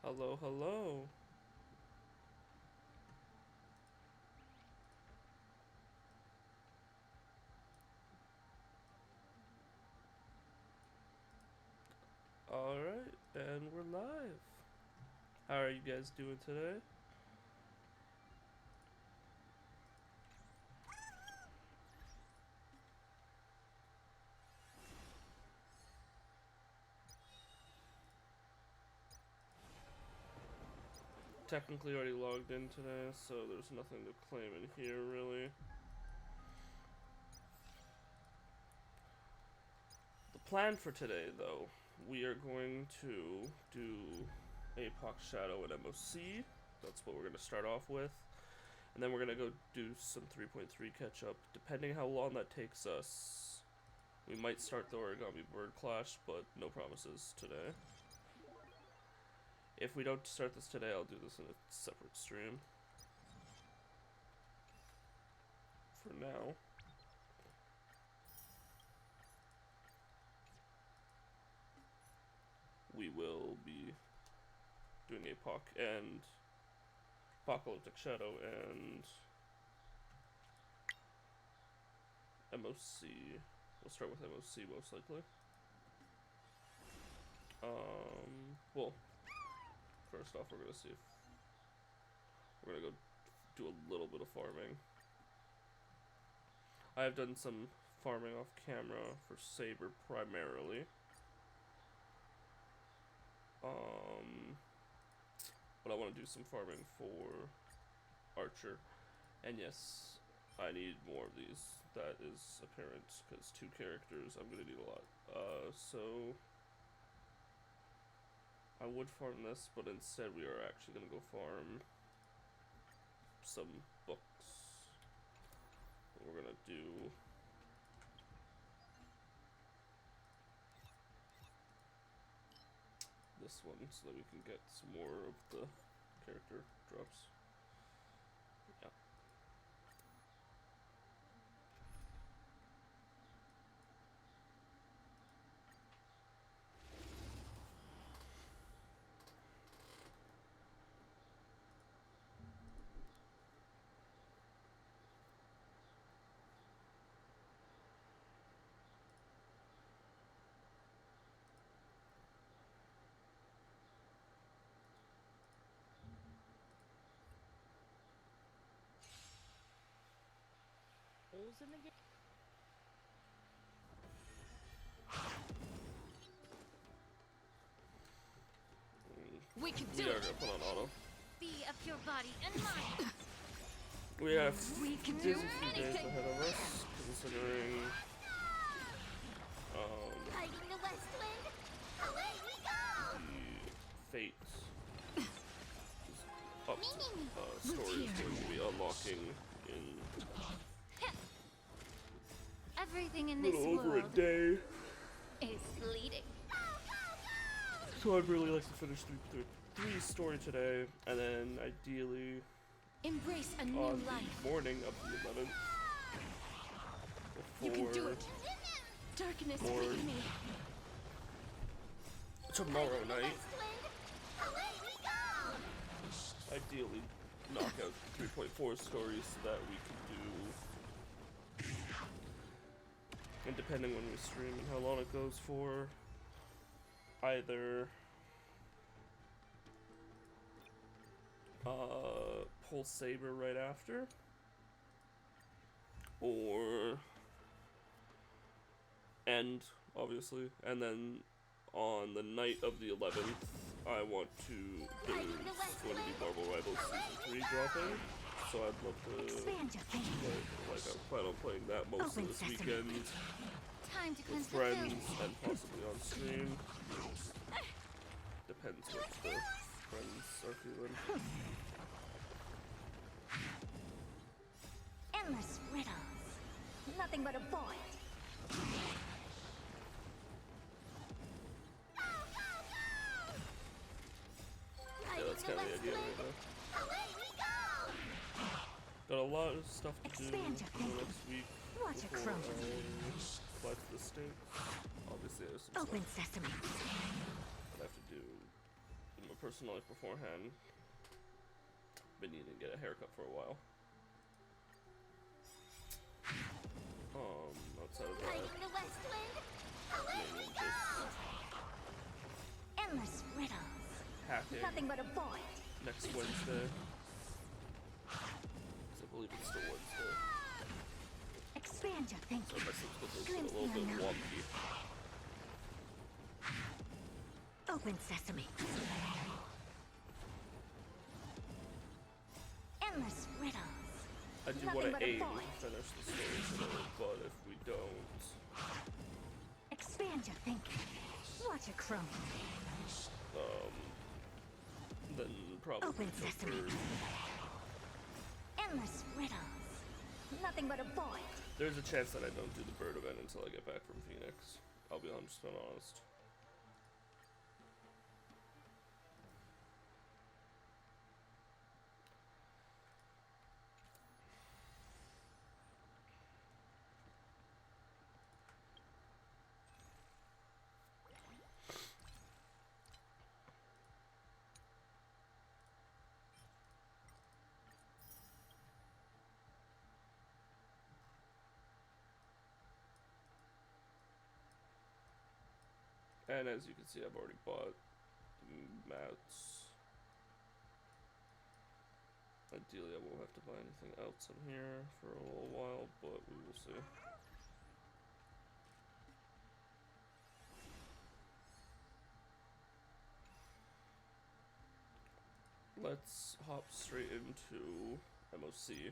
Hello, hello. Alright, and we're live. How are you guys doing today? Technically already logged in today, so there's nothing to claim in here, really. The plan for today, though, we are going to do Apoc Shadow and MOC. That's what we're going to start off with. And then we're going to go do some 3.3 catch-up. Depending how long that takes us, we might start the Origami Bird Clash, but no promises today. If we don't start this today, I'll do this in a separate stream. For now. We will be doing APOC and Apocalyptic Shadow and MOC. We'll start with MOC most likely. Well, first off, we're gonna see if we're gonna go do a little bit of farming. I have done some farming off camera for Saber primarily. But I want to do some farming for Archer. And yes, I need more of these. That is apparent, because 2 characters, I'm going to need a lot. So I would farm this, but instead we are actually going to go farm some books. What we're going to do... this one, so that we can get some more of the character drops. Yeah. Holes in the game. We can We do are it. gonna put on auto. Be of your body and mind. We have We can busy do few days anything. ahead of us, considering Fighting the West Wind. Away we go. the fate up story is going to be unlocking in Everything in a this little over a world day. is bleeding. So I'd really like to finish three story today, and then ideally Embrace a new on life. the morning of the 11th. You can do Before it. Darkness More. free me. tomorrow night, Away we go. ideally knock out 3.4 stories so that we can do, and depending when we stream and how long it goes for, either pull Saber right after, or end, obviously, and then on the night of the 11th, I want to, there's going to be Marvel Rivals Season 3 dropping, so I'd love to Expand your play, thinking. like I plan on playing that most Open of this sesame. weekend Time to with cleanse the friends filth. and possibly on stream. Depends what the friends are feeling. Endless riddles. Nothing but a void. Yeah, that's kind of the idea right now. Away we go. Got a lot of stuff to do Expand your for the thinking. next week Watch it before crumble. I apply to the States. Obviously, there's some Open stuff sesame. I have to do in my personal life beforehand. Been needing to get a haircut for a while. Outside of that, Fighting the West Wind. Away we mainly go. just Endless riddles. hacking Nothing but a void. next Wednesday. 'Cause I believe it's still Wednesday. Expand your So thinking. my schedule is a Glimpse little bit the unknown. wonky. Open sesame. Endless riddles. I do Nothing want but to a aim void. to finish the story today, but if we don't, Expand your thinking. Watch it chrome. then probably Open go sesame. for- Endless riddles. Nothing but a void. There's a chance that I don't do the bird event until I get back from Phoenix. I'll be 100% honest. And as you can see, I've already bought mats. Ideally, I won't have to buy anything else in here for a little while, but we will see. Let's hop straight into MOC.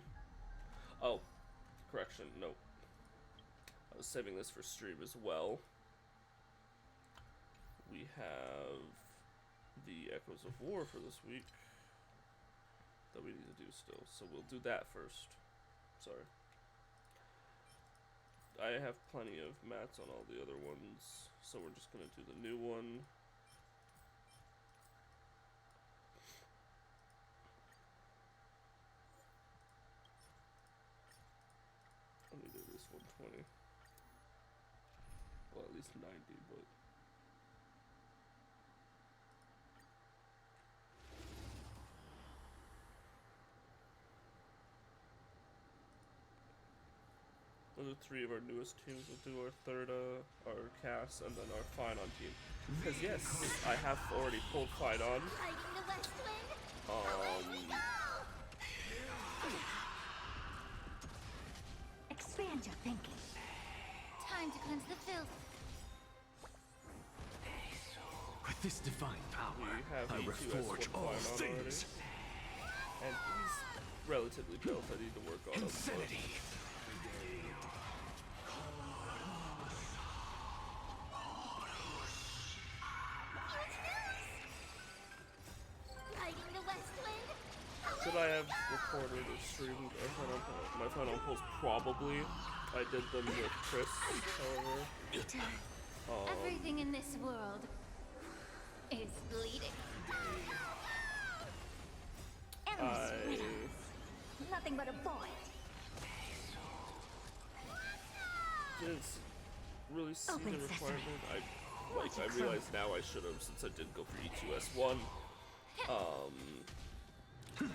Oh, correction, no. I was saving this for stream as well. We have the Echoes of War for this week that we need to do still, so we'll do that first. Sorry. I have plenty of mats on all the other ones, so we're just gonna do the new one. I need at least 120. Well, at least 90, but those are 3 of our newest teams. We'll do our third, our cast, and then our Finon team. Because yes, I have already pulled Finon. Fighting the West Wind. Away we go. Expand your thinking. Time to cleanse the filth. With this divine We power, have I E2S1 reforge all Finon already. things. And he's relatively built. I need to work on him. but Infinity. Fighting the West Wind. Should I have recorded or streamed my final polls? Probably. I did them with Chris, however. Everything in this world is bleeding. Endless I riddles. Nothing but a void. didn't really see Open the sesame. requirement. I realize now I should have, since I did go for E2S1.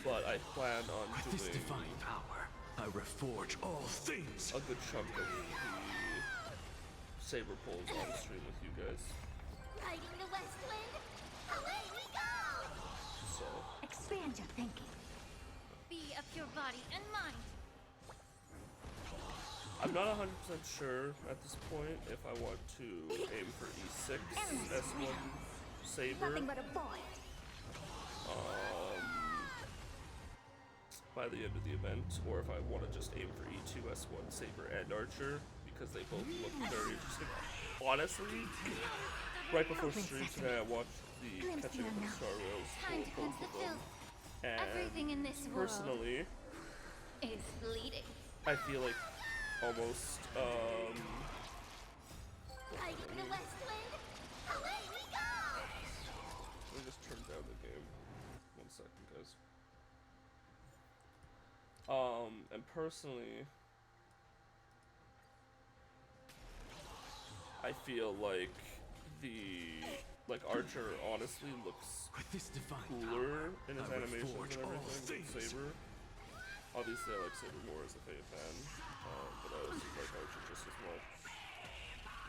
But I plan on With this doing divine power, I reforge all things. a good chunk of the saber pulls on stream with you guys. Fighting the West Wind. Away we go. So Expand your thinking. Be of your body and mind. I'm not 100% sure at this point if I want to aim for E6 S1 saber Nothing but a void. by the end of the event, or if I want to just aim for E2 S1 saber and archer, because they both look very interesting. Honestly, right before stream today, I watched the Catching Up with Star Rails Time to for cleanse both the of them, filth. and Everything in this world personally, is bleeding. I feel like almost Fighting the West Wind. Away we go. let me just turn down the game. 1 second, guys. And personally, I feel like the like Archer honestly looks With this divine cooler in his I animations reforge and all everything than things. Saber. Obviously, I like Saber more as a Fae fan, but I also like Archer just as much.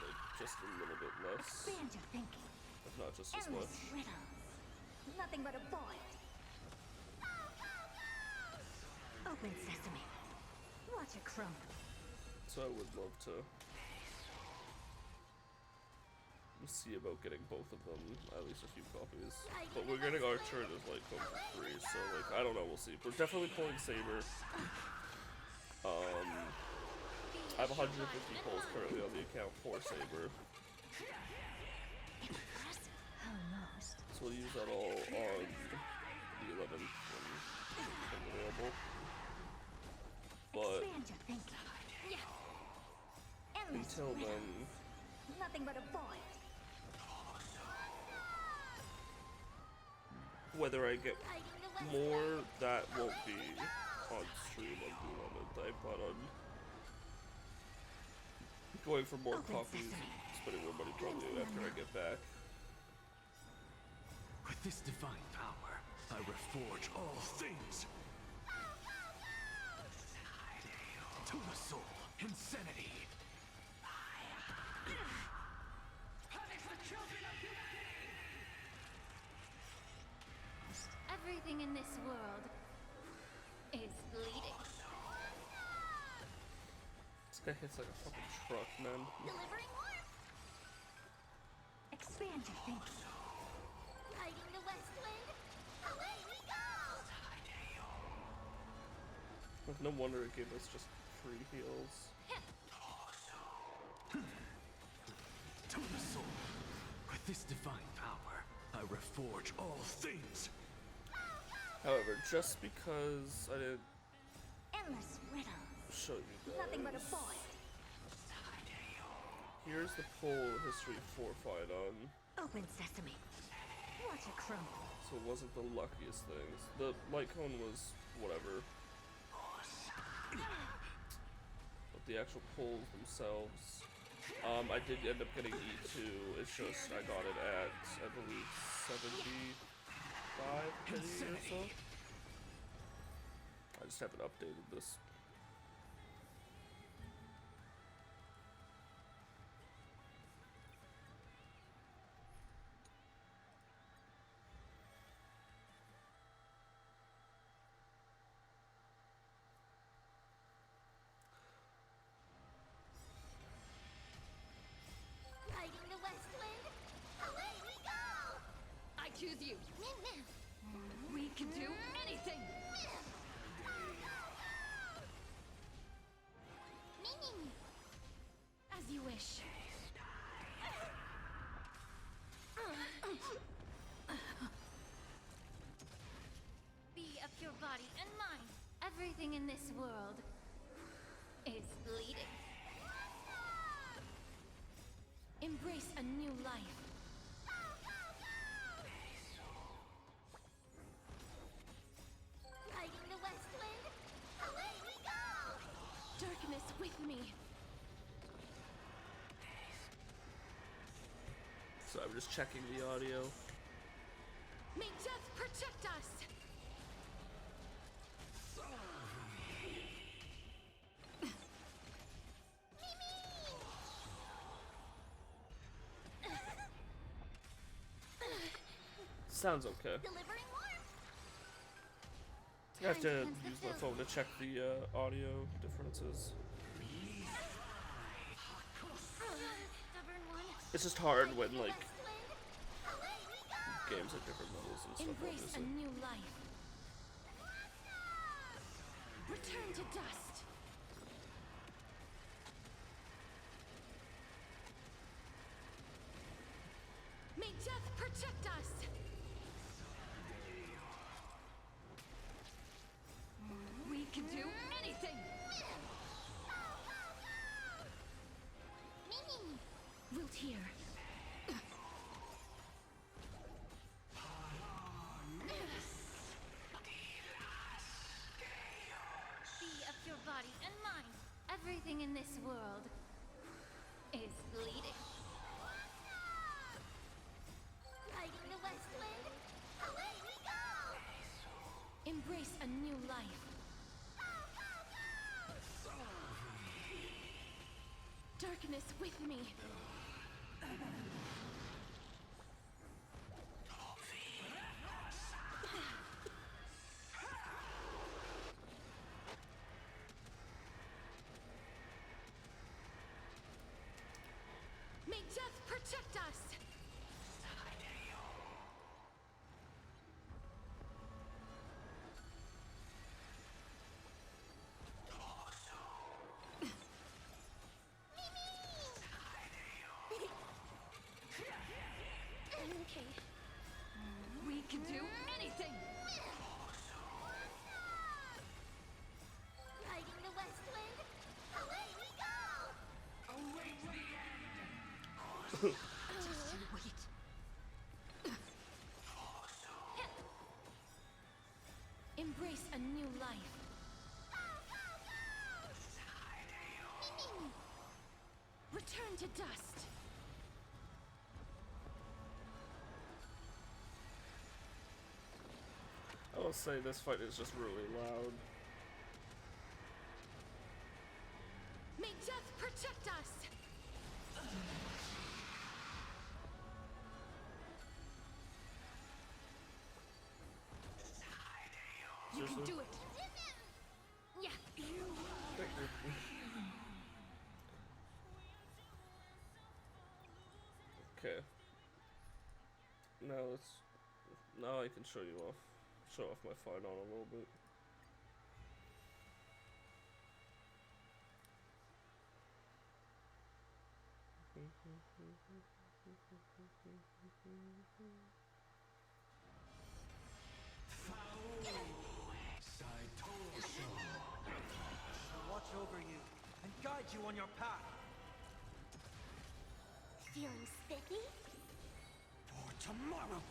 Like, just a little bit less, Expand your thinking. if not just as Endless much. riddles. Nothing but a void. Open sesame. Watch it crumble. So I would love to see about getting both of them, at least a few copies. But we're getting Archer and his like home for free, so like I don't know, we'll see. We're definitely pulling Saber. I have 150 pulls currently on the account for Saber, Almost. so we'll use that all on the 11th when it becomes available. But Expand your thinking. Endless until riddles. then, Nothing but a void. whether I get more, that won't be on stream on the 11th. I plan on going for more Open copies sesame. and spending more money probably after I get back. With this divine power, I reforge all things. To the soul, insanity. Everything in this world is bleeding. This guy hits like a fucking truck, man. Delivering warmth. Expand your thinking. Riding the west wind. Away we go. No wonder it gave us just free heals. To the soul. With this divine power, I reforge all things. However, just because I didn't Endless riddles. show you Nothing but a guys, void. here's the pull history 4 fight on. Open sesame. Watch it crumble. So it wasn't the luckiest things. The light cone was whatever. But the actual pulls themselves, I did end up getting E2. It's just I got it at, I believe, 75 pity or so. I just haven't updated this. Riding the west wind. Away we go. I choose you. We can do anything. As you wish. Be of your body and mind. Everything in this world is bleeding. Embrace a new life. Riding the west wind. Away we go. Darkness with me. So I'm just checking the audio. May death protect us. Sounds okay. Delivering warmth. I have to Time cleanse the use my filth. phone to check the audio differences. Stubborn one. It's just hard Riding when the like west wind. Away we go. games at different levels and stuff, Embrace a obviously. new life. Return to dust. May death protect us. We can do anything. Wilt here. Be of your body and mind. Everything in this world is bleeding. Embrace a new life. Darkness with me. May death protect us! Okay. We can do anything! Riding the west wind, away we go! Just you wait. Embrace a new life. Return to dust. I will say this fight is just really loud. May death protect us! You can Seriously? do it! Yeah. Okay. Now I can show off my fight on a little bit. Watch over you and guide you on your path. Feeling spiffy? For tomorrow!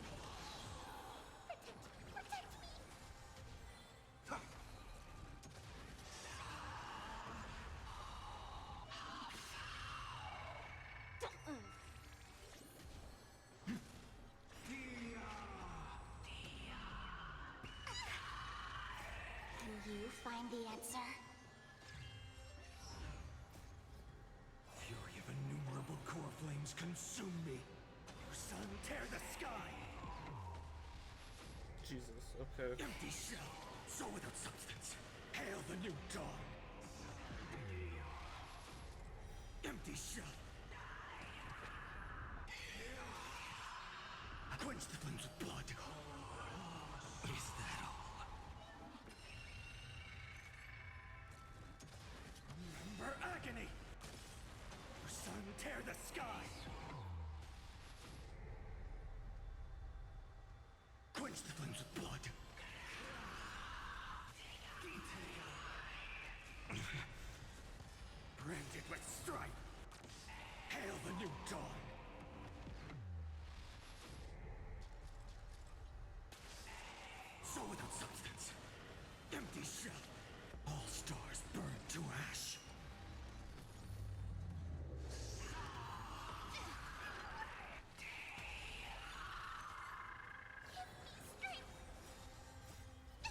Protect me! Can you find the answer? Fury of innumerable core flames consume me. Your sun tear the sky! Jesus, okay. Empty shell, so without substance. Hail the new dawn! Empty shell. Quench the flames with blood. Is that all? Remember agony! Your sun tear the sky! Quench the flames with blood. Branded with strife. Hail the new dawn. So without substance. Empty shell. All stars burned to ash.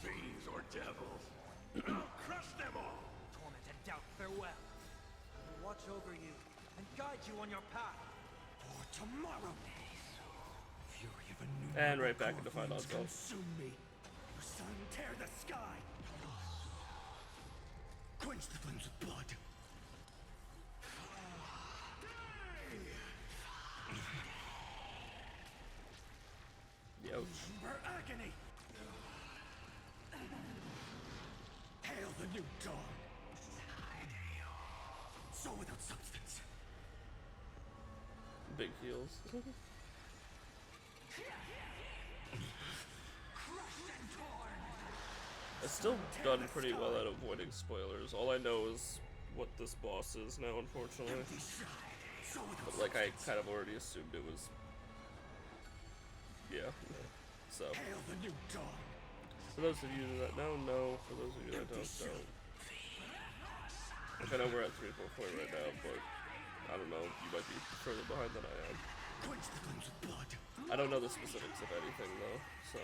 Fiends or devils, I'll crush them all! Torment and doubt, farewell. I will watch over you and guide you on your path. For tomorrow. Fury of a new And right back into fight on self. consume me. Your sun tear the sky. Quench the flames with blood. Ouch. Remember agony. Hail the new dawn. So without substance. Big heals. I've still done pretty well at avoiding spoilers. All I know is what this boss is now, unfortunately. But like I kind of already assumed it was. Yeah. So. Hail the new dawn. For those of you that know. For those of you that don't. Like I know we're at 3.4 right now, but I don't know. You might be further behind than I am. Quench the flames with blood. I don't know the specifics of anything though, so.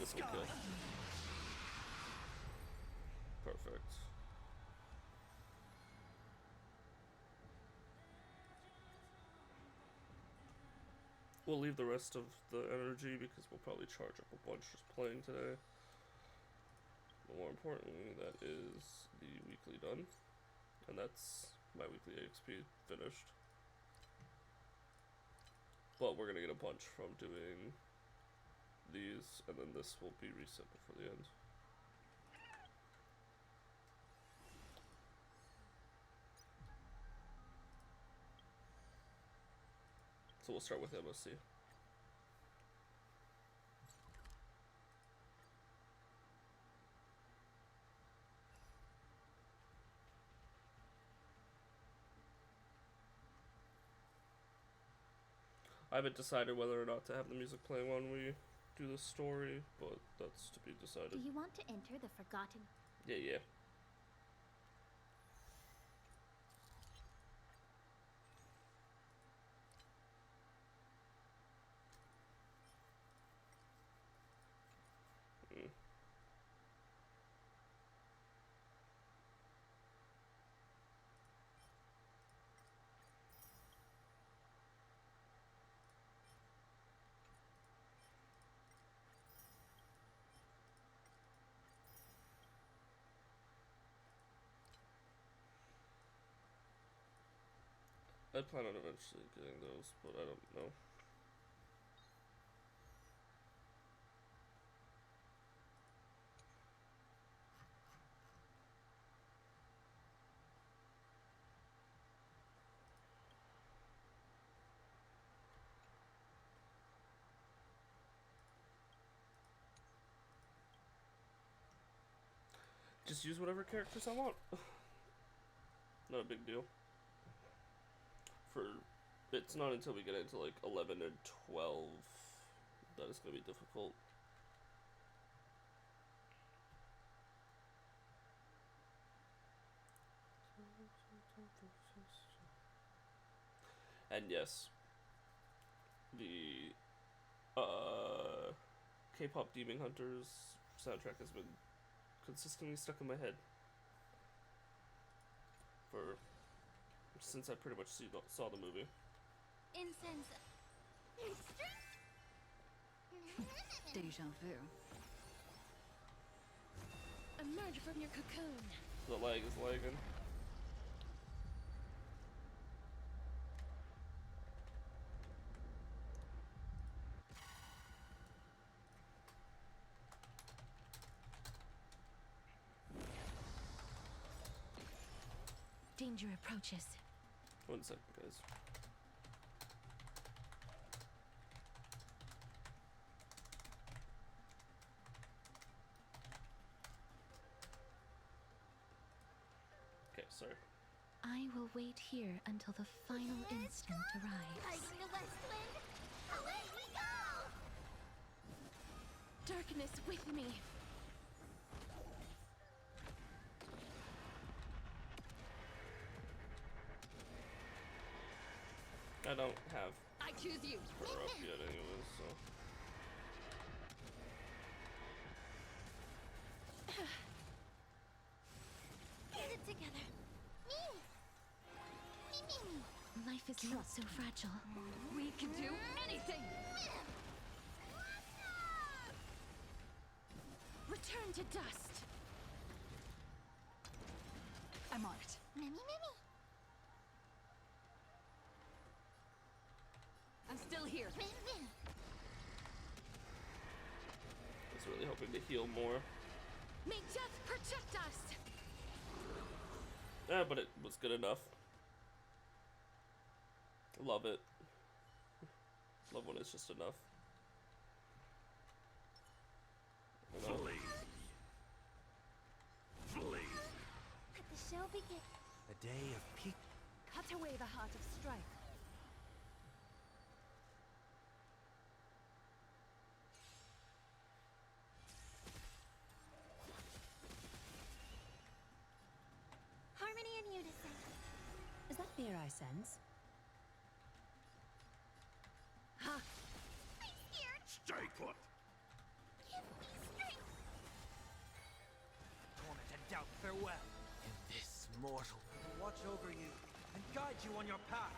this will kill. Perfect. We'll leave the rest of the energy because we'll probably charge up a bunch just playing today. But more importantly, that is the weekly done. And that's my weekly XP finished. But we're gonna get a bunch from doing these, and then this will be reset before the end. So we'll start with MOC. I haven't decided whether or not to have the music playing when we do the story, but that's to be Do decided. you want to enter the Forgotten? Yeah. I plan on eventually getting those, but I don't know. Just use whatever characters I want. Not a big deal. It's not until we get into like 11 and 12 that it's gonna be difficult. And yes, the K-pop Demon Hunters soundtrack has been consistently stuck in my head since I pretty much saw the movie. Incense. Deja vu. Emerge from your cocoon. The lag is lagging. Danger approaches. 1 second, guys. Okay, sorry. I will wait here until the final instant arrives. Hiding the West Wind! Away we go! Darkness with me. I don't have I choose you. her up yet anyways, so. Get it together. Me! Life is not so fragile. We can do anything. Return to dust. I'm on it. Mimi. I'm still here. I was really hoping to heal more. May death protect us. Yeah, but it was good enough. Love it. Love when it's just enough. Flee. Let the show begin. A day of peak. Cut away the heart of strife. Harmony and unison. Is that fear I sense? Ha! I'm scared. Stay put. Give me doubt farewell. In this mortal... Watch over you and guide you on your path.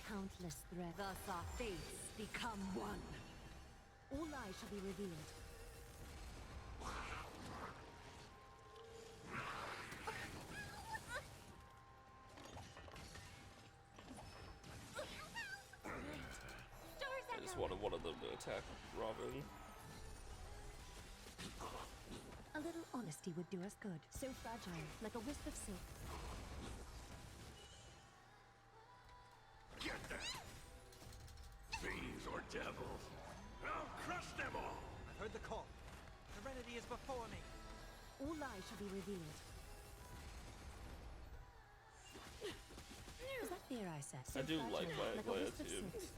Countless threads. Thus our fates become one. All lies shall be revealed. I just wanted one of them to attack Robin. A little honesty would do us good. So fragile, like a wisp of silk. Get them! Fiends or devils! I'll crush them all! I've heard the call. Serenity is before me. All lies shall be revealed. Is that fear I said? I do like fragile, my a wisp of team. silk.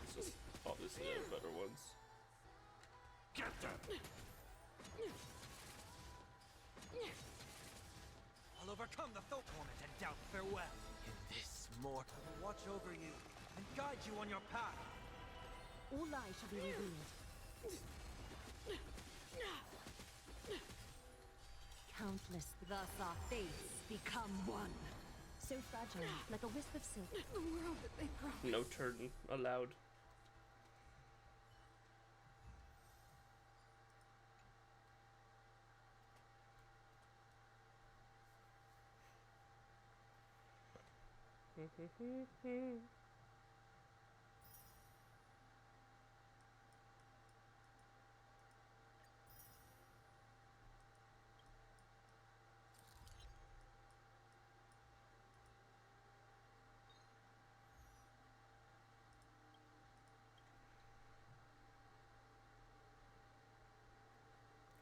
It's just obviously there are better ones. Get them! I'll overcome the torment and doubt farewell. In this mortal... Watch over you and guide you on your path. All lies shall be revealed. Countless, thus our fates become one. So fragile, like a wisp of silk. The world that they promised. No turn allowed.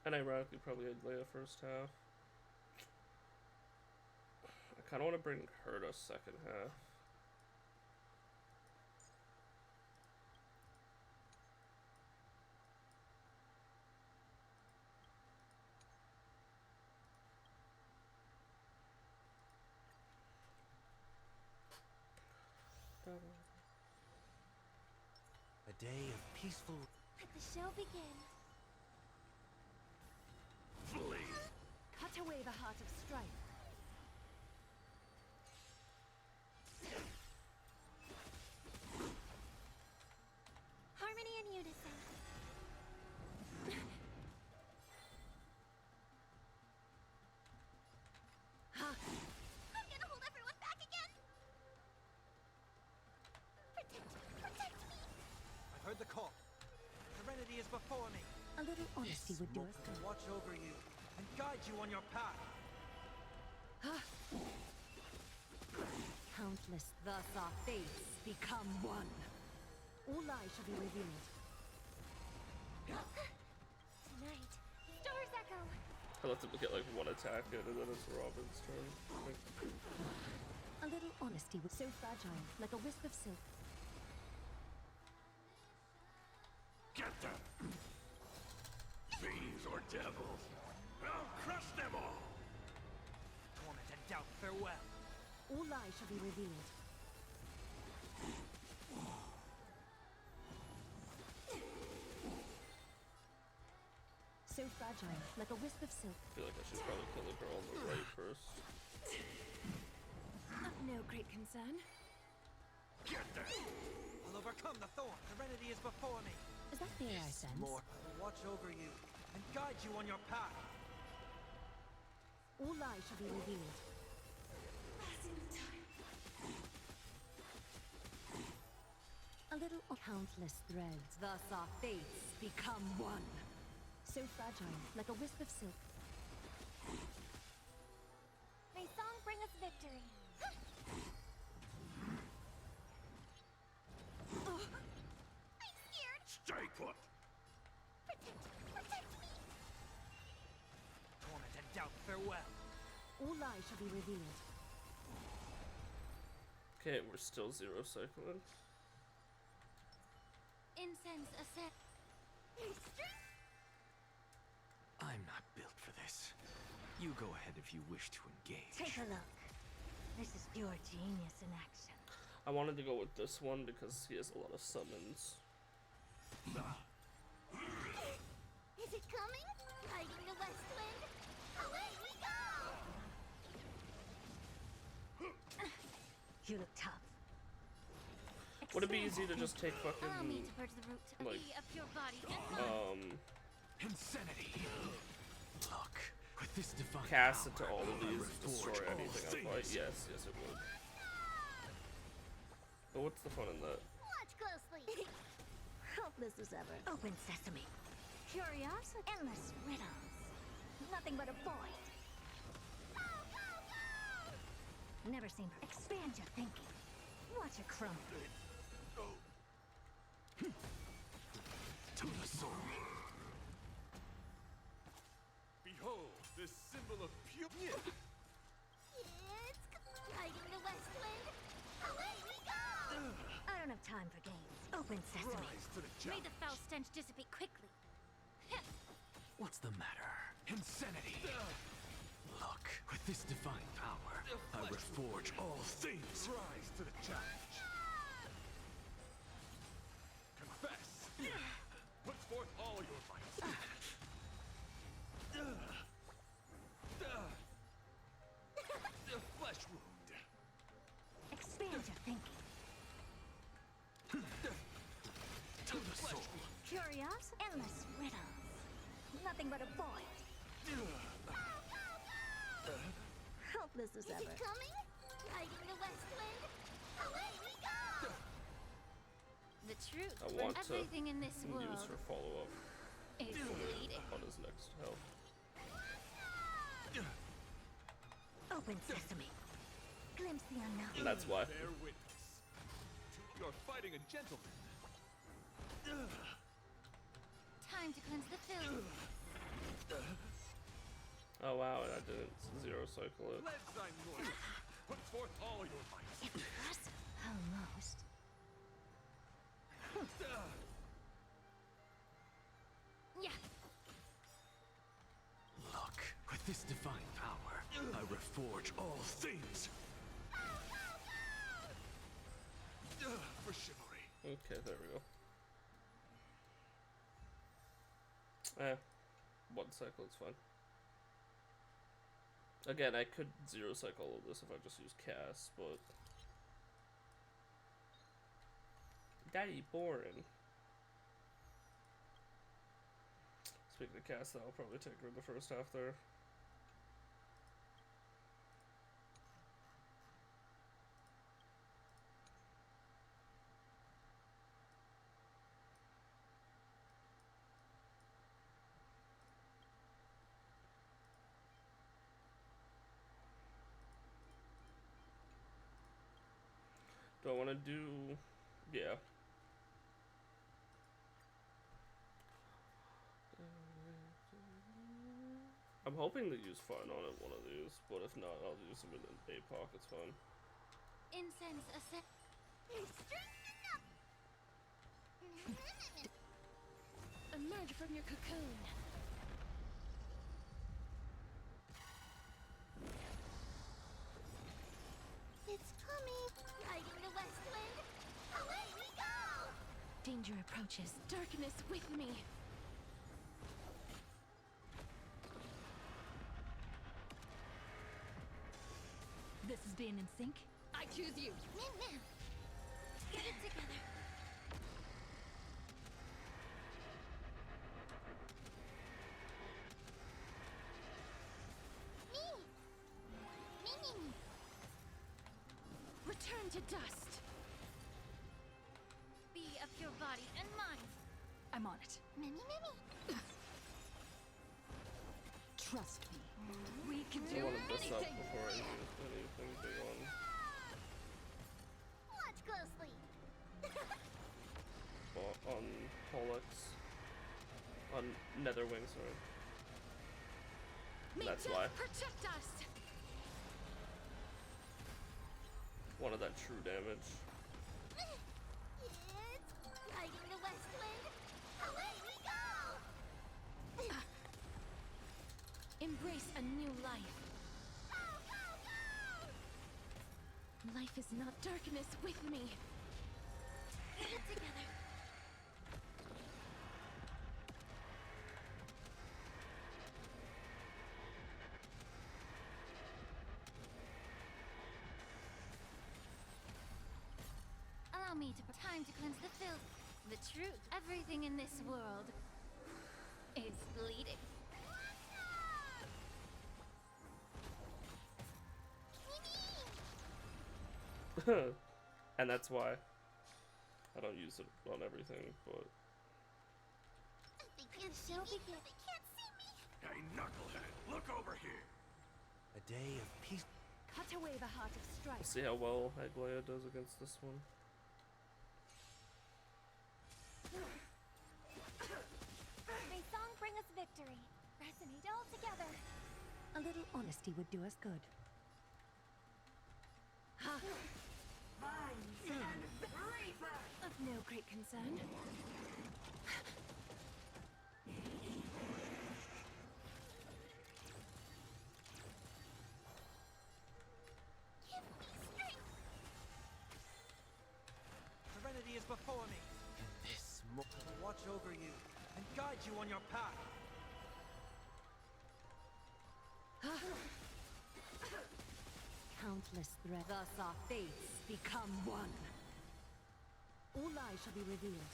And ironically, probably had Leia first half. I kind of want to bring her to second half. A day of peaceful... Let the show begin. Flee! Cut away the heart of strife. Harmony and unison. I'm gonna hold everyone back again. Protect me. I've heard the call. Serenity is before me. A little honesty would do us good. Watch over you and guide you on your path. Countless, thus our fates become one. All lies shall be revealed. Tonight, stars echo. I let them get like one attack in, and then it's Robin's turn. A little honesty would so fragile, like a wisp of silk. Get them! Fiends or devils! I'll crush them all! Torment and doubt farewell. All lies shall be revealed. So fragile, like a wisp of silk. I feel like I should probably kill the girl on the right first. Of no great concern. Get them! I'll overcome the thorn. Serenity is before me. Is that fear I sense? Watch over you and guide you on your path. All lies shall be revealed. A little countless threads, thus our fates become one. So fragile, like a wisp of silk. May song bring us victory. I'm scared. Stay put! Protect me. Torment and doubt farewell. All lies shall be revealed. Okay, we're still zero cycling. Incense a set. I'm not built for this. You go ahead if you wish to engage. Take a look. This is pure genius in action. I wanted to go with this one because he has a lot of summons. Is it coming? Riding the west wind. Away we go! You look tough. Would it be easy to just take Allow me fucking to purge the root of like, the of your body and mind. Insanity. Look, with this divine cast it to power, all of I these, reforge destroy all anything I fight? things. Yes, yes it would. But what's the fun in that? Watch closely. Helpless as ever. Open sesame. Curiosity. Endless riddles. Nothing but a void. Go, go, go! Never seen her. Expand your thinking. Watch it crumble. To the soul. Behold, this symbol of pure. It's riding the west wind. Away we go! I don't have time for games. Open sesame. Rise to the May challenge. the foul stench dissipate quickly. What's the matter? Insanity. Look, with this divine power, I reforge all things. Rise to the challenge. Confess. Put forth all your might. The flesh wound. Expand your thinking. To the soul. Curiosity. Endless riddles. Nothing but a void. Helpless as Is ever. it coming? Riding the west wind. Away we go! The truth I for want to everything in this use world her follow-up is bleeding. on his next health. Open sesame. Glimpse the unknown. And that's why. Bear witness. You're fighting a gentleman. Time to cleanse the filth. Oh wow, and I didn't zero cycle it. Let's sign Lord. Put forth all your might. Impressive. Almost. Yeah. Look, with this divine power, I reforge all things. For chivalry. Okay, there we go. One cycle, it's fine. Again, I could zero cycle all of this if I just use cast, but that'd be boring. Speaking of cast, that'll probably take her in the first half there. Do I want to do... yeah. I'm hoping to use Fine on it one of these, but if not, I'll use them in an APOC, it's fine. Incense ascend. Straighten up! Emerge from your cocoon. It's coming! Riding the west wind! Away we go! Danger approaches. Darkness with me. This is being in sync. I choose you. Meow. Get it together. Me. Return to dust. Be of your body and mind. I'm on it. Me. Trust me. We can I do wanted this up anything. before I use anything big on. Watch closely. On Pollux. On Netherwing, sorry. May That's death why. protect us. Wanted that true damage. It's riding the west wind. Away we go! Embrace a new life. Life is not darkness with me. Get it together. me to time to cleanse the filth. The truth. Everything in this world is bleeding. And that's why I don't use it on everything, but They can't see me. They can't see me. Hey, knucklehead, look over here. A day of peace. Cut away the heart of strife. we'll see how well Aglaia does against this one. May song bring us victory. Resonate all together. A little honesty would do us good. Ha! Of no great concern. Give me strength. Serenity is before me. This Will watch over you and guide you on your path. Countless threads. Thus our fates become one. All lies shall be revealed.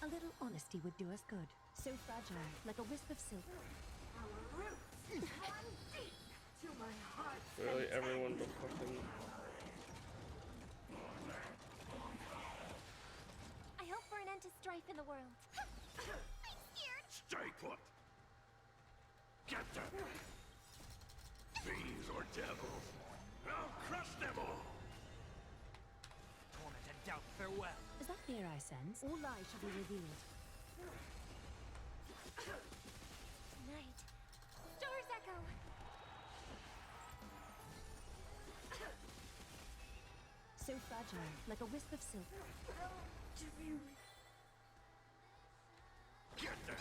A little honesty would do us good. So fragile, like a wisp of silk. Really, everyone but fucking. I hope for an end to strife in the world. I'm scared. Stay put. Get them. Fiends or devils. I'll crush them all. Torment and doubt, farewell. Is that fear I sense? All lies shall be revealed. Tonight, stars echo. So fragile, like a wisp of silk. Get them.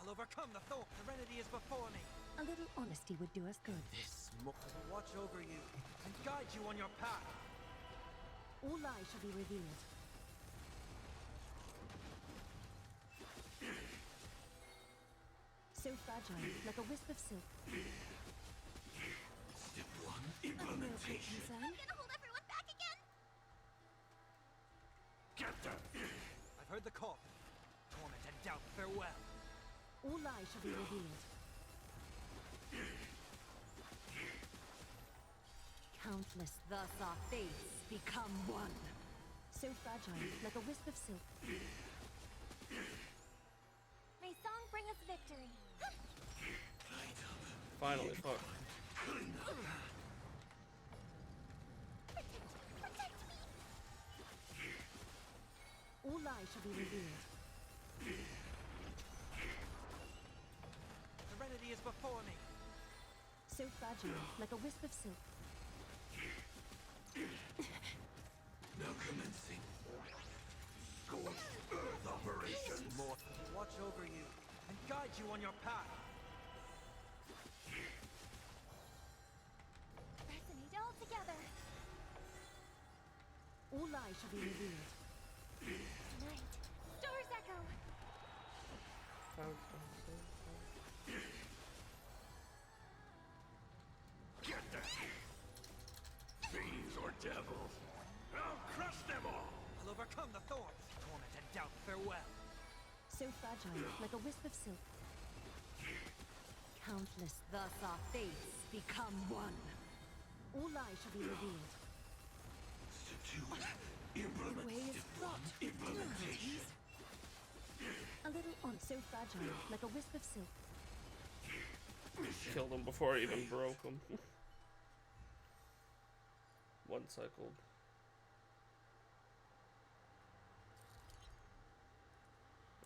I'll overcome the thorn. Serenity is before me. A little honesty would do us good. This I will watch over you and guide you on your path. All lies shall be revealed. So fragile, like a wisp of silk. Step one, Of no great implementation. concern. Gonna hold everyone back again. Get them. I've heard the call. Torment and doubt, farewell. All lies shall be revealed. Countless, thus our fates become one. So fragile, like a wisp of silk. May song bring us victory. Finally, fuck. Protect me. All lies shall be revealed. Serenity is before me. So fragile, like a wisp of silk. Now commencing. Scorched Earth operation. More will watch over you and guide you on your path. Resonate all together. All lies shall be revealed. Tonight, stars echo. Get them. Fiends or devils. I'll crush them all. I'll overcome the thorns. Torment and doubt, farewell. So fragile, like a wisp of silk. Countless, thus our fates become one. All lies shall be revealed. Step two, implement. Way is Step fraught one, with implementation. A little on, so fragile, like a wisp of silk. Killed him before I even broke him. One cycled.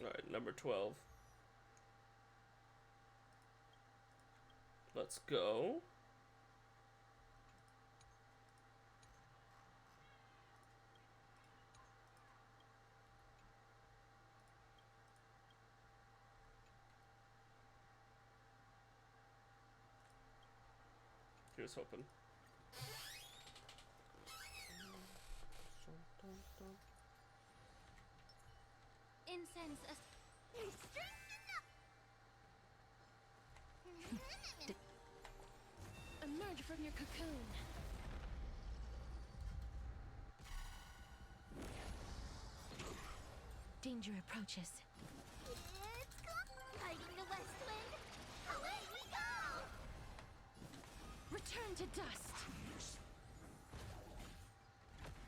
Alright, number 12. Let's go. Here's hoping. Incense as your cocoon. Danger approaches. It's guiding the west wind. Away we go! Return to dust.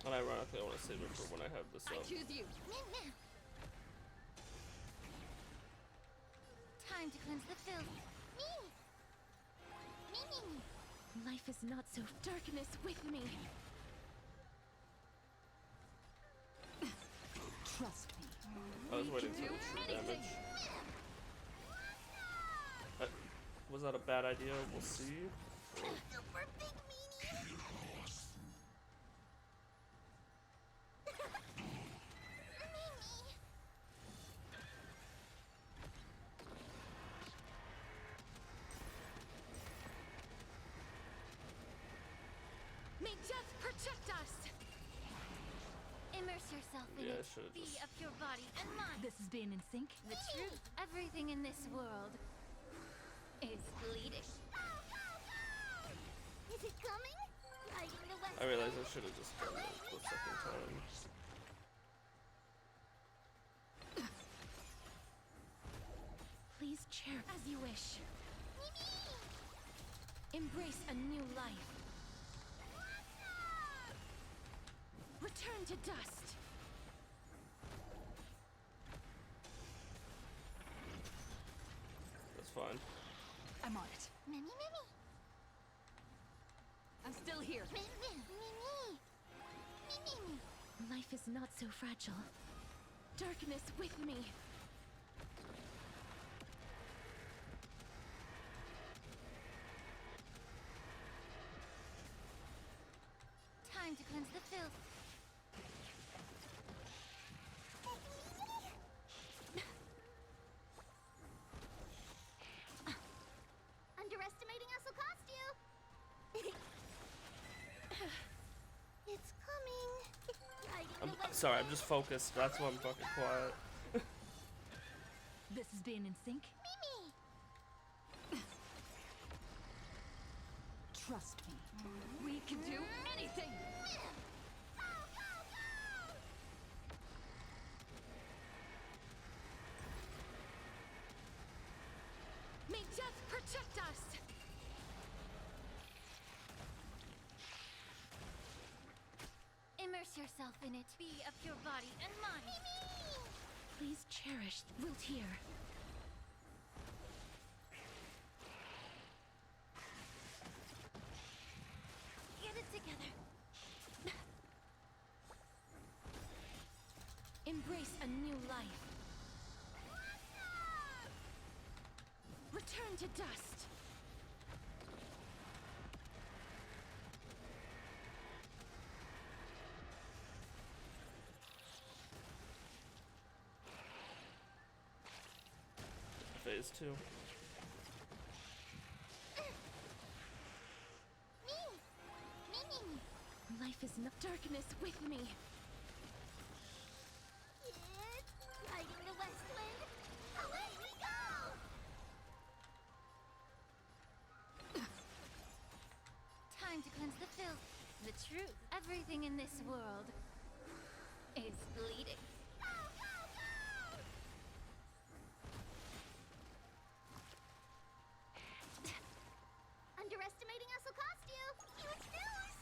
And ironically, I want to save it for when I have this I up. choose you. Meow. Time to cleanse the filth. Me. Me. Life is not so Darkness with me. trust me. I was waiting for do the true anything. damage. Was that a bad idea? We'll see. Super big meanie. Mimi. May death protect us. Immerse yourself in Yeah, I it. should've Be just- of your body and mind. This is being in sync. The truth. Everything in this world is bleeding. Is it coming? Guiding the west I realized I should have just done it the second time. Please chair as you wish. Embrace a new life. Return to dust. That's fine. I'm on it. Mimi. I'm still here. Mimi. Life is not so fragile. Darkness with me. Time to cleanse the filth. Underestimating us will cost you. It's coming. Guiding the west Sorry, I'm just focused. That's why I'm fucking quiet. This is being in sync. Mimi. Trust me. We can do anything. May death protect us. Immerse yourself in it. Be of your body and mind. Please cherish wilt here. Get it together. Embrace a new life. Return to dust. Phase 2. Mimi. Life is not darkness with me. It's guiding the west wind. Away we go! Time to cleanse the filth. The truth. Everything in this world is bleeding. Underestimating us will cost you. Huge news.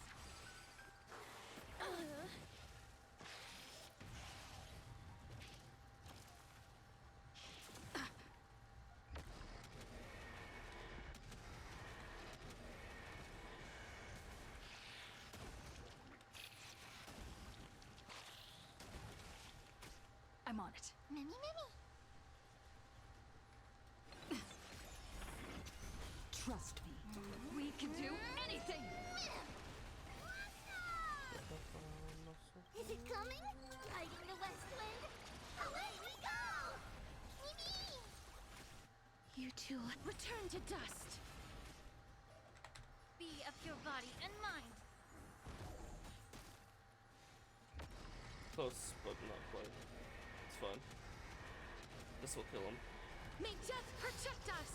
I'm on it. Mimi. Trust me. We can do anything. Is it coming? Guiding the west wind. Away we go! Mimi. You two return to dust. Be of your body and mind. Close, but not quite. It's fine. This will kill him. May death protect us.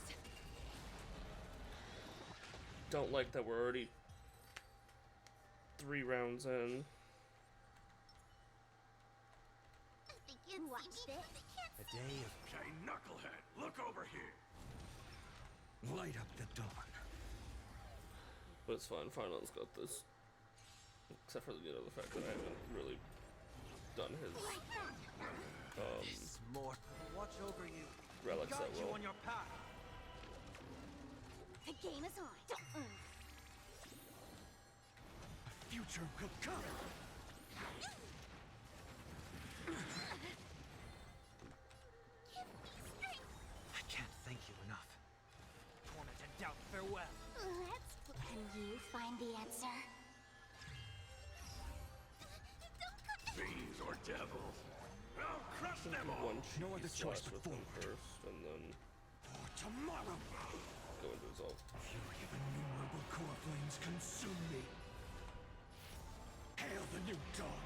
Don't like that we're already 3 rounds in. They can't watch this. They can't A day of... Hey, knucklehead, look over here. Light up the dawn. But it's fine, Final's got this. Except for, you know, the fact that I haven't really done his More. Watch over you. relics that Guide you well. on your path. The game is on. A future will come. Give me strength. I can't thank you enough. Torment and doubt, farewell. Can you find the answer? Don't come to Fiends or devils. I'll crush them all. One No cheeky other choice slash but with him forward. first, and then For tomorrow. go into his ult. Fury of innumerable core flames consume me. Hail the new dawn.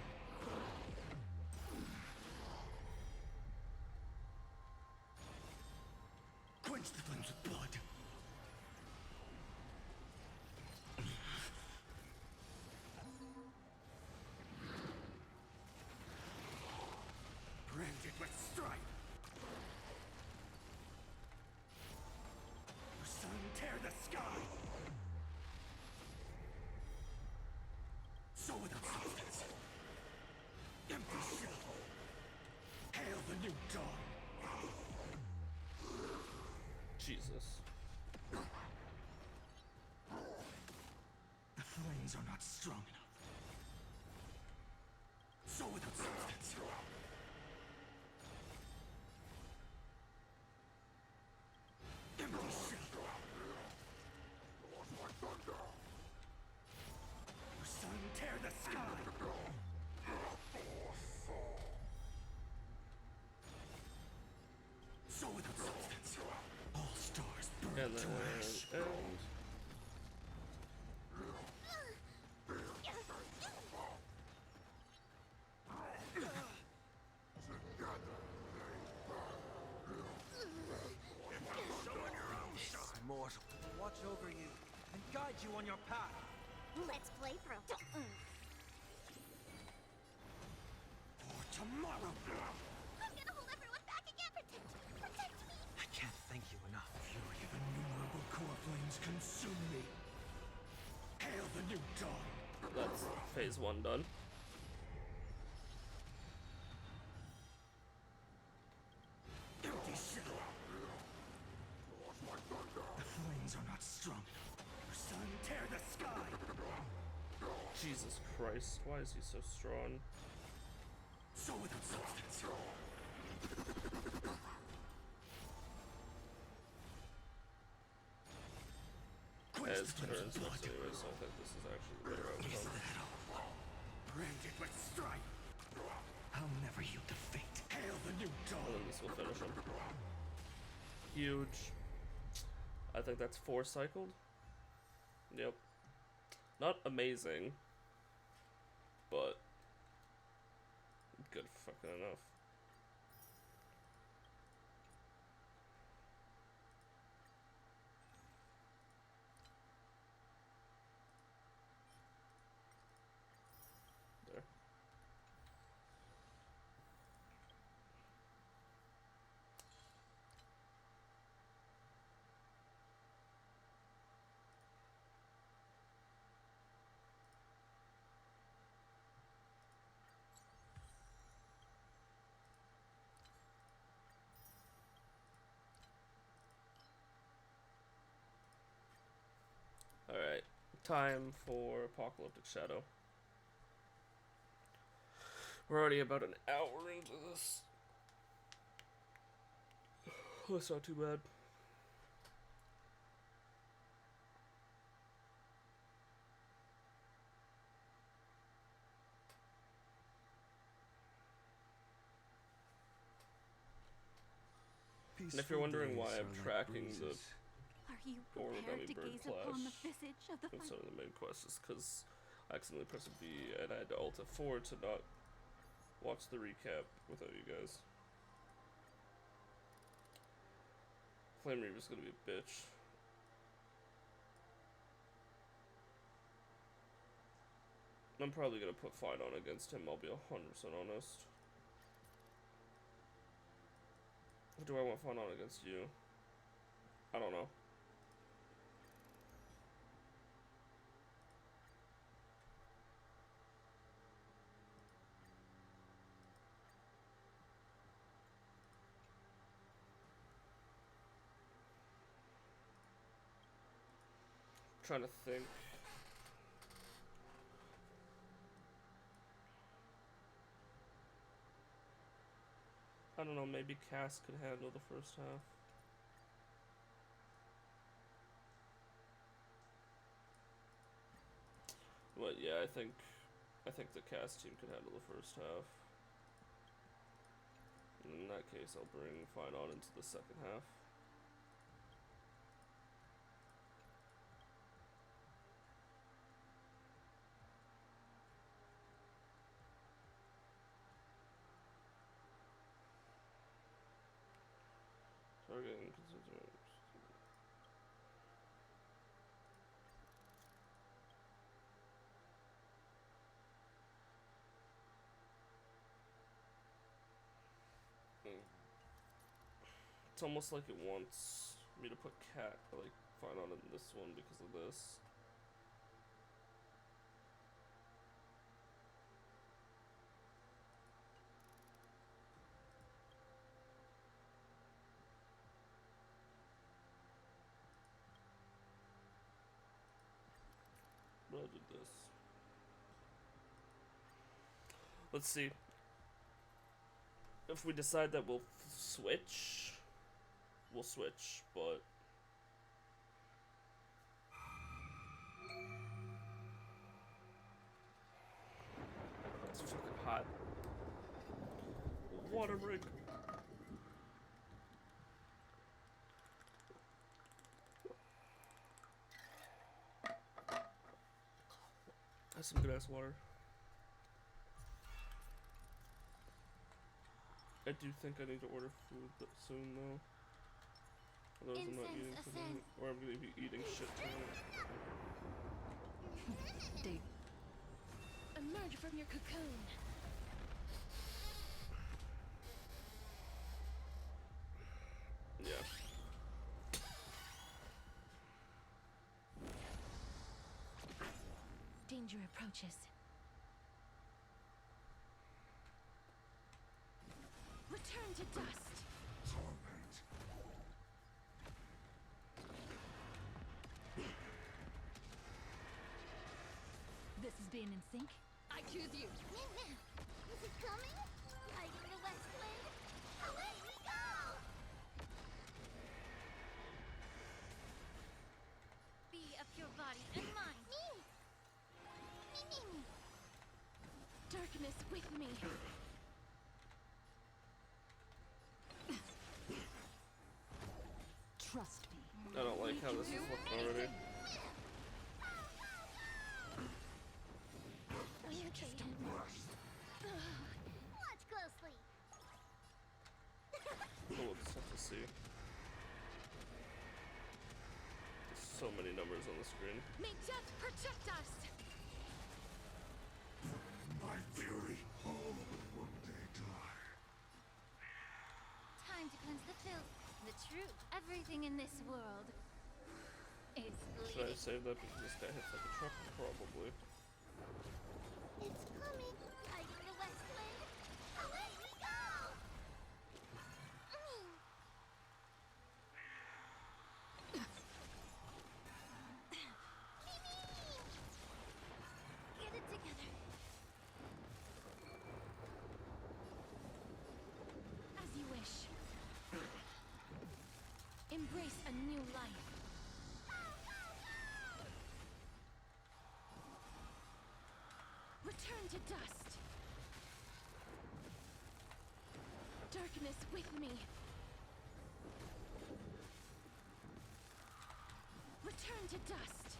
Quench the flames with blood. Branded with strife. The sun tear the sky. So without substance. Empty shell. Hail the new dawn. Jesus. The flames are not strong enough. So without substance. Empty shell. The sun tear the sky. So without substance. All stars burn And to then ash. Mortal. Watch over you and guide you on your path. Let's play pro. For tomorrow. I'm gonna hold everyone back again. Protect me. I can't thank you enough. Fury of innumerable core flames consume me. Hail the new dawn. That's phase 1 done. Empty shell. The flames are not strong enough. The sun tear the sky. Jesus Christ, why is he so strong? So without substance. Quench As the flames turns with blood. left anyway, so I think this is actually the better Is outcome. that all? Branded with strife. I'll never yield to fate. Hail the new And dawn. then this will finish him. Huge. I think that's 4 cycled. Yep. Not amazing, but good fucking enough. There. Alright, time for Apocalyptic Shadow. We're already about an hour into this. That's not too bad. And if you're wondering why I'm tracking the Are you Origami prepared to Bird gaze upon the Clash visage of the instead of the main quest, is because I accidentally pressed a B and I had to Alt F4 to not watch the recap without you guys. Flame Reaver's gonna be a bitch. I'm probably gonna put fight on against him, I'll be 100% honest. Or do I want fight on against you? I don't know. Trying to think. I don't know, maybe Cass could handle the first half. But yeah, I think the Cass team could handle the first half. And in that case, I'll bring Fine On into the second half. Targeting considerable. It's almost like it wants me to put Fine On in this one because of this. But I'll do this. Let's see. If we decide that we'll switch, we'll switch, but it's fucking hot. Water break. That's some good ass water. I do think I need to order food soon though. Otherwise I'm not eating tonight. Or I'm gonna be eating shit tonight. Dude. Emerge from your cocoon. Yeah. Danger approaches. Return to dust. This is being in sync. I choose you. Is it coming? Hiding the west wind? Away we go! Be of your body and mind. Me. Darkness with me. Trust me. I don't like how this is looking already. You just don't watch closely. We'll just have to see. There's so many numbers on the screen. May death protect us. My fury, all one day die. Time to cleanse the filth, the truth. Everything in this world is Should I bleeding. save that because this guy hits like a truck? Probably. It's coming. Hiding the west wind? Away we go! Get it together. As you wish. Embrace a new life. Return to dust. Darkness with me. Return to dust.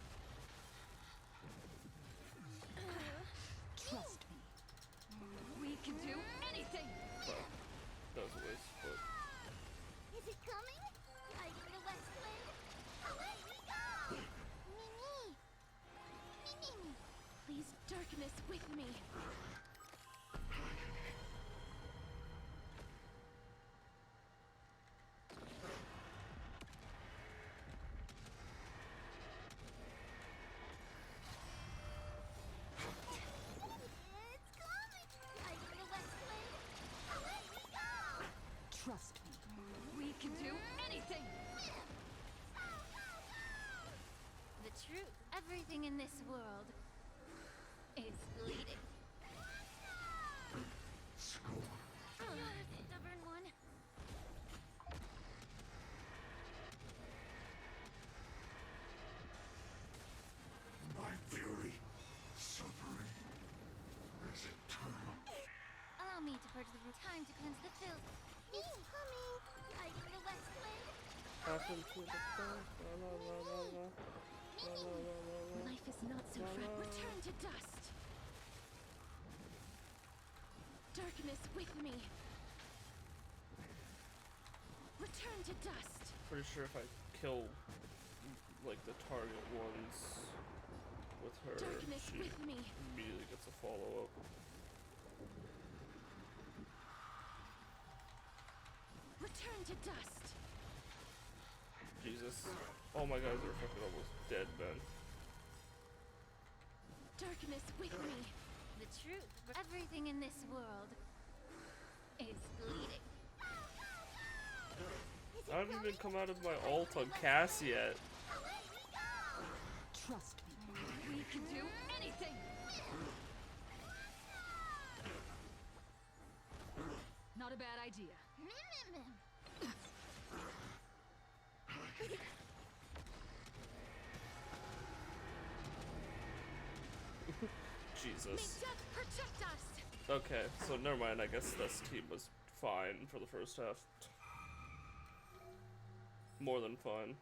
Trust me. We can do anything. Well, that was a waste, but Is it coming? Hiding the west wind? Away we go! Me. Please, darkness with Trust me. We can do anything! The truth, everything in this world is bleeding. Stubborn one. My fury, suffering, is eternal. Allow me to purge the root. Time to cleanse the filth. He's coming! Hiding the west wind! Welcome to the first. La la la la la. La la la la la. Life is not so La, la, fragile. la. Return to dust! Darkness with me! Return to dust! Pretty sure if I kill like the target ones with her, Darkness she with me! immediately gets a follow up. Return to dust! Jesus. Oh my god, they're fucking almost dead, man. Darkness with me! The truth, everything in this world is bleeding. I haven't even come out of my ult on Cass yet. Away we go! Trust me. We can do anything! Not a bad idea. May Jesus. death protect us! Okay, so never mind. I guess this team was fine for the first half. More than fine.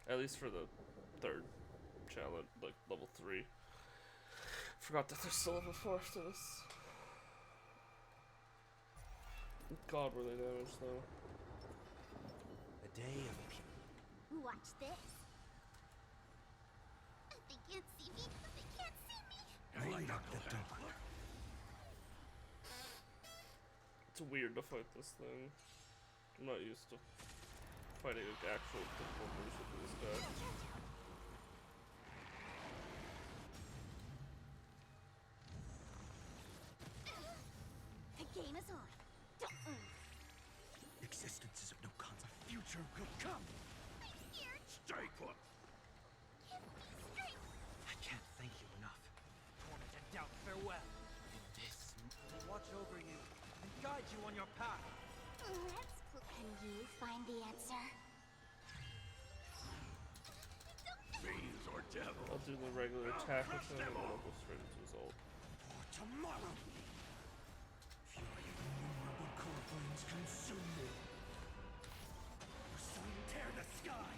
At least for the third challenge, like level 3. Forgot that there's still level 4 after this. God, were they damaged though. A day of peace. Watch this. They can't see me. They can't see me. Light up the door. It's weird to fight this thing. I'm not used to fighting an actual difficult version of this guy. The game is on. Don't Existence is of no consequence. Future will come. I'm scared. Stay put. Give me strength. I can't thank you enough. Torn into doubt, farewell. In this, watch over you and guide you on your path. Let's cook. Can you find the answer? Fiends or devil. I'll do the regular attack with him and then I'll go straight into his ult. For tomorrow. Fury of innumerable core flames consume me. Pursuing tear the sky.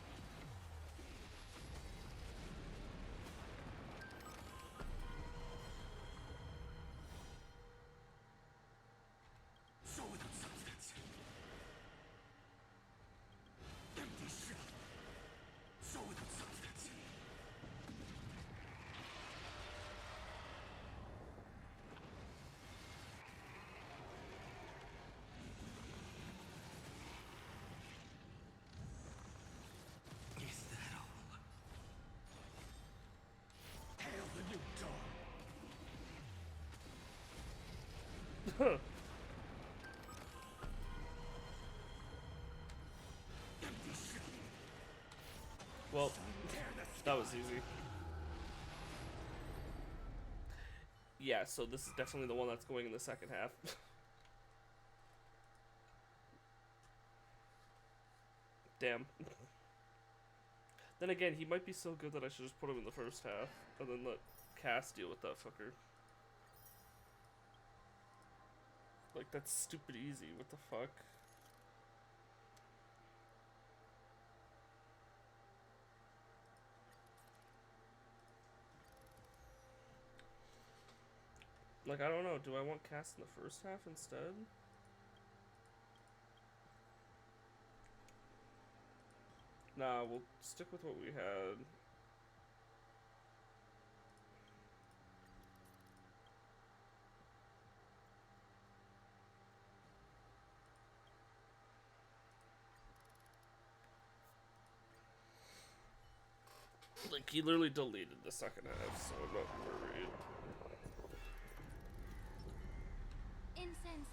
So without substance. Empty shell. So without substance. Is that all? Hail the new dawn. Empty shell. Well, Tear the that was easy. Yeah, so this is definitely the one that's going in the second half. Damn. Then again, he might be so good that I should just put him in the first half and then let Cass deal with that fucker. Like, that's stupid easy. What the fuck? Like, I don't know. Do I want Cass in the first half instead? Nah, we'll stick with what we had. Like, he literally deleted the second half, so I'm not worried. Incense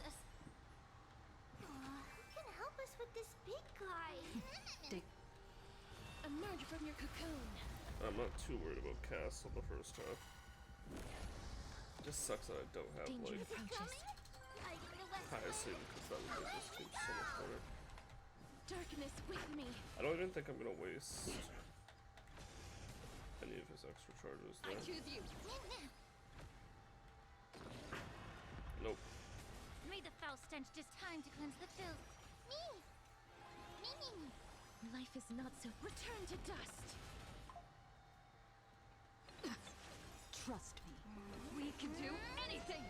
big guy. Emerge from your cocoon. I'm not too worried about Cass on the first half. Just sucks that I don't have Danger like approaches. Hiding the west Hyacinth because that would make this team so much better. Darkness with me. I don't even think I'm gonna waste any of his extra charges I there. choose you. Nope. May the foul stench just time to cleanse the filth. Me. Life is not so. Return to dust. Trust me. We can do anything.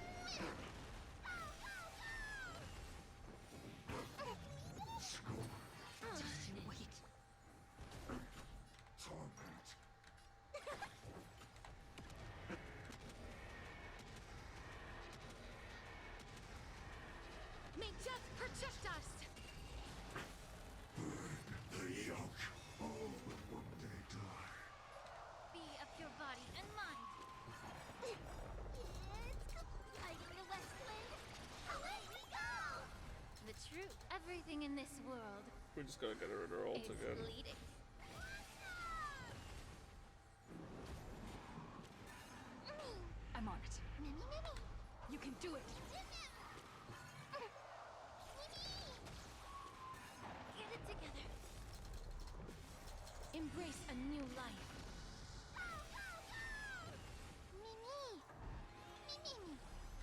Just you wait. May death protect us. Be of your body and mind. Hiding the west wind. Away we go. The truth. Everything in this world We just gotta get rid of her ult is again. bleeding. I'm on it. Mimi. You can do it. Get it together. Embrace a new life. Mimi.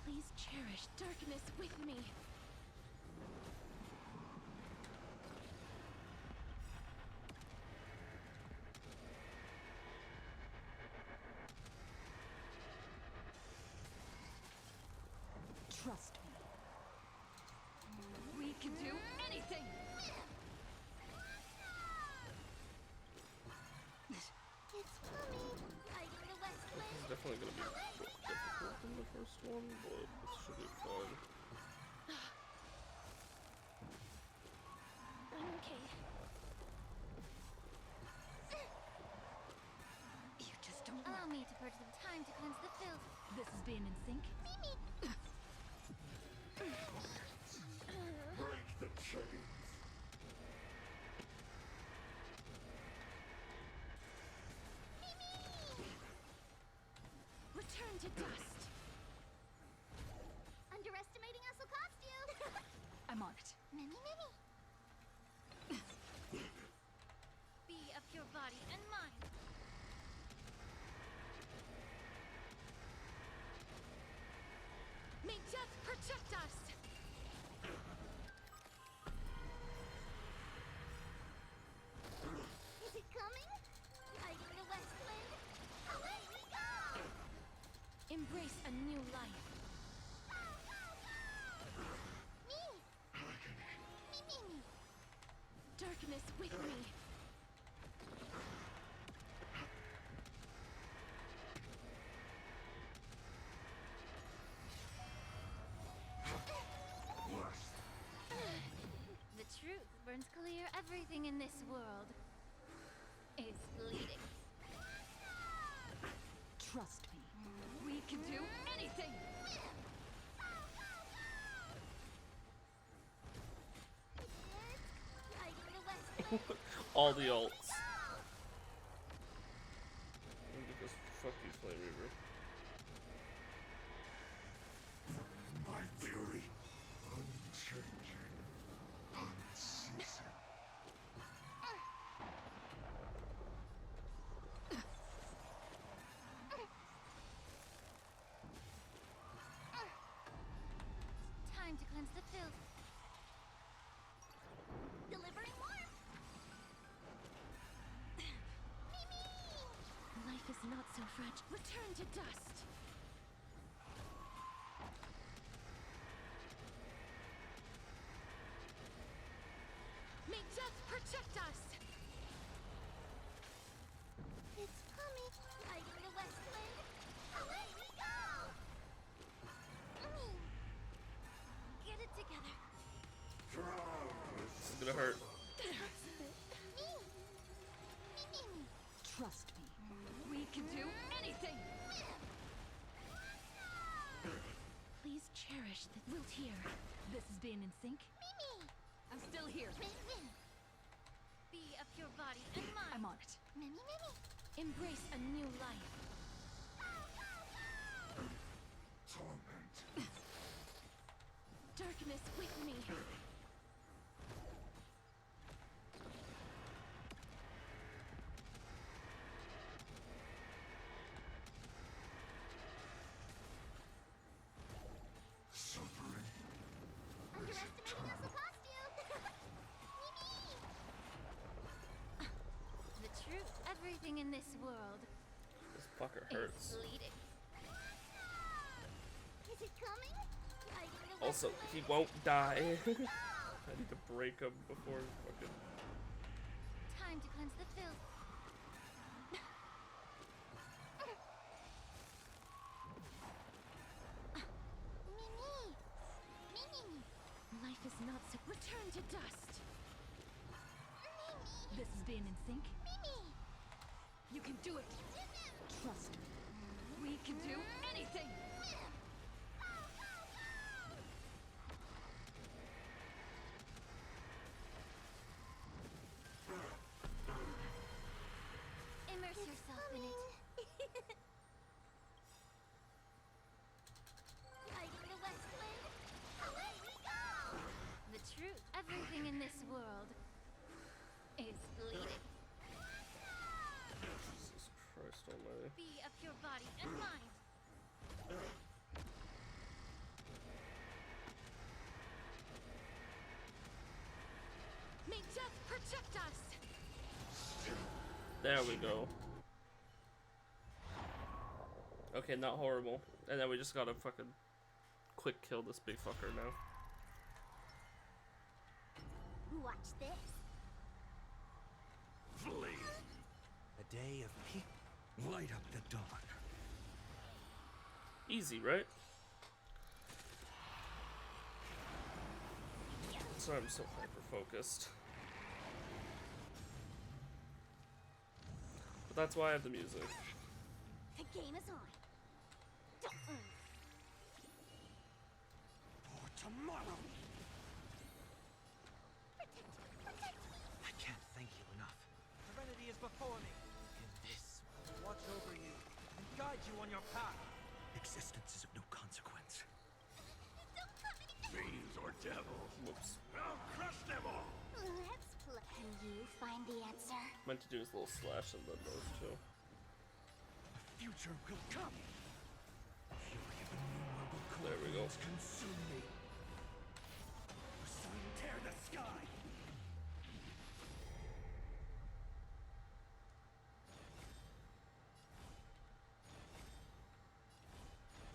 Please cherish darkness with me. Trust me. We can do anything. It's Mummy. Hiding the west wind. It's definitely gonna be more difficult than the first one, but it should be fun. I'm okay. You just don't Allow me to purge some time to cleanse the filth. This is being in sync. Break the chains. Return to dust. Underestimating us will cost you. I'm on it. Mimi. Be of your body and mind. May death protect us. Is it coming? Hiding the west wind. Away we go. Embrace a new life. Mimi. Darkness with me. The truth burns clear. Everything in this world is bleeding. Trust me. We can do anything. Hiding the west wind. All the ults. And because fuck you, Flame Reaver. My fury, unchanging, unceasing. Time to cleanse the filth. Delivering warmth. Life is not so fragile. Return to dust. May death protect us. It's Mummy. Hiding the west wind. Away we go. Get it together. This is gonna hurt. Mimi. Trust me. We can do anything. Please cherish the wilt here. This is being in sync. Mimi. I'm still here. your body and mind. I'm on it. Mimi, Mimi. Embrace a new life. Darkness with me. Underestimating us will cost you. Mimi. The truth. Everything in this world This fucker is hurts. bleeding. Is it coming? Lighting the Also, west he wind. won't die. Go. I need to break him before fucking. Time to cleanse the filth. Mimi. Mimi. Life is not so. Return to dust. Mimi. This is being in sync. Mimi. You can do it. Trust me. We can do anything. Immerse yourself in it. Lighting the west wind. Away we go. The truth. Everything in this world is bleeding. Jesus Christ almighty. Be of your body and mind. May death protect us. There we go. Okay, not horrible. And then we just gotta fucking quick kill this big fucker now. Watch this. Flee! A day of peace. Light up the dawn. Easy, right? Sorry, I'm so hyper focused. But that's why I have the music. The game is on. For tomorrow! Protect me. I can't thank you enough. Serenity is before me. In this, watch over you and guide you on your path. Existence is of no consequence. Don't come any. Fiends or devils. Whoops. I'll crush them all! Let's play. Can you find the answer? Meant to do his little slash and then those two. The future will come! Fury of innumerable There we go. corpses consume me. The sun tear the sky!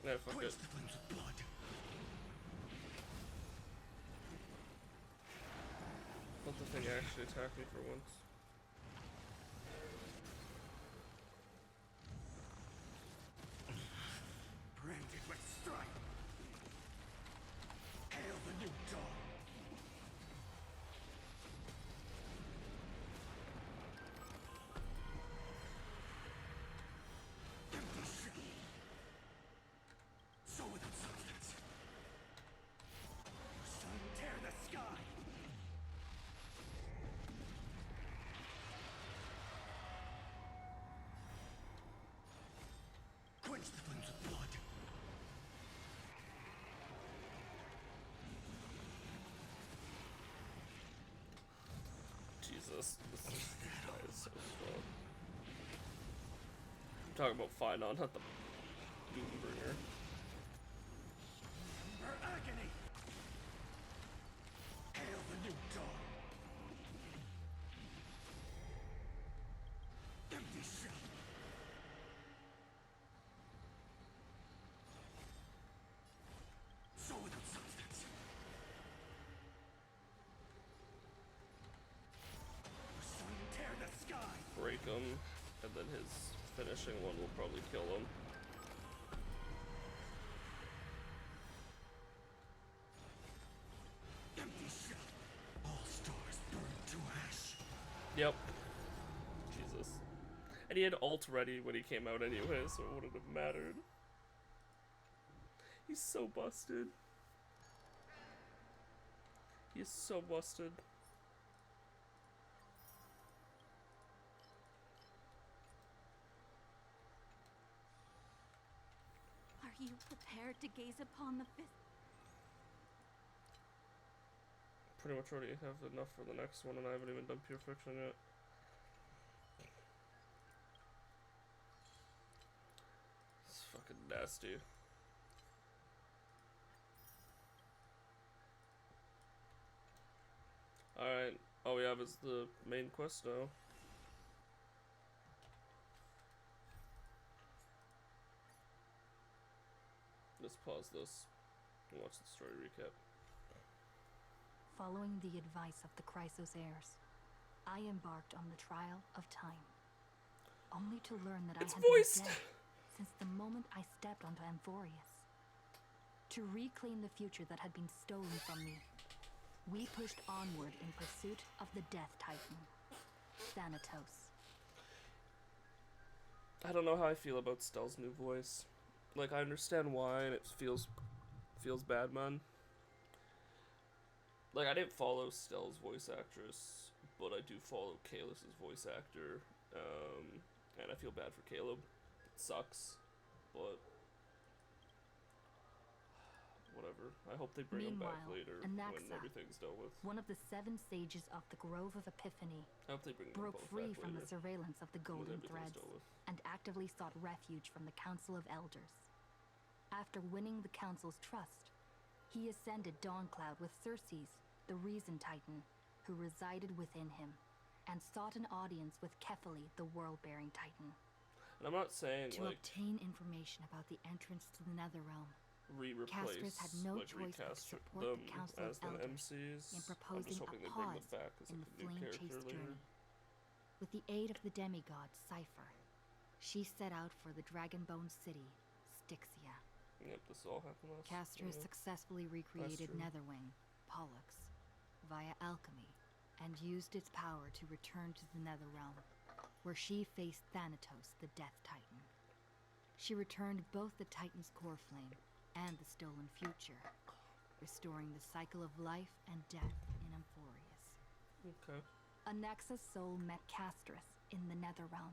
Yeah, fuck it. Quench the flames with blood. Let the thing actually attack me for once. Branded with strife. Hail the new dawn. Empty shell. So without substance. The sun tear the sky. Quench the flames with blood. Jesus, this guy is so strong. I'm talking about Final, not the Doombringer. Her agony. Hail the new dawn. Empty shell. So without substance. The sun tear the sky. Break him, and then his finishing one will probably kill him. Empty shell. All stars burn to ash. Yep. Jesus. And he had ult ready when he came out anyway, so it wouldn't have mattered. He's so busted. He is so busted. you prepared to gaze upon the fifth? Pretty much already have enough for the next one, and I haven't even done Pure Fiction yet. It's fucking nasty. Alright, all we have is the main quest now. Let's pause this and watch the story recap. Following the advice of the Chrysos heirs, I embarked on the trial of time, only to learn that It's I had voiced! been dead since the moment I stepped onto Amphorius. To reclaim the future that had been stolen from me, we pushed onward in pursuit of the Death Titan, Thanatos. I don't know how I feel about Stell's new voice. Like, I understand why, and it feels bad, man. Like, I didn't follow Stell's voice actress, but I do follow Kaelus's voice actor, and I feel bad for Caleb. It sucks, but whatever. I hope they bring him back Meanwhile, later when Anaxa, everything's dealt with. one of the 7 sages of the Grove of Epiphany, I hope they bring them broke both free back from later the surveillance of the when Golden everything's Threads dealt with. and actively sought refuge from the Council of Elders. After winning the Council's trust, he ascended Dawncloud with Circes, the Reason Titan, who resided within him, and sought an audience with Kephaly, the World-Bearing Titan, And I'm not saying, to like, obtain information about the entrance to the Netherrealm. re-replace, Castrus had no like, choice but to recast support them the Council as of the Elders MCs. in I'm proposing just a hoping they bring them pause back as in like the a new character flame-chased later. journey. With the aid of the demigod Cypher, she set out for the Dragonbone city, Styxia. Yep, this all happened last Castrus yeah. successfully recreated true. Netherwing, Pollux, via alchemy, and used its power to return to the Netherrealm, where she faced Thanatos, the Death Titan. She returned both the Titan's core flame and the stolen future, restoring the cycle of life and death in Amphorius. Okay. Anaxa's soul met Castrus in the Netherrealm,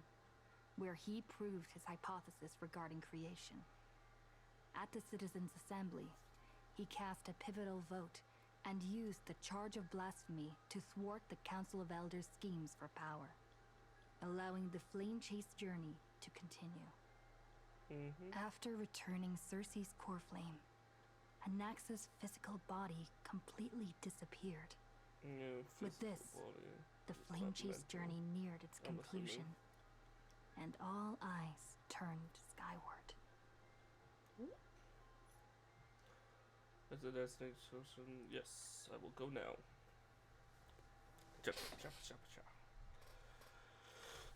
where he proved his hypothesis regarding creation. At the Citizens' Assembly, he cast a pivotal vote and used the charge of blasphemy to thwart the Council of Elders' schemes for power, allowing the flame-chased journey to continue. After returning Circe's core flame, Anaxa's physical body completely disappeared. Yeah, With physical this, body. the It's not flame-chased mental. journey neared its I'm conclusion, and all eyes turned skyward. Is the destination? Yes, I will go now.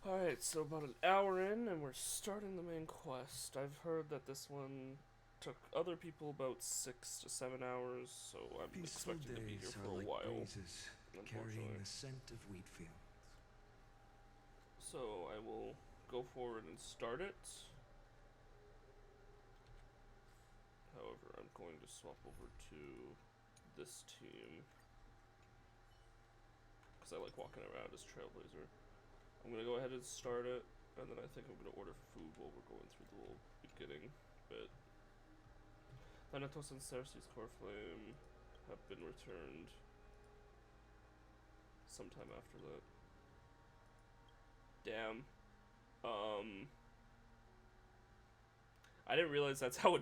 Alright, so about an hour in, and we're starting the main quest. I've heard that this one took other people about 6 to 7 hours, so I'm Peaceful expecting to be here days for are a like while. breezes carrying the scent of wheat fields. So I will go forward and start it. However, I'm going to swap over to this team because I like walking around as Trailblazer. I'm going to go ahead and start it, and then I think I'm going to order food while we're going through the little beginning bit. Thanatos and Circe's core flame have been returned sometime after that. Damn. I didn't realize that's how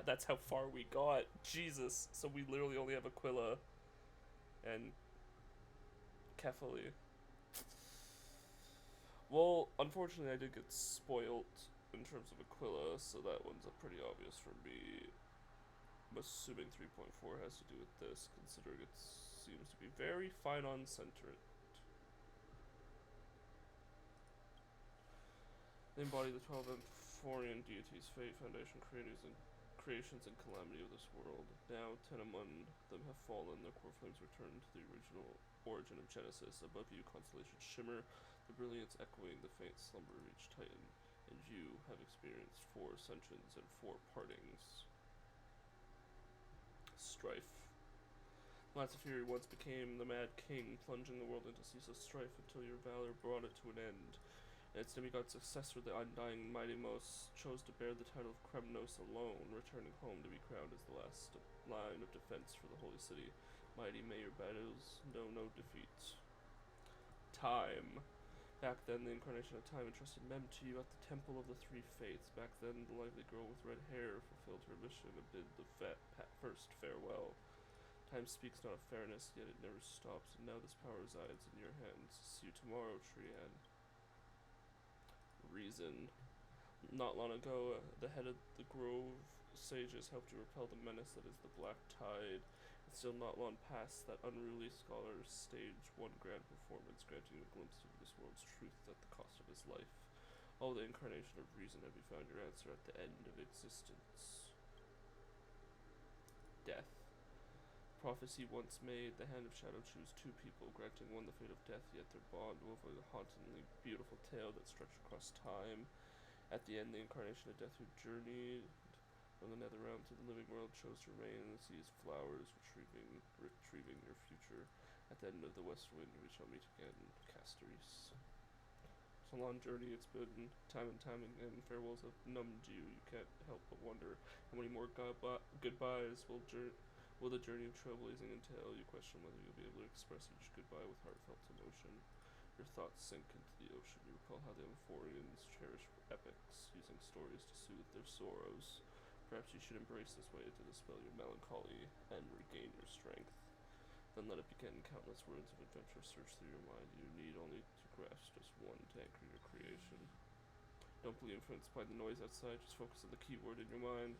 that's how far we got. Jesus. So we literally only have Aquila and Kephaly. Well, unfortunately I did get spoiled in terms of Aquila, so that one's pretty obvious for me. I'm assuming 3.4 has to do with this, considering it seems to be very Phynon-centered. They embody the 12 Amphorian deities, fate, foundation, creations, and calamity of this world. Now, 10 among them have fallen, their core flames return to the original origin of Genesis. Above you, constellation Shimmer, the brilliance echoing the faint slumber of each Titan, and you have experienced 4 ascensions and 4 partings. Strife. Lance of Fury once became the Mad King, plunging the world into ceaseless strife until your valor brought it to an end. Its demigod successor, the undying Mighty-Most, chose to bear the title of Kremnos alone, returning home to be crowned as the last line of defense for the holy city. Mighty, may your battles know no defeat. Time. Back then, the incarnation of time entrusted Mem to you at the Temple of the Three Fates. Back then, the lively girl with red hair fulfilled her mission amid the first farewell. Time speaks not of fairness, yet it never stops, and now this power resides in your hands. See you tomorrow, Trian. Reason. Not long ago, the head of the Grove sages helped you repel the menace that is the Black Tide. And still not long past, that unruly scholar staged one grand performance, granting you a glimpse into this world's truth at the cost of his life. Oh, the incarnation of reason, have you found your answer at the end of existence? Death. Prophecy once made, the Hand of Shadow chose two people, granting one the fate of death, yet their bond wove a hauntingly beautiful tale that stretched across time. At the end, the incarnation of death who journeyed from the nether realm to the living world chose to reign in the sea's flowers, retrieving your future. At the end of the west wind, we shall meet again, Castoris. It's a long journey, it's been time and time again. Farewells have numbed you. You can't help but wonder how many more goodbyes will the journey of trailblazing entail. You question whether you'll be able to express each goodbye with heartfelt emotion. Your thoughts sink into the ocean. You recall how the Amphorians cherished epics, using stories to soothe their sorrows. Perhaps you should embrace this way to dispel your melancholy and regain your strength. Then let it begin. Countless words of adventure search through your mind. You need only to grasp just one to anchor your creation. Don't be influenced by the noise outside. Just focus on the key word in your mind.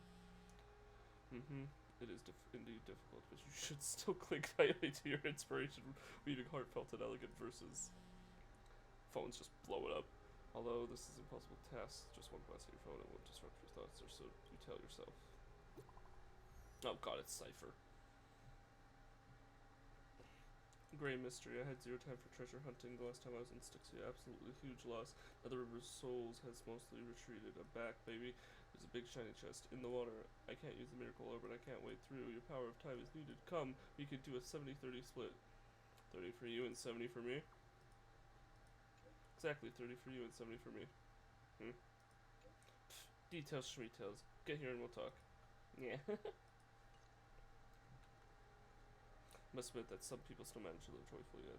It is indeed difficult, but you should still cling tightly to your inspiration, weaving heartfelt and elegant verses. Phones just blow it up. Although this is an impossible task, just one glance at your phone and won't disrupt your thoughts, or so you tell yourself. Oh god, it's Cypher. Grey mystery. I had zero time for treasure hunting. The last time I was in Styxia, absolutely huge loss. Now the River's Souls has mostly retreated. I'm back, baby. There's a big shiny chest in the water. I can't use the miracle orb, and I can't wade through. Your power of time is needed. Come, we could do a 70-30 split. 30 for you and 70 for me. Exactly, 30 for you and 70 for me. Details, schmeetails. Get here and we'll talk. Yeah. Must admit that some people still manage to live joyfully at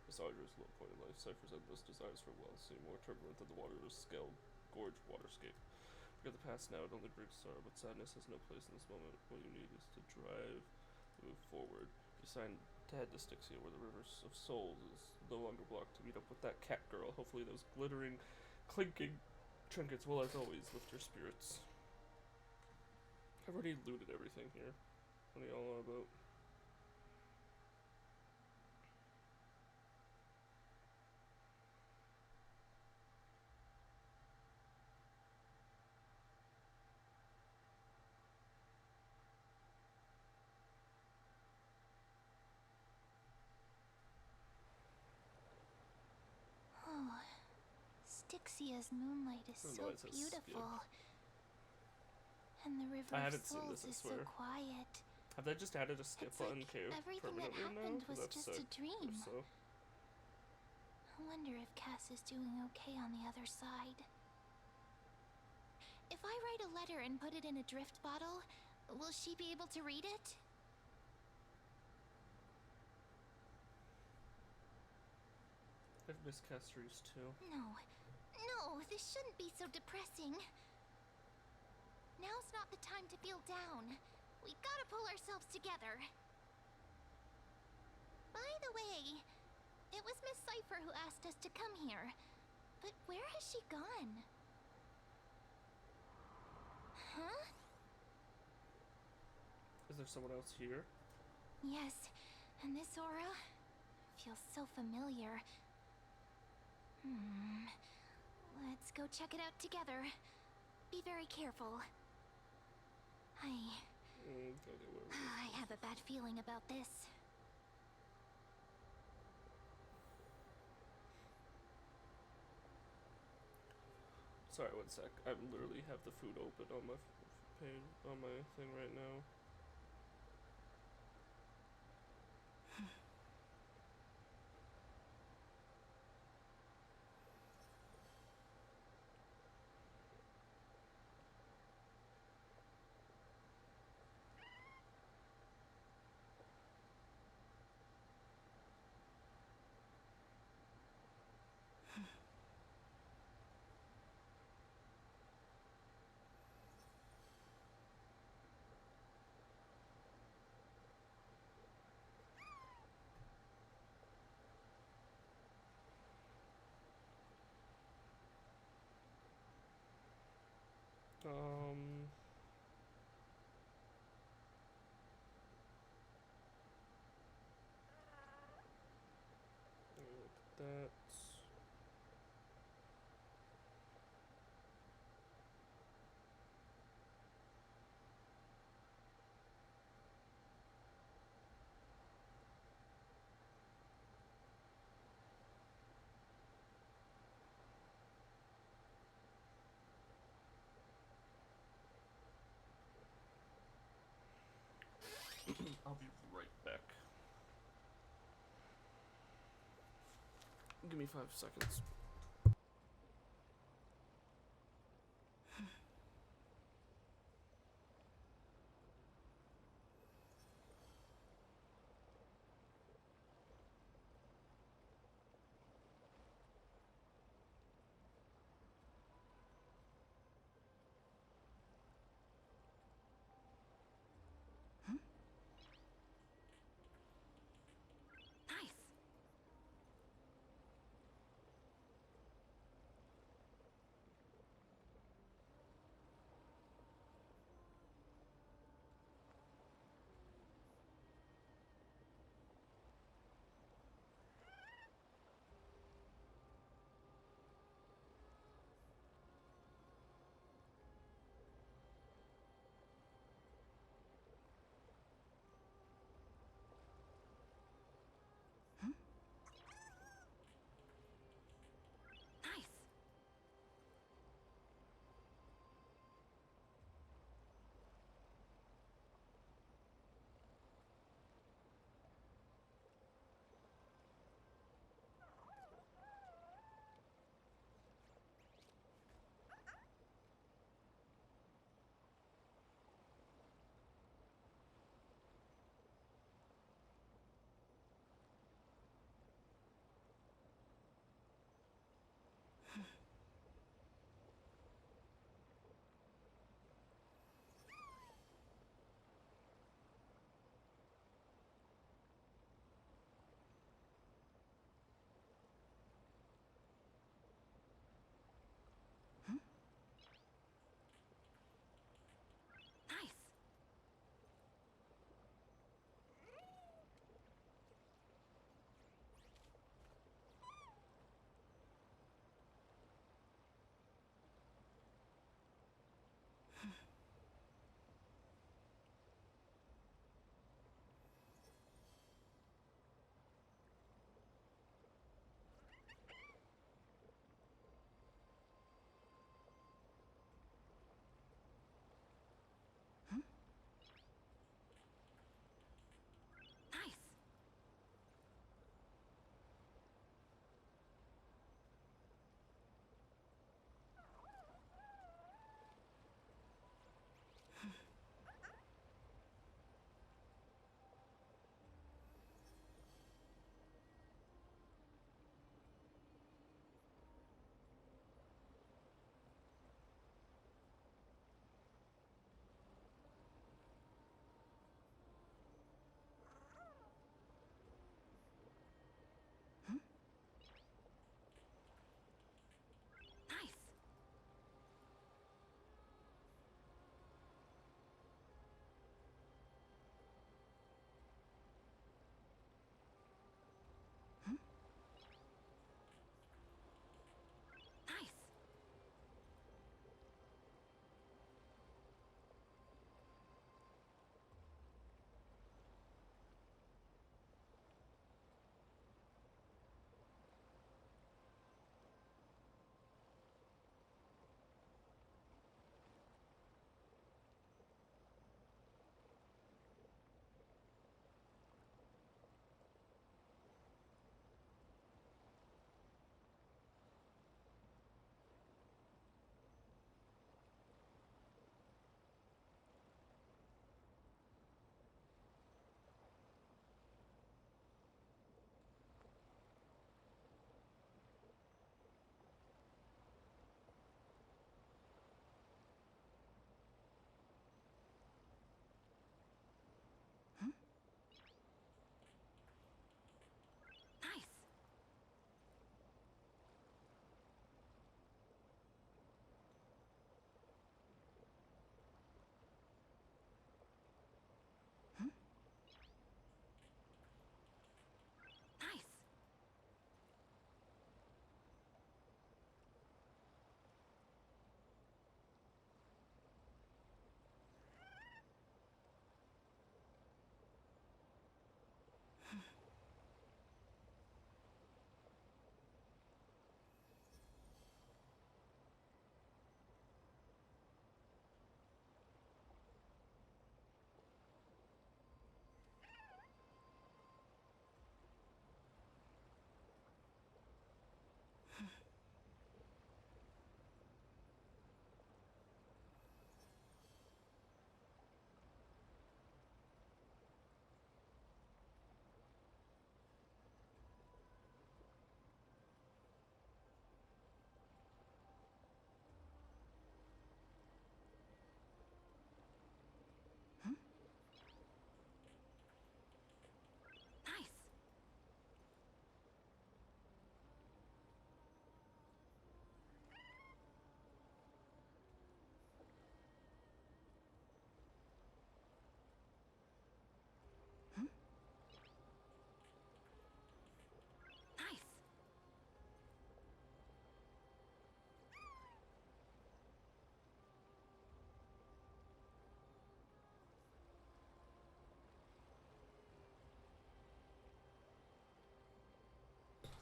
this arduous low point in life. Cypher's endless desires for wealth seem more turbulent than the water's scaled gorge waterscape. Forget the past now, it only brings sorrow, but sadness has no place in this moment. What you need is to drive, move forward. You signed to head to Styxia, where the Rivers of Souls is no longer blocked, to meet up with that cat girl. Hopefully those glittering, clinking trinkets will, as always, lift your spirits. I've already looted everything here. What are y'all on about? Styxia's moonlight is so beautiful. And the River I of haven't seen Souls this, I is so swear. quiet. Have they just added a skip It's button like everything that happened was just a dream. So. I wonder if Cass is doing okay on the other side. If I write a letter and put it in a drift bottle, will she be able to read it? I've missed Castoris too. No, this shouldn't be so depressing. Now's not the time to feel down. We gotta pull ourselves together. By the way, it was Miss Cypher who asked us to come here. But where has she gone? Huh? Is there someone else here? Yes, and this aura feels so familiar. Let's go check it out together. Be very careful. I have a bad feeling about this. Sorry, one sec. I literally have the food open on my page on my thing right now. Um. Look at that. I'll be right back. Give me 5 seconds. Nice.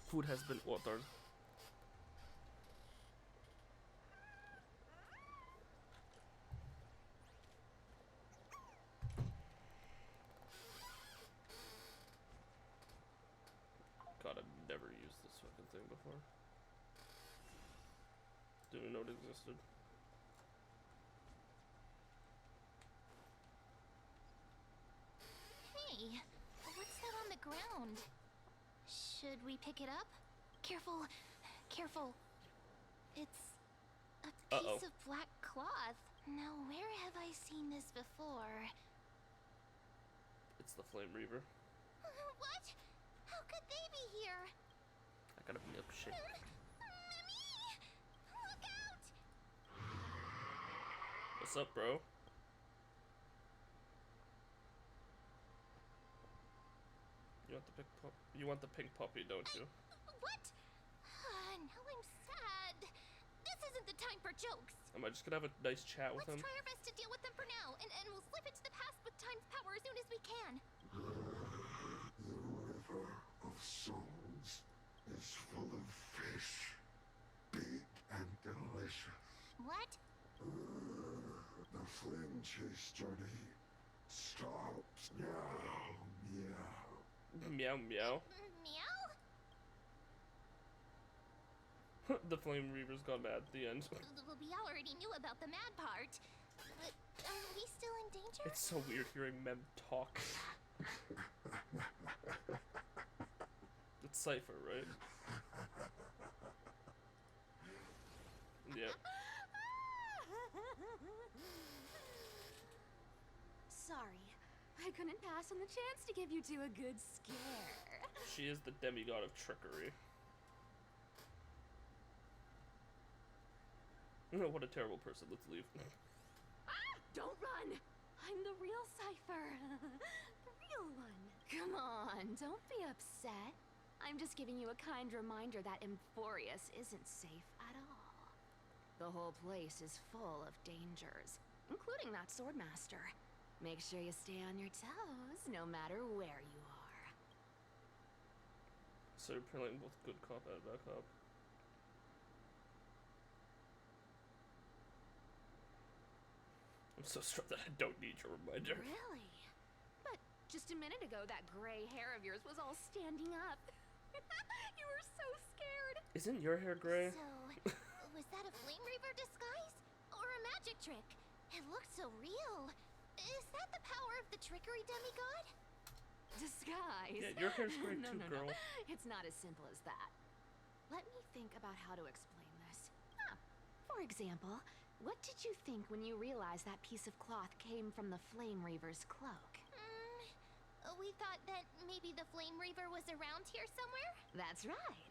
Food has been ordered. God, I've never used this fucking thing before. Didn't even know it existed. Hey, what's that on the ground? Should we pick it up? Careful, careful. It's a piece of black cloth. Now, where have I seen this before? It's the Flame Reaver. What? How could they be here? I got a milkshake. Mimi! Look out! What's up, bro? You want the pink puppy, don't you? What? Now I'm sad. This isn't the time for jokes. Am I just gonna have a nice chat with Let's him? try our best to deal with them for now, and we'll slip into the past with time's power as soon as we can. The river of souls is full of fish, big and delicious. What? The flame chase journey stops now. Meow. Meow meow. Meow? The Flame Reaver's gone mad at the end. Well, we already knew about the mad part. But are we still in danger? It's so weird hearing Mem talk. It's Cypher, right? Yep. Sorry, I couldn't pass on the chance to give you two a good scare. She is the demigod of trickery. What a terrible person. Let's leave. Don't run! I'm the real Cypher. The real one. Come on, don't be upset. I'm just giving you a kind reminder that Emphorius isn't safe at all. The whole place is full of dangers, including that swordmaster. Make sure you stay on your toes, no matter where you are. So you're playing both good cop and bad cop. I'm so struck that I don't need your reminder. Really? But just a minute ago, that gray hair of yours was all standing up. You were so scared. Isn't your hair gray? So, was that a Flame Reaver disguise? Or a magic trick? It looked so real. Is that the power of the trickery demigod? Disguise? Yeah, your hair's gray No, too, no, girl. no. It's not as simple as that. Let me think about how to explain this. For example, what did you think when you realized that piece of cloth came from the Flame Reaver's cloak? We thought that maybe the Flame Reaver was around here somewhere? That's right.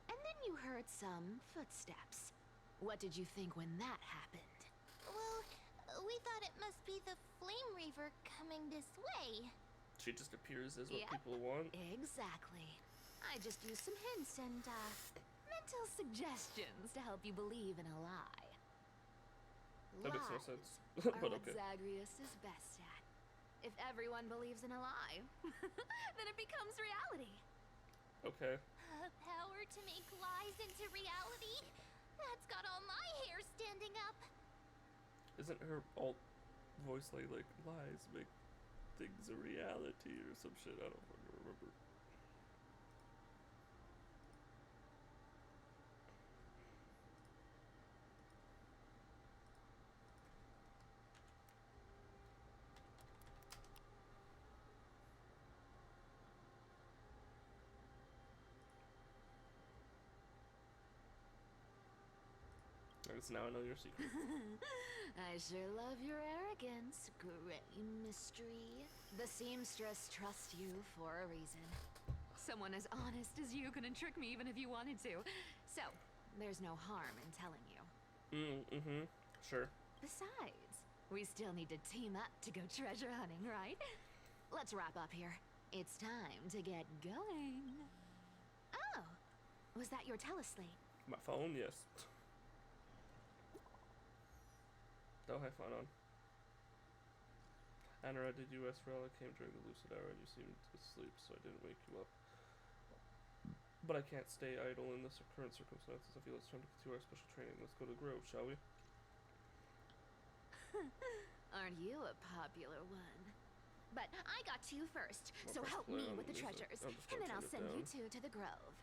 And then you heard some footsteps. What did you think when that happened? Well, we thought it must be the Flame Reaver coming this way. She just appears as what Yep. people want. Exactly. I just used some hints and, mental suggestions to help you believe in a lie. That makes no Lies sense. are But what okay. Zagreus is best at. If everyone believes in a lie, then it becomes reality. Okay. Power to make lies into reality? That's got all my hair standing up. Isn't her alt voice like lies make things a reality or some shit? I don't fucking remember. I guess now I know your secret. I sure love your arrogance, Gray Mystery. The seamstress trusts you for a reason. Someone as honest as you couldn't trick me even if you wanted to. So, there's no harm in telling you. Sure. Besides, we still need to team up to go treasure hunting, right? Let's wrap up here. It's time to get going. Oh, was that your teleslate? My phone, yes. Don't have fun on. Anara, did you rest well? I came during the lucid hour and you seemed asleep, so I didn't wake you up. But I can't stay idle in this current circumstances. I feel it's time to continue our special training. Let's go to Grove, shall we? Aren't you a popular one? But I got to you first, Well, so press help play me on with the music. treasures, I'm just and gonna then I'll turn it send you down. two to the grove.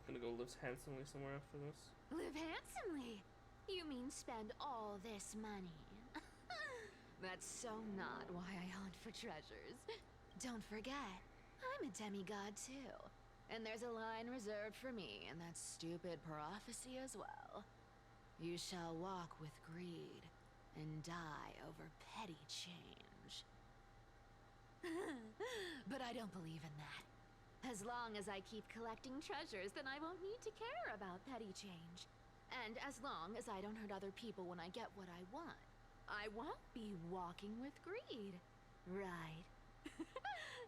Gonna go live handsomely somewhere after this. Live handsomely? You mean spend all this money? That's so not why I hunt for treasures. Don't forget, I'm a demigod too. And there's a line reserved for me in that stupid prophecy as well. You shall walk with greed and die over petty change. But I don't believe in that. As long as I keep collecting treasures, then I won't need to care about petty change. And as long as I don't hurt other people when I get what I want, I won't be walking with greed. Right?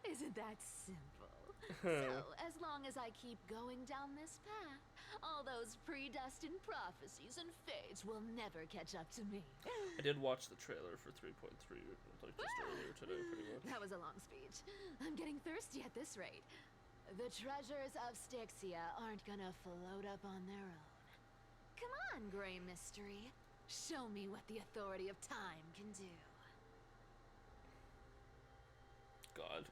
Isn't that simple? So, as long as I keep going down this path, all those predestined prophecies and fates will never catch up to me. I did watch the trailer for 3.3 like just earlier today, pretty much. That was a long speech. I'm getting thirsty at this rate. The treasures of Styxia aren't gonna float up on their own. Come on, Grey Mystery. Show me what the authority of time can do. God.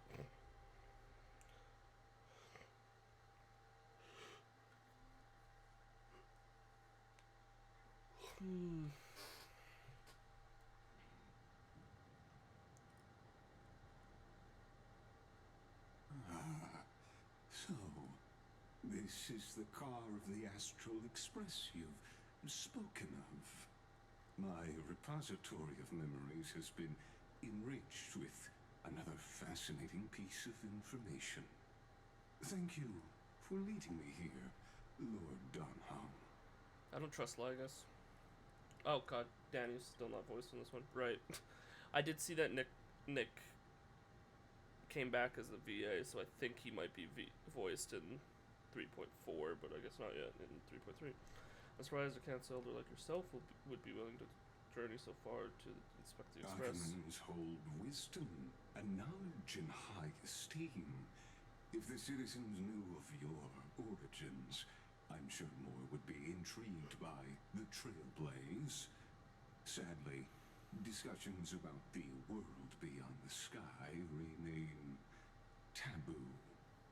So, this is the car of the Astral Express you've spoken of. My repository of memories has been enriched with another fascinating piece of information. Thank you for leading me here, Lord Donham. I don't trust Lygus. Oh god, Danny's still not voiced in this one. Right. I did see that Nick came back as the VA, so I think he might be voiced in 3.4, but I guess not yet in 3.3. I'm surprised a cancer elder like yourself would be willing to journey so far to inspect the Express. Diamonds hold wisdom and knowledge in high esteem. If the citizens knew of your origins, I'm sure more would be intrigued by the Trailblaze. Sadly, discussions about the world beyond the sky remain taboo.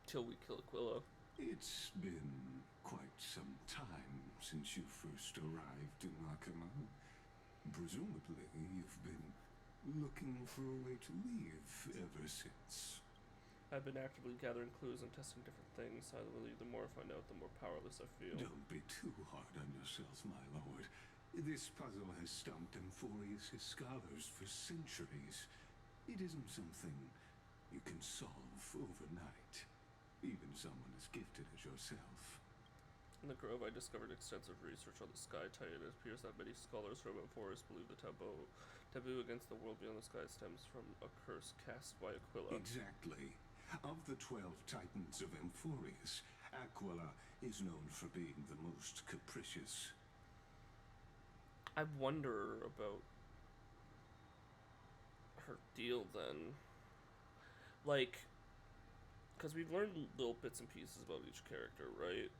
Till we kill Aquila. It's been quite some time since you first arrived in Akama. Presumably, you've been looking for a way to leave ever since. I've been actively gathering clues and testing different things. I believe the more I find out, the more powerless I feel. Don't be too hard on yourself, my lord. This puzzle has stumped Amphorius' scholars for centuries. It isn't something you can solve overnight, even someone as gifted as yourself. In the Grove, I discovered extensive research on the Sky Titan. It appears that many scholars from Amphorius believe the taboo against the world beyond the sky stems from a curse cast by Aquila. Exactly. Of the 12 Titans of Amphorius, Aquila is known for being the most capricious. I wonder about her deal then. Like, because we've learned little bits and pieces about each character, right?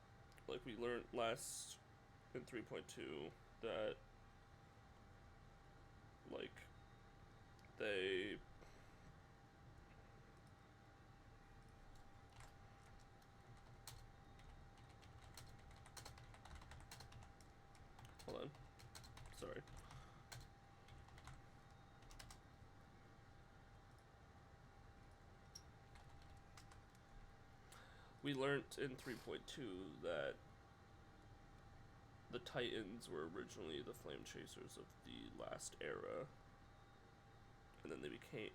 Like, we learned last in 3.2 that, like, they... Hold on. Sorry. We learned in 3.2 that the Titans were originally the Flame Chasers of the last era. And then they became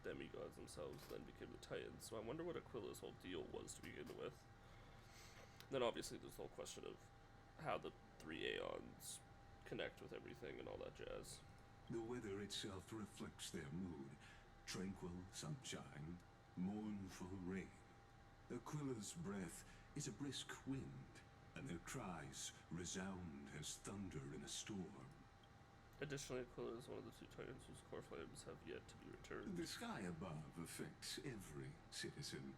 demigods themselves, then became the Titans. So I wonder what Aquila's whole deal was to begin with. Then obviously there's the whole question of how the 3 Aeons connect with everything and all that jazz. The weather itself reflects their mood. Tranquil sunshine, mournful rain. Aquila's breath is a brisk wind, and their cries resound as thunder in a storm. Additionally, Aquila is one of the 2 titans whose core flames have yet to be returned. The sky above affects every citizen.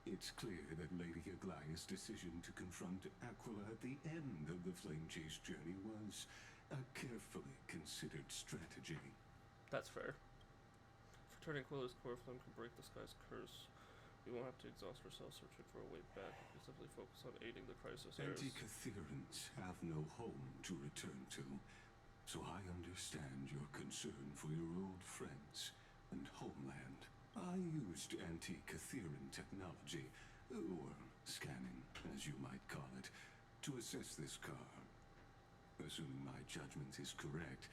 It's clear that Lady Aglaya's decision to confront Aquila at the end of the Flame Chase journey was a carefully considered strategy. That's fair. If returning Aquila's core flame can break the sky's curse, we won't have to exhaust ourselves searching for a way back. We can simply focus on aiding the crisis heirs. Anti-Catherians have no home to return to, so I understand your concern for your old friends and homeland. I used anti-Catherian technology, or scanning, as you might call it, to assess this car. Assuming my judgment is correct,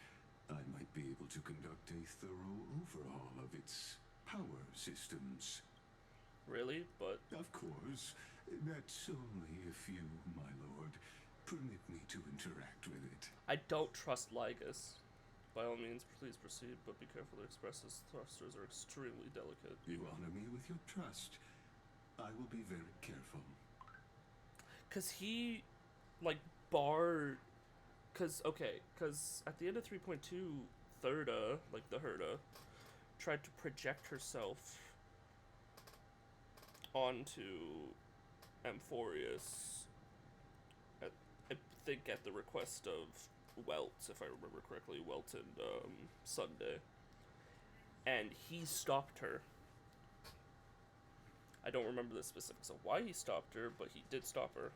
I might be able to conduct a thorough overhaul of its power systems. Really? But... Of course. That's only if you, my lord, permit me to interact with it. I don't trust Lygus. By all means, please proceed, but be careful to express his thrusters are extremely delicate. You honor me with your trust. I will be very careful. Cause he, like, barred... Cause at the end of 3.2, Thurda, like the Herda, tried to project herself onto Amphorius, I think at the request of Welt, if I remember correctly, Welt and Sunday, and he stopped her. I don't remember the specifics of why he stopped her, but he did stop her.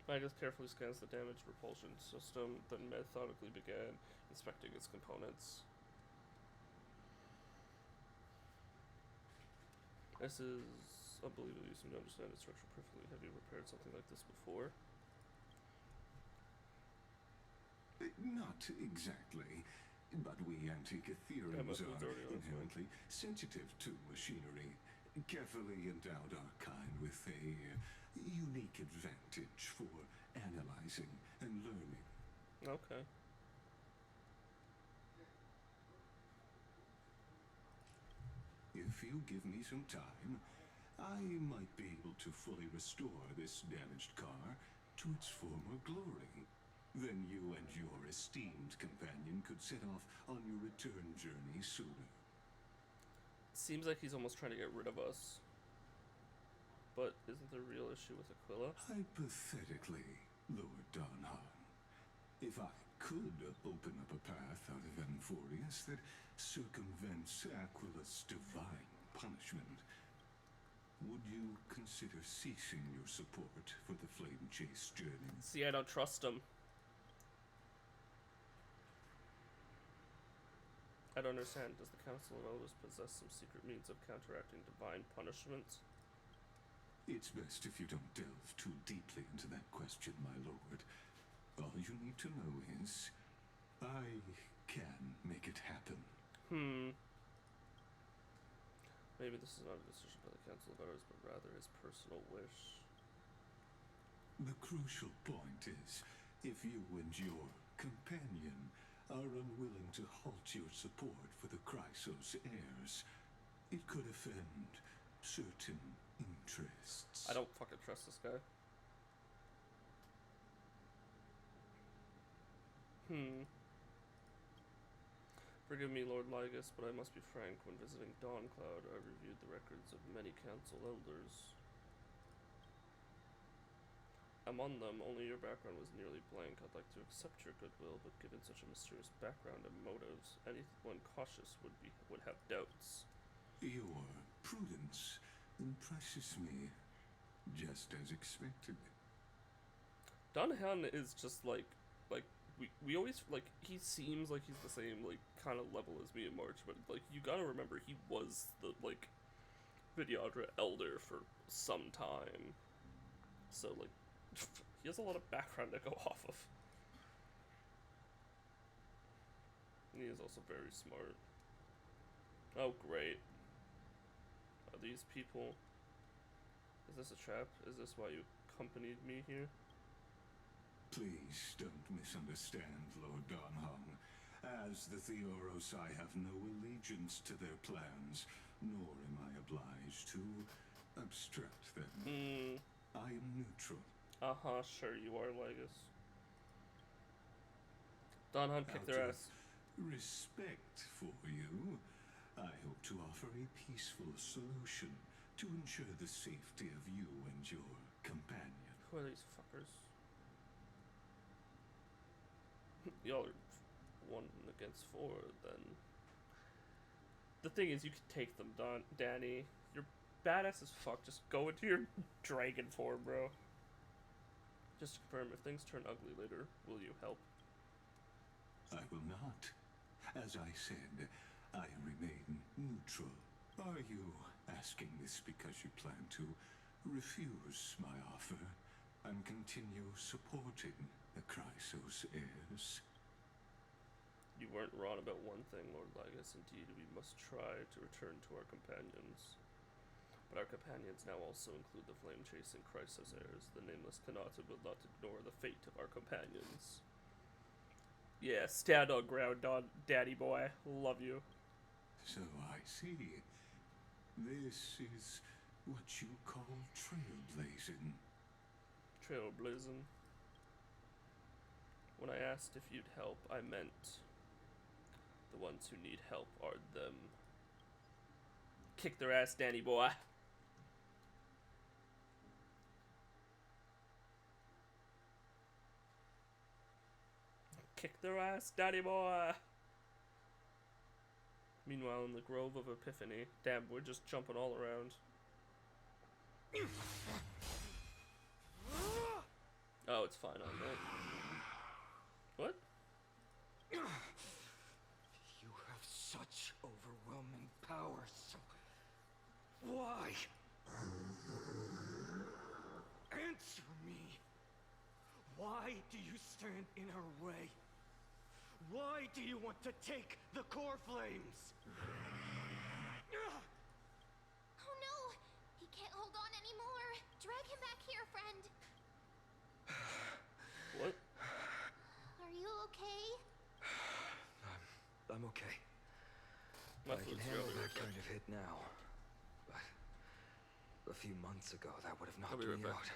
Magus carefully scans the damaged repulsion system, then methodically began inspecting its components. This is unbelievable. You seem to understand its structure perfectly. Have you repaired something like this before? Not exactly, but we anti-Catherians are inherently sensitive to machinery. Carefully endowed our kind with a unique advantage for analyzing and learning. Okay. If you give me some time, I might be able to fully restore this damaged car to its former glory. Then you and your esteemed companion could set off on your return journey sooner. Seems like he's almost trying to get rid of us. But isn't the real issue with Aquila? Hypothetically, Lord Donhan, if I could open up a path out of Amphorius that circumvents Aquila's divine punishment, would you consider ceasing your support for the Flame Chase journey? See, I don't trust him. I don't understand. Does the Council of Elders possess some secret means of counteracting divine punishments? It's best if you don't delve too deeply into that question, my lord. All you need to know is, I can make it happen. Maybe this is not a decision by the Council of Elders, but rather his personal wish. The crucial point is, if you and your companion are unwilling to halt your support for the Chrysos heirs, it could offend certain interests. I don't fucking trust this guy. Forgive me, Lord Lygus, but I must be frank. When visiting Dawncloud, I reviewed the records of many council elders. Among them, only your background was nearly blank. I'd like to accept your goodwill, but given such a mysterious background and motives, anyone cautious would have doubts. Your prudence impresses me, just as expected. Donhan is just like we always, like, he seems like he's the same, like, kind of level as me in March, but, like, you gotta remember, he was the, like, Vidyadra Elder for some time. So, like, he has a lot of background to go off of. And he is also very smart. Oh, great. Are these people... Is this a trap? Is this why you accompanied me here? Please don't misunderstand, Lord Donhan. As the Theoros, I have no allegiance to their plans, nor am I obliged to obstruct them. I am neutral. Sure you are, Lygus. Don Hunt kicked their Out of ass. respect for you, I hope to offer a peaceful solution to ensure the safety of you and your companion. Who are these fuckers? Y'all are 1 against 4, then. The thing is, you can take them, Danny. You're badass as fuck. Just go into your dragon form, bro. Just to confirm, if things turn ugly later, will you help? I will not. As I said, I remain neutral. Are you asking this because you plan to refuse my offer and continue supporting the Chrysos heirs? You weren't wrong about one thing, Lord Lygus. Indeed, we must try to return to our companions. But our companions now also include the flame-chasing Chrysos heirs. The nameless Kanata will not ignore the fate of our companions. Yeah, stand on ground, daddy boy. Love you. So I see. This is what you call trailblazing. Trailblazing. When I asked if you'd help, I meant the ones who need help are them. Kick their ass, Danny boy. Kick their ass, Danny boy. Meanwhile, in the Grove of Epiphany, damn, we're just jumping all around. Oh, it's fine on that. What? You have such overwhelming power, so why? Answer me. Why do you stand in our way? Why do you want to take the core flames? Oh no! He can't hold on anymore! Drag him back here, friend! What? Are you okay? I'm okay. My I can food's handle really that good. kind of hit now. But a few months ago, that would have I'll knocked be right me back. out.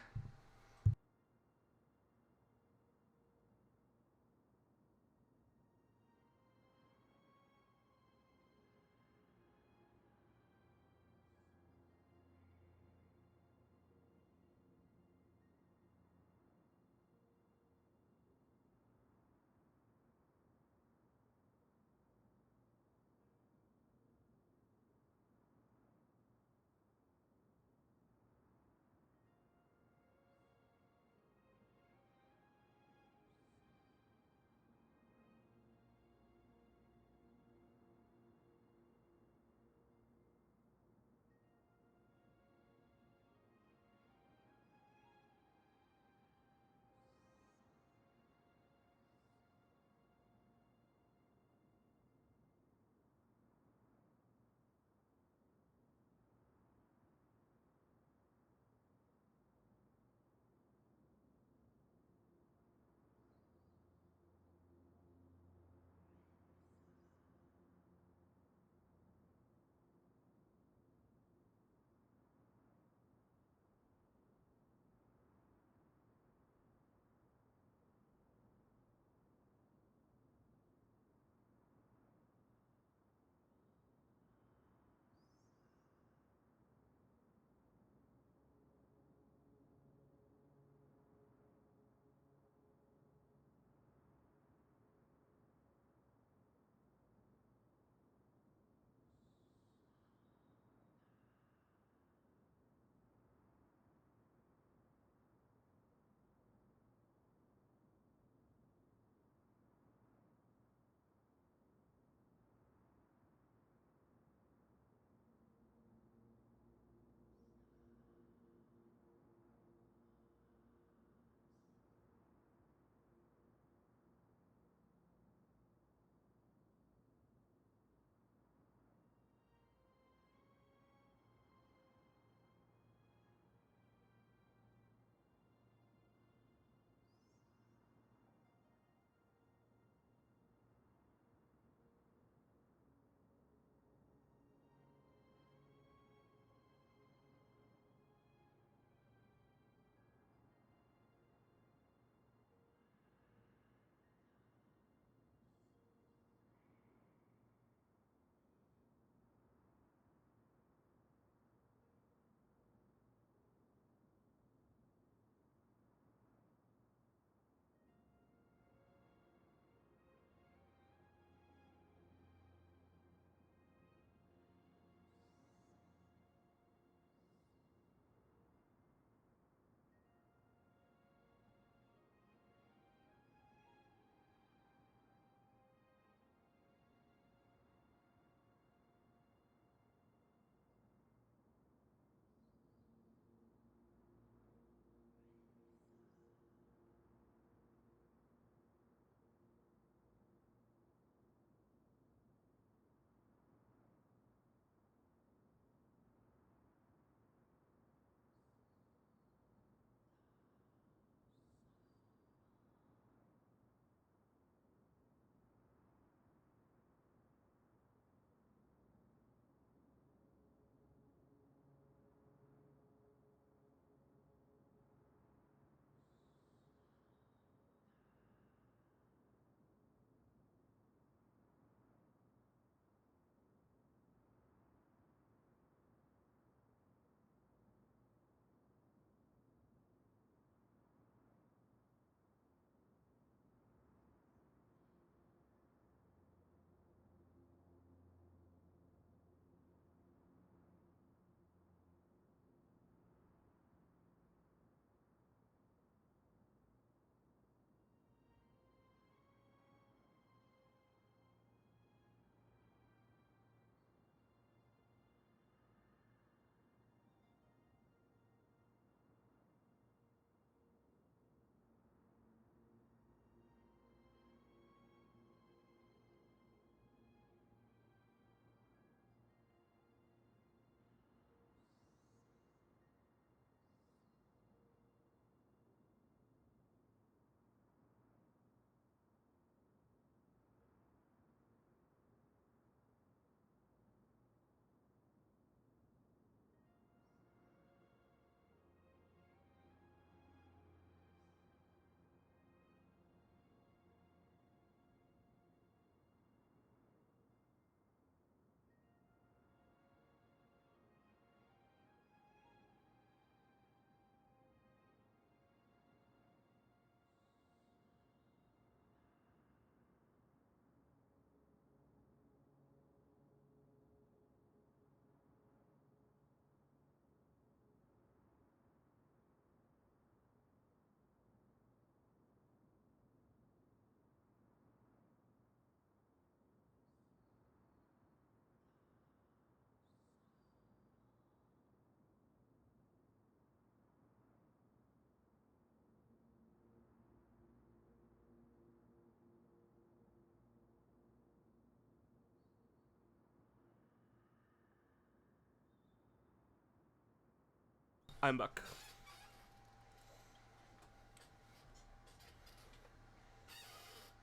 I'm back.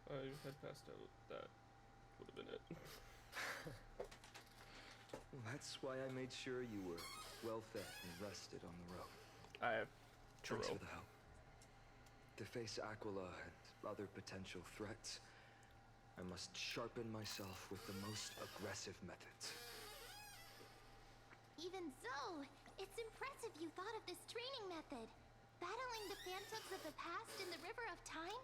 You had passed out. That would have been it. Well, that's why I made sure you were well fed and rested on the road. I have Thanks churro. for the help. To face Aquila and other potential threats, I must sharpen myself with the most aggressive methods. Even so, it's impressive you thought of this training method. Battling the phantoms of the past in the River of Time?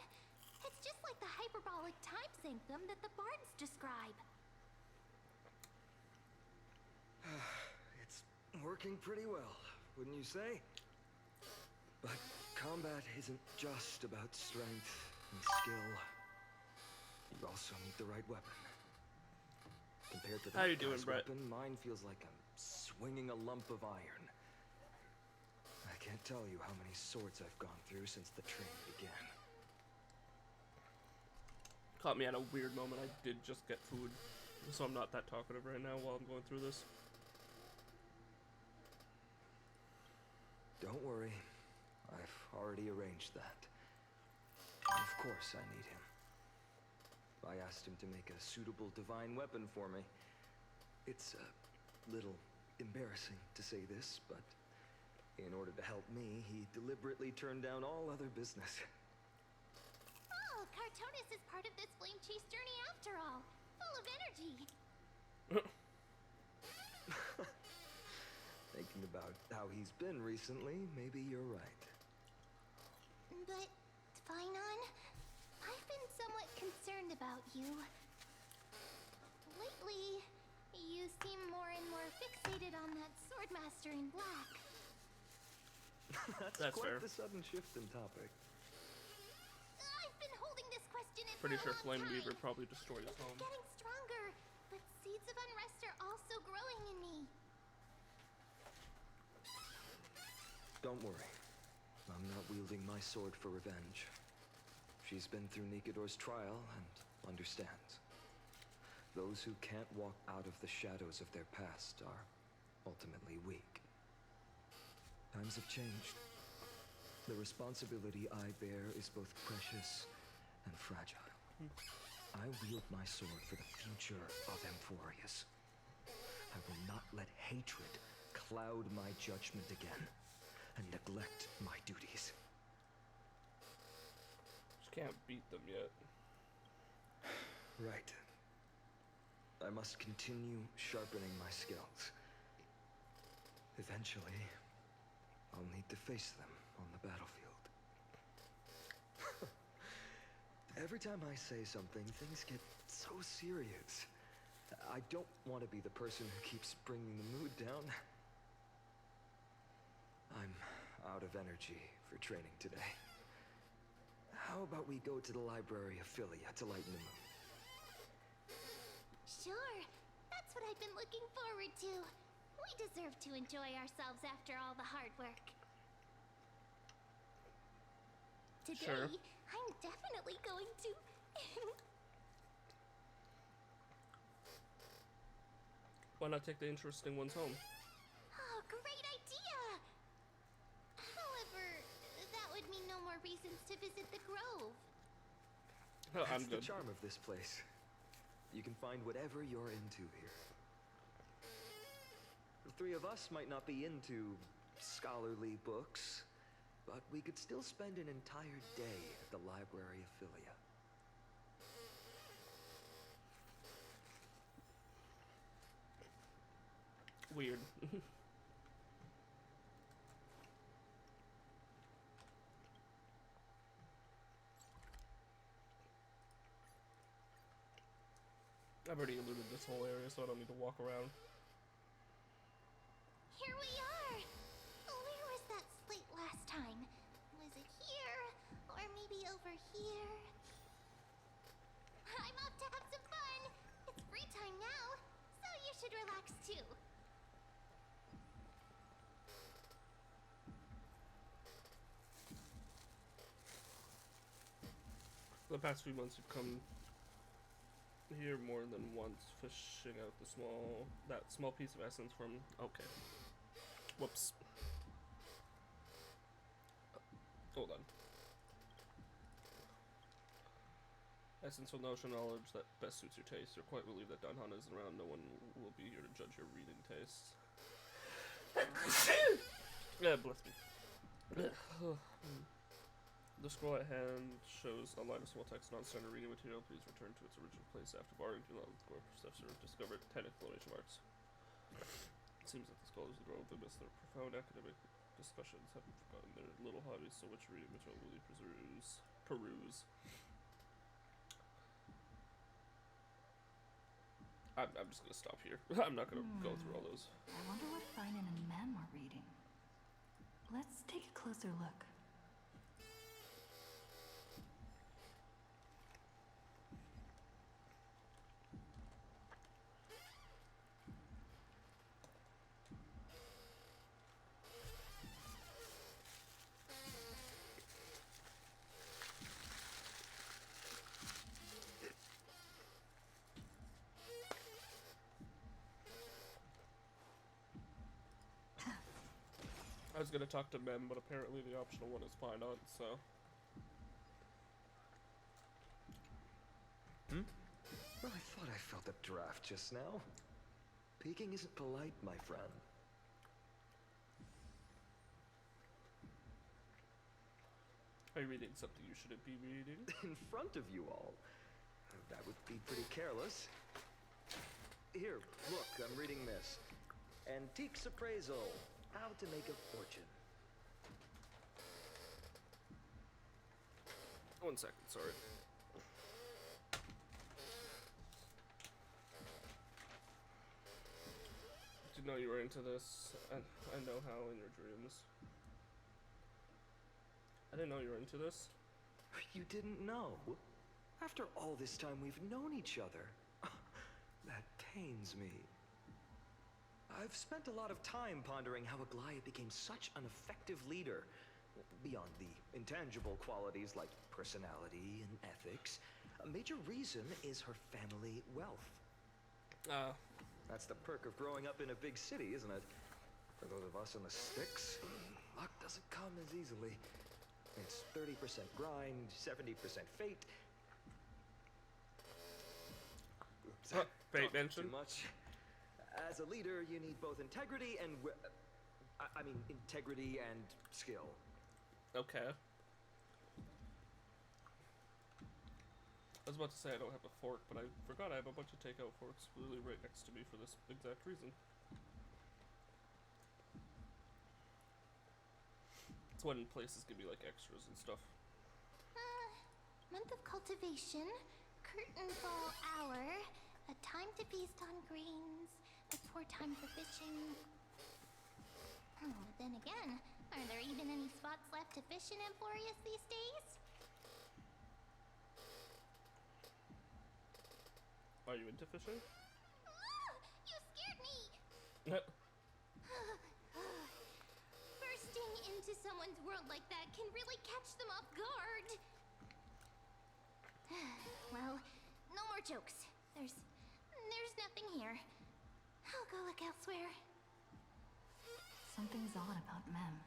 It's just like the hyperbolic time sanctum that the bards describe. It's working pretty well, wouldn't you say? But combat isn't just about strength and skill. You also need the right weapon. Compared to How that you doing, guy's Brett? weapon, mine feels like I'm swinging a lump of iron. I can't tell you how many swords I've gone through since the training began. Caught me at a weird moment. I did just get food, so I'm not that talkative right now while I'm going through this. Don't worry. I've already arranged that. Of course I need him. I asked him to make a suitable divine weapon for me. It's a little embarrassing to say this, but in order to help me, he deliberately turned down all other business. Oh, Cartonis is part of this flame chase journey after all. Full of energy. Thinking about how he's been recently, maybe you're right. But, Finon, I've been somewhat concerned about you. Lately, you seem more and more fixated on that swordmaster in black. That's quite fair. the sudden shift in topic. I've been holding this question in Pretty for sure a long Flame time. Weaver probably destroyed his It's home. getting stronger, but seeds of unrest are also growing in me. Don't worry. I'm not wielding my sword for revenge. She's been through Nikador's trial and understands. Those who can't walk out of the shadows of their past are ultimately weak. Times have changed. The responsibility I bear is both precious and fragile. I wield my sword for the future of Amphorius. I will not let hatred cloud my judgment again and neglect my duties. Just can't beat them yet. Right. I must continue sharpening my skills. Eventually, I'll need to face them on the battlefield. Every time I say something, things get so serious. I don't want to be the person who keeps bringing the mood down. I'm out of energy for training today. How about we go to the Library of Philia to lighten the mood? Sure, that's what I've been looking forward to. We deserve to enjoy ourselves after all the hard work. Today, Sure. I'm definitely going to... Why not take the interesting ones home? Oh, great idea! However, that would mean no more reasons to visit the Grove. Oh, That's I'm the good. charm of this place. You can find whatever you're into here. The three of us might not be into scholarly books, but we could still spend an entire day at the Library of Philia. Weird. I've already eluded this whole area, so I don't need to walk around. Here we are! Where was that slate last time? Was it here? Or maybe over here? I'm off to have some fun! It's free time now, so you should relax too. The past few months you've come here more than once, fishing out that small piece of essence from... Okay. Whoops. Essential notion knowledge that best suits your taste. You're quite relieved that Danhan isn't around. No one will be here to judge your reading tastes. Yeah, bless me. The scroll at hand shows a line of small text, non-standard reading material. Please return to its original place after barring. Do not let the core professor discover 10 exclamation marks. It seems that the scholars of the world have missed their profound academic discussions, having forgotten their little hobbies, so which reading material will you peruse? I'm just gonna stop here. I'm not gonna go through all those. I wonder what Finan and Mem are reading. Let's take a closer look. I was gonna talk to Mem, but apparently the optional one is Pinot, so. Well, I thought I felt a draft just now. Peeking isn't polite, my friend. Are you reading something you shouldn't be reading? In front of you all. That would be pretty careless. Here, look, I'm reading this. Antiques Appraisal. How to make a fortune. 1 second, sorry. Didn't know you were into this. I know how in your dreams. I didn't know you were into this. You didn't know? After all this time we've known each other. That pains me. I've spent a lot of time pondering how Aglaya became such an effective leader. Beyond the intangible qualities like personality and ethics, a major reason is her family wealth. That's the perk of growing up in a big city, isn't it? For those of us in the sticks, luck doesn't come as easily. It's 30% grind, 70% fate. Oops, fate mention? Too much. As a leader, you need both integrity and integrity and skill. Okay. I was about to say I don't have a fork, but I forgot I have a bunch of takeout forks literally right next to me for this exact reason. It's when places give me like extras and stuff. Month of cultivation, curtain fall hour, a time to feast on grains, a poor time for fishing. Then again, are there even any spots left to fish in Amphorius these days? Are you into fishing? You scared me! Bursting into someone's world like that can really catch them off guard. Well, no more jokes. There's nothing here. I'll go look elsewhere. Something's odd about Mem.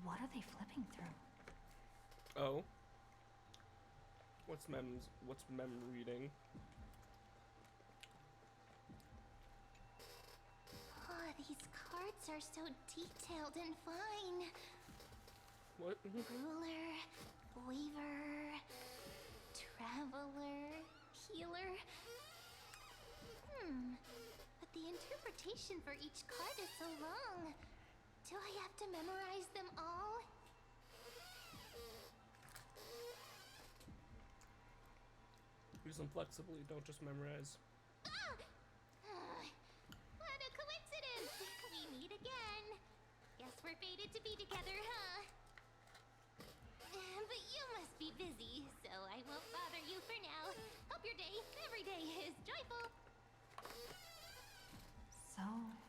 What are they flipping through? Oh. What's Mem reading? Oh, these cards are so detailed and fine. What? Ruler, weaver, traveler, healer. But the interpretation for each card is so long. Do I have to memorize them all? Use them flexibly, don't just memorize. What a coincidence! We meet again. Guess we're fated to be together, huh? But you must be busy, so I won't bother you for now. Hope your day, every day, is joyful. So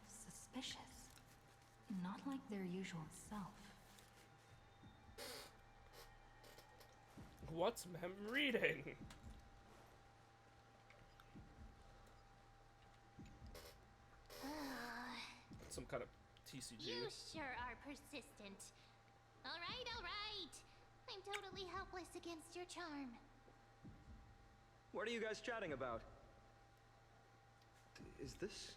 suspicious. Not like their usual self. What's Mem reading? Some kind of TCG. You sure are persistent. All right. I'm totally helpless against your charm. What are you guys chatting about? Is this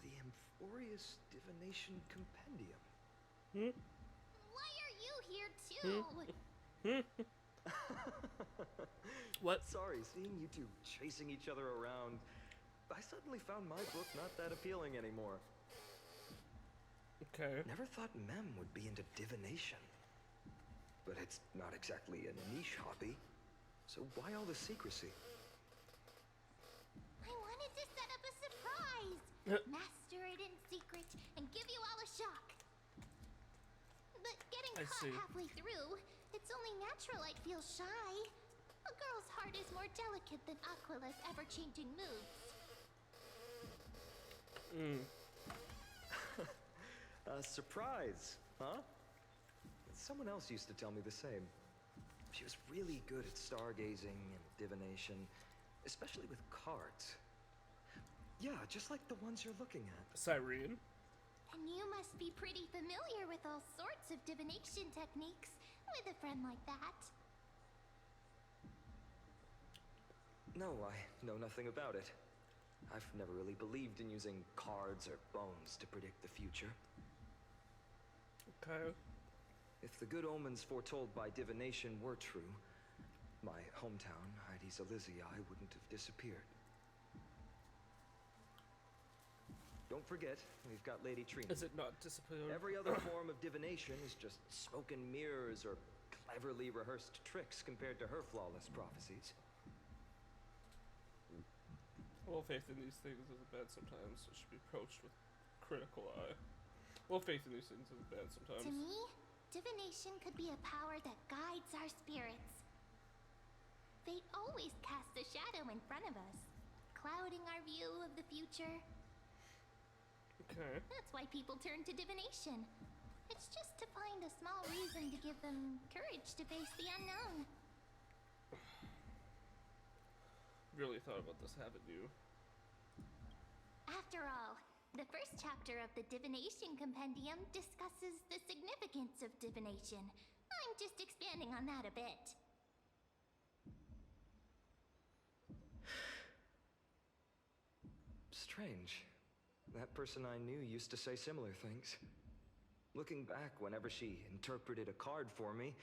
the Amphorius Divination Compendium? Why are you here too? What? Sorry, seeing you two chasing each other around, I suddenly found my book not that appealing anymore. Okay. Never thought Mem would be into divination. But it's not exactly a niche hobby, so why all the secrecy? I wanted to set up a surprise. Master it in secret and give you all a shock. But getting I caught see. halfway through, it's only natural I'd feel shy. A girl's heart is more delicate than Aquila's ever-changing moods. Surprise, huh? Someone else used to tell me the same. She was really good at stargazing and divination, especially with cards. Yeah, just like the ones you're looking at. Cyrene? And you must be pretty familiar with all sorts of divination techniques with a friend like that. No, I know nothing about it. I've never really believed in using cards or bones to predict the future. Okay. If the good omens foretold by divination were true, my hometown, Heidi's Elysiae, wouldn't have disappeared. Don't forget, we've got Lady Trina. Is it not disappeared? Every other form of divination is just smoke and mirrors or cleverly rehearsed tricks compared to her flawless prophecies. Well, faith in these things is bad sometimes, so it should be approached with critical eye. Well, faith in these things is bad sometimes. To me, divination could be a power that guides our spirits. Fate always casts a shadow in front of us, clouding our view of the future. Okay. That's why people turn to divination. It's just to find a small reason to give them courage to face the unknown. Really thought about this, haven't you? After all, the first chapter of the Divination Compendium discusses the significance of divination. I'm just expanding on that a bit. Strange. That person I knew used to say similar things. Looking back, whenever she interpreted a card for me,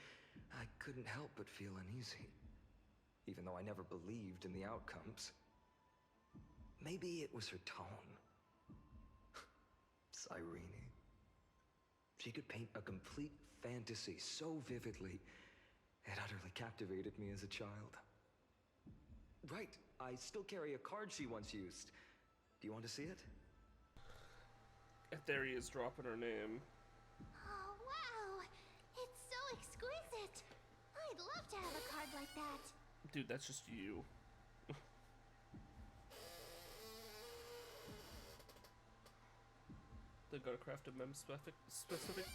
I couldn't help but feel uneasy. Even though I never believed in the outcomes. Maybe it was her tone. Cyrene. She could paint a complete fantasy so vividly, it utterly captivated me as a child. Right, I still carry a card she once used. Do you want to see it? There he is dropping her name. Oh, wow! It's so exquisite! I'd love to have a card like that. Dude, that's just you. They gotta craft a mem specific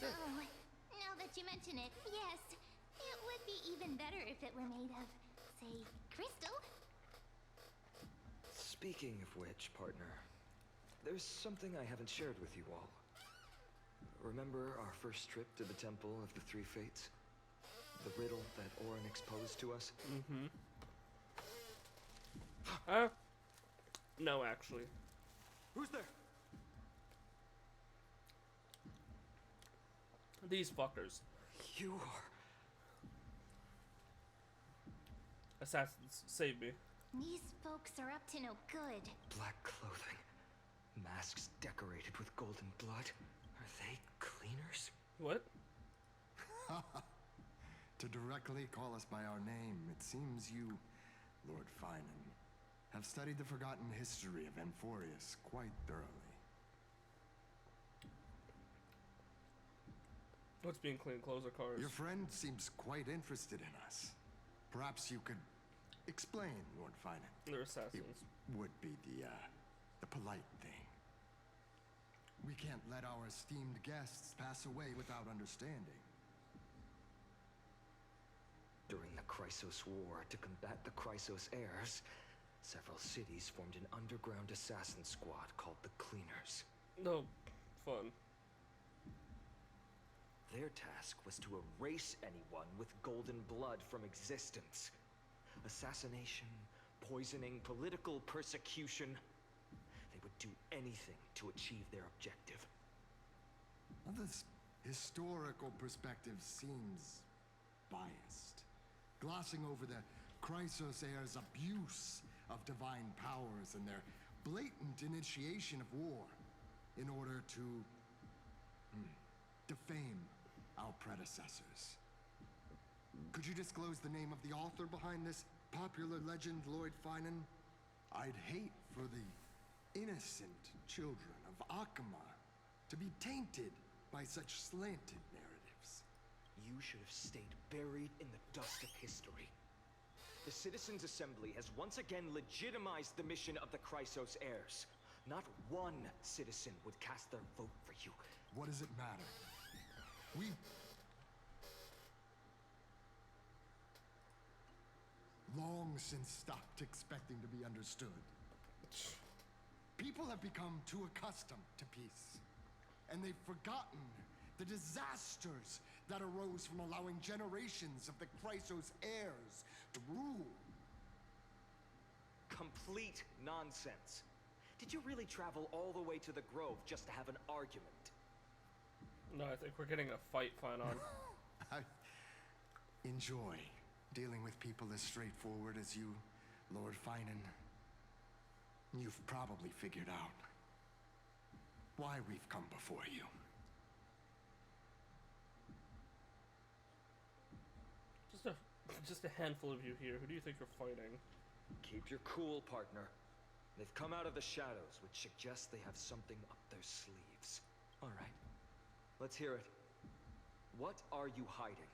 deck. Oh, now that you mention it, yes. It would be even better if it were made of, say, crystal. Speaking of which, partner, there's something I haven't shared with you all. Remember our first trip to the Temple of the Three Fates? The riddle that Orynyx posed to us? Mm-hmm. No, actually. Who's there? These fuckers. You are... Assassins, save me. These folks are up to no good. Black clothing. Masks decorated with golden blood. Are they cleaners? What? To directly call us by our name, it seems you, Lord Finan, have studied the forgotten history of Amphorius quite thoroughly. What's being clean? Clothes or cars? Your friend seems quite interested in us. Perhaps you could explain, Lord Finan. They're It assassins. would be the polite thing. We can't let our esteemed guests pass away without understanding. During the Chrysos War, to combat the Chrysos heirs, several cities formed an underground assassin squad called the Cleaners. No, fun. Their task was to erase anyone with golden blood from existence. Assassination, poisoning, political persecution. They would do anything to achieve their objective. Well, this historical perspective seems biased, glossing over the Chrysos heirs' abuse of divine powers and their blatant initiation of war in order to defame our predecessors. Could you disclose the name of the author behind this popular legend, Lord Finan? I'd hate for the innocent children of Akama to be tainted by such slanted narratives. You should have stayed buried in the dust of history. The Citizens' Assembly has once again legitimized the mission of the Chrysos heirs. Not one citizen would cast their vote for you. What does it matter? We... long since stopped expecting to be understood. People have become too accustomed to peace, and they've forgotten the disasters that arose from allowing generations of the Chrysos heirs to rule. Complete nonsense. Did you really travel all the way to the Grove just to have an argument? No, I think we're getting a fight fine on. I enjoy dealing with people as straightforward as you, Lord Finan. You've probably figured out why we've come before you. Just a handful of you here. Who do you think you're fighting? Keep your cool, partner. They've come out of the shadows, which suggests they have something up their sleeves. All right, let's hear it. What are you hiding?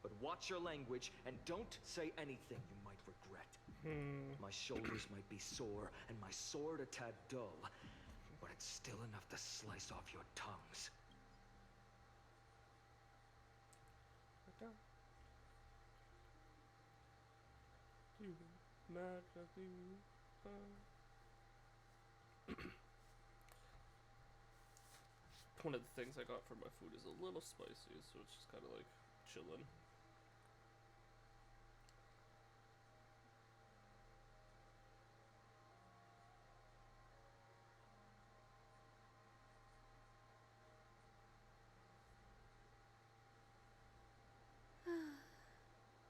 But watch your language and don't say anything you might regret. My shoulders might be sore and my sword a tad dull, but it's still enough to slice off your tongues. One of the things I got for my food is a little spicy, so it's just kind of like chilling.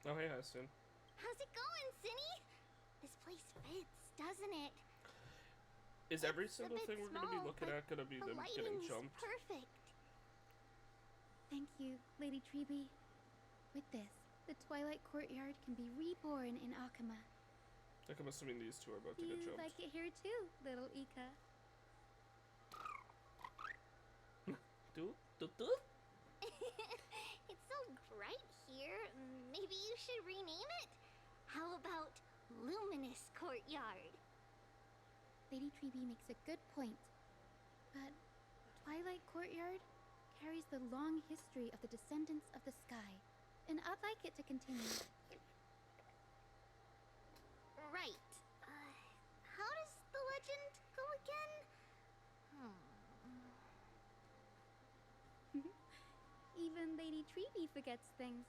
Oh, hey, Heston. How's it going, Cinny? This place fits, doesn't it? Is every It's a single bit thing we're going to be small, looking but at going to be the them getting lighting's jumped? perfect. Thank you, Lady Treeby. With this, the Twilight Courtyard can be reborn in Akama. Like, I'm assuming these two are about to You get jumped. like it here too, little Ika. It's so bright here. Maybe you should rename it? How about Luminous Courtyard? Lady Treeby makes a good point. But Twilight Courtyard carries the long history of the descendants of the sky, and I'd like it to continue. Right. How does the legend go again? Even Lady Treeby forgets things.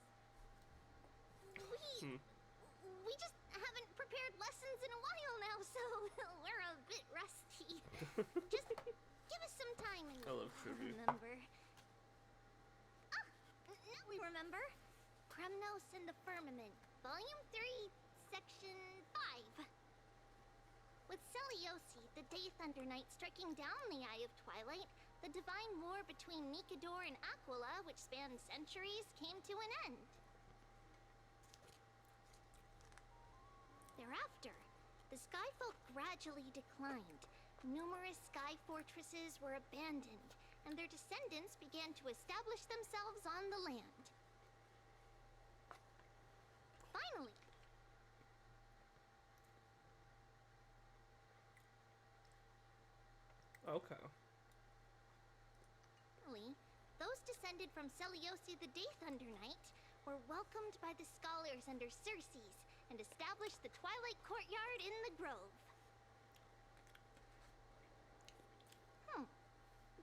We just haven't prepared lessons in a while now, so we're a bit rusty. Just give us some time and I love trivia. remember. Now we remember. Kremnos and the Firmament, Volume 3, Section 5. With Seliosi, the Day Thunder Knight, striking down the Eye of Twilight, the divine war between Nikador and Aquila, which spanned centuries, came to an end. Thereafter, the Skyfolk gradually declined. Numerous sky fortresses were abandoned, and their descendants began to establish themselves on the land. Finally, Okay. those descended from Seliosi the Day Thunder Knight were welcomed by the scholars under Circes and established the Twilight Courtyard in the Grove.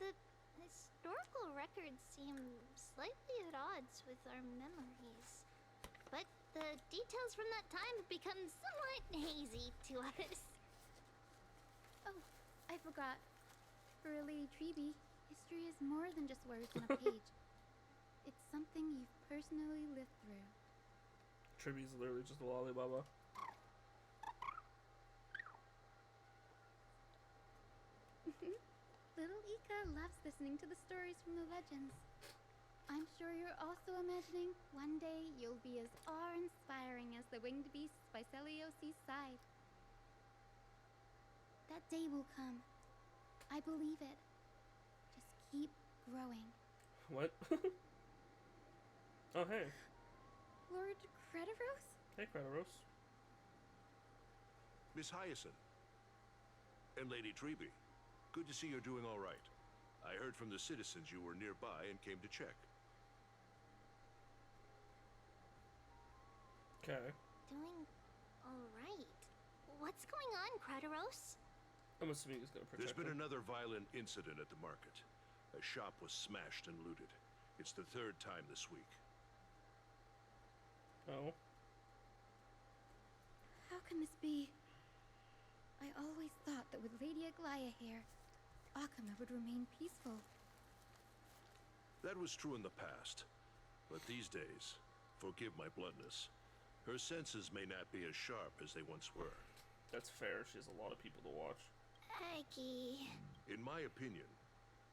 The historical records seem slightly at odds with our memories. But The details from that time have become somewhat hazy to us. Oh, I forgot. For Lady Treby, history is more than just words on a page. It's something you've personally lived through. Triby's literally just a lollybaba. Little Ika loves listening to the stories from the legends. I'm sure you're also imagining one day you'll be as awe-inspiring as the winged beasts by Celiosi's side. That day will come. I believe it. Just keep growing. What? Oh, hey. Lord Crediros? Hey, Crediros. Miss Hyacinth. And Lady Treby. Good to see you're doing all right. I heard from the citizens you were nearby and came to check. Okay. Doing alright. What's going on, Crediros? I'm assuming he's gonna protect There's been him. another violent incident at the market. A shop was smashed and looted. It's the third time this week. Oh. How can this be? I always thought that with Lady Aglaya here, Akama would remain peaceful. That was true in the past. But these days, forgive my bluntness, her senses may not be as sharp as they once were. That's fair. She has a lot of people to watch. Aggie. In my opinion,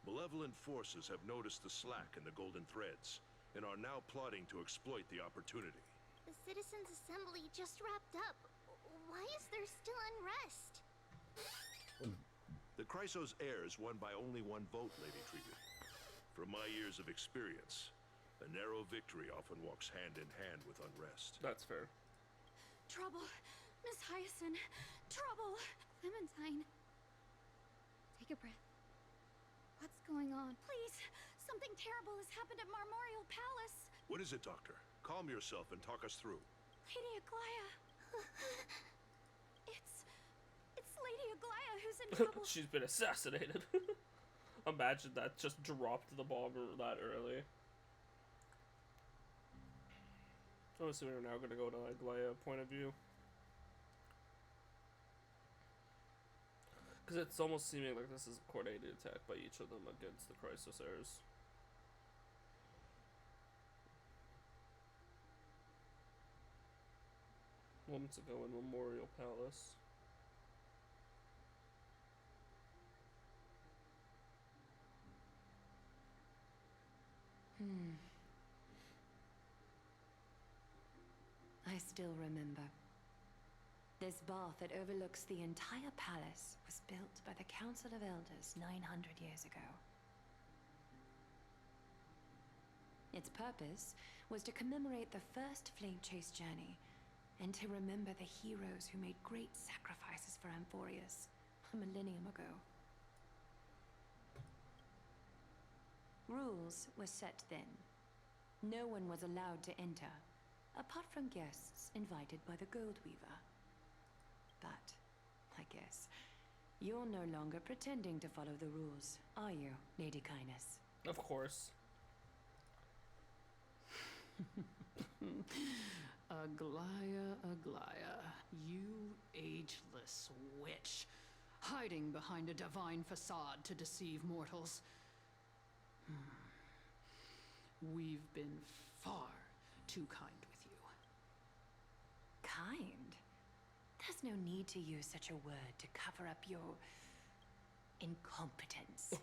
malevolent forces have noticed the slack in the golden threads and are now plotting to exploit the opportunity. The Citizens' Assembly just wrapped up. Why is there still unrest? The Chrysos heirs won by only one vote, Lady Treby. From my years of experience, a narrow victory often walks hand in hand with unrest. That's fair. Trouble! Miss Hyacinth! Trouble! Clementine. Take a breath. What's going on? Please! Something terrible has happened at Marmorial Palace! What is it, Doctor? Calm yourself and talk us through. Lady Aglaya! It's Lady Aglaya who's in trouble! She's been assassinated. Imagine that just dropped the bomb that early. I'm assuming we're now going to go to Aglaya point of view. Because it's almost seeming like this is a coordinated attack by each of them against the Chrysos heirs. Moments ago in Memorial Palace. I still remember. This bath that overlooks the entire palace was built by the Council of Elders 900 years ago. Its purpose was to commemorate the first flame chase journey and to remember the heroes who made great sacrifices for Amphorius a millennium ago. Rules were set then. No one was allowed to enter, apart from guests invited by the Goldweaver. But, I guess, you're no longer pretending to follow the rules, are you, Lady Kindness? Of course. Aglaya, Aglaya, you ageless witch, hiding behind a divine facade to deceive mortals. We've been far too kind with you. Kind? There's no need to use such a word to cover up your incompetence.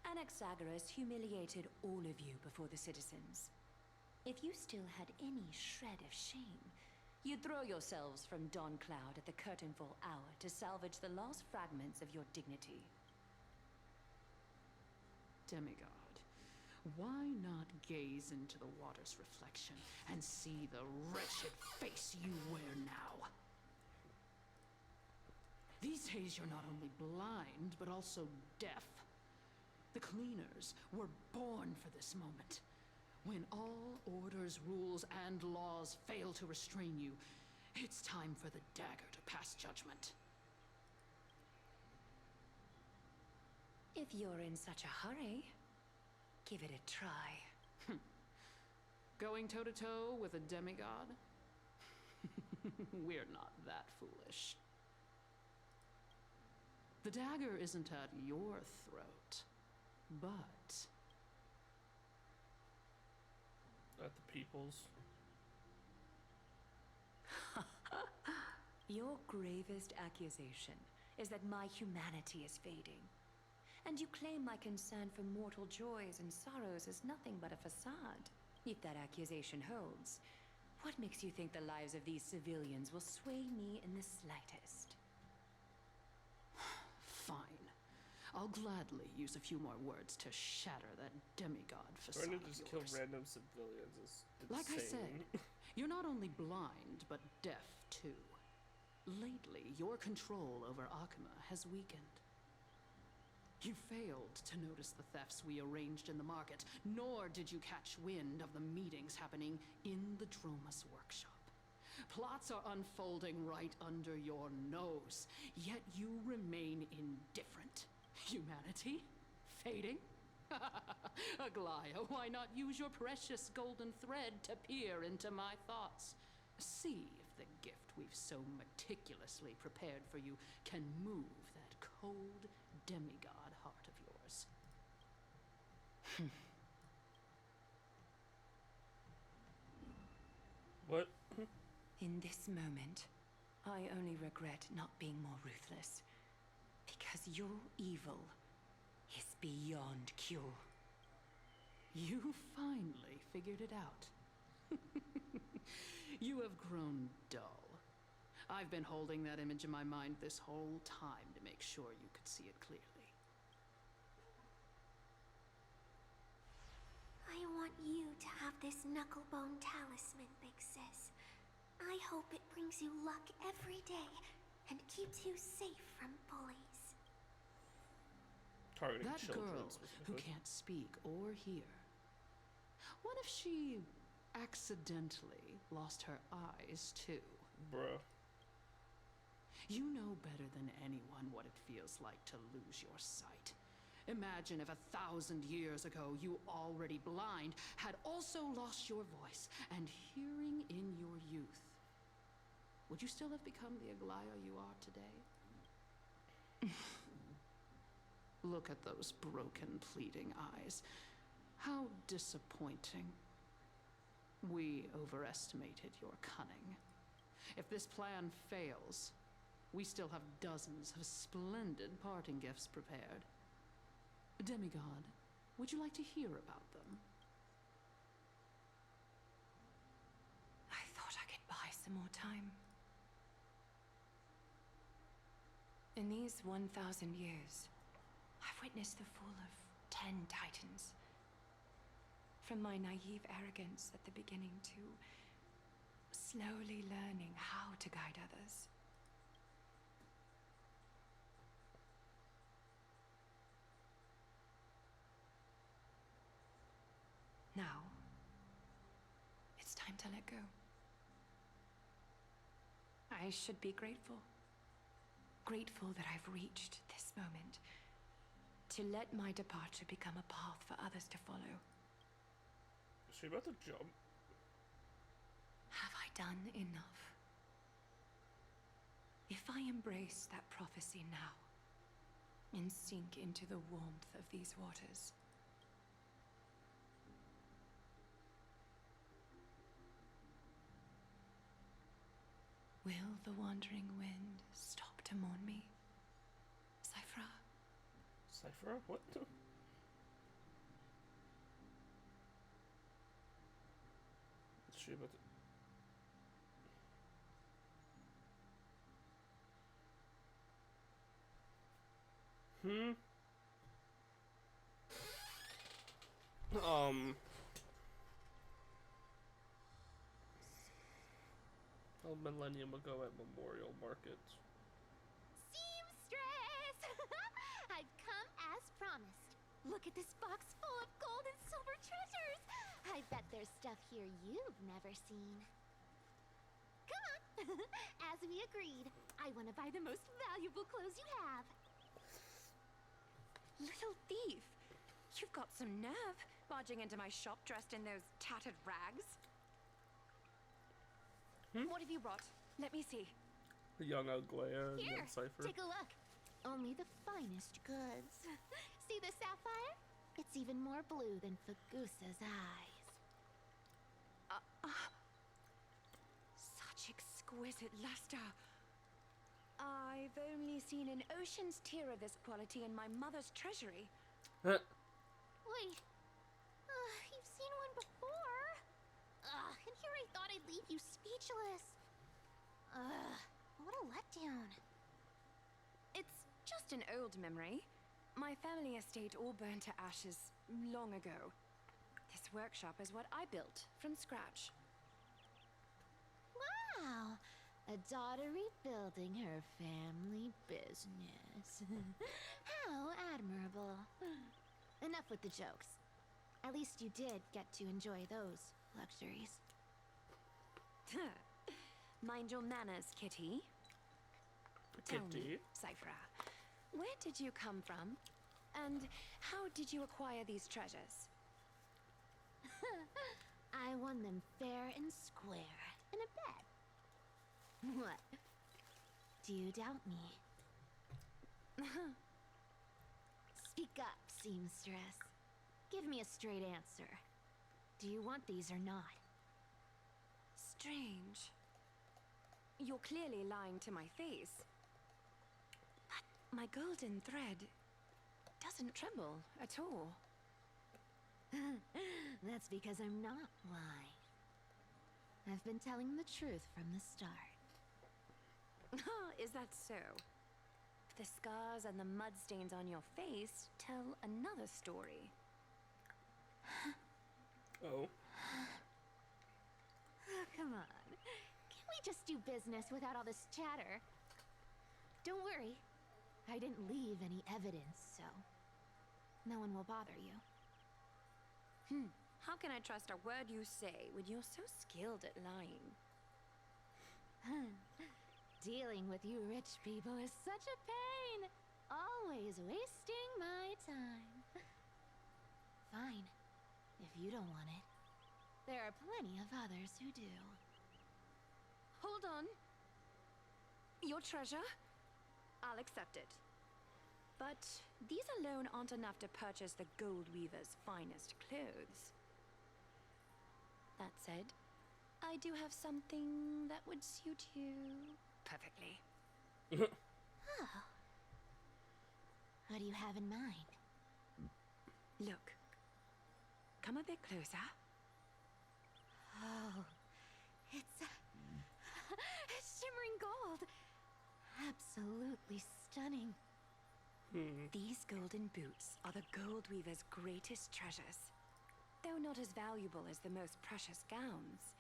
Anaxagoras humiliated all of you before the citizens. If you still had any shred of shame, you'd throw yourselves from Dawn Cloud at the curtainfall hour to salvage the last fragments of your dignity. Demigod, why not gaze into the water's reflection and see the wretched face you wear now? These days you're not only blind, but also deaf. The cleaners were born for this moment. When all orders, rules, and laws fail to restrain you, it's time for the dagger to pass judgment. If you're in such a hurry, give it a try. Going toe-to-toe with a demigod? We're not that foolish. The dagger isn't at your throat, but... At the people's. Your gravest accusation is that my humanity is fading. And you claim my concern for mortal joys and sorrows is nothing but a facade. If that accusation holds, what makes you think the lives of these civilians will sway me in the slightest? Fine. I'll gladly use a few more words to shatter that demigod facade Trying of to just yours. kill random civilians is insane. Like I said, you're not only blind, but deaf too. Lately, your control over Akuma has weakened. You failed to notice the thefts we arranged in the market, nor did you catch wind of the meetings happening in the Droma's workshop. Plots are unfolding right under your nose, yet you remain indifferent. Humanity? Fading? Aglaya, why not use your precious golden thread to peer into my thoughts? See if the gift we've so meticulously prepared for you can move that cold demigod heart of yours. What? In this moment, I only regret not being more ruthless. Because your evil is beyond cure. You finally figured it out. You have grown dull. I've been holding that image in my mind this whole time to make sure you could see it clearly. I want you to have this knucklebone talisman, Big Sis. I hope it brings you luck every day and keeps you safe from bullies. Targeting That children, girl who specifically. can't speak or hear. What if she accidentally lost her eyes too? Bruh. You know better than anyone what it feels like to lose your sight. Imagine if 1,000 years ago you, already blind, had also lost your voice and hearing in your youth. Would you still have become the Aglaya you are today? Look at those broken, pleading eyes. How disappointing. We overestimated your cunning. If this plan fails, we still have dozens of splendid parting gifts prepared. Demigod, would you like to hear about them? I thought I could buy some more time. In these 1,000 years, I've witnessed the fall of 10 titans. From my naive arrogance at the beginning to slowly learning how to guide others. Now, it's time to let go. I should be grateful. Grateful that I've reached this moment. To let my departure become a path for others to follow. Is she about to jump? Have I done enough? If I embrace that prophecy now, and sink into the warmth of these waters, will the wandering wind stop to mourn me? Cyphra? Cypher? What? Is she about to... A millennium ago at Memorial Market. Seamstress! I've come as promised. Look at this box full of gold and silver treasures. I bet there's stuff here you've never seen. Come on. As we agreed, I want to buy the most valuable clothes you have. Little thief! You've got some nerve, barging into my shop dressed in those tattered rags. What have you brought? Let me see. The young Aglaya and Here, young Cypher. take a look. Only the finest goods. See the sapphire? It's even more blue than Fagusa's eyes. Such exquisite luster. I've only seen an ocean's tear of this quality in my mother's treasury. Wait. You've seen one before. And here I thought I'd leave you speechless. What a letdown. It's just an old memory. My family estate all burned to ashes long ago. This workshop is what I built from scratch. Wow. A daughter rebuilding her family business. How admirable. Enough with the jokes. At least you did get to enjoy those luxuries. Mind your manners, Kitty. Tell me, Kitty? Cyphra, where did you come from? And how did you acquire these treasures? I won them fair and square in a bet. What? Do you doubt me? Speak up, seamstress. Give me a straight answer. Do you want these or not? Strange. You're clearly lying to my face. But my golden thread doesn't tremble at all. That's because I'm not lying. I've been telling the truth from the start. Is that so? The scars and the mud stains on your face tell another story. Oh. Come on. Can't we just do business without all this chatter? Don't worry. I didn't leave any evidence, so no one will bother you. How can I trust a word you say when you're so skilled at lying? Dealing with you rich people is such a pain. Always wasting my time. Fine. If you don't want it. There are plenty of others who do. Hold on. Your treasure? I'll accept it. But these alone aren't enough to purchase the gold weaver's finest clothes. That said, I do have something that would suit you perfectly. Oh. What do you have in mind? Look. Come a bit closer. Oh, it's shimmering gold. Absolutely stunning. These golden boots are the gold weaver's greatest treasures. Though not as valuable as the most precious gowns,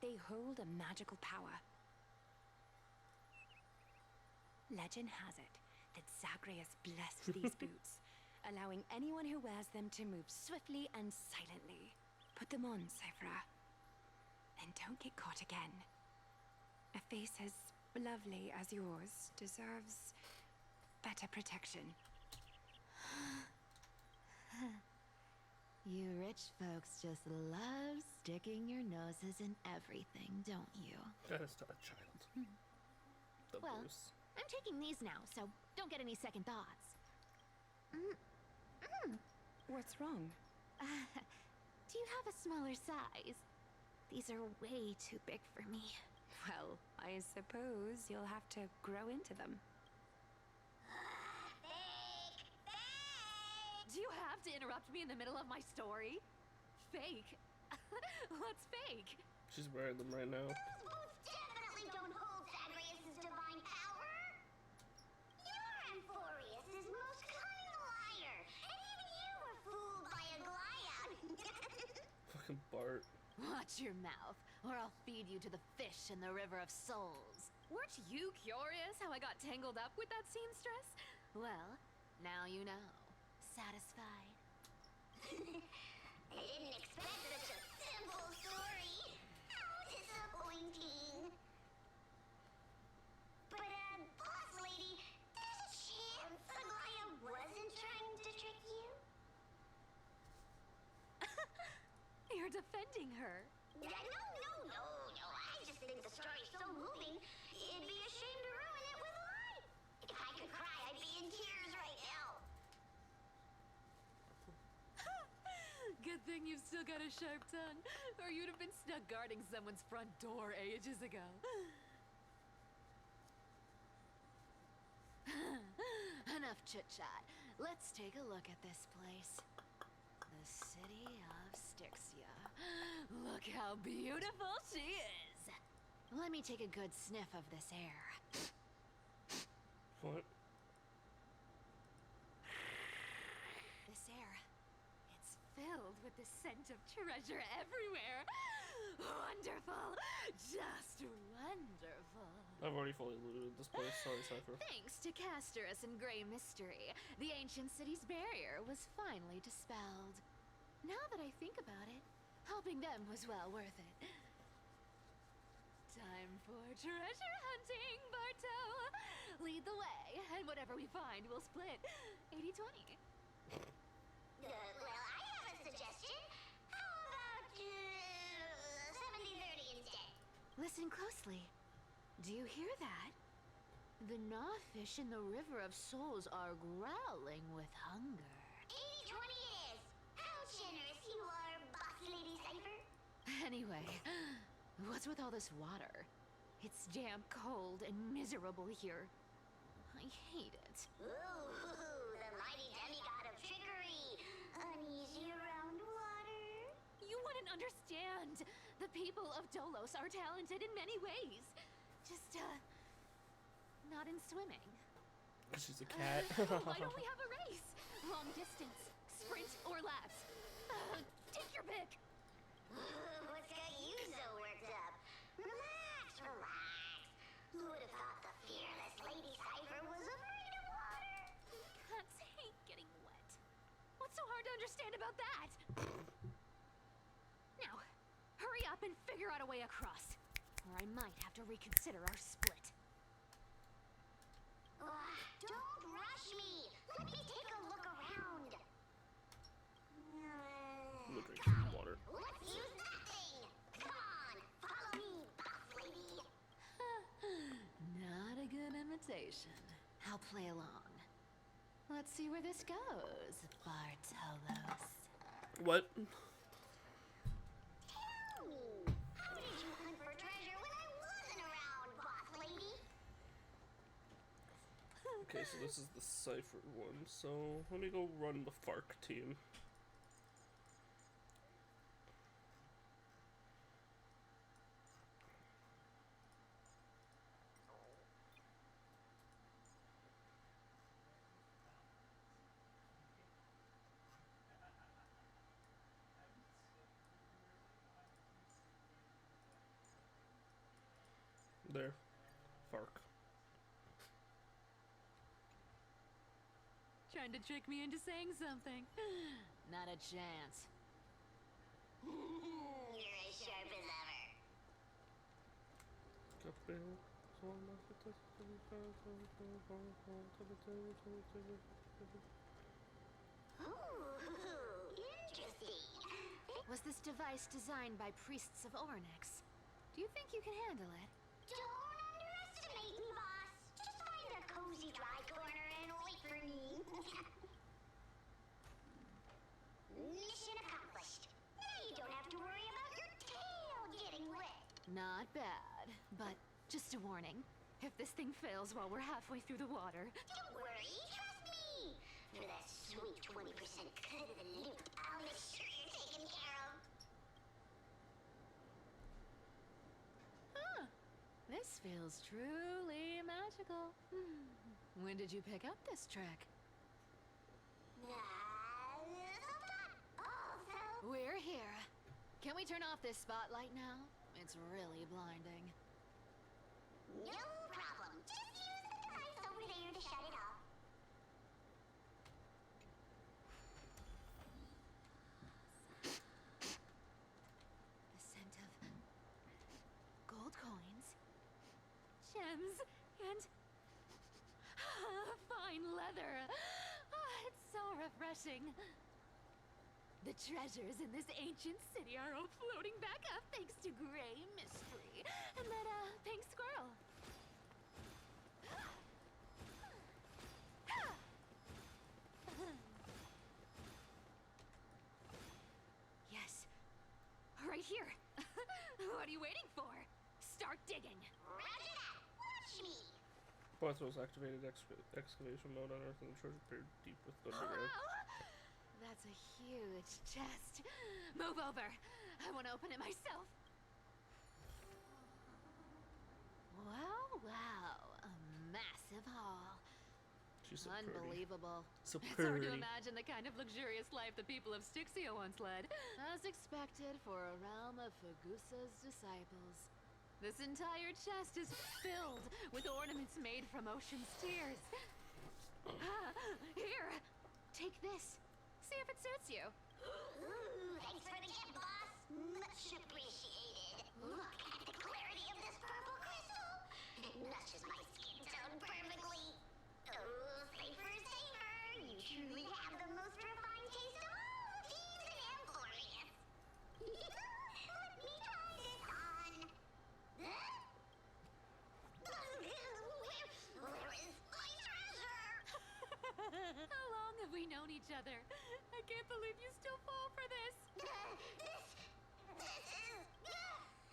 they hold a magical power. Legend has it that Zagreus blessed these boots, allowing anyone who wears them to move swiftly and silently. Put them on, Cyphra. And don't get caught again. A face as lovely as yours deserves better protection. You rich folks just love sticking your noses in everything, don't you? That is not a child. The Well, Bruce. I'm taking these now, so don't get any second thoughts. What's wrong? Do you have a smaller size? These are way too big for me. Well, I suppose you'll have to grow into them. Do you have to interrupt me in the middle of my story? Fake? What's fake? She's wearing them right now. Those boots definitely don't hold Zagreus' divine power. You're Amphorius' most cunning liar, and even you were fooled by Aglaya. Fucking Bart. Watch your mouth, or I'll feed you to the fish in the River of Souls. Weren't you curious how I got tangled up with that seamstress? Well, now you know. Satisfied? I didn't expect such a simple story. How disappointing. But, boss lady, there's a chance Aglaya wasn't trying to trick you? you're defending her. No. I just think the story's so moving, it'd be a shame to ruin it with a lie. If I could cry, I'd be in tears right now. Good thing you've still got a sharp tongue, or you'd have been stuck guarding someone's front door ages ago. Enough chit-chat. Let's take a look at this place. The city of Styxia. Look how beautiful she is. Let me take a good sniff of this air. What? This air, it's filled with the scent of treasure everywhere. Wonderful. Just wonderful. I've already fully looted this place. Sorry, Cypher. Thanks to Castorus and Grey Mystery, the ancient city's barrier was finally dispelled. Now that I think about it, helping them was well worth it. Time for treasure hunting, Barto! Lead the way, and whatever we find, we'll split 80-20. Well, I have a suggestion. How about 70-30 instead? Listen closely. Do you hear that? The gnawfish in the River of Souls are growling with hunger. 80-20 is. How generous you are, Boss Lady Cypher. Anyway, what's with all this water? It's damp, cold, and miserable here. I hate it. Ooh, the mighty demigod of trickery. Uneasy around water. You wouldn't understand. The people of Dolos are talented in many ways. Just, not in swimming. She's a cat. Why don't we have a race? Long distance, sprint, or laps? Take your pick. What's got you so worked up? Relax. Who would have thought the fearless Lady Cypher was afraid of water? Cats hate getting wet. What's so hard to understand about that? Now, hurry up and figure out a way across, or I might have to reconsider our split. Don't rush me. Let me take a look around. I'm gonna drink some water. Let's use that thing. Come on, follow me, Boss Lady. Not a good imitation. I'll play along. Let's see where this goes, Bartolos. What? Tell me, how did you hunt for treasure when I wasn't around, Boss Lady? Okay, so this is the Cypher one. So let me go run the FARC team. There. FARC. Trying to trick me into saying something. Not a chance. You're as sharp as ever. Ooh, interesting. Was this device designed by priests of Ornyx? Do you think you can handle it? Don't underestimate me, boss. Just find a cozy dry corner and wait for me. Mission accomplished. Now you don't have to worry about your tail getting wet. Not bad, but just a warning. If this thing fails while we're halfway through the water... Don't worry, trust me. For that sweet 20% cut of the loot, I'll make sure you're taken care of. Huh. This feels truly magical. When did you pick up this trick? We're here. Can we turn off this spotlight now? It's really blinding. No problem. Just use the device over there to shut it off. The scent of gold coins, gems, and fine leather. It's so refreshing. The treasures in this ancient city are all floating back up thanks to Gray Mystery and that, pink squirrel. Yes. Right here. What are you waiting for? Start digging. Roger that. Watch me. Barthol's activated excavation mode on Earth and the treasure buried deep with underground. That's a huge chest. Move over. I want to open it myself. Wow, wow. A massive haul. She's so unbelievable. Pretty. So It's pretty. hard to imagine the kind of luxurious life the people of Styxia once led. As expected for a realm of Fagusa's disciples. This entire chest is filled with ornaments made from ocean's tears. Here, take this. See if it suits you. Ooh, thanks for the gift, boss. Much appreciated. Look at the clarity of this purple crystal. It matches my skin tone perfectly. Oh, safer, safer. You truly have the most refined taste of all thieves in Emporius. Let me try this on. Huh? Where is my treasure? How long have we known each other? I can't believe you still fall for this. This is...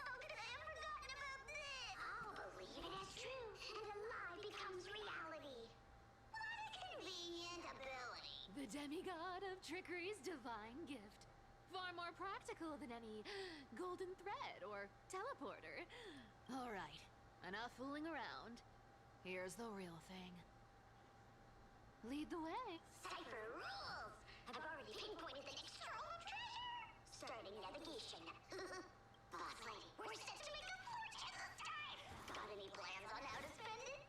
How could I have forgotten about this? I'll believe it as true, and a lie becomes reality. What a convenient ability. The demigod of trickery's divine gift. Far more practical than any golden thread or teleporter. All right, enough fooling around. Here's the real thing. Lead the way. Cypher rules! I've already pinpointed the next trove of treasure! Starting navigation. Boss lady, we're set to make a fortune this time! Got any plans on how to spend it?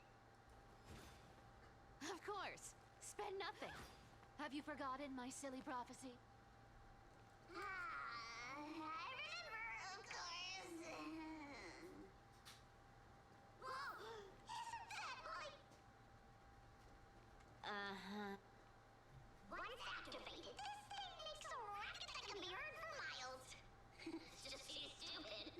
Of course. Spend nothing. Have you forgotten my silly prophecy? I remember, of course. Whoa! Isn't that like... Uh-huh. Once activated, this thing makes a racket that can be heard for miles. It's just too stupid.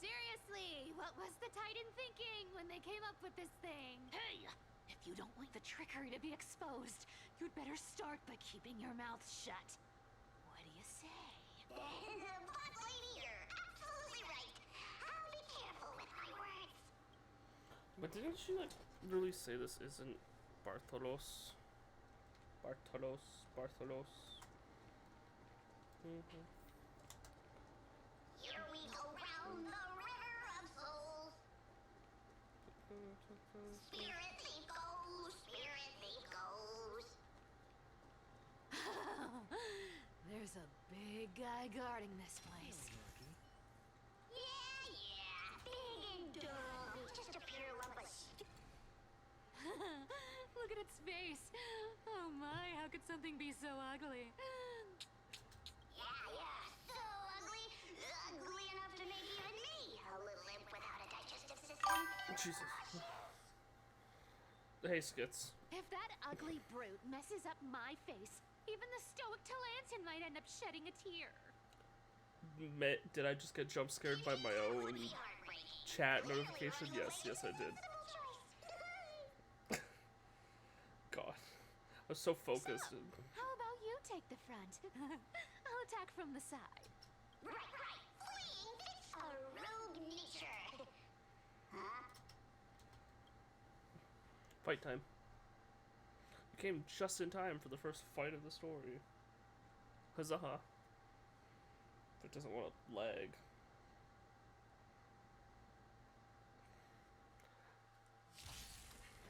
Seriously, what was the Titan thinking when they came up with this thing? Hey! If you don't want the trickery to be exposed, you'd better start by keeping your mouth shut. What do you say? Boss lady, you're absolutely right. I'll be careful with my words. But didn't she like really say this isn't Bartholos? Bartholos. Here we go round the river of souls. Spirit thief goes, spirit thief goes. There's a big guy guarding this place. Yeah, big and dumb. Just a pure lump of Look at its face. Oh my, how could something be so ugly? Yeah, so ugly. Ugly enough to make even me a little imp without a digestive system. Jesus. Hey, Skits. If that ugly brute messes up my face, even the stoic Talantin might end up shedding a tear. Did I just get jump scared by my own chat notification? Yes, I did. God, I was so focused. So, how about you take the front? I'll attack from the side. Right. Fleeing fits a rogue nature. Huh? Fight time. You came just in time for the first fight of the story. Huzzah. If it doesn't want to lag.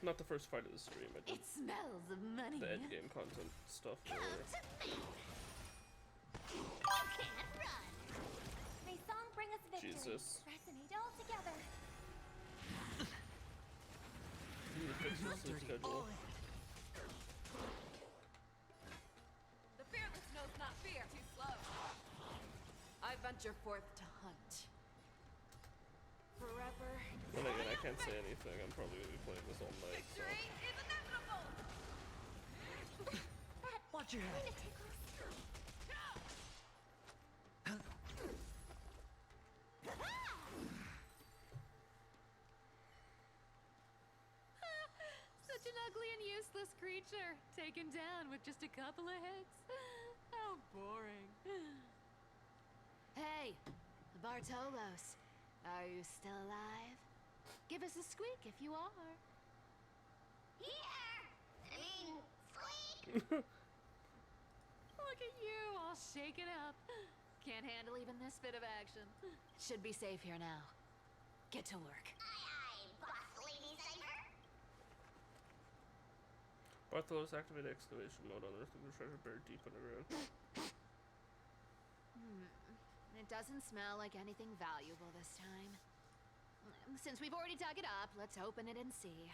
Not the first fight of the stream, I did It smells of money. the endgame content stuff Come earlier. to me. You can't run. May song bring us victory. Jesus. Resonate all together. Need to fix this sleep schedule. The fearless knows not fear. Too slow. I venture forth to hunt. Forever. Then again, I can't say anything. I'm probably gonna be playing this all night. So. Victory is inevitable. your head. Such an ugly and useless creature, taken down with just a couple of hits. How boring. Hey, Bartolos, are you still alive? Give us a squeak if you are. Here! I mean, squeak! Look at you, all shaken up. Can't handle even this bit of action. Should be safe here now. Get to work. Aye, boss lady Cypher. Bartholos activate excavation mode, unearthing the treasure buried deep underground. It doesn't smell like anything valuable this time. Since we've already dug it up, let's open it and see.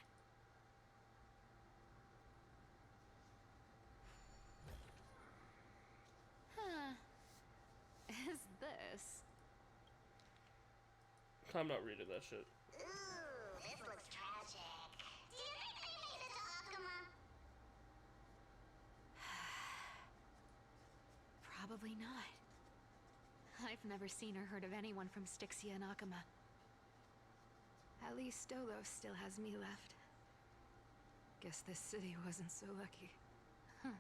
Huh. Is this? I'm not reading that shit. Ooh, this looks tragic. Do you think they made it to Akuma? Probably not. I've never seen or heard of anyone from Styxia and Akuma. At least Stolos still has me left. Guess this city wasn't so lucky. Huh.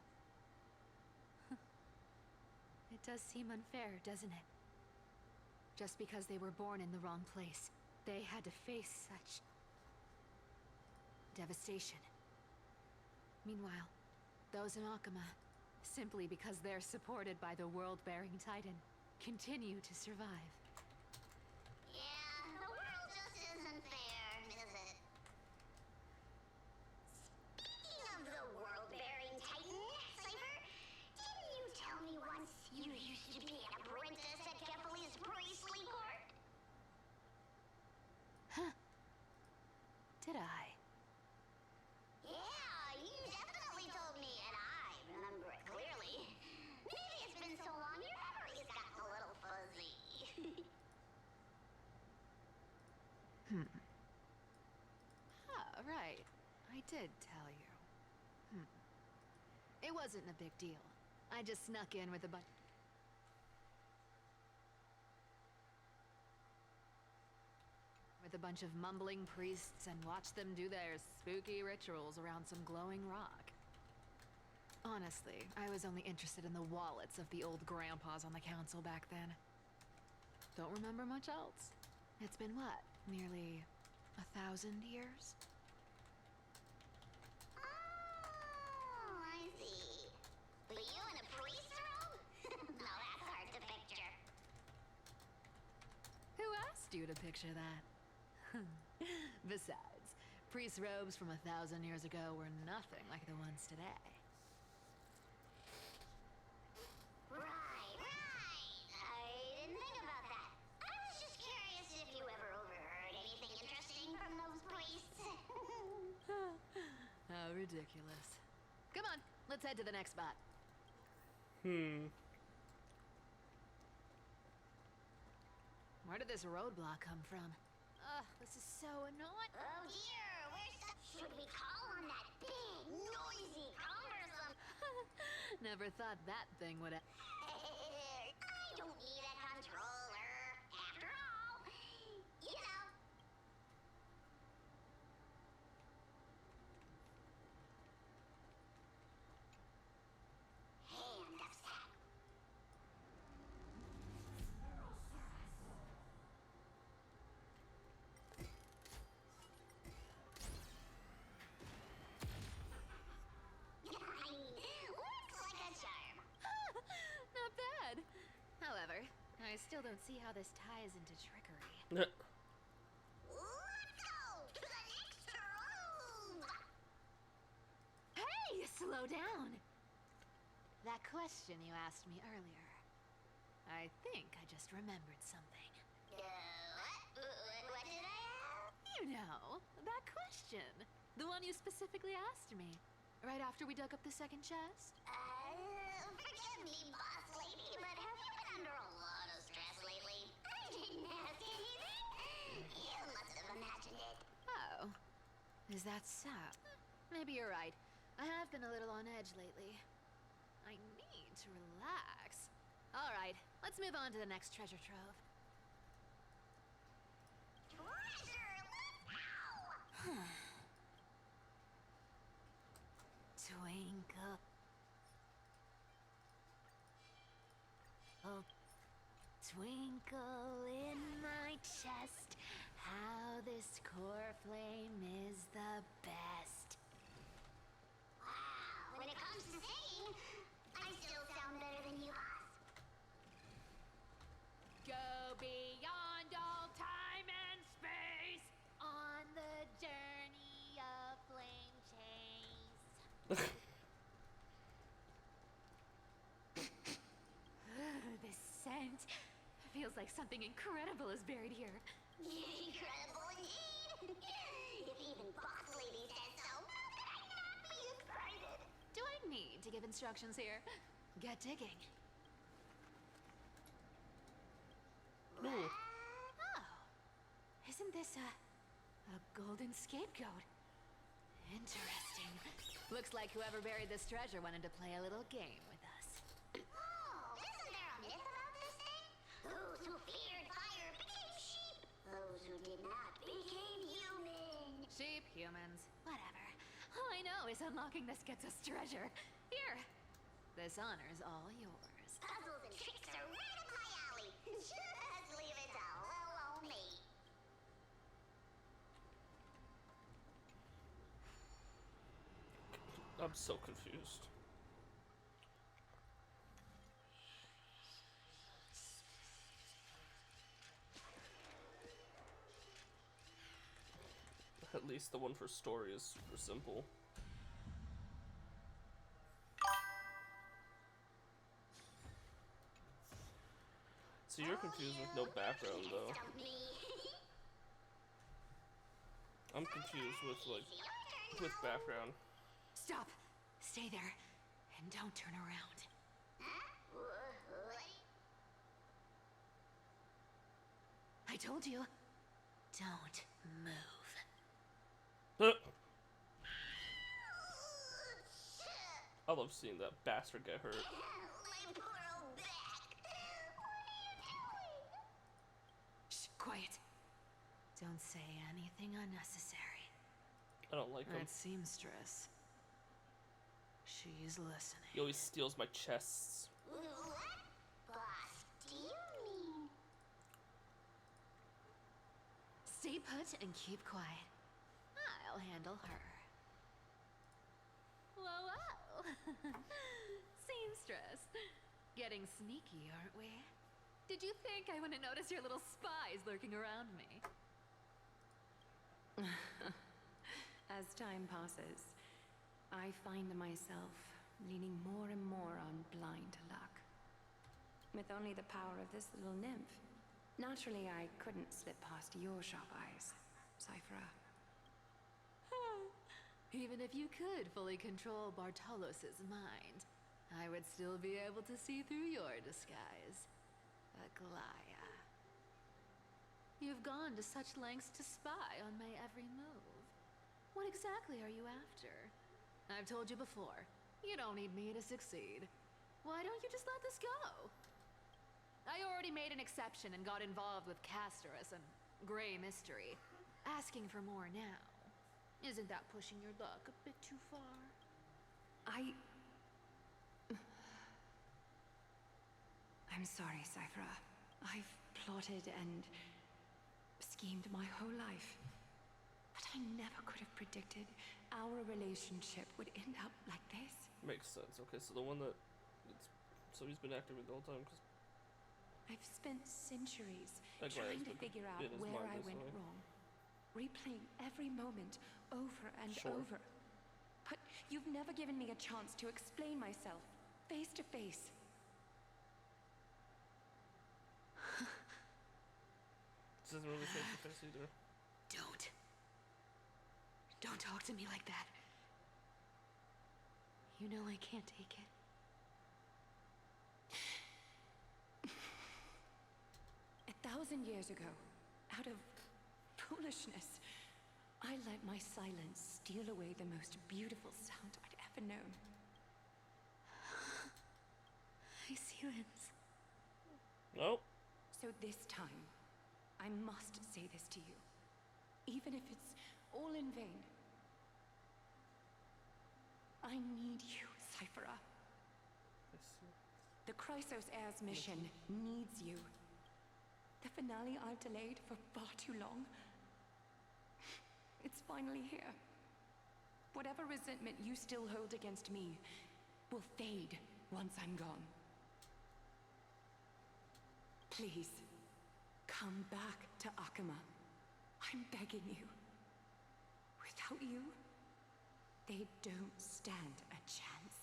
It does seem unfair, doesn't it? Just because they were born in the wrong place, they had to face such devastation. Meanwhile, those in Akuma, simply because they're supported by the world-bearing Titan, continue to survive. Yeah, the world just isn't fair, is it? Speaking of the world-bearing Titan, Cypher, didn't you tell me once you used to be an apprentice at Kefali's priestly court? Huh. Did I? Yeah, you definitely told me, and I remember it clearly. Maybe it's been so long your memory's gotten a little fuzzy. Ah, right. I did tell you. It wasn't a big deal. I just snuck in with a bunch of mumbling priests and watched them do their spooky rituals around some glowing rock. Honestly, I was only interested in the wallets of the old grandpas on the council back then. Don't remember much else. It's been what, nearly 1,000 years? Oh, I see. But you in a priest's robe? Now that's hard to picture. Who asked you to picture that? Besides, priest robes from 1,000 years ago were nothing like the ones today. Right. I didn't think about that. I was just curious if you ever overheard anything interesting from those priests. How ridiculous. Come on, let's head to the next spot. Where did this roadblock come from? Ugh, this is so annoying. Oh dear, should we call on that big, noisy cumbersome? Never thought that thing would I don't need a controller. After all, you know. Hand of sack. Looks like a charm. Not bad. However, I still don't see how this ties into trickery. Let's go to the next room. Hey, slow down. That question you asked me earlier. I think I just remembered something. What did I ask? You know, that question. The one you specifically asked me. Right after we dug up the second chest. Forgive me, boss lady, but have you been under a lot of stress lately? I didn't ask anything. You must have imagined it. Oh. Is that so? Maybe you're right. I have been a little on edge lately. I need to relax. Alright, let's move on to the next treasure trove. Treasure! Let's go! Twinkle. Oh, twinkle in my chest, how this core flame is the best. Wow, when it comes to singing, I still sound better than you, boss. Go beyond all time and space on the journey of flame chase. This scent feels like something incredible is buried here. Incredible indeed! If even Boss Lady says so, how could I not be excited? Do I need to give instructions here? Get digging. No. Oh, isn't this a golden scapegoat? Interesting. Looks like whoever buried this treasure wanted to play a little game with us. Oh, isn't there a myth about this thing? Those who feared fire became sheep. Those who did not became human. Sheep, humans, whatever. All I know is unlocking this gets us treasure. Here, this honor's all yours. Puzzles and tricks are right up my alley. Just leave it to little me. I'm so confused. At least the one for story is super simple. So you're confused with no background though. I'm confused with with background. Stop. Stay there. And don't turn around. I told you. Don't move. I love seeing that bastard get hurt. My poor old back. What are you doing? Shh, quiet. Don't say anything unnecessary. I don't like him. That seamstress. She's listening. He always steals my chests. What? Boss, do you mean? Stay put and keep quiet. I'll handle her. Whoa, whoa. Seamstress. Getting sneaky, aren't we? Did you think I wouldn't notice your little spies lurking around me? As time passes, I find myself leaning more and more on blind luck. With only the power of this little nymph, naturally I couldn't slip past your sharp eyes, Cyphra. Even if you could fully control Bartolos's mind, I would still be able to see through your disguise. Aglaya. You've gone to such lengths to spy on my every move. What exactly are you after? I've told you before, you don't need me to succeed. Why don't you just let this go? I already made an exception and got involved with Castorus and Grey Mystery. Asking for more now. Isn't that pushing your luck a bit too far? I'm sorry, Cyphra. I've plotted and schemed my whole life. But I never could have predicted our relationship would end up like this. Makes sense. Okay, so the one that... So he's been acting with the whole time, because... I've spent centuries That guy trying has to been figure out in his where mind, I went isn't he? wrong. Replaying every moment over and Sure. over. But you've never given me a chance to explain myself, face to face. This isn't really face to face either. Don't talk to me like that. You know I can't take it. 1,000 years ago, out of foolishness, I let my silence steal away the most beautiful sound I'd ever known. silence. Nope. So this time, I must say this to you, even if it's all in vain. I need you, Cyphera. The Chrysos Heir's mission needs you. The finale I've delayed for far too long. It's finally here. Whatever resentment you still hold against me will fade once I'm gone. Please, come back to Akama. I'm begging you. Without you, they don't stand a chance.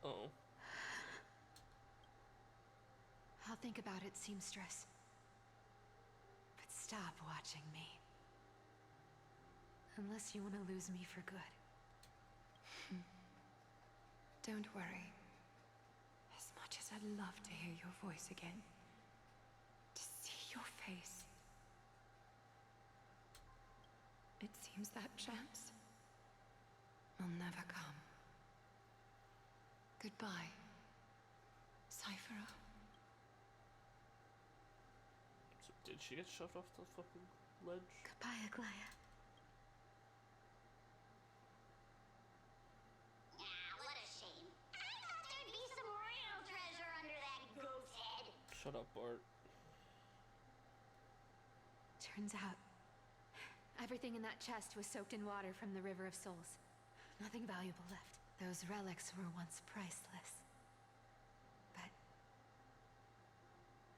Oh. I'll think about it, seamstress. But stop watching me. Unless you want to lose me for good. Don't worry. As much as I'd love to hear your voice again, to see your face, it seems that chance will never come. Goodbye, Cyphera. So did she get shoved off the fucking ledge? Goodbye, Aglaya. What a shame. I thought there'd be some real treasure under that goat's head. Shut up, Bart. Turns out, everything in that chest was soaked in water from the River of Souls. Nothing valuable left. Those relics were once priceless. But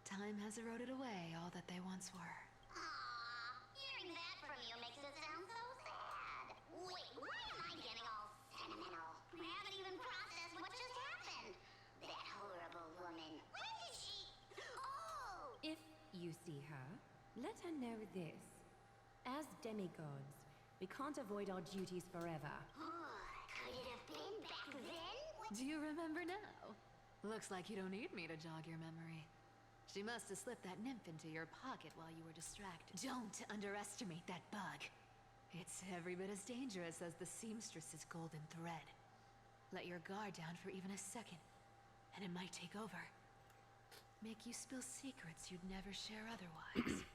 time has eroded away all that they once were. Aww, hearing that from you makes it sound so sad. Wait, why am I getting all sentimental? I haven't even processed what just happened. That horrible woman. When did she... Oh! If you see her, let her know this. As demigods, we can't avoid our duties forever. Could it have been back then? Do you remember now? Looks like you don't need me to jog your memory. She must have slipped that nymph into your pocket while you were distracted. Don't underestimate that bug. It's every bit as dangerous as the seamstress's golden thread. Let your guard down for even a second, and it might take over. Make you spill secrets you'd never share otherwise.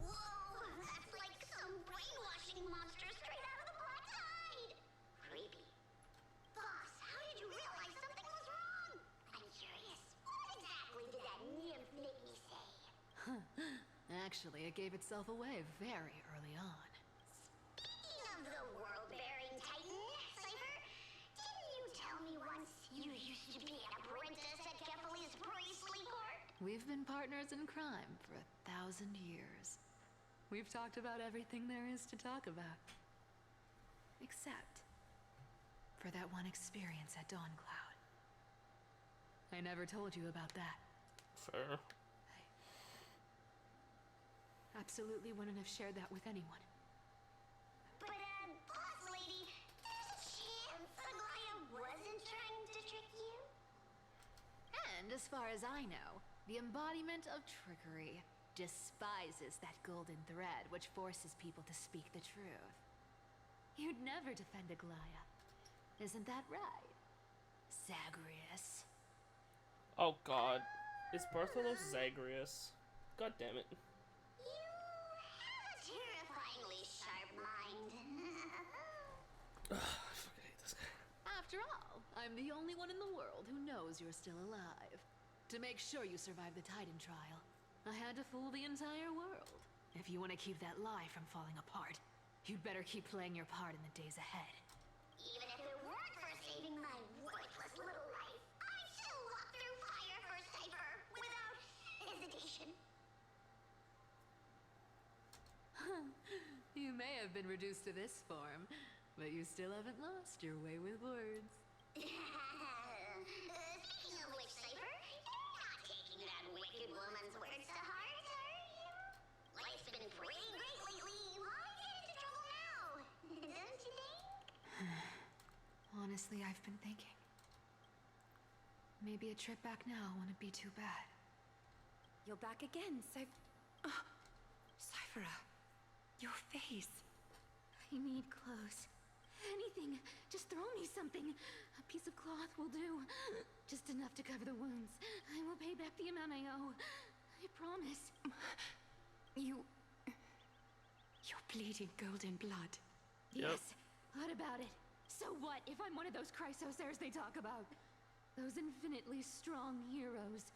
Whoa, that's like some brainwashing monster straight out of the Black Tide. Creepy. Boss, how did you realize something was wrong? I'm curious. What exactly did that nymph make me say? Actually, it gave itself away very early on. Speaking of the world-bearing titan, Cypher, didn't you tell me once you used to be an apprentice at Kefali's priestly court? We've been partners in crime for 1,000 years. We've talked about everything there is to talk about. Except for that one experience at Dawncloud. I never told you about that. Fair. I absolutely wouldn't have shared that with anyone. But, boss lady, there's a chance Aglaya wasn't trying to trick you? And as far as I know, the embodiment of trickery despises that golden thread which forces people to speak the truth. You'd never defend Aglaya. Isn't that right, Zagreus? Oh god. Is Bartholos Zagreus? God damn it. You have a terrifyingly sharp mind. Ugh, I fucking hate this guy. After all, I'm the only one in the world who knows you're still alive. To make sure you survive the Titan trial, I had to fool the entire world. If you want to keep that lie from falling apart, you'd better keep playing your part in the days ahead. Even if it weren't for saving my worthless little life, I'd still walk through fire for Cypher without hesitation. You may have been reduced to this form, but you still haven't lost your way with words. Speaking of which, Cypher, you're not taking that wicked woman's words to heart, are you? Life's been pretty great lately. Why get into trouble now? Don't you think? Honestly, I've been thinking. Maybe a trip back now wouldn't be too bad. You're back again, Cyphera. Your face. I need clothes. Anything. Just throw me something. A piece of cloth will do. Just enough to cover the wounds. I will pay back the amount I owe. I promise. You're bleeding golden blood. Yes. What about it? So what if I'm one of those Chrysosairs they talk about? Those infinitely strong heroes.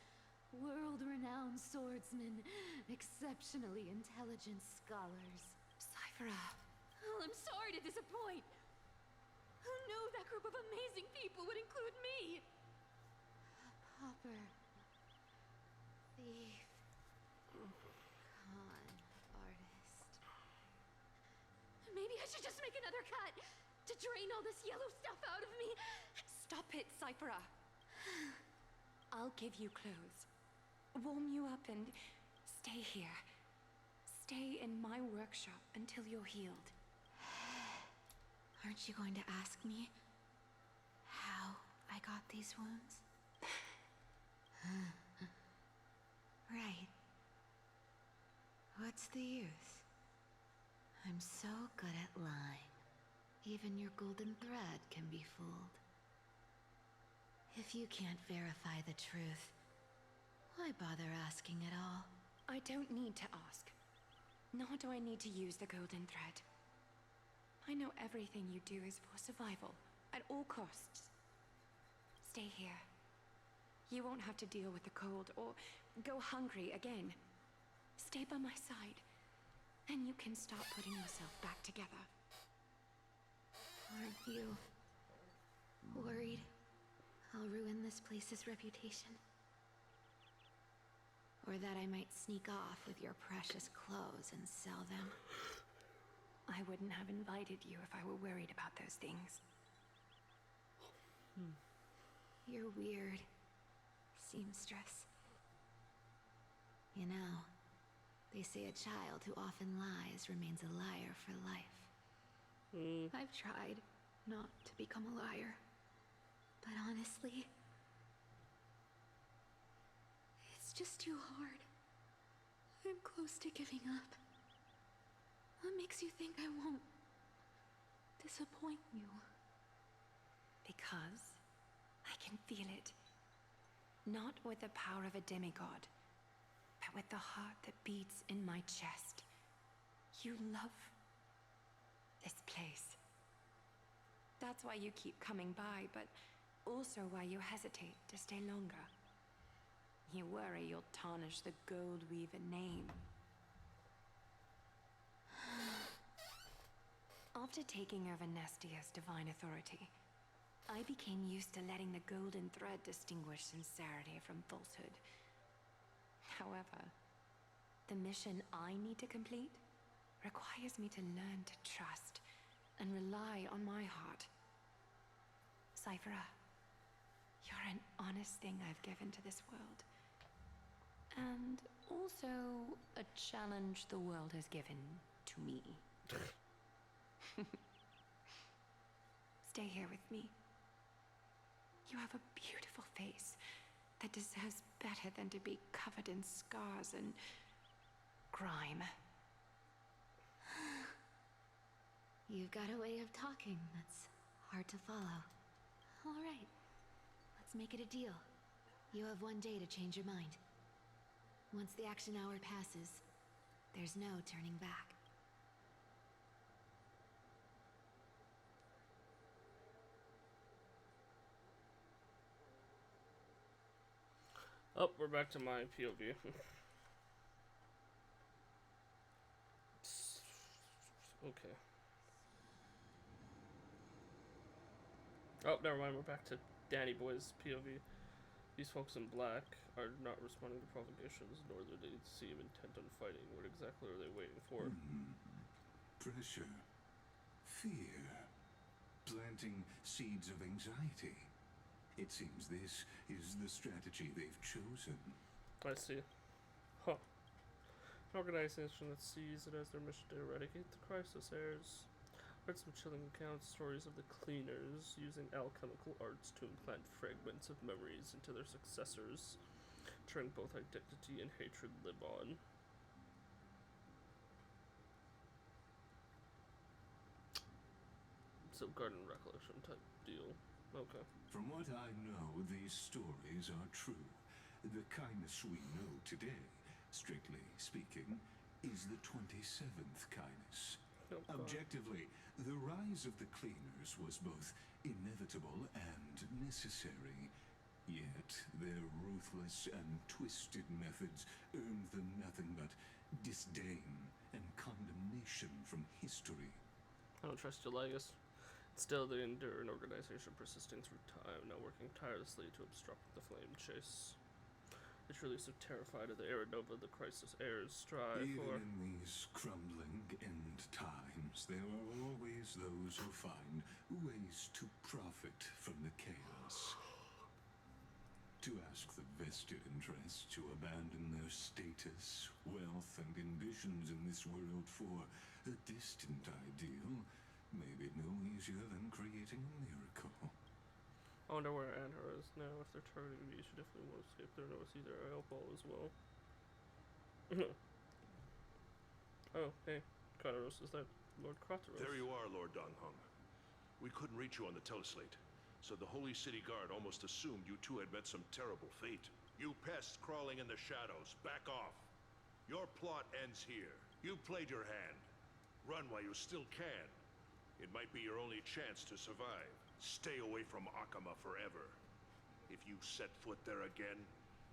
World-renowned swordsmen. Exceptionally intelligent scholars. Cyphera. Oh, I'm sorry to disappoint. Who knew that group of amazing people would include me? A pauper. Thief. Con artist. Maybe I should just make another cut to drain all this yellow stuff out of me. Stop it, Cyphera. I'll give you clothes, warm you up, and stay here. Stay in my workshop until you're healed. Aren't you going to ask me how I got these wounds? Right. What's the use? I'm so good at lying. Even your golden thread can be fooled. If you can't verify the truth, why bother asking at all? I don't need to ask. Nor do I need to use the golden thread. I know everything you do is for survival, at all costs. Stay here. You won't have to deal with the cold or go hungry again. Stay by my side, and you can start putting yourself back together. Aren't you worried I'll ruin this place's reputation? Or that I might sneak off with your precious clothes and sell them? I wouldn't have invited you if I were worried about those things. You're weird, seamstress. You know, they say a child who often lies remains a liar for life. I've tried not to become a liar. But honestly, it's just too hard. I'm close to giving up. What makes you think I won't disappoint you? Because I can feel it. Not with the power of a demigod, but with the heart that beats in my chest. You love this place. That's why you keep coming by, but also why you hesitate to stay longer. You worry you'll tarnish the Gold Weaver name. After taking over Nestia's divine authority, I became used to letting the golden thread distinguish sincerity from falsehood. However, the mission I need to complete requires me to learn to trust and rely on my heart. Cyphera, you're an honest thing I've given to this world. And also a challenge the world has given to me. Stay here with me. You have a beautiful face that deserves better than to be covered in scars and grime. You've got a way of talking that's hard to follow. All right, let's make it a deal. You have 1 day to change your mind. Once the action hour passes, there's no turning back. Oh, we're back to my POV. Okay. Oh, never mind, we're back to Danny Boy's POV. These folks in black are not responding to provocations, nor do they seem intent on fighting. What exactly are they waiting for? Pressure. Fear. Planting seeds of anxiety. It seems this is the strategy they've chosen. I see. Huh. An organization that sees it as their mission to eradicate the Chrysosairs. Read some chilling accounts, stories of the cleaners using alchemical arts to implant fragments of memories into their successors, ensuring both identity and hatred live on. So garden recollection type deal. Okay. From what I know, these these stories are true, the kindness we know today, strictly speaking, is the 27th kindness. Objectively, the rise of the cleaners was both inevitable and necessary. Yet their ruthless and twisted methods earned them nothing but disdain and condemnation from history. I don't trust Elias. Still, they endure an organization persisting through time, now working tirelessly to obstruct the flame chase. They're truly so terrified of the era nova the crisis heirs strive for. Even in these crumbling end times, there are always those who find ways to profit from the chaos. To ask the vested interests to abandon their status, wealth, and ambitions in this world for a distant ideal may be no easier than creating a miracle. I wonder where Anhar is now. If they're targeting me, you should definitely want to escape there. No, it's either alcohol as well. Oh, hey. Kratos, is that Lord Kratos? There you are, Lord Donghung. We couldn't reach you on the teleslate, so the Holy City Guard almost assumed you two had met some terrible fate. You pests crawling in the shadows, back off. Your plot ends here. You played your hand. Run while you still can. It might be your only chance to survive. Stay away from Akama forever. If you set foot there again,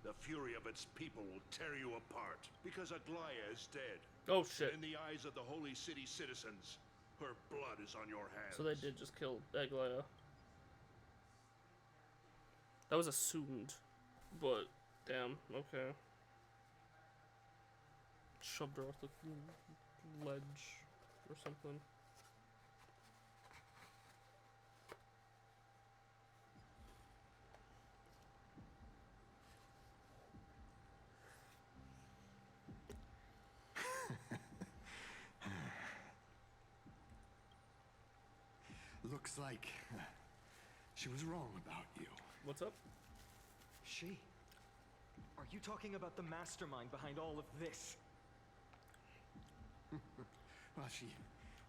the fury of its people will tear you apart, because Aglaya is dead. Oh shit. In the eyes of the Holy City citizens, her blood is on your hands. So they did just kill Aglaya. That was assumed, but damn, okay. Shoved her off the ledge or something. Looks like she was wrong about you. What's up? She? Are you talking about the mastermind behind all of this? Well,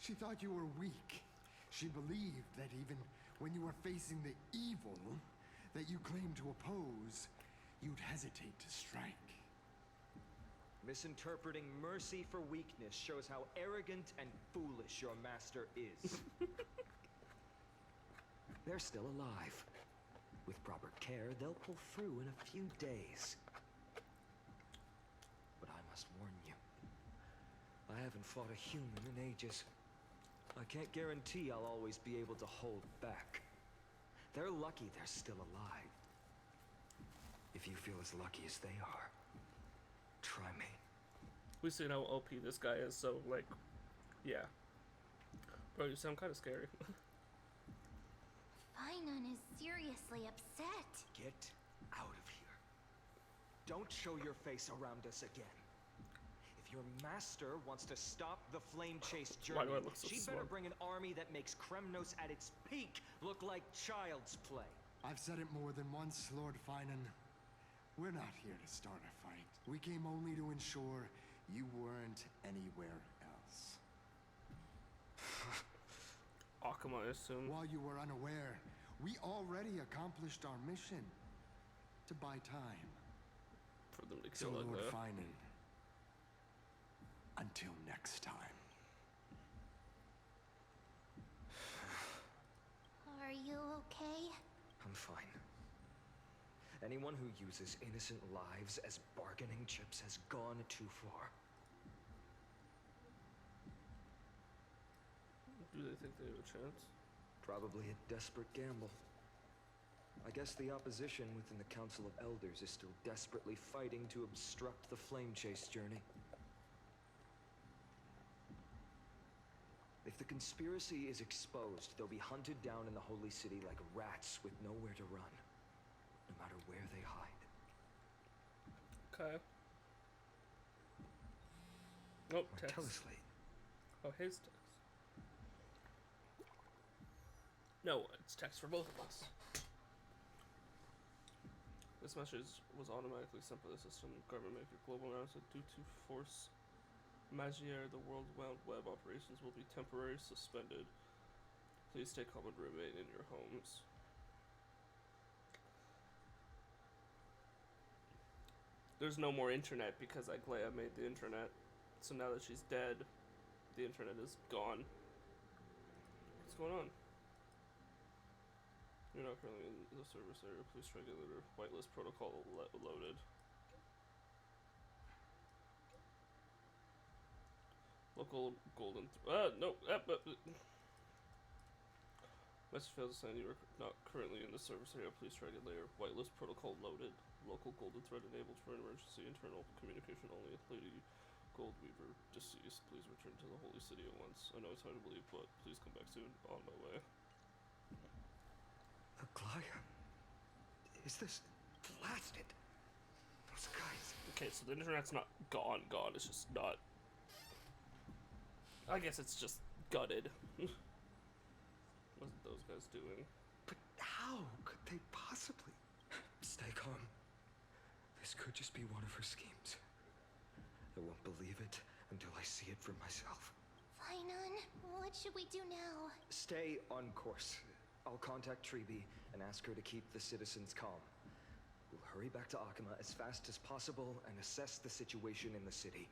she thought you were weak. She believed that even when you were facing the evil that you claimed to oppose, you'd hesitate to strike. Misinterpreting mercy for weakness shows how arrogant and foolish your master is. They're still alive. With proper care, they'll pull through in a few days. But I must warn you, I haven't fought a human in ages. I can't guarantee I'll always be able to hold back. They're lucky they're still alive. If you feel as lucky as they are, try me. We've seen how OP this guy is, so, like, yeah. Bro, you sound kind of scary. Finon is seriously upset. Get out of here. Don't show your face around us again. If your master wants to stop the flame chase journey, she'd better bring an army that makes Kremnos at its peak look like child's play. I've said it more than once, Lord Finan. We're not here to start a fight. We came only to ensure you weren't anywhere else. Akama, I assume. While you were unaware, we already accomplished our mission to buy time. For them to So, kill Lord Aglaya. Finan, until next time. Are you okay? I'm fine. Anyone who uses innocent lives as bargaining chips has gone too far. Do they think they have a chance? Probably a desperate gamble. I guess the opposition within the Council of Elders is still desperately fighting to obstruct the flame chase journey. If the conspiracy is exposed, they'll be hunted down in the Holy City like rats with nowhere to run, no matter where they hide. Okay. Oh, My text. teleslate. Oh, his text. No, it's text for both of us. This message was automatically sent by the system. Government Maker Global announced that due to force majeure, the World Wide Web operations will be temporarily suspended. Please stay calm and remain in your homes. there's no more internet because Aglaia made the internet. So now that she's dead, the internet is gone. What's going on? You're not currently in the service area. Please try regulator. Whitelist protocol loaded. Local golden. No. Message fails to send you are not currently in the service area. Please try regulator. Whitelist protocol loaded. Local golden thread enabled for emergency internal communication only. Lady Goldweaver deceased. Please return to the holy city at once. I know it's hard to believe, but please come back soon. On my way. Aglaia? Is this blasted? Those guys. Okay, so the internet's not gone. It's just not. I guess it's just gutted. What's those guys doing? But how could they possibly? Stay calm. This could just be one of her schemes. I won't believe it until I see it for myself. Finon, what should we do now? Stay on course. I'll contact Treeby and ask her to keep the citizens calm. We'll hurry back to Akima as fast as possible and assess the situation in the city.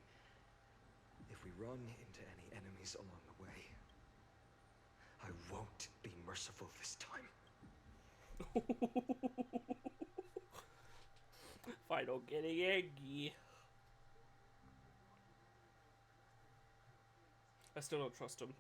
If we run into any enemies along the way, I won't be merciful this time. Final getting angry. I still don't trust him.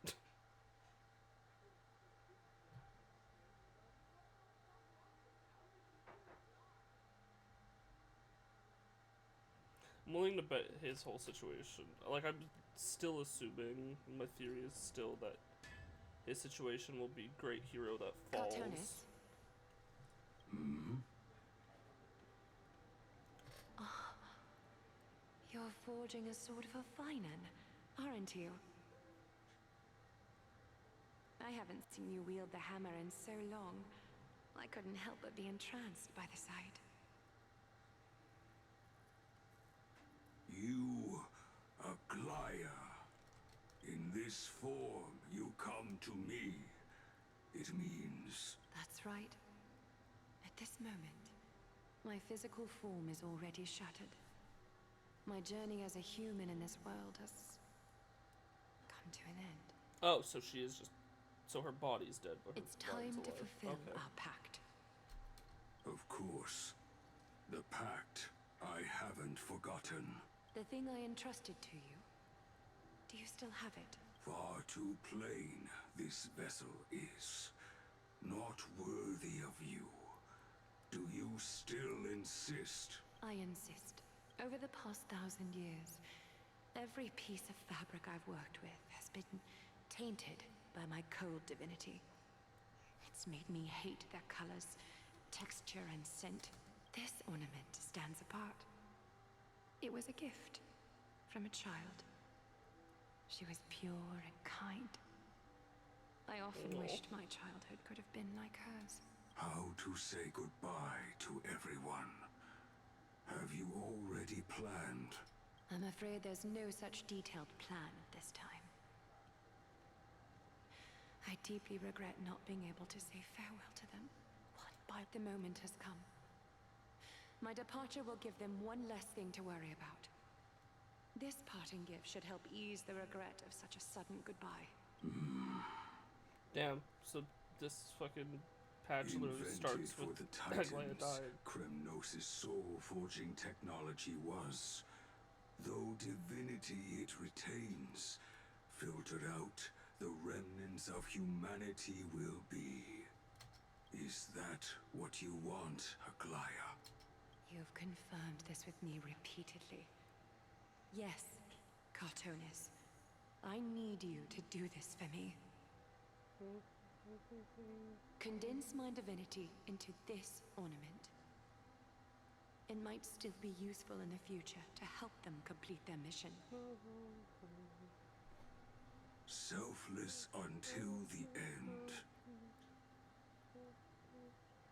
I'm willing to bet his whole situation. Like, I'm still assuming, my theory is still that his situation will be great hero that falls. Cartoonist? Oh, you're forging a sword for Finon, aren't you? I haven't seen you wield the hammer in so long. I couldn't help but be entranced by the sight. You, Aglaia. In this form, you come to me. It means... That's right. At this moment, my physical form is already shattered. My journey as a human in this world has come to an end. Oh, so she is just... So her body's dead, but her It's time mind's to alive. fulfill Okay. our pact. Of course. The pact I haven't forgotten. The thing I entrusted to you. Do you still have it? Far too plain this vessel is. Not worthy of you. Do you still insist? I insist. Over the past 1,000 years, every piece of fabric I've worked with has been tainted by my cold divinity. It's made me hate their colors, texture, and scent. This ornament stands apart. It was a gift from a child. She was pure and kind. I often wished my childhood could have been like hers. How to say goodbye to everyone? Have you already planned? I'm afraid there's no such detailed plan at this time. I deeply regret not being able to say farewell to them. But the moment has come. My departure will give them one less thing to worry about. This parting gift should help ease the regret of such a sudden goodbye. Damn, so this fucking patch literally starts for with the Aglaia Titans, dying. Kremnos' soul-forging technology was, though divinity it retains, filtered out, the remnants of humanity will be. Is that what you want, Aglaia? You've confirmed this with me repeatedly. Yes, Cartonis. I need you to do this for me. Condense my divinity into this ornament. It might still be useful in the future to help them complete their mission. Selfless until the end.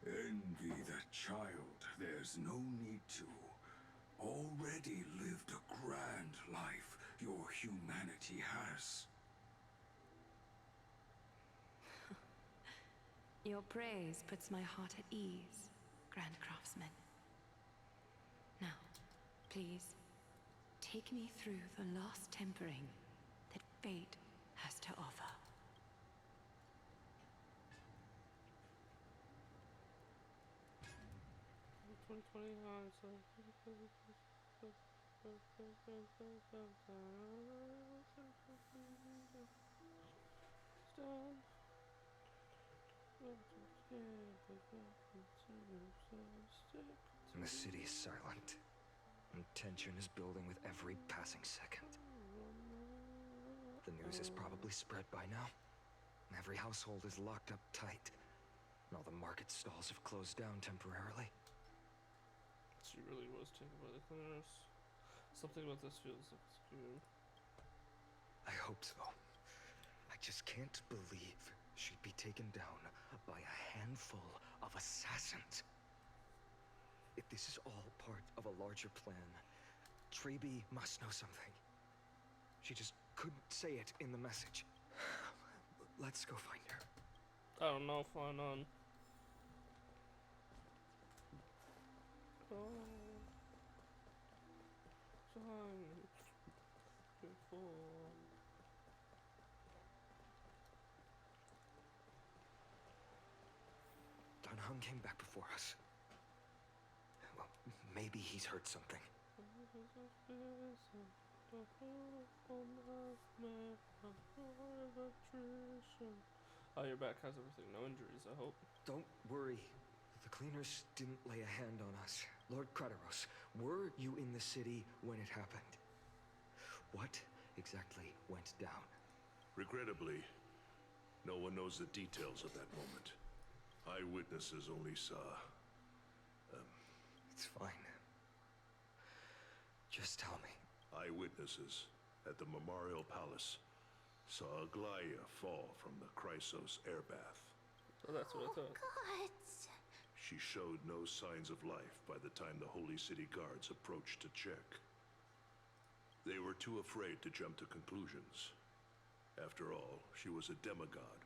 Envy that child, there's no need to. Already lived a grand life your humanity has. Your praise puts my heart at ease, Grand Craftsman. Now, Please, take me through the lost tempering that fate has to offer. The city is silent, and tension is building with every passing second. The news is probably spread by now. Every household is locked up tight, and all the market stalls have closed down temporarily. She really was taken by the cleaners. Something about this feels like it's good. I hope so. I just can't believe she'd be taken down by a handful of assassins. If this is all part of a larger plan, Treby must know something. She just couldn't say it in the message. Let's go find her. I don't know if I'm on. Oh, time before. Don Hung came back before us. Well, maybe he's heard something. Oh, your back has everything. No injuries, I hope. Don't worry. The cleaners didn't lay a hand on us. Lord Krateros, were you in the city when it happened? What exactly went down? Regrettably, no one knows the details of that moment. Eyewitnesses only saw... It's fine. Just tell me. Eyewitnesses at the Memorial Palace saw Aglaia fall from the Chrysos air bath. Oh, that's what I thought. God. She showed no signs of life by the time the Holy City guards approached to check. They were too afraid to jump to conclusions. After all, she was a demigod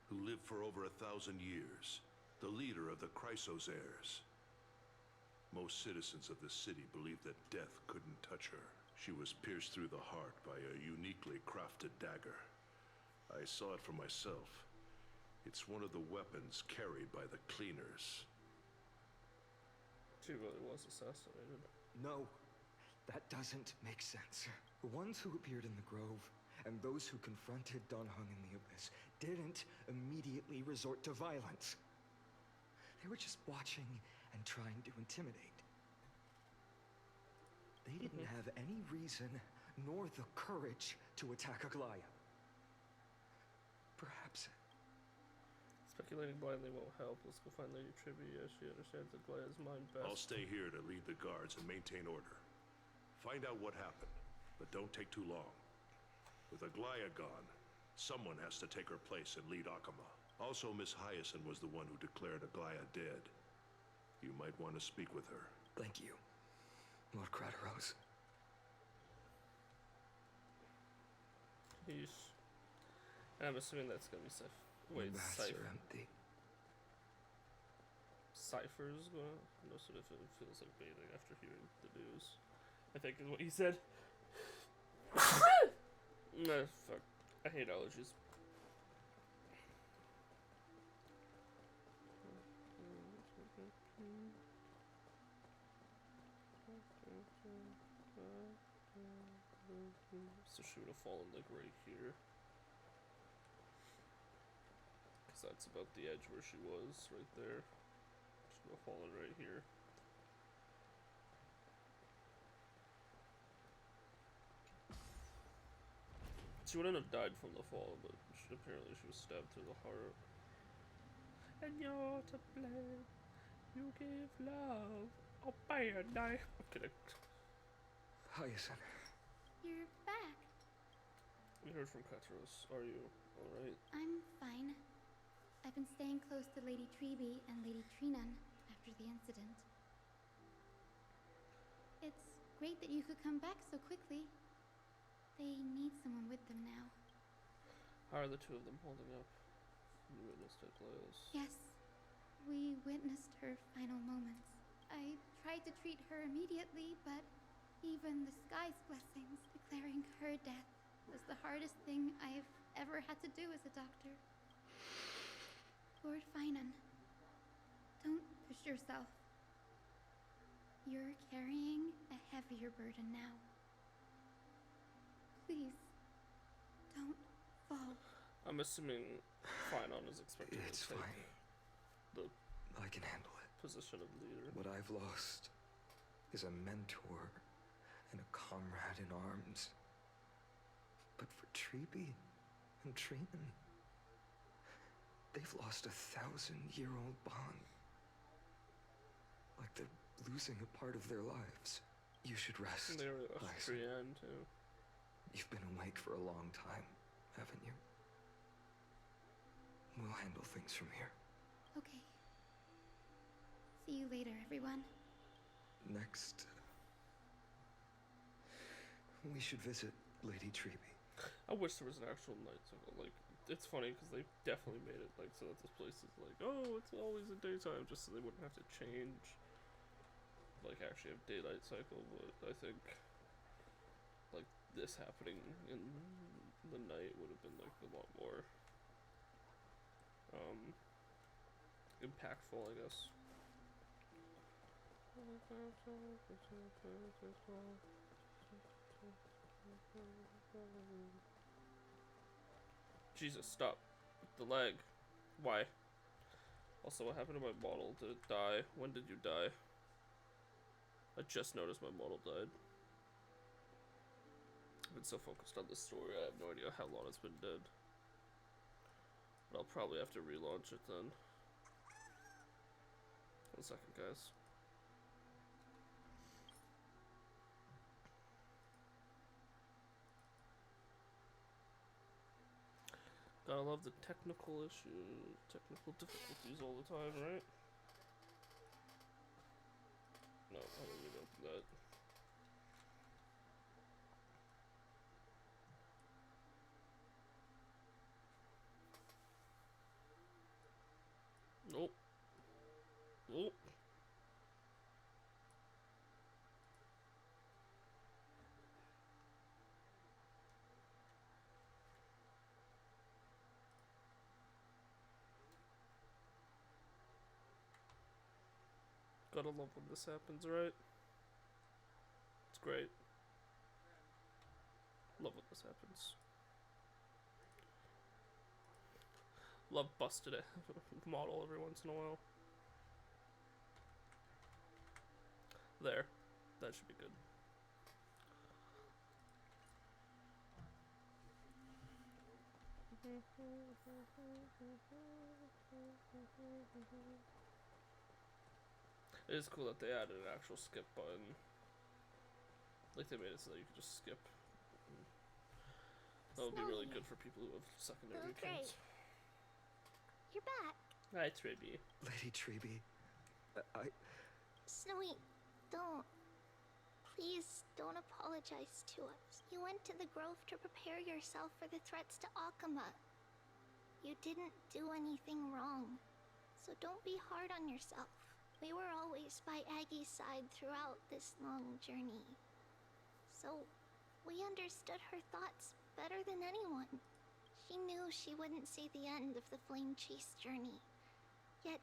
who lived for over 1,000 years, the leader of the Chrysos heirs. Most citizens of the city believed that death couldn't touch her. She was pierced through the heart by a uniquely crafted dagger. I saw it for myself. It's one of the weapons carried by the cleaners. She really was assassinated. No, that doesn't make sense. The ones who appeared in the grove and those who confronted Don Hung in the Abyss didn't immediately resort to violence. They were just watching and trying to intimidate. They didn't have any reason nor the courage to attack Aglaia. Perhaps... Speculating blindly won't help. Let's go find Lady Treby as she understands Aglaia's mind best. I'll stay here to lead the guards and maintain order. Find out what happened, but don't take too long. With Aglaia gone, someone has to take her place and lead Akama. Also, Miss Hyacinth was the one who declared Aglaia dead. You might want to speak with her. Thank you, Lord Krateros. Yeesh. I'm assuming that's gonna be The baths are empty. Cypher's gonna... No sort of it feels like bathing after hearing the news. I think is what he said. No, fuck. I hate allergies. So she would have fallen like right here. Because that's about the edge where she was, right there. She would have fallen right here. She wouldn't have died from the fall, but apparently she was stabbed through the heart. And you're to blame. You give love a bad name. I'm kidding. Hyacinth. You're back. We heard from Katros. Are you alright? I'm fine. I've been staying close to Lady Treby and Lady Trinan after the incident. It's great that you could come back so quickly. They need someone with them now. How are the two of them holding up? You witnessed Aglaia's. Yes, we witnessed her final moments. I tried to treat her immediately, but Even the sky's blessings declaring her death was the hardest thing I've ever had to do as a doctor. Lord Finan, don't push yourself. You're carrying a heavier burden now. Please, don't fall. I'm assuming Finan is expected It's to take fine. the I can handle it. position of leader. What I've lost is a mentor and a comrade in arms. But for Treeby and Trinan, they've lost a 1,000-year-old bond. Like they're losing a part of their lives. You should rest. They're Liza. Austrian too. You've been awake for a long time, haven't you? We'll handle things from here. Okay. See you later, everyone. Next, we should visit Lady Treeby. I wish there was an actual night cycle. Like, it's funny because they definitely made it like so that this place is like, oh, it's always in daytime, just so they wouldn't have to change. Like, actually have daylight cycle, but I think like this happening in the night would have been like a lot more impactful, I guess. Jesus, stop. The leg. Why? Also, what happened to my model? Did it die? When did you die? I just noticed my model died. I've been so focused on the story, I have no idea how long it's been dead. But I'll probably have to relaunch it then. 1 second, guys. Gotta love the technical technical difficulties all the time, right? No, I didn't mean to open that. Nope. Nope. Gotta love when this happens, right? It's great. Love when this happens. Love busted a model every once in a while. There. That should be good. It is cool that they added an actual skip button. Like, they made it so that you could just skip. That would be really good for people who have secondary accounts. You're back. Hi, Treeby. Lady Treeby, Snowy, don't. Please don't apologize to us. You went to the grove to prepare yourself for the threats to Akama. You didn't do anything wrong, so don't be hard on yourself. We were always by Aggie's side throughout this long journey. So, we understood her thoughts better than anyone. She knew she wouldn't see the end of the Flame Chase journey. Yet,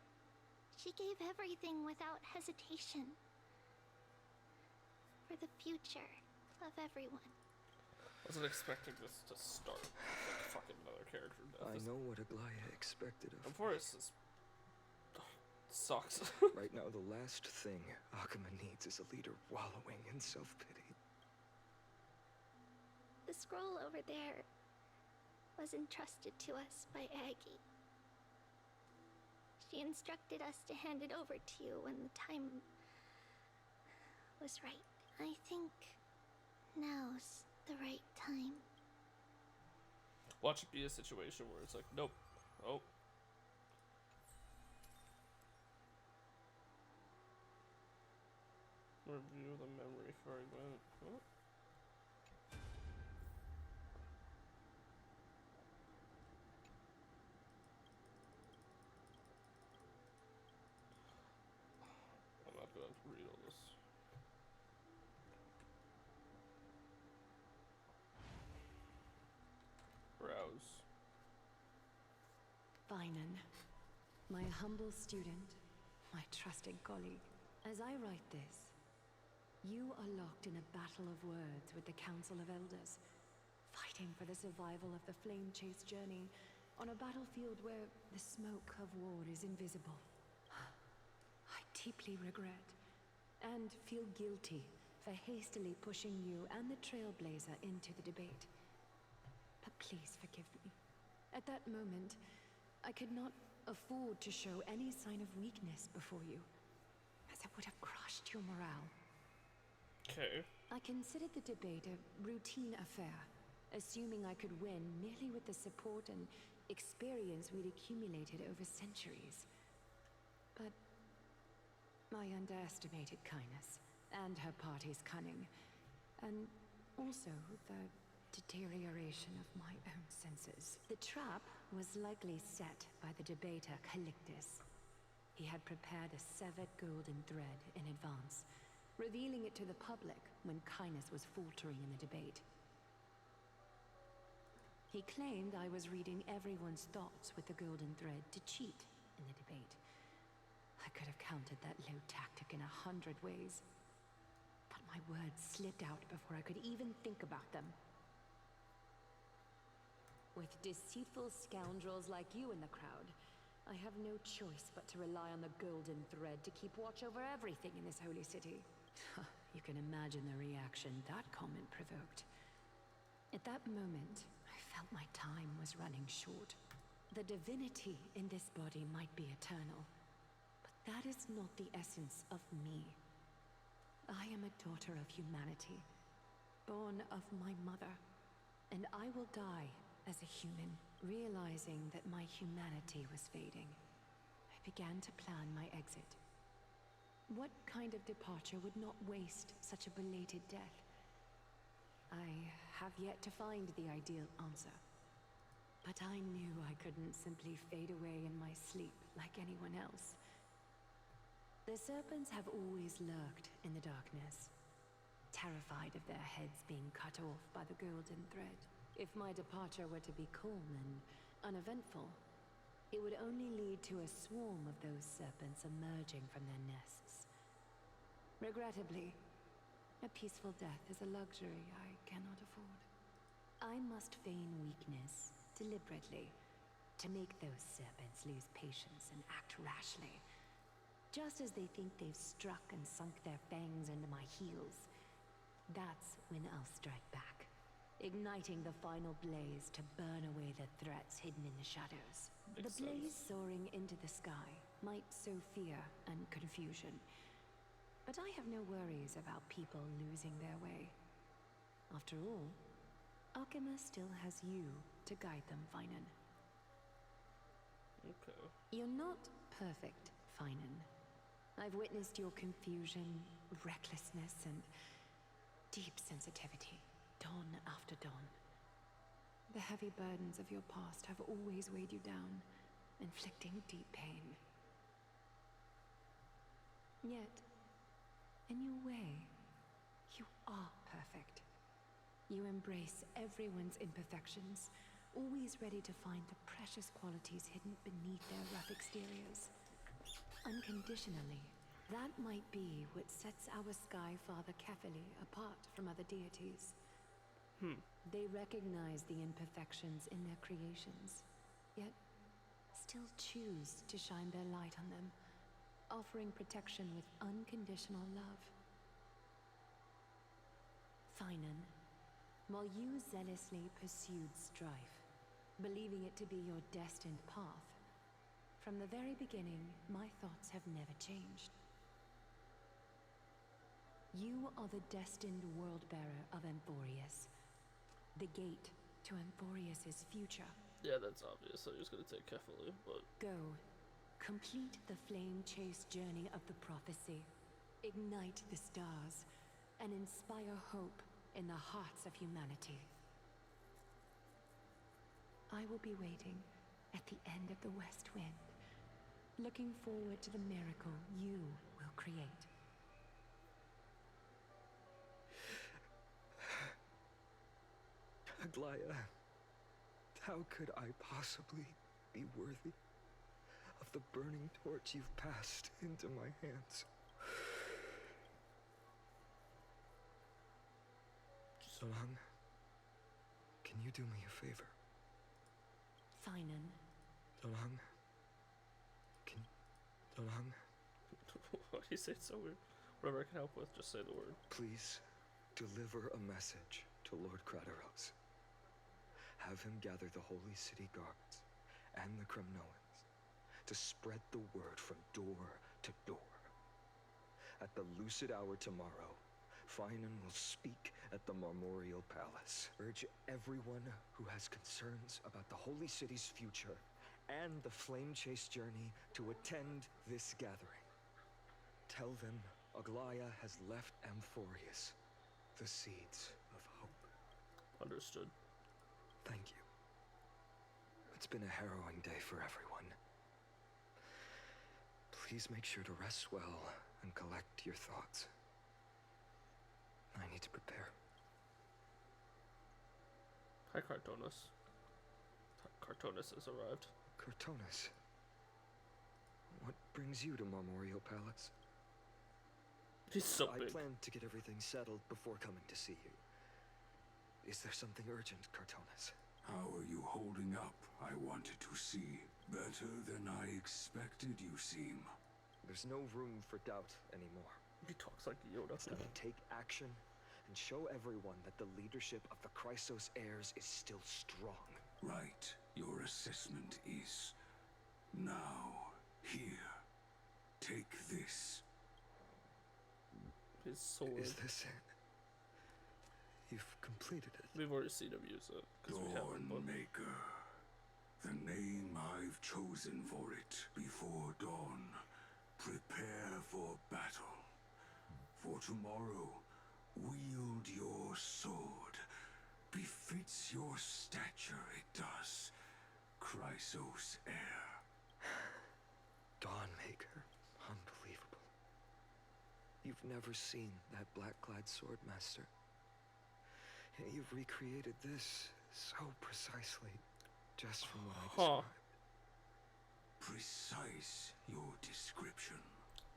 she gave everything without hesitation. For the future of everyone. I wasn't expecting this to start with like fucking another character death. I know what Aglaya expected of me. Forest is sucks. Right now, the last thing Akama needs is a leader wallowing in self-pity. The scroll over there was entrusted to us by Aggie. She instructed us to hand it over to you when the time was right. I think now's the right time. Watch it be a situation where it's like, nope. Oh. Review the memory fragment. Huh? I'm not gonna read all this. Finan, my humble student, my trusted colleague. As I write this, you are locked in a battle of words with the Council of Elders, fighting for the survival of the flame-chased journey on a battlefield where the smoke of war is invisible. I deeply regret and feel guilty for hastily pushing you and the Trailblazer into the debate. But please forgive me. At that moment, I could not afford to show any sign of weakness before you, as it would have crushed your morale. Okay. I considered the debate a routine affair, assuming I could win merely with the support and experience we'd accumulated over centuries. But I underestimated Kindness and her party's cunning, and also the deterioration of my own senses. The trap was likely set by the debater Calictus. He had prepared a severed golden thread in advance, revealing it to the public when Kindness was faltering in the debate. He claimed I was reading everyone's thoughts with the golden thread to cheat in the debate. I could have countered that low tactic in 100 ways, but my words slipped out before I could even think about them. With deceitful scoundrels like you in the crowd, I have no choice but to rely on the golden thread to keep watch over everything in this holy city. You can imagine the reaction that comment provoked. At that moment, I felt my time was running short. The divinity in this body might be eternal, but that is not the essence of me. I am a daughter of humanity, born of my mother, and I will die as a human. Realizing that my humanity was fading, I began to plan my exit. What kind of departure would not waste such a belated death? I have yet to find the ideal answer, but I knew I couldn't simply fade away in my sleep like anyone else. The serpents have always lurked in the darkness, terrified of their heads being cut off by the golden thread. If my departure were to be calm and uneventful, it would only lead to a swarm of those serpents emerging from their nests. Regrettably, a peaceful death is a luxury I cannot afford. I must feign weakness deliberately to make those serpents lose patience and act rashly. Just as they think they've struck and sunk their fangs into my heels, that's when I'll strike back, igniting the final blaze to burn away the threats hidden in the shadows. The blaze soaring into the sky might sow fear and confusion, but I have no worries about people losing their way. After all, Alchema still has you to guide them, Finan. Okay. You're not perfect, Finan. I've witnessed your confusion, recklessness, and deep sensitivity, dawn after dawn. The heavy burdens of your past have always weighed you down, inflicting deep pain. Yet, in your way, you are perfect. You embrace everyone's imperfections, always ready to find the precious qualities hidden beneath their rough exteriors. Unconditionally, that might be what sets our Sky Father Kefili apart from other deities. They recognize the imperfections in their creations, yet still choose to shine their light on them, offering protection with unconditional love. Finan, while you zealously pursued strife, believing it to be your destined path, from the very beginning, my thoughts have never changed. You are the destined world-bearer of Emphorius, the gate to Emphorius's future. Yeah, that's obvious. I'm just gonna take carefully, but... Go, complete the flame-chased journey of the prophecy, ignite the stars, and inspire hope in the hearts of humanity. I will be waiting at the end of the West Wind, looking forward to the miracle you will create. Aglaya, how could I possibly be worthy? the burning torch you've passed into my hands. Solang, can you do me a favor? Finan. Solang? Solang? Why do you say it so weird? Whatever I can help with, just say the word. Please, deliver a message to Lord Crateros. Have him gather the Holy City guards and the Kremnoans to spread the word from door to door. At the lucid hour tomorrow, Finan will speak at the Marmorial Palace. Urge everyone who has concerns about the Holy City's future and the Flame Chase journey to attend this gathering. Tell them Aglaya has left Amphorius the seeds of hope. Understood. Thank you. It's been a harrowing day for everyone. Please make sure to rest well and collect your thoughts. I need to prepare. Hi, Cartonis. Cartonis has arrived. Cartonis, what brings you to Marmorial Palace? He's so I big. planned to get everything settled before coming to see you. Is there something urgent, Cartonis? How are you holding up? I wanted to see. Better than I expected you seem. There's no room for doubt anymore. He talks like Yoda. Take action and show everyone that the leadership of the Chrysos heirs is still strong. Right. Your assessment is... Now, here. Take this. His sword. Is this it? You've completed it. We've already seen him use it. Dawnmaker. The name I've chosen for it before dawn. Prepare for battle. For tomorrow, wield your sword. Befits your stature, it does. Chrysos heir. Dawnmaker. Unbelievable. You've never seen that black-clad sword master. Yet you've recreated this so precisely, just from what I described. Precise your description.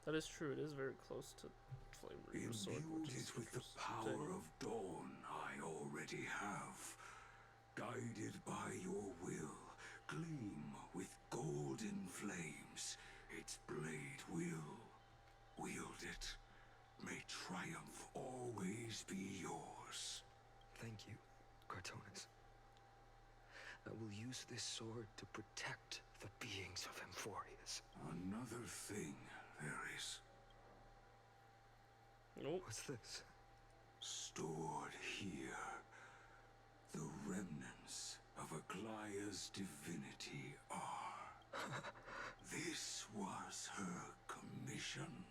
That is true. It is very close to Flame Reaper's sword. Imbued it with the power of dawn I already have. Guided by your will, gleam with golden flames. Its blade will wield it. May triumph always be yours. Thank you, Cartonis. I will use this sword to protect the beings of Amphorius. Another thing there is. Nope. What's this? Stored here. The remnants of Aglaya's divinity are. This was her commission.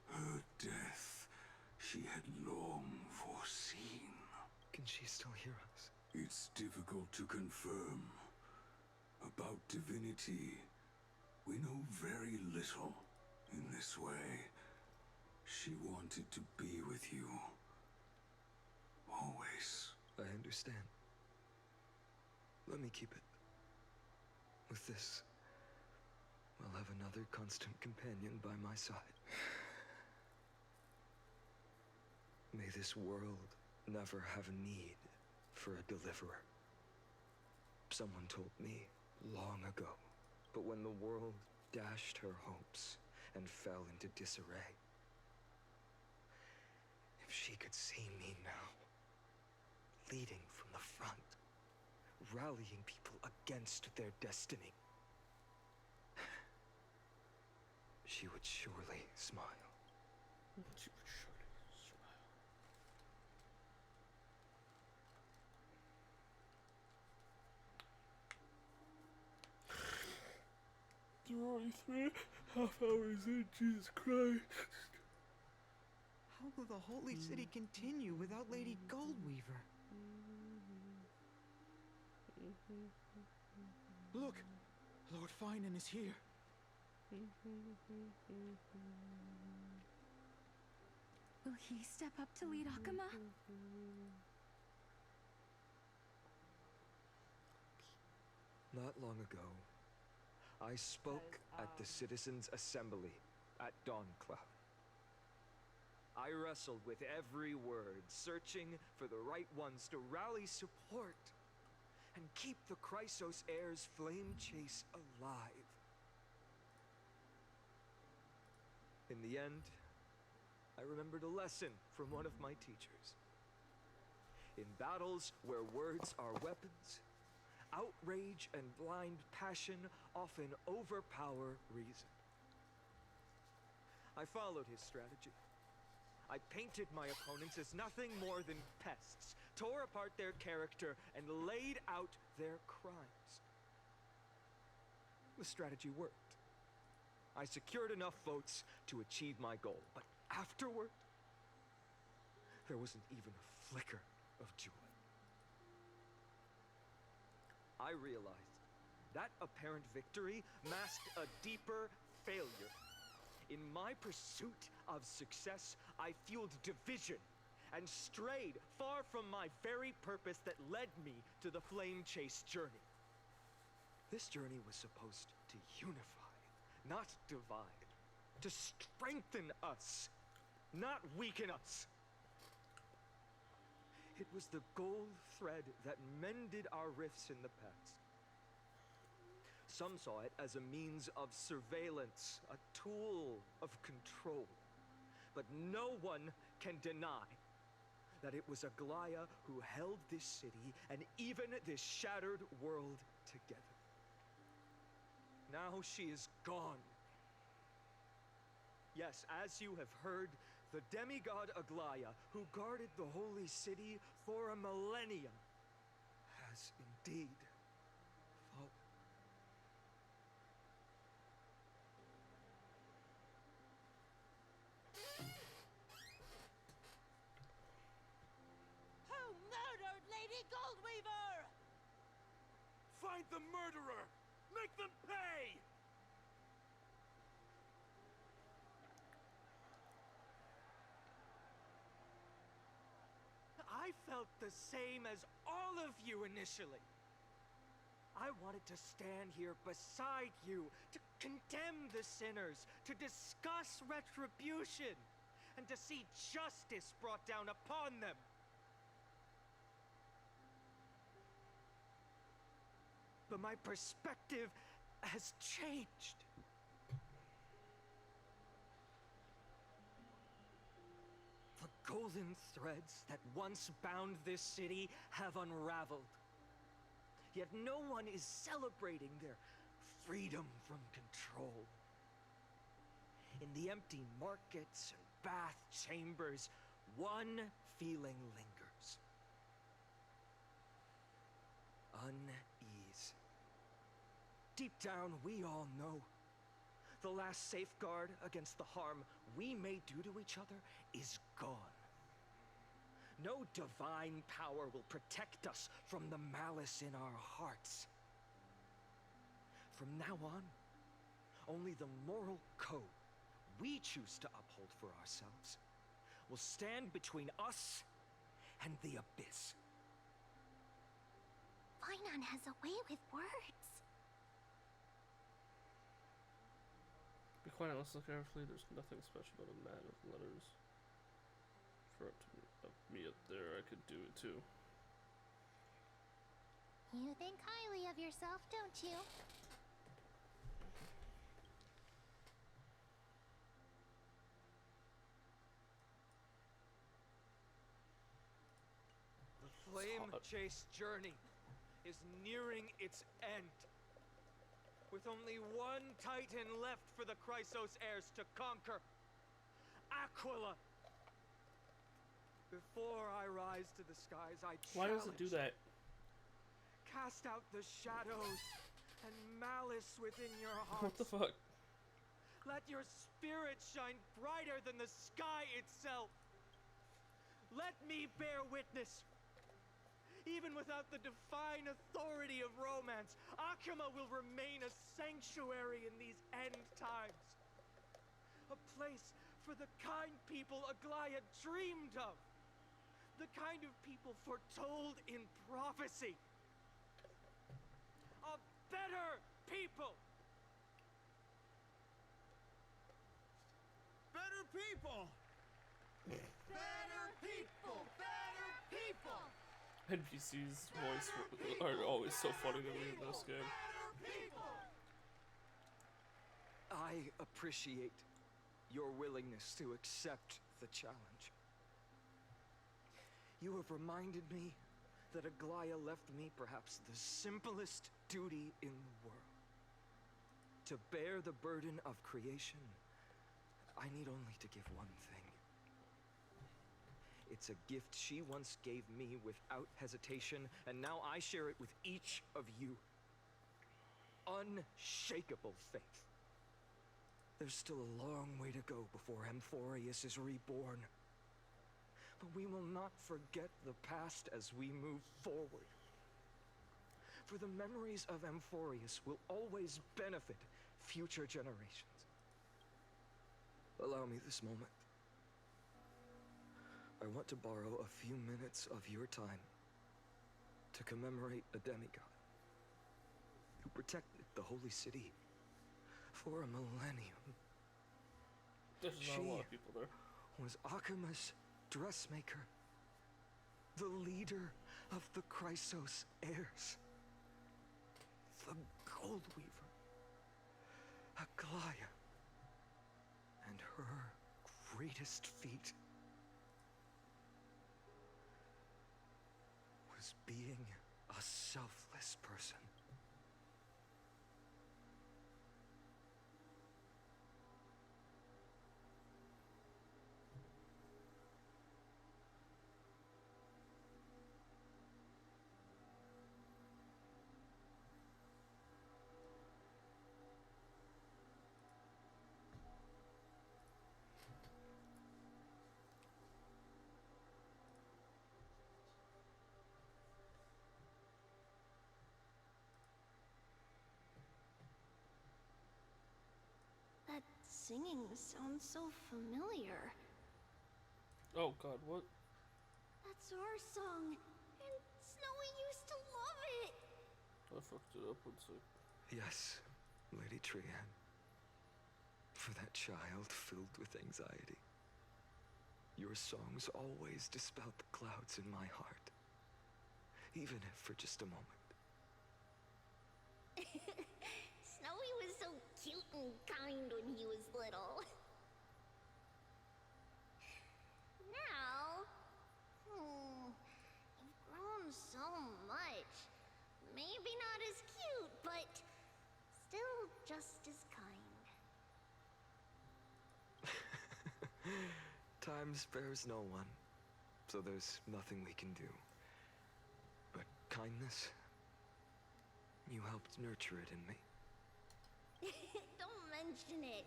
Her death she had long foreseen. Can she still hear us? It's difficult to confirm. About divinity, we know very little in this way. She wanted to be with you. Always. I understand. Let me keep it. With this, I'll have another constant companion by my side. May this world never have a need for a deliverer. Someone told me long ago, but when the world dashed her hopes and fell into disarray, if she could see me now, leading from the front, rallying people against their destiny, she would surely smile. She would surely smile. You're already 3.5 hours in, Jesus Christ. How will the Holy City continue without Lady Goldweaver? Look! Lord Finan is here. Will he step up to lead Akama? Not long ago, I spoke at the Citizens' Assembly at Dawncloud. I wrestled with every word, searching for the right ones to rally support and keep the Chrysos Heir's flame chase alive. In the end, I remembered a lesson from one of my teachers. In battles where words are weapons, outrage and blind passion often overpower reason. I followed his strategy. I painted my opponents as nothing more than pests, tore apart their character, and laid out their crimes. The strategy worked. I secured enough votes to achieve my goal, but afterward, there wasn't even a flicker of joy. I realized that apparent victory masked a deeper failure. In my pursuit of success, I fueled division and strayed far from my very purpose that led me to the flame chase journey. This journey was supposed to unify, not divide, to strengthen us, not weaken us. It was the gold thread that mended our rifts in the past. Some saw it as a means of surveillance, a tool of control. But no one can deny that it was Aglaya who held this city and even this shattered world together. Now she is gone. Yes, as you have heard, the demigod Aglaya, who guarded the holy city for a millennium, has indeed fallen. Who murdered Lady Goldweaver? Find the murderer! Make them pay! I felt the same as all of you initially. I wanted to stand here beside you, to condemn the sinners, to discuss retribution, and to see justice brought down upon them. But my perspective has changed. The golden threads that once bound this city have unraveled. Yet no one is celebrating their freedom from control. In the empty markets and bath chambers, one feeling lingers. Unease. Deep down, we all know the last safeguard against the harm we may do to each other is gone. No divine power will protect us from the malice in our hearts. From now on, only the moral code we choose to uphold for ourselves will stand between us and the abyss. Finon has a way with words. Be quiet, let's look carefully. There's nothing special about a man with letters. For me up there, I could do it too. You think highly of yourself, don't you? The flame chase journey is nearing its end. With only one titan left for the Chrysos heirs to conquer. Aquila! Before I rise to the skies, I challenge. Why does it do that? Cast out the shadows and malice within your hearts. What the fuck? Let your spirit shine brighter than the sky itself. Let me bear witness. Even without the divine authority of romance, Akima will remain a sanctuary in these end times. A place for the kind people Aglaya dreamed of. The kind of people foretold in prophecy. A better people. people! Better people! Better people! NPC's voice are always so funny to me in this game. I appreciate your willingness to accept the challenge. You have reminded me that Aglaya left me perhaps the simplest duty in the world. To bear the burden of creation, I need only to give one thing. It's a gift she once gave me without hesitation, and now I share it with each of you. Unshakable faith. There's still a long way to go before Amphorius is reborn. But we will not forget the past as we move forward. For the memories of Amphorius will always benefit future generations. Allow me this moment. I want to borrow a few minutes of your time to commemorate a demigod who protected the Holy City for a millennium. There's not a lot of people there. Was Akima's dressmaker, the leader of the Chrysos heirs, the Gold Weaver, Aglaya, and her greatest feat was being a selfless person. That singing sounds so familiar. Oh god, what? That's our song, and Snowy used to love it. I fucked it up one sec. Yes, Lady Trian. For that child filled with anxiety. Your songs always dispelled the clouds in my heart. Even if for just a moment. Snowy was so cute and kind when he was little. Now, you've grown so much. Maybe not as cute, but still just as kind. Time spares no one, so there's nothing we can do. But kindness, you helped nurture it in me. Don't mention it.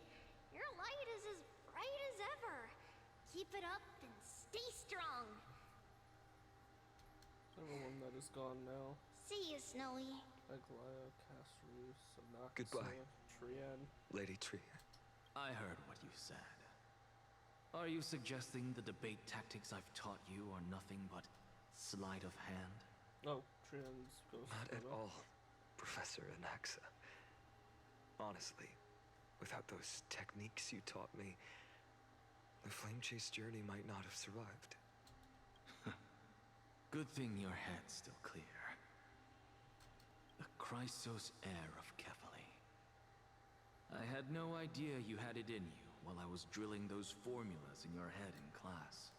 Your light is as bright as ever. Keep it up and stay strong. Everyone that is gone now. See you, Snowy. Aglaya, Casterus, Anaxa, Goodbye. Trian. Lady Trian. I heard what you said. Are you suggesting the debate tactics I've taught you are nothing but sleight of hand? Oh, Trian's ghost. Not at all, Professor Anaxa. Honestly, without those techniques you taught me, the Flame Chase journey might not have survived. Good thing your head's still clear. The Chrysos heir of Kefali. I had no idea you had it in you while I was drilling those formulas in your head in class.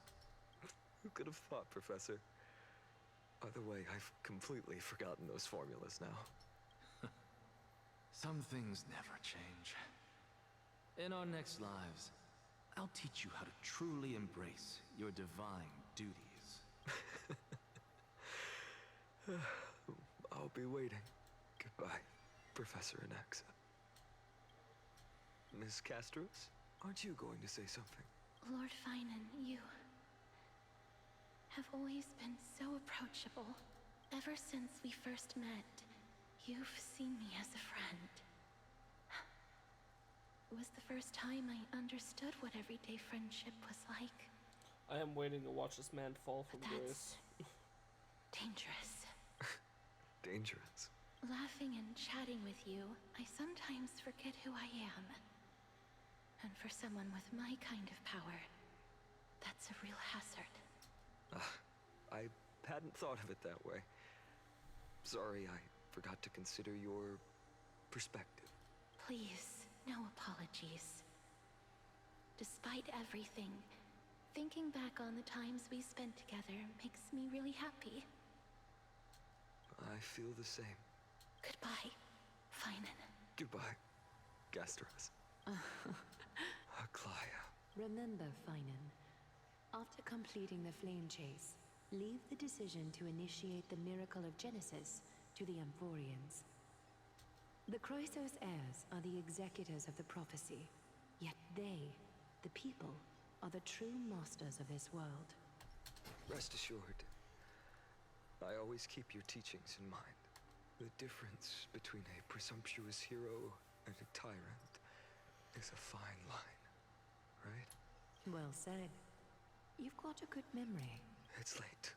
Who could have thought, Professor? By the way, I've completely forgotten those formulas now. Some things never change. In our next lives, I'll teach you how to truly embrace your divine duties. I'll be waiting. Goodbye, Professor Anaxa. Miss Castros, aren't you going to say something? Lord Finan, you have always been so approachable. Ever since we first met, you've seen me as a friend. It was the first time I understood what everyday friendship was like. I am waiting to watch this man fall from grace. Dangerous. Dangerous. Laughing and chatting with you, I sometimes forget who I am. And for someone with my kind of power, that's a real hazard. I hadn't thought of it that way. Sorry, I forgot to consider your perspective. Please, no apologies. Despite everything, thinking back on the times we spent together makes me really happy. I feel the same. Goodbye, Finan. Goodbye, Gastras. Aglaya. Remember, Finan, after completing the flame chase, leave the decision to initiate the miracle of Genesis to the Amphorians. The Chrysos heirs are the executors of the prophecy, yet they, the people, are the true masters of this world. Rest assured, I always keep your teachings in mind. The difference between a presumptuous hero and a tyrant is a fine line, right? Well said. You've got a good memory. It's late.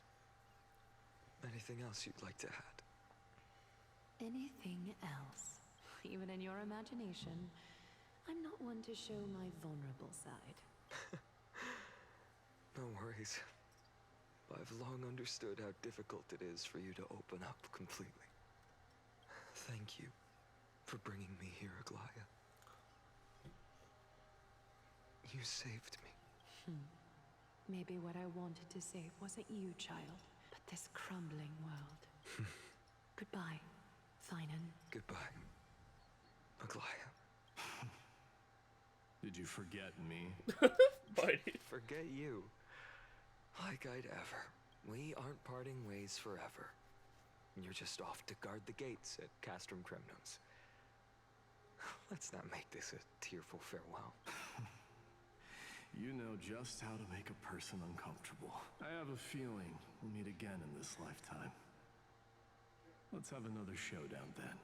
Anything else you'd like to add? Anything else? Even in your imagination, I'm not one to show my vulnerable side. No worries. I've long understood how difficult it is for you to open up completely. Thank you for bringing me here, Aglaya. You saved me. Maybe what I wanted to save wasn't you, child, but this crumbling world. Goodbye, Finan. Goodbye, Aglaya. Did you forget me? Forget you. Like I'd ever. We aren't parting ways forever. You're just off to guard the gates at Castrum Kremnos. Let's not make this a tearful farewell. You know just how to make a person uncomfortable. I have a feeling we'll meet again in this lifetime. Let's have another showdown then.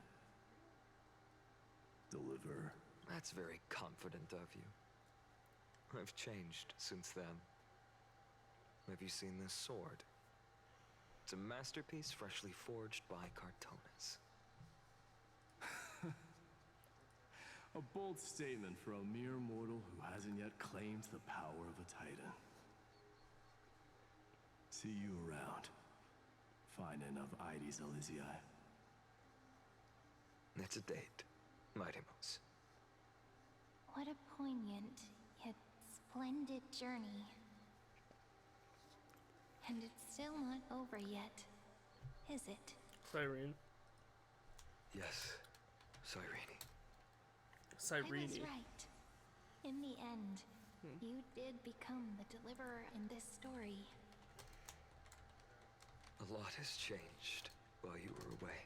Deliver. That's very confident of you. I've changed since then. Have you seen this sword? It's a masterpiece freshly forged by Cartonis. A bold statement for a mere mortal who hasn't yet claimed the power of a titan. See you around, Finan of Ides Elysiae. It's a date, Mightimos. What a poignant, yet splendid journey. And it's still not over yet, is it? Cyrene. Yes, Cyrene. I was right. In the end, you did become the deliverer in this story. A lot has changed while you were away.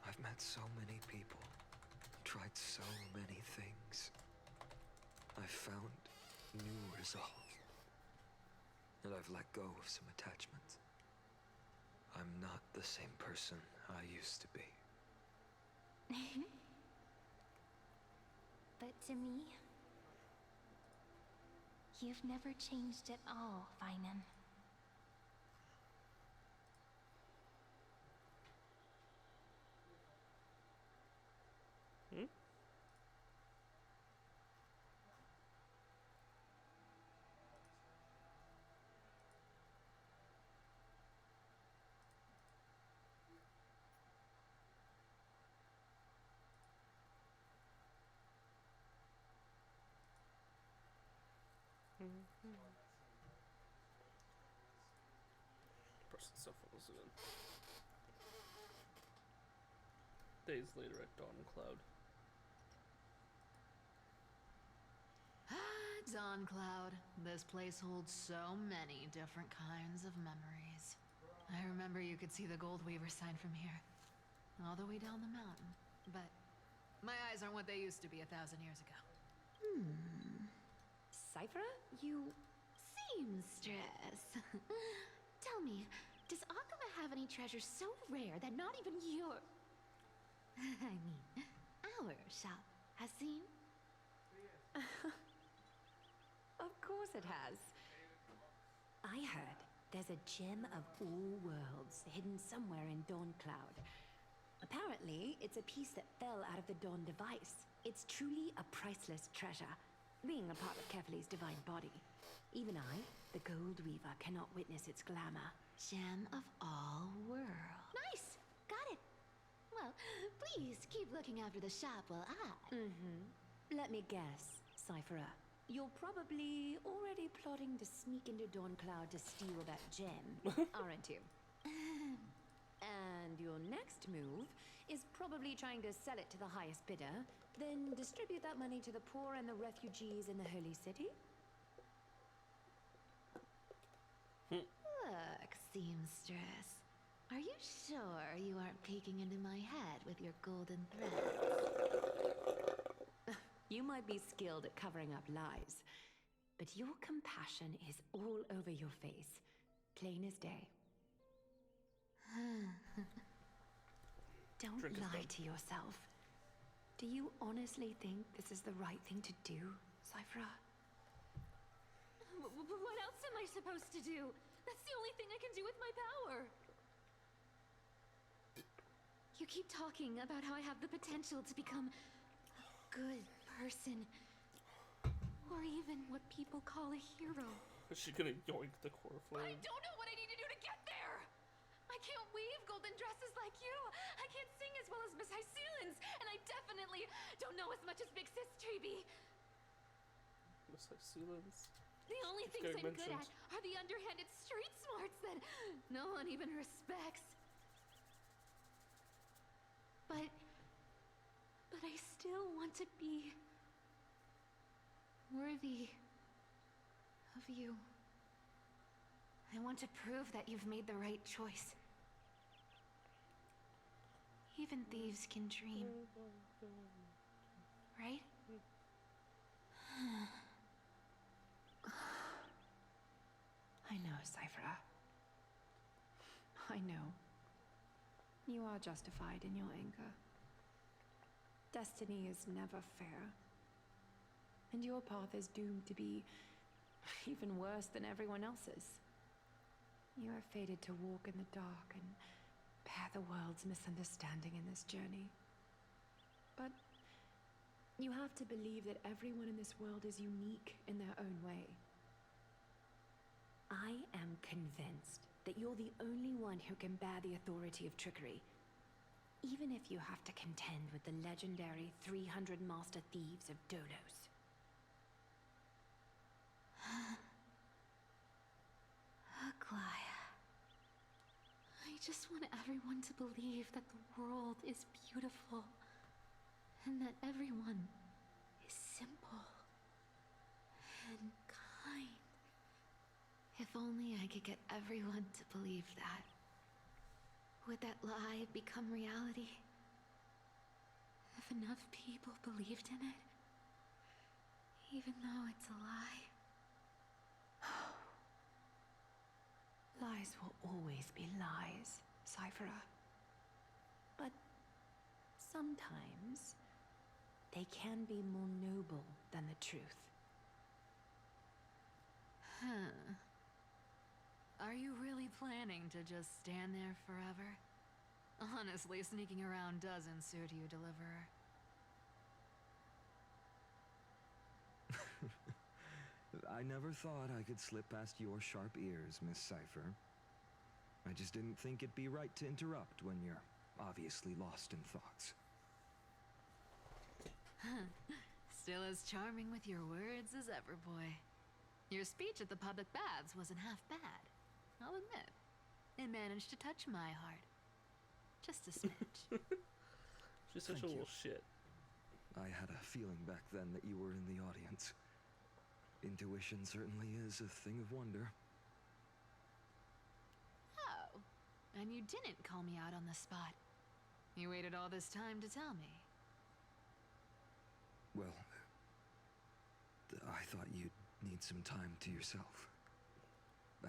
I've met so many people, tried so many things. I've found new resolve. And I've let go of some attachments. I'm not the same person I used to be. But to me, you've never changed at all, Finan. Person stuff was in. Days later at Dawn Cloud. Dawn Cloud. This place holds so many different kinds of memories. I remember you could see the Gold Weaver sign from here, all the way down the mountain. But my eyes aren't what they used to be 1,000 years ago. Cypher, You seamstress. Tell me, does Akuma have any treasures so rare that not even your... I mean, our shop has seen? Of course it has. I heard there's a gem of all worlds hidden somewhere in Dawn Cloud. Apparently, it's a piece that fell out of the Dawn device, It's truly a priceless treasure, being a part of Kefali's divine body. Even I, the Gold Weaver, cannot witness its glamour. Gem of all worlds. Nice! Got it. Well, please keep looking after the shop while I... Let me guess, Cypherer. You're probably already plotting to sneak into Dawncloud to steal that gem, aren't you? And your next move is probably trying to sell it to the highest bidder, then distribute that money to the poor and the refugees in the Holy City? Look, seamstress. Are you sure you aren't peeking into my head with your golden thread? You might be skilled at covering up lies, but your compassion is all over your face, plain as day. Don't lie to yourself. Do you honestly think this is the right thing to do, Cypherer? What else am I supposed to do? That's the only thing I can do with my power. You keep talking about how I have the potential to become a good person. Or even what people call a hero. Is she gonna yoink the core But flame? I don't know what I need to do to get there! I can't weave golden dresses like you! I can't sing as well as Miss Hyceelins! And I definitely don't know as much as Big Sis Treby! Miss Hyceelins? The only Keeps things getting I'm good at are the underhanded street smarts that no one even respects. But I still want to be worthy of you. I want to prove that you've made the right choice. Even thieves can dream. Right? I know, Cypherer. I know. You are justified in your anger. Destiny is never fair. And your path is doomed to be even worse than everyone else's. You are fated to walk in the dark and bear the world's misunderstanding in this journey. But you have to believe that everyone in this world is unique in their own way. I am convinced that you're the only one who can bear the authority of trickery, even if you have to contend with the legendary 300 master thieves of Dolos. Aglaya. I just want everyone to believe that the world is beautiful and that everyone is simple and kind. If only I could get everyone to believe that. Would that lie become reality? If enough people believed in it, even though it's a lie. Lies will always be lies, Cypherer. But sometimes they can be more noble than the truth. Huh. Are you really planning to just stand there forever? Honestly, sneaking around doesn't suit you, Deliverer. I never thought I could slip past your sharp ears, Miss Cypher. I just didn't think it'd be right to interrupt when you're obviously lost in thoughts. Still as charming with your words as ever, boy. Your speech at the public baths wasn't half bad, I'll admit. It managed to touch my heart. Just a smidge. She's such Thank a you. little shit. I had a feeling back then that you were in the audience. Intuition certainly is a thing of wonder. Oh, and you didn't call me out on the spot. You waited all this time to tell me. Well, I thought you'd need some time to yourself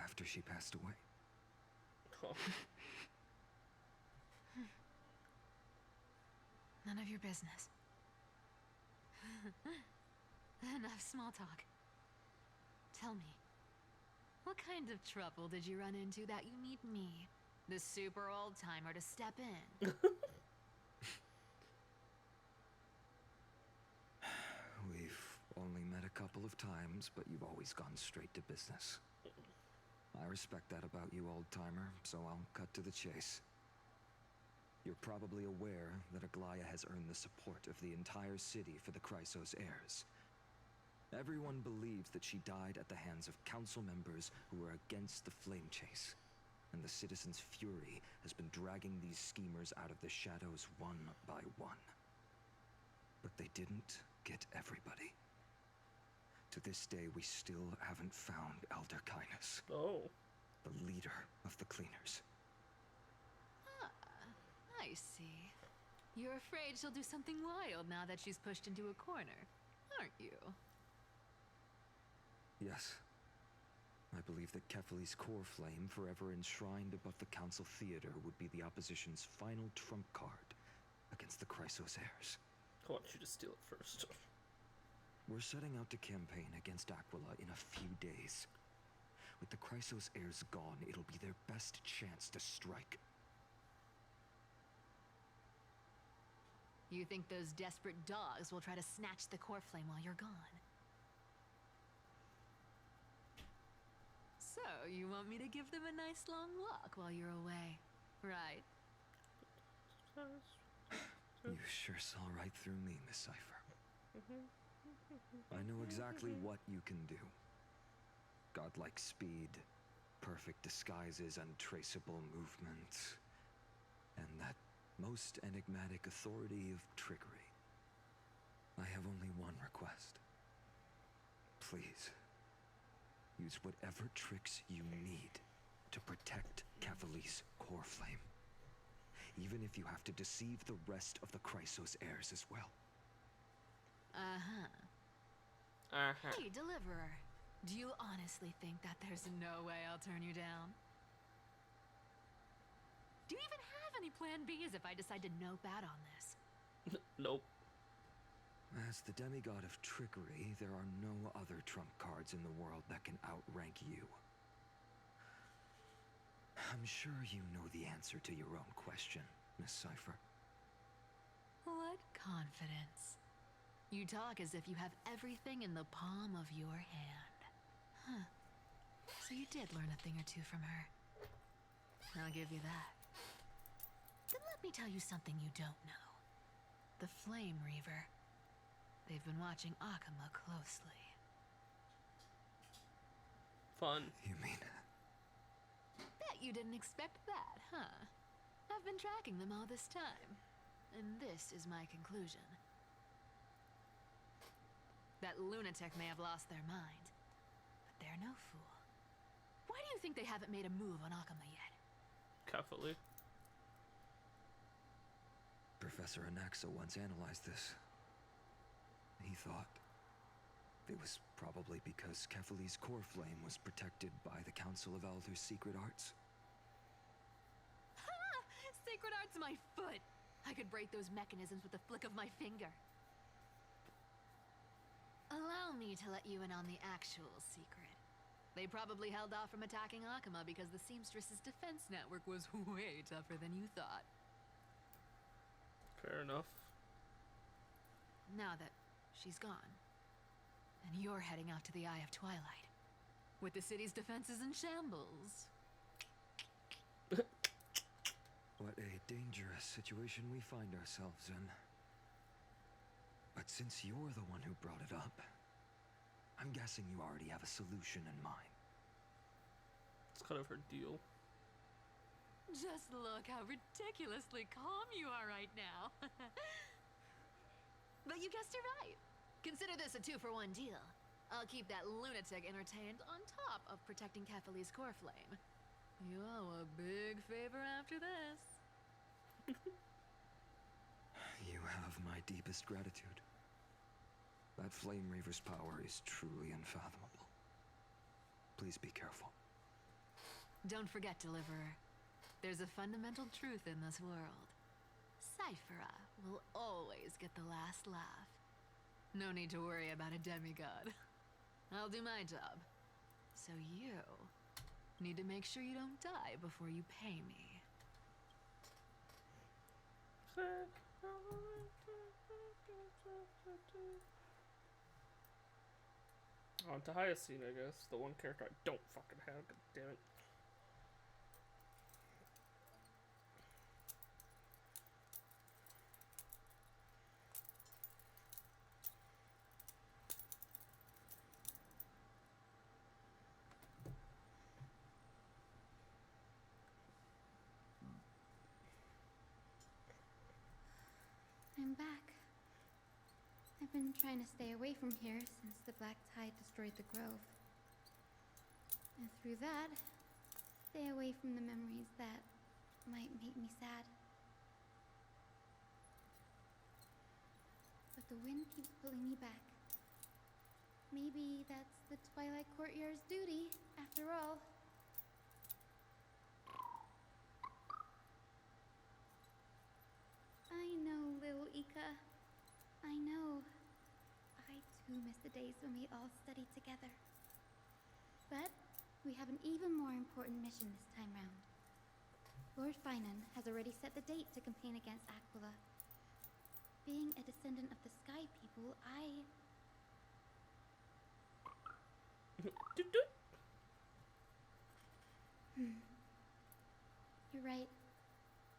after she passed away. Oh. None of your business. Enough small talk. Tell me, what kind of trouble did you run into that you need me, the super old-timer, to step in? only met a couple of times, but you've always gone straight to business. I respect that about you, old-timer, so I'll cut to the chase. You're probably aware that Aglaya has earned the support of the entire city for the Chrysos heirs. Everyone believes that she died at the hands of council members who were against the flame chase. And the citizens' fury has been dragging these schemers out of the shadows one by one. But they didn't get everybody. To this day, we still haven't found Elder Kindness. Oh. The leader of the cleaners. Ah, I see. You're afraid she'll do something wild now that she's pushed into a corner, aren't you? Yes. I believe that Kefali's core flame, forever enshrined above the council theater, would be the opposition's final trump card against the Chrysos heirs. I want you to steal it first. We're setting out to campaign against Aquila in a few days. With the Chrysos heirs gone, it'll be their best chance to strike. You think those desperate dogs will try to snatch the core flame while you're gone? So, you want me to give them a nice long walk while you're away, right? You sure saw right through me, Miss Cipher. I know exactly what you can do. Godlike speed, perfect disguises, untraceable movement, and that most enigmatic authority of trickery. I have only one request. Please, use whatever tricks you need to protect Kefali's core flame. Even if you have to deceive the rest of the Chrysos heirs as well. Hey, Deliverer. Do you honestly think that there's no way I'll turn you down? Do you even have any plan Bs if I decide to nope out on this? Nope. As the demigod of trickery, there are no other trump cards in the world that can outrank you. I'm sure you know the answer to your own question, Miss Cipher. What confidence. You talk as if you have everything in the palm of your hand. Huh. So you did learn a thing or two from her. I'll give you that. Then let me tell you something you don't know. The Flame Reaver. They've been watching Akama closely. Fun. You mean... Bet you didn't expect that, huh? I've been tracking them all this time. And this is my conclusion. That lunatic may have lost their mind, but they're no fool. Why do you think they haven't made a move on Akama yet? Kefali. Professor Anaxa once analyzed this. He thought it was probably because Kefali's core flame was protected by the Council of Elders' secret arts. Ha! Sacred art's my foot! I could break those mechanisms with a flick of my finger. Allow me to let you in on the actual secret. They probably held off from attacking Akama because the Seamstress's defense network was way tougher than you thought. Fair enough. Now that she's gone, and you're heading out to the Eye of Twilight, with the city's defenses in shambles. What a dangerous situation we find ourselves in. But since you're the one who brought it up, I'm guessing you already have a solution in mind. It's kind of her deal. Just look how ridiculously calm you are right now. But you guessed it right. Consider this a 2-for-1 deal. I'll keep that lunatic entertained on top of protecting Kefali's core flame. You owe a big favor after this. You have my deepest gratitude. That Flame Reaver's power is truly unfathomable. Please be careful. Don't forget, Deliverer. There's a fundamental truth in this world. Cyphera will always get the last laugh. No need to worry about a demigod. I'll do my job. So you need to make sure you don't die before you pay me. On to Hyacine, I guess. The one character I don't fucking have. God damn it. I'm back. I've been trying to stay away from here since the Black Tide destroyed the grove. And through that, stay away from the memories that might make me sad. But the wind keeps pulling me back. Maybe that's the Twilight Courtyard's duty, after all. I know, little Ika. I know. I too miss the days when we all studied together. But we have an even more important mission this time round. Lord Finan has already set the date to campaign against Aquila. Being a descendant of the Sky People, You're right.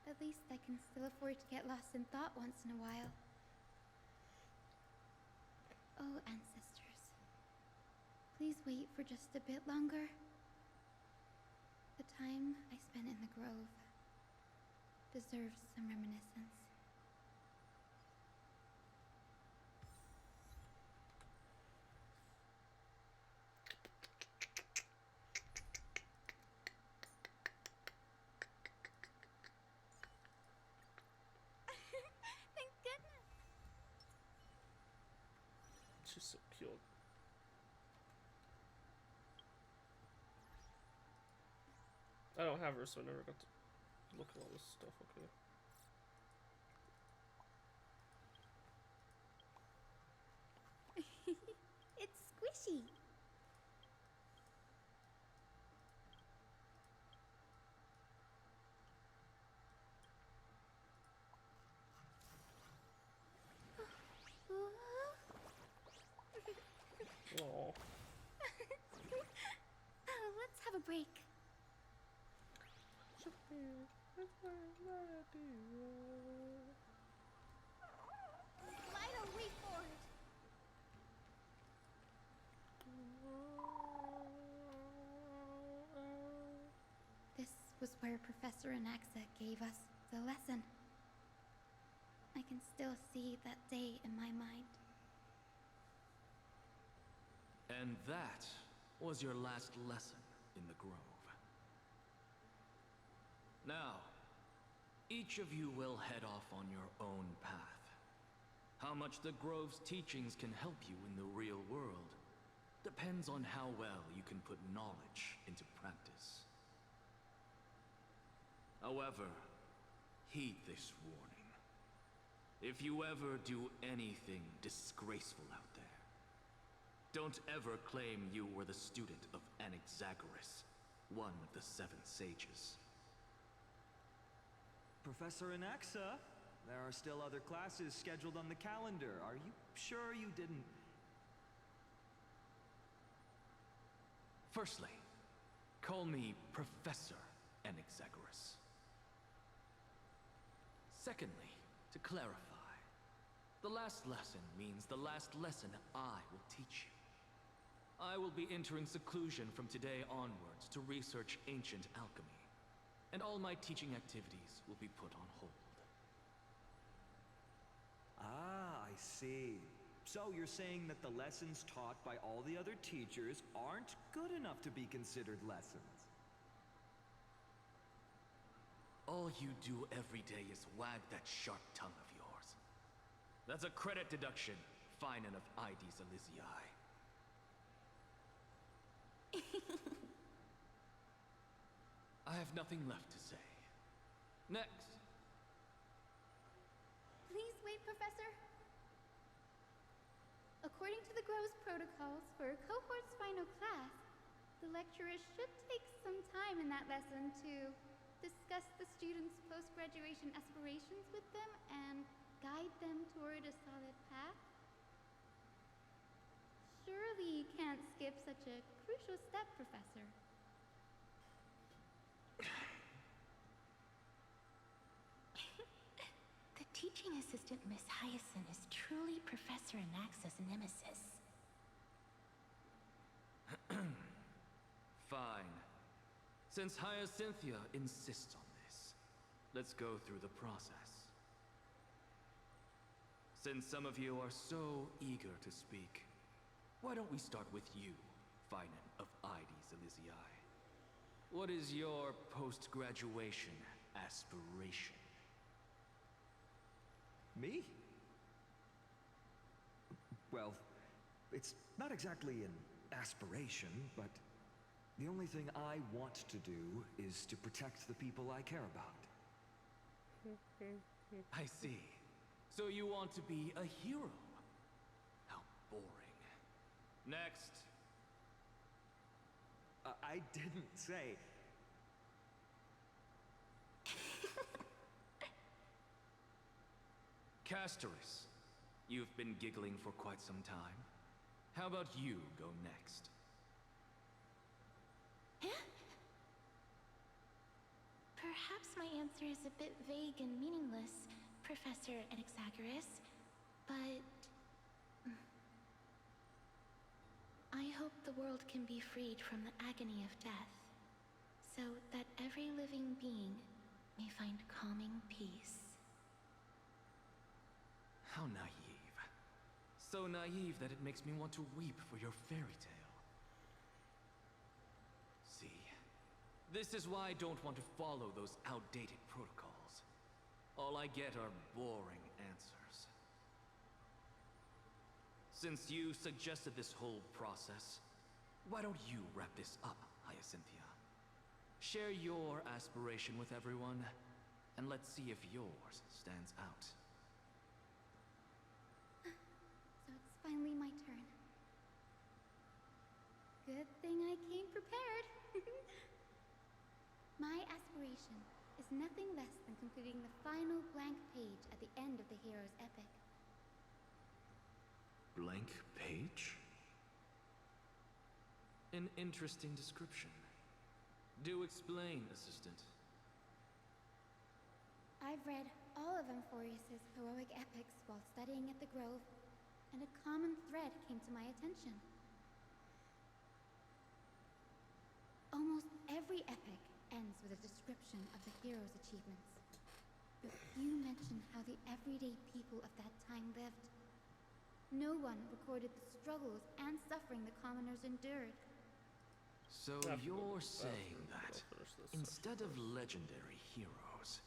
At least I can still afford to get lost in thought once in a while. Oh, ancestors. Please wait for just a bit longer. The time I spent in the grove deserves some reminiscence. Thank goodness. She's so cute. I don't have her, so I never got to look at all this stuff. Okay. It's squishy. Aww. Let's have a break. Lido, wait for it. This was where Professor Anaxa gave us the lesson. I can still see that day in my mind. And that was your last lesson in the grove. Now, each of you will head off on your own path. How much the grove's teachings can help you in the real world depends on how well you can put knowledge into practice. However, heed this warning. If you ever do anything disgraceful out there, don't ever claim you were the student of Anaxagoras, one of the Seven Sages. Professor Anaxa, there are still other classes scheduled on the calendar. Are you sure you didn't... Firstly, call me Professor Anaxagoras. Secondly, to clarify, the last lesson means the last lesson I will teach you. I will be entering seclusion from today onwards to research ancient alchemy, and all my teaching activities will be put on hold. Ah, I see. So you're saying that the lessons taught by all the other teachers aren't good enough to be considered lessons? All you do every day is wag that sharp tongue of yours. That's a credit deduction, Finan of Ides Elysiae. I have nothing left to say. Next. Please wait, Professor. According to the Grove's protocols for a cohort's final class, the lecturer should take some time in that lesson to discuss the students' post-graduation aspirations with them and guide them toward a solid path. Surely you can't skip such a crucial step, Professor. The teaching assistant, Miss Hyacinth, is truly Professor Anaxa's nemesis. Fine. Since Hyacinthia insists on this, let's go through the process. Since some of you are so eager to speak, why don't we start with you, Finan of Ides Elysiae? What is your post-graduation aspiration? Me? Well, it's not exactly an aspiration, but the only thing I want to do is to protect the people I care about. I see. So you want to be a hero? How boring. Next. I didn't say... Castorus, you've been giggling for quite some time. How about you go next? Perhaps my answer is a bit vague and meaningless, Professor Anaxagoras, but... I hope the world can be freed from the agony of death, so that every living being may find calming peace. How naive. So naive that it makes me want to weep for your fairy tale. See, this is why I don't want to follow those outdated protocols. All I get are boring answers. Since you suggested this whole process, why don't you wrap this up, Hyacinthia? Share your aspiration with everyone, and let's see if yours stands out. So it's finally my turn. Good thing I came prepared. My aspiration is nothing less than completing the final blank page at the end of the hero's epic. Blank page? An interesting description. Do explain, Assistant. I've read all of Amphorius's heroic epics while studying at the Grove, and a common thread came to my attention. Almost every epic ends with a description of the hero's achievements. But few mention how the everyday people of that time lived. No one recorded the struggles and suffering the commoners endured. So you're saying that, instead of legendary heroes,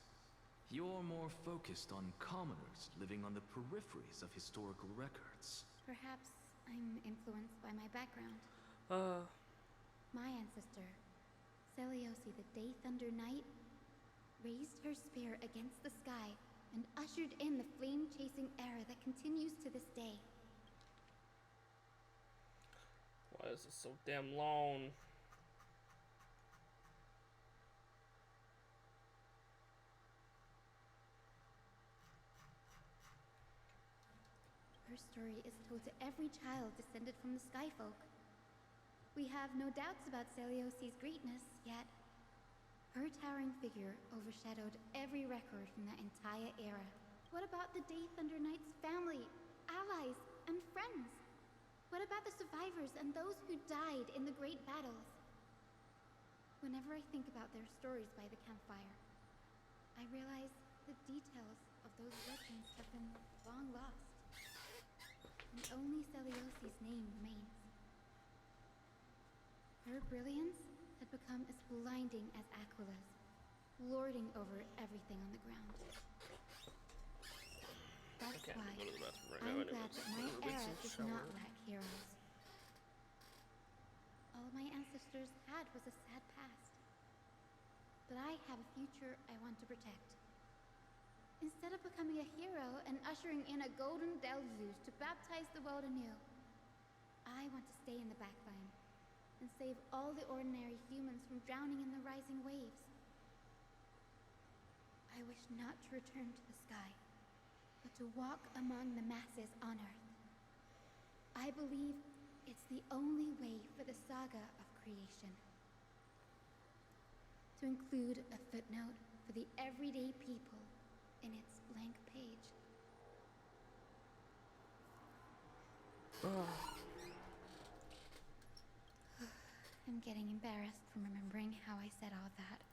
you're more focused on commoners living on the peripheries of historical records. Perhaps I'm influenced by my background. My ancestor, Seliosi the Day Thunder Knight, raised her spear against the sky and ushered in the flame-chasing era that continues to this day. Why is this so damn long? Her story is told to every child descended from the Skyfolk. We have no doubts about Seliosi's greatness, yet her towering figure overshadowed every record from that entire era. What about the Day Thunder Knight's family, allies, and friends? What about the survivors and those who died in the great battles? Whenever I think about their stories by the campfire, I realize the details of those legends have been long lost, and only Seliosi's name remains. Her brilliance had become as blinding as Aquila's, lording over everything on the ground. That's why I'm glad that my era does not lack heroes. All my ancestors had was a sad past. But I have a future I want to protect. Instead of becoming a hero and ushering in a golden deluge to baptize the world anew, I want to stay in the backline and save all the ordinary humans from drowning in the rising waves. I wish not to return to the sky, but to walk among the masses on Earth. I believe it's the only way for the saga of creation to include a footnote for the everyday people in its blank page. I'm getting embarrassed from remembering how I said all that.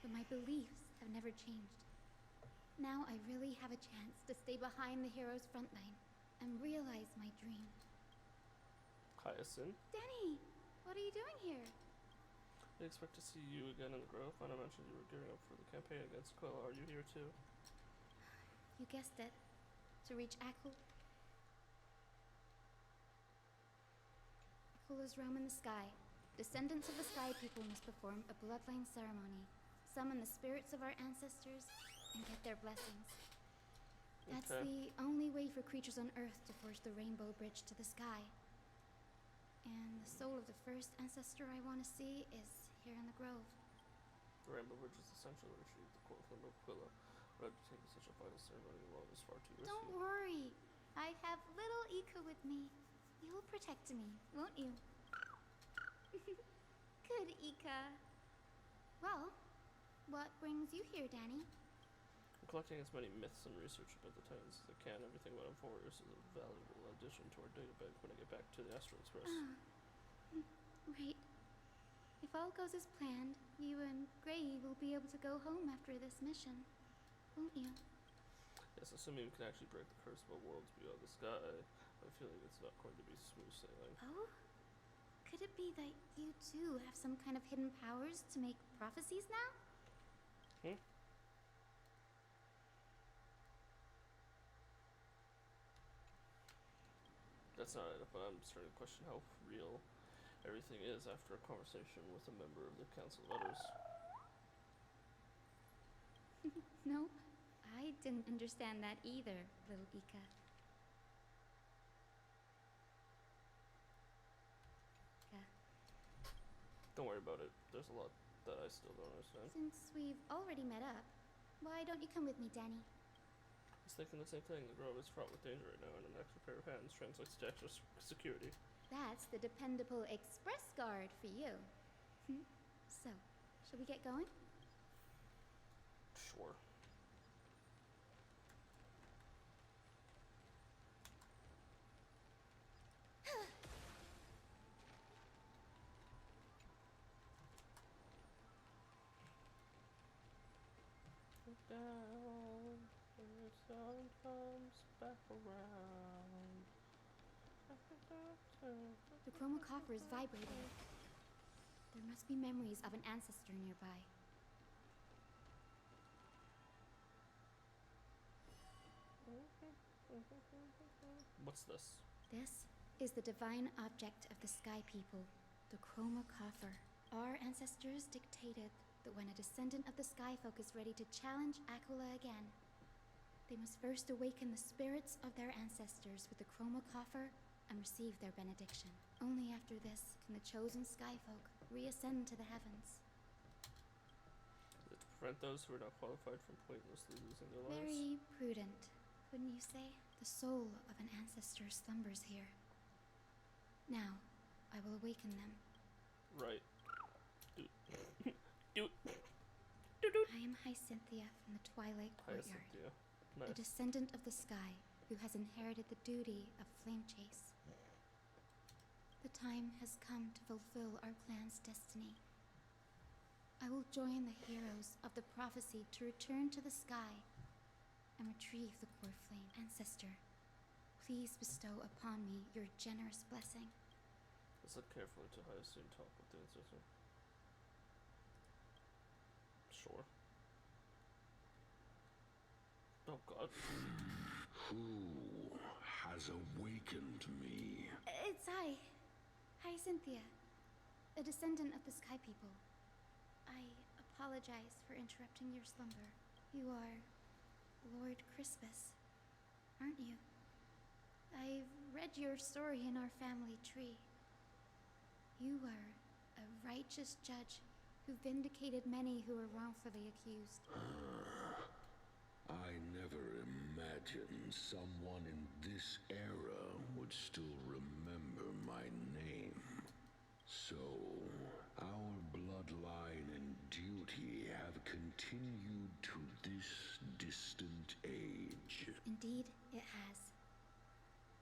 But my beliefs have never changed. Now I really have a chance to stay behind the hero's front line and realize my dream. Hyacinth. Danny, what are you doing here? I expect to see you again in the Grove. When I mentioned you were gearing up for the campaign against Quilla, are you here too? You guessed it. To reach Akula's realm in the sky, descendants of the Sky People must perform a bloodline ceremony, summon the spirits of our ancestors, and get their blessings. That's the only way for creatures on Earth to forge the rainbow bridge to the sky. And the soul of the first ancestor I want to see is here in the Grove. The rainbow bridge is essential to retrieve the core flame of Quilla. But taking such a vital ceremony along is far too risky. Don't worry. I have little Ika with me. You'll protect me, won't you? Good, Ika. Well, what brings you here, Danny? I'm collecting as many myths and research about the Titans as I can. Everything about Emphorius is a valuable addition to our databank when I get back to the Astral Express. Right. If all goes as planned, you and Gray will be able to go home after this mission, won't you? Yes, assuming we can actually break the curse of worlds beyond the sky. I feel like it's not going to be smooth sailing. Oh? Could it be that you too have some kind of hidden powers to make prophecies now? That's not it, but I'm starting to question how real everything is after a conversation with a member of the Council of Elders. Nope. I didn't understand that either, little Ika. Don't worry about it. There's a lot that I still don't understand. Since we've already met up, why don't you come with me, Danny? I was thinking the same thing. The Grove is fraught with danger right now, and an extra pair of hands translates to extra security. That's the dependable express guard for you. So, shall we get going? Sure. Down, the sun comes back around. The chroma coffer is vibrating. There must be memories of an ancestor nearby. What's this? This is the divine object of the Sky People, the chroma coffer. Our ancestors dictated that when a descendant of the Sky Folk is ready to challenge Akula again, they must first awaken the spirits of their ancestors with the chroma coffer and receive their benediction. Only after this can the chosen Sky Folk reascend to the heavens. Is it to prevent those who are not qualified from pointlessly losing their lives? Very prudent, wouldn't you say? The soul of an ancestor slumbers here. Now, I will awaken them. Right. I am Hyacinthia from the Twilight Courtyard. Nice. A descendant of the sky who has inherited the duty of Flame Chase. The time has come to fulfill our clan's destiny. I will join the heroes of the prophecy to return to the sky and retrieve the core flame. Ancestor, please bestow upon me your generous blessing. Let's look carefully to how I soon talk with the ancestor. Sure. Oh god. Who has awakened me? It's I, Hyacinthia, a descendant of the Sky People. I apologize for interrupting your slumber. You are Lord Crispus, aren't you? I've read your story in our family tree. You are a righteous judge who vindicated many who were wrongfully accused. I never imagined imagine someone in this era would still remember my name. So, our bloodline and duty have continued to this distant age. Indeed, it has.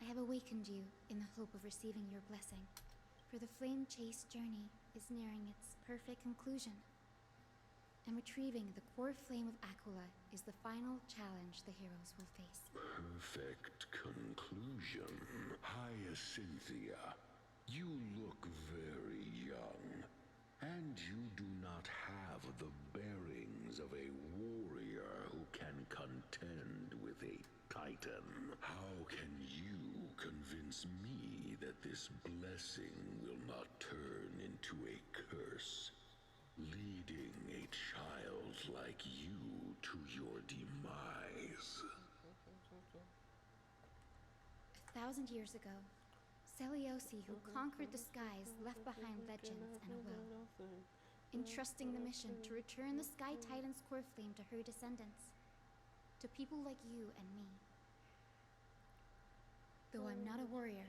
I have awakened you in the hope of receiving your blessing, for the flame chase journey is nearing its perfect conclusion. And retrieving the core flame of Aquila is the final challenge the heroes will face. Perfect conclusion. Hyacinthia, you look very young, and you do not have the bearings of a warrior who can contend with a titan. How can you convince me that this blessing will not turn into a curse, leading a child like you to your demise? 1,000 years ago, Seliosi, who conquered the skies, left behind legends and a will, entrusting the mission to return the Sky Titan's core flame to her descendants, to people like you and me. Though I'm not a warrior,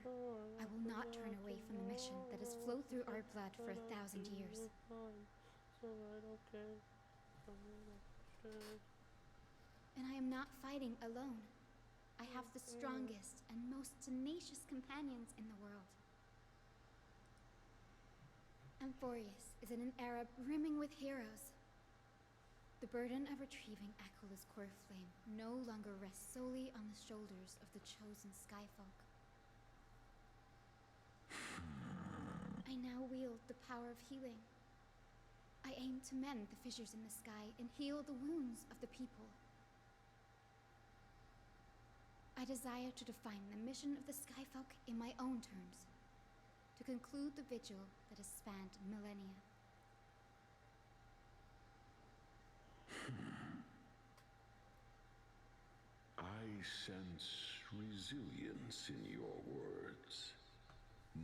I will not turn away from the mission that has flowed through our blood for 1,000 years. And I am not fighting alone. I have the strongest and most tenacious companions in the world. Amphorius is in an era brimming with heroes. The burden of retrieving Aquila's core flame no longer rests solely on the shoulders of the chosen Skyfolk. I now wield the power of healing. I aim to mend the fissures in the sky and heal the wounds of the people. I desire to define the mission of the Skyfolk in my own terms, to conclude the vigil that has spanned millennia. I sense resilience in your words.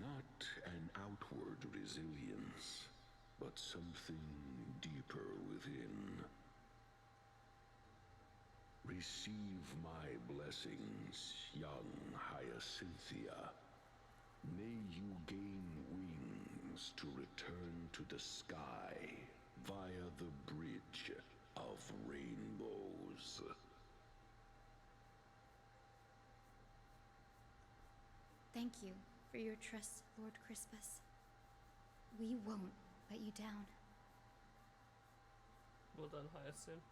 Not an outward resilience, but something deeper within. Receive my blessings, young Hyacinthia. May you gain wings to return to the sky via the bridge of rainbows. Thank you for your trust, Lord Crispus. We won't let you down. Well done, Hyacinth.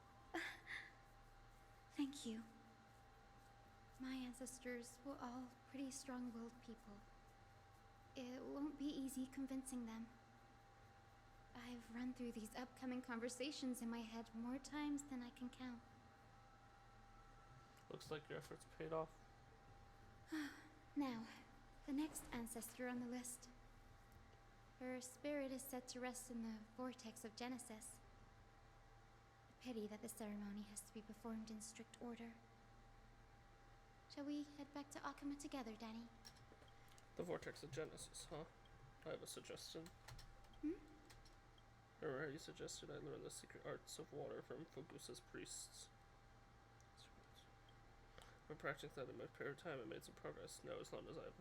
Thank you. My ancestors were all pretty strong-willed people. It won't be easy convincing them. I've run through these upcoming conversations in my head more times than I can count. Looks like your efforts paid off. Now, the next ancestor on the list. Her spirit is said to rest in the vortex of Genesis. Pity that the ceremony has to be performed in strict order. Shall we head back to Akama together, Danny? The Vortex of Genesis, huh? I have a suggestion. Remember how you suggested I learn the secret arts of water from Fogusa's priests? I've been practicing that in my spare time and made some progress. Now, as long as I have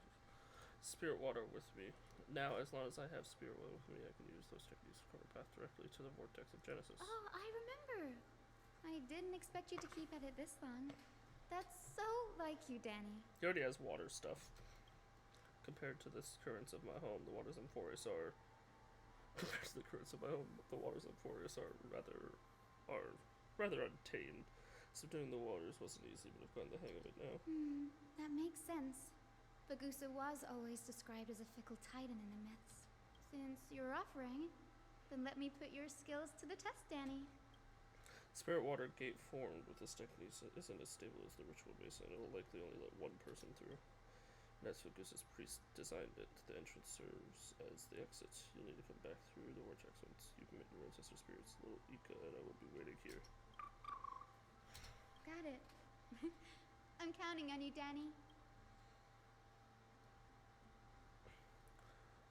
spirit water with me, I can use those techniques to carve a path directly to the Vortex of Genesis. Oh, I remember. I didn't expect you to keep at it this long. That's so like you, Danny. He already has water stuff. Compared to the currents of my home, the waters in Forest are... Compared to the currents of my home, the waters in Forest are rather untamed. Subduing the waters wasn't easy, but I've gotten the hang of it now. That makes sense. Fogusa was always described as a fickle titan in the myths. Since you're offering, then let me put your skills to the test, Danny. Spirit water gate formed with this technique isn't as stable as the ritual basin. It'll likely only let one person through. And as Fogusa's priest designed it, the entrance serves as the exit. You'll need to come back through the vortex once you've met your ancestor spirits, little Ika, and I will be waiting here. Got it. I'm counting on you, Danny.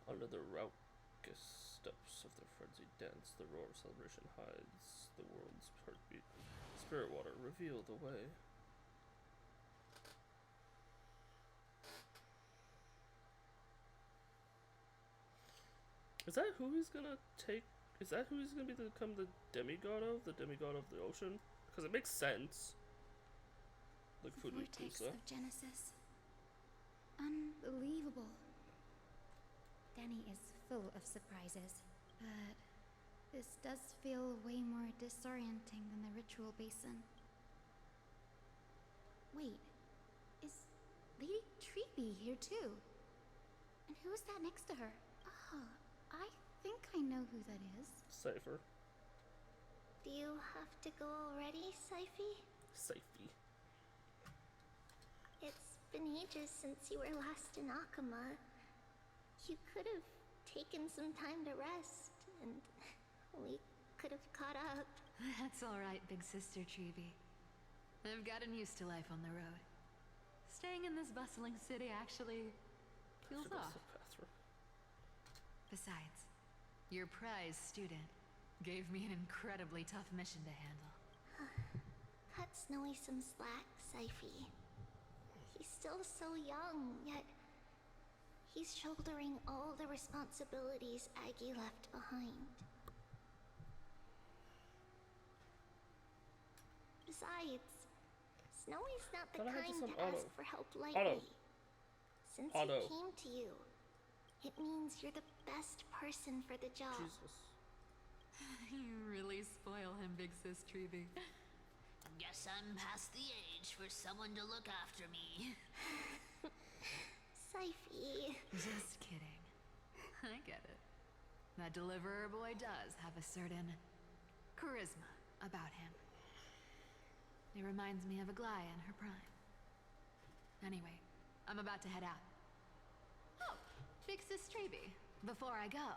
Under the raucous steps of their frenzied dance, the roar of celebration hides the world's heartbeat. Spirit water, reveal the way. Is that who he's gonna take? Is that who he's gonna become the demigod of? The demigod of the ocean? Because it makes sense. Like The vortex of Genesis. Unbelievable. Danny is full of surprises, but this does feel way more disorienting than the ritual basin. Wait, is Lady Treeby here too? And who is that next to her? Oh, I think I know who that is. Cypher. Do you have to go already, Syphie? Syphie. It's been ages since you were last in Akama. You could have taken some time to rest, and we could have caught up. That's alright, big sister Treeby. I've gotten used to life on the road. Staying in this bustling city actually feels off. Besides, your prize student gave me an incredibly tough mission to handle. Cut Snowy some slack, Syphie. He's still so young, yet he's shouldering all the responsibilities Aggie left behind. Besides, Snowy's not the kind to ask for help lightly. Since he came to you, it means you're the best person for the job. Jesus. You really spoil him, big sis Treeby. Guess I'm past the age for someone to look after me. Syphie. Just kidding. I get it. That deliverer boy does have a certain charisma about him. He reminds me of Aglaia in her prime. Anyway, I'm about to head out. Oh, big sis Treeby, before I go,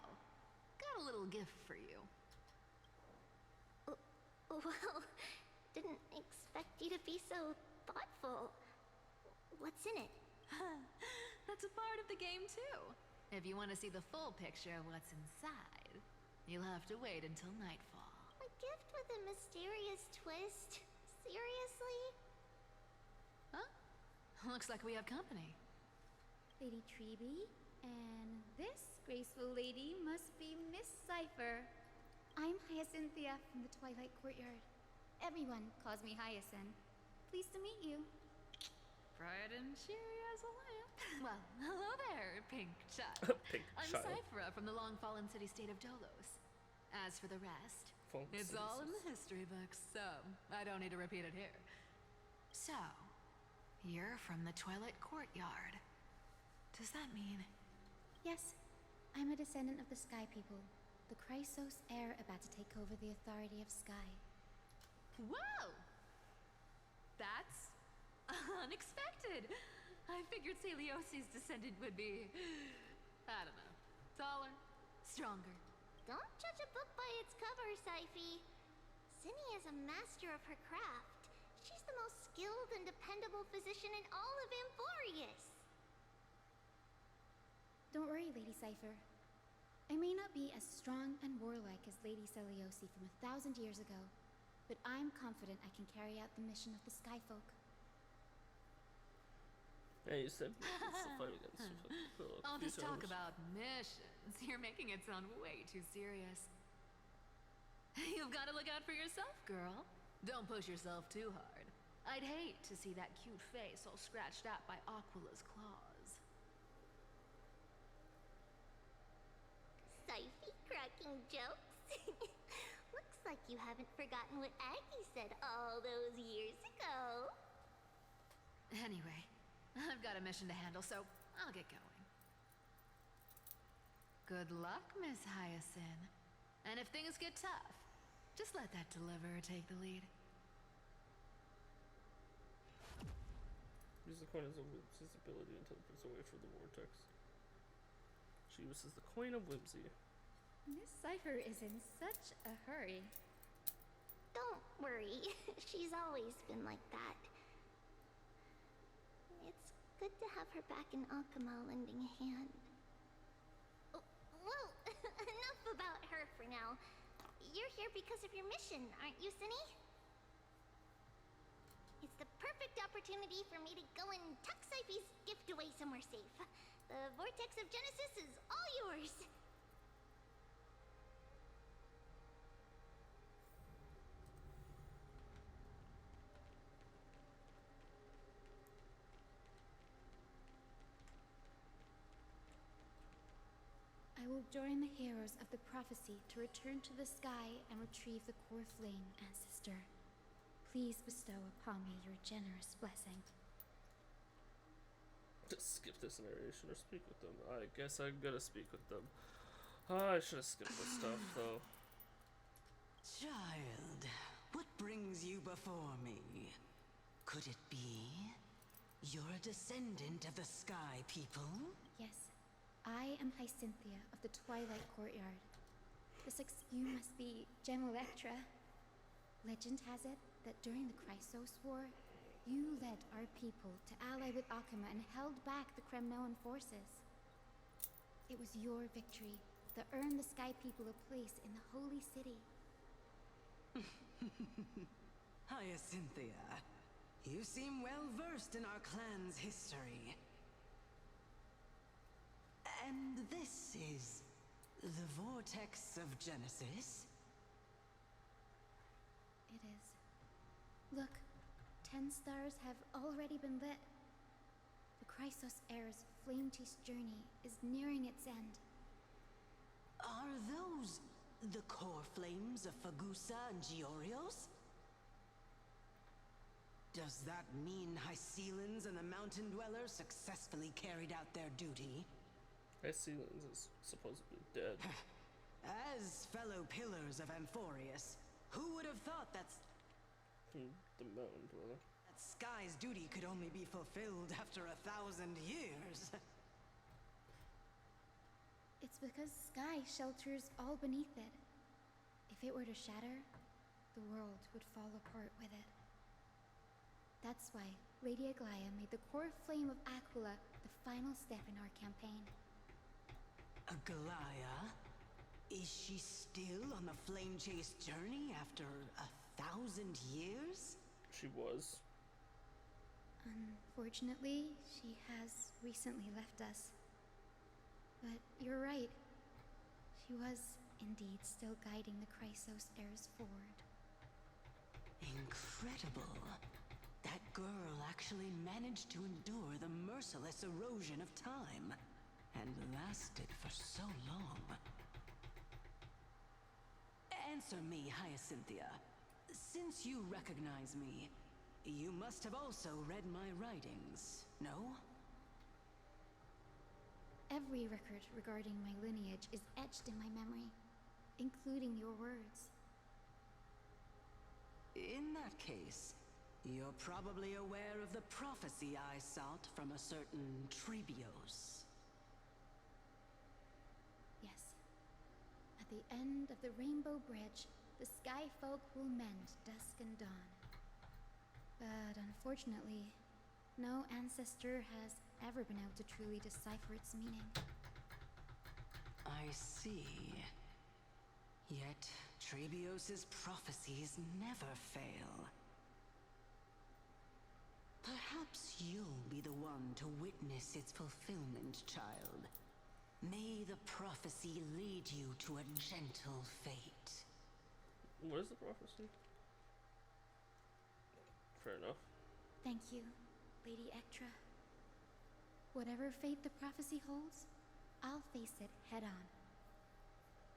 got a little gift for you. Well, didn't expect you to be so thoughtful. What's in it? That's a part of the game too. If you want to see the full picture of what's inside, you'll have to wait until nightfall. A gift with a mysterious twist? Seriously? Huh? Looks like we have company. Lady Treeby, and this graceful lady must be Miss Cypher. I'm Hyacinthia from the Twilight Courtyard. Everyone calls me Hyacinth. Pleased to meet you. Bright and cheery as a lamp. Well, hello there, pink child. Pink I'm child. Cyphra from the long-fallen city-state of Dolos. As for the rest, it's all in the history books, so I don't need to repeat it here. So, you're from the Twilight Courtyard. Does that mean... Yes, I'm a descendant of the Sky People. The Chrysos heir about to take over the authority of Sky. Whoa! That's unexpected. I figured Celiosi's descendant would be, I don't know, taller, stronger. Don't judge a book by its cover, Syphie. Zinni is a master of her craft. She's the most skilled and dependable physician in all of Amphorius. Don't worry, Lady Cypher. I may not be as strong and warlike as Lady Celiosi from 1,000 years ago, but I'm confident I can carry out the mission of the Sky Folk. Yeah, you said it's the fight against All this talk about missions, you're making it sound way too serious. You've got to look out for yourself, girl. Don't push yourself too hard. I'd hate to see that cute face all scratched out by Aquila's claws. Syphie cracking jokes? Looks like you haven't forgotten what Aggie said all those years ago. Anyway, I've got a mission to handle, so I'll get going. Good luck, Miss Hyacinth. And if things get tough, just let that deliverer take the lead. Use the coin as a whimsy's ability until it breaks away from the vortex. She uses the coin of whimsy. Miss Cypher is in such a hurry. Don't worry, she's always been like that. It's good to have her back in Akama lending a hand. Well, enough about her for now. You're here because of your mission, aren't you, Zinni? It's the perfect opportunity for me to go and tuck Syphie's gift away somewhere safe. The Vortex of Genesis is all yours. I will join the heroes of the prophecy to return to the sky and retrieve the core flame, ancestor. Please bestow upon me your generous blessing. Just skip this narration or speak with them. I guess I'm gonna speak with them. I should have skipped this stuff though. Child, what brings you before me? Could it be you're a descendant of the Sky People? Yes, I am Hyacinthia of the Twilight Courtyard. You must be General Electra. Legend has it that during the Chrysos War, you led our people to ally with Akama and held back the Kremnoan forces. It was your victory that earned the Sky People a place in the Holy City. Hyacinthia, you seem well versed in our clan's history. And this is the Vortex of Genesis? It is. Look, 10 stars have already been lit. The Chrysos Heir's flame-teased journey is nearing its end. Are those the core flames of Fagusa and Giorios? Does that mean Hycelans and the Mountain Dwellers successfully carried out their duty? Hycelans is supposedly dead. As fellow pillars of Amphorius, who would have thought The Mountain Dweller. that Sky's duty could only be fulfilled after 1,000 years? It's because Sky shelters all beneath it. If it were to shatter, the world would fall apart with it. That's why Lady Aglaya made the core flame of Aquila the final step in our campaign. Aglaya? Is she still on the flame chase journey after 1,000 years? She was. Unfortunately, she has recently left us. But you're right. She was indeed still guiding the Chrysos heirs forward. Incredible. That girl actually managed to endure the merciless erosion of time, and lasted for so long. Answer me, Hyacinthia. Since you recognize me, you must have also read my writings, no? Every record regarding my lineage is etched in my memory, including your words. In that case, you're probably aware of the prophecy I sought from a certain Trebios. Yes. At the end of the Rainbow Bridge, the Sky Folk will mend dusk and dawn. But unfortunately, no ancestor has ever been able to truly decipher its meaning. I see. Yet, Trebios' prophecies never fail. Perhaps you'll be the one to witness its fulfillment, child. May the prophecy lead you to a gentle fate. What is the prophecy? Fair enough. Thank you, Lady Ectra. Whatever fate the prophecy holds, I'll face it head on.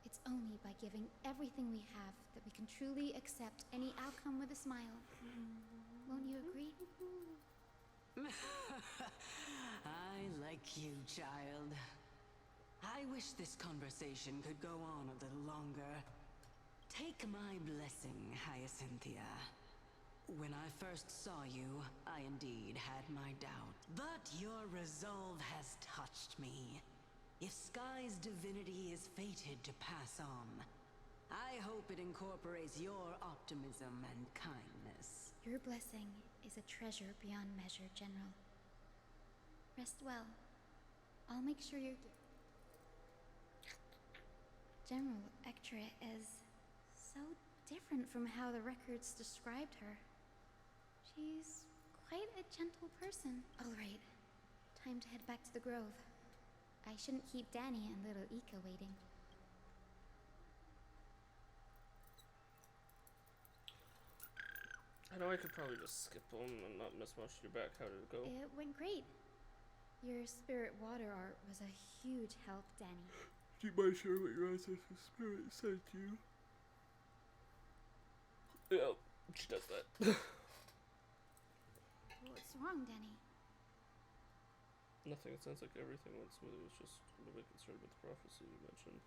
It's only by giving everything we have that we can truly accept any outcome with a smile. Won't you agree? I like you, child. I wish this conversation could go on a little longer. Take my blessing, Hyacinthia. When I first saw you, I indeed had my doubt. But your resolve has touched me. If Sky's divinity is fated to pass on, I hope it incorporates your optimism and kindness. Your blessing is a treasure beyond measure, General. Rest well. I'll make sure your General Ectra is so different from how the records described her. She's quite a gentle person. All right, time to head back to the grove. I shouldn't keep Danny and little Ika waiting. I know I could probably just skip them and not miss much. You're back. How did it go? It went great. Your spirit water art was a huge help, Danny. You might share what your ancestor spirit said to you. Yeah, she does that. What's wrong, Danny? Nothing. It sounds like everything went smoothly. It was just a little bit concerned with the prophecy you mentioned.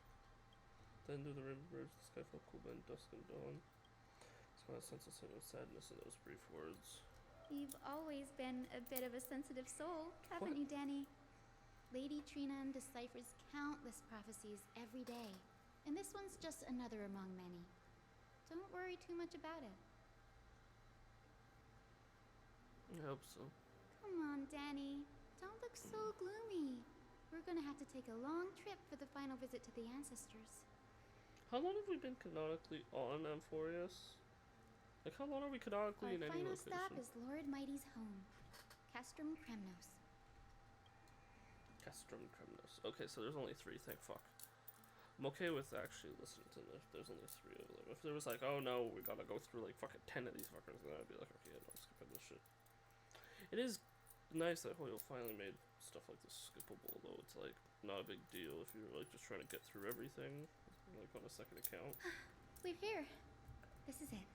Then do the rainbow birds, the sky felt cool by dusk and dawn. So I sense a sadness in those brief words. You've always been a bit of a sensitive soul, haven't you, Danny? Lady Trina deciphers countless prophecies every day, and this one's just another among many. Don't worry too much about it. I hope so. Come on, Danny. Don't look so gloomy. We're gonna have to take a long trip for the final visit to the ancestors. How long have we been canonically on Amphorius? Like, how long are we canonically in any Our final location? stop is Lord Mighty's home, Castrum Kremnos. Castrum Kremnos. Okay, so there's only 3, thank fuck. I'm okay with actually listening to them if there's only 3 of them. If there was like, oh no, we gotta go through like fucking 10 of these fuckers, then I'd be like, okay, yeah, no, I'm skipping this shit. It is nice that Hoyle finally made stuff like this skippable, though it's like not a big deal if you're like just trying to get through everything, like on a second account. We're here. This is it.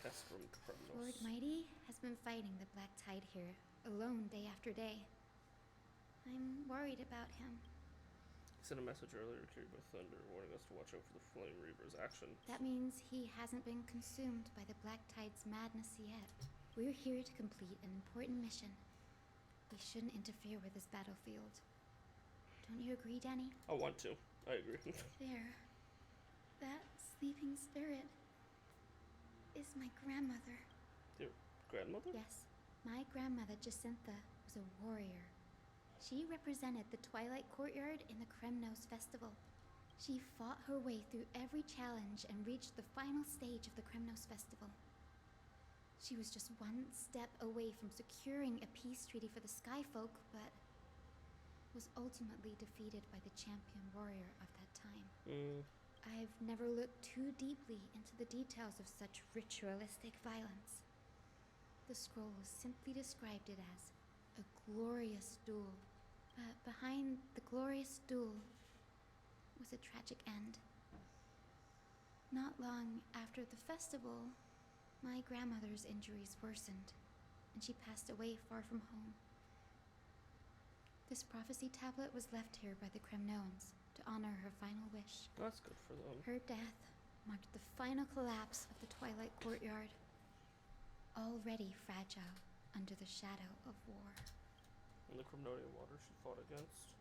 Castrum Kremnos. Lord Mighty has been fighting the Black Tide here, alone day after day. I'm worried about him. He sent a message earlier carried by thunder, warning us to watch out for the Flame Reaver's actions. That means he hasn't been consumed by the Black Tide's madness yet. We're here to complete an important mission. We shouldn't interfere with this battlefield. Don't you agree, Danny? I want to. I agree. There. That sleeping spirit is my grandmother. Your grandmother? Yes. My grandmother, Jacintha, was a warrior. She represented the Twilight Courtyard in the Kremnos Festival. She fought her way through every challenge and reached the final stage of the Kremnos Festival. She was just one step away from securing a peace treaty for the Skyfolk, but was ultimately defeated by the champion warrior of that time. I've never looked too deeply into the details of such ritualistic violence. The scroll simply described it as a glorious duel, but behind the glorious duel was a tragic end. Not long after the festival, my grandmother's injuries worsened, and she passed away far from home. This prophecy tablet was left here by the Kremnoans to honor her final wish. That's good for them. Her death marked the final collapse of the Twilight Courtyard, already fragile under the shadow of war. And the Kremnonian water she fought against?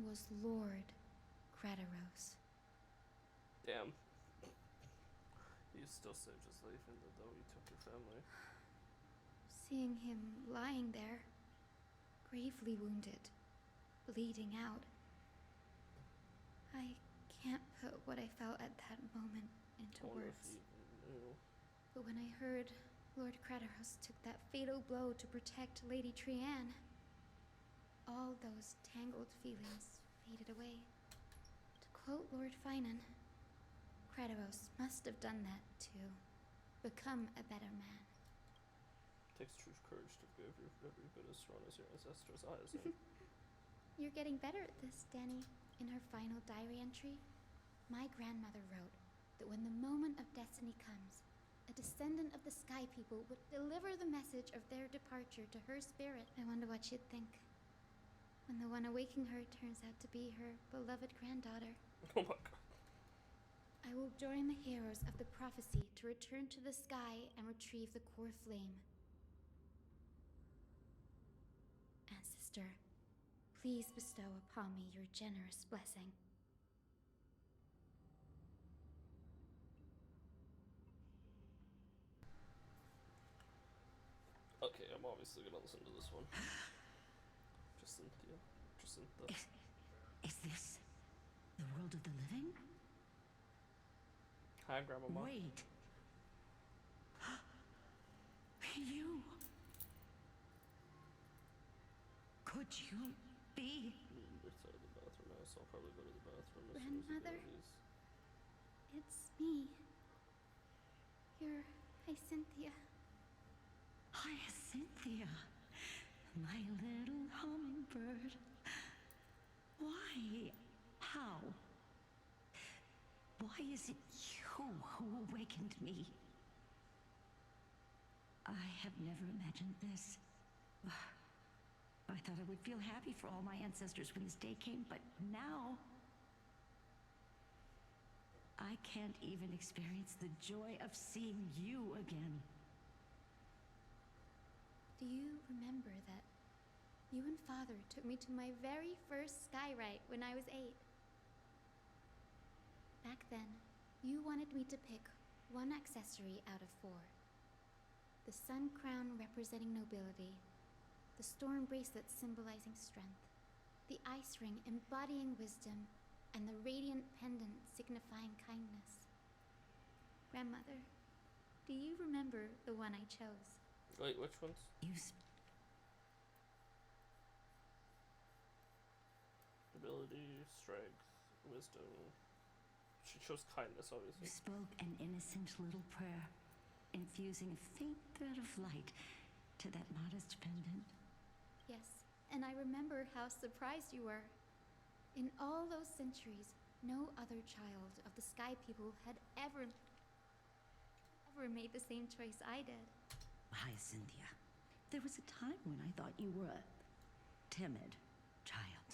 Was Lord Krataros. Damn. He still saved his life, even though he took your family. Seeing him lying there, gravely wounded, bleeding out, I can't put what I felt at that moment into words. But when I heard Lord Krataros took that fatal blow to protect Lady Trianne, all those tangled feelings faded away. To quote Lord Finan, Krataros must have done that to become a better man. Takes true courage to give every bit as strong as your ancestors' eyes. Eh? You're getting better at this, Danny. In her final diary entry, my grandmother wrote that when the moment of destiny comes, a descendant of the Sky People would deliver the message of their departure to her spirit. I wonder what she'd think when the one awaking her turns out to be her beloved granddaughter. Oh my god. I will join the heroes of the prophecy to return to the sky and retrieve the core flame. Ancestor, please bestow upon me your generous blessing. Okay, I'm obviously gonna listen to this one. Jacintha. Is this the world of the living? Hi, Grandmama. Wait. You. Could you be? It's out of the bathroom now, so I'll probably go to the bathroom as Grandmother? soon as It's me. You're Hyacinthia. Hyacinthia, my little hummingbird. Why? How? Why is it you who awakened me? I have never imagined this. I thought I would feel happy for all my ancestors when this day came, but now I can't even experience the joy of seeing you again. Do you remember that you and Father took me to my very first sky rite when I was 8? Back then, you wanted me to pick one accessory out of 4. The sun crown representing nobility, the storm bracelet symbolizing strength, the ice ring embodying wisdom, and the radiant pendant signifying kindness. Grandmother, do you remember the one I chose? Wait, which ones? Ability, strength, wisdom. She chose kindness, obviously. You spoke an innocent little prayer, infusing a faint thread of light to that modest pendant. Yes, and I remember how surprised you were. In all those centuries, no other child of the Sky People had ever made the same choice I did. Hyacinthia, there was a time when I thought you were a timid child.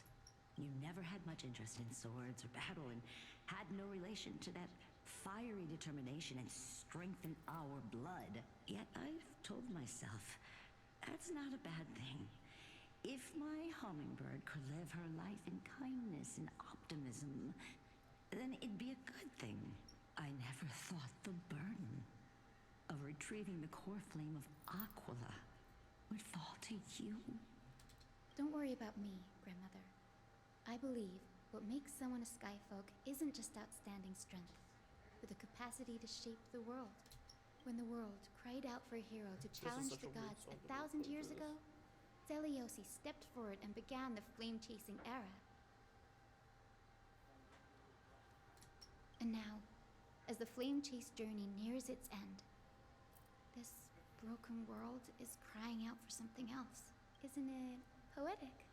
You never had much interest in swords or battle and had no relation to that fiery determination and strength in our blood. Yet I've told myself, that's not a bad thing. If my hummingbird could live her life in kindness and optimism, then it'd be a good thing. I never thought the burden of retrieving the core flame of Aquila would fall to you. Don't worry about me, Grandmother. I believe what makes someone a Skyfolk isn't just outstanding strength, but the capacity to shape the world. When the world cried out for a hero to challenge the gods 1,000 years ago, Zeliosi stepped forward and began the flame-chasing era. And now, as the flame chase journey nears its end, this broken world is crying out for something else. Isn't it poetic?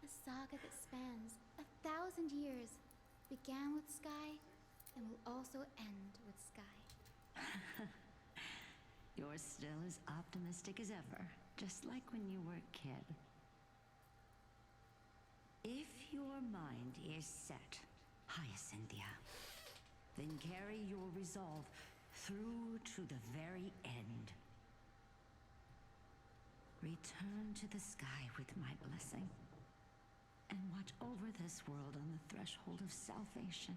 A saga that spans 1,000 years began with Sky and will also end with Sky. You're still as optimistic as ever, just like when you were a kid. If your mind is set, Hyacinthia, then carry your resolve through to the very end. Return to the sky with my blessing, and watch over this world on the threshold of salvation.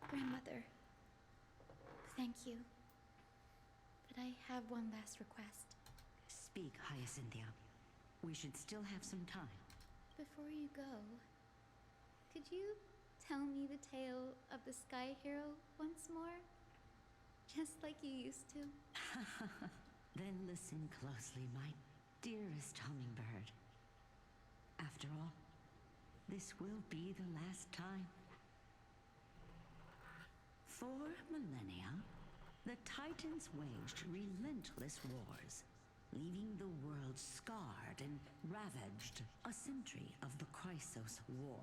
Grandmother, thank you. But I have one last request. Speak, Hyacinthia. We should still have some time. Before you go, could you tell me the tale of the Sky Hero once more? Just like you used to? Then listen closely, my dearest hummingbird. After all, this will be the last time. For millennia, the Titans waged relentless wars, leaving the world scarred and ravaged. A century of the Chrysos War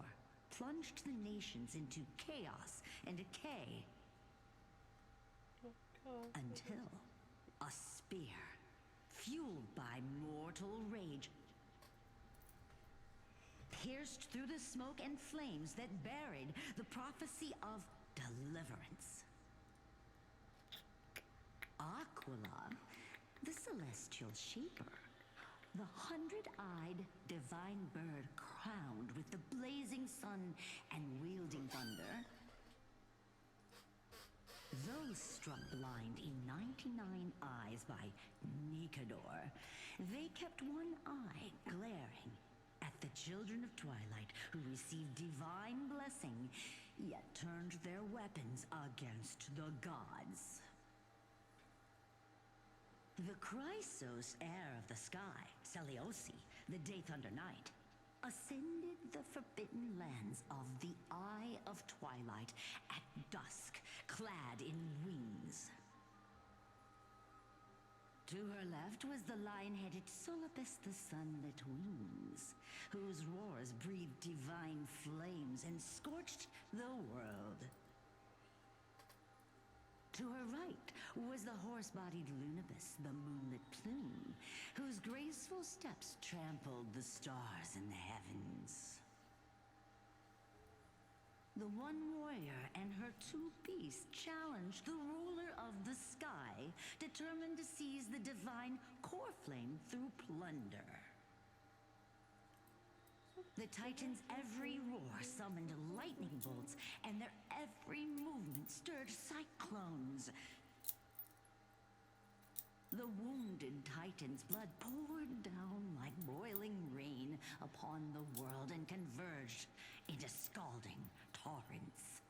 plunged the nations into chaos and decay. Until a spear, fueled by mortal rage, pierced through the smoke and flames that buried the prophecy of deliverance. Aquila, the celestial shaper, the 100-eyed divine bird crowned with the blazing sun and wielding thunder. Though struck blind in 99 eyes by Nikedor, they kept one eye glaring at the children of Twilight who received divine blessing, yet turned their weapons against the gods. The Chrysos heir of the sky, Seliosi, the Day Thunder Knight, ascended the forbidden lands of the Eye of Twilight at dusk, clad in wings. To her left was the lion-headed Solipus the Sunlit Wings, whose roars breathed divine flames and scorched the world. To her right was the horse-bodied Lunibus, the Moonlit Plume, whose graceful steps trampled the stars in the heavens. The one warrior and her two beasts challenged the ruler of the sky, determined to seize the divine core flame through plunder. The Titans' every roar summoned lightning bolts, and their every movement stirred cyclones. The wounded Titan's blood poured down like boiling rain upon the world and converged into scalding torrents.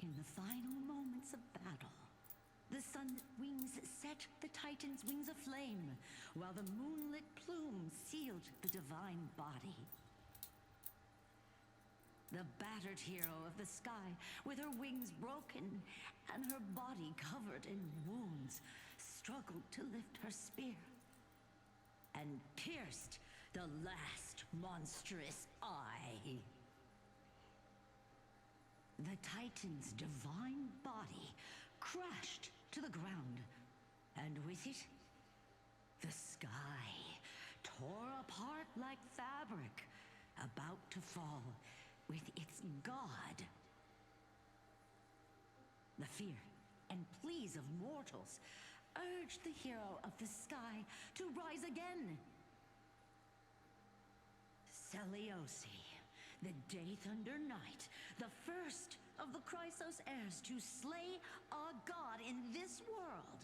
In the final moments of battle, the sunlit wings set the Titan's wings aflame, while the moonlit plume sealed the divine body. The battered hero of the sky, with her wings broken and her body covered in wounds, struggled to lift her spear and pierced the last monstrous eye. The Titan's divine body crashed to the ground, and with it, the sky tore apart like fabric, about to fall with its god. The fear and pleas of mortals urged the hero of the sky to rise again. Celiosi, the Day Thunder Knight, the first of the Chrysos heirs to slay a god in this world,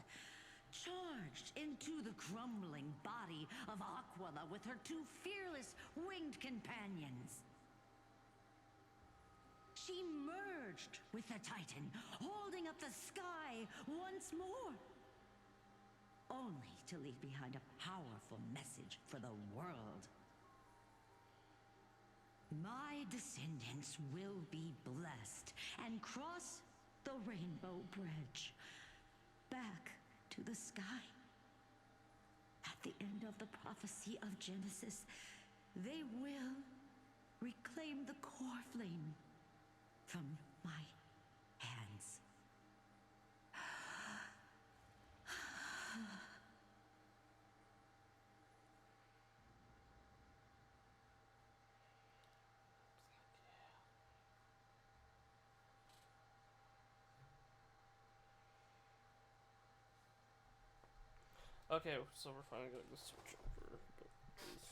charged into the crumbling body of Aquila with her two fearless winged companions. She merged with the Titan, holding up the sky once more, only to leave behind a powerful message for the world. My descendants will be blessed and cross the Rainbow Bridge back to the sky. At the end of the prophecy of Genesis, they will reclaim the core flame from my hands. Okay, so we're finally getting the search over, but please.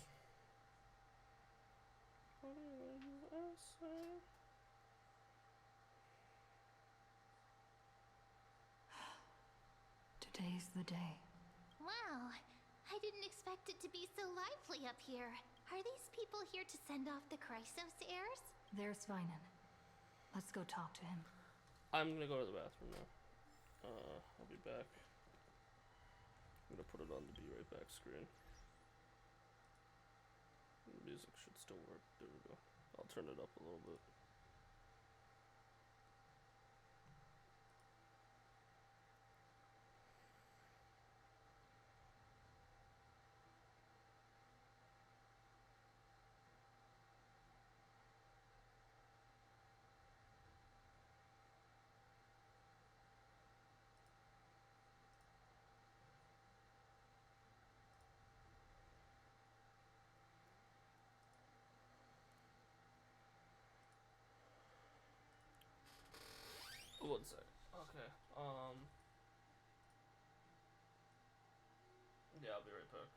What do you say? Today's the day. Wow, I didn't expect it to be so lively up here. Are these people here to send off the Chrysos heirs? There's Svinen. Let's go talk to him. I'm gonna go to the bathroom now. I'll be back. I'm gonna put it on the be right back screen. The music should still work. There we go. I'll turn it up a little bit. One sec. Okay. Yeah, I'll be right back.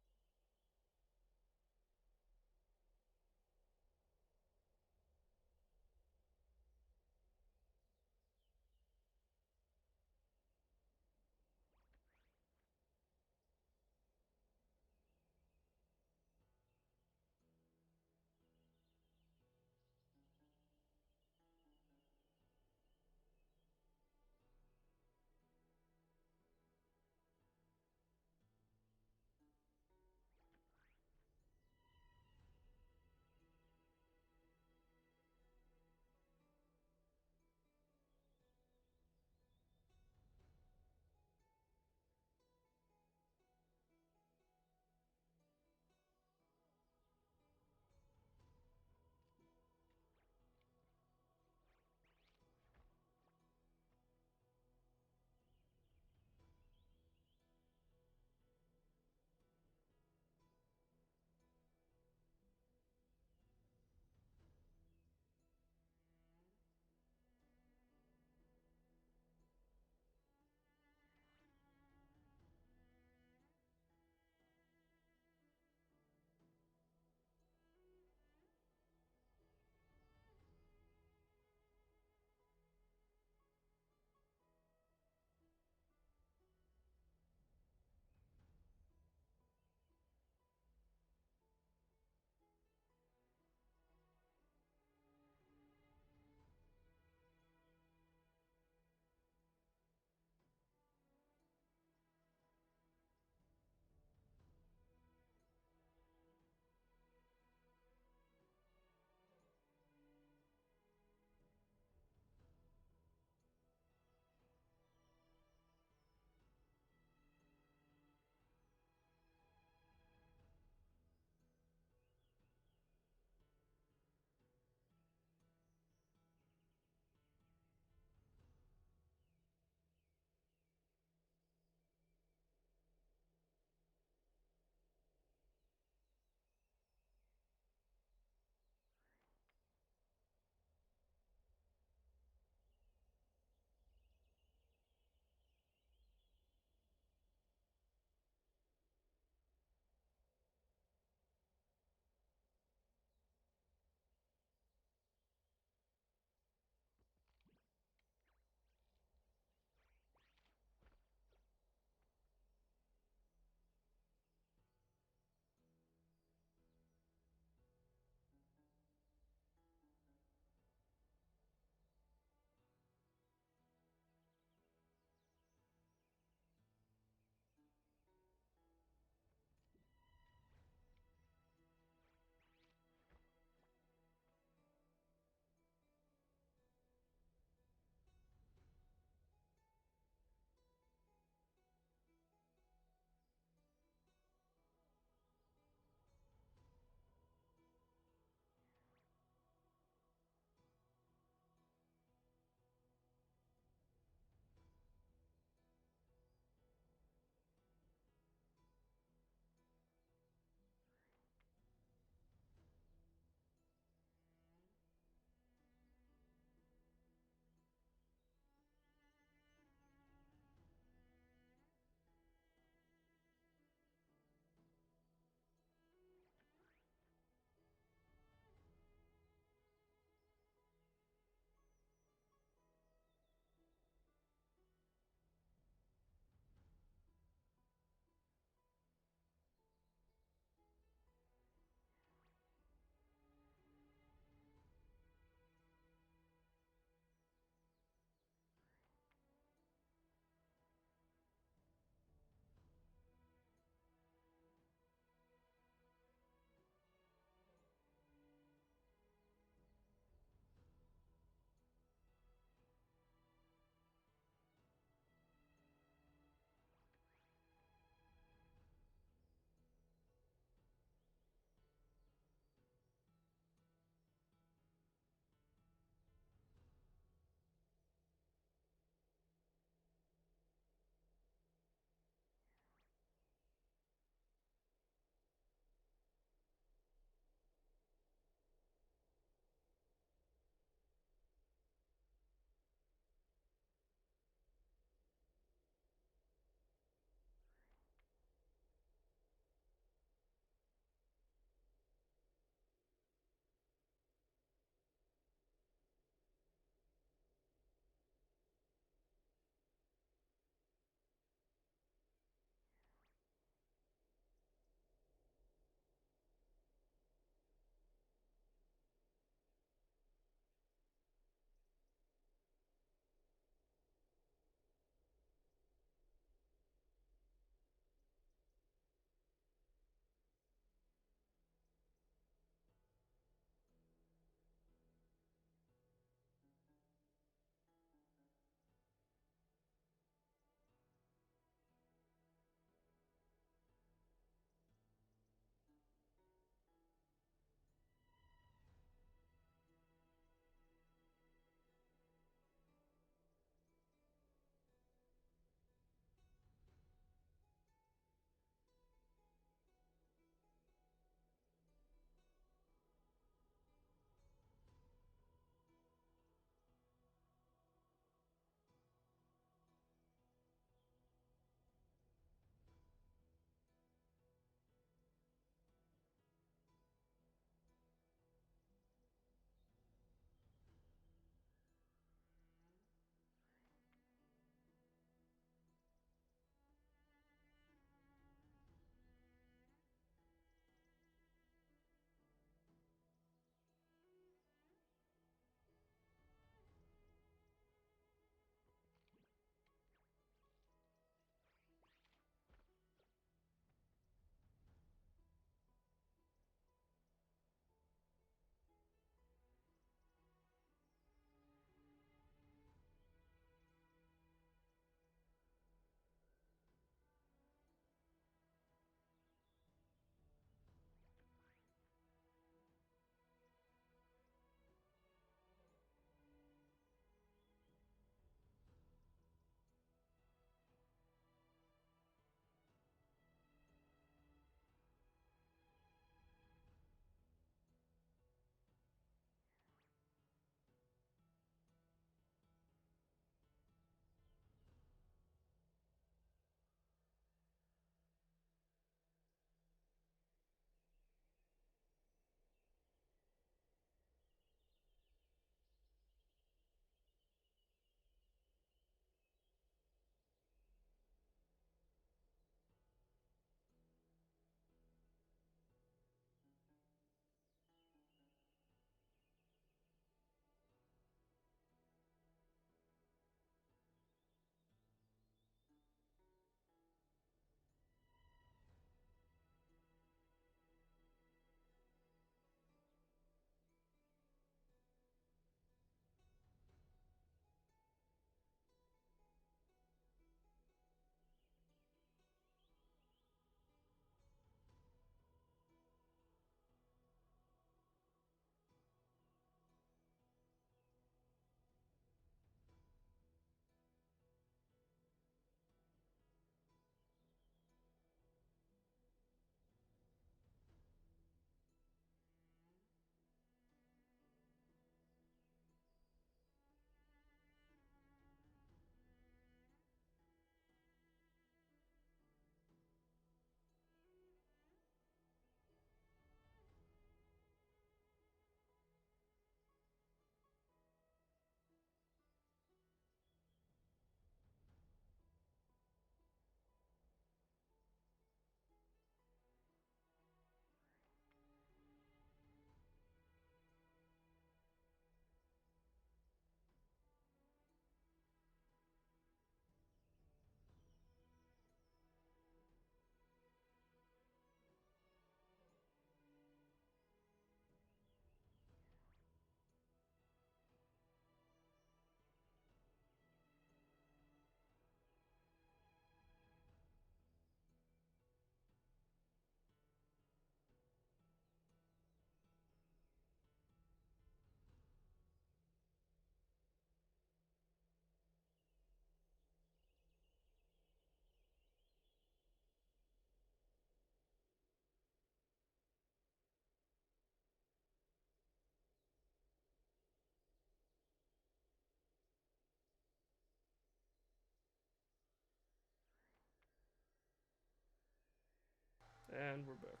And we're back.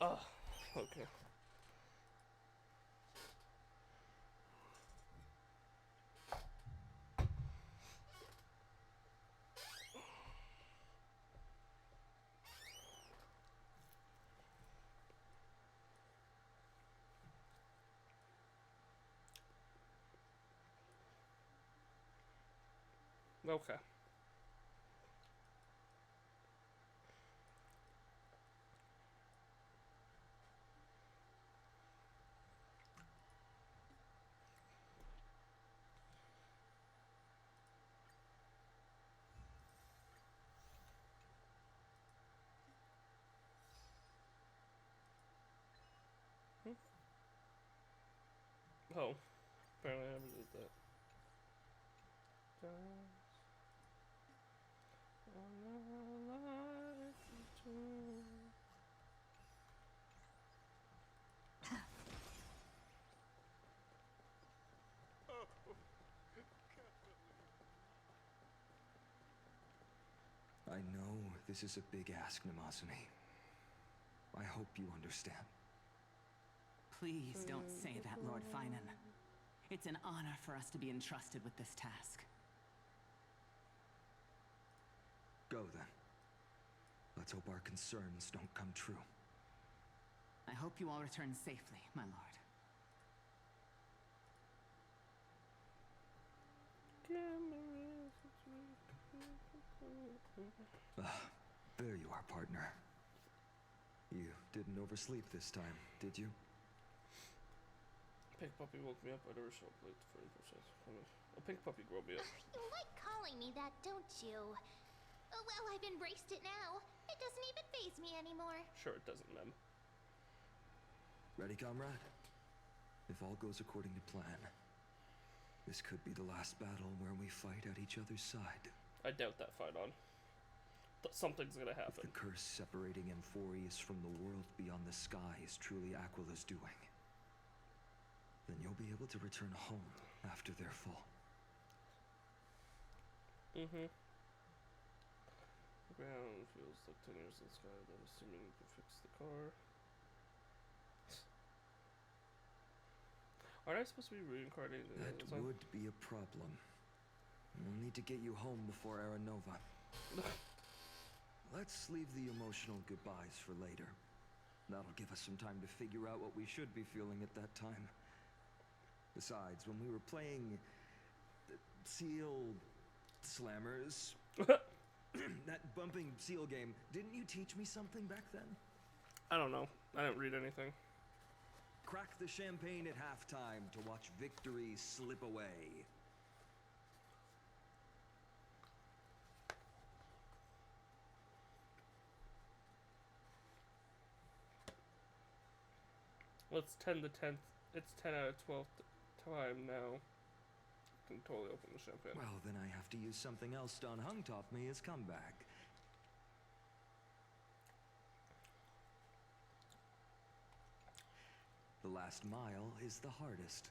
Oh, okay. Okay. Oh, apparently I never did that. I know this is a big ask, Namasumi. I hope you understand. Please don't say that, Lord Finan. It's an honor for us to be entrusted with this task. Go then. Let's hope our concerns don't come true. I hope you all return safely, my lord. There you are, partner. You didn't oversleep this time, did you? Pink puppy woke me up. I never show up late for any process. A pink puppy grow me up. You like calling me that, don't you? Oh, well, I've embraced it now. It doesn't even faze me anymore. Sure it doesn't, ma'am. Ready, comrade? If all goes according to plan, this could be the last battle where we fight at each other's side. I doubt that fight on. Something's gonna happen. If the curse separating Amphorius from the world beyond the sky is truly Aquila's doing, then you'll be able to return home after their fall. Mm-hmm. The ground feels like 10 years in the sky, then assuming you can fix the car. Aren't I supposed to be reincarnated? That would be a problem. We'll need to get you home before Aranova. Let's leave the emotional goodbyes for later. That'll give us some time to figure out what we should be feeling at that time. Besides, when we were playing Seal Slammers, that bumping seal game, didn't you teach me something back then? I don't know. I didn't read anything. Crack the champagne at halftime to watch victory slip away. Well, it's 10 to 10th. It's 10 out of 12th time now. Can totally open the champagne. Well, then I have to use something else Don Hung taught me as comeback. The last mile is the hardest.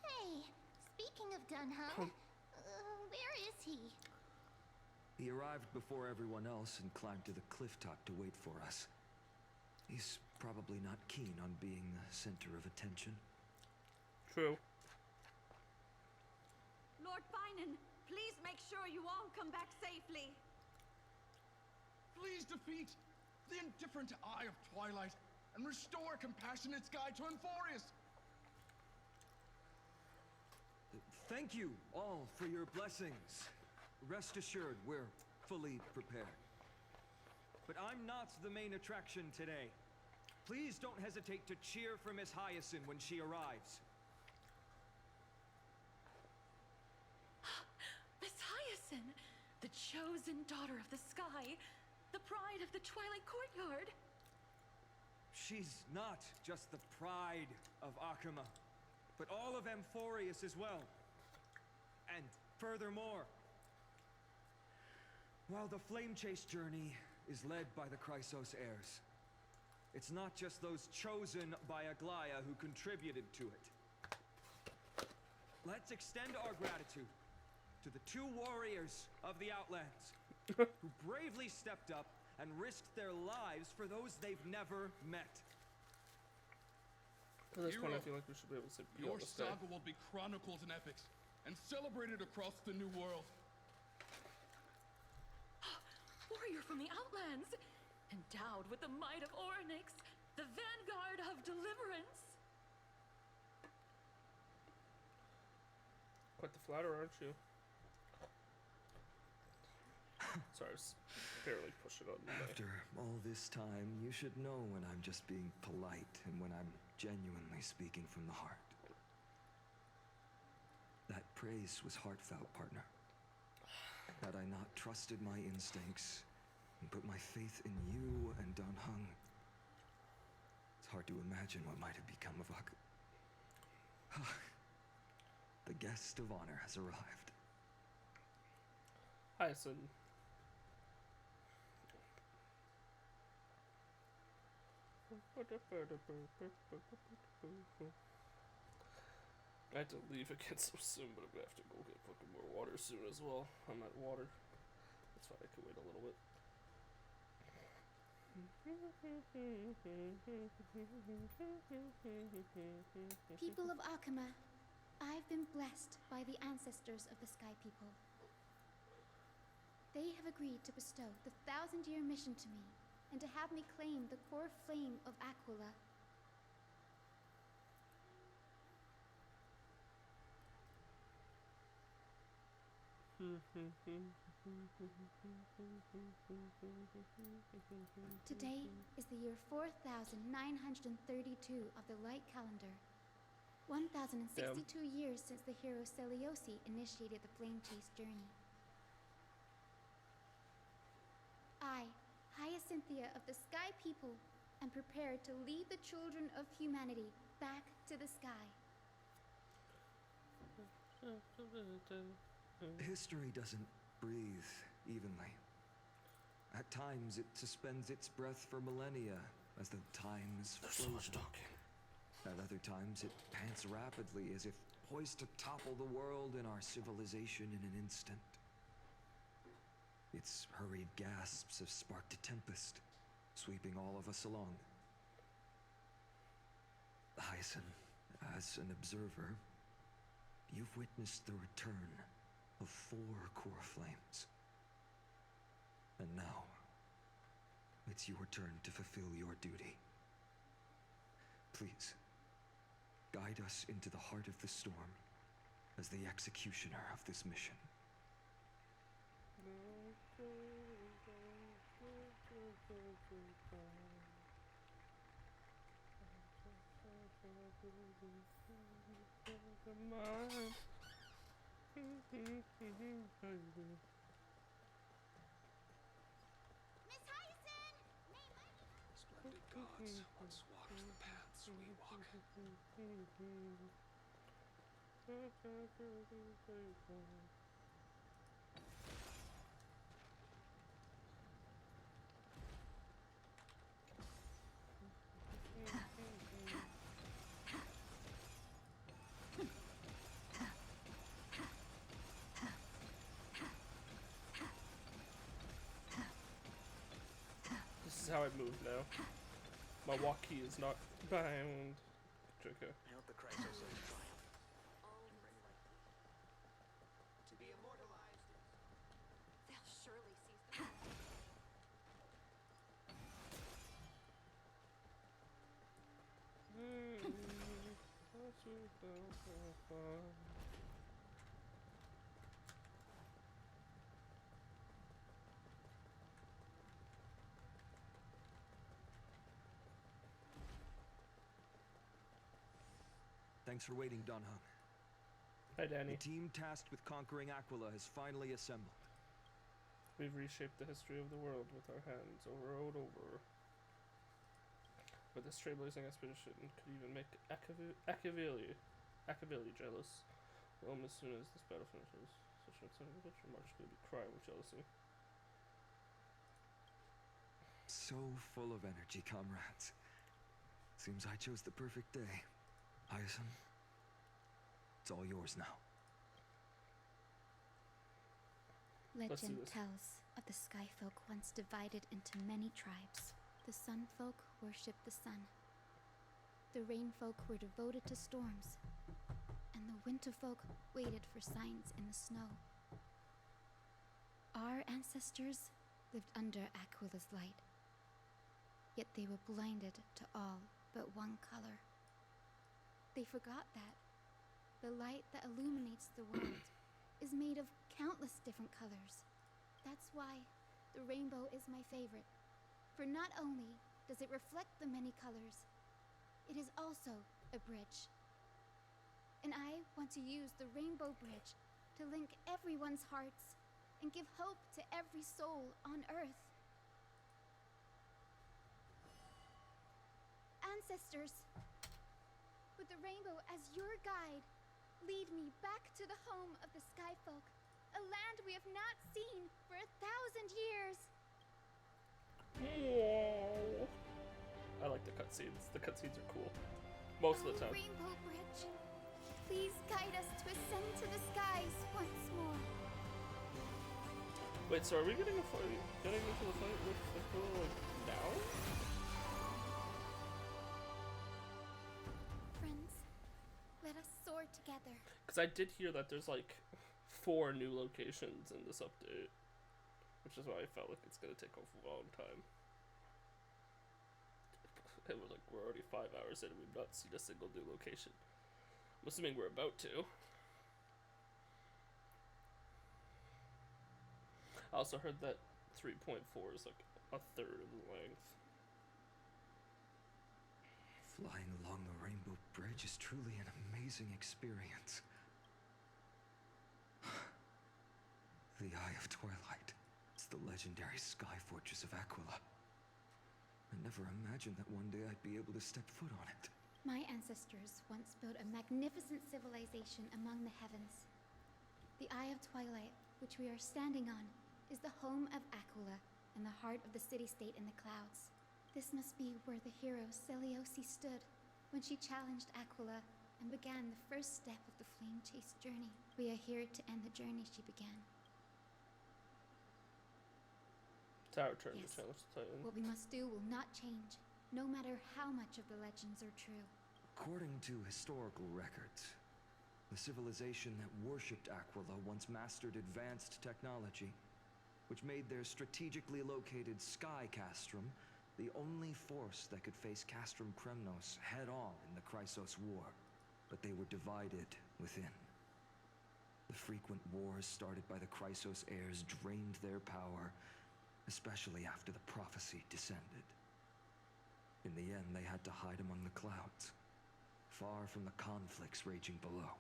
Hey, speaking of Dunham, where is he? He arrived before everyone else and climbed to the cliff top to wait for us. He's probably not keen on being the center of attention. True. Lord Finan, please make sure you all come back safely. Please defeat the indifferent eye of Twilight and restore compassionate sky to Amphorius. Thank you all for your blessings. Rest assured, we're fully prepared. But I'm not the main attraction today. Please don't hesitate to cheer for Miss Hyacinth when she arrives. Miss Hyacinth, the chosen daughter of the sky, the pride of the Twilight Courtyard. She's not just the pride of Akuma, but all of Amphorius as well. And furthermore, while the Flame Chase journey is led by the Chrysos heirs, it's not just those chosen by Aglaya who contributed to it. Let's extend our gratitude to the two warriors of the Outlands who bravely stepped up and risked their lives for those they've never met. At this point, I Hero, feel like we should be able to say your this day. saga will be chronicled in epics and celebrated across the New World. Warrior from the Outlands, endowed with the might of Orynyx, the vanguard of deliverance. Quite the flatterer, aren't you? Sorry, I was barely pushing on the After all this time, you should know when I'm just being polite and when I'm genuinely speaking from the heart. That praise was heartfelt, partner. Had I not trusted my instincts and put my faith in you and Dan Heng, it's hard to imagine what might have become of our... The guest of honor has arrived. Hi, son. I had to leave again so soon, but I'm gonna have to go get fucking more water soon as well. I'm at water. That's fine, I can wait a little bit. People of Akama, I've been blessed by the ancestors of the Sky People. They have agreed to bestow the 1,000-year mission to me, and to have me claim the core flame of Aquila. Today is the year 4932 of the Light Calendar. 1062 years since the hero Seliosi initiated the Flame Chase journey. I, Hyacinthia of the Sky People, am prepared to lead the children of humanity back to the sky. History doesn't breathe evenly. At times, it suspends its breath for millennia as the time is frozen. So much talking. At other times, it pants rapidly as if poised to topple the world and our civilization in an instant. Its hurried gasps have sparked a tempest, sweeping all of us along. Hyacinth, as an observer, you've witnessed the return of 4 core flames. And now, it's your turn to fulfill your duty. Please, guide us into the heart of the storm as the executioner of this mission. Splendid gods once walked the paths we walk. This is how I move now. My walk key is not bound. Okay. I hope the Chrysos will triumph. To be immortalized. They'll surely seize the Thanks for waiting, Dan Heng. Hi, Danny. The team tasked with conquering Aquila has finally assembled. We've reshaped the history of the world with our hands over and over. But this trailblazing expedition could even make Akavili jealous. Well, as soon as this battle finishes, such an exciting adventure march will be crying with jealousy. So full of energy, comrades. Seems I chose the perfect day. Hyacinth, it's all yours now. Legend tells of the Sky Folk once divided into many tribes. The Sun Folk worshipped the sun. The Rain Folk were devoted to storms. And the Winter Folk waited for signs in the snow. Our ancestors lived under Aquila's light. Yet they were blinded to all but one color. They forgot that the light that illuminates the world is made of countless different colors. That's why the rainbow is my favorite. For not only does it reflect the many colors, it is also a bridge. And I want to use the Rainbow Bridge to link everyone's hearts and give hope to every soul on Earth. Ancestors, with the rainbow as your guide, lead me back to the home of the Sky Folk, a land we have not seen for 1,000 years. Whoa. I like the cutscenes. The cutscenes are cool. Most of the time. Rainbow Bridge, please guide us to ascend to the skies once more. Wait, so are we getting into the fight with Aquila, like, now? Friends, let us soar together. Because I did hear that there's, like, 4 new locations in this update. Which is why I felt like it's gonna take a long time. It was like, we're already 5 hours in and we've not seen a single new location. I'm assuming we're about to. I also heard that 3.4 is like a third of the length. Flying along the Rainbow Bridge is truly an amazing experience. The Eye of Twilight. It's the legendary sky fortress of Aquila. I never imagined that one day I'd be able to step foot on it. My ancestors once built a magnificent civilization among the heavens. The Eye of Twilight, which we are standing on, is the home of Aquila and the heart of the city-state in the clouds. This must be where the hero Selioce stood when she challenged Aquila and began the first step of the flame chase journey. We are here to end the journey she began. It's our turn to challenge the Titan. What we must do will not change, no matter how much of the legends are true. According to historical records, the civilization that worshipped Aquila once mastered advanced technology, which made their strategically located Sky Castrum the only force that could face Castrum Kremnos head-on in the Chrysos War. But they were divided within. The frequent wars started by the Chrysos heirs drained their power, especially after the prophecy descended. In the end, they had to hide among the clouds, far from the conflicts raging below.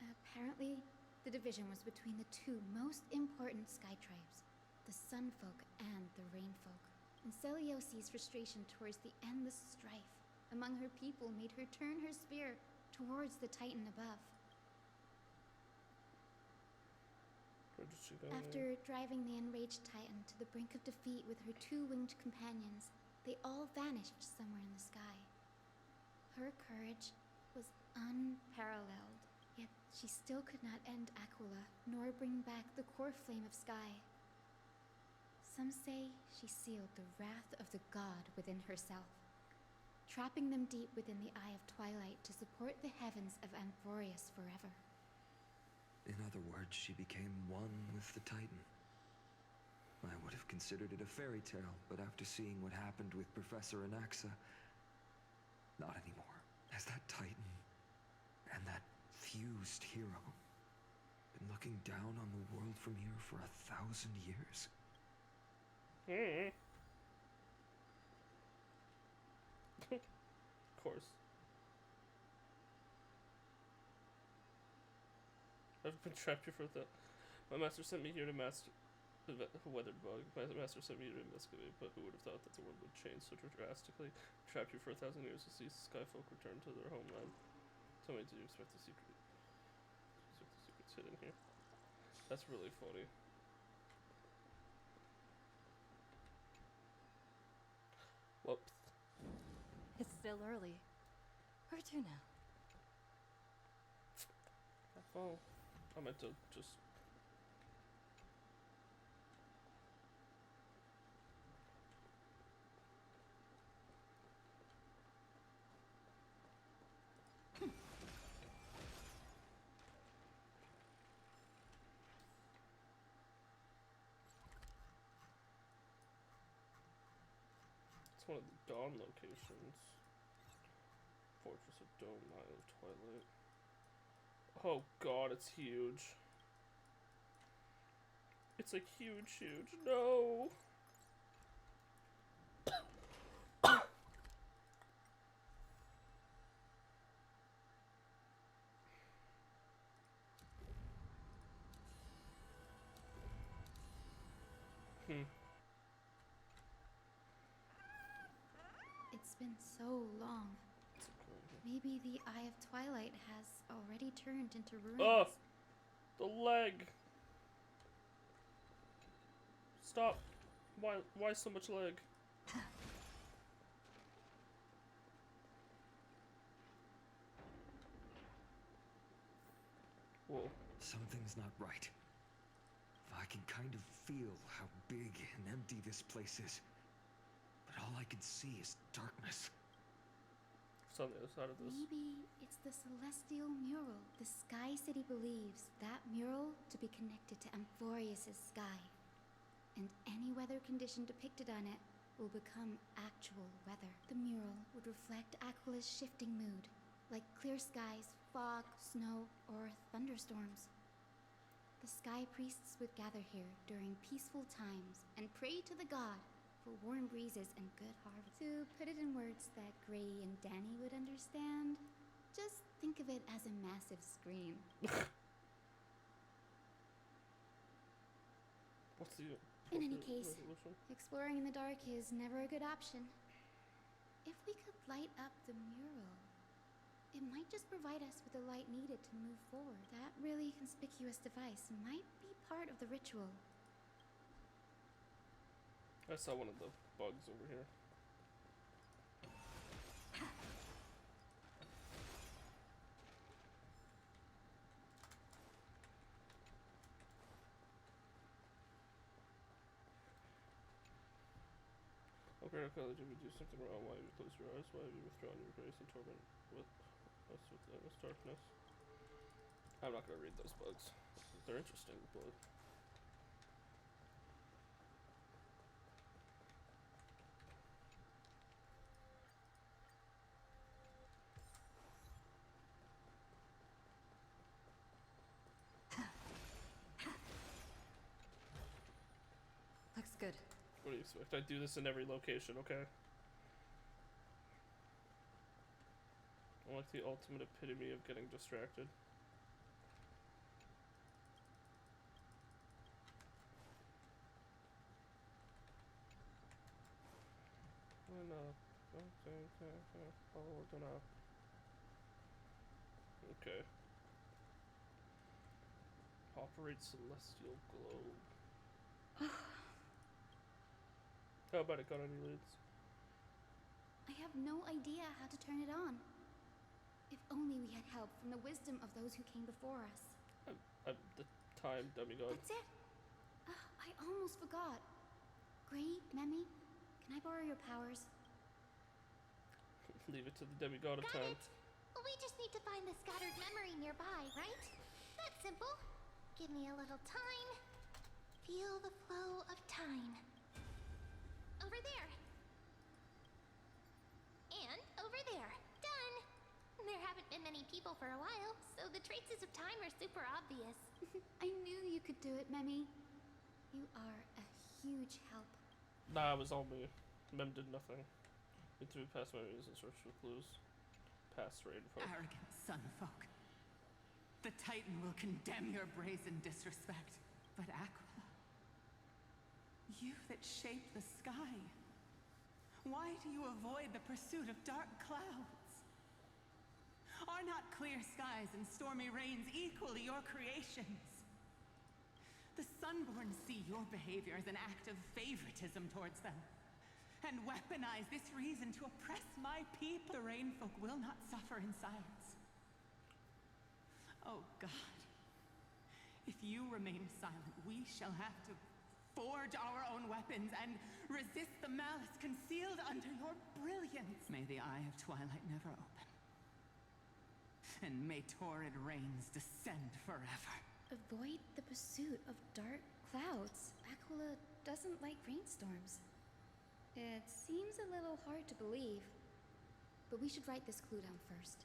Apparently, the division was between the two most important sky tribes, the Sun Folk and the Rain Folk. And Selioce's frustration towards the endless strife among her people made her turn her spear towards the Titan above. After driving the enraged Titan to the brink of defeat with her 2 winged companions, they all vanished somewhere in the sky. Her courage was unparalleled, yet she still could not end Aquila, nor bring back the core flame of sky. Some say she sealed the wrath of the god within herself, trapping them deep within the Eye of Twilight to support the heavens of Amphorius forever. In other words, she became one with the Titan. I would have considered it a fairy tale, but after seeing what happened with Professor Anaxa, not anymore. Has that Titan and that fused hero been looking down on the world from here for 1,000 years? Of course. I've been trapped here for my master sent me here to master a weathered bug. My master sent me here to investigate, but who would have thought that the world would change so drastically? Trapped here for 1,000 years to see Skyfolk return to their homeland. Tell me, do you expect the secrets hidden here? That's really funny. Whoops. It's still early. Where to now? Oh, I meant to just... It's one of the Dawn locations. Fortress of Dome, Isle of Twilight. Oh god, it's huge. It's like huge, huge. No! It's been so long. Maybe the Eye of Twilight has already turned into ruins. Oh! The leg! Stop! Why so much leg? Whoa. Something's not right. I can kind of feel how big and empty this place is. But all I can see is darkness. It's on the other side of this. Maybe it's the celestial mural. The Sky City believes that mural to be connected to Amphorius' sky. And any weather condition depicted on it will become actual weather. The mural would reflect Aquila's shifting mood, like clear skies, fog, snow, or thunderstorms. The sky priests would gather here during peaceful times and pray to the god for warm breezes and good harvest. To put it in words that Gray and Danny would understand, just think of it as a massive screen. What's the In any case, exploring in the dark is never a good option. If we could light up the mural, it might just provide us with the light needed to move forward. That really conspicuous device might be part of the ritual. I saw one of the bugs over here. Okay, Color, did we do something wrong? Why have you closed your eyes? Why have you withdrawn your grace and torment with us with endless darkness? I'm not gonna read those bugs. They're interesting, but Looks good. what do you expect? I do this in every location, okay? I'm like the ultimate epitome of getting distracted. Okay. Operate celestial globe. How about it? Got any leads? I have no idea how to turn it on. If only we had help from the wisdom of those who came before us. I'm the time demigod. That's it! I almost forgot. Gray, Memi, can I borrow your powers? Leave it to the demigod of time. We just need to find the scattered memory nearby, right? That's simple. Give me a little time. Feel the flow of time. Over there. And over there. Done. There haven't been many people for a while, so the traces of time are super obvious. I knew you could do it, Memi. You are a huge help. Nah, it was all me. Mem did nothing. We threw past memories and searched for clues. Past rainfall. Arrogant sunfolk. The Titan will condemn your brazen disrespect. But Aquila, you that shaped the sky, why do you avoid the pursuit of dark clouds? Are not clear skies and stormy rains equally your creations? The Sunborn see your behavior as an act of favoritism towards them, and weaponize this reason to oppress my people. The Rainfolk will not suffer in silence. Oh God, if you remain silent, we shall have to forge our own weapons and resist the malice concealed under your brilliance. May the Eye of Twilight never open, and may torrid rains descend forever. Avoid the pursuit of dark clouds. Aquila doesn't like rainstorms. It seems a little hard to believe, but we should write this clue down first.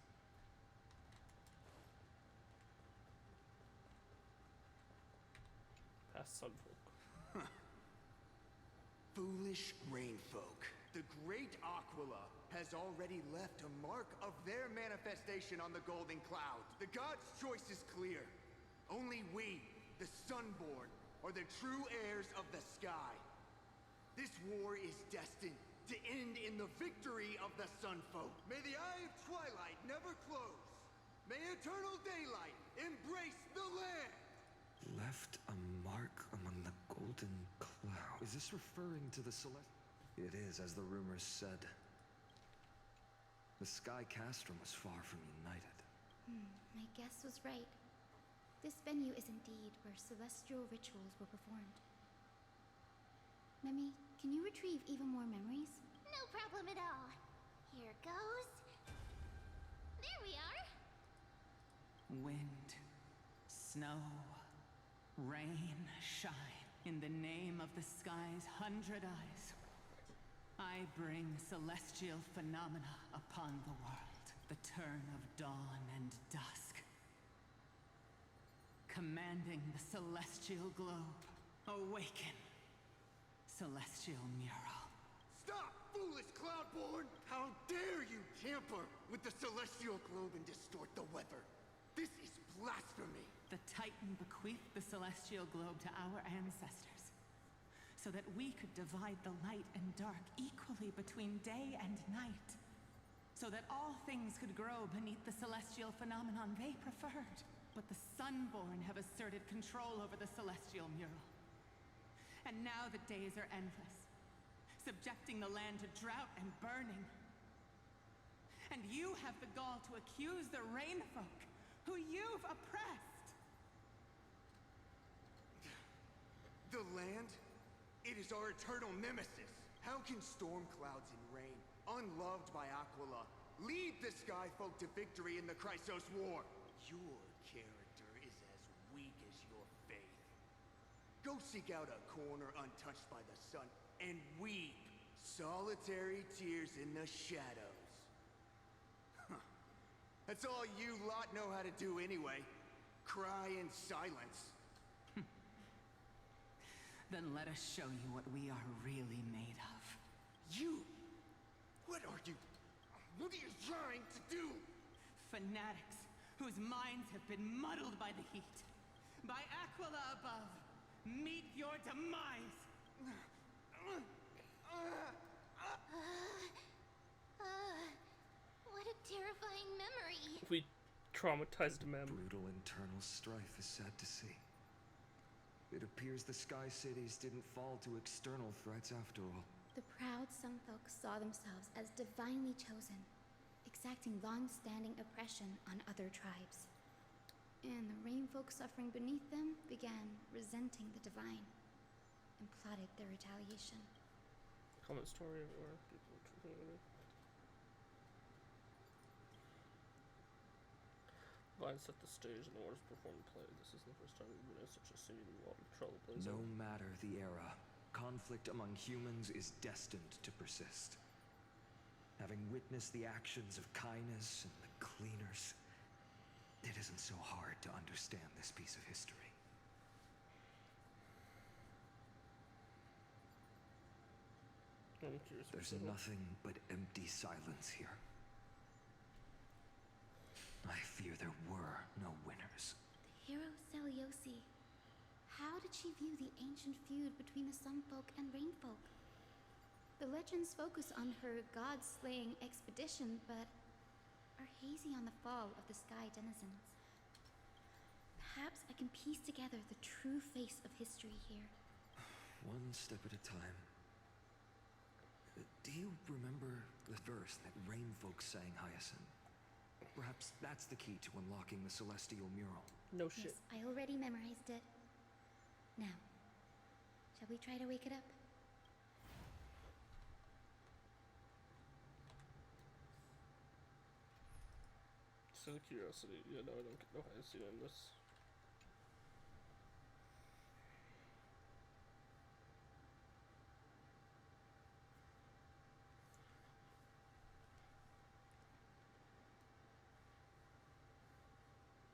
Past Sunfolk. Foolish rainfolk. The great Aquila has already left a mark of their manifestation on the Golden Cloud. The gods' choice is clear. Only we, the Sunborn, are the true heirs of the sky. This war is destined to end in the victory of the Sunfolk. May the Eye of Twilight never close. May eternal daylight embrace the land. Left a mark among the Golden Cloud. Is this referring to the Celestial? It is, as the rumors said. The Sky Castrum was far from united. My guess was right. This venue is indeed where celestial rituals were performed. Memi, can you retrieve even more memories? No problem at all. Here goes. There we are. Wind, snow, rain, shine. In the name of the sky's 100 eyes, I bring celestial phenomena upon the world. The turn of dawn and dusk. Commanding the celestial globe. Awaken. Celestial mural. Stop, foolish Cloudborn! How dare you tamper with the celestial globe and distort the weather? This is blasphemy! The Titan bequeathed the celestial globe to our ancestors, so that we could divide the light and dark equally between day and night, so that all things could grow beneath the celestial phenomenon they preferred. But the Sunborn have asserted control over the celestial mural. And now the days are endless, subjecting the land to drought and burning. And you have the gall to accuse the Rainfolk, who you've oppressed. The land? It is our eternal nemesis. How can storm clouds and rain, unloved by Aquila, lead the Skyfolk to victory in the Chrysos War? Your character is as weak as your faith. Go seek out a corner untouched by the sun and weep solitary tears in the shadows. Huh. That's all you lot know how to do anyway. Cry in silence. Then let us show you what we are really made of. You? What are you trying to do? Fanatics whose minds have been muddled by the heat. By Aquila above, meet your demise! What a terrifying memory. We traumatized Mem. Brutal internal strife is sad to see. It appears the Sky Cities didn't fall to external threats after all. The proud Sunfolk saw themselves as divinely chosen, exacting long-standing oppression on other tribes. And the Rainfolk suffering beneath them began resenting the divine and plotted their retaliation. Common story or people treating it. Vine set the stage and the orders performed play. This is the first time we've been in such a scene while trailblazing. No matter the era, conflict among humans is destined to persist. Having witnessed the actions of Kindness and the Cleaners, it isn't so hard to understand this piece of history. I'm curious. There's nothing but empty silence here. I fear there were no winners. The hero Seliosi. How did she view the ancient feud between the Sunfolk and Rainfolk? The legends focus on her god-slaying expedition, but are hazy on the fall of the Sky denizens. Perhaps I can piece together the true face of history here. One step at a time. Do you remember the verse that Rainfolk sang, Hyacinth? Perhaps that's the key to unlocking the celestial mural. No shit. Yes, I already memorized it. Now, shall we try to wake it up? Just out of curiosity, yeah, no, I don't get no hyacinth in this.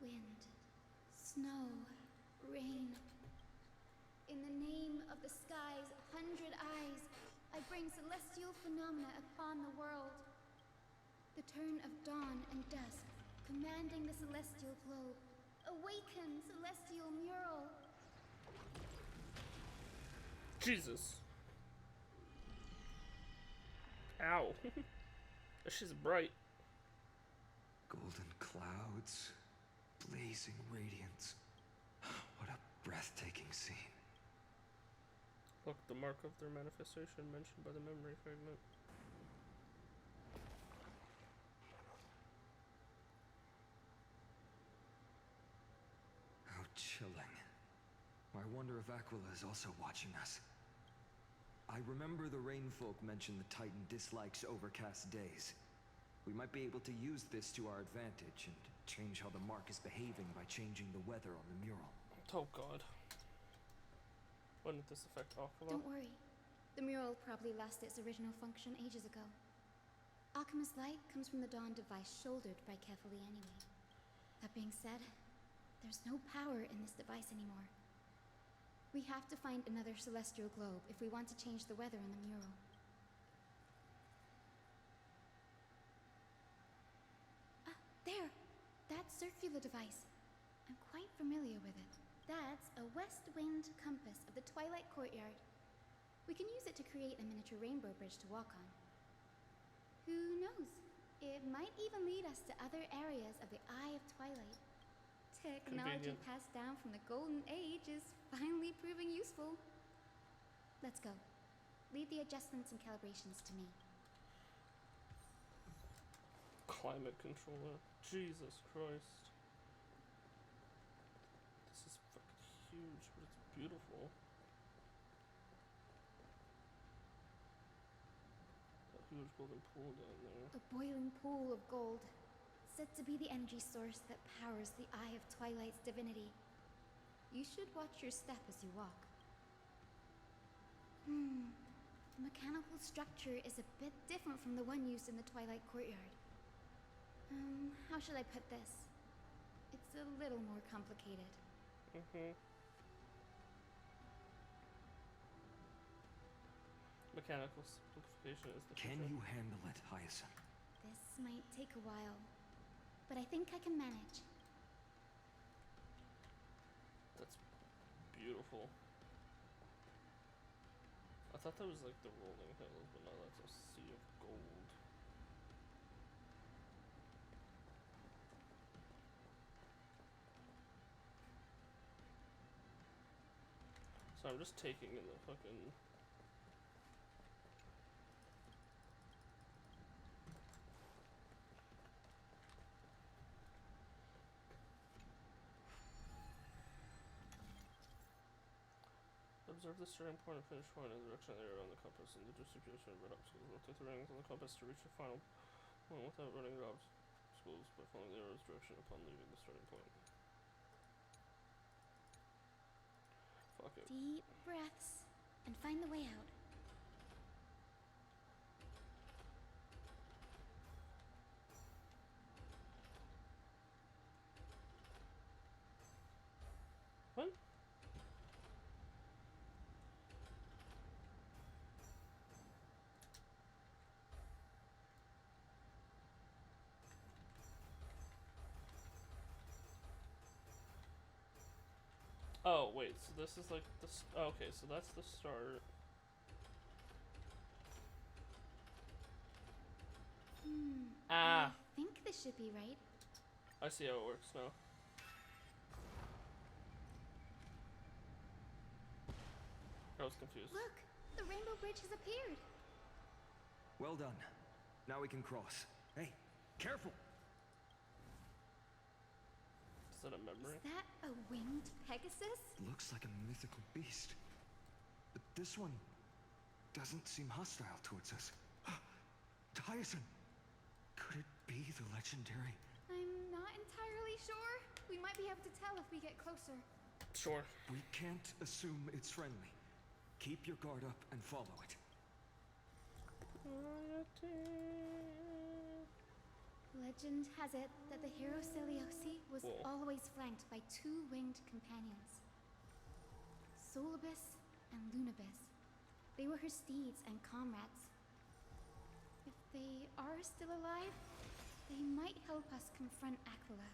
wind, snow, rain. In the name of the sky's 100 eyes, I bring celestial phenomena upon the world. The turn of dawn and dusk, commanding the celestial globe. Awaken, celestial mural! Jesus. Ow. That shit's bright. Golden clouds, blazing radiance. What a breathtaking scene. Look, the mark of their manifestation mentioned by the memory fragment. How chilling. I wonder if Aquila is also watching us. I remember the Rain Folk mentioned the Titan dislikes overcast days. We might be able to use this to our advantage and change how the mark is behaving by changing the weather on the mural. Oh god. When did this affect Aquila? Don't worry. The mural probably lost its original function ages ago. Alchemist's light comes from the dawn device shouldered by Kefali anyway. That being said, there's no power in this device anymore. We have to find another celestial globe if we want to change the weather on the mural. There! That circular device. I'm quite familiar with it. That's a west wind compass of the Twilight Courtyard. We can use it to create a miniature rainbow bridge to walk on. Who knows? It might even lead us to other areas of the Eye of Twilight. Technology Convenient. passed down from the Golden Age is finally proving useful. Let's go. Leave the adjustments and calibrations to me. Climate controller. Jesus Christ. This is fucking huge, but it's beautiful. That huge golden pool down there. A boiling pool of gold, said to be the energy source that powers the Eye of Twilight's divinity. You should watch your step as you walk. The mechanical structure is a bit different from the one used in the Twilight Courtyard. How should I put this? It's a little more complicated. Mechanical simplification is the Can future. you handle it, Hyacinth? This might take a while, but I think I can manage. That's beautiful. I thought that was like the rolling hills, but no, that's a sea of gold. So I'm just taking in the fucking... Observe the starting point and finish point in the direction of the arrow on the compass and the distribution of red obstacles. Rotate the rings on the compass to reach the final point without running the obstacles by following the arrow's direction upon leaving the starting point. Fuck it. Deep breaths and find the way out. What? Oh, wait, so this is like the... okay, so that's the start. I think this should be right. I see how it works now. I was confused. Look, the rainbow bridge has appeared. Well done. Now we can cross. Hey, careful! Is that a memory? Is that a winged Pegasus? Looks like a mythical beast. But this one doesn't seem hostile towards us. Hyacinth! Could it be the legendary? I'm not entirely sure. We might be able to tell if we get closer. Sure. We can't assume it's friendly. Keep your guard up and follow it. Legend has it that the hero Celiosi was Whoa. always flanked by two winged companions, Solibus and Lunibus. They were her steeds and comrades. If they are still alive, they might help us confront Aquila.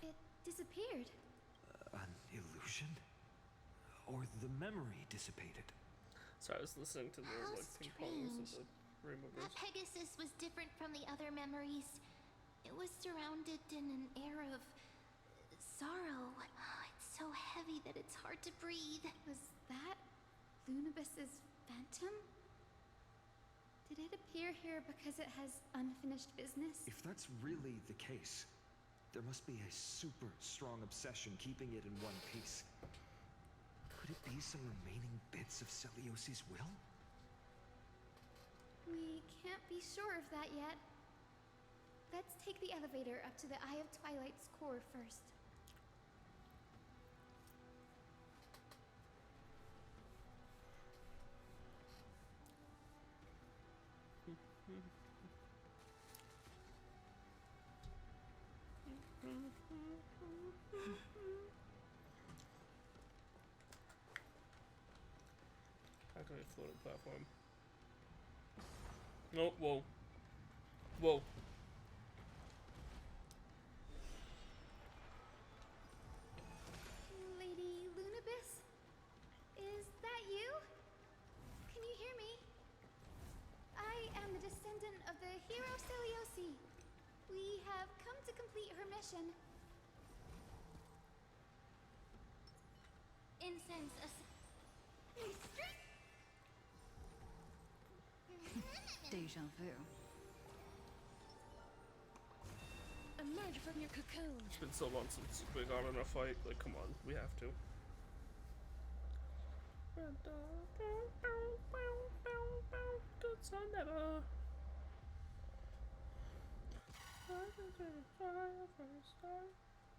It disappeared. An illusion? Or the memory dissipated? Sorry, I was listening to those like ping pongs of the rainbow That bridge. Pegasus was different from the other memories. It was surrounded in an air of sorrow. It's so heavy that it's hard to breathe. Was that Lunibus's phantom? Did it appear here because it has unfinished business? If that's really the case, there must be a super strong obsession keeping it in one piece. Could it be some remaining bits of Celiosi's will? We can't be sure of that yet. Let's take the elevator up to the Eye of Twilight's core first. Activate floating platform. No, whoa. Whoa. Lady Lunibus? Is that you? Can you hear me? I am the descendant of the hero Celiosi. We have come to complete her mission. Incense Deja vu. Emerge from your cocoon. It's been so long since we got in a fight. Like, come on, we have to. Good son never.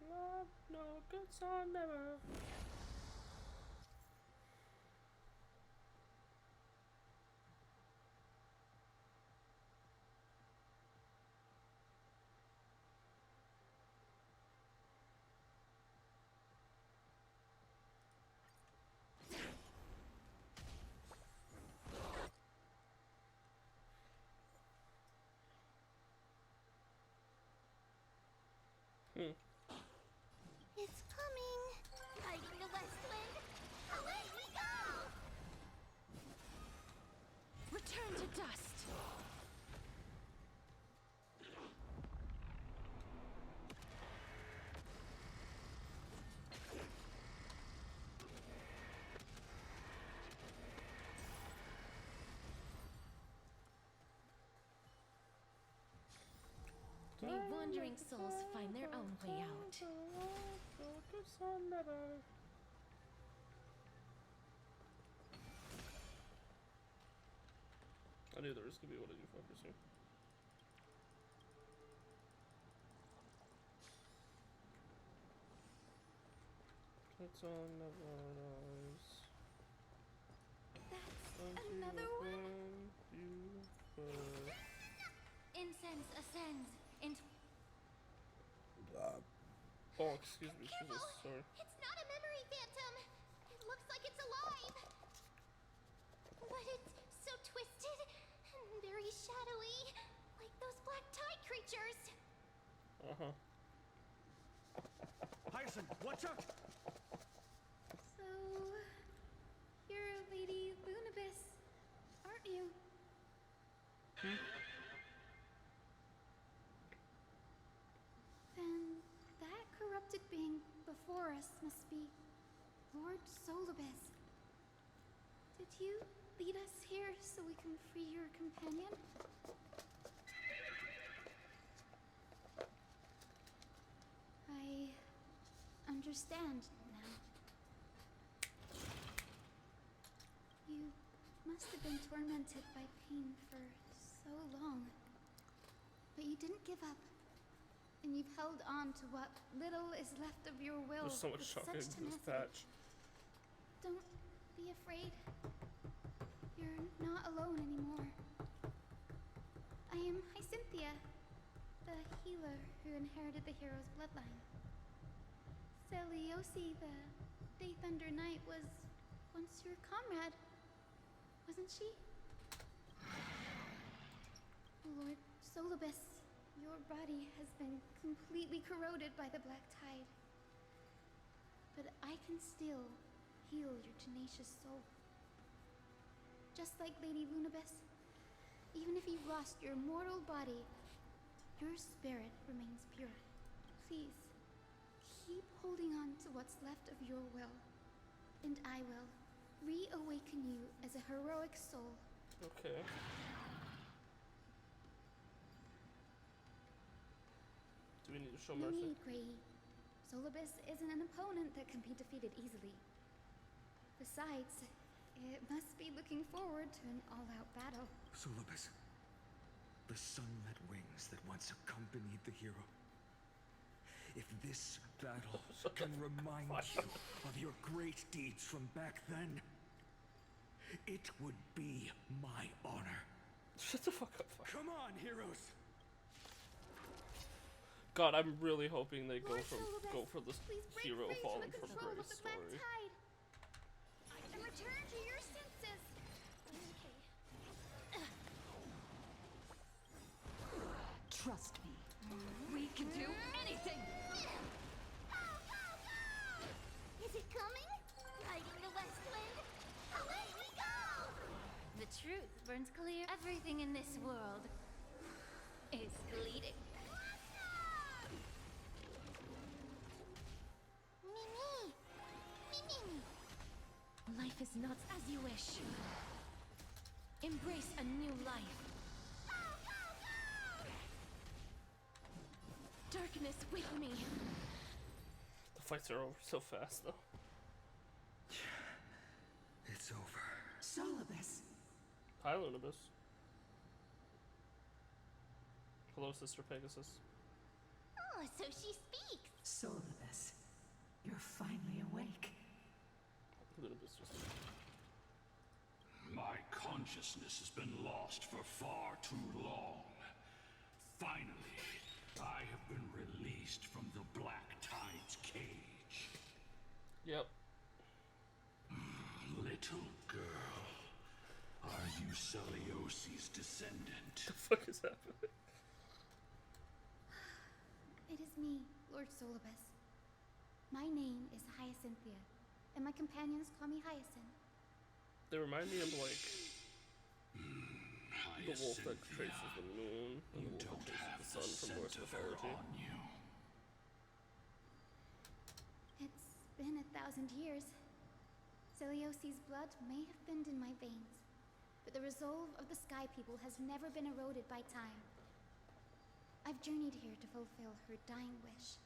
Love, no good son never. It's coming. Guiding the west wind. Away we go! Return to dust. May wandering souls find their own way out. I knew there was gonna be one of you fuckers here. That's on never rise. That's another one? Incense ascends into... Oh, excuse me, Jesus, sorry. It's not a memory phantom. It looks like it's alive. But it's so twisted and very shadowy, like those black tide creatures. Uh-huh. Hyacinth, watch out! So... you're Lady Lunibus, aren't you? Then that corrupted being before us must be Lord Solibus. Did you lead us here so we can free your companion? I understand now. You must have been tormented by pain for so long. But you didn't give up. And you've held on to what little is left of your will There's so much with shocking such in this tenacity. patch. Don't be afraid. You're not alone anymore. I am Hyacinthia, the healer who inherited the hero's bloodline. Celiosi, the Day Thunder Knight, was once your comrade, wasn't she? Lord Solibus, your body has been completely corroded by the black tide. But I can still heal your tenacious soul. Just like Lady Lunabis, even if you've lost your mortal body, your spirit remains pure. Please, keep holding on to what's left of your will, and I will reawaken you as a heroic soul. Okay. Do we need to show No mercy? need, Grey. Solibus isn't an opponent that can be defeated easily. Besides, it must be looking forward to an all-out battle. Solibus, the sunlit wings that once accompanied the hero. If this battle can remind you of your great deeds from back then, it would be my honor. Shut the fuck up. Come on, heroes! God, I'm really hoping they Lord go for this hero falling from grace story. And return to your senses. Okay. Trust me. We can do anything! Is it coming? Riding the west wind? Away we go! The truth burns clear. Everything in this world is fleeting. Mimi! Mimi! Life is not as you wish. Embrace a new life. Darkness with me. The fights are over so fast, though. It's over. Solibus. Hi, Lunabis. Hello, Sister Pegasus. Oh, so she speaks. Solibus, you're finally awake. Lunabis just... My consciousness has been lost for far too long. Finally, I have been released from the Black Tide's cage. Yep. Little girl, are you Celiosi's descendant? The fuck is happening? It is me, Lord Solibus. My name is Hyacinthia, and my companions call me Hyacinth. They remind me of, like, the wolf that traces the moon, and the wolf that traces the sun from Norse mythology. It's been 1,000 years. Celiosi's blood may have thinned in my veins, but the resolve of the Sky People has never been eroded by time. I've journeyed here to fulfill her dying wish.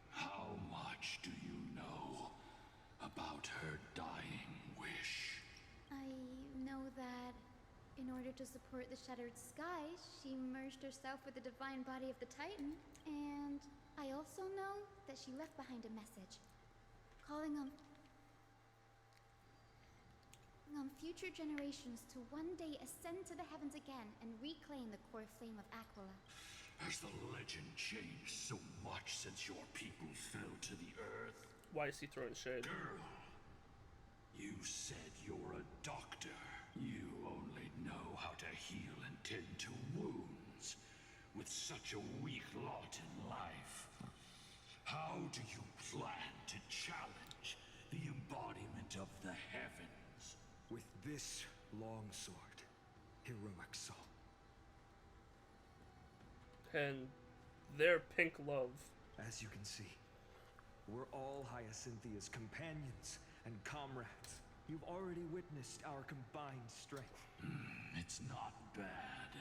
How much do you know about her dying wish? I know that in order to support the shattered sky, she merged herself with the divine body of the Titan, and I also know that she left behind a message, calling on future generations to one day ascend to the heavens again and reclaim the core flame of Aquila. Has the legend changed so much since your people fell to the earth? Why is he throwing shade? Girl, you said you're a doctor. You only know how to heal and tend to wounds. With such a weak lot in life, how do you plan to challenge the embodiment of the heavens? With this long sword, heroic soul. And their pink love. As you can see, we're all Hyacinthia's companions and comrades. You've already witnessed our combined strength. It's not bad,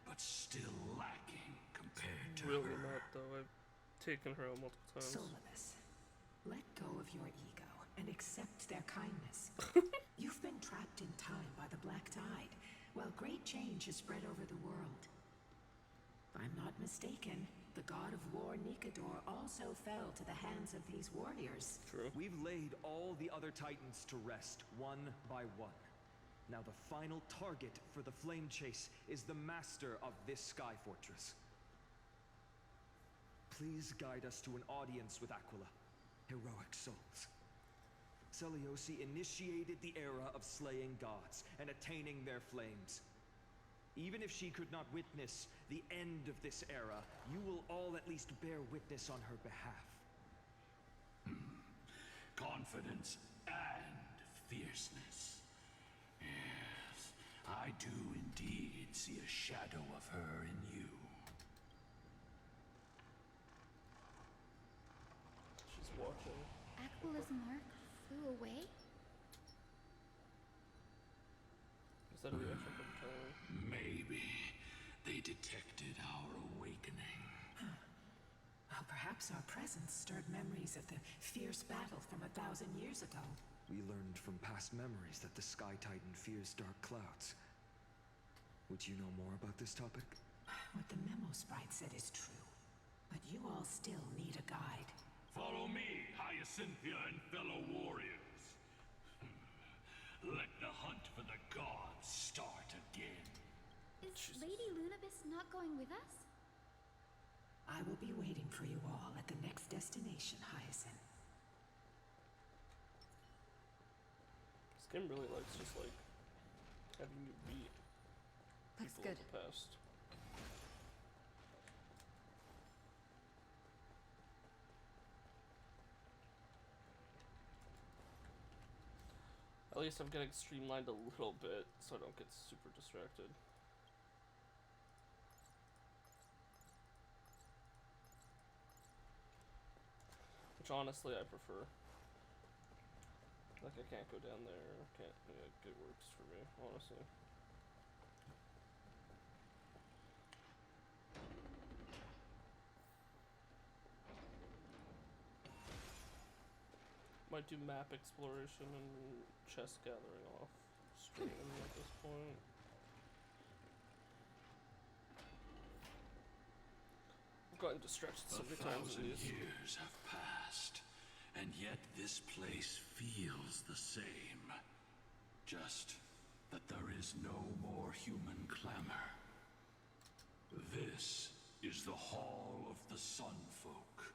but still lacking compared to Really her. not, though. I've taken her out multiple times. Solibus, let go of your ego and accept their kindness. You've been trapped in time by the Black Tide, while great change has spread over the world. If I'm not mistaken, the god of war Nikador also fell to the hands of these warriors. True. We've laid all the other titans to rest, one by one. Now the final target for the flame chase is the master of this sky fortress. Please guide us to an audience with Aquila, heroic souls. Seliosi initiated the era of slaying gods and attaining their flames. Even if she could not witness the end of this era, you will all at least bear witness on her behalf. Confidence and fierceness. Yes, I do indeed see a shadow of her in you. She's watching. Aquila's mark flew away? Is that a reaction from Tyler? Maybe they detected our awakening. Well, perhaps our presence stirred memories of the fierce battle from 1,000 years ago. We learned from past memories that the Sky Titan fears dark clouds. Would you know more about this topic? What the memo sprite said is true, but you all still need a guide. Follow me, Hyacinthia and fellow warriors. Let the hunt for the gods start again. Is Lady Lunabis not going with us? I will be waiting for you all at the next destination, Hyacinth. This game really likes just like having you beat Looks people good. of the past. At least I'm getting streamlined a little bit so I don't get super distracted. Which honestly I prefer. Like I can't go down there, can't, yeah, it works for me, honestly. Might do map exploration and chest gathering off stream at this point. I've gotten distracted so many times in 1,000 these. years have passed, and yet this place feels the same. Just that there is no more human clamor. This is the Hall of the Sunfolk,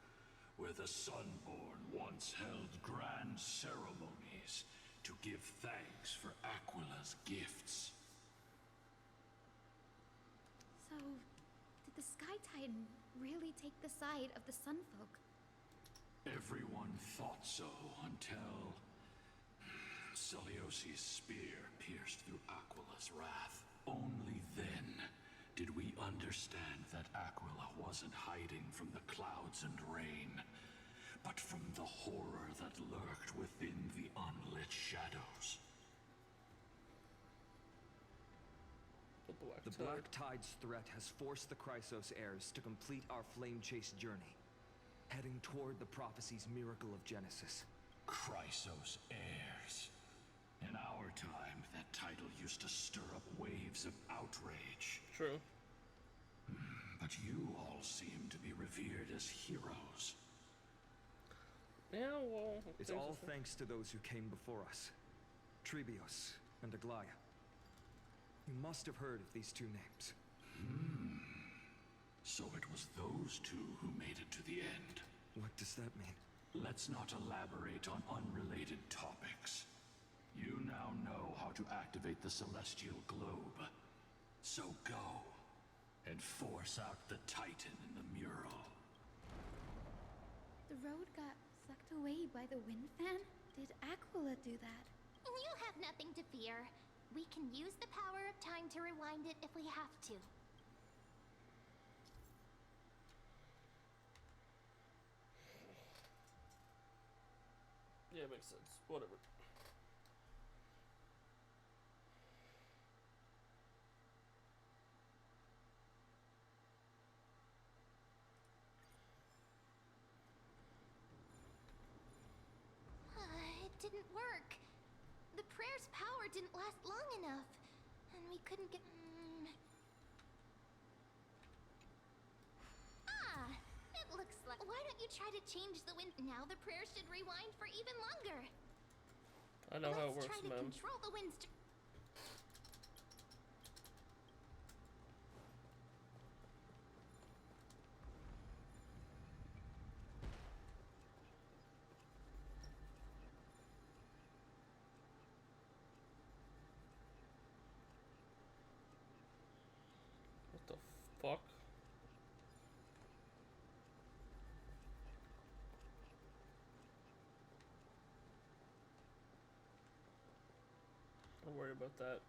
where the Sunborn once held grand ceremonies to give thanks for Aquila's gifts. So, did the Sky Titan really take the side of the Sunfolk? Everyone thought so until Celiosi's spear pierced through Aquila's wrath. Only then did we understand that Aquila wasn't hiding from the clouds and rain, but from the horror that lurked within the unlit shadows. The Black Tide's threat has forced the Chrysos heirs to complete our flame chase journey, heading toward the prophecy's miracle of Genesis. Chrysos heirs. In our time, that title used to stir up waves of outrage. True. But you all seem to be revered as heroes. Yeah, well... It's all thanks to those who came before us. Trebios and Aglaya. You must have heard of these two names. So it was those two who made it to the end. What does that mean? Let's not elaborate on unrelated topics. You now know how to activate the celestial globe. So go and force out the Titan in the mural. The road got sucked away by the wind fan? Did Aquila do that? You have nothing to fear. We can use the power of time to rewind it if we have to. Yeah, makes sense. Whatever. didn't last long enough. And we couldn't get... Ah! It looks like... Why don't you try to change the wind? Now the prayer should rewind for even longer. I know how it works, Let's try to ma'am. control the winds to... What the fuck? Don't worry about that.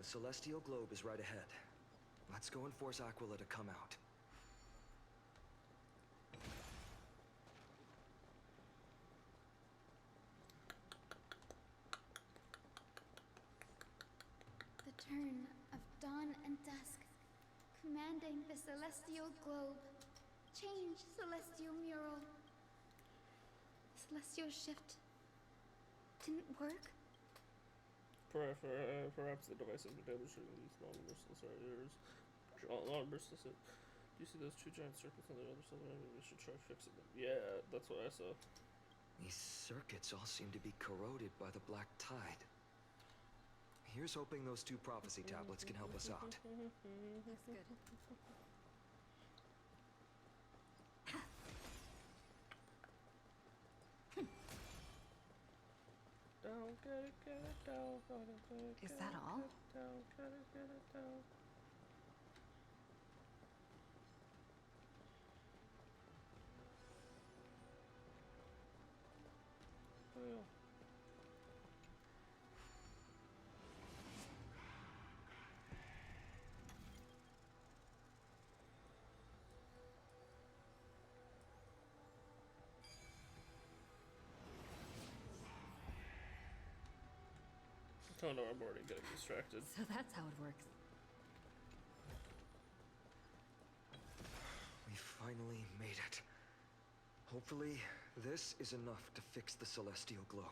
A celestial globe is right ahead. Let's go and force Aquila to come out. The turn of dawn and dusk, commanding the celestial globe. Change, celestial mural. Celestial shift didn't work? Perhaps the device has been damaged during these non-merciless errors. Non-merciless. Do you see those two giant circuits on the other side? Maybe we should try fixing them. Yeah, that's what I saw. These circuits all seem to be corroded by the black tide. Here's hoping those two prophecy tablets can help us out. Looks good. Is that all? Get it down. Oh. Oh no, I'm already getting distracted. So that's how it works. We finally made it. Hopefully, this is enough to fix the celestial globe.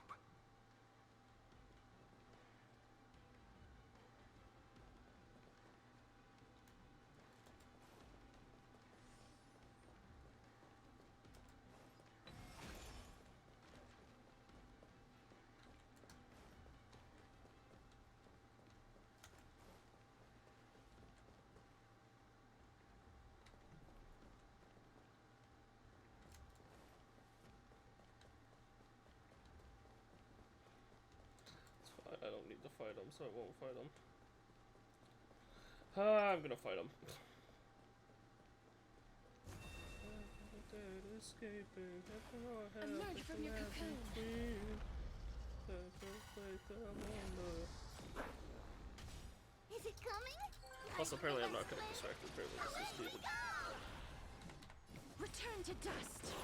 I don't need to fight him, so I won't fight him. I'm gonna fight him. Emerge from your cocoon. Is it coming? Also, apparently I'm not getting distracted. Apparently this is needed. Return to dust.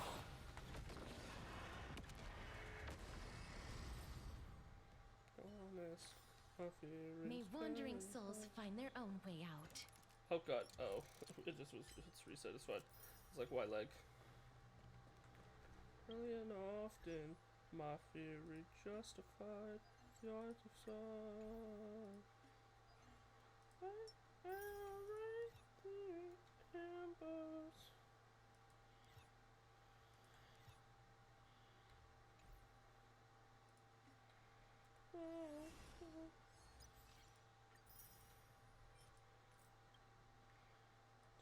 May wandering souls find their own way out. Oh god, oh. It's reset, it's fine. It's like, why lag? Early and often, my theory justified the art of sight. I erase the embers.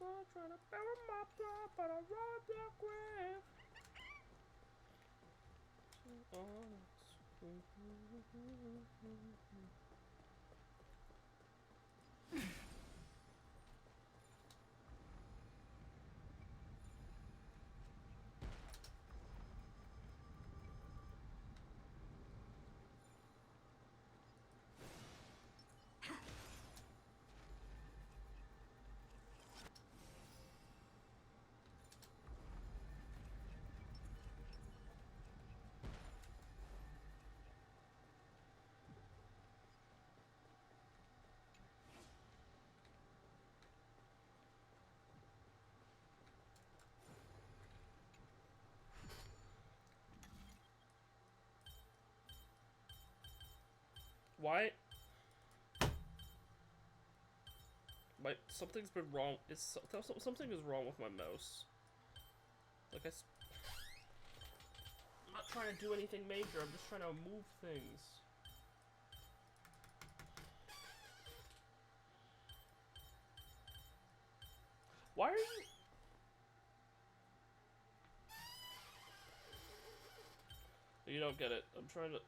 I'm trying to bury my blood, but I rob your grave. So honest. Why? Something's been wrong. Something is wrong with my mouse. Like I'm not trying to do anything major. I'm just trying to move things. Why are you? You don't get it. I'm trying to.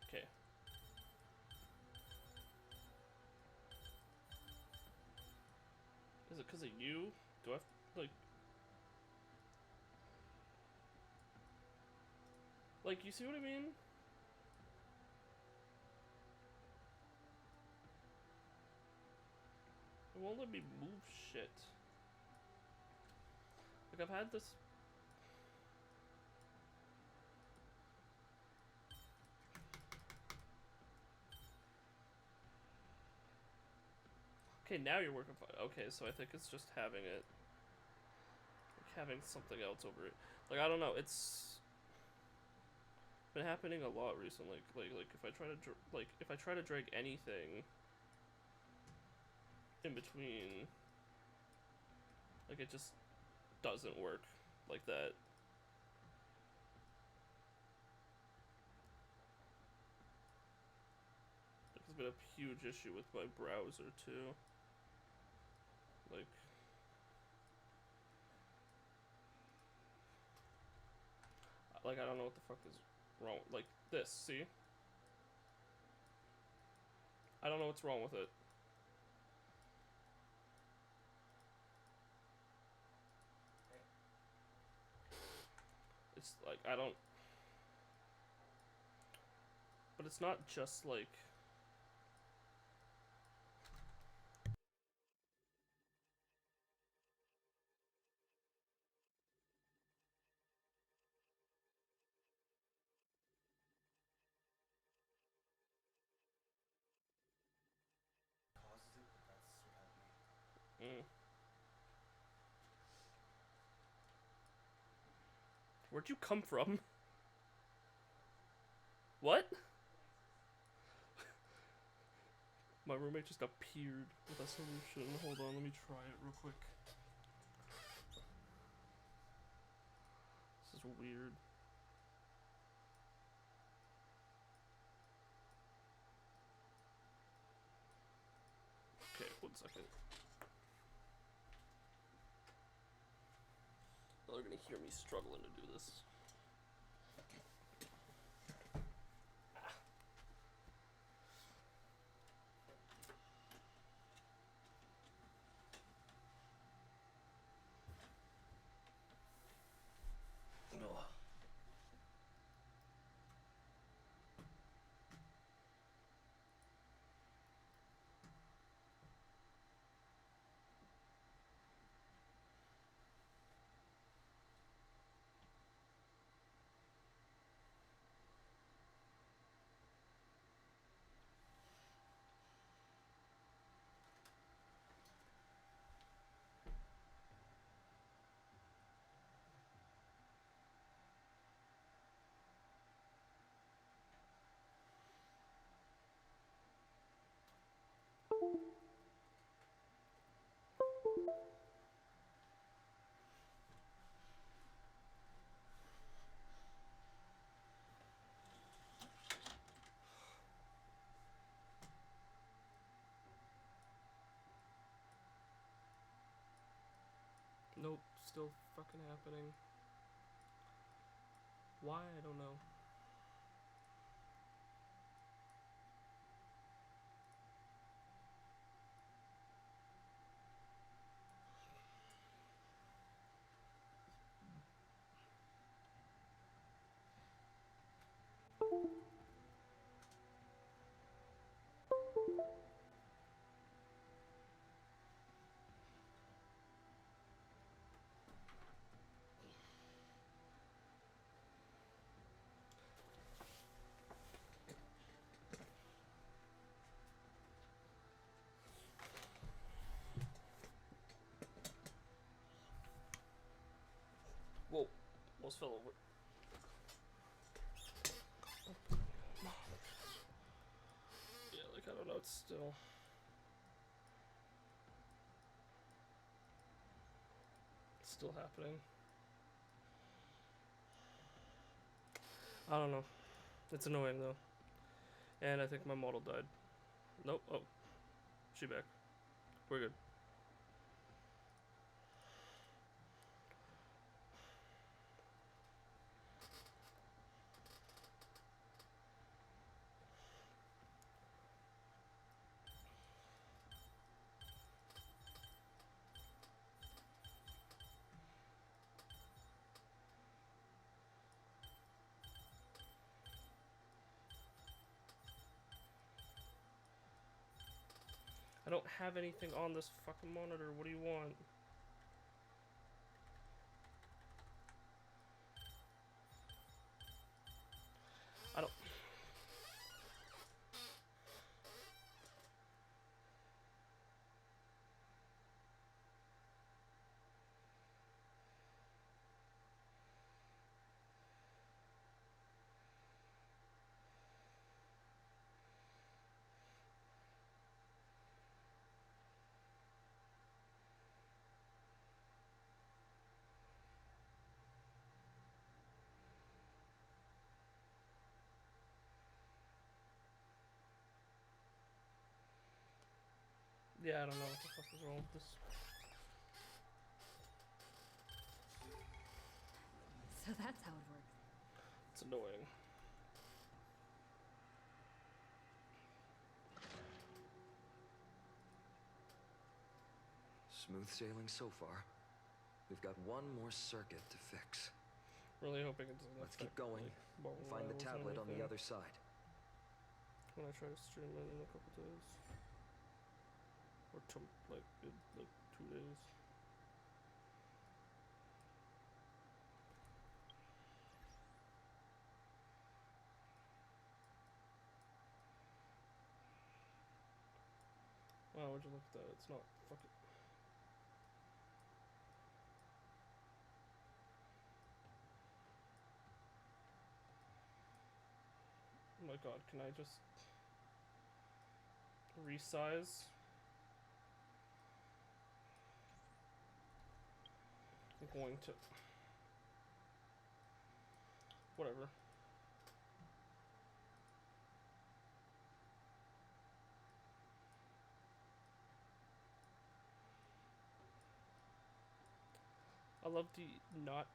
Okay. Is it because of you? Do I have, like, you see what I mean? It won't let me move shit. Like, I've had this. Okay, now you're working fine. Okay, so I think it's just having it. Like, having something else over it. Like, I don't know, it's been happening a lot recently. Like if I try to if I try to drag anything in between, like, it just doesn't work like that. Like, it's been a huge issue with my browser too. Like I don't know what the fuck is wrong. Like this, see? I don't know what's wrong with it. It's like, I don't... But it's not just like... Where'd you come from? What? My roommate just appeared with a solution. Hold on, let me try it real quick. This is weird. Okay, 1 second. They're gonna hear me struggling to do this. Nope, still fucking happening. Why? I don't know. Whoa, almost fell over. No, it's still. It's still happening. I don't know. It's annoying though. And I think my model died. Nope. Oh. She back. We're good. I don't have anything on this fucking monitor. What do you want? I don't. Yeah, I don't know what the fuck is wrong with this. So that's how it works. It's annoying. Smooth sailing so far. We've got one more circuit to fix. Really hoping it doesn't. Let's keep going. Find the tablet on the other side. When I try to stream it in a couple days, or like in like 2 days. Wow, would you look at that? It's not fucking. Oh my god, can I just resize? I'm going to. Whatever. I love the not.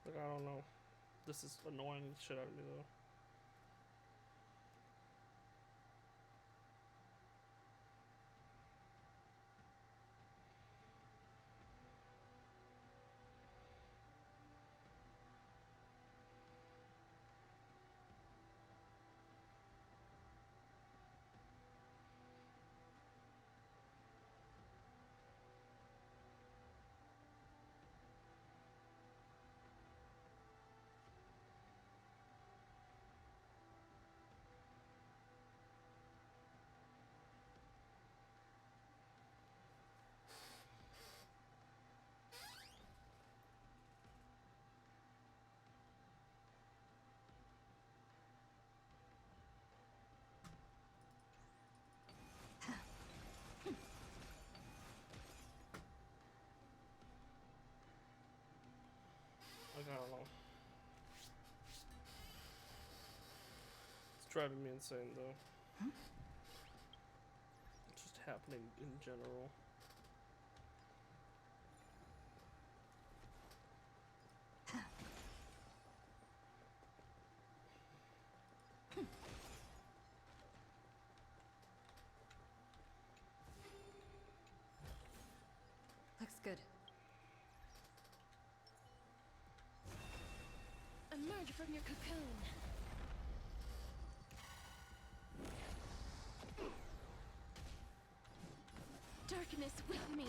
Like, I don't know. This is annoying the shit out of me though. Like, I don't know. It's driving me insane though. It's just happening in general. Looks good. Emerge from your cocoon. Darkness with me.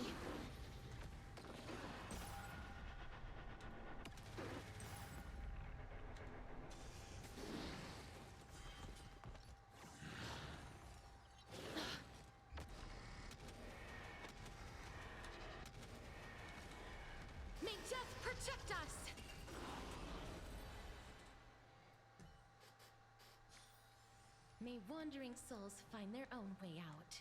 May wandering souls find their own way out.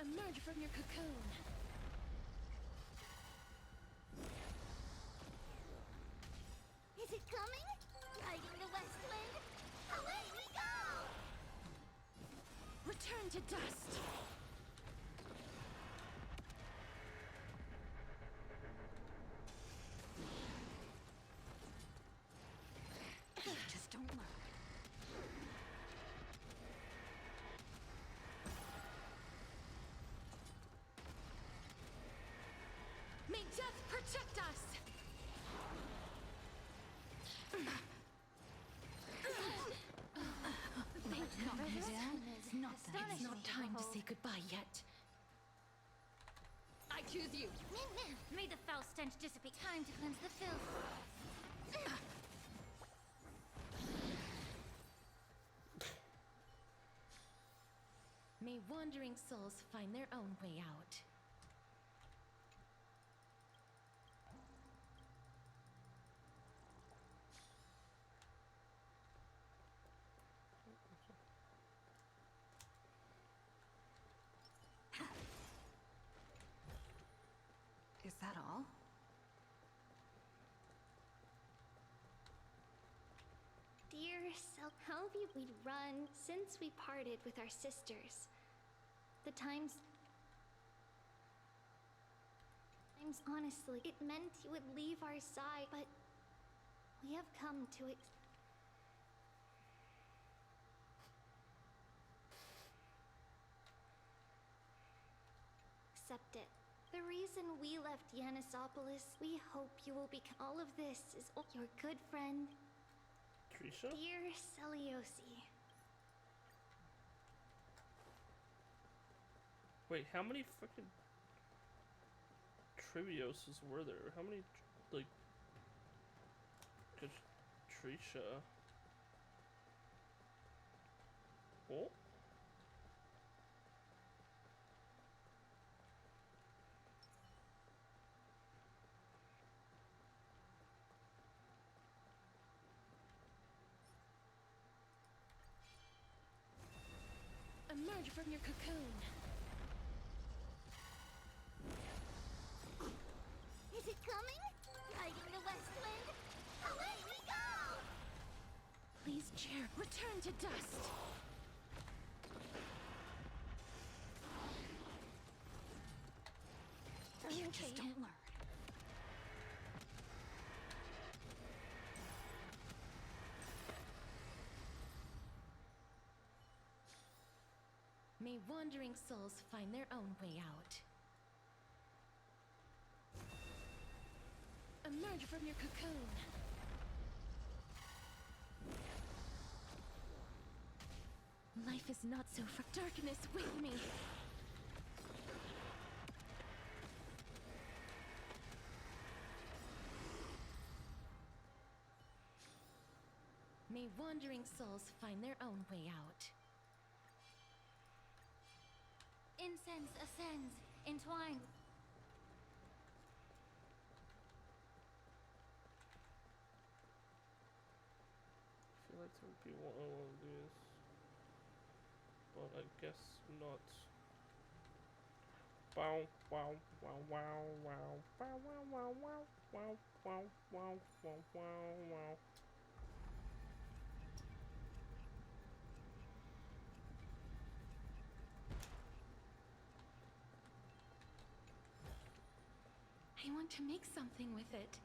Emerge from your cocoon. Is it coming? Riding the west wind? Away we go! Return to dust. You just don't learn. May death protect us! It's not time to say goodbye yet. I choose you. May the foul stench dissipate. Time to cleanse the filth. May wandering souls find their own way out. Is that all? Dear self, how have you we'd run since we parted with our sisters? The times honestly, it meant you would leave our side, but we have come to accept it. The reason we left Yanisopolis, we hope you will become all of this is your good friend, Trisha? dear Celiosi. Wait, how many fucking Trivioses were there? How many, like, Trisha? Oh? Emerge from your cocoon. Is it coming? Riding the west wind? Away we go! Please, chair, return to dust. You just don't learn. May wandering souls find their own way out. Emerge from your cocoon. Life is not so for darkness with me. May wandering souls find their own way out. Incense ascends, entwined. I feel like there would be one I want to do this, but I guess not. Wow, wow, wow, wow, wow, wow, wow, wow, wow, wow, wow, wow, wow, wow. I want to make something with it.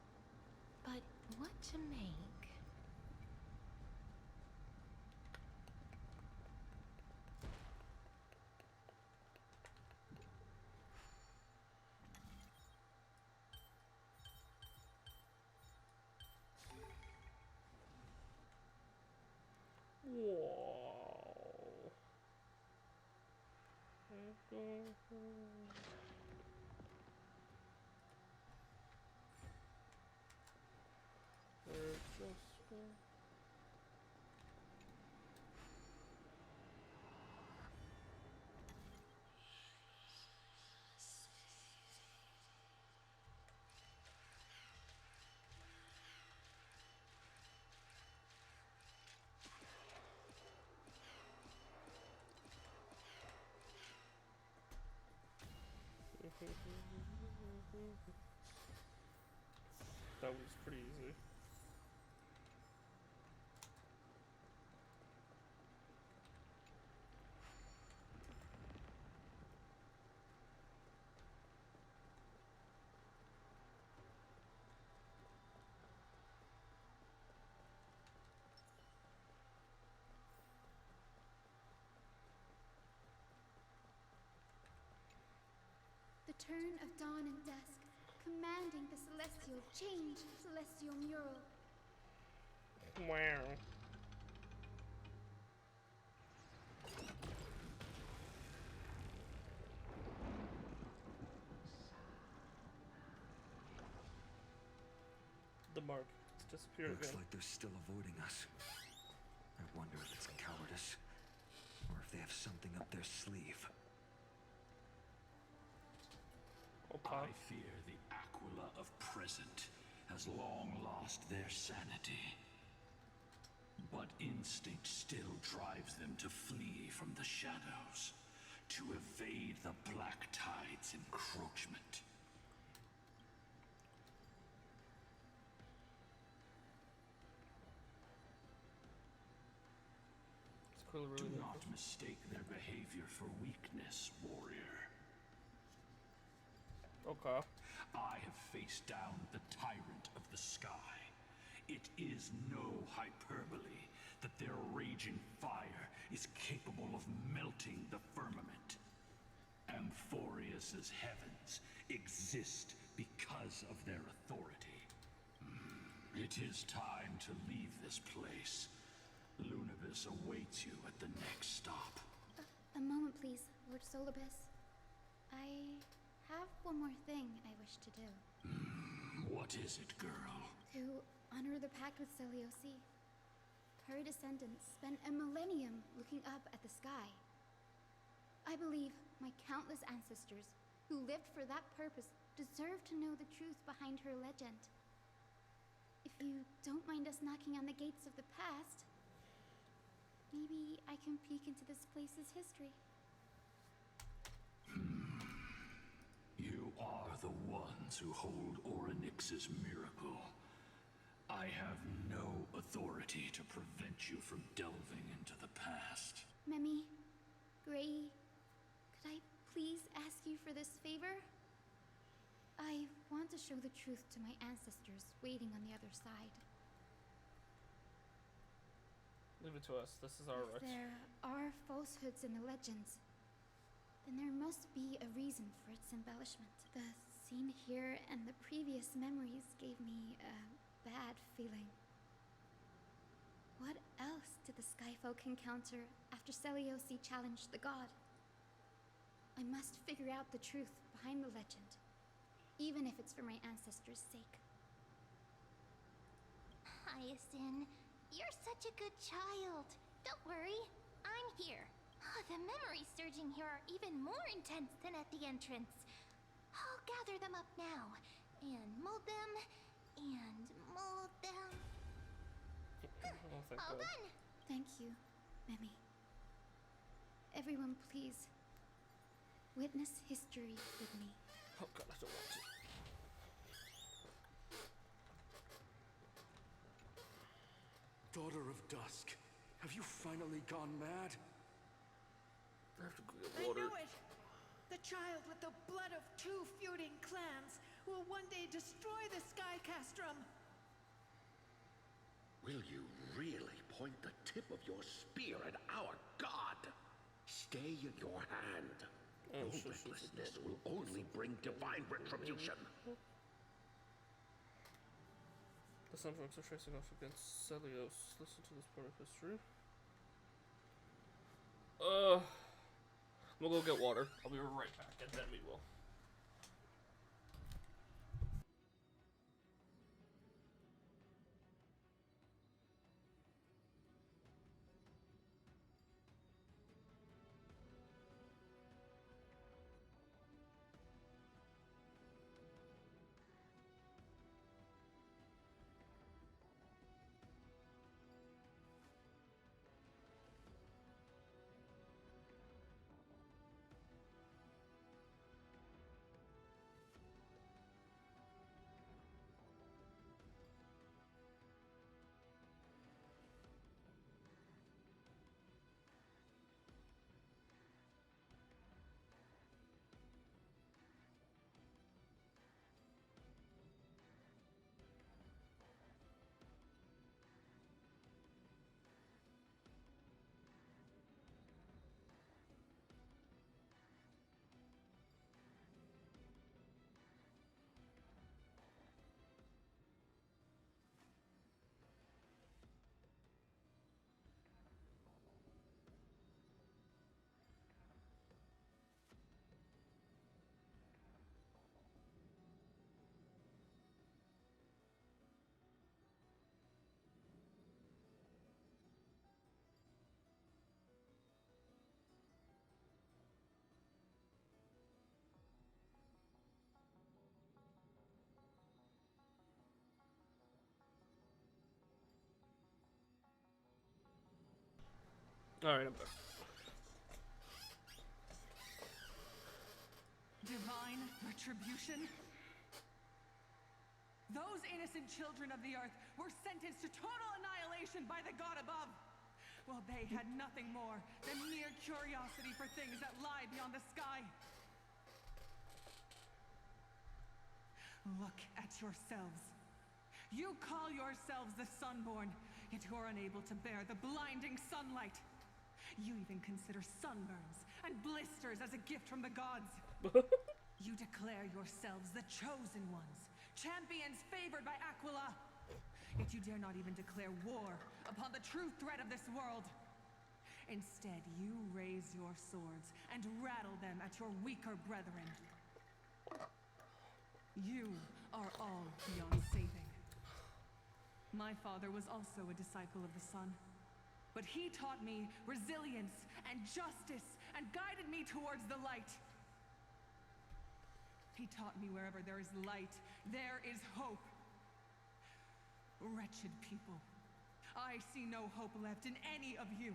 But what to make? Whoa. We're just That was pretty easy. The turn of dawn and dusk, commanding the celestial change, celestial mural. Wow. The mark. It's disappeared Looks again. like they're still avoiding us. I wonder if it's cowardice, or if they have something up their sleeve. I fear the Aquila of present has long lost their sanity. But instinct still drives them to flee from the shadows, to evade the Black Tide's encroachment. Do not mistake their behavior for weakness, warrior. Okay. I have faced down the tyrant of the sky. It is no hyperbole that their raging fire is capable of melting the firmament. Amphorius's heavens exist because of their authority. It is time to leave this place. Lunibus awaits you at the next stop. A moment, please, Lord Solibus. I have one more thing I wish to do. What is it, girl? To honor the pact with Selioci. Her descendants spent a millennium looking up at the sky. I believe my countless ancestors who lived for that purpose deserve to know the truth behind her legend. If you don't mind us knocking on the gates of the past, maybe I can peek into this place's history. You are the ones who hold Orynyx's miracle. I have no authority to prevent you from delving into the past. Memi, Gray, could I please ask you for this favor? I want to show the truth to my ancestors waiting on the other side. Leave it to us. This is our If right. there are falsehoods in the legends, then there must be a reason for its embellishment. The scene here and the previous memories gave me a bad feeling. What else did the Skyfolk encounter after Selioci challenged the god? I must figure out the truth behind the legend, even if it's for my ancestors' sake. Hyacinth, you're such a good child. Don't worry, I'm here. Oh, the memories surging here are even more intense than at the entrance. I'll gather them up now, and mold them, and mold them. All done. Thank you, Memi. Everyone, please, witness history with me. Oh god, I don't want to. Daughter of Dusk, have you finally gone mad? I have to go get I water. knew it! The child with the blood of two feuding clans will one day destroy the Sky Castrum. Will you really point the tip of your spear at our god? Stay in your hand. Your recklessness will only bring divine retribution. The Sunfolks are facing off against Celios. Listen to this part of history. We'll go get water. I'll be right back, and then we will. Alright, I'm back. Divine retribution? Those innocent children of the earth were sentenced to total annihilation by the god above. Well, they had nothing more than mere curiosity for things that lie beyond the sky. Look at yourselves. You call yourselves the Sunborn, yet you are unable to bear the blinding sunlight. You even consider sunburns and blisters as a gift from the gods. You declare yourselves the chosen ones, champions favored by Aquila. Yet you dare not even declare war upon the true threat of this world. Instead, you raise your swords and rattle them at your weaker brethren. You are all beyond saving. My father was also a disciple of the sun, but he taught me resilience and justice and guided me towards the light. He taught me wherever there is light, there is hope. Wretched people, I see no hope left in any of you.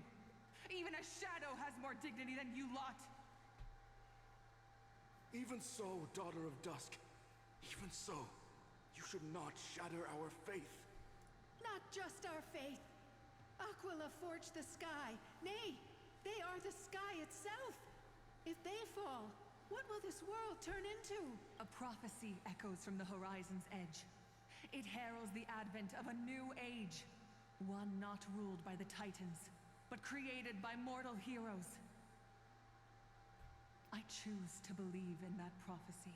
Even a shadow has more dignity than you lot. Even so, daughter of dusk, even so, you should not shatter our faith. Not just our faith. Aquila forged the sky. Nay, they are the sky itself. If they fall, what will this world turn into? A prophecy echoes from the horizon's edge. It heralds the advent of a new age, one not ruled by the Titans, but created by mortal heroes. I choose to believe in that prophecy.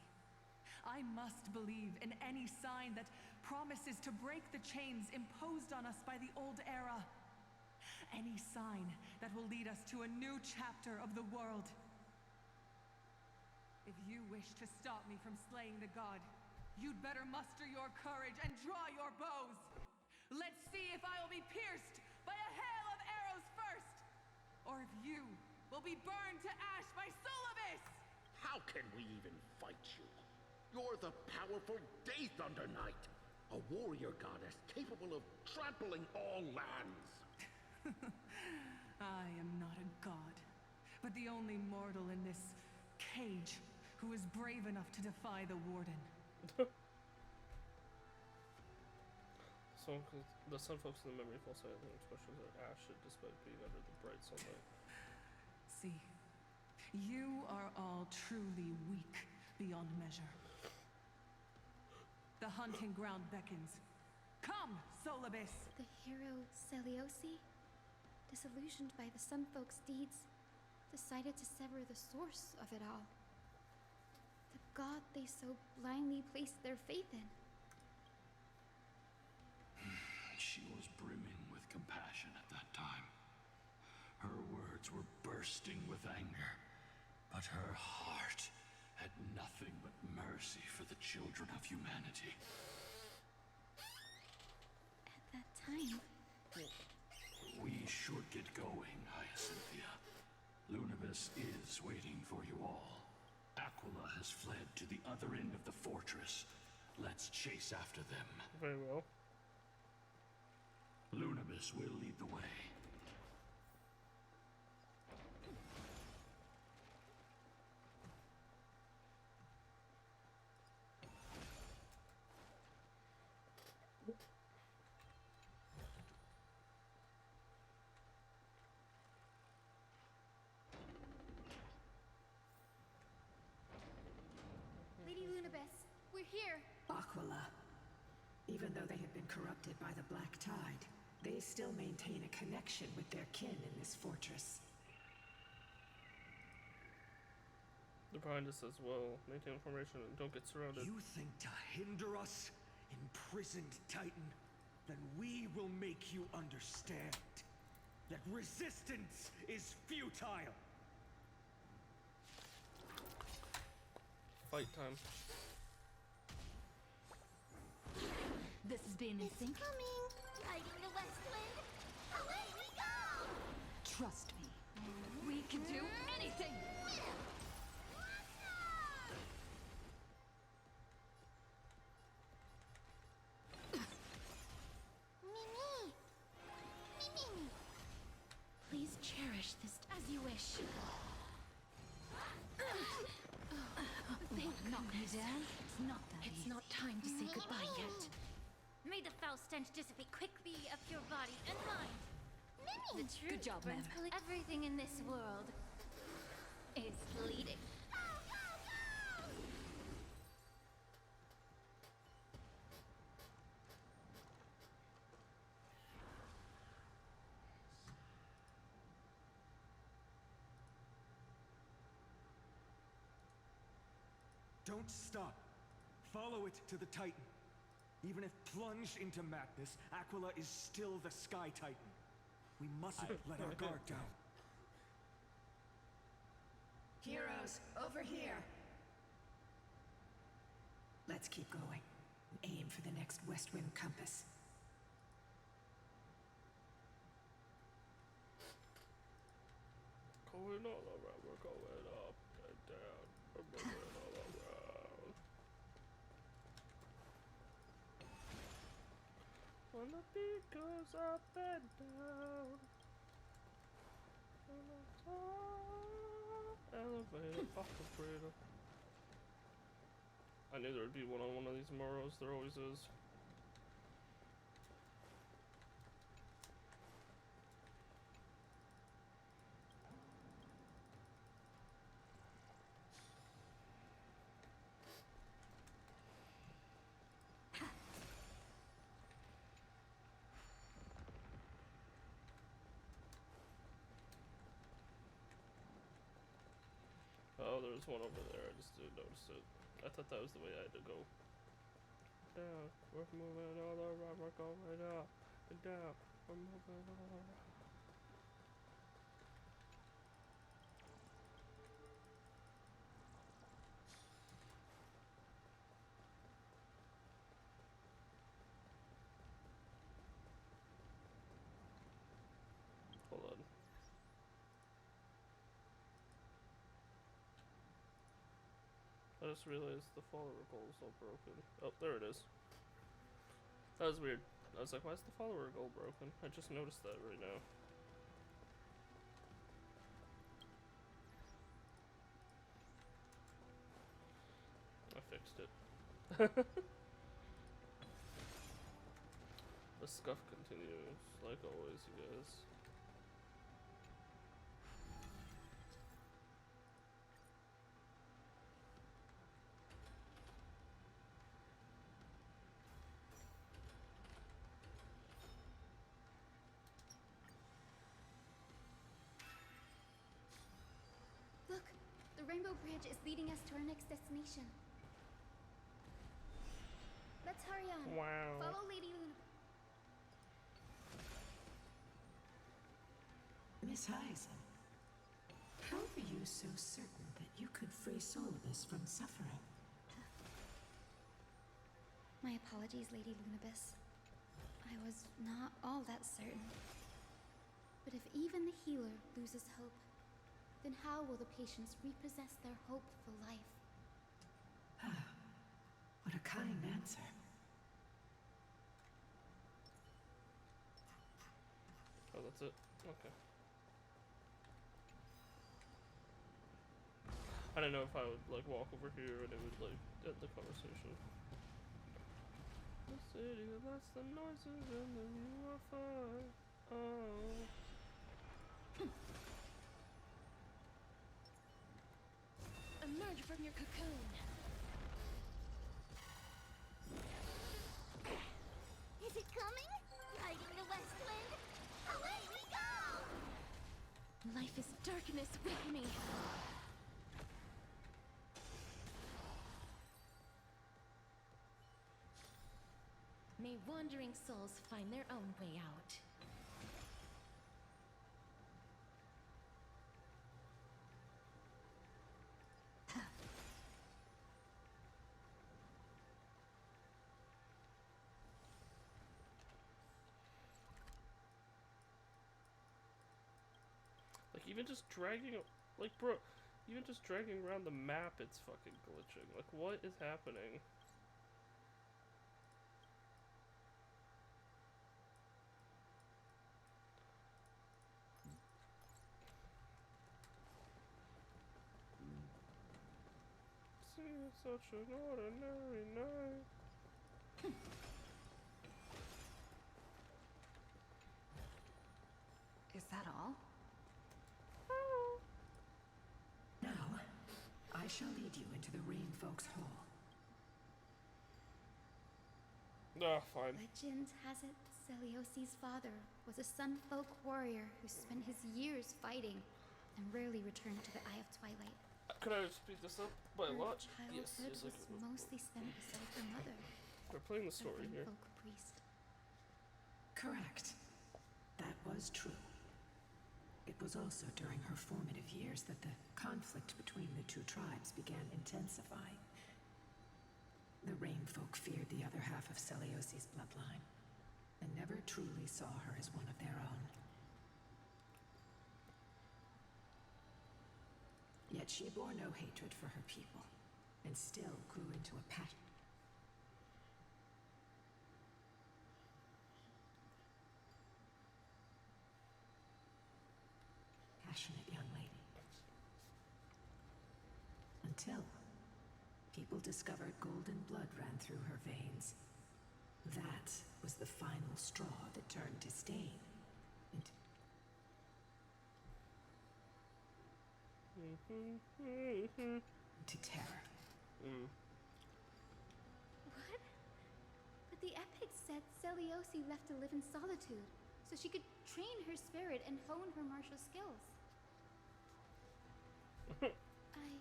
I must believe in any sign that promises to break the chains imposed on us by the old era. Any sign that will lead us to a new chapter of the world. If you wish to stop me from slaying the god, you'd better muster your courage and draw your bows. Let's see if I will be pierced by a hail of arrows first, or if you will be burned to ash by Solobis! How can we even fight you? You're the powerful Day Thunder Knight, a warrior goddess capable of trampling all lands. I am not a god, but the only mortal in this cage who is brave enough to defy the Warden. So, the sun folks in the memory falls silent expressions are ashen despite being under the bright sunlight. See, you are all truly weak beyond measure. The hunting ground beckons. Come, Solobis! The hero Seliosi, disillusioned by the Sun Folk's deeds, decided to sever the source of it all. The god they so blindly placed their faith in. She was brimming with compassion at that time. Her words were bursting with anger, but her heart had nothing but mercy for the children of humanity. At that time... We should get going, Hyacinthia. Lunabis is waiting for you all. Aquila has fled to the other end of the fortress. Let's chase after them. Very well. Lunabis will lead the way. Lady Lunabis, we're here. Aquila. Even though they have been corrupted by the Black Tide, they still maintain a connection with their kin in this fortress. They're behind us as well. Maintain formation and don't get surrounded. You think to hinder us, imprisoned Titan? Then we will make you understand that resistance is futile. Fight time. This has been It's coming! Riding the west wind! Away we go! Trust me. We can do anything! Mimi! Mimi! Please cherish finish this as you wish. Thank knock me down? It's not that It's easy. not time to say goodbye yet. May the foul stench dissipate quickly of your body and mind. The truth Good job, ma'am. Everything in this world is fleeting. Don't stop. Follow it to the Titan. Even if plunged into madness, Aquila is still the Sky Titan. We mustn't let our guard down. Heroes, over here. Let's keep going. Aim for the next west wind compass. Going all around, we're going up and down, we're moving all around. When the beat goes up and down, on the top, elevator, operator. I knew there would be one on one of these Moros, there always is. Oh, there's one over there. I just didn't notice it. I thought that was the way I had to go. Down. We're moving all around. We're going up and down. We're moving all around. Hold on. I just realized the follower goal is all broken. Oh, there it is. That was weird. I was like, why is the follower goal broken? I just noticed that right now. I fixed it. The scuff continues, like always, you guys. Look, the Rainbow Bridge is leading us to our next destination. Let's hurry on. Wow. Follow Lady Luna. Miss Hyson, how were you so certain that you could free Solibus from suffering? My apologies, Lady Lunabis. I was not all that certain. But if even the healer loses hope, then how will the patients repossess their hope for life? What a kind answer. Oh, that's it? Okay. I don't know if I would, like, walk over here and it would, like, end the conversation. The city lets the noises and then you are fine. Oh. Emerge from your cocoon. Is it coming? Riding the west wind? Away we go! Life is darkness with me. May wandering souls find their own way out. Like, even just dragging, like, bro, even just dragging around the map, it's fucking glitching. Like, what is happening? such an ordinary night. Is that all? Now, I shall lead you into the Rain Folks Hall. Ah, fine. Legend has it Celiosi's father was a Sun Folk warrior who spent his years fighting and rarely returned to the Eye of Twilight. Could I speed this up by a lot? Childhood Yes, I was could. mostly spent beside her mother, We're playing the a story here. Folk priest. Correct. That was true. It was also during her formative years that the conflict between the two tribes began intensifying. The Rain Folk feared the other half of Celiosi's bloodline, and never truly saw her as one of their own. Yet she bore no hatred for her people, and still grew into a passionate young lady. Until people discovered golden blood ran through her veins. That was the final straw that turned disdain into terror. What? But the epic said Celiosi left to live in solitude, so she could train her spirit and hone her martial skills. I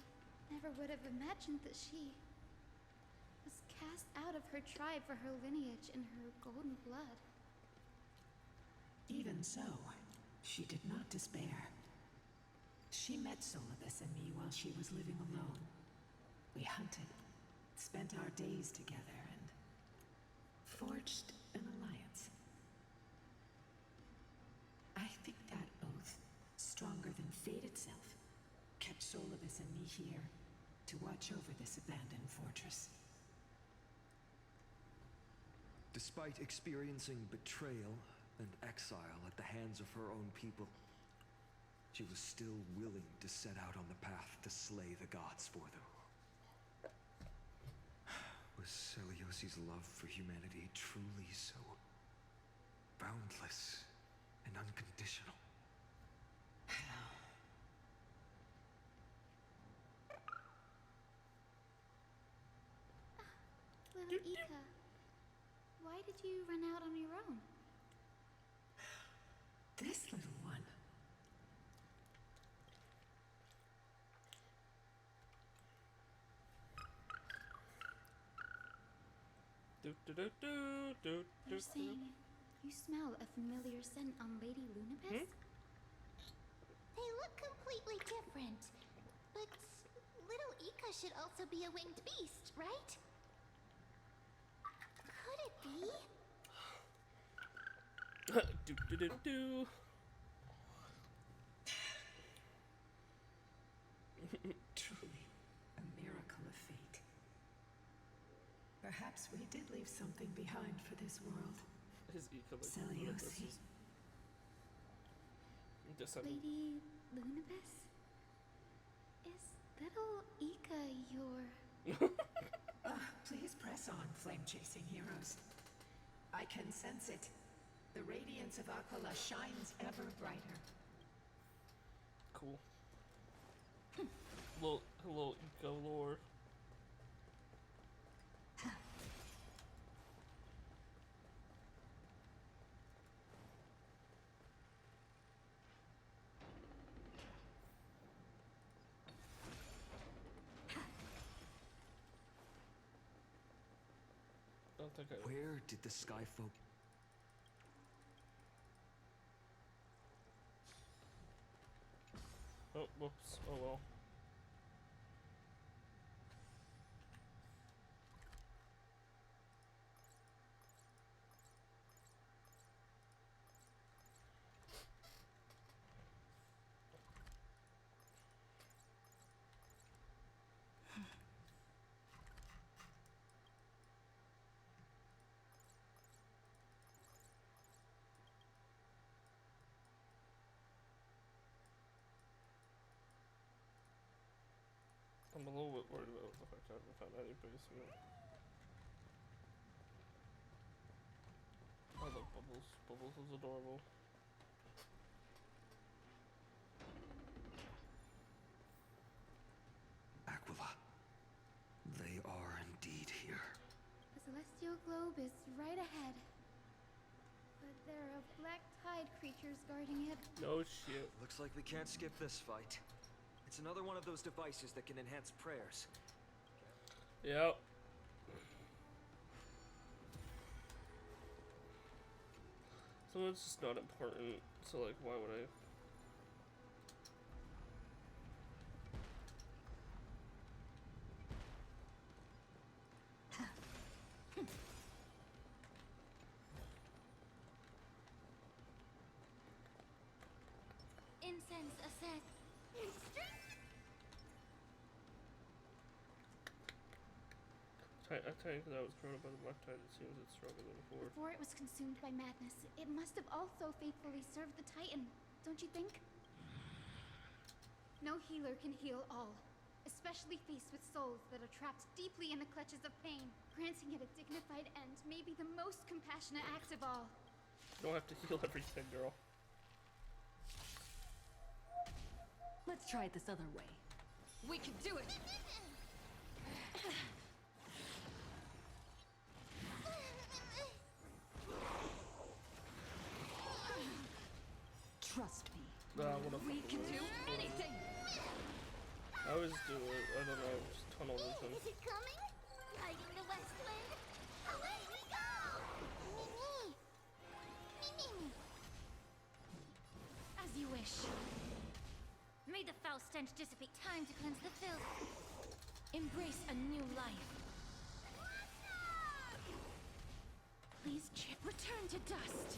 never would have imagined that she was cast out of her tribe for her lineage and her golden blood. Even so, she did not despair. She met Solibus and me while she was living alone. We hunted, spent our days together, and forged an alliance. I think that oath, stronger than fate itself, kept Solibus and me here to watch over this abandoned fortress. Despite experiencing betrayal and exile at the hands of her own people, she was still willing to set out on the path to slay the gods for them. Was Celiosi's love for humanity truly so boundless and unconditional? Little Ika, why did you run out on your own? This little one. You're saying you smell a familiar scent on Lady Lunabis? They look completely different. But little Ika should also be a winged beast, right? Could it be? Truly, a miracle of fate. Perhaps we did leave something behind for this world. His Ika like Celiosi. Lady Lunabis? Is little Ika your... Please press on, flame-chasing heroes. I can sense it. The radiance of Aquila shines ever brighter. Cool. Hello, Ika lore. Where did the Skyfolk... Oh, whoops. Oh well. I'm a little bit worried about the fact I haven't found any basement. I love Bubbles. Bubbles is adorable. Aquila. They are indeed here. The celestial globe is right ahead. But there are black tide creatures guarding it. No shit. Looks like we can't skip this fight. It's another one of those devices that can enhance prayers. Yep. So it's just not important. So like, why would I? Incense, a sec. A tank that was corroded by the black tide, it seems it's stronger than before. Before it was consumed by madness, it must have also faithfully served the Titan, don't you think? No healer can heal all, especially faced with souls that are trapped deeply in the clutches of pain. Granting it a dignified end may be the most compassionate act of all. You don't have to heal everything, girl. Let's try it this other way. We can do it! Trust me. We can do anything! I always do it. I don't know, just tunnel vision. Is it coming? Hiding the west wind? Away we go! Mimi! As you wish. May the foul stench dissipate. Time to cleanse the filth. Embrace a new life. Please, Chip, return to dust.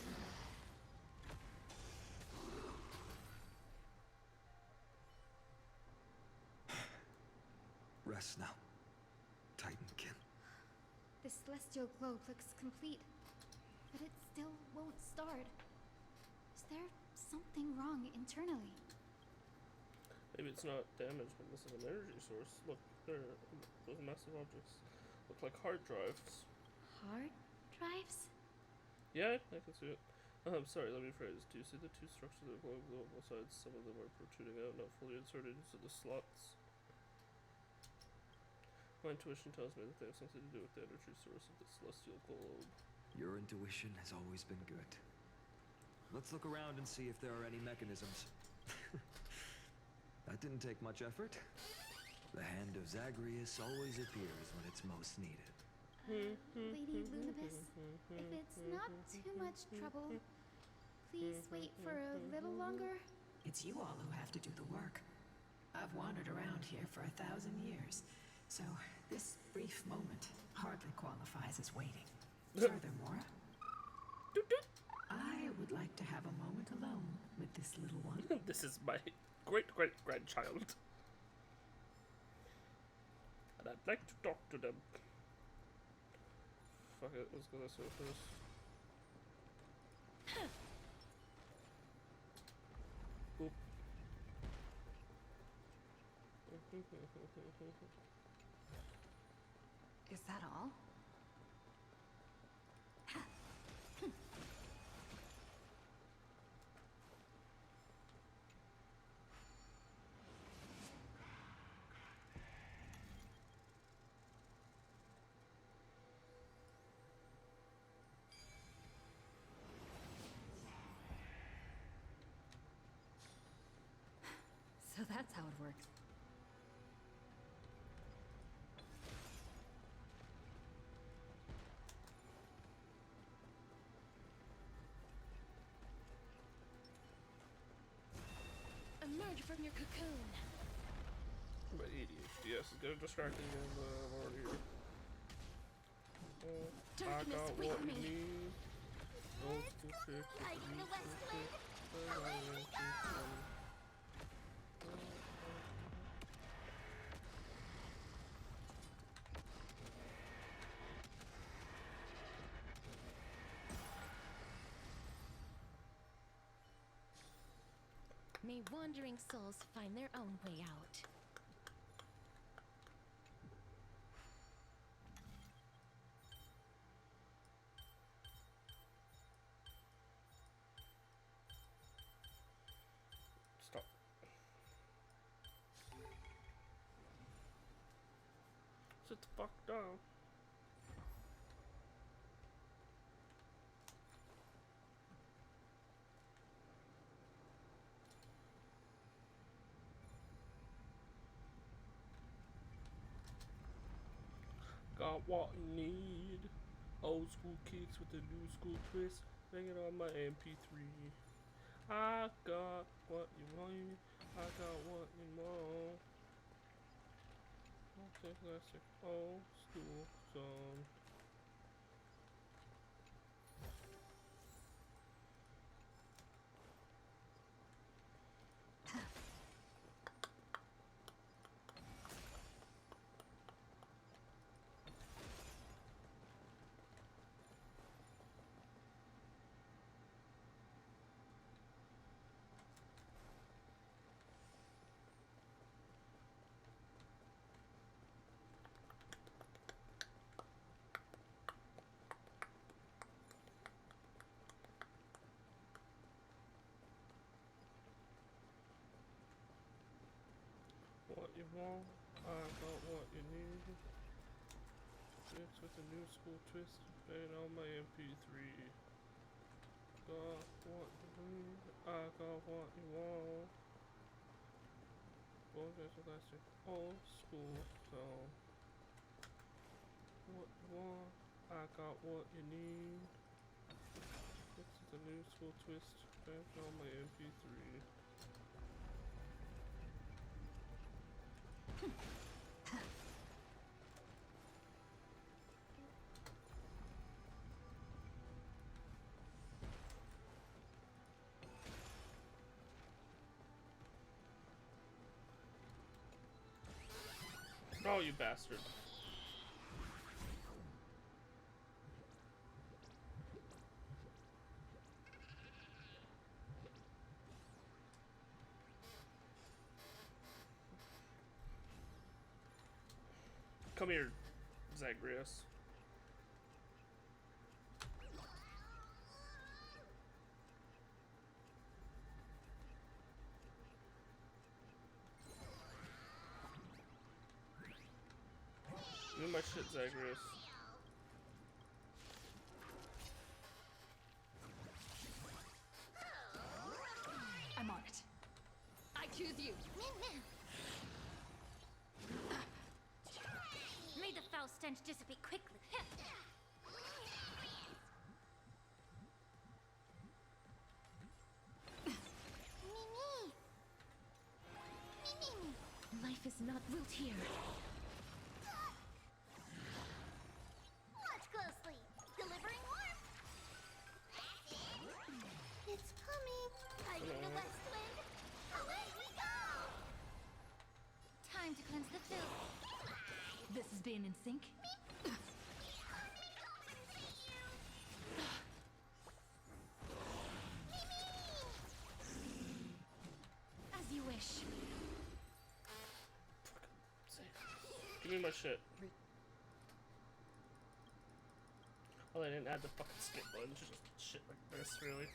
Rest now, Titankin. The celestial globe looks complete, but it still won't start. Is there something wrong internally? Maybe it's not damaged, but this is an energy source. Look, there, those massive objects look like hard drives. Hard drives? Yeah, I can see it. I'm sorry, let me rephrase. Do you see the two structures of the globe on both sides? Some of them are protruding out, not fully inserted into the slots. My intuition tells me that they have something to do with the energy source of the celestial globe. Your intuition has always been good. Let's look around and see if there are any mechanisms. That didn't take much effort. The hand of Zagreus always appears when it's most needed. Lady Lunibus, if it's not too much trouble, please wait for a little longer. It's you all who have to do the work. I've wandered around here for 1,000 years, so this brief moment hardly qualifies as waiting. Furthermore, I would like to have a moment alone with this little one. This is my great-great-grandchild. And I'd like to talk to them. Fuck it, let's go this way first. Boop. Is that all? So that's how it works. Emerge from your cocoon. My ADHD is gonna distract me and I'm already here. Darkness, I got wake what me. you need. Those two fix Hiding the west wind? Away we go! May wandering souls find their own way out. Sit the fuck down. Got what you need. Old school kicks with the new school twist. Bang it on my MP3. I got what you want. I got what you want. Okay, classic old school song. What you want, I got what you need. It's with the new school twist, playing on my MP3. Got what you need, I got what you want. Well, there's a classic old school song. What you want, I got what you need. It's with the new school twist, playing on my MP3. Oh, you bastard. Come here, Zagreus. Give me my shit, Zagreus. I'm on it. I choose you. May the foul stench dissipate quickly. Life is not built here. Watch closely. Delivering warmth. It's coming. Tightening the west wind. Away we go. Time to cleanse the filth. This is being in sync. As you wish. Give me my shit. Oh, they didn't add the fucking skip button. Just shit like this, really.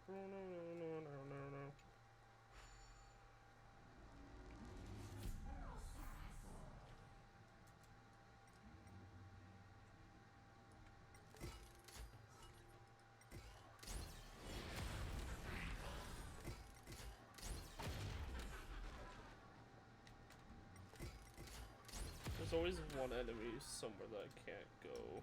No, no, no, no, no, no, no. There's always one enemy somewhere that I can't go.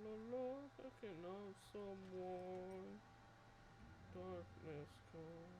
I'm not thinking of someone. Darkness comes.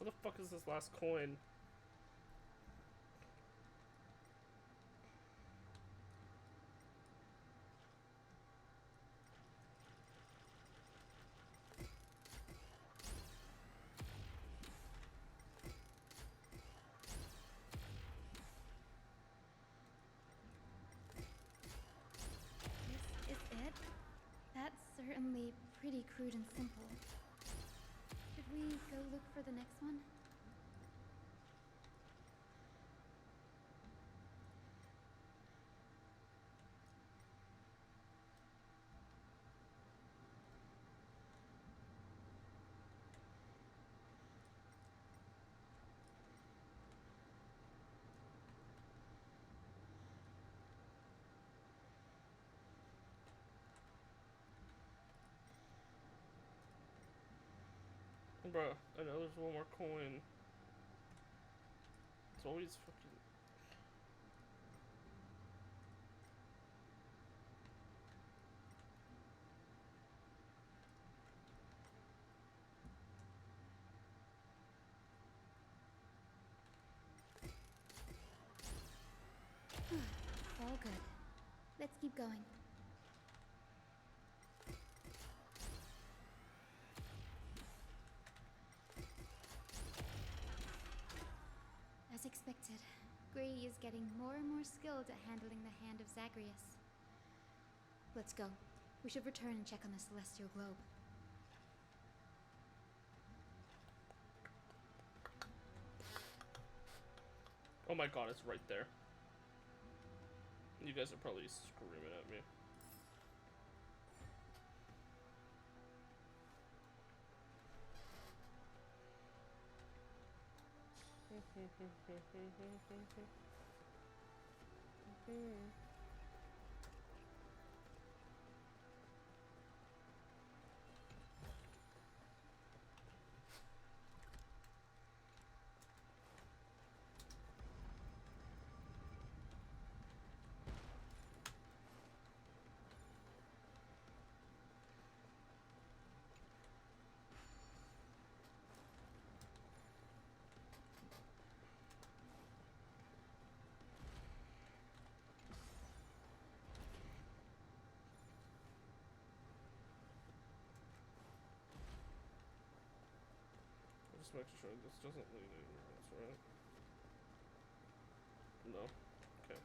What the fuck is this last coin? This is it? That's certainly pretty crude and simple. Should we go look for the next one? Bruh, I know there's one more coin. It's always fucking... All good. Let's keep going. As expected, Gray is getting more and more skilled at handling the hand of Zagreus. Let's go. We should return and check on the celestial globe. Oh my god, it's right there. You guys are probably screaming at me. Just making sure this doesn't lead anywhere else, right? No? Okay.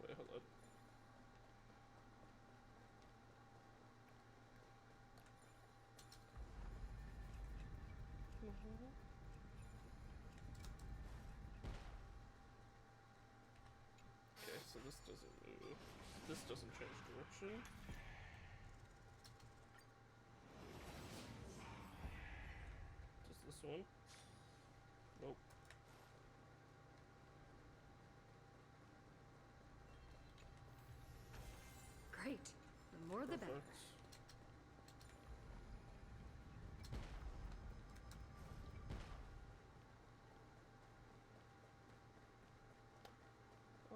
Wait, hold on. Okay, so this doesn't move. This doesn't change direction. Does this one? Nope. Great. The more the better.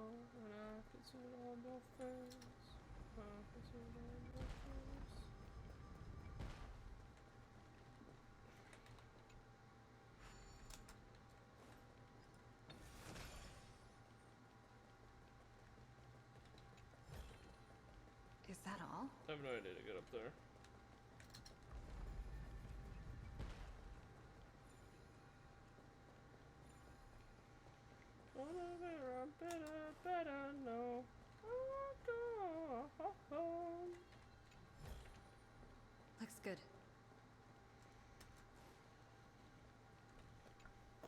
Oh, and I can see it on your face. I can see it on your face. Is that all? I have no idea to get up there. Better know. Looks good.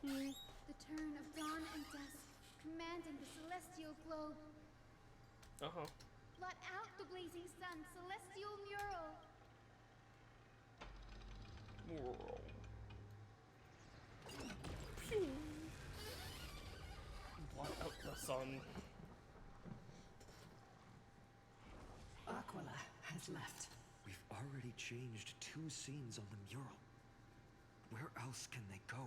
The turn of dawn and dusk, commanding the celestial globe. Uh-huh. Blot out the blazing sun, celestial mural. Mural. Pew. Blot out the sun. Aquila has left. We've already changed 2 scenes on the mural. Where else can they go?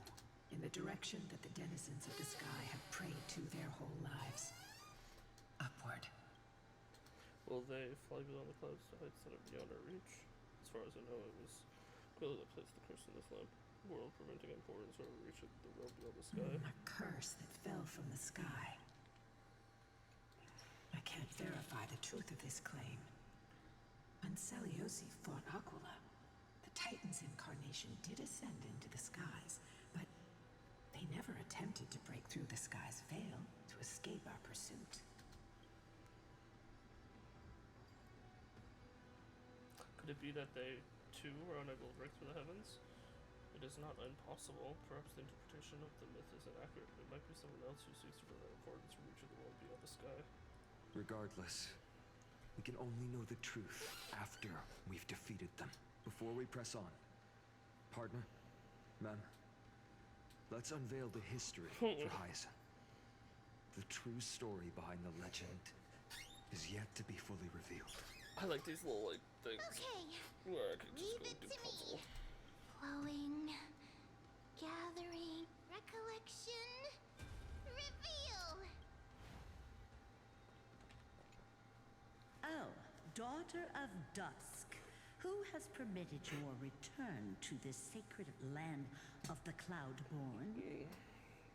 In the direction that the denizens of the sky have prayed to their whole lives. Upward. Will they fly beyond the clouds to heights that are beyond our reach? As far as I know, it was Quilla that placed the curse in this lamp world, preventing importance or reach of the realm beyond the sky. A curse that fell from the sky. I can't verify the truth of this claim. When Seliosi fought Aquila, the Titan's incarnation did ascend into the skies, but they never attempted to break through the sky's veil to escape our pursuit. Could it be that they, too, were unable to break through the heavens? It is not impossible. Perhaps the interpretation of the myth is inaccurate. It might be someone else who seeks to prevent importance from reaching the world beyond the sky. Regardless, we can only know the truth after we've defeated them. Before we press on. Partner, ma'am, let's unveil the history for Hyacinth. The true story behind the legend is yet to be fully revealed. I like these little, like, things. Okay. Where I could just Leave go it do to puzzle. me. Flowing, gathering, recollection, reveal. Oh, daughter of dusk, who has permitted your return to this sacred land of the Cloudborn?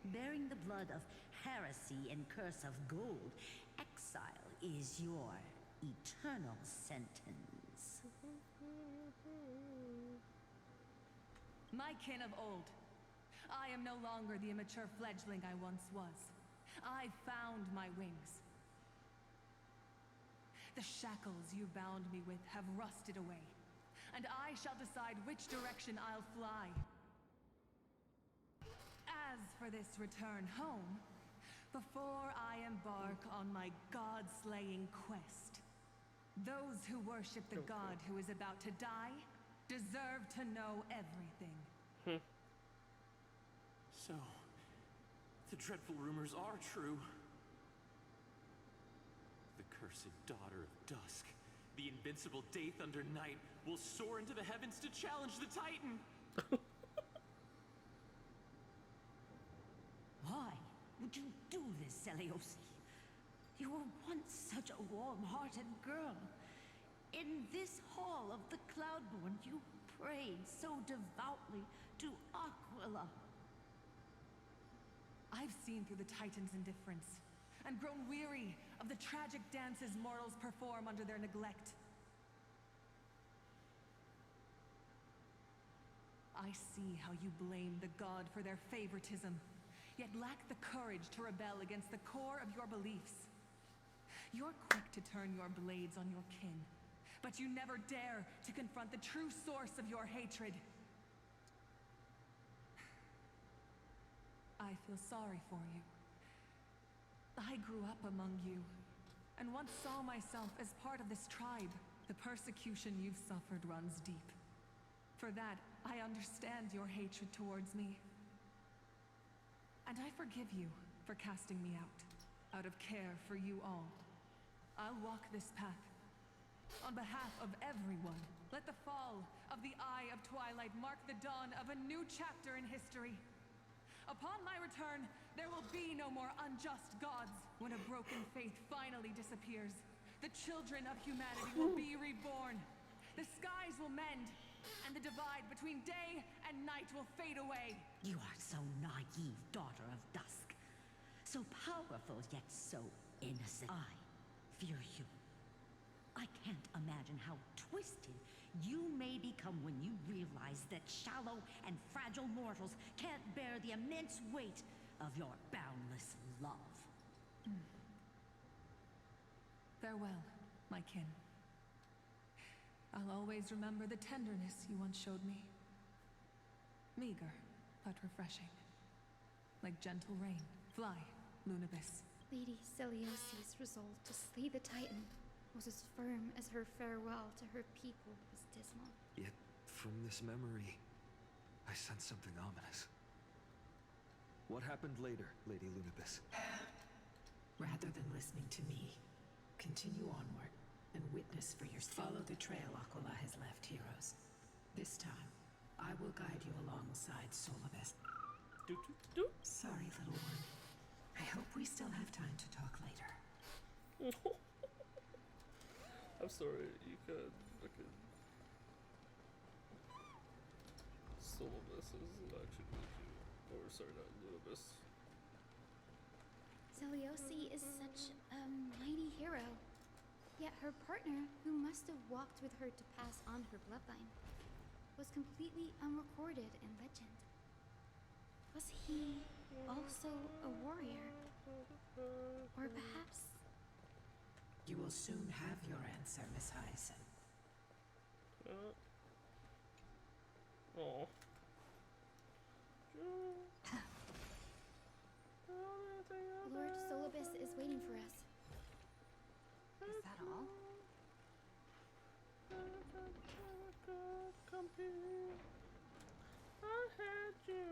Bearing the blood of heresy and curse of gold, exile is your eternal sentence. My kin of old. I am no longer the immature fledgling I once was. I found my wings. The shackles you bound me with have rusted away, and I shall decide which direction I'll fly. As for this return home, before I embark on my god-slaying quest, those who worship the god who is about to die deserve to know everything. So, the dreadful rumors are true. The cursed daughter of dusk, the invincible day thunder knight, will soar into the heavens to challenge the Titan! Why would you do this, Seliosi? You were once such a warm-hearted girl. In this hall of the Cloudborn, you prayed so devoutly to Aquila. I've seen through the Titan's indifference, and grown weary of the tragic dances mortals perform under their neglect. I see how you blame the god for their favoritism, yet lack the courage to rebel against the core of your beliefs. You're quick to turn your blades on your kin, but you never dare to confront the true source of your hatred. I feel sorry for you. I grew up among you, and once saw myself as part of this tribe. The persecution you've suffered runs deep. For that, I understand your hatred towards me. And I forgive you for casting me out of care for you all. I'll walk this path. On behalf of everyone, let the fall of the Eye of Twilight mark the dawn of a new chapter in history. Upon my return, there will be no more unjust gods. When a broken faith finally disappears, the children of humanity will be reborn. The skies will mend, and the divide between day and night will fade away. You are so naive, daughter of dusk. So powerful, yet so innocent. I fear you. I can't imagine how twisted you may become when you realize that shallow and fragile mortals can't bear the immense weight of your boundless love. Farewell, my kin. I'll always remember the tenderness you once showed me. Meager, but refreshing. Like gentle rain. Fly, Lunibus. Lady Celiosi's resolve to slay the Titan was as firm as her farewell to her people was dismal. Yet, from this memory, I sense something ominous. What happened later, Lady Lunibus? Rather than listening to me, continue onward and witness for yourself. Follow the trail Aquila has left, heroes. This time, I will guide you alongside Solibus. Sorry, little one. I hope we still have time to talk later. I'm sorry, you could. Solibus is actually really cute. Or, sorry, not Lunibus. Celiosi is such a mighty hero. Yet her partner, who must have walked with her to pass on her bloodline, was completely unrecorded in legend. Was he also a warrior? Or perhaps... You will soon have your answer, Miss Hyacinth. Oh. Lord Solibus is waiting for us. Is that all? I had you.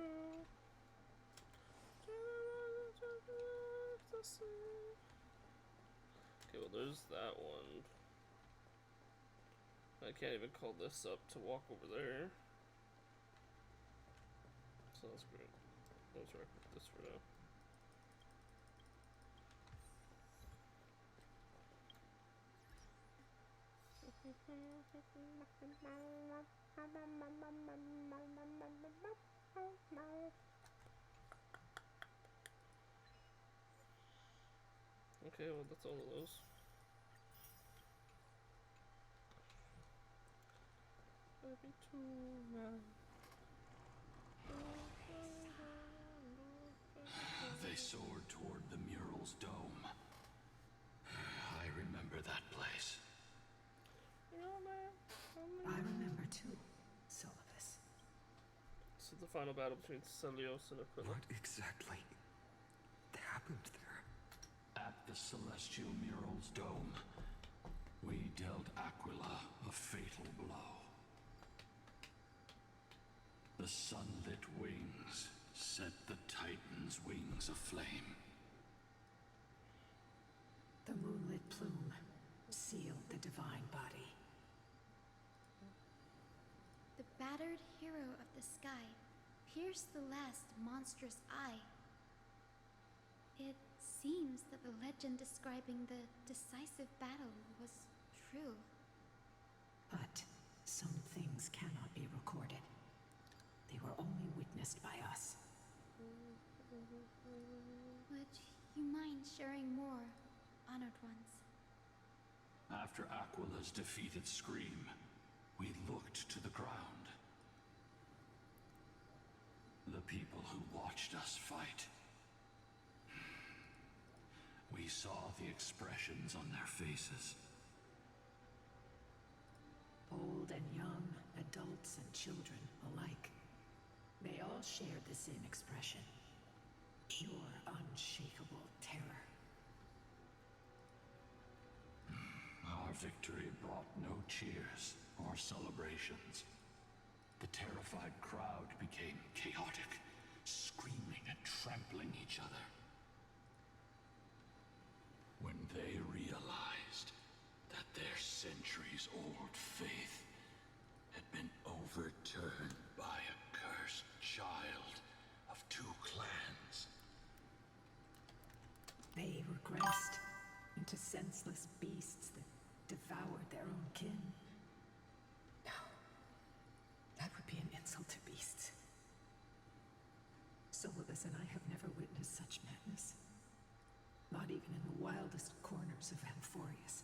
Okay, well there's that one. I can't even call this up to walk over there. So that's great. Let's wrap up this for now. Okay, well that's all of those. Maybe 2 now. soared toward the mural's dome. I remember that place. I remember too, Solibus. This is the final battle between Celios and Aquila. What exactly happened there? At the celestial mural's dome, we dealt Aquila a fatal blow. The sunlit wings set the Titan's wings aflame. The moonlit plume sealed the divine body. The battered hero of the sky pierced the last monstrous eye. It seems that the legend describing the decisive battle was true. But some things cannot be recorded. They were only witnessed by us. Would you mind sharing more, honored ones? After Aquila's defeated scream, we looked to the ground. The people who watched us fight. We saw the expressions on their faces. Old and young, adults and children alike. They all shared the same expression. Pure, unshakable terror. Our victory brought no cheers or celebrations. The terrified crowd became chaotic, screaming and trampling each other. When they realized that their centuries-old faith had been overturned by a cursed child of two clans. They regressed into senseless beasts that devoured their own kin. No, that would be an insult to beasts. Solibus and I have never witnessed such madness. Not even in the wildest corners of Amphorius.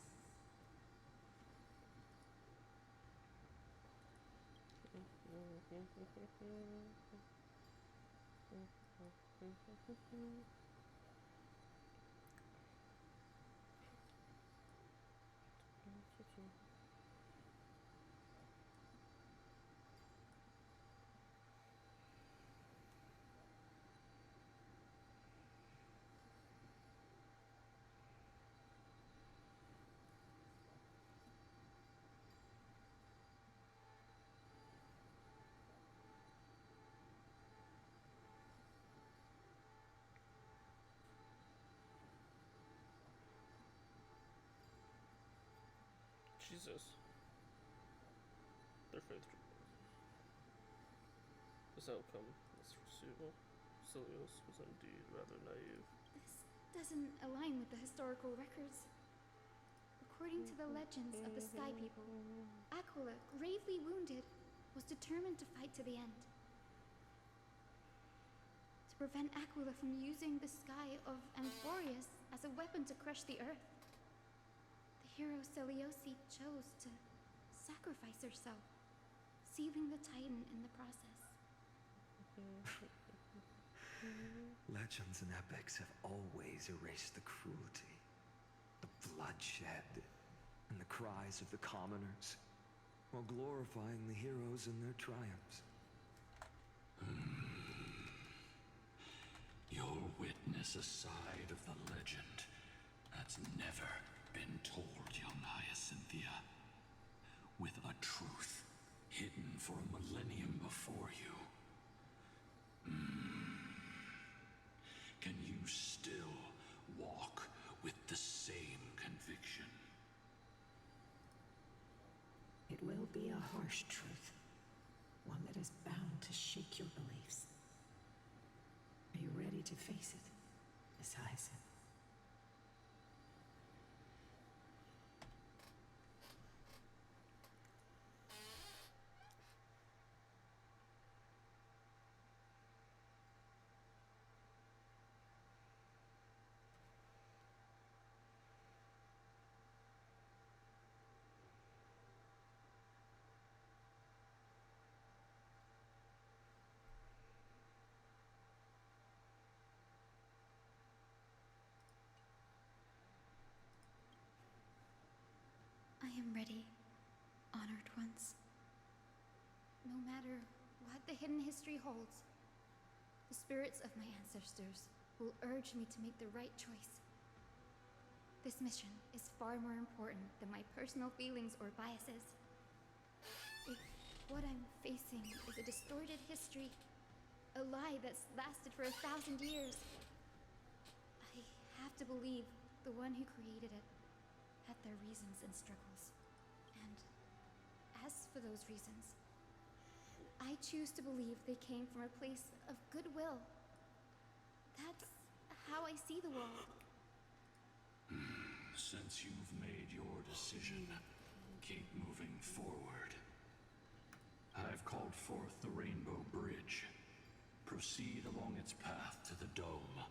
Jesus. Their faith. This outcome is foreseeable. Celios was indeed rather naive. This doesn't align with the historical records. According to the legends of the Sky People, Aquila, gravely wounded, was determined to fight to the end. To prevent Aquila from using the sky of Amphorius as a weapon to crush the earth, the hero Celiosi chose to sacrifice herself, sealing the Titan in the process. Legends and epics have always erased the cruelty, the bloodshed, and the cries of the commoners, while glorifying the heroes and their triumphs. You'll witness a side of the legend that's never been told, young Hyacinthia. With a truth hidden for a millennium before you. Can you still walk with the same conviction? It will be a harsh truth, one that is bound to shake your beliefs. Are you ready to face it, Miss Hyacinth? matter what the hidden history holds, the spirits of my ancestors will urge me to make the right choice. This mission is far more important than my personal feelings or biases. If what I'm facing is a distorted history, a lie that's lasted for 1,000 years, I have to believe the one who created it had their reasons and struggles. And as for those reasons, I choose to believe they came from a place of goodwill. That's how I see the world. Since you've made your decision, keep moving forward. I've called forth the Rainbow Bridge. Proceed along its path to the dome,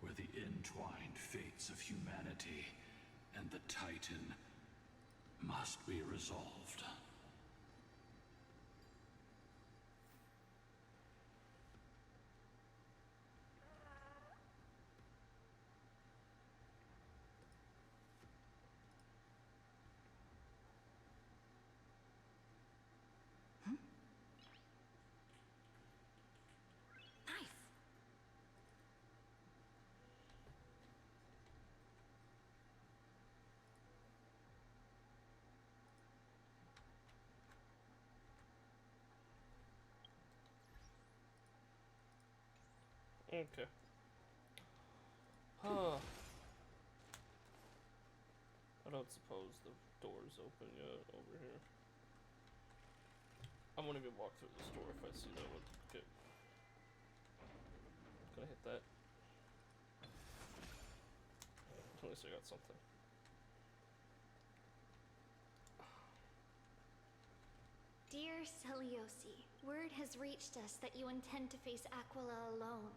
where the entwined fates of humanity and the Titan must be resolved. Okay. Huh. I don't suppose the door's open yet over here. I won't even walk through this door if I see that one. Okay. Can I hit that? At least I got something. Dear Celiosi, word has reached us that you intend to face Aquila alone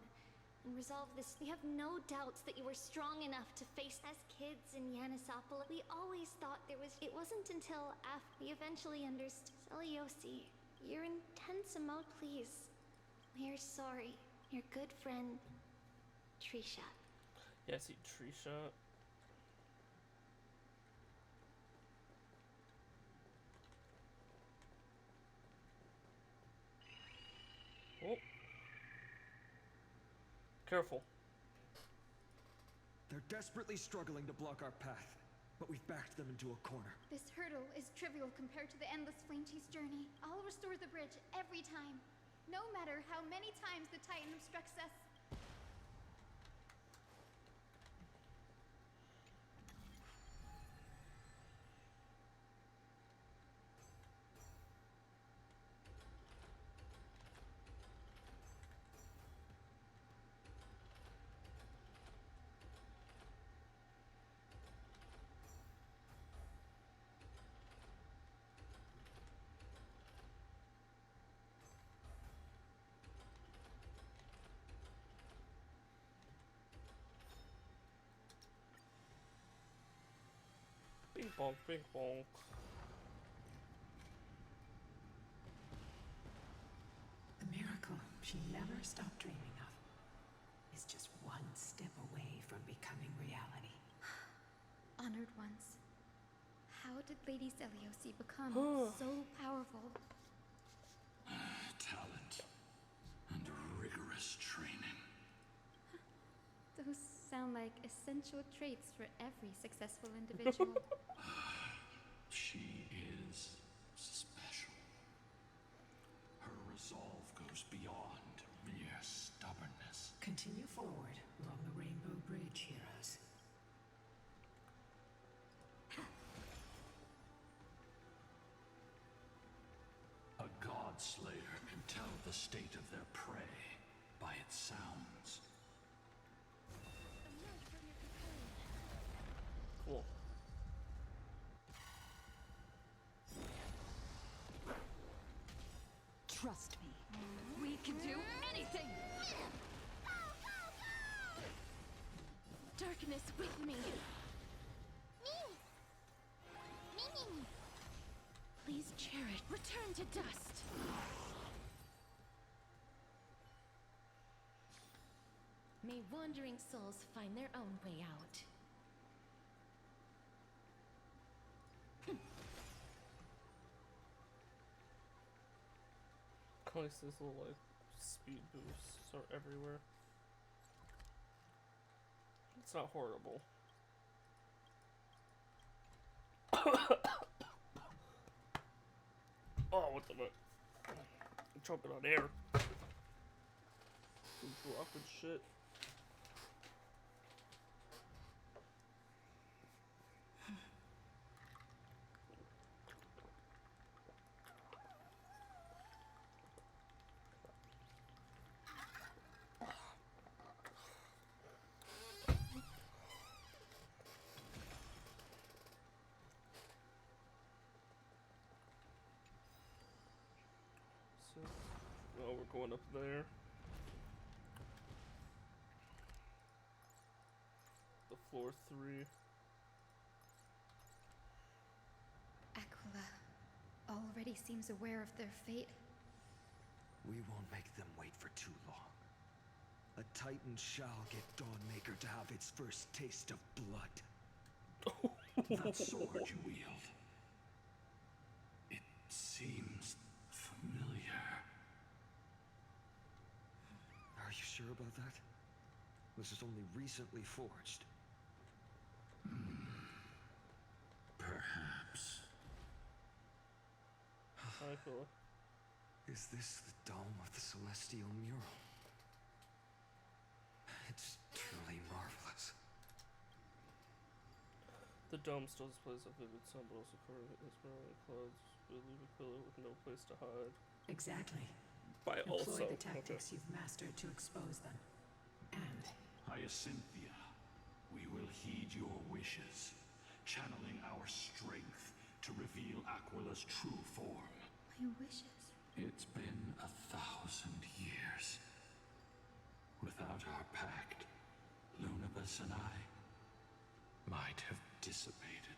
and resolve this. We have no doubts that you were strong enough to face. As kids in Yanisopolis, we always thought there was. It wasn't until after we eventually understood. Celiosi, your intense emote, please. We are sorry. Your good friend, Trisha. Yeah, I see Trisha. Oh. Careful. They're desperately struggling to block our path, but we've backed them into a corner. This hurdle is trivial compared to the endless flame chase journey. I'll restore the bridge every time, no matter how many times the Titan obstructs us. Bing bonk, bing bonk. The miracle she never stopped dreaming of is just one step away from becoming reality. Honored ones, how did Lady Celiosi become so powerful? Talent and rigorous training. Those sound like essential traits for every successful individual. She is special. Her resolve goes beyond mere stubbornness. Continue forward along the Rainbow Bridge, heroes. A god slayer can tell the state of their prey by its sounds. Cool. Trust me, we can do anything! Darkness with me. Please cherish. Return to dust. May wandering souls find their own way out. Nice, these little like speed boosts are everywhere. It's not horrible. Oh, what the fuck? I'm choking on air. I'm dropping shit. Oh, we're going up there. The floor 3. Aquila already seems aware of their fate. We won't make them wait for too long. A Titan shall get Dawnmaker to have its first taste of blood. That sword you wield. It seems familiar. Are you sure about that? This is only recently forged. Perhaps. Hi, Philip. Is this the dome of the celestial mural? It's truly marvelous. The dome still displays a vivid sun, but also covered in swirling clouds will leave Aquila with no place to hide. Exactly. By Employ also. the tactics you've mastered to expose them. And Hyacinthia, we will heed your wishes, channeling our strength to reveal Aquila's true form. My wishes. It's been 1,000 years. Without our pact, Lunabus and I might have dissipated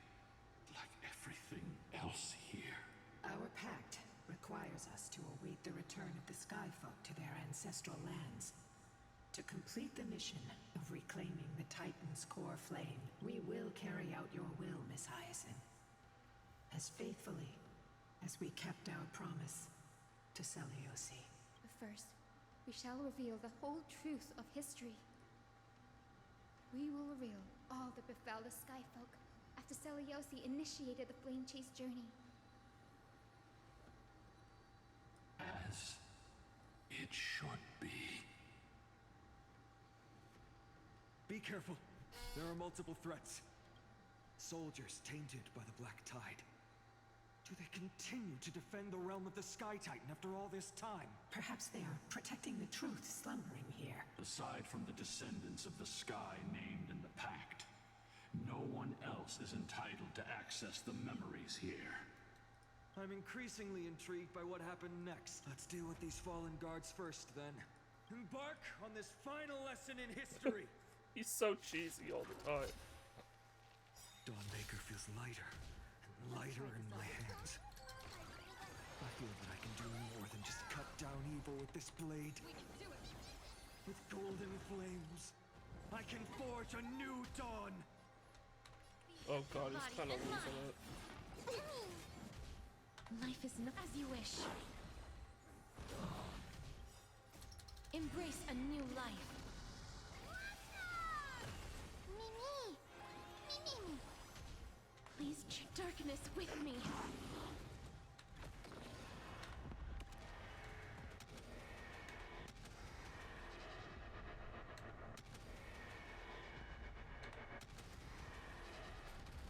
like everything else here. our pact requires us to await the return of the Skyfolk to their ancestral lands. To complete the mission of reclaiming the Titan's core flame, we will carry out your will, Miss Hyacinth. As faithfully as we kept our promise to Seliosi. But first, we shall reveal the whole truth of history. We will reveal all that befell the Skyfolk after Seliosi initiated the Flame Chase journey. As it should be. Be careful. There are multiple threats. Soldiers tainted by the Black Tide. Do they continue to defend the realm of the Sky Titan after all this time? Perhaps they are protecting the truth slumbering here. Aside from the descendants of the sky named in the pact, no one else is entitled to access the memories here. I'm increasingly intrigued by what happened next. Let's deal with these fallen guards first, then. Embark on this final lesson in history! He's so cheesy all the time. Dawnmaker feels lighter and lighter in my hands. I feel that I can do more than just cut down evil with this blade. With golden flames, I can forge a new dawn! Oh god, he's kind of losing it. Life is not as you wish. Embrace a new life. Mimi! Mimi! Please check darkness with me.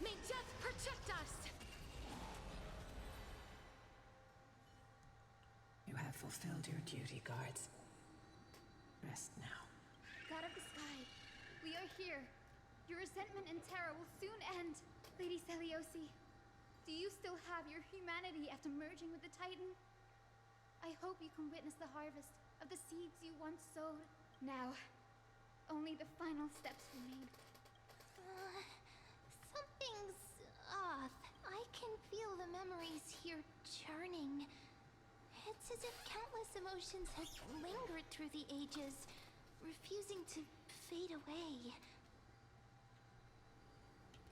May death protect us! You have fulfilled your duty, guards. Rest now. God of the Sky, we are here. Your resentment and terror will soon end. Lady Seliosi, do you still have your humanity after merging with the Titan? I hope you can witness the harvest of the seeds you once sowed. Now, only the final steps remain. Something's off. I can feel the memories here churning. It's as if countless emotions have lingered through the ages, refusing to fade away.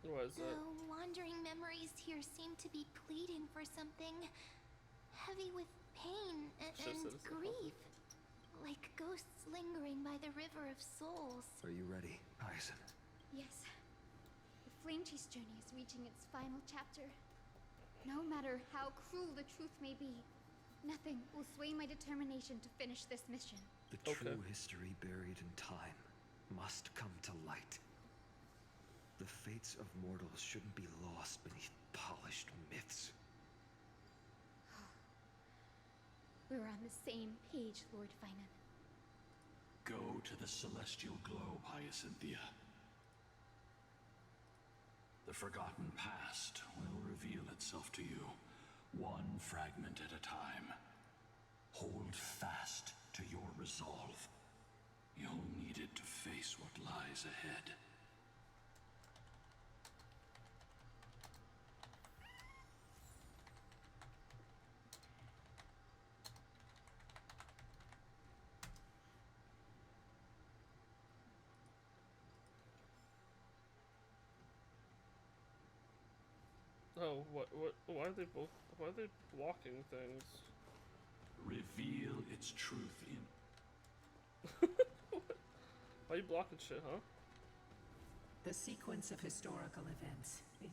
What is The that? wandering memories here seem to be pleading for something, heavy with pain Just and said it's a grief. Like ghosts lingering by the river of souls. Are you ready, Hyacinth? Yes. The Flame Chase journey is reaching its final chapter. No matter how cruel the truth may be, nothing will sway my determination to finish this mission. The true history buried in time must come to light. The fates of mortals shouldn't be lost beneath polished myths. We're on the same page, Lord Finan. Go to the celestial globe, Hyacinthia. The forgotten past will reveal itself to you, one fragment at a time. Hold fast to your resolve. You'll need it to face what lies ahead. Oh, why are they blocking things? Reveal its truth in... Why are you blocking shit, huh? The sequence of historical events is...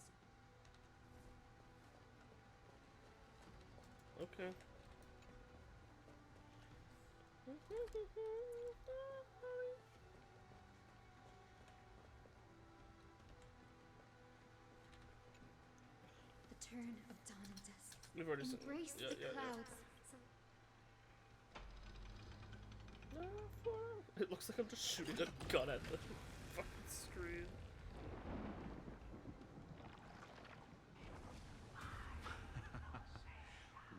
Okay. The turn of dawn and dusk. We've already seen Embrace the clouds. It looks like I'm just shooting a gun at the fucking screen.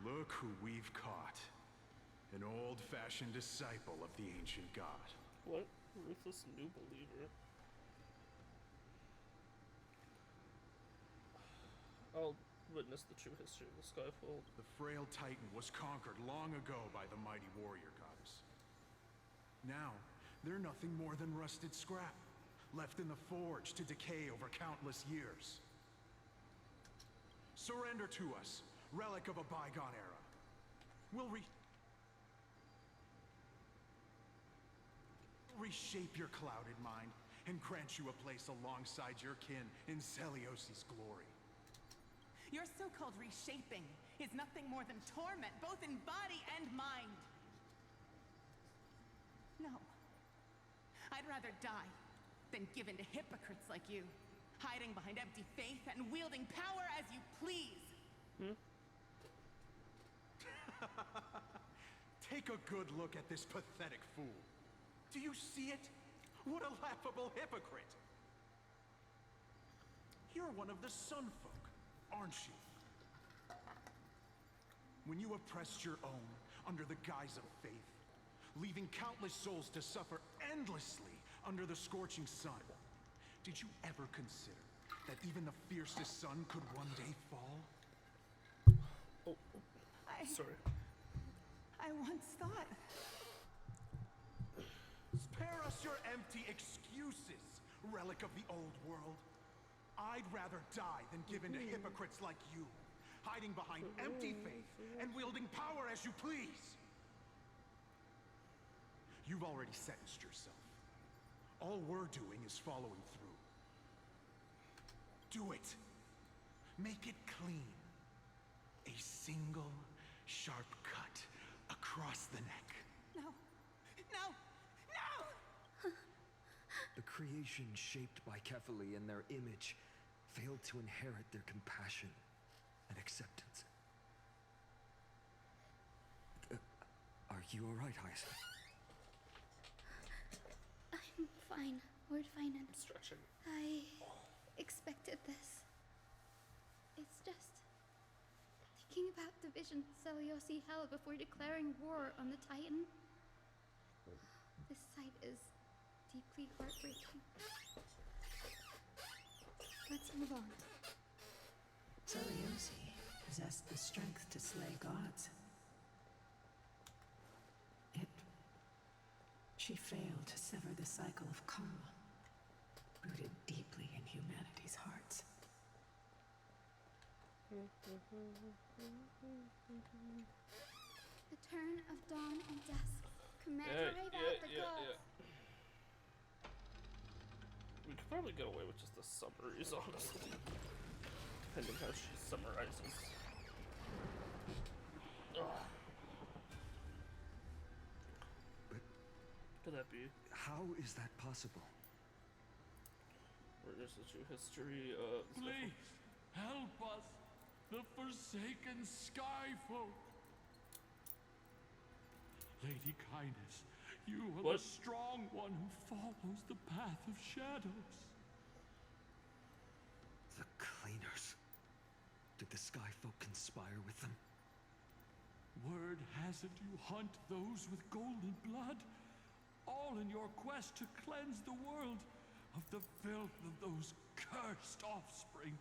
Look who we've caught. An old-fashioned disciple of the ancient god. What? Ruthless new believer. I'll witness the true history of the Skyfold. The frail titan was conquered long ago by the mighty warrior goddess. Now, they're nothing more than rusted scrap, left in the forge to decay over countless years. Surrender to us, relic of a bygone era. We'll reshape your clouded mind and grant you a place alongside your kin in Celios's glory. Your so-called reshaping is nothing more than torment, both in body and mind. No. I'd rather die than give in to hypocrites like you, hiding behind empty faith and wielding power as you please. Take a good look at this pathetic fool. Do you see it? What a laughable hypocrite! You're one of the Sun Folk, aren't you? When you oppressed your own under the guise of faith, leaving countless souls to suffer endlessly under the scorching sun, did you ever consider that even the fiercest sun could one day fall? Sorry. I once thought... Spare us your empty excuses, relic of the old world. I'd rather die than give in to hypocrites like you, hiding behind empty faith and wielding power as you please. You've already sentenced yourself. All we're doing is following through. Do it. Make it clean. A single sharp cut across the neck. No. No! No! The creation shaped by Kefali and their image failed to inherit their compassion and acceptance. Are you alright, Hyacinth? I'm fine, Lord Finan. Stretching. I expected this. It's just thinking about the vision Celiosi held before declaring war on the Titan. This sight is deeply heartbreaking. Let's move on. Celiosi possessed the strength to slay gods. Yet, she failed to sever the cycle of karma, rooted deeply in humanity's hearts. turn of dawn and dusk. Command drive out the gods. We could probably get away with just the summaries, honestly. Depending how she summarizes. Ugh. But could that be? How is that possible? Witness the true history of... Please, help us, the forsaken sky folk. Lady Kindness, you are the strong one who follows the path of shadows. The Cleaners. Did the sky folk conspire with them? Word has it you hunt those with golden blood, all in your quest to cleanse the world of the filth of those cursed offspring.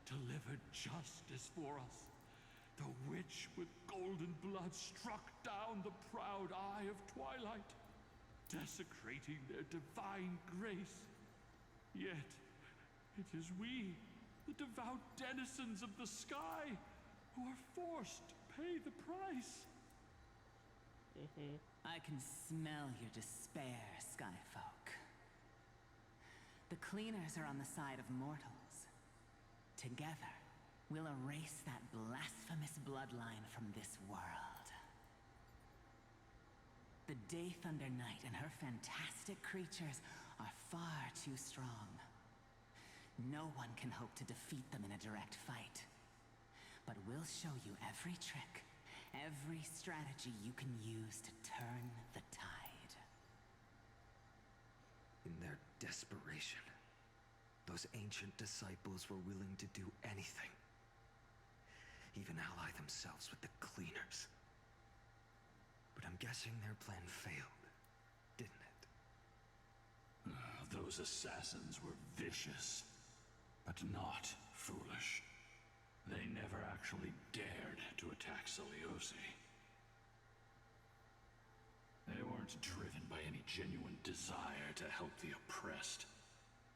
Delivered justice for us. The witch with golden blood struck down the proud eye of twilight, desecrating their divine grace. Yet, it is we, the devout denizens of the sky, who are forced to pay the price. I can smell your despair, Skyfolk. The Cleaners are on the side of mortals. Together, we'll erase that blasphemous bloodline from this world. The Day Thunder Knight and her fantastic creatures are far too strong. No one can hope to defeat them in a direct fight. But we'll show you every trick, every strategy you can use to turn the tide. In their desperation, those ancient disciples were willing to do anything. Even ally themselves with the Cleaners. But I'm guessing their plan failed, didn't it? Those assassins were vicious, but not foolish. They never actually dared to attack Seliosi. They weren't driven by any genuine desire to help the oppressed.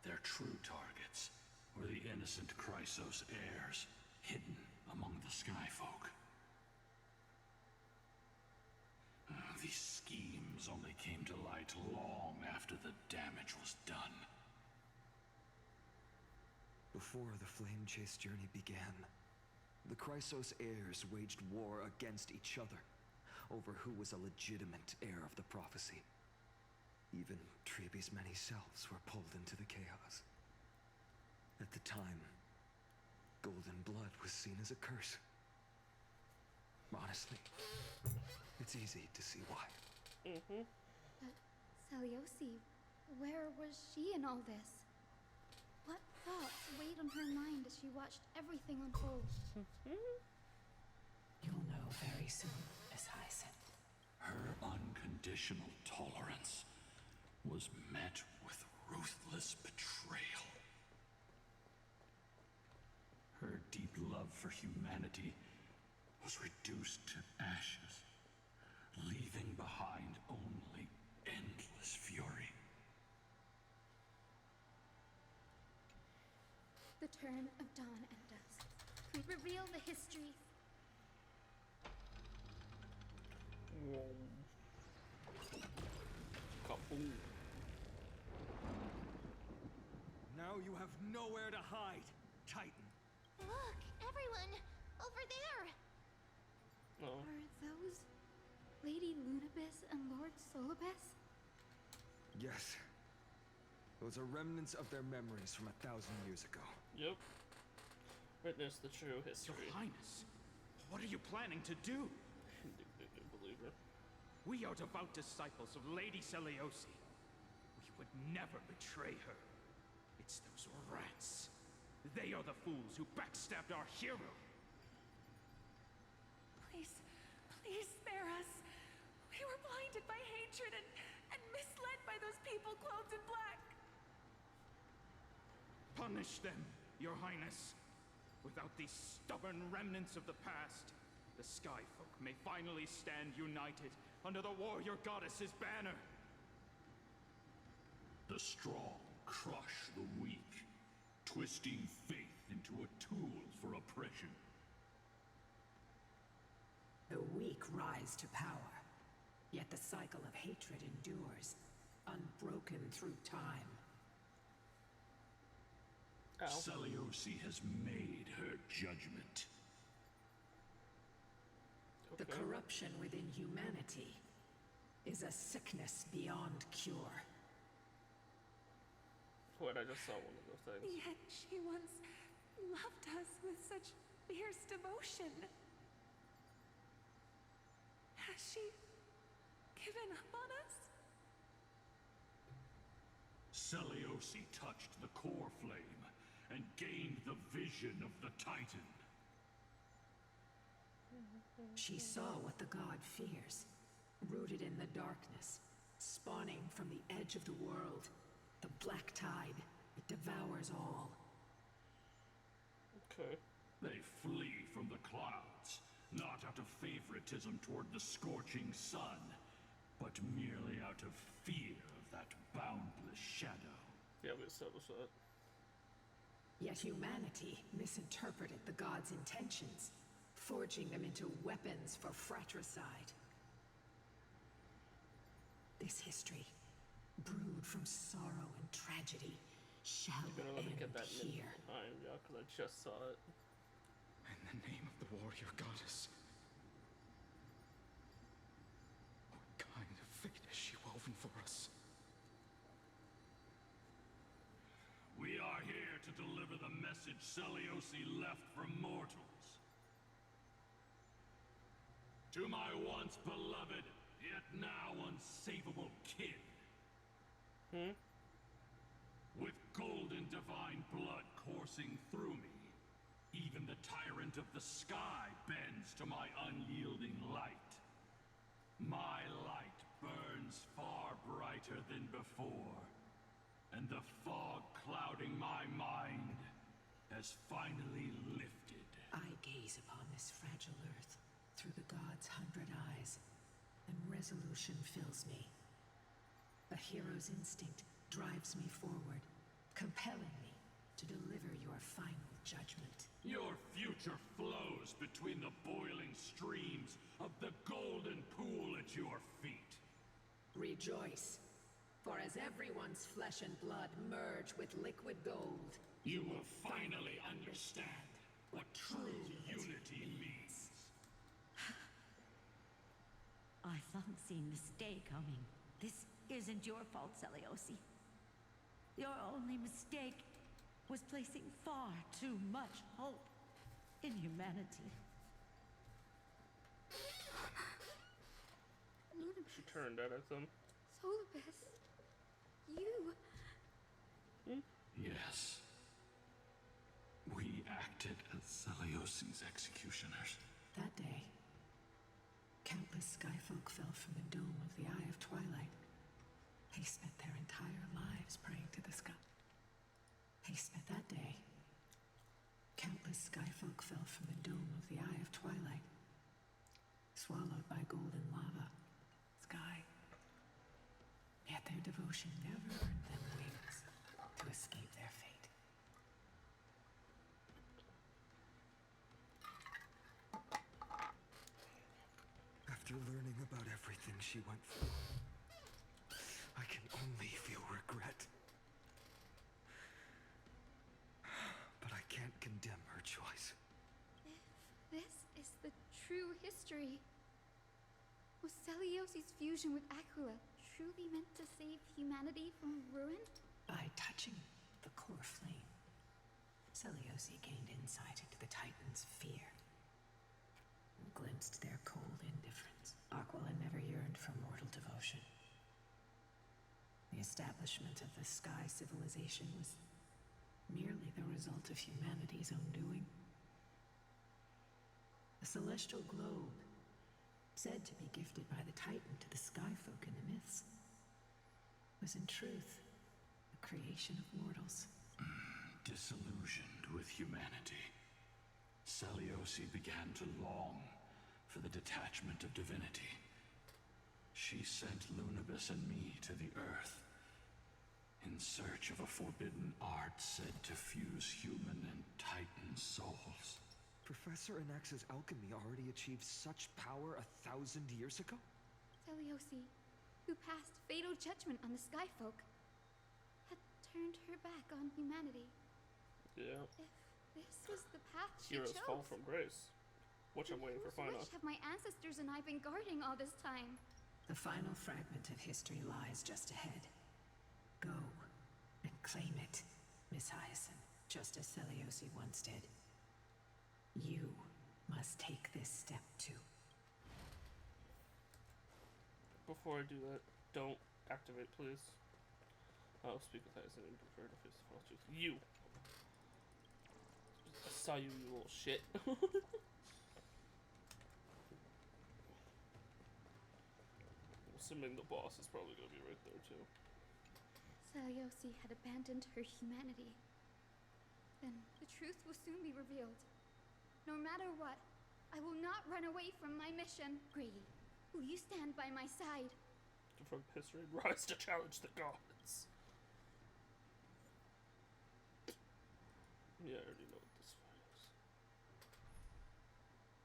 Their true targets were the innocent Chrysos heirs, hidden among the Skyfolk. These schemes only came to light long after the damage was done. Before the Flame Chase journey began, the Chrysos heirs waged war against each other over who was a legitimate heir of the prophecy. Even Trebi's many selves were pulled into the chaos. At the time, golden blood was seen as a curse. Honestly, it's easy to see why. But Seliosi, where was she in all this? What thoughts weighed on her mind as she watched everything unfold? You'll know very soon, Miss Hyacinth. Her unconditional tolerance was met with ruthless betrayal. Her deep love for humanity was reduced to ashes, leaving behind only endless fury. The turn of dawn and dusk could reveal the history. Kaboom. Now you have nowhere to hide, Titan. Look, everyone! Over there! Oh. Are those Lady Lunabis and Lord Solibus? Yes. Those are remnants of their memories from 1,000 years ago. Yep. Witness the true history. Your Highness, what are you planning to do? Believer. We are devout disciples of Lady Seliosi. We would never betray her. It's those rats. They are the fools who backstabbed our hero. Please, please spare us. We were blinded by hatred and misled by those people clothed in black. Punish them, Your Highness. Without these stubborn remnants of the past, the Skyfolk may finally stand united under the warrior goddess's banner. The strong crush the weak, twisting faith into a tool for oppression. The weak rise to power. Yet the cycle of hatred endures, unbroken through time. Seliosi has made her judgment. The corruption within humanity is a sickness beyond cure. Wait, I just saw one of those things. Yet she once loved us with such fierce devotion. Has she given up on us? Seliosi touched the core flame and gained the vision of the Titan. She saw what the god fears, rooted in the darkness, spawning from the edge of the world. The black tide, it devours all. Okay. They flee from the clouds, not out of favoritism toward the scorching sun, but merely out of fear of that boundless shadow. Yeah, we established that. Yet humanity misinterpreted the god's intentions, forging them into weapons for fratricide. This history, brewed from sorrow and tragedy, shall end here. Yeah, because I just saw it. In the name of the warrior goddess. What kind of fate has she woven for us? We are here to deliver the message Seliosi left for mortals. To my once beloved, yet now unsavable kin. With golden divine blood coursing through me, even the tyrant of the sky bends to my unyielding light. My light burns far brighter than before, and the fog clouding my mind has finally lifted. I gaze upon this fragile earth through the god's 100 eyes, and resolution fills me. A hero's instinct drives me forward, compelling me to deliver your final judgment. Your future flows between the boiling streams of the golden pool at your feet. Rejoice, for as everyone's flesh and blood merge with liquid gold, you will finally understand what true unity means. I thought seeing this day coming. This isn't your fault, Seliosi. Your only mistake was placing far too much hope in humanity. She turned at them. Solibus, you... Yes. We acted as Seliosi's executioners. That day, countless skyfolk fell from the dome of the Eye of Twilight. They spent their entire lives praying to the sky. That day, countless skyfolk fell from the dome of the Eye of Twilight, swallowed by golden lava, sky. Yet their devotion never earned them wings to escape their fate. After learning about everything she went through, I can only feel regret. But I can't condemn her choice. If this is the true history, was Seliosi's fusion with Aquila truly meant to save humanity from ruin? By touching the core flame, Seliosi gained insight into the Titans' fear, and glimpsed their cold indifference. Aquila never yearned for mortal devotion. The establishment of the Sky civilization was merely the result of humanity's own doing. The celestial globe, said to be gifted by the Titan to the Skyfolk in the myths, was in truth a creation of mortals. Disillusioned with humanity, Seliosi began to long for the detachment of divinity. She sent Lunibus and me to the Earth in search of a forbidden art said to fuse human and Titan souls. Professor Anax's alchemy already achieved such power 1,000 years ago? Seliosi, who passed fatal judgment on the Skyfolk, had turned her back on humanity. Yeah. If this was the path she Heroes chose, fall from grace. Which I'm waiting for whose final. wish have my ancestors and I been guarding all this time? The final fragment of history lies just ahead. Go and claim it, Miss Hyacinth, just as Seliosi once did. You must take this step too. Before I do that, don't activate, please. I'll speak with Hyacinth and prefer to face the false truth. You! I saw you, you little shit. Assuming the boss is probably gonna be right there too. Seliosi had abandoned her humanity. Then the truth will soon be revealed. No matter what, I will not run away from my mission. Grady, will you stand by my side? From history and rise to challenge the gods. Yeah, I already know what this fight is.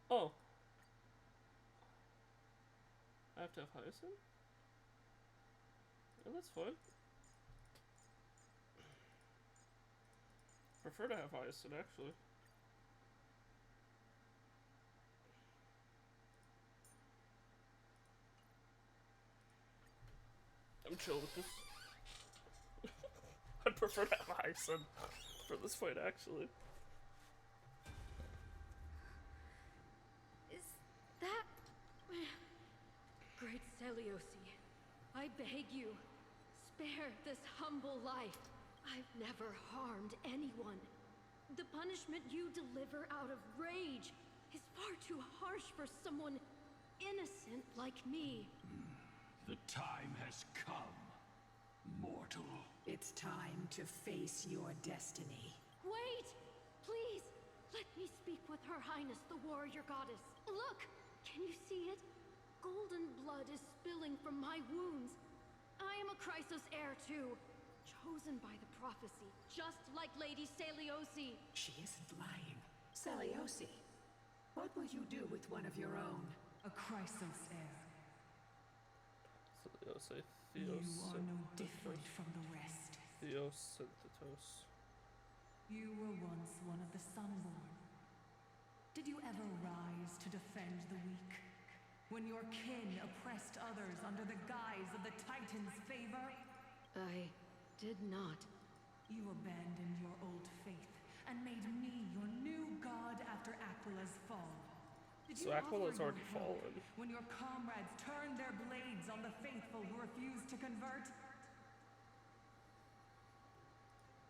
Oh. I have to have Hyacinth? Oh, that's fine. Prefer to have Hyacinth, actually. I'm chill with this. I'd prefer to have Hyacinth for this fight, actually. Is that... Great Seliosi, I beg you, spare this humble life. I've never harmed anyone. The punishment you deliver out of rage is far too harsh for someone innocent like me. The time has come, mortal. It's time to face your destiny. Wait! Please! Let me speak with Her Highness, the warrior goddess. Look! Can you see it? Golden blood is spilling from my wounds. I am a Chrysos heir too, chosen by the prophecy, just like Lady Seliosi. She isn't lying. Seliosi, what will you do with one of your own? A Chrysos heir. Seliosi, You are no different from the rest. Theosynthetos. You were once one of the Sunborn. Did you ever rise to defend the weak? When your kin oppressed others under the guise of the Titan's favor? I did not. You abandoned your old faith and made me your new god after Aquila's fall. Did So Aquila's offer already your help fallen. when your comrades turned their blades on the faithful who refused to convert?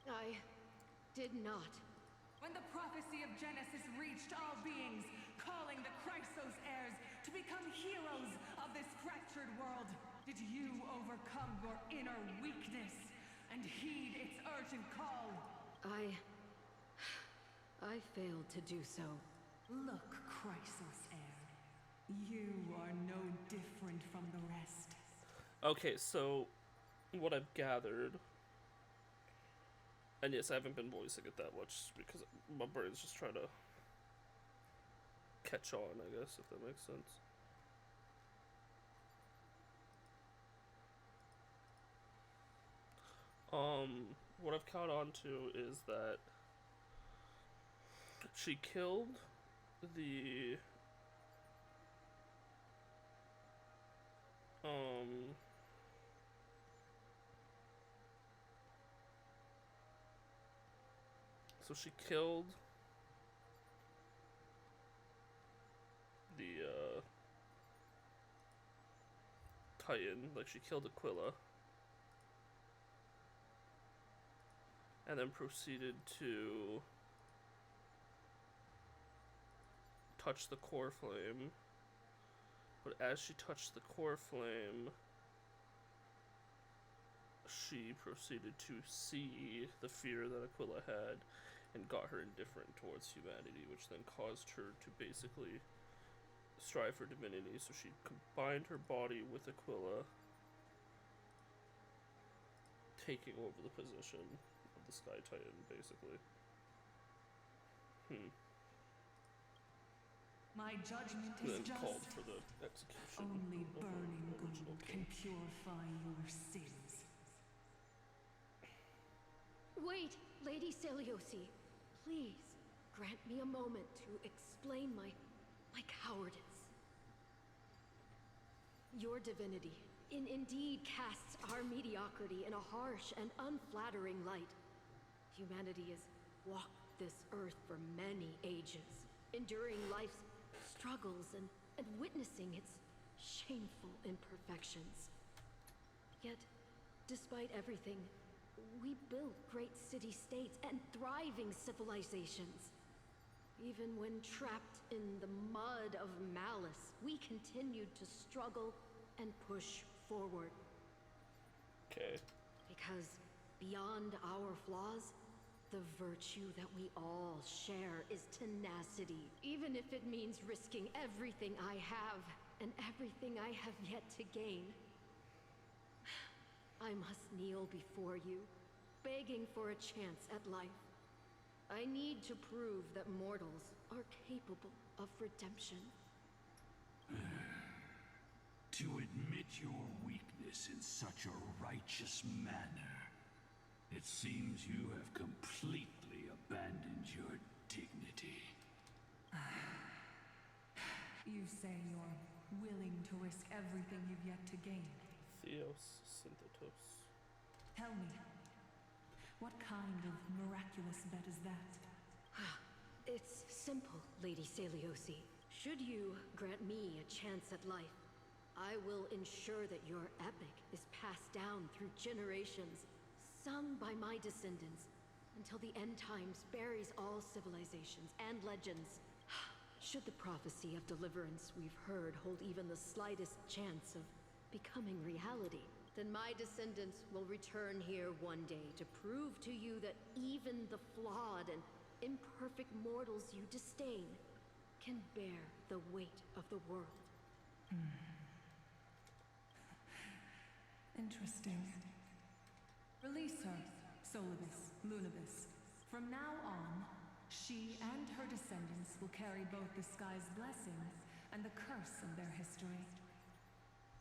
I did not. When the prophecy of Genesis reached all beings, calling the Chrysos heirs to become heroes of this fractured world, did you overcome your inner weakness and heed its urgent call? I failed to do so. Look, Chrysos heir, you are no different from the rest. Okay, so what I've gathered, and yes, I haven't been voicing it that much because my brain's just trying to catch on, I guess, if that makes sense. What I've caught on to is that she killed the so she killed the Titan, like she killed Aquila, and then proceeded to touch the core flame. But as she touched the core flame, she proceeded to see the fear that Aquila had and got her indifferent towards humanity, which then caused her to basically strive for divinity. So she combined her body with Aquila, taking over the position of the Sky Titan, basically. My judgment And is then just. called for the execution. Only of the burning original gold king. can purify your sins. Wait, Lady Celiosi. Please, grant me a moment to explain my cowardice. Your divinity indeed casts our mediocrity in a harsh and unflattering light. Humanity has walked this earth for many ages, enduring life's struggles and witnessing its shameful imperfections. Yet, despite everything, we built great city-states and thriving civilizations. Even when trapped in the mud of malice, we continued to struggle and push forward. Okay. Because beyond our flaws, the virtue that we all share is tenacity, even if it means risking everything I have and everything I have yet to gain. I must kneel before you, begging for a chance at life. I need to prove that mortals are capable of redemption. To admit your weakness in such a righteous manner, it seems you have completely abandoned your dignity. You say you're willing to risk everything you've yet to gain. Theos Synthetos. Tell me, what kind of miraculous bet is that? It's simple, Lady Celiosi. Should you grant me a chance at life, I will ensure that your epic is passed down through generations, sung by my descendants, until the end times buries all civilizations and legends. Should the prophecy of deliverance we've heard hold even the slightest chance of becoming reality, then my descendants will return here one day to prove to you that even the flawed and imperfect mortals you disdain can bear the weight of the world. Interesting. Release her, Solibus, Lunibus. From now on, she and her descendants will carry both the sky's blessings and the curse of their history.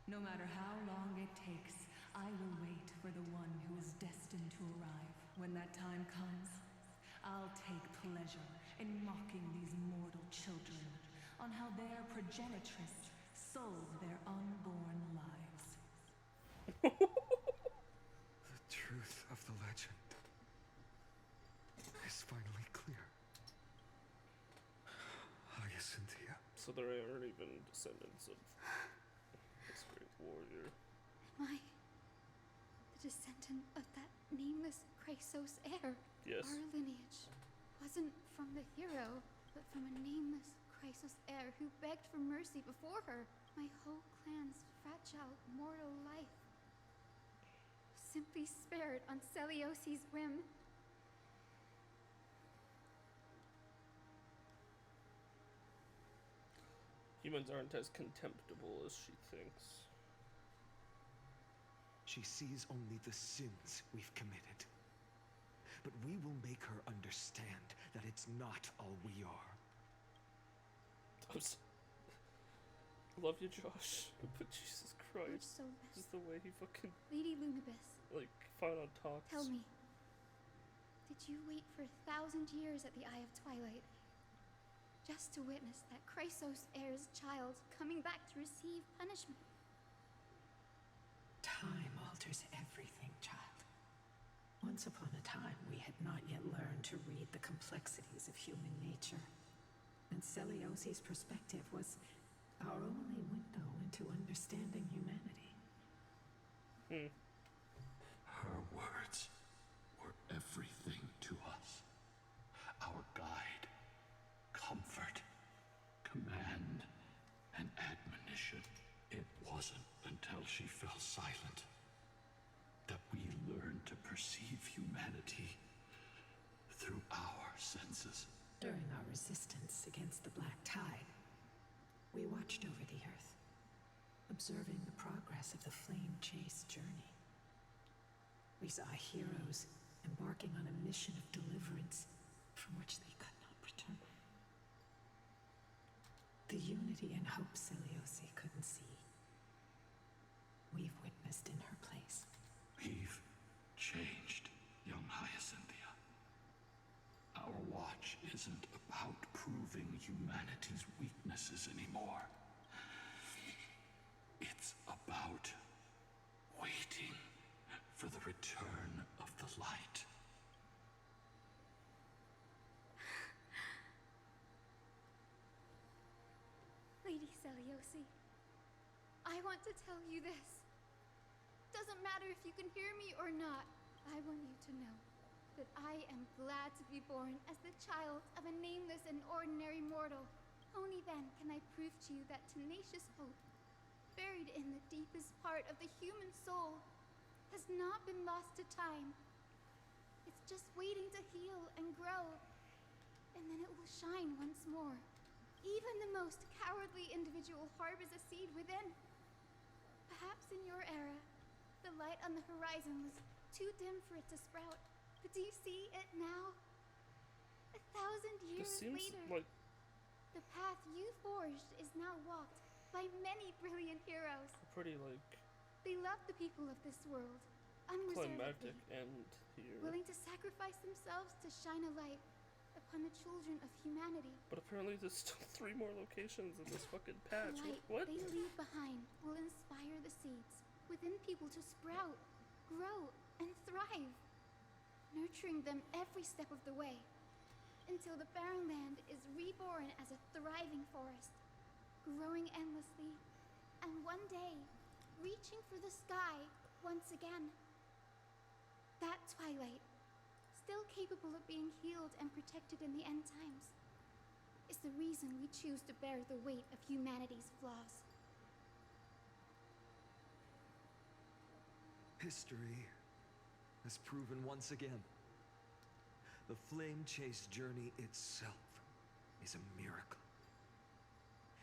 No matter how long it takes, I will wait for the one who is destined to arrive. When that time comes, I'll take pleasure in mocking these mortal children on how their progenitress sold their unborn lives. The truth of the legend is finally clear. Hyacinthia. So there aren't even descendants of this great warrior. Am I the descendant of that nameless Chrysos heir? Yes. Our lineage wasn't from the hero, but from a nameless Chrysos heir who begged for mercy before her. My whole clan's fragile mortal life was simply spared on Celiosi's whim. Humans aren't as contemptible as she thinks. She sees only the sins we've committed. But we will make her understand that it's not all we are. Love you, Josh. But Jesus Christ. So Just the way he fucking, Lady Lunibus, like, final talks. tell me, did you wait for 1,000 years at the Eye of Twilight just to witness that Chrysos heir's child coming back to receive punishment? Time alters everything, child. Once upon a time, we had not yet learned to read the complexities of human nature. And Celiosi's perspective was our only window into understanding humanity. Her words were everything to us. Our guide, comfort, command, and admonition. It wasn't until she fell silent that we learned to perceive humanity through our senses. During our resistance against the Black Tide, we watched over the Earth, observing the progress of the flame-chased journey. We saw heroes embarking on a mission of deliverance from which they could not return. more. It's about waiting for the return of the light. Lady Seliosi, I want to tell you this. Doesn't matter if you can hear me or not. I want you to know that I am glad to be born as the child of a nameless and ordinary mortal. Only then can I prove to you that tenacious hope, buried in the deepest part of the human soul, has not been lost to time. It's just waiting to heal and grow, and then it will shine once more. Even the most cowardly individual harbors a seed within. Perhaps in your era, the light on the horizon was too dim for it to sprout. But do you see it now? 1,000 years later, like the path you forged is now walked by many brilliant heroes. pretty like They love the people of this world, unreservedly, climactic end here. willing to sacrifice themselves to shine a light upon the children of humanity. But apparently there's still 3 more locations in this fucking The patch. light What? they leave behind will inspire the seeds within people to sprout, grow, and thrive, nurturing them every step of the way, until the barren land is reborn as a thriving forest, growing endlessly, and one day, reaching for the sky once again. That twilight, still capable of being healed and protected in the end times, is the reason we choose to bear the weight of humanity's flaws. History has proven once again the flame chase journey itself is a miracle.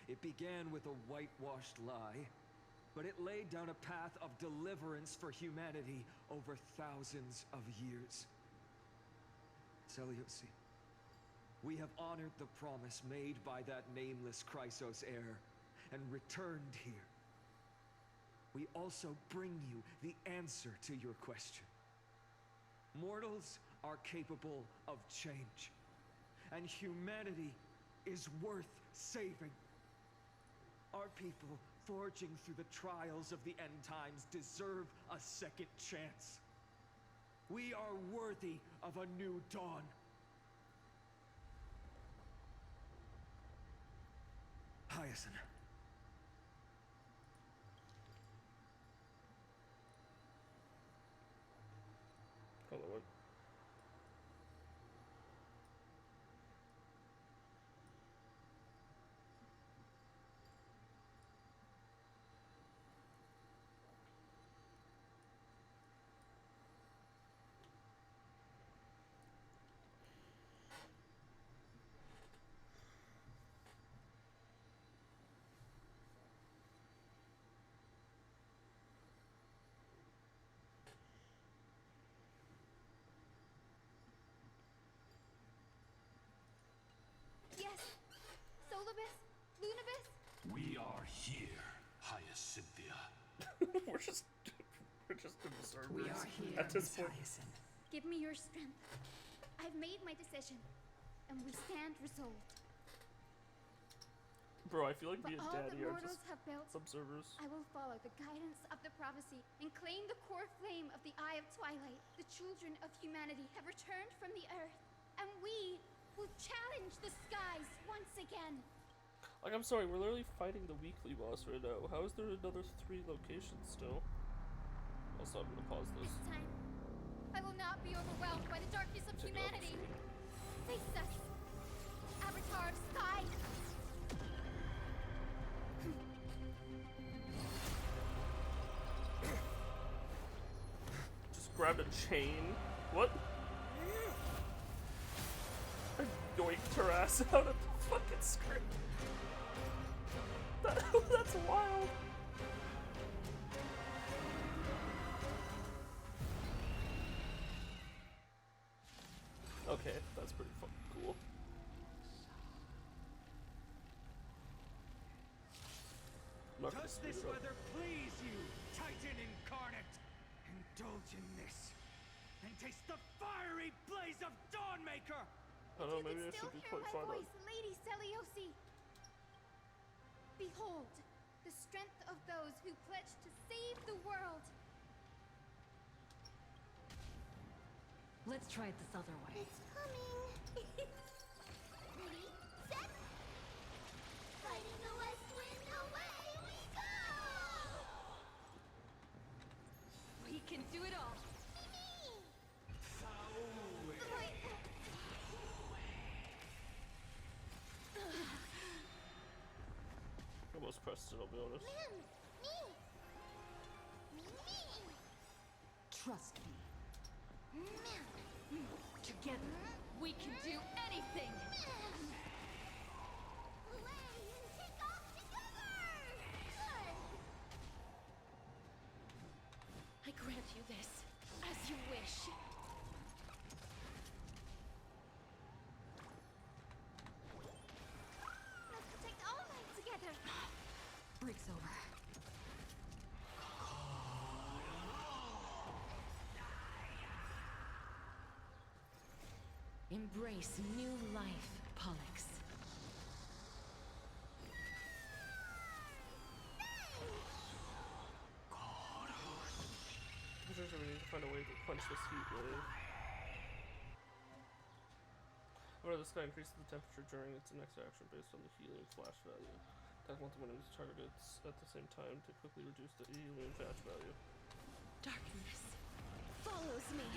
It began with a whitewashed lie, but it laid down a path of deliverance for humanity over thousands of years. Seliosi, we have honored the promise made by that nameless Chrysos heir and returned here. We also bring you the answer to your question. Mortals are capable of change, and humanity is worth saving. Our people forging through the trials of the end times deserve a second chance. We are worthy of a new dawn. Hyacinth. Hold on, what? Yes! Solibus? Lunibus? We are here, Hyacinthia. we're just observers We are here, at this Miss point. Hyacinth. Give me your strength. I've made my decision, and we stand resolved. Bro, I feel like For me and all Daddy the are mortals just have built, observers. I will follow the guidance of the prophecy and claim the core flame of the Eye of Twilight. The children of humanity have returned from the earth, and we will challenge the skies once again. Like, I'm sorry, we're literally fighting the weekly boss right now. How is there another 3 locations still? Also, I'm gonna pause this. This time, I will not be overwhelmed by the darkness of Check it out. humanity. Face us, Avatar of Sky. Just grabbed a chain. What? I yoinked her ass out of the fucking screen. That's wild. Okay, that's pretty fucking cool. I'm not gonna Does speed this it up. weather please you, Titan incarnate? Indulge in this, and taste the fiery blaze of Dawnmaker! I don't know, maybe I Still should be hear quite my fine on. voice, Lady Seliosi. Behold, the strength of those who pledge to save the world. Let's try it this other way. It's coming. Ready, set. Fighting the west wind, away we go! We can do it all. Almost pressed it, I'll be honest. Trust me. Together, we can do anything. I grant you this, as you wish. Let's protect all minds together. Break's over. Embrace new life, Pollux. We need to find a way to punch this heat wave. However, the sky increases the temperature during its next action based on the helium flash value. Attack multiple enemies targets at the same time to quickly reduce the helium flash value. Darkness follows me.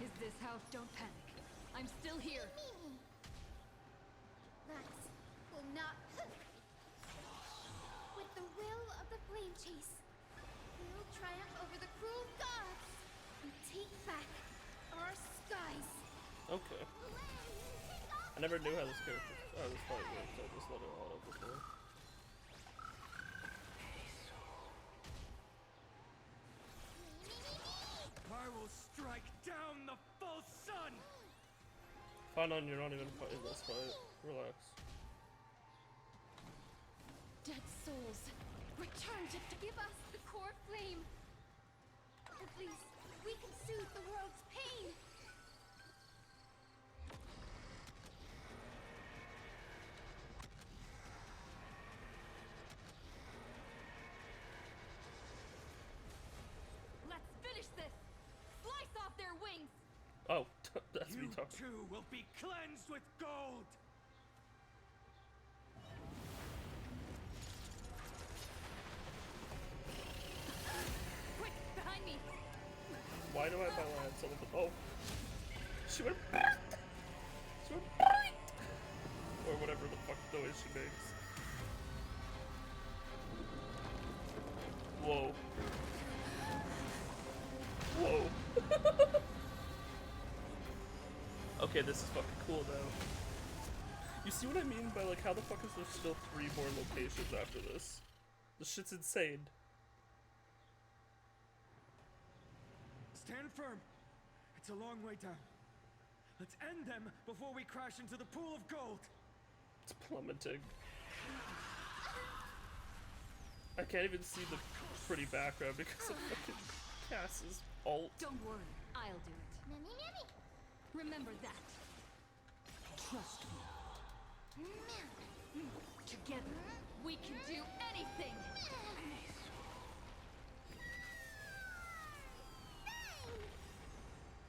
Is this how? Don't panic. I'm still here. That will not. With the will of the flame chase, we'll triumph over the cruel gods and take back our skies. Okay. I never knew how this character, this fight worked. I just let it auto before. I will strike down the false sun! Fine on, you're not even in this fight. Relax. Dead souls, return to give us the core flame. At least we can soothe the world's pain. Let's finish this! Slice off their wings! Oh, that's me You talking. too will be cleansed with gold! Quick, behind me! Why do I have my lance on the oh? She went back! She went back! Or whatever the fuck noise she makes. Whoa. Whoa. Okay, this is fucking cool now. You see what I mean by like how the fuck is there still 3 more locations after this? This shit's insane. Stand firm. It's a long way down. Let's end them before we crash into the pool of gold. It's plummeting. I can't even see the pretty background because of fucking Cass's ult. Don't worry, I'll do it. Remember that. Trust me. Together, we can do anything!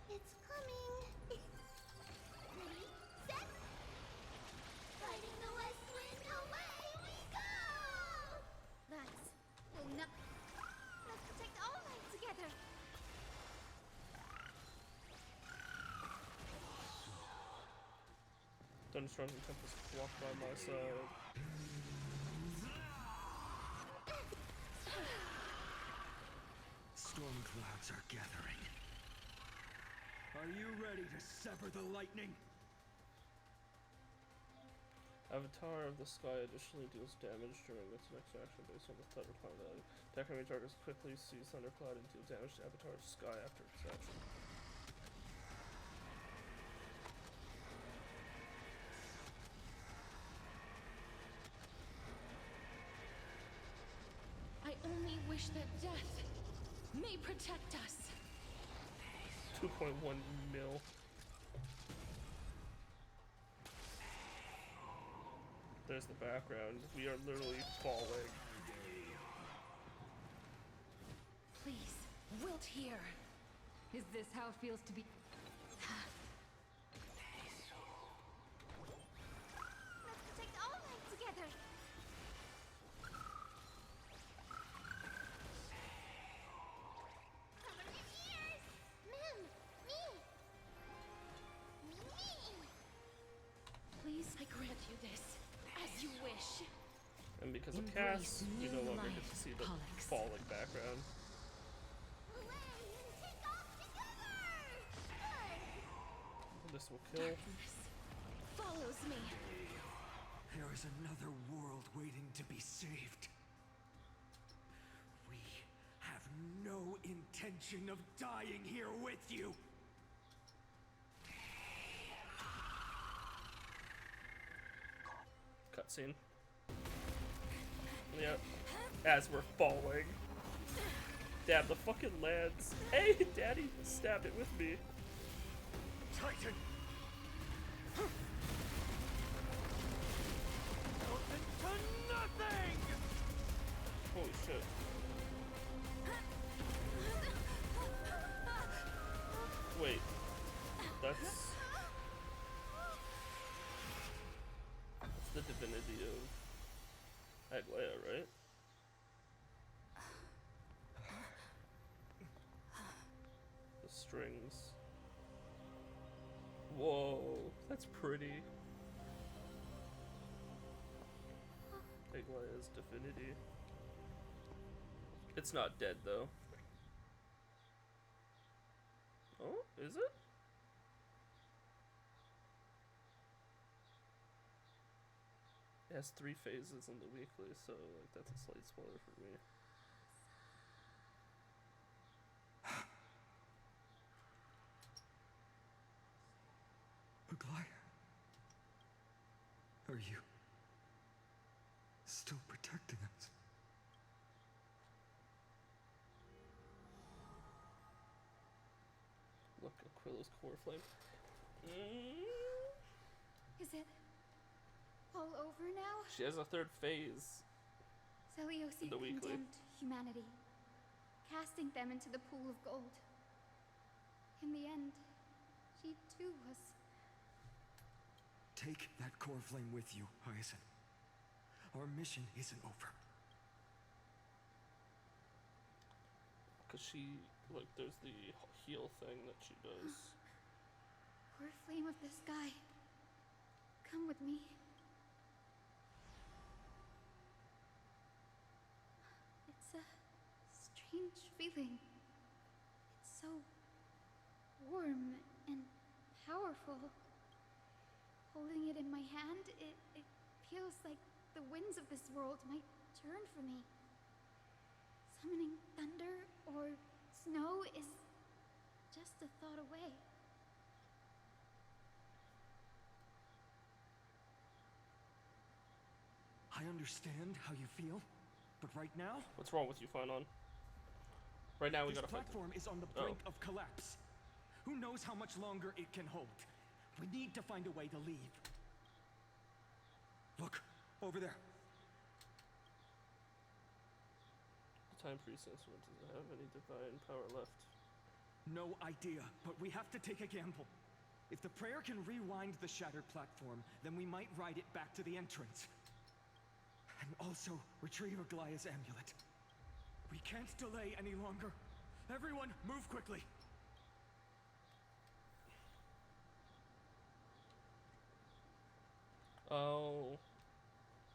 It's coming. Ready, set. Fighting the west wind, away we go! That will not. Let's protect all minds together. Thunderstorms and tempests walk by my side. Storm clouds are gathering. Are you ready to sever the lightning? Avatar of the Sky additionally deals damage during its next action based on the thundercloud value. Attack enemy targets quickly sees thundercloud and deals damage to Avatar of the Sky after its action. I only wish that death may protect us. 2.1 mil. There's the background. We are literally falling. Please, wilt here. Is this how it feels to be? Let's protect all life together. Cover your ears! Ma'am, me! Please, I grant you this, as you wish. And because of Embrace Cass, you no new longer get life, to see the Pollux. falling background. This will kill. Follows me. There is another world waiting to be saved. We have no intention of dying here with you. Cutscene. Yep. As we're falling. Damn, the fucking lands. Hey, Daddy, stab it with me. Titan! Into nothing! Holy shit. Wait. That's the divinity of Aglaya, right? The strings. Whoa, that's pretty. Aglaya's divinity. It's not dead though. Oh, is it? It has 3 phases in the weekly, so like that's a slight spoiler for me. Aglaya, are you still protecting us? Look, Aquila's core flame. Is it all over now? She has a 3rd phase. Seliosi The weekly. condemned humanity, casting them into the pool of gold. In the end, she too was... Take that core flame with you, Hyacinth. Our mission isn't over. Cause she, like, there's the heal thing that she does. Poor flame of the sky. Come with me. It's a strange feeling. It's so warm and powerful. Holding it in my hand, it feels like the winds of this world might turn for me. Summoning thunder or snow is just a thought away. I understand how you feel, but right now... What's wrong with you, Finon? Right now we this gotta fight. platform is on the brink of collapse. Who knows how much longer it can hold? We need to find a way to leave. Look, over there. The Time Priest instrument doesn't have any divine power left. No idea, but we have to take a gamble. If the prayer can rewind the shattered platform, then we might ride it back to the entrance. And also retrieve Aglaya's amulet. We can't delay any longer. Everyone, move quickly. Oh,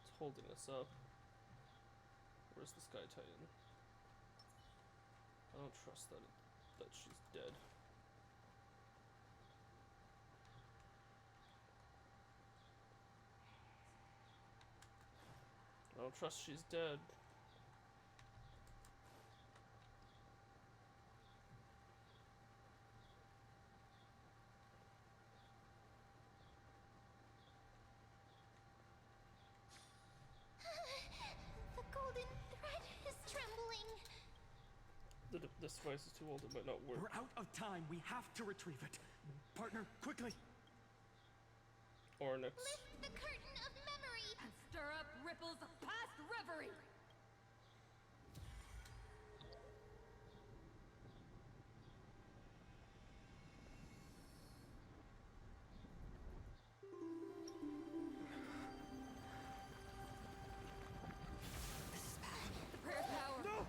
it's holding us up. Where's the Sky Titan? I don't trust that she's dead. I don't trust she's dead. The golden thread is trembling. This device is too old, it might not work. We're out of time. We have to retrieve it. Partner, quickly. Onyx. Lift the curtain of memory. And stir up ripples of past reverie. The prayer's power. No!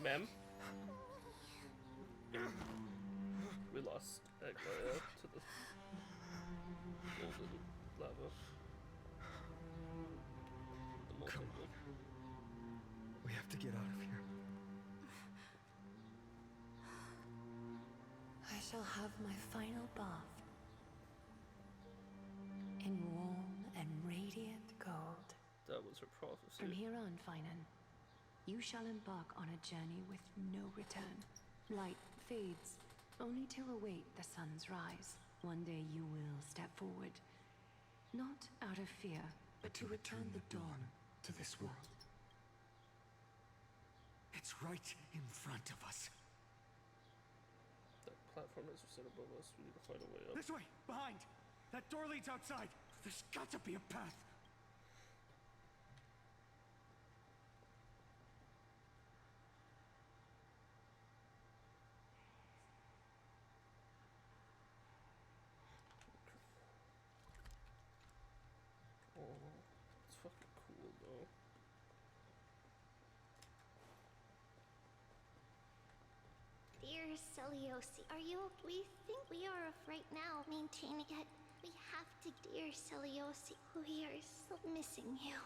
Ma'am? We lost Aglaia to the golden lava. The molten gold. We have to get out of here. I shall have my final bath in warm and radiant gold. That was her prophecy. From here on, Finan, you shall embark on a journey with no return. Light fades, only to await the sun's rise. One day you will step forward, not out of fear, but to return the dawn to this world. It's right in front of us. That platform is set above us. We need to find a way up. This way, behind. That door leads outside. There's got to be a path. Oh, it's fucking cool though. Dear Celiosi, are you? We think we are right now maintaining it. We have to, dear Celiosi. We are so missing you.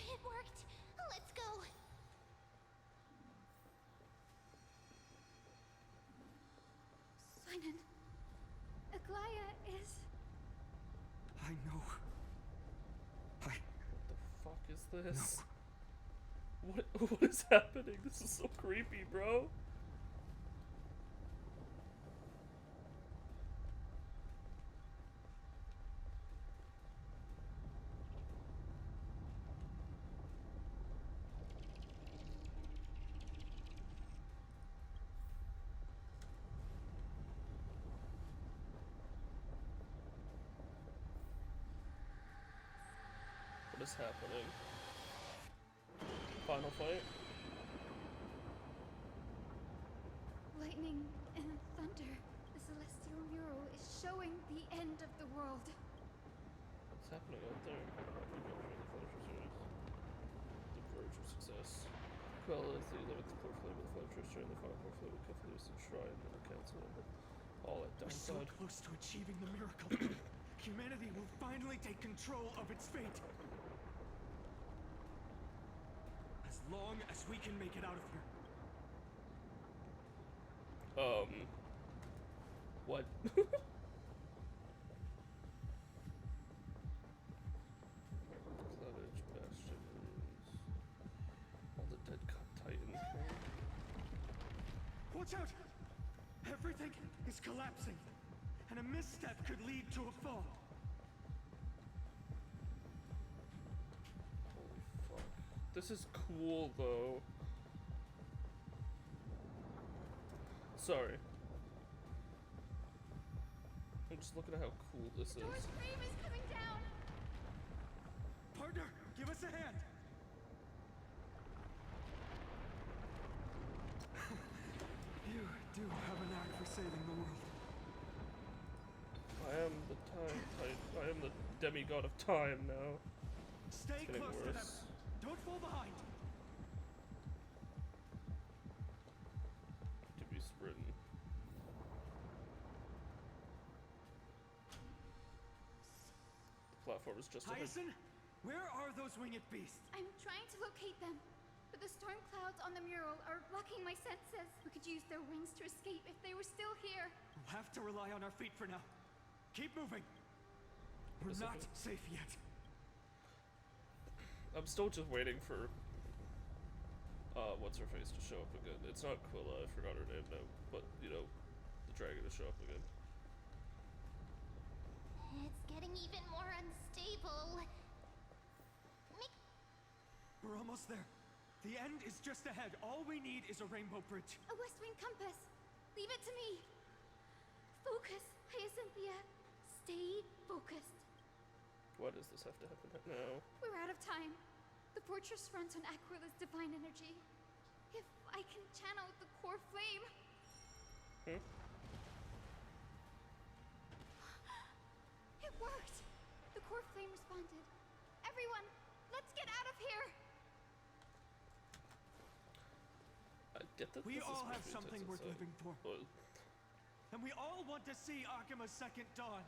It worked. Let's go. Simon, Aglaia is... I know. What the fuck is this? What is happening? This is so creepy, bro. What is happening? Final fight? Lightning and thunder. The celestial mural is showing the end of the world. What's happening out there? The verge of success. Well, as the 11th portfolio with the Flamethrowers during the final portfolio with carefully used enshrined in the council and all at We're so downside. close to achieving the miracle. Humanity will finally take control of its fate. As long as we can make it out of here. What? Cloud Edge Bastion ruins. All the dead Titan. Watch out! Everything is collapsing, and a misstep could lead to a fall. Holy fuck. This is cool though. Sorry. I'm just looking at how cool this is. Door's frame is coming down. Partner, give us a hand. You do have a knack for saving the world. I am the I am the demigod of time now. Stay It's getting close to them. worse. Don't fall behind. To be sprinting. The platform is just ahead. Hyacinth, where are those winged beasts? I'm trying to locate them. but the storm clouds on the mural are blocking my senses. We could use their wings to escape if they were still here. We'll have to rely on our feet for now. Keep moving. We're not safe yet. I'm still just waiting for what's her face to show up again. It's not Quilla, I forgot her name now, but you know, the dragon to show up again. It's getting even more unstable. We're almost there. The end is just ahead. All we need is a rainbow bridge. A west wind compass. Leave it to me. Focus, Hyacinthia. Stay focused. Why does this have to happen now? We're out of time. The fortress runs on Aquila's divine energy. If I can channel the core flame. It worked! The core flame responded. Everyone, let's get out of here! I get that We this all is have something worth living for. Well, And we all want to see Akima's second dawn.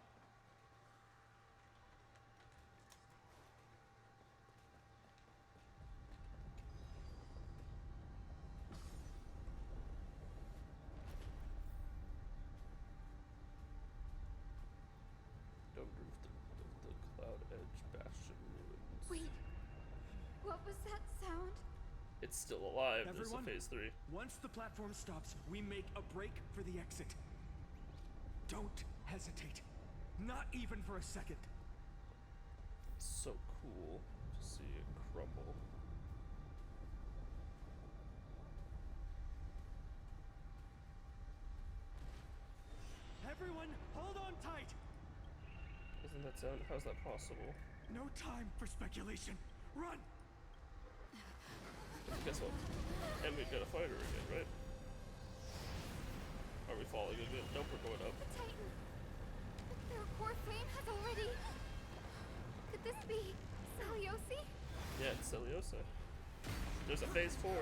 don't roof the Cloud Edge Bastion ruins. Wait, what was that sound? It's still alive. Everyone, There's a phase 3. Once the platform stops, we make a break for the exit. Don't hesitate. Not even for a second. It's so cool to see it crumble. Everyone, hold on tight! Doesn't that sound? How's that possible? No time for speculation. Run! Guess what? And we've got a fighter again, right? Are we falling again? Nope, we're going up. The Titan. Their core flame has already. Could this be Celiosi? Yeah, it's Celiosa. There's a phase 4.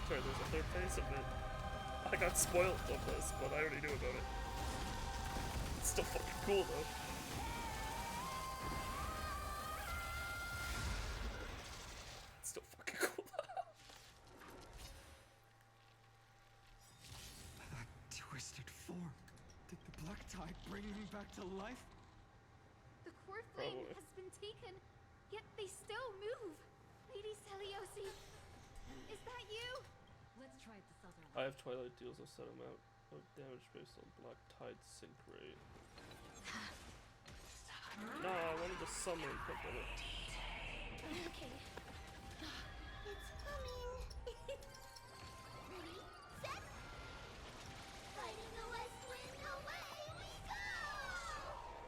Sorry, there's a third phase of it. I got spoiled of this, but I already knew about it. It's still fucking cool though. It's still fucking cool though. That twisted form. Did the black tide bring them back to life? The core flame Probably. has been taken, yet they still move. Lady Celiosi, is that you? Let's try this other one. I have Twilight deals a set amount of damage based on Black Tide sync rate. No, I wanted to summon Pokemon. Okay. It's coming. Ready, set. Fighting the west wind, away we go!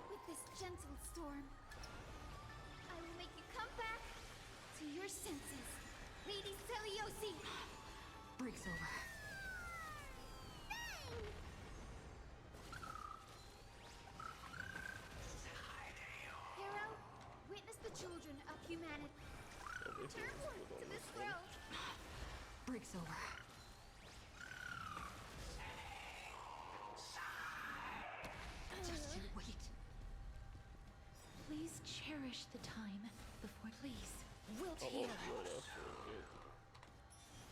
With this gentle storm, I will make you come back to your senses. Lady Celiosi! Break's over. Hero, witness the children of humanity. Turn to this world. Break's over. Just you wait. Please cherish the time before. Please, wilt here.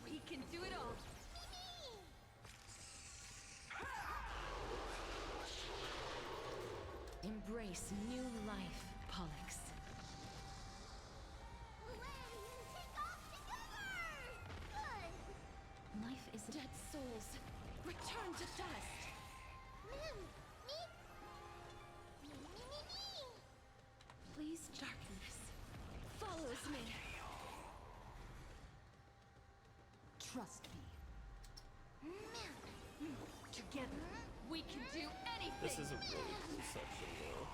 We can do it all. Embrace new life, Pollux. Life is dead souls. Return to dust. Please, darkness follows me. Trust me. Together, we can do anything. This is a really cool section though.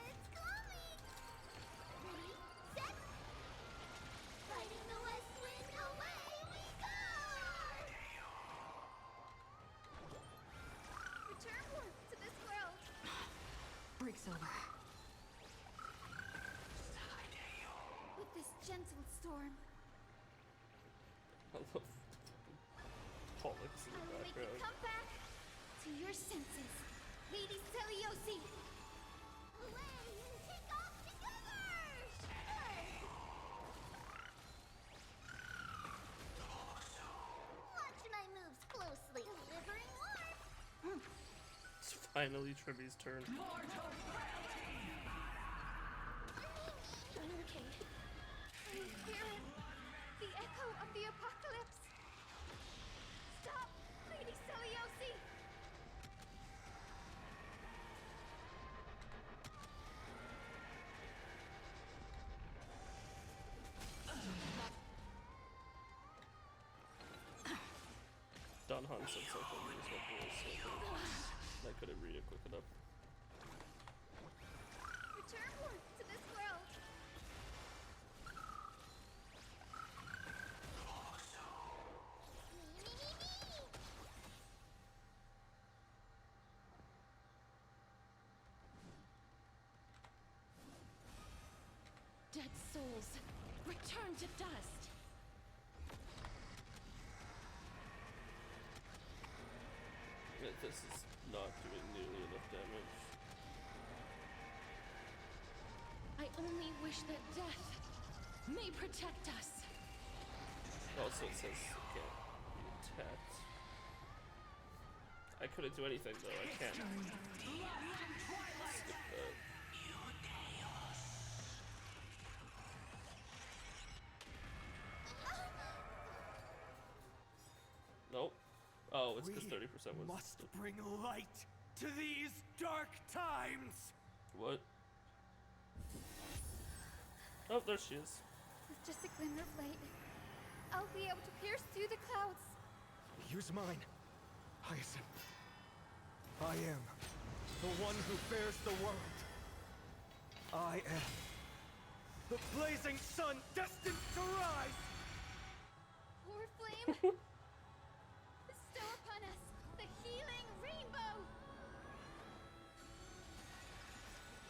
It's coming. Ready, set. Fighting the west wind, away we go! over. With this gentle storm, I love Pollux in I the will make you background. come back to your senses, Lady Celiosi. Take off together! Watch my moves closely. Delivering warmth. It's finally Trivy's turn. I'm okay. I'm hearing the echo of the apocalypse. Stop, Lady Celiosi! Don Han said something in his voice, so I couldn't read it quick enough. Return warmth to this world. Dead souls, return to dust. Yeah, this is not doing nearly enough damage. I only wish that death may protect us. Also, it says it can't be attacked. I couldn't do anything though. I can't skip that. Nope. Oh, it's because 30% was. Must bring light to these dark times. What? Oh, there she is. With just a glimmer of light, I'll be able to pierce through the clouds. Use mine, Hyacinth. I am the one who bears the world. I am the blazing sun destined to rise. War flame, bestow upon us the healing rainbow.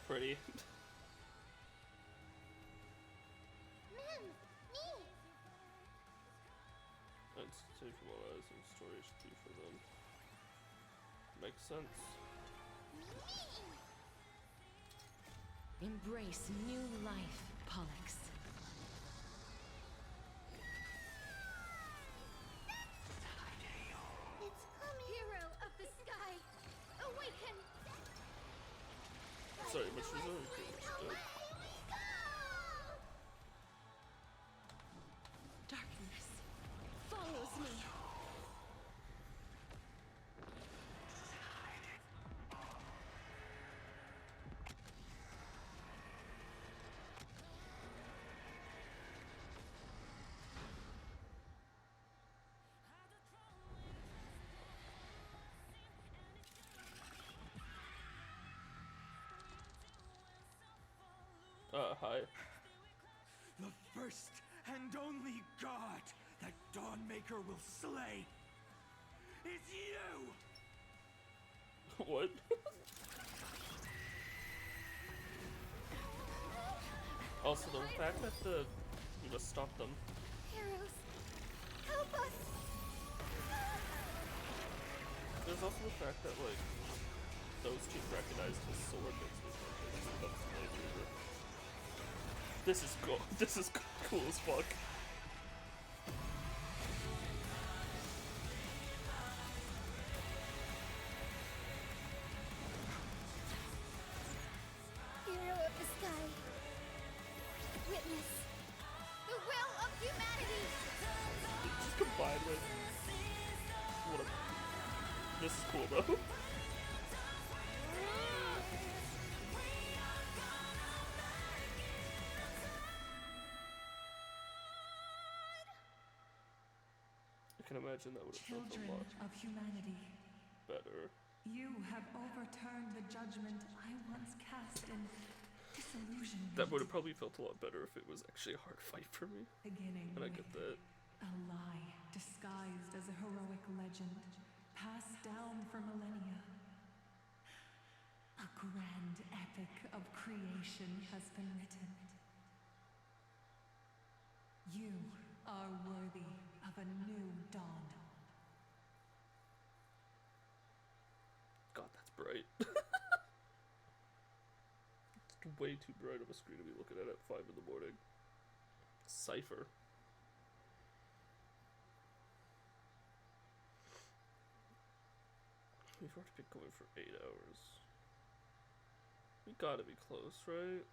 Pretty. It's safe from all eyes and storage key for them. Makes sense. Embrace new life, Pollux. It's coming. Hero of the sky, awaken. Sorry, but she's already pretty much dead. Darkness follows me. Hi. The first and only god that Dawnmaker will slay is you! What? Also, the fact that you must stop them. Heroes, help us. There's also the fact that, like, those two recognized his sword makes me think that's my favorite. This is cool. This is cool as fuck. Hero of the sky, witness the will of humanity. Just combined with what a. This is cool though. I can imagine that would have felt a Children lot of humanity, better. you have overturned the judgment I once cast in disillusionment. That would have probably felt a lot better if it was actually a hard fight for me. Beginning And I with get that. a lie disguised as a heroic legend, passed down for millennia. A grand epic of creation has been written. You are worthy of a new dawn. God, that's bright. It's way too bright of a screen to be looking at 5 in the morning. Cypher. We've already been going for 8 hours. We gotta be close, right?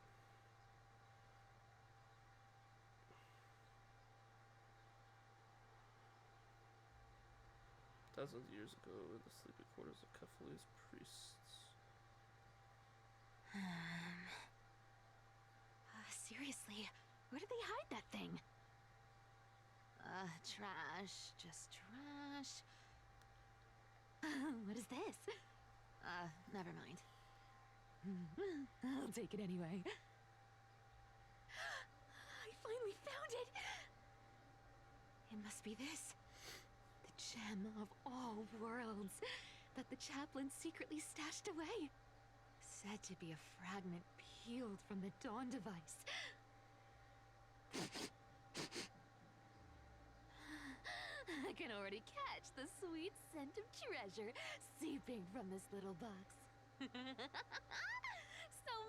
Thousands of years ago, in the sleeping quarters of Kefali's priests. Seriously, where did they hide that thing? Trash. Just trash. What is this? Never mind. I'll take it anyway. I finally found it! It must be this. The gem of all worlds that the chaplain secretly stashed away. Said to be a fragment peeled from the Dawn device. I can already catch the sweet scent of treasure seeping from this little box. So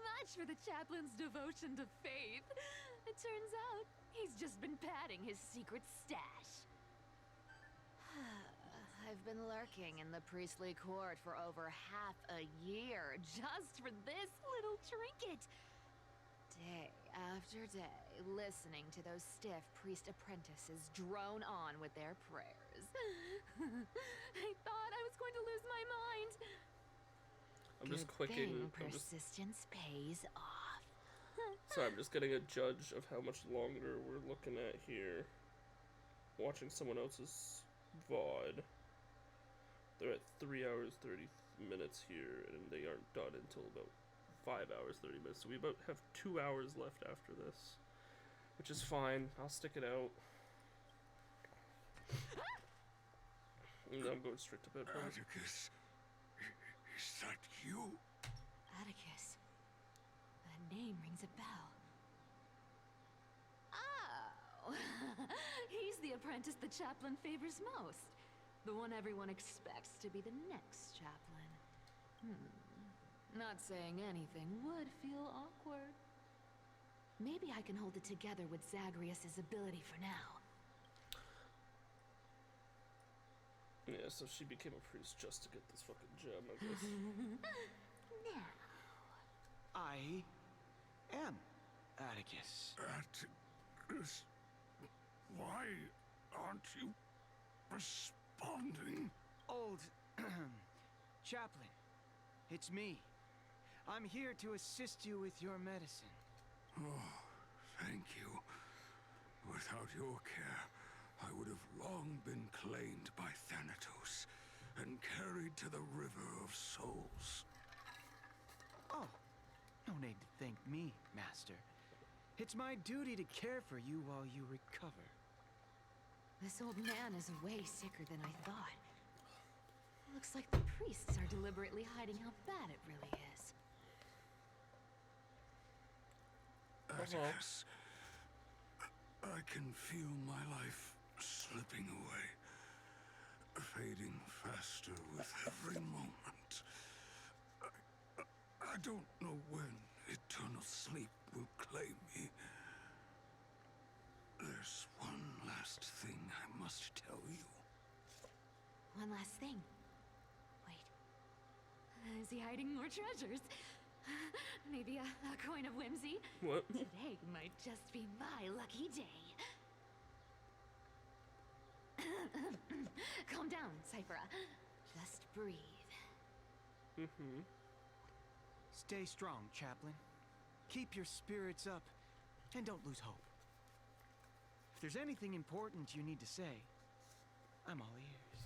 much for the chaplain's devotion to faith. It turns out he's just been padding his secret stash. I've been lurking in the priestly court for over half a year just for this little trinket. Day after day, listening to those stiff priest apprentices drone on with their prayers. I thought I was going to lose my mind. I'm just clicking. Persistence pays off. Sorry, I'm just getting a judge of how much longer we're looking at here. Watching someone else's VOD. They're at 3 hours 30 minutes here, and they aren't done until about 5 hours 30 minutes. So we about have 2 hours left after this, which is fine. I'll stick it out. And I'm going straight to bed. Atticus, is that you? Atticus. That name rings a bell. Oh! He's the apprentice the chaplain favors most. The one everyone expects to be the next chaplain. Not saying anything would feel awkward. Maybe I can hold it together with Zagreus's ability for now. Yeah, so she became a priest just to get this fucking gem, I guess. Now. I am Atticus. Atticus? Why aren't you responding? Old chaplain, it's me. I'm here to assist you with your medicine. Oh, thank you. Without your care, I would have long been claimed by Thanatos and carried to the River of Souls. Oh, no need to thank me, Master. It's my duty to care for you while you recover. This old man is way sicker than I thought. Looks like the priests are deliberately hiding how bad it really is. Atticus, I can feel my life slipping away, fading faster with every moment. I don't know when eternal sleep will claim me. There's one last thing I must tell you. One last thing. Wait. Is he hiding more treasures? Maybe a coin of whimsy? What? Today might just be my lucky day. Calm down, Cyphera. Just breathe. Stay strong, chaplain. Keep your spirits up, and don't lose hope. If there's anything important you need to say, I'm all ears.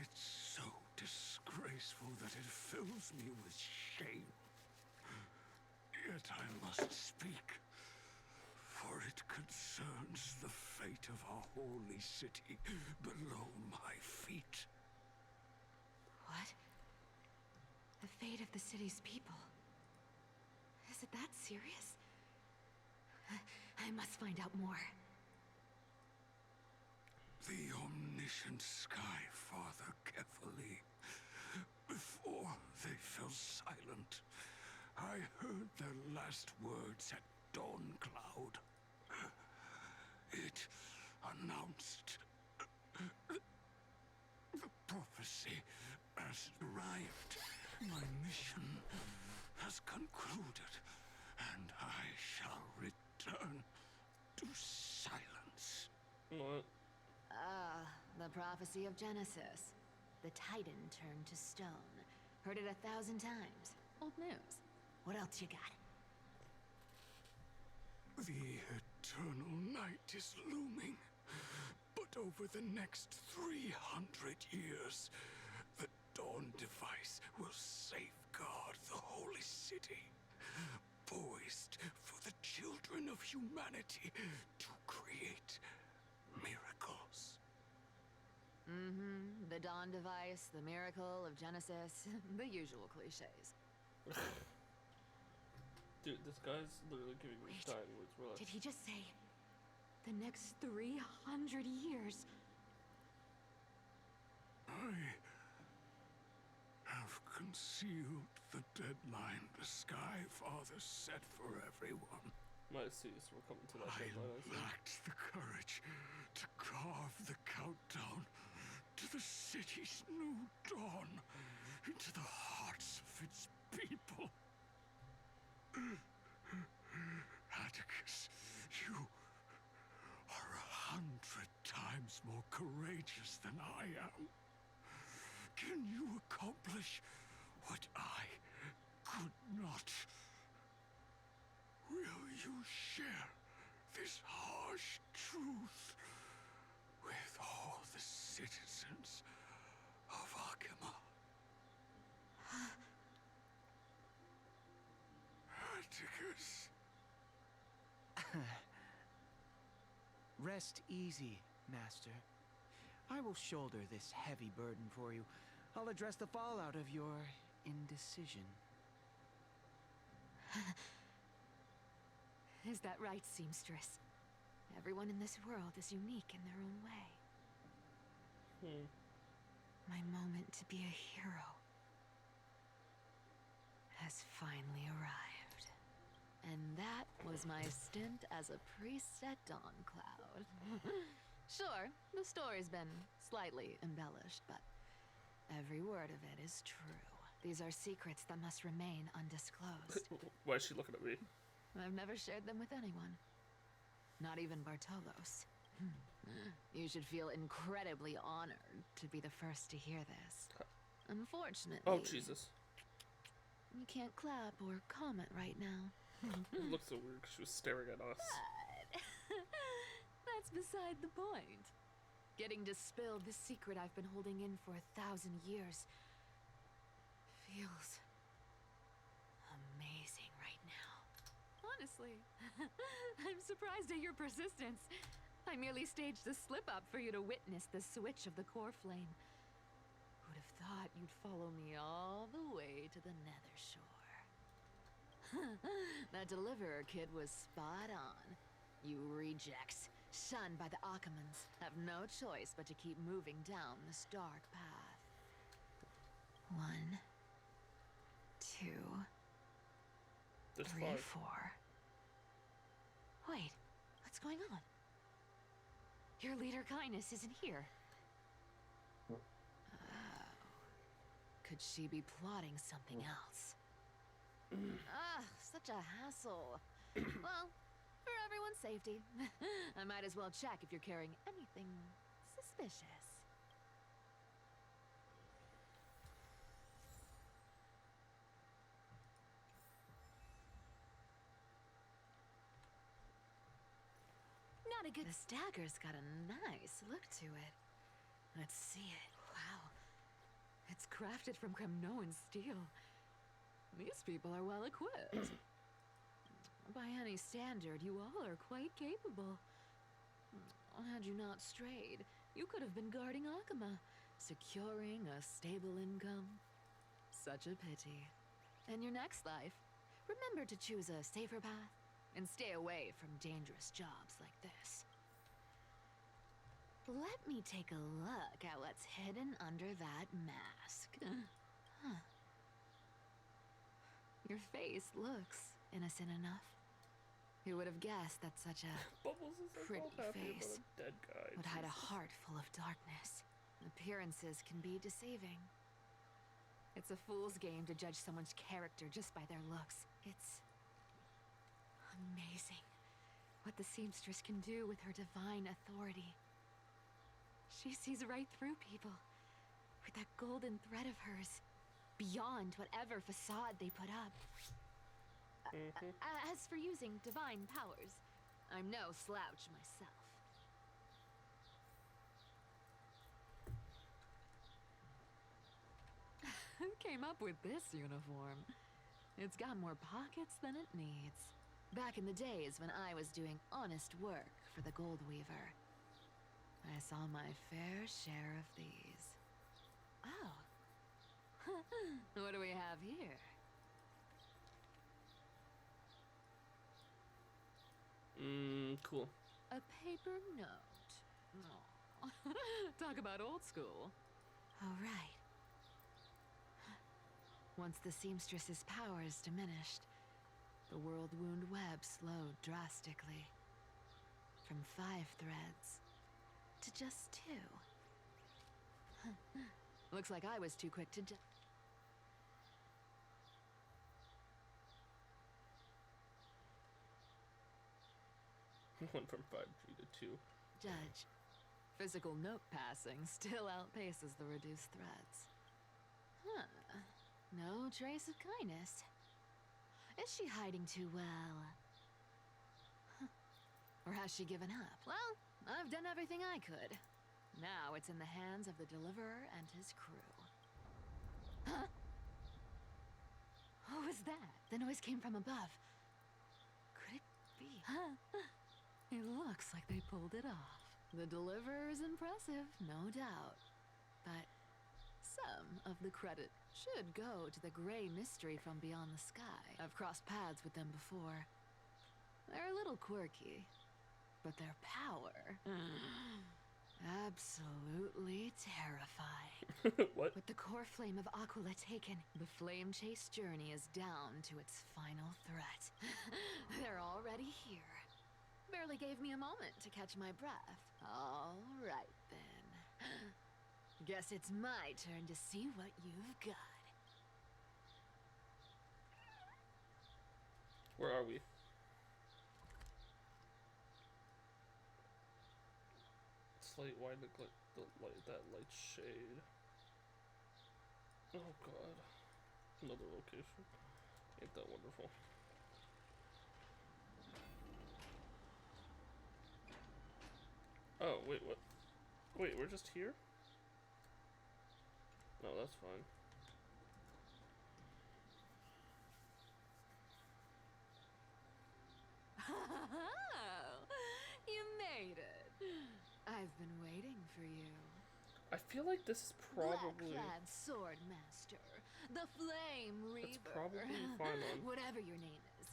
It's so disgraceful that it fills me with shame. Yet I must speak, for it concerns the fate of our holy city below my feet. What? The fate of the city's people. Is it that serious? I must find out more. The omniscient Sky Father Kefali. Before they fell silent, I heard their last words at Dawn Cloud. It announced the prophecy has arrived. My mission has concluded, and I shall return to silence. What? Ah, the prophecy of Genesis. The Titan turned to stone. Heard it 1,000 times. Old news. What else you got? The eternal night is looming. But over the next 300 years, the Dawn device will safeguard the holy city, poised for the children of humanity to create miracles. Mm-hmm. The Dawn device, the miracle of Genesis, the usual cliches. Dude, this guy's literally giving me dying words. Relax. Did he just say the next 300 years? I have concealed the deadline the Sky Father set for everyone. Might see, so we're coming to that I deadline. lacked the courage to carve the countdown to the city's new dawn into the hearts of its people. Atticus, you are 100 times more courageous than I am. Can you accomplish what I could not? Will you share this harsh truth with all the citizens of Akima? Atticus. Rest easy, Master. I will shoulder this heavy burden for you. I'll address the fallout of your indecision. Is that right, seamstress? Everyone in this world is unique in their own way. My moment to be a hero has finally arrived. And that was my stint as a priest at Dawn Cloud. Sure, the story's been slightly embellished, but every word of it is true. These are secrets that must remain undisclosed. Why is she looking at me? I've never shared them with anyone. Not even Bartolos. You should feel incredibly honored to be the first to hear this. Unfortunately... Oh, Jesus. You can't clap or comment right now. It looks so weird because she was staring at us. But that's beside the point. Getting to spill the secret I've been holding in for 1,000 years feels amazing right now. Honestly, I'm surprised at your persistence. I merely staged a slip-up for you to witness the switch of the core flame. Who'd have thought you'd follow me all the way to the Nether Shore? That Deliverer kid was spot on. You rejects, shunned by the Akamans, have no choice but to keep moving down this dark path. 1, 2, There's 3, 5. 4. Wait, what's going on? Your leader Kindness isn't here. Oh. Could she be plotting something else? Such a hassle. Well, for everyone's safety, I might as well check if you're carrying anything suspicious. Not a good... This dagger's got a nice look to it. Let's see it. Wow. It's crafted from Kremnoan steel. These people are well equipped. By any standard, you all are quite capable. Had you not strayed, you could have been guarding Akima, Securing a stable income? Such a pity. In your next life, remember to choose a safer path and stay away from dangerous jobs like this. Let me take a look at what's hidden under that mask. Huh. Your face looks innocent enough. Who would have guessed that such a Bubbles is like pretty all happy about face a dead guy. would hide a Jesus. heart full of darkness? Appearances can be deceiving. It's a fool's game to judge someone's character just by their looks. It's amazing what the seamstress can do with her divine authority. She sees right through people with that golden thread of hers, beyond whatever facade they put up. As for using divine powers, I'm no slouch myself. Who came up with this uniform? It's got more pockets than it needs. Back in the days when I was doing honest work for the Gold Weaver, I saw my fair share of these. Oh. What do we have here? Cool. A paper note. Aw. Talk about old school. All right. Once the seamstress's powers diminished, the world wound web slowed drastically. From 5 threads to just 2. Looks like I was too quick to Went from 5G to 2. judge. Physical note passing still outpaces the reduced threads. Huh. No trace of kindness. Is she hiding too well? Huh. Or has she given up? Well, I've done everything I could. Now it's in the hands of the Deliverer and his crew. Huh? What was that? The noise came from above. Could it be? Huh? It looks like they pulled it off. The Deliverer is impressive, no doubt. But some of the credit should go to the gray mystery from beyond the sky. I've crossed paths with them before. They're a little quirky, but their power... absolutely terrifying. What? With the core flame of Aquila taken, the flame chase journey is down to its final threat. They're already here. Barely gave me a moment to catch my breath. All right, then. Guess it's my turn to see what you've got. Where are we? Slight wide neglect the light, that light shade. Oh god. Another location. Ain't that wonderful. Oh, wait, what? Wait, we're just here? No, that's fine. You made it. I've been waiting for you. I feel like this is probably... Black-clad sword master, the Flame Reaver. It's probably Phylon. Whatever your name is.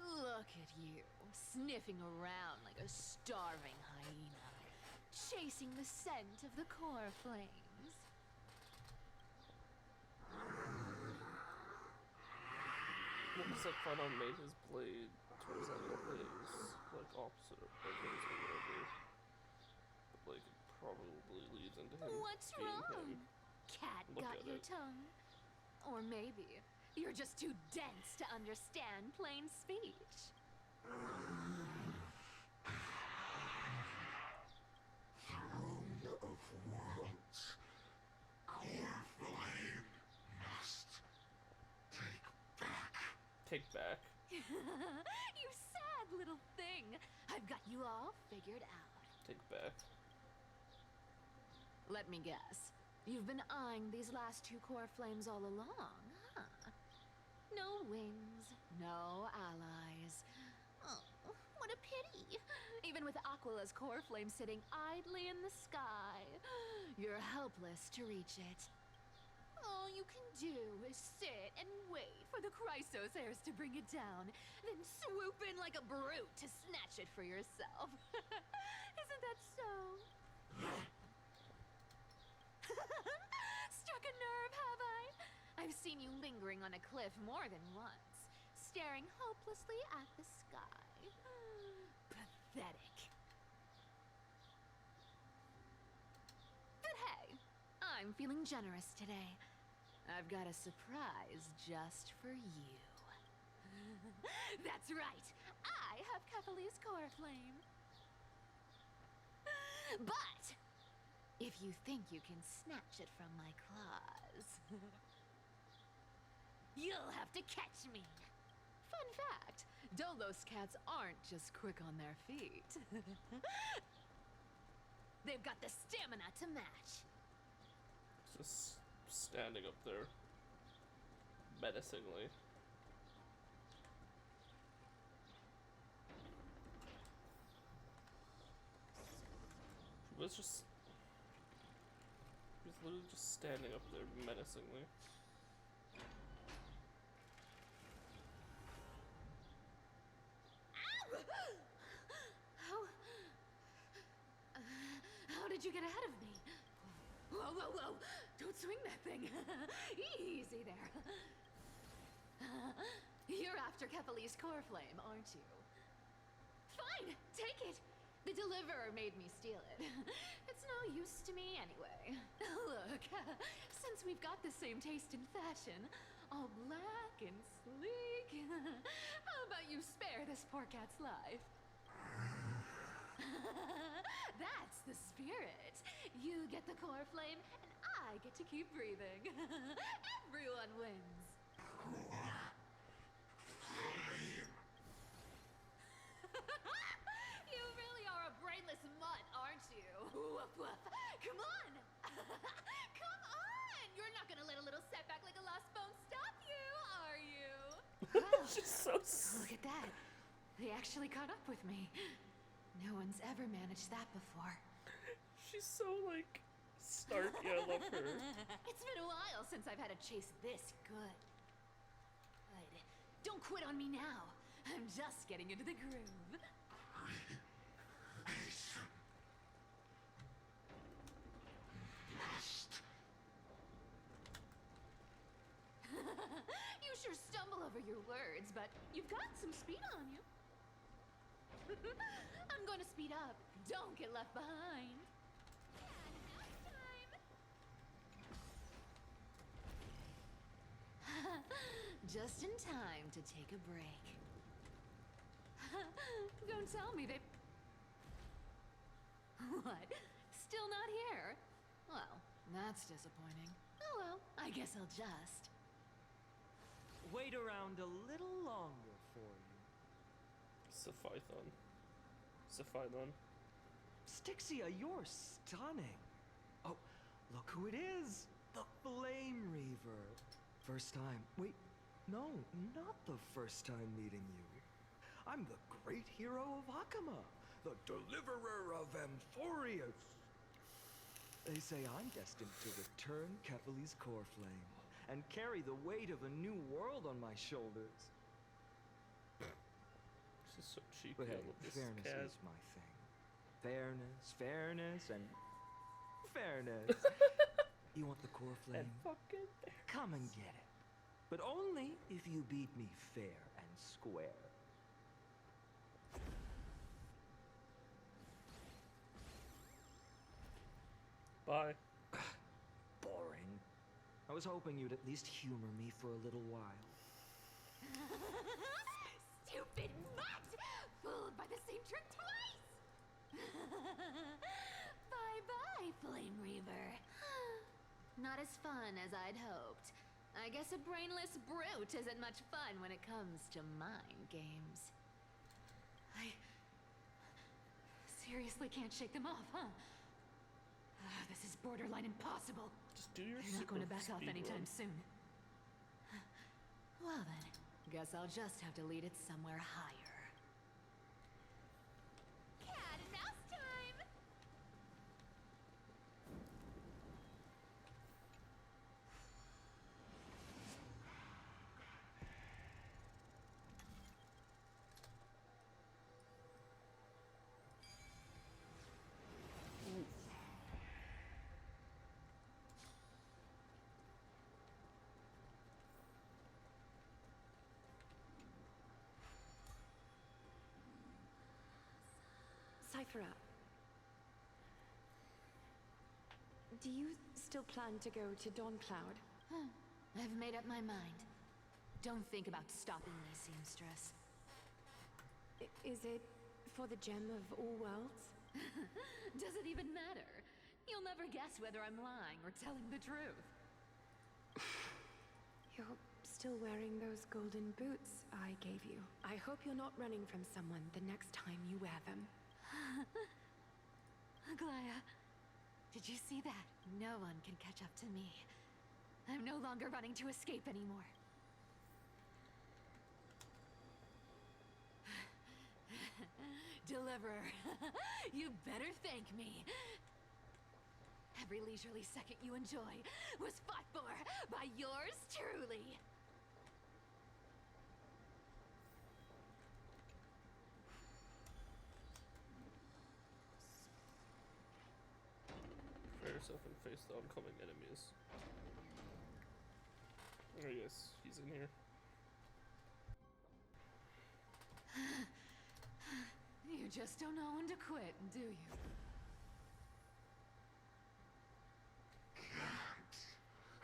Look at you, sniffing around like a starving hyena, chasing the scent of the core flames. Looks like Phylon made his blade towards that little blaze, like opposite of blaze or whatever. But like it probably leads into him What's being wrong? him. Cat Look got at your it. tongue? Or maybe you're just too dense to understand plain speech. Throne of worlds, core flame must take back. Take back. You sad little thing. I've got you all figured out. Take back. Let me guess. You've been eyeing these last 2 core flames all along, huh? No wings, no allies. Oh, What a pity. Even with Aquala's core flame sitting idly in the sky, you're helpless to reach it. All you can do is sit and wait for the Chrysos heirs to bring it down, then swoop in like a brute to snatch it for yourself. Isn't that so? Struck a nerve, have I? I've seen you lingering on a cliff more than once, staring hopelessly at the sky. Pathetic. But hey, I'm feeling generous today. I've got a surprise just for you. That's right, I have Kefali's core flame. But if you think you can snatch it from my claws, you'll have to catch me. Fun fact, Dolos cats aren't just quick on their feet. They've got the stamina to match. Just standing up there menacingly. He's literally just standing up there menacingly. How did you get ahead of me? Whoa, whoa, whoa! Don't swing that thing! Easy there. You're after Kefali's core flame, aren't you? Fine, take it! The deliverer made me steal it. It's no use to me anyway. Look, since we've got the same taste in fashion, all black and sleek, how about you spare this poor cat's life? That's the spirit. You get the core flame, and I get to keep breathing. Everyone wins. You really are a brainless mutt, aren't you? Woof woof. Come on! Come on! You're not gonna let a little setback like a lost bone stop you, are you? Wow. She's so Look at that. They actually caught up with me. No one's ever managed that before. She's so, like, snarky. I love her. It's been a while since I've had a chase this good. But don't quit on me now. I'm just getting into the groove. You sure stumble over your words, but you've got some speed on you. I'm going to speed up. Don't get left behind. Just in time to take a break. Don't tell me they... What? Still not here? Well, that's disappointing. Oh well, I guess I'll just... Wait around a little longer for you. Sephython. Stixia, you're stunning. Oh, look who it is. The Flame Reaver. First time. Wait, no, not the first time meeting you. I'm the great hero of Hakama, the deliverer of Amphorius. They say I'm destined to return Kefali's core flame and carry the weight of a new world on my shoulders. This is so cheeky. But hey, I love this fairness cat. is my thing. Fairness, and fairness. You want the core flame? fucking Come and get it. But only if you beat me fair and square. Bye. Boring. I was hoping you'd at least humor me for a little while. Stupid mutt! Fooled by the same trick twice! Bye-bye, Flame Reaver. Not as fun as I'd hoped. I guess a brainless brute isn't much fun when it comes to mind games. I seriously can't shake them off, huh? This is borderline impossible. Just do your I'm not going to back off speed anytime run. soon. Well then, guess I'll just have to lead it somewhere higher. Cypher up. Do you still plan to go to Dawncloud? I've made up my mind. Don't think about stopping me, seamstress. Is it for the gem of all worlds? Does it even matter? You'll never guess whether I'm lying or telling the truth. You're still wearing those golden boots I gave you. I hope you're not running from someone the next time you wear them. Aglaya, did you see that? No one can catch up to me. I'm no longer running to escape anymore. Deliverer, you better thank me. Every leisurely second you enjoy was fought for by yours truly. Prepare yourself and face the oncoming enemies. Oh yes, he's in here. You just don't know when to quit, do you? Can't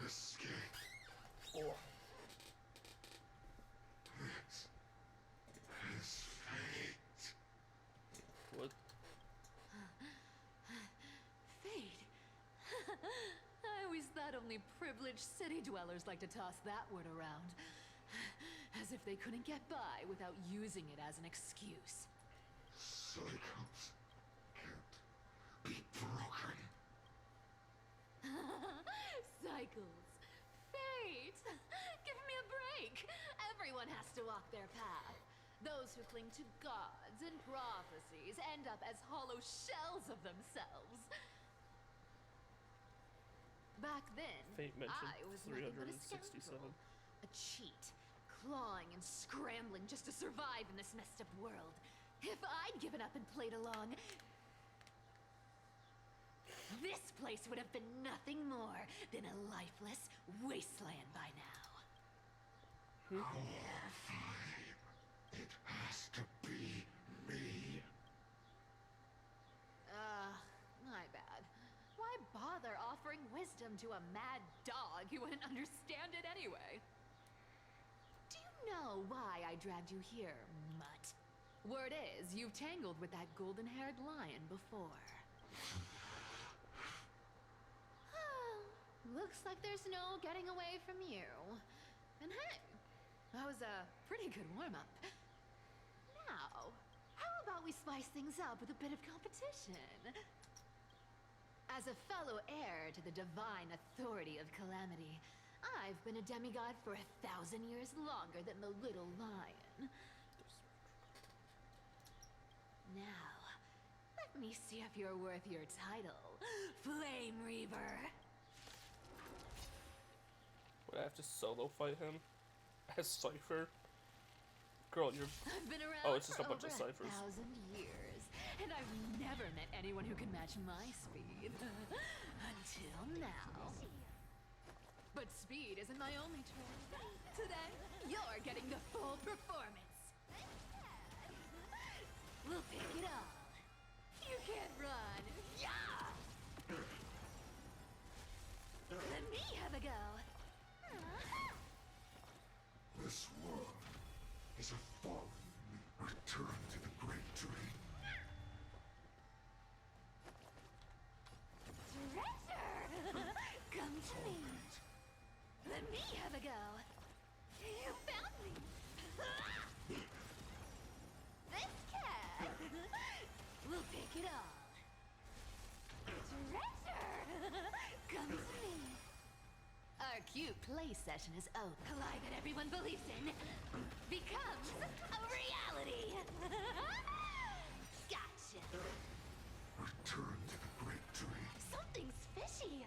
escape. Oh. This is fate. What? Fate? I always thought only privileged city dwellers like to toss that word around. As if they couldn't get by without using it as an excuse. Cycles can't be broken. Cycles. Fate! Give me a break! Everyone has to walk their path. Those who cling to gods and prophecies end up as hollow shells of themselves. Back then, Fate mentioned I was nothing but a 367. scoundrel. A cheat. Clawing and scrambling just to survive in this messed up world. If I'd given up and played along, this place would have been nothing more than a lifeless wasteland by now. Our fight. It has to be me. My bad. Why bother offering wisdom to a mad dog who wouldn't understand it anyway? Do you know why I dragged you here, mutt? Word is, you've tangled with that golden-haired lion before. Looks like there's no getting away from you. And hey, that was a pretty good warm-up. Now, how about we spice things up with a bit of competition? As a fellow heir to the divine authority of Calamity, I've been a demigod for 1,000 years longer than the little lion. Now, let me see if you're worth your title, Flame Reaver. Would I have to solo fight him? As Cypher? Girl, you're... I've been around oh, it's just for a bunch of over Cyphers. 1,000 years, and I've never met anyone who can match my speed. Until now. But speed isn't my only trait. Today, you're getting the full performance. We'll pick it all. You can't run. Yeah! Let me have a go. This world is a fallen. Return to the great tree. Treasure! Come to me. Let me have a go. You found me. This cat. We'll pick it all. Treasure! Come to me. Our cute play session is over. A lie that everyone believes in becomes a reality. Gotcha. Return to the great tree. Something's fishy. I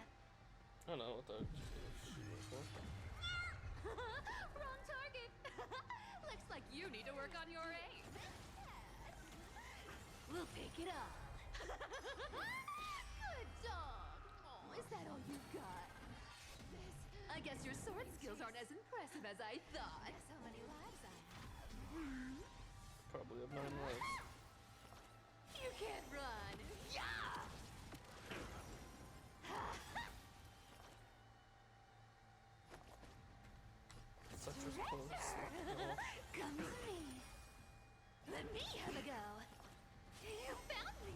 don't know what the... Wrong target. Looks like you need to work on your aim. We'll pick it up. Good dog. Oh, is that all you got? I guess your sword skills aren't as impressive as I thought. Guess how many lives I have. Probably have 9 lives. You can't run. Yeah! Such a close. Treasure! Come to me. Let me have a go. You found me.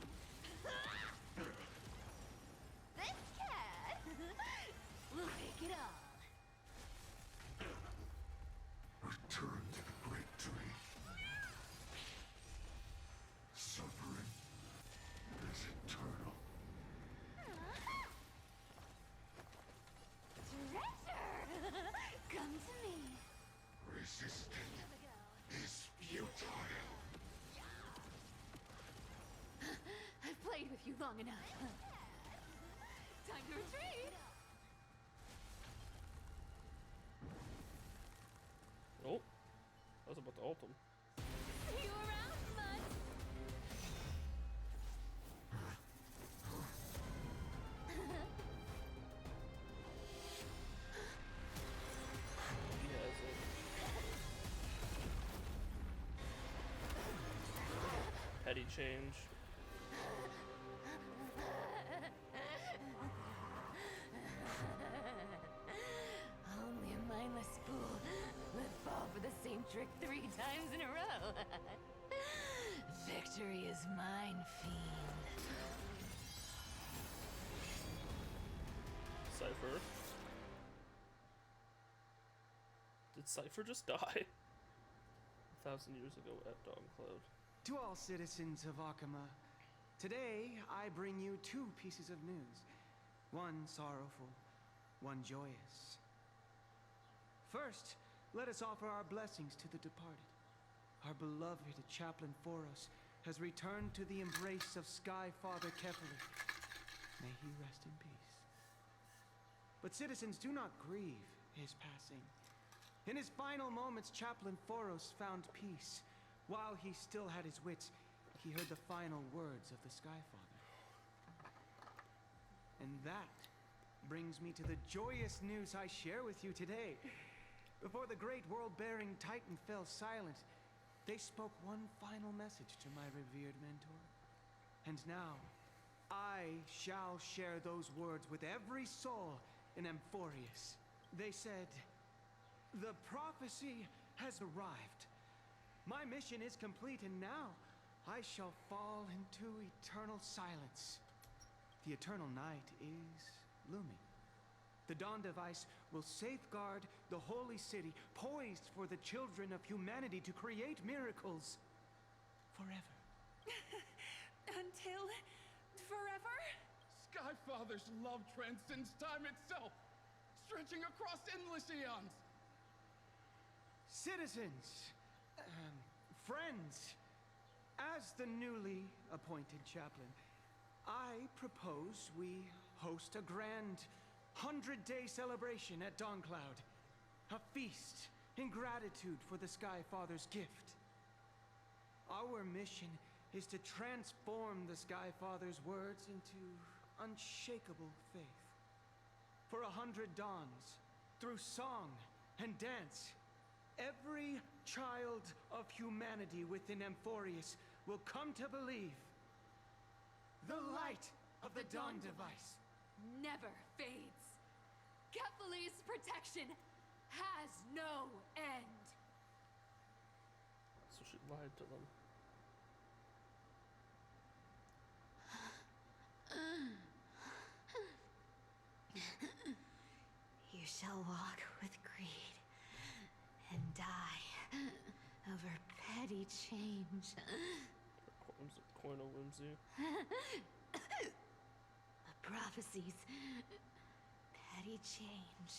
This cat will take it all. Return to the great tree. Suffering is eternal. Treasure! Come to me. Resistance is futile. I've played with you long enough. Time to retreat. Oh, I was about to ult him. See you around, bud. He has it. Heady change. Only a mindless fool would fall for the same trick 3 times in a row. Victory is mine, fiend. Cypher. Did Cypher just die? 1,000 years ago at Dawncloud. To all citizens of Akama, today I bring you 2 pieces of news. One sorrowful, one joyous. First, let us offer our blessings to the departed. Our beloved Chaplain Foros has returned to the embrace of Sky Father Kefali. May he rest in peace. But citizens, do not grieve his passing. In his final moments, Chaplain Foros found peace. While he still had his wits, he heard the final words of the Sky Father. And that brings me to the joyous news I share with you today. Before the great world-bearing Titan fell silent, they spoke one final message to my revered mentor. And now, I shall share those words with every soul in Amphorius. They said, "The prophecy has arrived. My mission is complete, and now I shall fall into eternal silence. The eternal night is looming. The dawn device will safeguard the holy city, poised for the children of humanity to create miracles forever." Until forever? Skyfather's love transcends time itself, stretching across endless eons. Citizens, friends, as the newly appointed chaplain, I propose we host a grand 100-day celebration at Dawncloud. A feast in gratitude for the Sky Father's gift. Our mission is to transform the Sky Father's words into unshakable faith. For 100 dawns, through song and dance, every child of humanity within Amphorius will come to believe the light of the dawn device Never fades. Kefali's protection has no end. So she lied to them. You shall walk with greed and die over petty change. Coin of whimsy. The prophecies, petty change,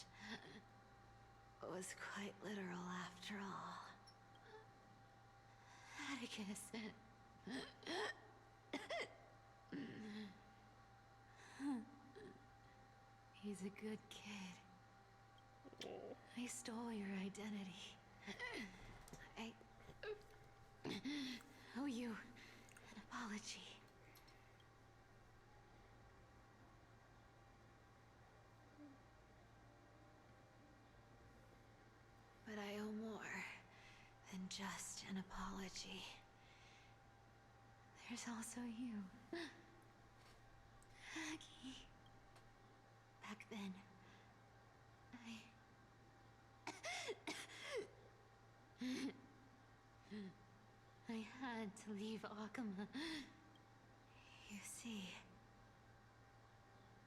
was quite literal after all. Atticus. He's a good kid. I stole your identity. I owe you an apology. But I owe more than just an apology. there's also you. Aggie. Back then, I had to leave Akama. You see,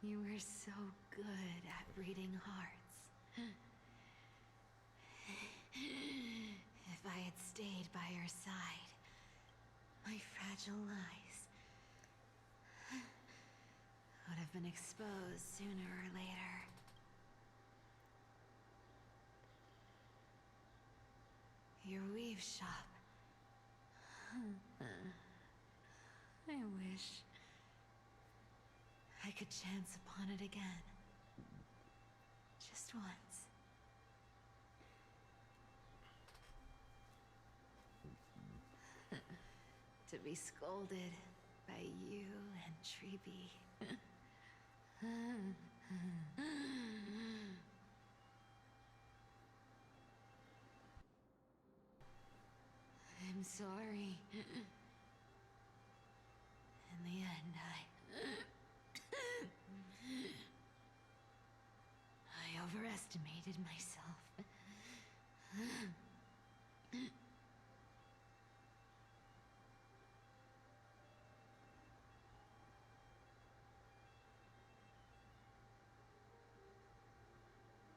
you were so good at reading hearts. If I had stayed by your side, my fragile lies would have been exposed sooner or later. Your weave shop. I wish I could chance upon it again. Just once. To be scolded by you and Treeby. I'm sorry. In the end, I overestimated myself.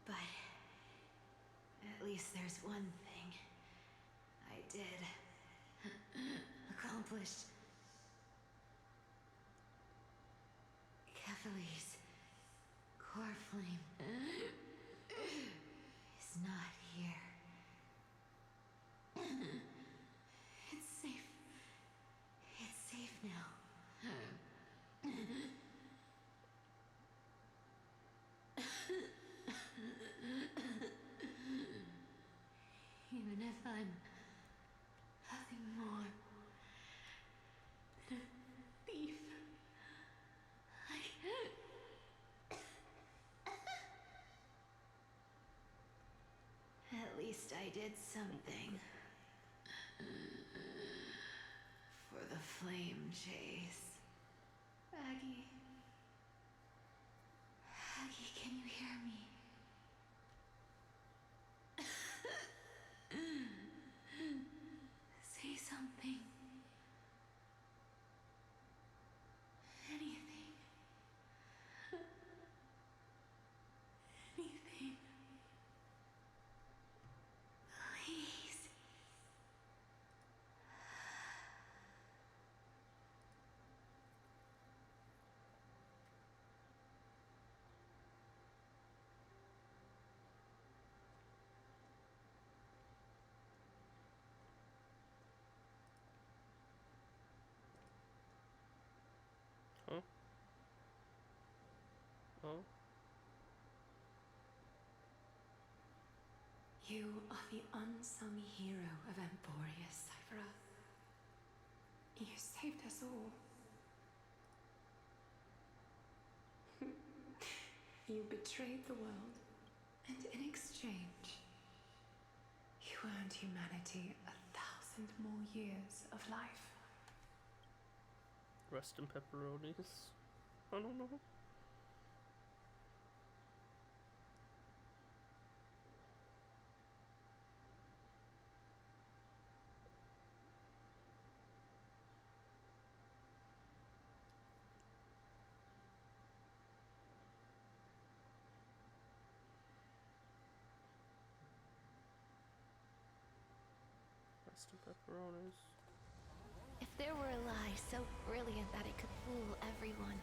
But at least there's one thing I did accomplish. Kephalie's core flame is not here. It's safe. It's safe now. Even if I'm nothing more than a thief, at least I did something for the flame chase. Aggie. Aggie, can you hear me? Say something. Anything. Anything. Please. Huh? Oh? You are the unsung hero of Emporius, Cypher. You saved us all. You betrayed the world, and in exchange, you earned humanity 1,000 more years of life. Rest in pepperonis? I don't know. Rest in pepperonis. If there were a lie so brilliant that it could fool everyone,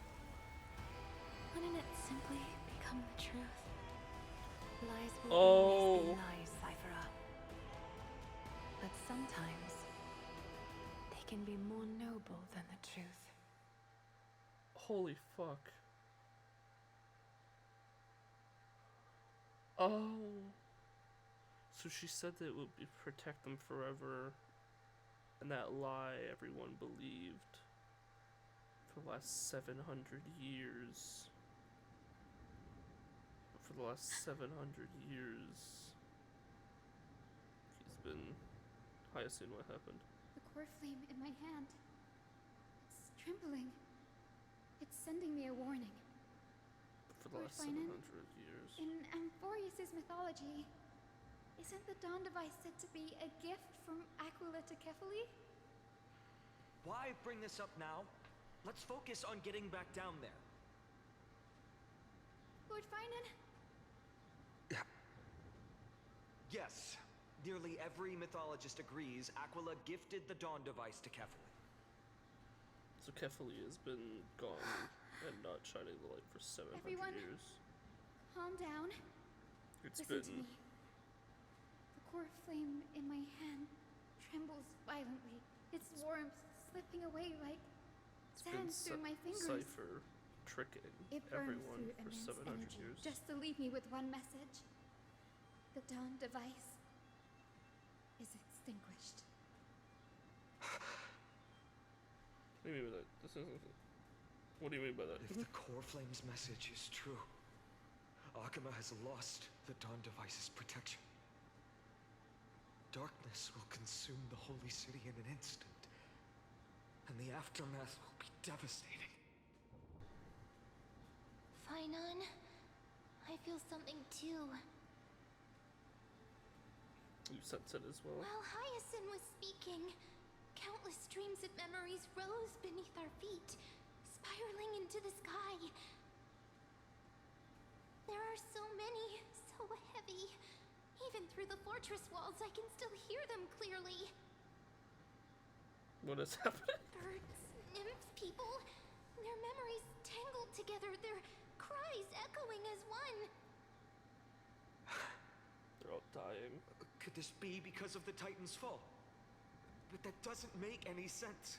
wouldn't it simply become the truth? Lies will always be lies, Cypher. But sometimes they can be more noble than the truth. Holy fuck. Oh. So she said that it would protect them forever, and that lie everyone believed for the last 700 years. For the last 700 years, he's been... Hyacinth, what happened? The core flame in my hand. trembling. It's sending me a warning. For the last Finan, 700 years. in Amphorius' mythology, isn't the Dawn device said to be a gift from Aquila to Kefali? Why bring this up now? Let's focus on getting back down there. Lord Finan? Yes. Nearly every mythologist agrees Aquila gifted the Dawn device to Kefali. So Kefali has been gone and not shining the light for 700 Everyone, years. calm down. It's Listen to been... me. The core flame in my hand trembles violently. Its warmth slipping away like sand through my fingers. Cypher tricking It burns everyone through for immense 700 energy, years. just to leave me with one message. The Dawn device is extinguished. What do you mean by that? This isn't... What do you mean by that? If the core flame's message is true, Akama has lost the Dawn device's protection. Darkness will consume the holy city in an instant, and the aftermath will be devastating. Finan, I feel something too. You sense it as well? While Hyacinth was speaking, countless streams of memories rose beneath our feet, spiraling into the sky. There are so many, so heavy. Even through the fortress walls, I can still hear them clearly. What is happening? Birds, nymphs, people, their memories tangled together, their cries echoing as one. They're all dying. Could this be because of the Titan's fall? But that doesn't make any sense.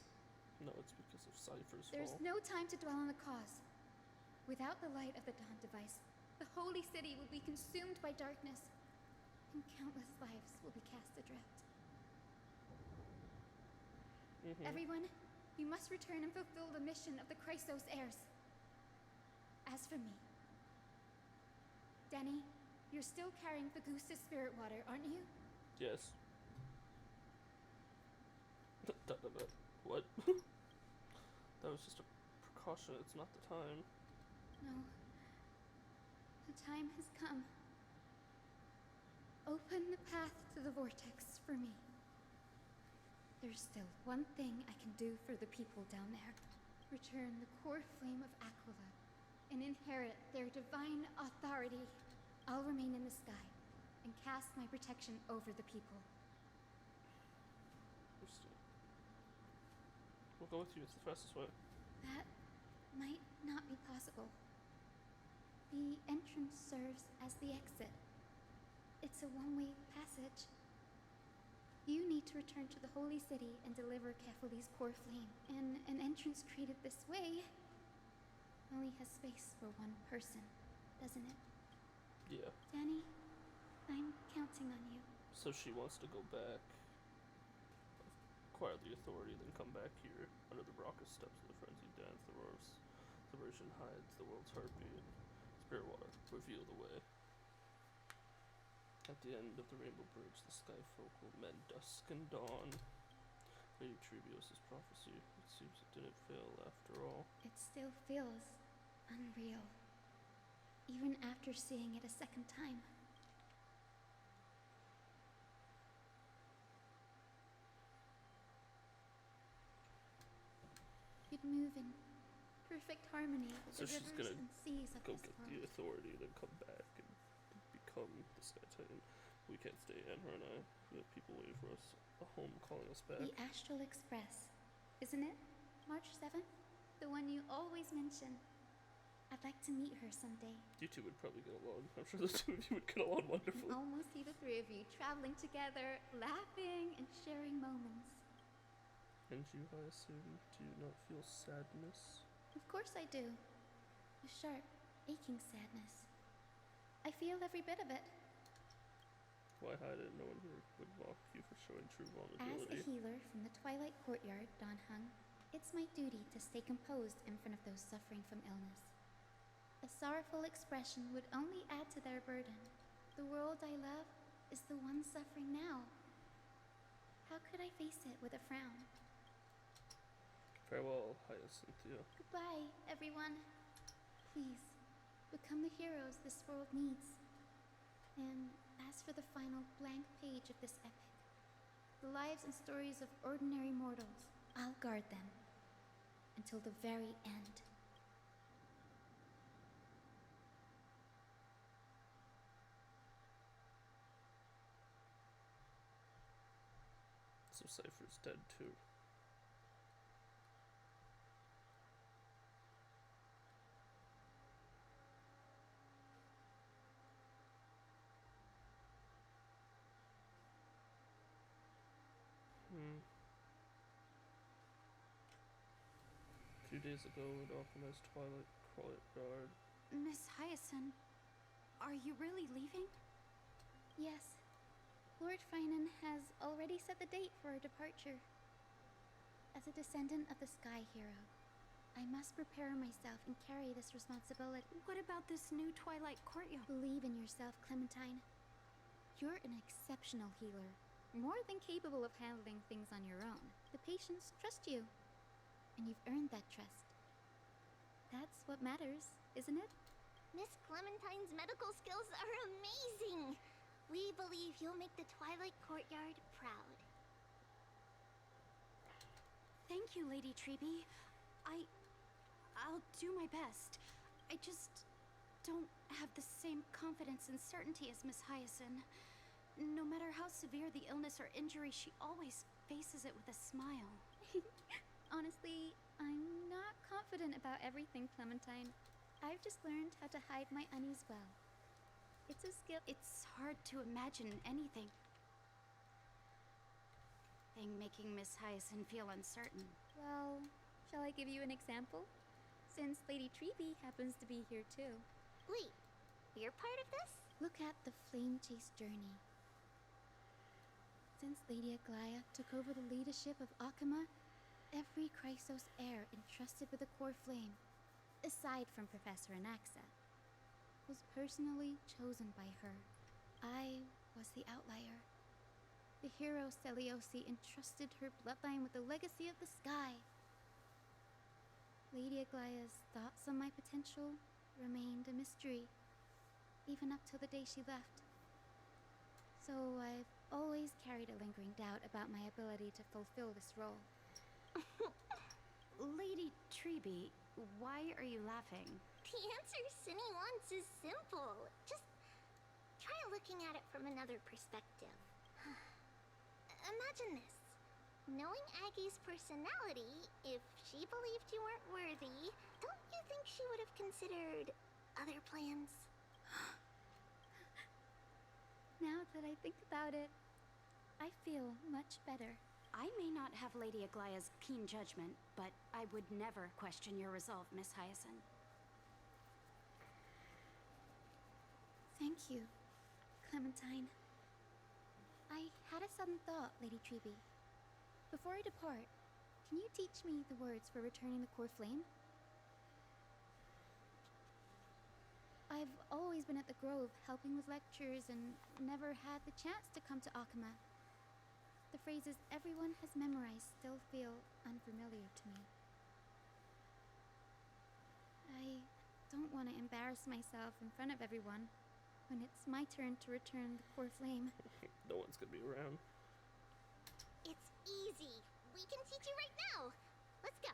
No, it's because of Cypher's There's fall. no time to dwell on the cause. Without the light of the Dawn device, the holy city will be consumed by darkness, and countless lives will be cast adrift. Everyone, you must return and fulfill the mission of the Chrysos heirs. As for me, Denny, you're still carrying Fagusta's spirit water, aren't you? Yes. What? That was just a precaution. It's not the time. No. The time has come. Open the path to the vortex for me. There's still one thing I can do for the people down there. Return the core flame of Aquila and inherit their divine authority. I'll remain in the sky and cast my protection over the people. We'll go with you. It's the fastest way. That might not be possible. The entrance serves as the exit. It's a one-way passage. You need to return to the holy city and deliver Kefali's core flame. And an entrance created this way only has space for one person, doesn't it? Yeah. Danny, I'm counting on you. So she wants to go back, acquire the authority, then come back here under the raucous steps of the frenzied dance. The version hides the world's heartbeat. Spirit water, reveal the way. At the end of the Rainbow Bridge, the sky folk will mend dusk and dawn. Lady Trebios' prophecy. It seems it didn't fail after all. It still feels unreal, even after seeing it a second time. You'd move in perfect harmony with So the she's rivers gonna and seas of go this get world. the authority, then come back and become the Sky Titan. We can't stay in, her and I. We have people waiting for us. A home calling us back. The Astral Express, isn't it? March 7th? The one you always mention. I'd like to meet her someday. You two would probably get along. I'm sure the two of you would get along wonderfully. I almost see the three of you traveling together, laughing and sharing moments. And you, I assume, do you not feel sadness? Of course I do. A sharp, aching sadness. I feel every bit of it. Why hide it? No one here would mock you for showing true As a vulnerability. healer from the Twilight Courtyard, Don Hung, it's my duty to stay composed in front of those suffering from illness. A sorrowful expression would only add to their burden. The world I love is the one suffering now. How could I face it with a frown? Farewell, Hyacinthia. Goodbye, everyone. Please, become the heroes this world needs. And as for the final blank page of this epic, the lives and stories of ordinary mortals, I'll guard them until the very end. So Cypher's dead too. A few days ago in Alchemist Twilight Courtyard. Miss Hyacinth, are you really leaving? Yes. Lord Finan has already set the date for our departure. As a descendant of the Sky Hero, I must prepare myself and carry this responsibility. What about this new Twilight Courtyard? Believe in yourself, Clementine. You're an exceptional healer, more than capable of handling things on your own. The patients trust you, and you've earned that trust. That's what matters, isn't it? Miss Clementine's medical skills are amazing! We believe you'll make the Twilight Courtyard proud. Thank you, Lady Treby. I'll do my best. I just don't have the same confidence and certainty as Miss Hyacinth. No matter how severe the illness or injury, she always faces it with a smile. Honestly, I'm not confident about everything, Clementine. I've just learned how to hide my unease well. It's a skill. It's hard to imagine anything making Miss Hyacinth feel uncertain. Well, shall I give you an example? Since Lady Treby happens to be here too. Wait, you're part of this? Look at the Flame Chase journey. Since Lady Aglaya took over the leadership of Akama, every Chrysos heir entrusted with the core flame, aside from Professor Anaxa, was personally chosen by her. I was the outlier. The hero Celiosi entrusted her bloodline with the legacy of the sky. Lady Aglaya's thoughts on my potential remained a mystery, even up till the day she left. So I've always carried a lingering doubt about my ability to fulfill this role. Lady Treby, why are you laughing? The answer Cinny wants is simple. Just try looking at it from another perspective. Imagine this. Knowing Aggie's personality, if she believed you weren't worthy, don't you think she would have considered other plans? Now that I think about it, I feel much better. I may not have Lady Aglaya's keen judgment, but I would never question your resolve, Miss Hyacinth. Thank you, Clementine. I had a sudden thought, Lady Treby. Before I depart, can you teach me the words for returning the core flame? I've always been at the Grove helping with lectures and never had the chance to come to Akama. The phrases everyone has memorized still feel unfamiliar to me. I don't want to embarrass myself in front of everyone when it's my turn to return the core flame. No one's gonna be around. It's easy. We can teach you right now. Let's go.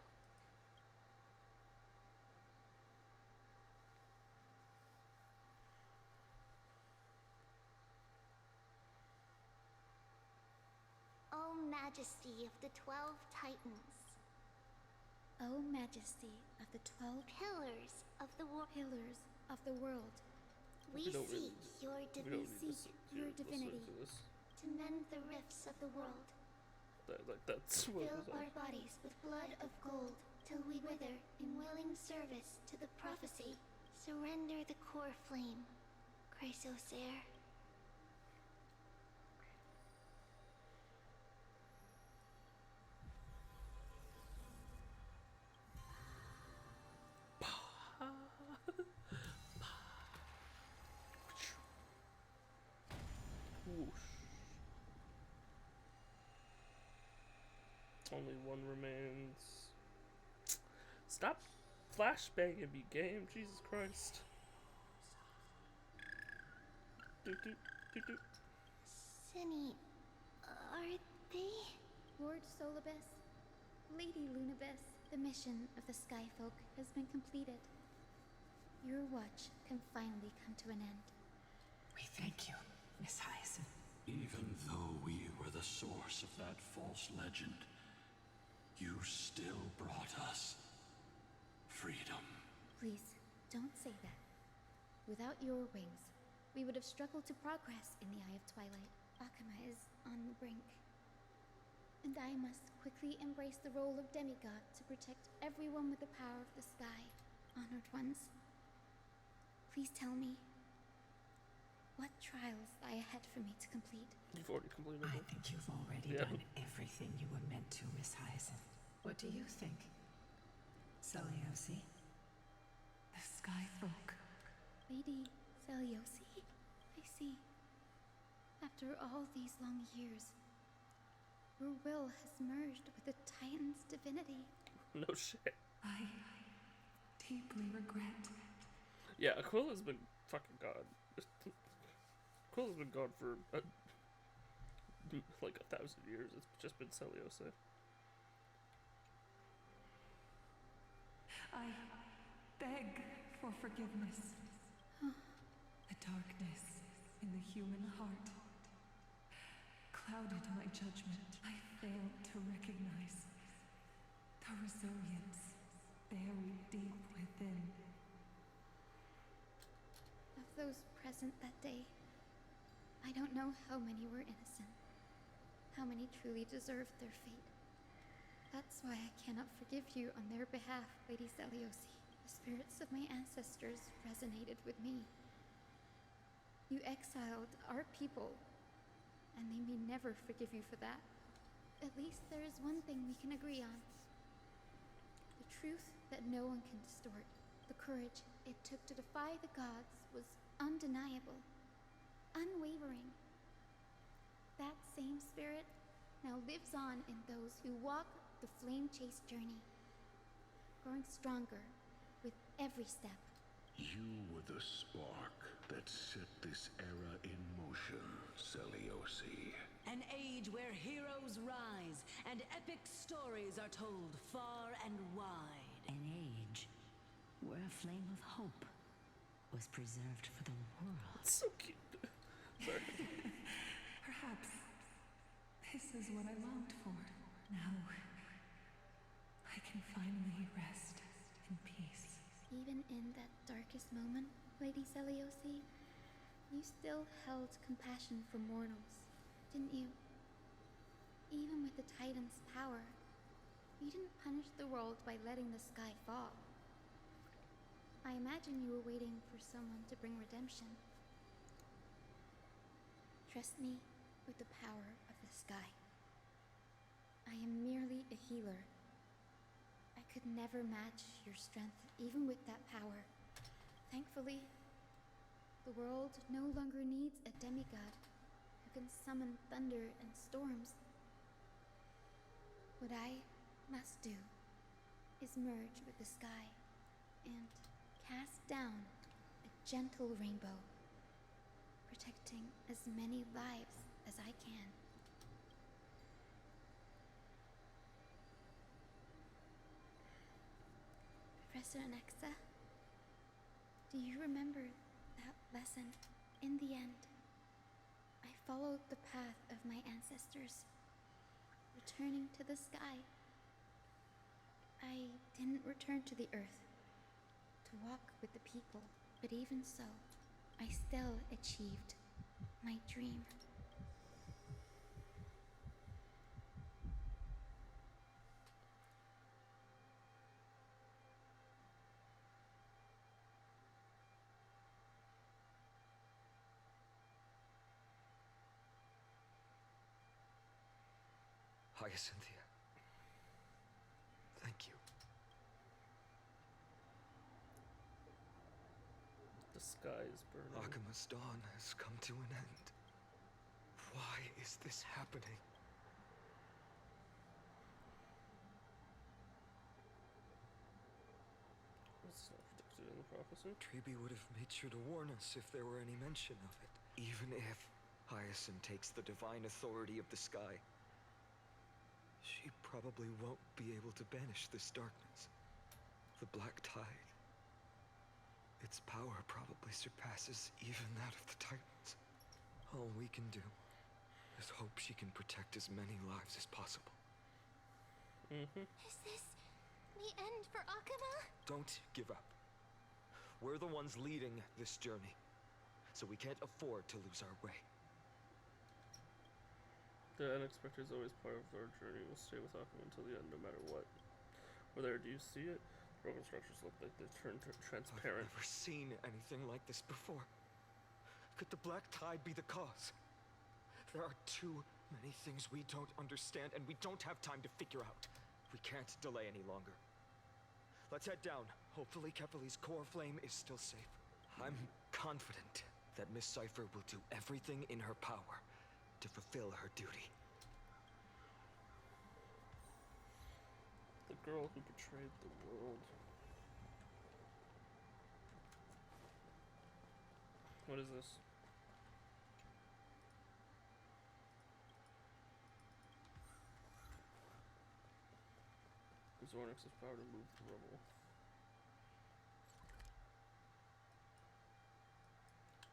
O Majesty of the 12 Titans. O Majesty of the 12 Pillars of the Pillars of the world. We don't seek really- your we don't need divinity, to your listen divinity. to this. to mend the rifts of the world. That's what it Fill was our like. bodies with blood of gold till we wither in willing service to the prophecy. Surrender the core flame, Chrysos heir. Whoosh. Only one remains. Stop flashbanging me, game. Jesus Christ. Doot, doot, doot, doot. Cinny, are they? Lord Solibus, Lady Lunibus, the mission of the Skyfolk has been completed. Your watch can finally come to an end. We thank you, Miss Hyacinth. Even though we were the source of that false legend, you still brought us freedom. Please, don't say that. Without your wings, we would have struggled to progress in the Eye of Twilight. Akama is on the brink. And I must quickly embrace the role of demigod to protect everyone with the power of the sky. Honored ones, please tell me, what trials lie ahead for me to complete? You've already completed I it. think you've already done everything you were meant to, Miss Hyacinth. What do you think? Seliosi? The Skyfolk. Lady Seliosi? I see. After all these long years, your will has merged with the Titan's divinity. No shit. I deeply regret. Yeah, Aquila's been fucking gone. Aquila's been gone for like 1,000 years. It's just been Celiose. I beg for forgiveness. The darkness in the human heart clouded my judgment. I failed to recognize the resilience buried deep within. Of those present that day, I don't know how many were innocent, how many truly deserved their fate. That's why I cannot forgive you on their behalf, Lady Seliosi. The spirits of my ancestors resonated with me. You exiled our people, and they may never forgive you for that. At least there is one thing we can agree on. The truth that no one can distort. The courage it took to defy the gods was undeniable, unwavering. That same spirit now lives on in those who walk the flame-chased journey, growing stronger with every step. You were the spark that set this era in motion, Seliosi. An age where heroes rise and epic stories are told far and wide. An age where a flame of hope was preserved for the world. It's so cute. Sorry. Perhaps this is what I longed for. Now, I can finally rest in peace. Even in that darkest moment, Lady Seliosi, you still held compassion for mortals, didn't you? Even with the Titan's power, you didn't punish the world by letting the sky fall. I imagine you were waiting for someone to bring redemption. Trust me with the power of the sky. I am merely a healer. I could never match your strength, even with that power. Thankfully, the world no longer needs a demigod who can summon thunder and storms. What I must do is merge with the sky and cast down a gentle rainbow, protecting as many lives as I can. Professor Alexa, do you remember that lesson? In the end, I followed the path of my ancestors, returning to the sky. I didn't return to the earth to walk with the people, but even so, I still achieved my dream. Hyacinthia. Thank you. The sky is burning. Akama's dawn has come to an end. Why is this happening? prophecy? Treeby would have made sure to warn us if there were any mention of it. Even if Hyacinth takes the divine authority of the sky, she probably won't be able to banish this darkness. The Black Tide. Its power probably surpasses even that of the Titans. All we can do is hope she can protect as many lives as possible. Is this the end for Akuma? Don't give up. We're the ones leading this journey, so we can't afford to lose our way. The unexpected is always part of our journey. We'll stay with Akuma until the end, no matter what. Over there, do you see it? Broken structures look like they turned transparent. I've never seen anything like this before. Could the Black Tide be the cause? There are too many things we don't understand, and we don't have time to figure out. We can't delay any longer. Let's head down. Hopefully Kefali's core flame is still safe. I'm confident that Miss Cypher will do everything in her power to fulfill her duty. The girl who betrayed the world. What is this? Zornix's power to move the rubble.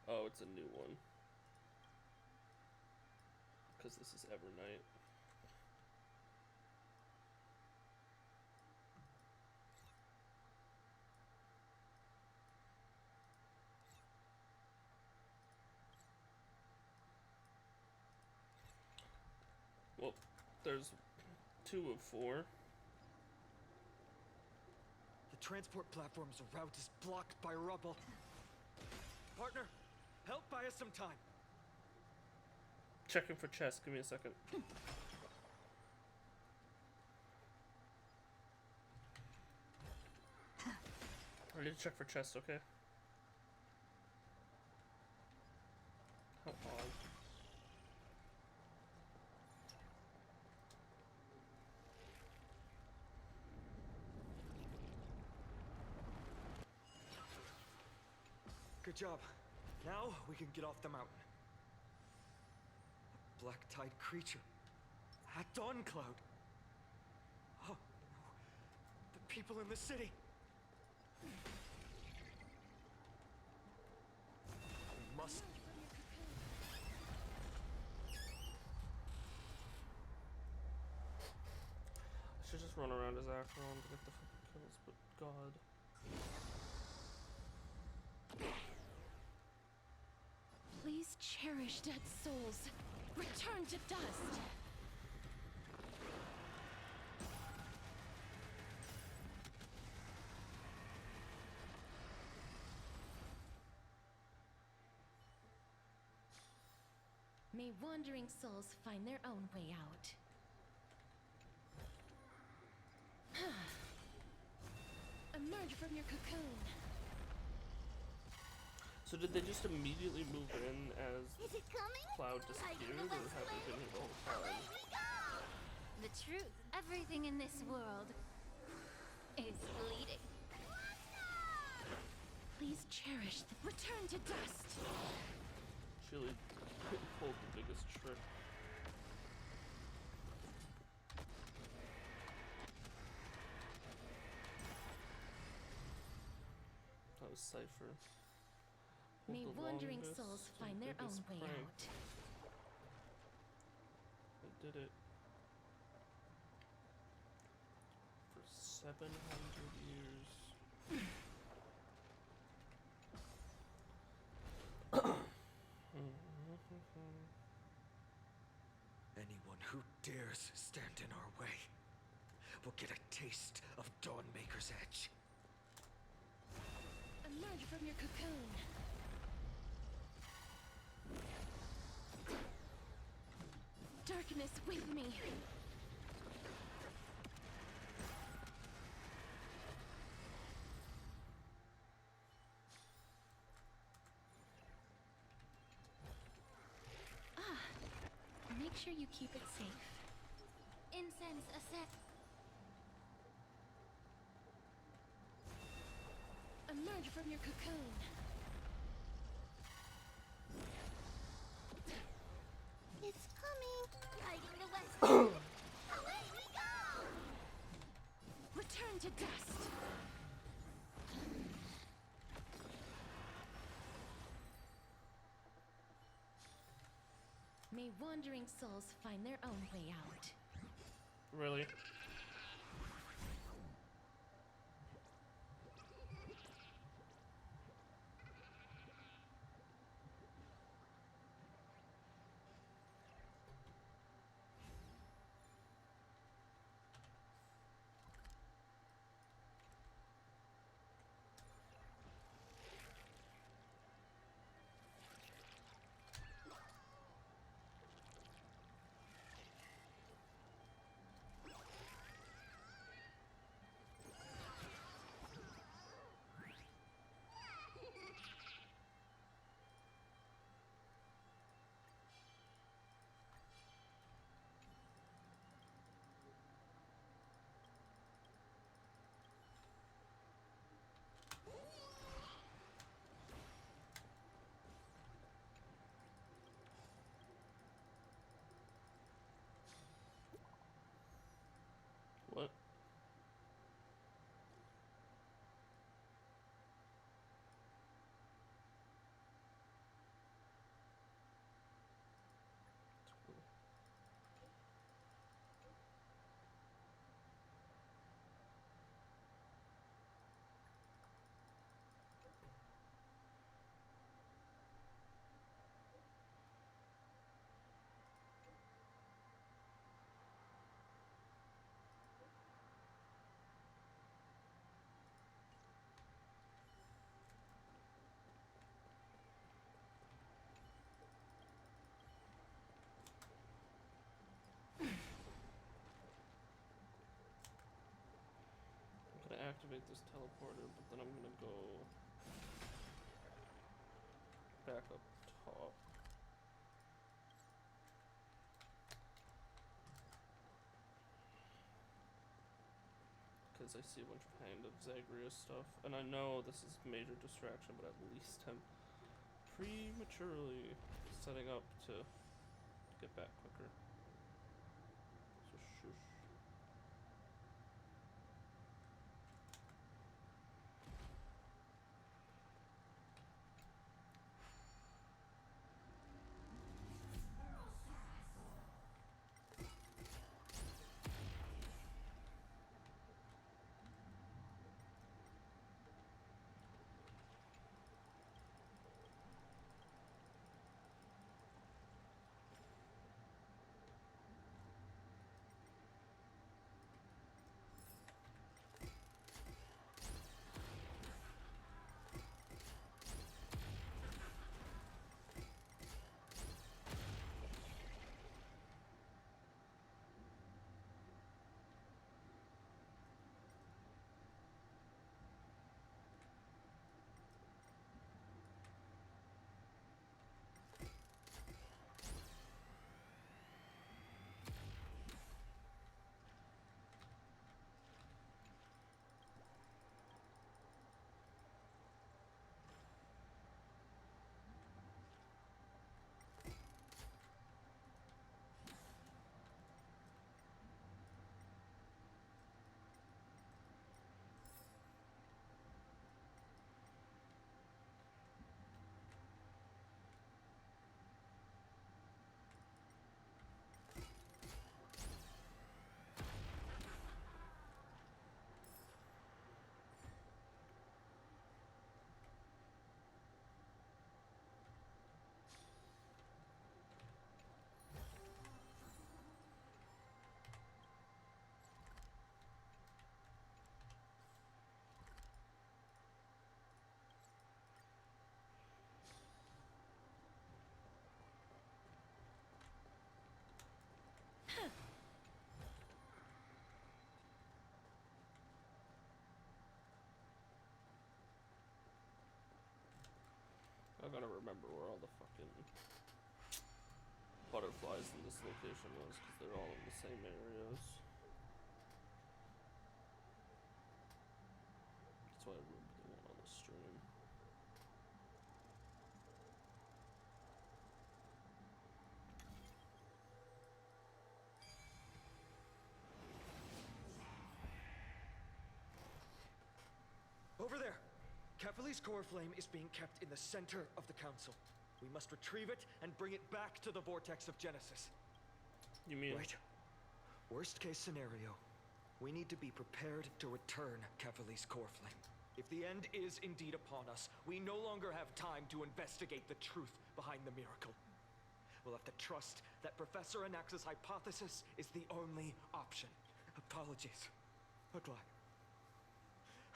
Oh, it's a new one. Because this is Evernight. Well, there's 2 of 4. The transport platform's route is blocked by rubble. Partner, help buy us some time. Checking for chests. Give me a second. I need to check for chests, okay? How odd. Good job. Now we can get off the mountain. A Black Tide creature. At Dawn Cloud. Oh, no. The people in the city. We must... I should just run around as Acheron to get the fucking kills, but God. Please cherish dead souls. Return to dust. May wandering souls find their own way out. Emerge from your cocoon. So did they just immediately move in as Is it coming? Cloud disappeared, or have they been here the whole time? Away we go! The truth, everything in this world is bleeding. Please cherish the return to dust. Chili pulled the biggest trick. That was Cypher. May wandering souls find their own way out. They did it. For 700 years. Anyone who dares stand in our way will get a taste of Dawnmaker's edge. Emerge from your cocoon. Darkness with me. Make sure you keep it safe. Incense a sec. Emerge from your cocoon. It's coming. Guiding the west. Away we go! Return to dust. May wandering souls find their own way out. Really? What? I'm gonna activate this teleporter, but then I'm gonna go back up top. Because I see a bunch of Hand of Zagreus stuff, and I know this is major distraction, but at least I'm prematurely setting up to get back quicker. So shush. I gotta remember where all the fucking butterflies in this location was, because they're all in the same areas. That's why I rubbed the one on the stream. Kefali's core flame is being kept in the center of the council. We must retrieve it and bring it back to the vortex of Genesis. You mean... Right. Worst case scenario, we need to be prepared to return Kefali's core flame. If the end is indeed upon us, we no longer have time to investigate the truth behind the miracle. We'll have to trust that Professor Anax's hypothesis is the only option. Apologies. Agli.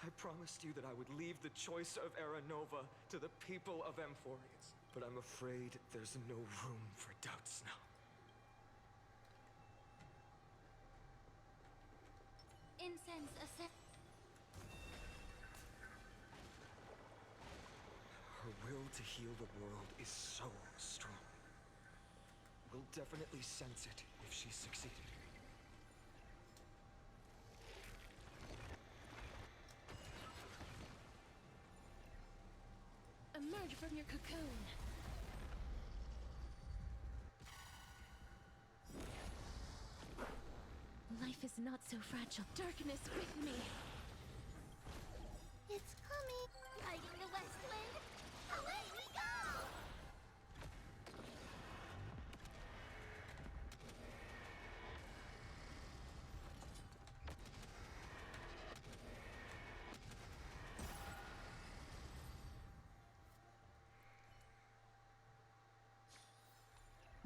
I promised you that I would leave the choice of Era Nova to the people of Amphorius. But I'm afraid there's no room for doubts now. Incense ascend. Her will to heal the world is so strong. We'll definitely sense it if she's succeeded. Emerge from your cocoon. Life is not so fragile. Darkness with me. It's coming. Riding the west wind. Away we go!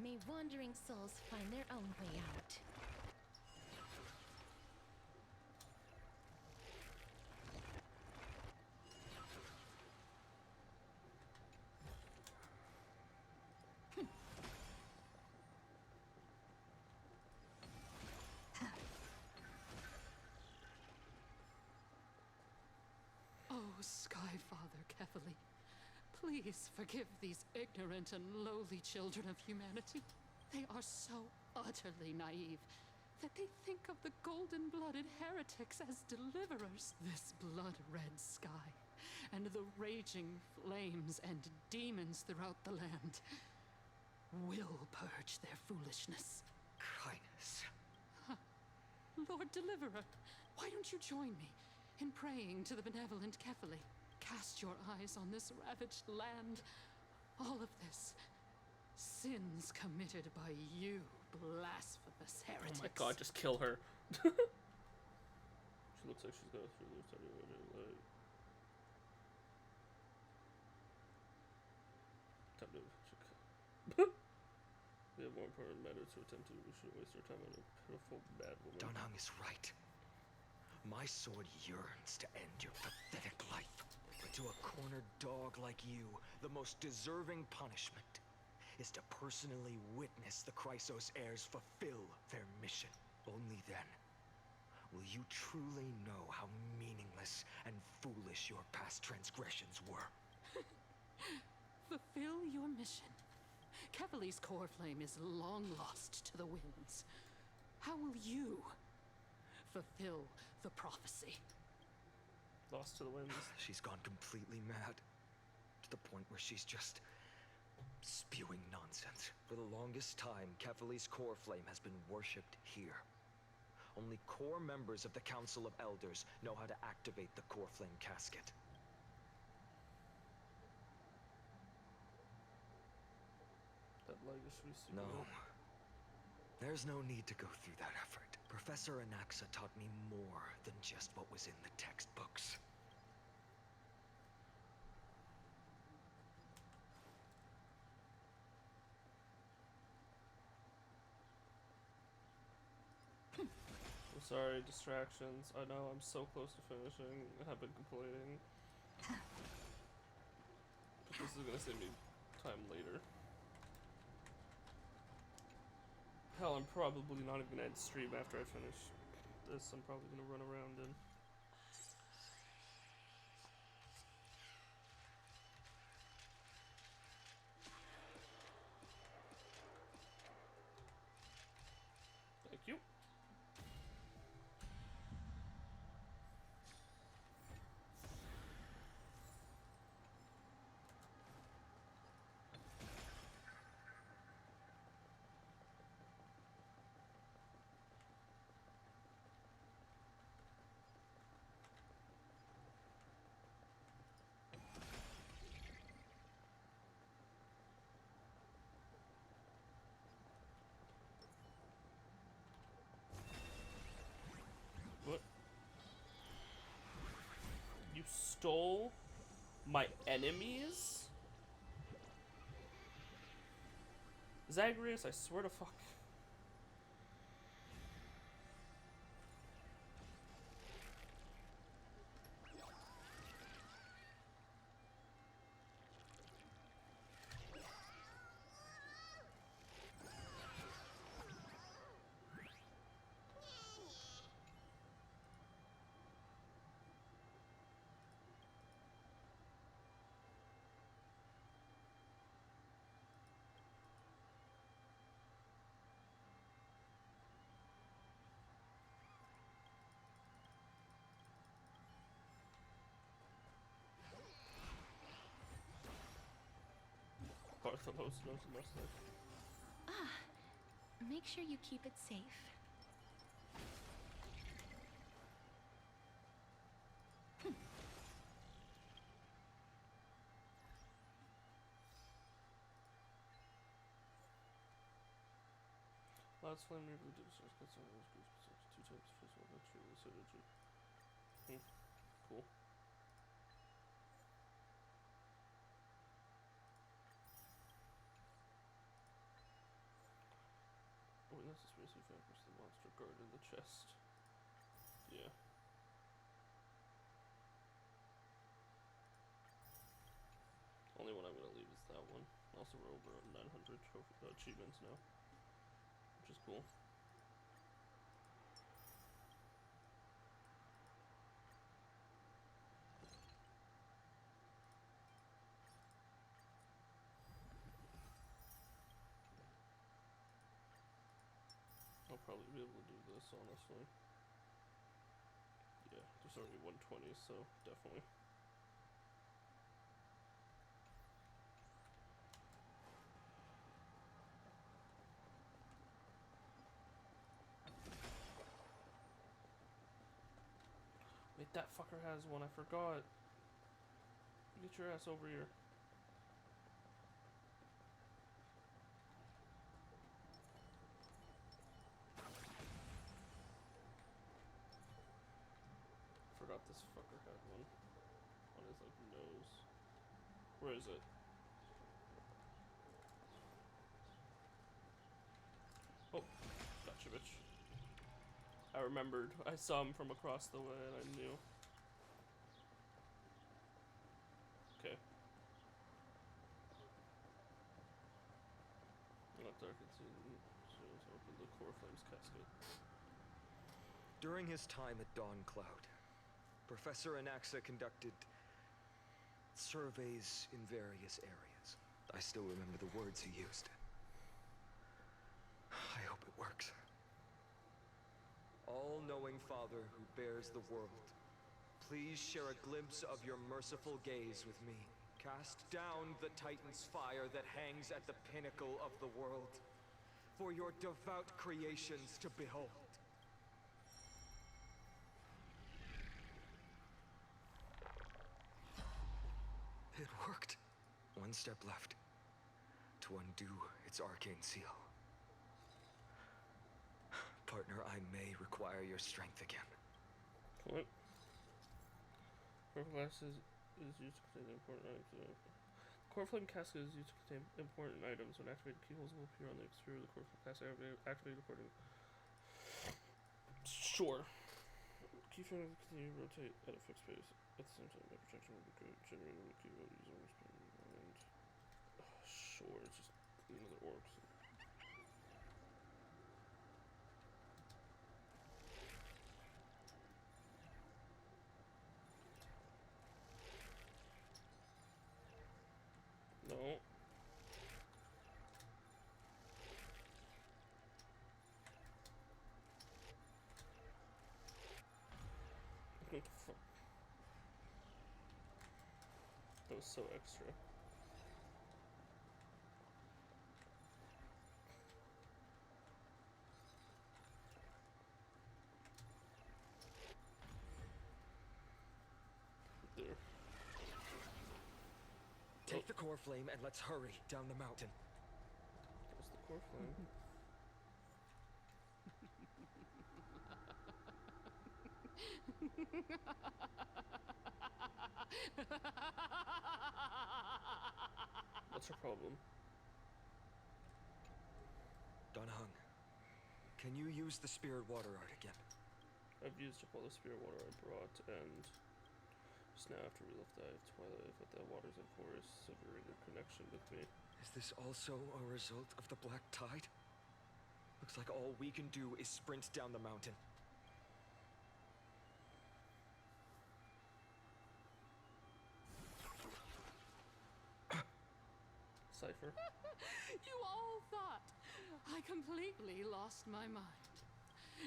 May wandering souls find their own way out. Oh, Skyfather Kefali, please forgive these ignorant and lowly children of humanity. They are so utterly naive that they think of the golden-blooded heretics as deliverers. This blood-red sky, and the raging flames and demons throughout the land will purge their foolishness. Kindness. Lord Deliverer, why don't you join me in praying to the benevolent Kefali? Cast your eyes on this ravaged land. All of this, sins committed by you, blasphemous heretics. Oh my god, just kill her. She looks like she's going through this anyway. Time to... We have more important matters to attend to. We shouldn't waste our time on a pitiful bad woman. Dunhung is right. My sword yearns to end your pathetic life. But to a cornered dog like you, the most deserving punishment is to personally witness the Chrysos heirs fulfill their mission. Only then will you truly know how meaningless and foolish your past transgressions were. Fulfill your mission. Kefali's core flame is long lost to the winds. How will you fulfill the prophecy? Lost to the winds. She's gone completely mad. To the point where she's just spewing nonsense. For the longest time, Kefali's core flame has been worshipped here. Only core members of the Council of Elders know how to activate the core flame casket. That legacy secret. No. There's no need to go through that effort. Professor Anaxa taught me more than just what was in the textbooks. I'm sorry, distractions. I know I'm so close to finishing. I have been complaining. But this is gonna save me time later. Hell, I'm probably not even gonna end stream after I finish this. I'm probably gonna run around and... Thank you. stole my enemies? Zagreus, I swear to fuck. Barthelos knows the most of. Ah, make sure you keep it safe. Last flame nearly did start cuts on those groups two types of physical natural synergy. Cool. Oh, that's a spacey factors the monster guard in the chest. Yeah. Only one I'm gonna leave is that one. Also, we're over 900 achievements now, which is cool. I'll probably be able to do this, honestly. Yeah, there's already 120, so definitely. Wait, that fucker has one, I forgot. Get your ass over here. Forgot this fucker had one on his like nose. Where is it? Oh, gotcha, bitch. I remembered. I saw him from across the way and I knew. Okay. Not dark and see. Open the core flames cascade. During his time at Dawn Cloud, Professor Anaxa conducted surveys in various areas. I still remember the words he used. I hope it works. All-knowing Father who bears the world, please share a glimpse of your merciful gaze with me. Cast down the Titan's fire that hangs at the pinnacle of the world, for your devout creations to behold. It worked. One step left to undo its arcane seal. Partner, I may require your strength again. What? Purple glass is used to contain important items. Core flame casket is used to contain important items. When activated, keyholes will appear on the exterior of the core flame casket. Activated according. Sure. Keyframe will continue to rotate at a fixed pace. At the same time, the protection will be good. Generating the keyboard using and sure, it's just another orcs. No. What the fuck? That was so extra. There. Take the core flame and let's hurry down the mountain. Where's the core flame? What's her problem? Danheng, can you use the spirit water art again? I've used up all the spirit water I brought, and just now after we left the Eye of Twilight, but the waters of forest severing their connection with me. Is this also a result of the black tide? Looks like all we can do is sprint down the mountain. Cypher. You all thought I completely lost my mind.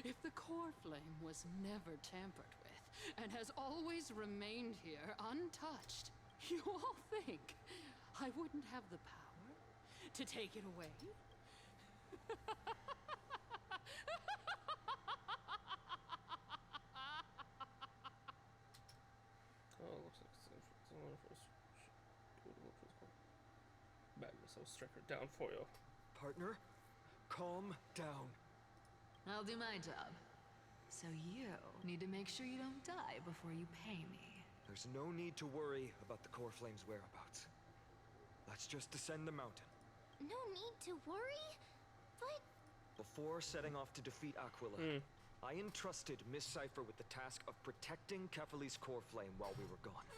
If the core flame was never tampered with and has always remained here untouched, you all think I wouldn't have the power to take it away? Oh, it looks like it's one of us. Madness, I'll strike her down for you. Partner, calm down. I'll do my job. So you need to make sure you don't die before you pay me. There's no need to worry about the core flame's whereabouts. Let's just descend the mountain. No need to worry? But... Before setting off to defeat Aquila, I entrusted Miss Cypher with the task of protecting Kefali's core flame while we were gone.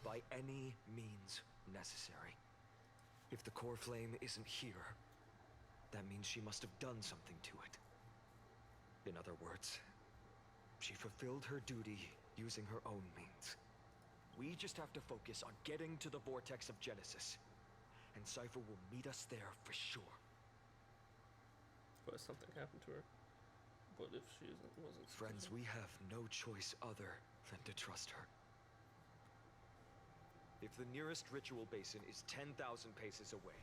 By any means necessary. If the core flame isn't here, that means she must have done something to it. In other words, she fulfilled her duty using her own means. We just have to focus on getting to the vortex of Genesis, and Cypher will meet us there for sure. But something happened to her. But if she wasn't... Friends, we have no choice other than to trust her. If the nearest ritual basin is 10,000 paces away,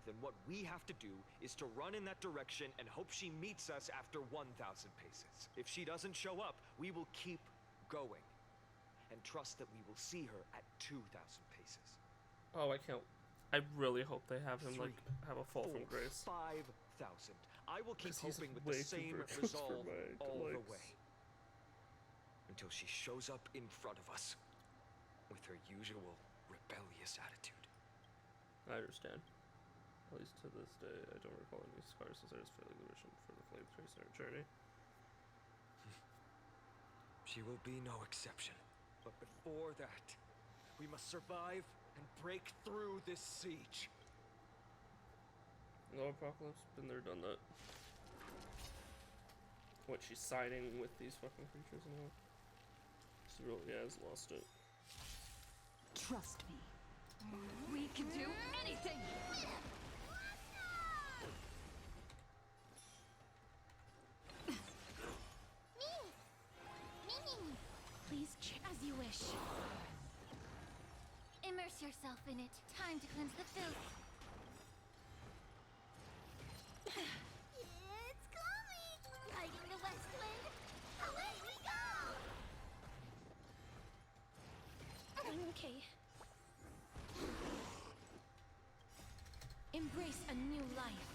then what we have to do is to run in that direction and hope she meets us after 1,000 paces. If she doesn't show up, we will keep going and trust that we will see her at 2,000 paces. Oh, I can't... I really hope they have him, like, have a fall from grace. 5,000. I will keep hoping with way the too same virtuous resolve for my all the likes. way. Until she shows up in front of us with her usual rebellious attitude. I understand. At least to this day, I don't recall any scars as I was failing the mission for the flame tracer journey. She will be no exception. But before that, we must survive and break through this siege. No, Apocalypse, been there, done that. What, she's siding with these fucking creatures now? She really has lost it. Trust me. We can do anything! Please, as you wish. Immerse yourself in it. Time to cleanse the filth. It's coming! Lighting the west wind. Away we go! Okay. Embrace a new life.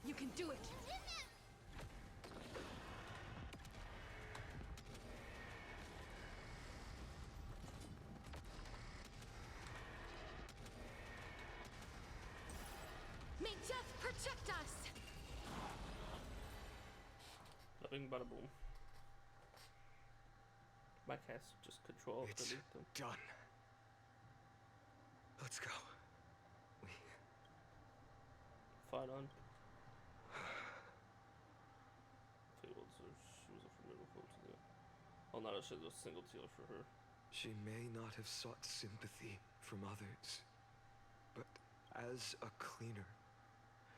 You can do it! May death protect us! Bing bada boom. My cast just control It's delete them. done. Let's go. Fight on. Fabled, so she was a formidable foe to the... I'll not shed a single tear for her. She may not have sought sympathy from others, but as a cleaner,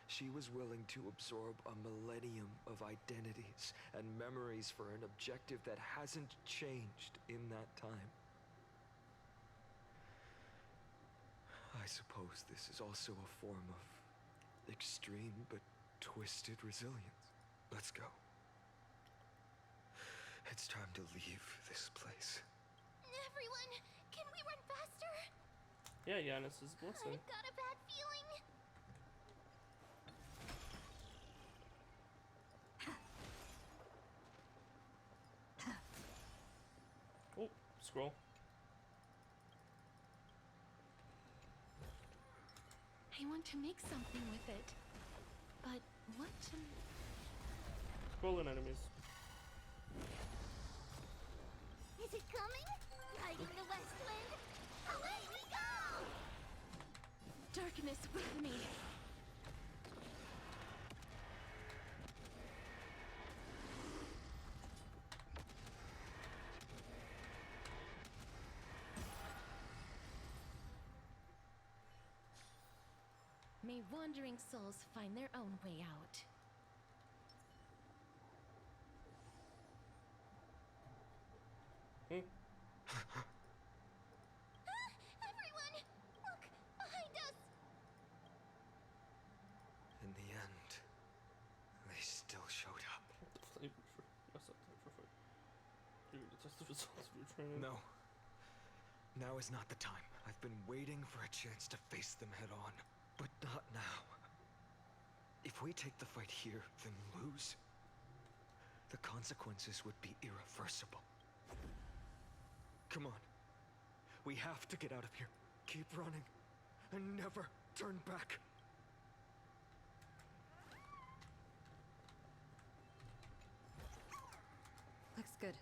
she was willing to absorb a millennium of identities and memories for an objective that hasn't changed in that time. I suppose this is also a form of extreme but twisted resilience. Let's go. It's time to leave this place. Everyone, can we run faster? Yeah, Giannis is blessing. I've got a bad feeling. scroll. I want to make something with it. But what to... Scroll in enemies. Is it coming? Riding the west wind? Away we go! Darkness with me. May wandering souls find their own way out. Everyone! Look! Behind us! In the end, they still showed up. That's not time for fight. You're gonna test the results of your training. No. Now is not the time. I've been waiting for a chance to face them head on. But not now. If we take the fight here, then lose, the consequences would be irreversible. Come on. We have to get out of here. Keep running. And never turn back. Looks good.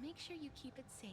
Make sure you keep it safe.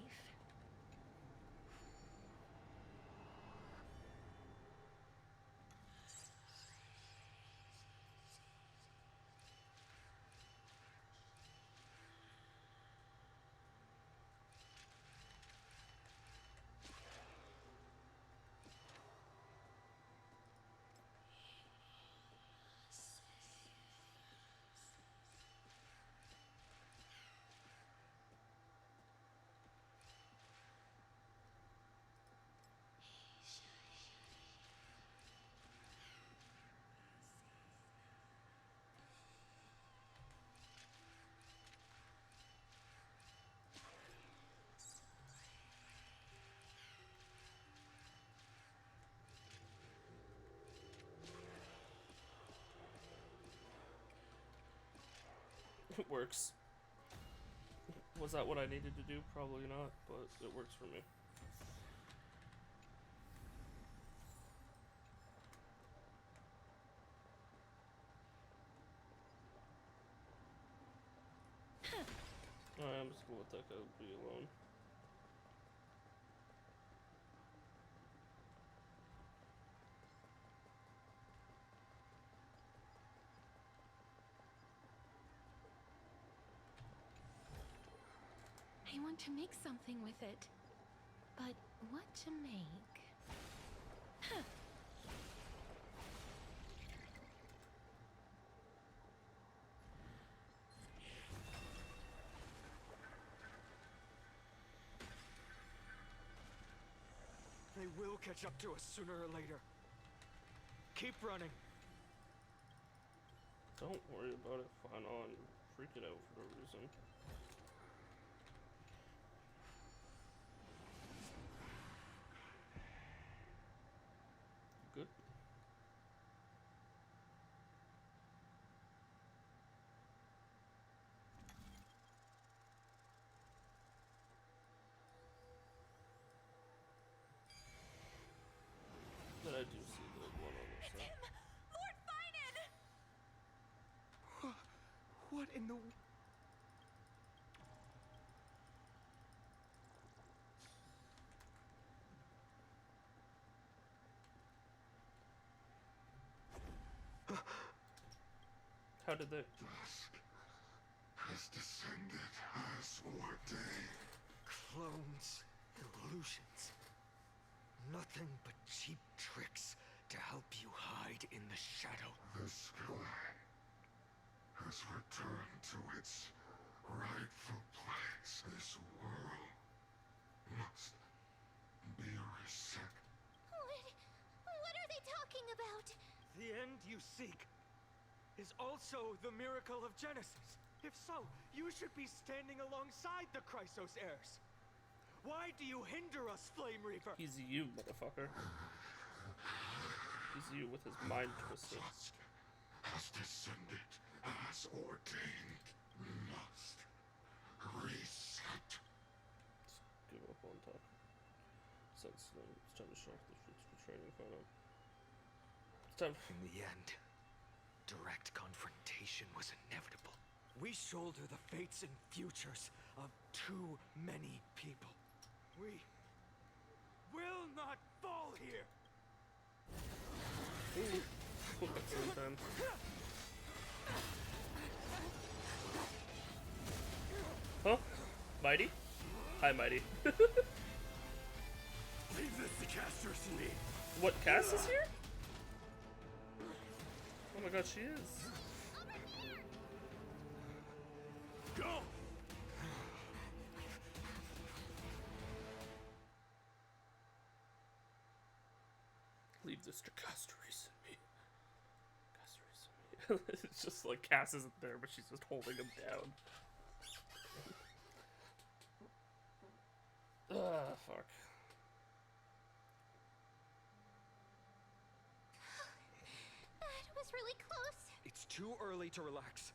It works. Was that what I needed to do? Probably not, but it works for me. Alright, I'm just gonna let that guy be alone. I want to make something with it. But what to make? They will catch up to us sooner or later. Keep running. Don't worry about it, fine on. Freaking out for no reason. Good. But I do see the one on this side. Lord Finan! What in the... How did they... Dusk has descended as ordained. Clones, illusions. Nothing but cheap tricks to help you hide in the shadow. The sky has returned to its rightful place. This world must be reset. What are they talking about? The end you seek is also the miracle of Genesis. If so, you should be standing alongside the Chrysos heirs. Why do you hinder us, Flame Reaper? He's you, motherfucker. He's you with his mind twisted. Has descended as ordained. We must reset. Let's give up on top. Since it's time to show off the fruits for training. Find out. It's time. In the end, direct confrontation was inevitable. We shoulder the fates and futures of too many people. We will not fall here. Ooh, cool cutscene time. Huh? Mighty? Hi, Mighty. Leave this to Caster's and me. What, Cass is here? Oh my god, she is. Go! Leave this to Castoris and me. Castoris and me. It's just like Cass isn't there, but she's just holding him down. Ah, fuck. That was really close. It's too early to relax.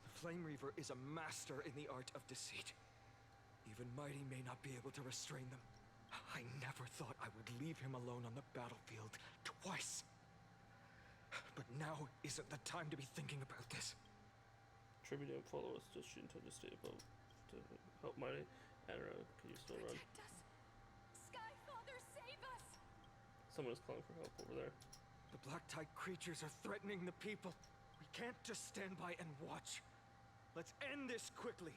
The Flame Reaver is a master in the art of deceit. Even Mighty may not be able to restrain them. I never thought I would leave him alone on the battlefield twice. But now isn't the time to be thinking about this. Tribute and follow us. Does she intend to stay above to help Mighty? Anna, can you still run? Protect us! Sky Father, save us! Someone is calling for help over there. The black tide creatures are threatening the people. We can't just stand by and watch. Let's end this quickly.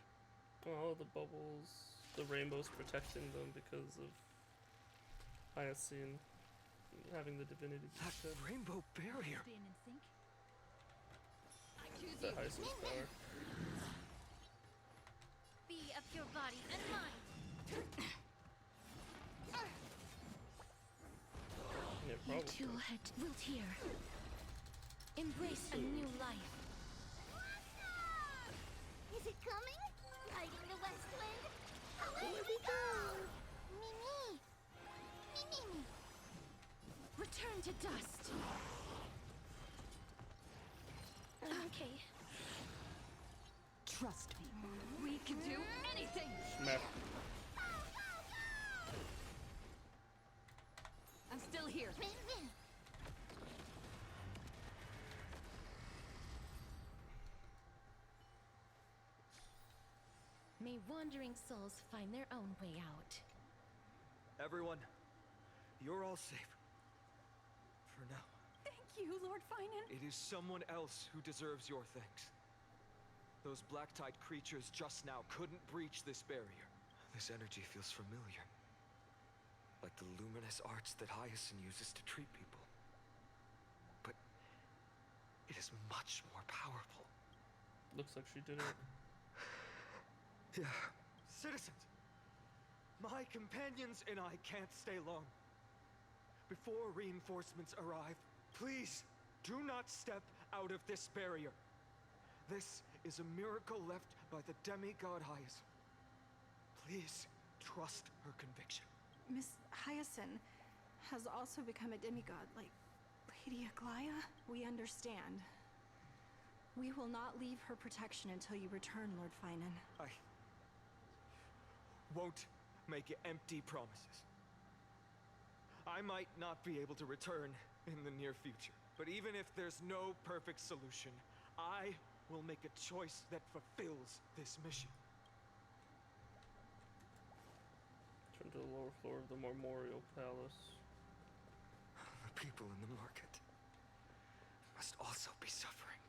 Oh, the bubbles. The rainbow's protecting them because of Hyacinth having the divinity. That rainbow barrier. Being in sync. The Hyacinth's power. Be of your body and mind. Yeah, You probably. two will hear. Embrace a new life. Is it coming? Lighting the west wind? Away we go! Mimi! Mimi! Return to dust. Okay. Trust me. We can do anything. Smack. I'm still here. May wandering souls find their own way out. Everyone, you're all safe. For now. Thank you, Lord Finan. It is someone else who deserves your thanks. Those black tide creatures just now couldn't breach this barrier. This energy feels familiar. Like the luminous arts that Hyacinth uses to treat people. But it is much more powerful. Looks like she did it. Yeah. Citizens, my companions and I can't stay long. Before reinforcements arrive, please do not step out of this barrier. This is a miracle left by the demigod Hyacinth. Please trust her conviction. Miss Hyacinth has also become a demigod, like Lady Aglaya. We understand. We will not leave her protection until you return, Lord Finan. I won't make empty promises. I might not be able to return in the near future, but even if there's no perfect solution, I will make a choice that fulfills this mission. Turn to the lower floor of the Memorial Palace. The people in the market must also be suffering.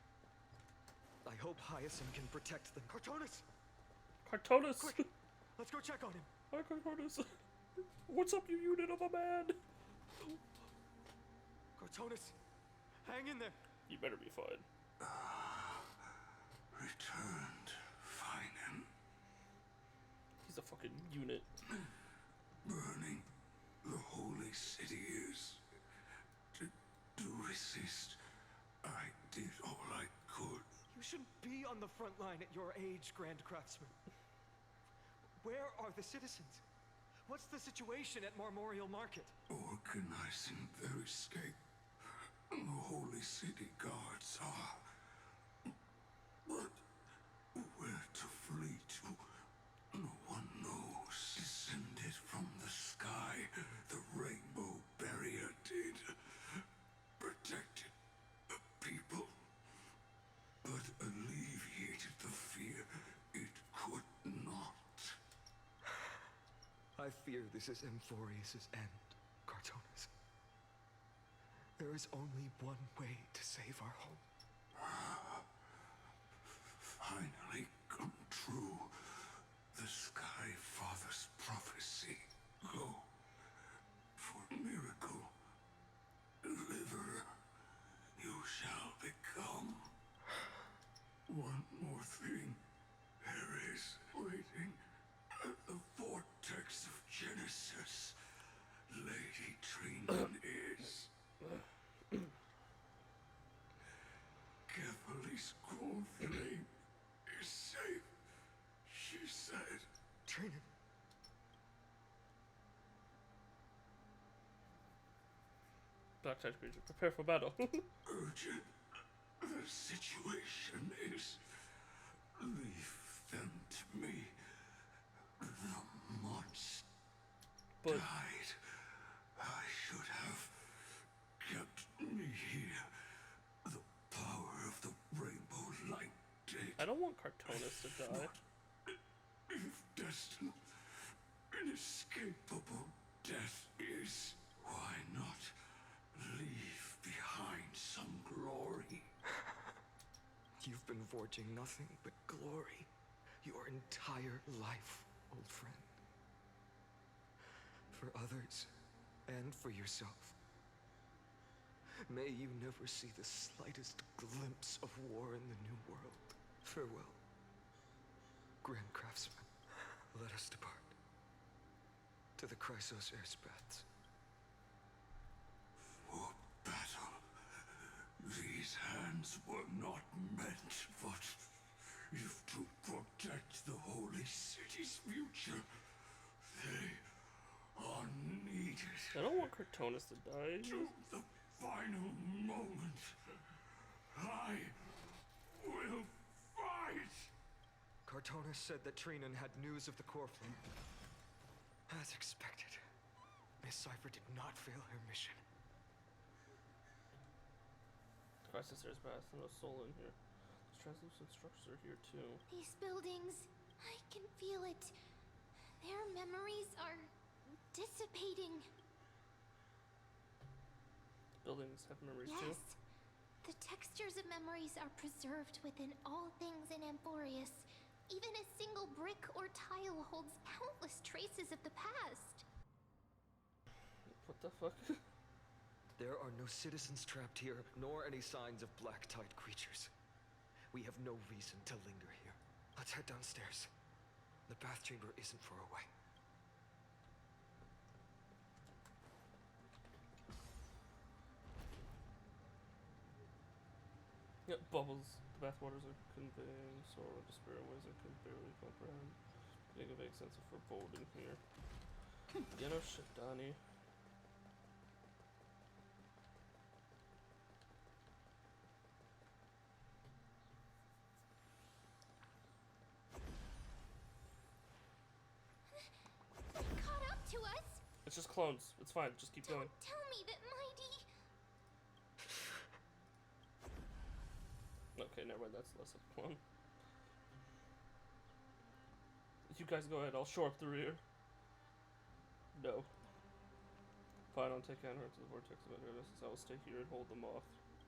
I hope Hyacinth can protect them. Cartonis! Cartonis! Quick! Let's go check on him! Hi, Cartonis! What's up, you unit of a man? Cartonis! Hang in there! You better be fine. Returned, Finan. He's a fucking unit. Burning the holy cities. To resist, I did all I could. You shouldn't be on the front line at your age, Grand Craftsman. Where are the citizens? What's the situation at Memorial Market? Organizing their escape. The Holy City Guards are. But where to flee to, no one knows. Descended from the sky, the rainbow barrier did. Protected the people, but alleviated the fear it could not. I fear this is Amphorius' end, Cartonus. There is only one way to save our home. Finally come true. The Sky Father's prophecy. Go. For miracle. Deliverer. You shall become. One more thing. There is waiting at the vortex of Genesis. Lady Trinan is. Kefali's cold flame is safe, she said. Trinan. Black Tide creature, prepare for battle. Urgent. The situation is. Leave them to me. The monster died. I should have kept me here. The power of the rainbow light did. I don't want Cartonus to die. If destined, inescapable death is, why not leave behind some glory? You've been forging nothing but glory your entire life, old friend. For others, and for yourself. May you never see the slightest glimpse of war in the New World. Farewell, Grand Craftsman. Let us depart. To the Chrysos Airspaths. For battle. These hands were not meant, but if to protect the Holy City's future, they are needed. I don't want Cartonus to die. To the final moment, I will fight! Cartonus said that Trinan had news of the core flame. As expected, Miss Cipher did not fail her mission. Crisis there's bath, no soul in here. These translucent structures are here too. These buildings, I can feel it. Their memories are dissipating. Buildings have memories Yes. too. The textures of memories are preserved within all things in Amphorius. Even a single brick or tile holds countless traces of the past. What the fuck? There are no citizens trapped here, nor any signs of black tide creatures. We have no reason to linger here. Let's head downstairs. The bath chamber isn't far away. Yep, bubbles. The bathwaters are conveying sorrow and despair in ways I can barely comprehend. Getting a vague sense of foreboding here. Yeah, no shit, Donnie. They caught up to us. It's just clones. It's fine. Just keep going. Tell me that Mighty. Okay, never mind. That's less of a clone. You guys go ahead. I'll shore up the rear. No. Fine, I'll take Anhart to the vortex of Anhart. I will stay here and hold them off.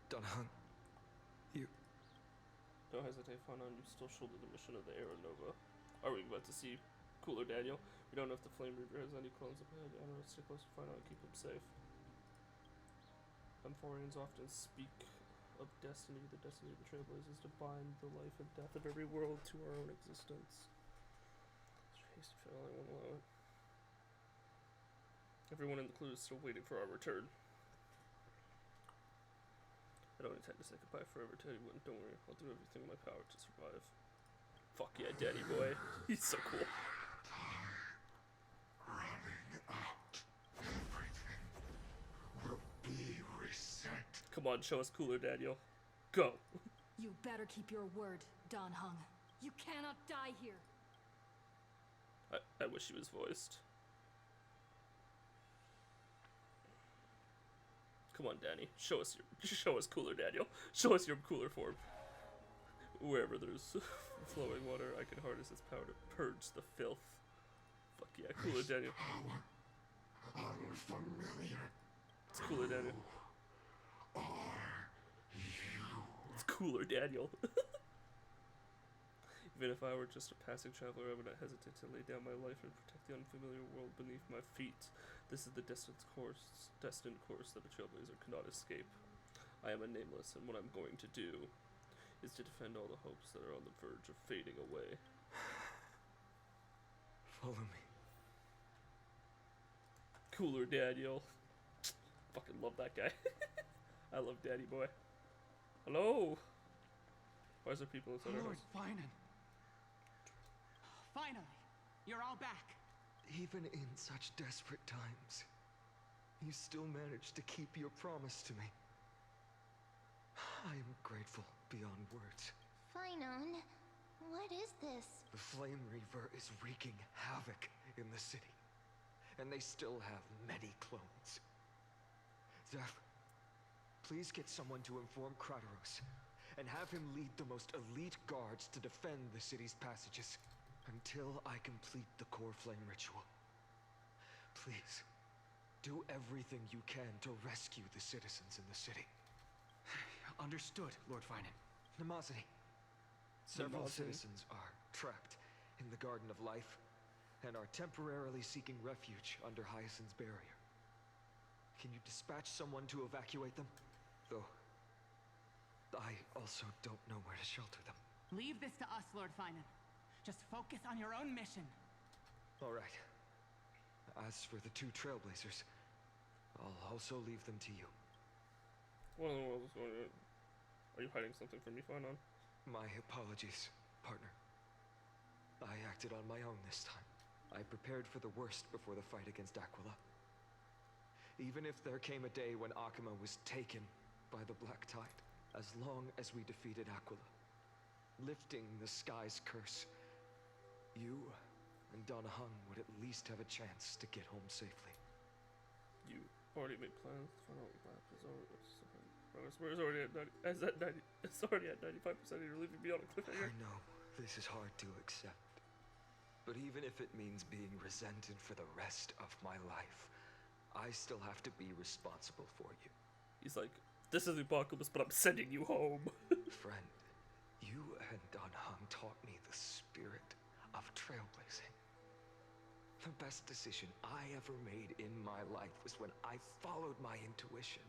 Dunhung, you... Don't hesitate, Fanon. You still shoulder the mission of the Aeronova. Are we about to see Cooler Daniel? We don't know if the Flame Reaver has any clones up ahead. Anhart, stay close to Fanon and keep him safe. Amphorians often speak of destiny. The destiny of the Trailblazers is to bind the life and death of every world to our own existence. Haste fail, I won't allow it. Everyone in the clue is still waiting for our return. I don't intend to say goodbye forever to anyone. Don't worry, I'll do everything in my power to survive. Fuck yeah, daddy boy. He's so cool. Running on, show us cooler, Daniel. Go. You better keep your word, Don Hung. You cannot die here. I wish he was voiced. Come on, Danny. Show us cooler, Daniel. Show us your cooler form. Wherever there's flowing water, I can harness its power to purge the filth. Fuck yeah, cooler, Daniel. It's cooler, Daniel. It's cooler, Daniel. Even if I were just a passing traveler, I would not hesitate to lay down my life and protect the unfamiliar world beneath my feet. This is the destined course that a trailblazer cannot escape. I am a nameless, and what I'm going to do is to defend all the hopes that are on the verge of fading away. Follow me. Cooler, Daniel. Fucking love that guy. I love Daddy Boy. Hello. Why is there people inside our Lord house? Finan. Finally, you're all back. Even in such desperate times, you still managed to keep your promise to me. I am grateful beyond words. Finon, what is this? The Flame Reaver is wreaking havoc in the city, and they still have many clones. Zeph, please get someone to inform Kratos, and have him lead the most elite guards to defend the city's passages until I complete the core flame ritual. Please, do everything you can to rescue the citizens in the city. Understood, Lord Finan. Nemazity. Several Nemazity. citizens are trapped in the Garden of Life and are temporarily seeking refuge under Hyacinth's barrier. Can you dispatch someone to evacuate them? Though, I also don't know where to shelter them. Leave this to us, Lord Finan. Just focus on your own mission. All right. As for the two trailblazers, I'll also leave them to you. What in the world is going on? Are you hiding something from me, Finon? My apologies, partner. I acted on my own this time. I prepared for the worst before the fight against Aquila. Even if there came a day when Akuma was taken by the Black Tide, as long as we defeated Aquila, lifting the sky's curse, you and Donna Hung would at least have a chance to get home safely. You already made plans. It's already at 90. It's already at 95%. You're leaving me on a cliffhanger. I know this is hard to accept, but even if it means being resented for the rest of my life, I still have to be responsible for you. He's like, this is the apocalypse, but I'm sending you home. Friend, you and Don Hung taught me the spirit of trailblazing. The best decision I ever made in my life was when I followed my intuition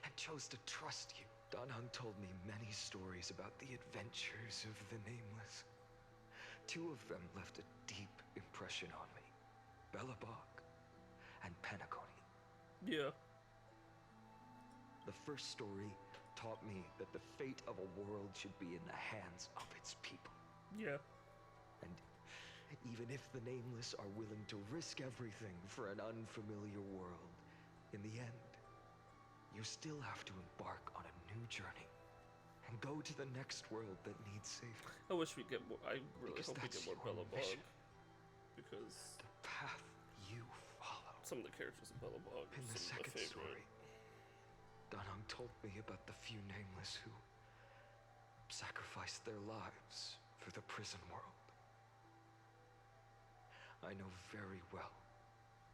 and chose to trust you. Don Hung told me many stories about the adventures of the Nameless. Two of them left a deep impression on me. Belobog and Penacony. Yeah. The first story taught me that the fate of a world should be in the hands of its people. Yeah. And even if the Nameless are willing to risk everything for an unfamiliar world, in the end, you still have to embark on a new journey and go to the next world that needs saving. I wish we get more. I really Because hope we that's get more your Belobog. mission. Because The path you follow. some of the characters in Belobog are In the some of my second favorite. story, Danang told me about the few Nameless who sacrificed their lives for the prison world. I know very well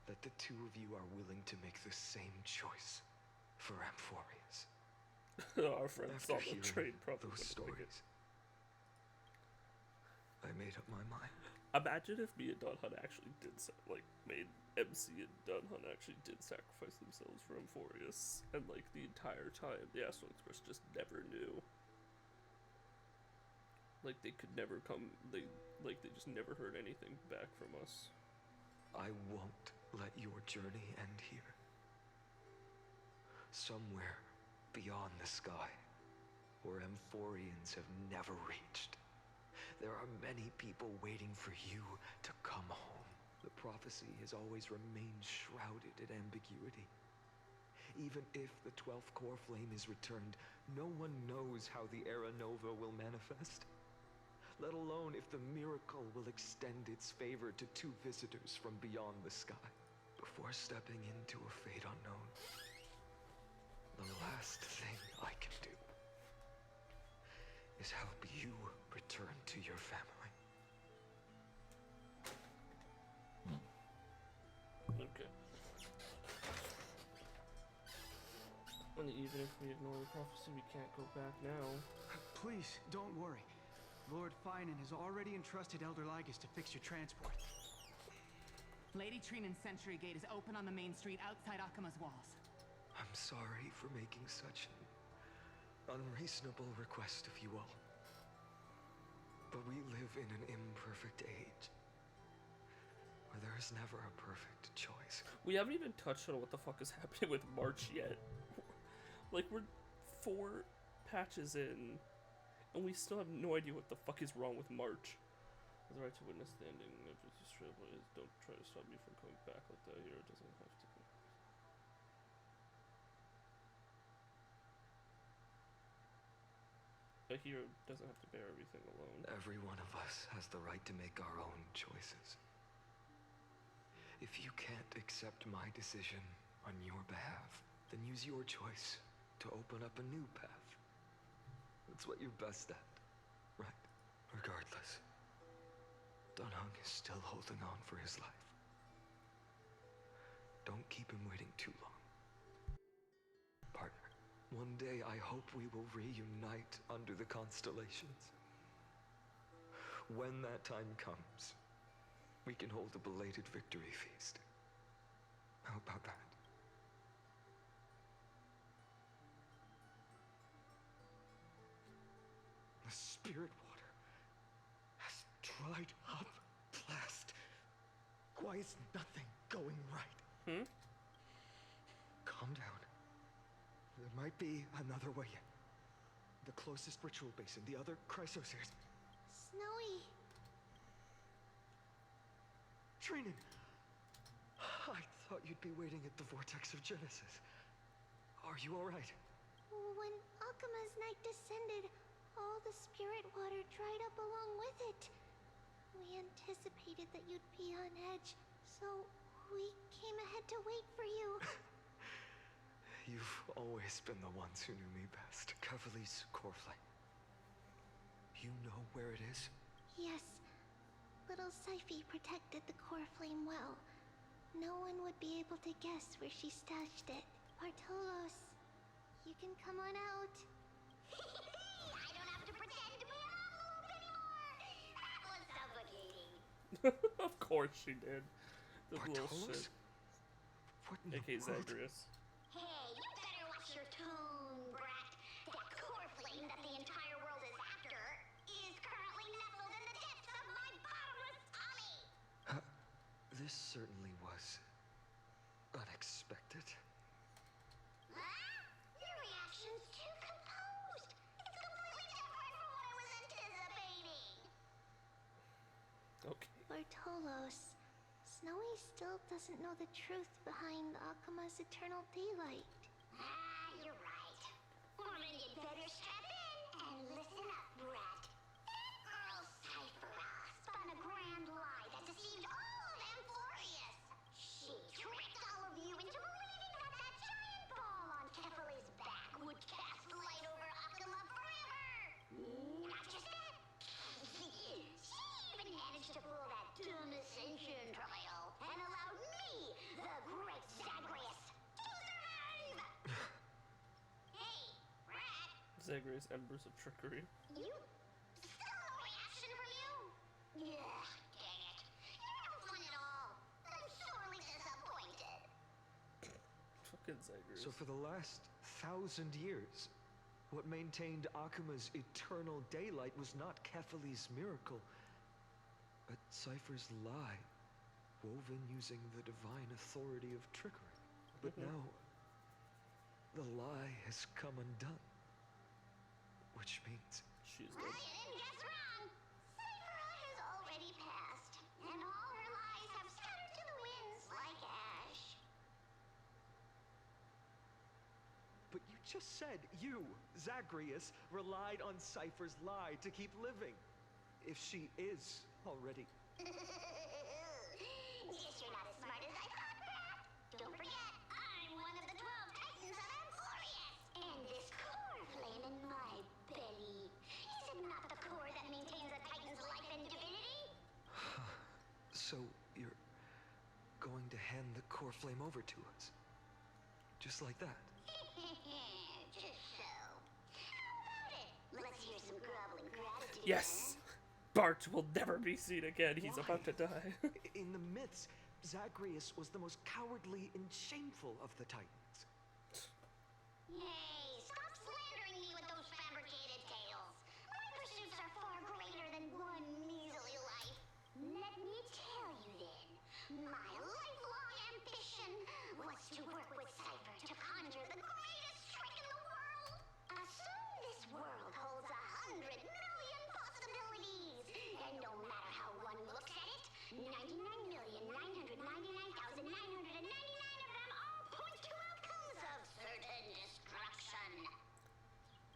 that the two of you are willing to make the same choice for Amphorius. Our friends After on the hearing train probably those wouldn't make it. stories, I made up my mind. Imagine if me and Don Hunt actually did made MC and Don Hunt actually did sacrifice themselves for Amphorius, and like the entire time the Astral Express just never knew. Like they could never come. They just never heard anything back from us. I won't let your journey end here. Somewhere beyond the sky, where Amphorians have never reached, there are many people waiting for you to come home. The prophecy has always remained shrouded in ambiguity. Even if the 12th core flame is returned, no one knows how the Era Nova will manifest. Let alone if the miracle will extend its favor to 2 visitors from beyond the sky. Before stepping into a fate unknown, the last thing I can do is help you return to your family. Okay. And even if we ignore the prophecy, we can't go back now. Please, don't worry. Lord Finan has already entrusted Elder Lygus to fix your transport. Lady Trinan's Century Gate is open on the main street outside Akima's walls. I'm sorry for making such an unreasonable request of you all. But we live in an imperfect age, where there is never a perfect choice. We haven't even touched on what the fuck is happening with March yet. Like, we're 4 patches in, and we still have no idea what the fuck is wrong with March. The right to witness the ending of this travel is don't try to stop me from coming back like that. Hero doesn't have to. A hero doesn't have to bear everything alone. Every one of us has the right to make our own choices. If you can't accept my decision on your behalf, then use your choice to open up a new path. That's what you're best at, right? Regardless, Dunhung is still holding on for his life. Don't keep him waiting too long. Partner, one day I hope we will reunite under the constellations. When that time comes, we can hold a belated victory feast. How about that? The spirit water has dried up fast. Why is nothing going right? Calm down. There might be another way in. The closest ritual basin, the other chrysospheres. Snowy. Trinan! I thought you'd be waiting at the vortex of Genesis. Are you alright? When Akima's night descended, all the spirit water dried up along with it. We anticipated that you'd be on edge, so we came ahead to wait for you. You've always been the ones who knew me best. Kavali's core flame. You know where it is? Yes. Little Syphie protected the core flame well. No one would be able to guess where she stashed it. Bartolos, you can come on out. I don't have to pretend to be an envelope anymore. That was suffocating. Of course she did. The little Bartolos? shit. What in the A.K.A. world? Zagreus. Hey, you better watch your tone, brat. That core flame that the entire world is after is currently nestled in the depths of my bottomless tummy. This certainly was unexpected. Huh? Your reaction's too composed. It's completely different from what I was anticipating. Okay. Bartolos, Snowy still doesn't know the truth behind Akima's eternal daylight. You're right. Well, then you'd better strap in and listen up, brat. That girl Cyphera spun a grand lie that deceived all of Amphorius. She tricked all of you into believing that that giant ball on Kefali's back would cast light over Akima forever. Not just that. She even managed to fool that dumb Ascension trial and allowed me, the great Zagreus, to survive! Hey, Rat, Zagreus' embers of trickery. you... still no reaction from you? Yeah, dang it. You're no fun at all. I'm sorely disappointed. Fucking Zagreus. So for the last 1,000 years, what maintained Akima's eternal daylight was not Kefali's miracle, but Cypher's lie, woven using the divine authority of trickery. But now, the lie has come undone. Which means... She's You didn't guess wrong. Cyphera has already passed, and all her lies have scattered to the winds like ash. But you just said you, Zagreus, relied on Cypher's lie to keep living. If she is already... Guess you're not as smart as I thought, Pat. Don't forget, I'm one of the 12 Titans of Amphorius. And this core flame in my belly, is it not the core that maintains a Titan's life and divinity? So you're going to hand the core flame over to us? Just like that? Just so. How about it? Let's hear some groveling gratitude. Yes! Bart will never be seen again. He's Why? about to die. In the myths, Zagreus was the most cowardly and shameful of the Titans. Hey, stop slandering me with those fabricated tales. My pursuits are far greater than one measly life. Let me tell you then, my lifelong ambition was to work with Cypher to conjure the greatest trick in the world. Assume this world holds 100 million possibilities, and no matter how one looks at it, 99,999,999 of them all point to outcomes of certain destruction.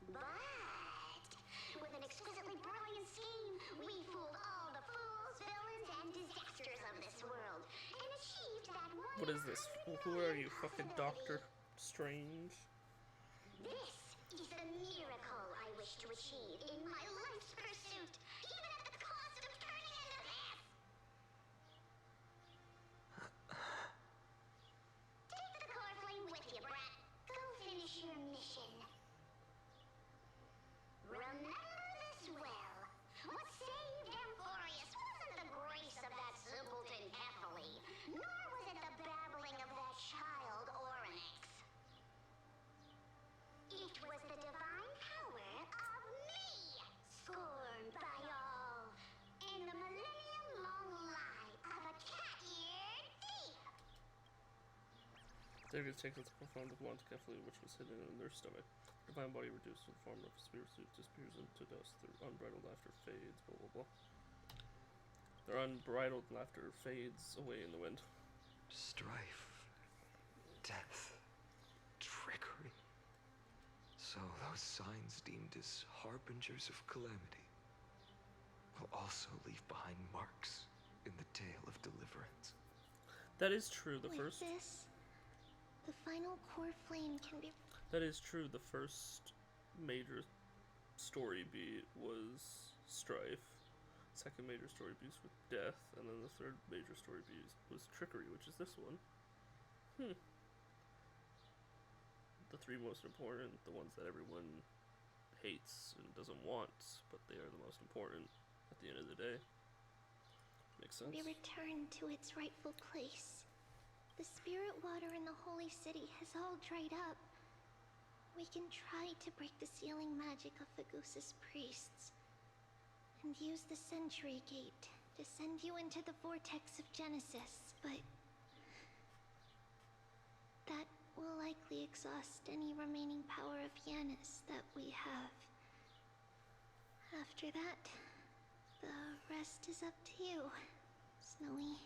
But with an exquisitely brilliant scheme, we fooled all the fools, villains, and disasters of this world, and achieved that one. What is this? Who are you, fucking Doctor Strange? This is the miracle I wish to achieve in my life's pursuit, even at the cost of turning into this. Take the core flame with you, brat. Go finish your mission. Remember this well. What saved Amphorius wasn't the grace of that simpleton Ethely, nor was it the babbling of that child Oryx. It was the divine power of me, scorned by all, and the millennium-long lie of a cat-eared thief. Zagreus takes its form of wand carefully, which was hidden in their stomach. The divine body reduced to the form of a spirit suit disappears into dust. Their unbridled laughter fades, blah blah blah. Their unbridled laughter fades away in the wind. Strife, death, trickery. So those signs deemed as harbingers of calamity will also leave behind marks in the tale of deliverance. That is true. The With first. this, the final core flame can be. That is true. The first major story beat was Strife. Second major story beat was Death, and then the third major story beat was Trickery, which is this one. The three most important, the ones that everyone hates and doesn't want, but they are the most important at the end of the day. Makes sense. Be returned to its rightful place. The spirit water in the holy city has all dried up. We can try to break the sealing magic of the Goose's priests and use the Century Gate to send you into the vortex of Genesis, but that will likely exhaust any remaining power of Yanis that we have. After that, the rest is up to you, Snowy.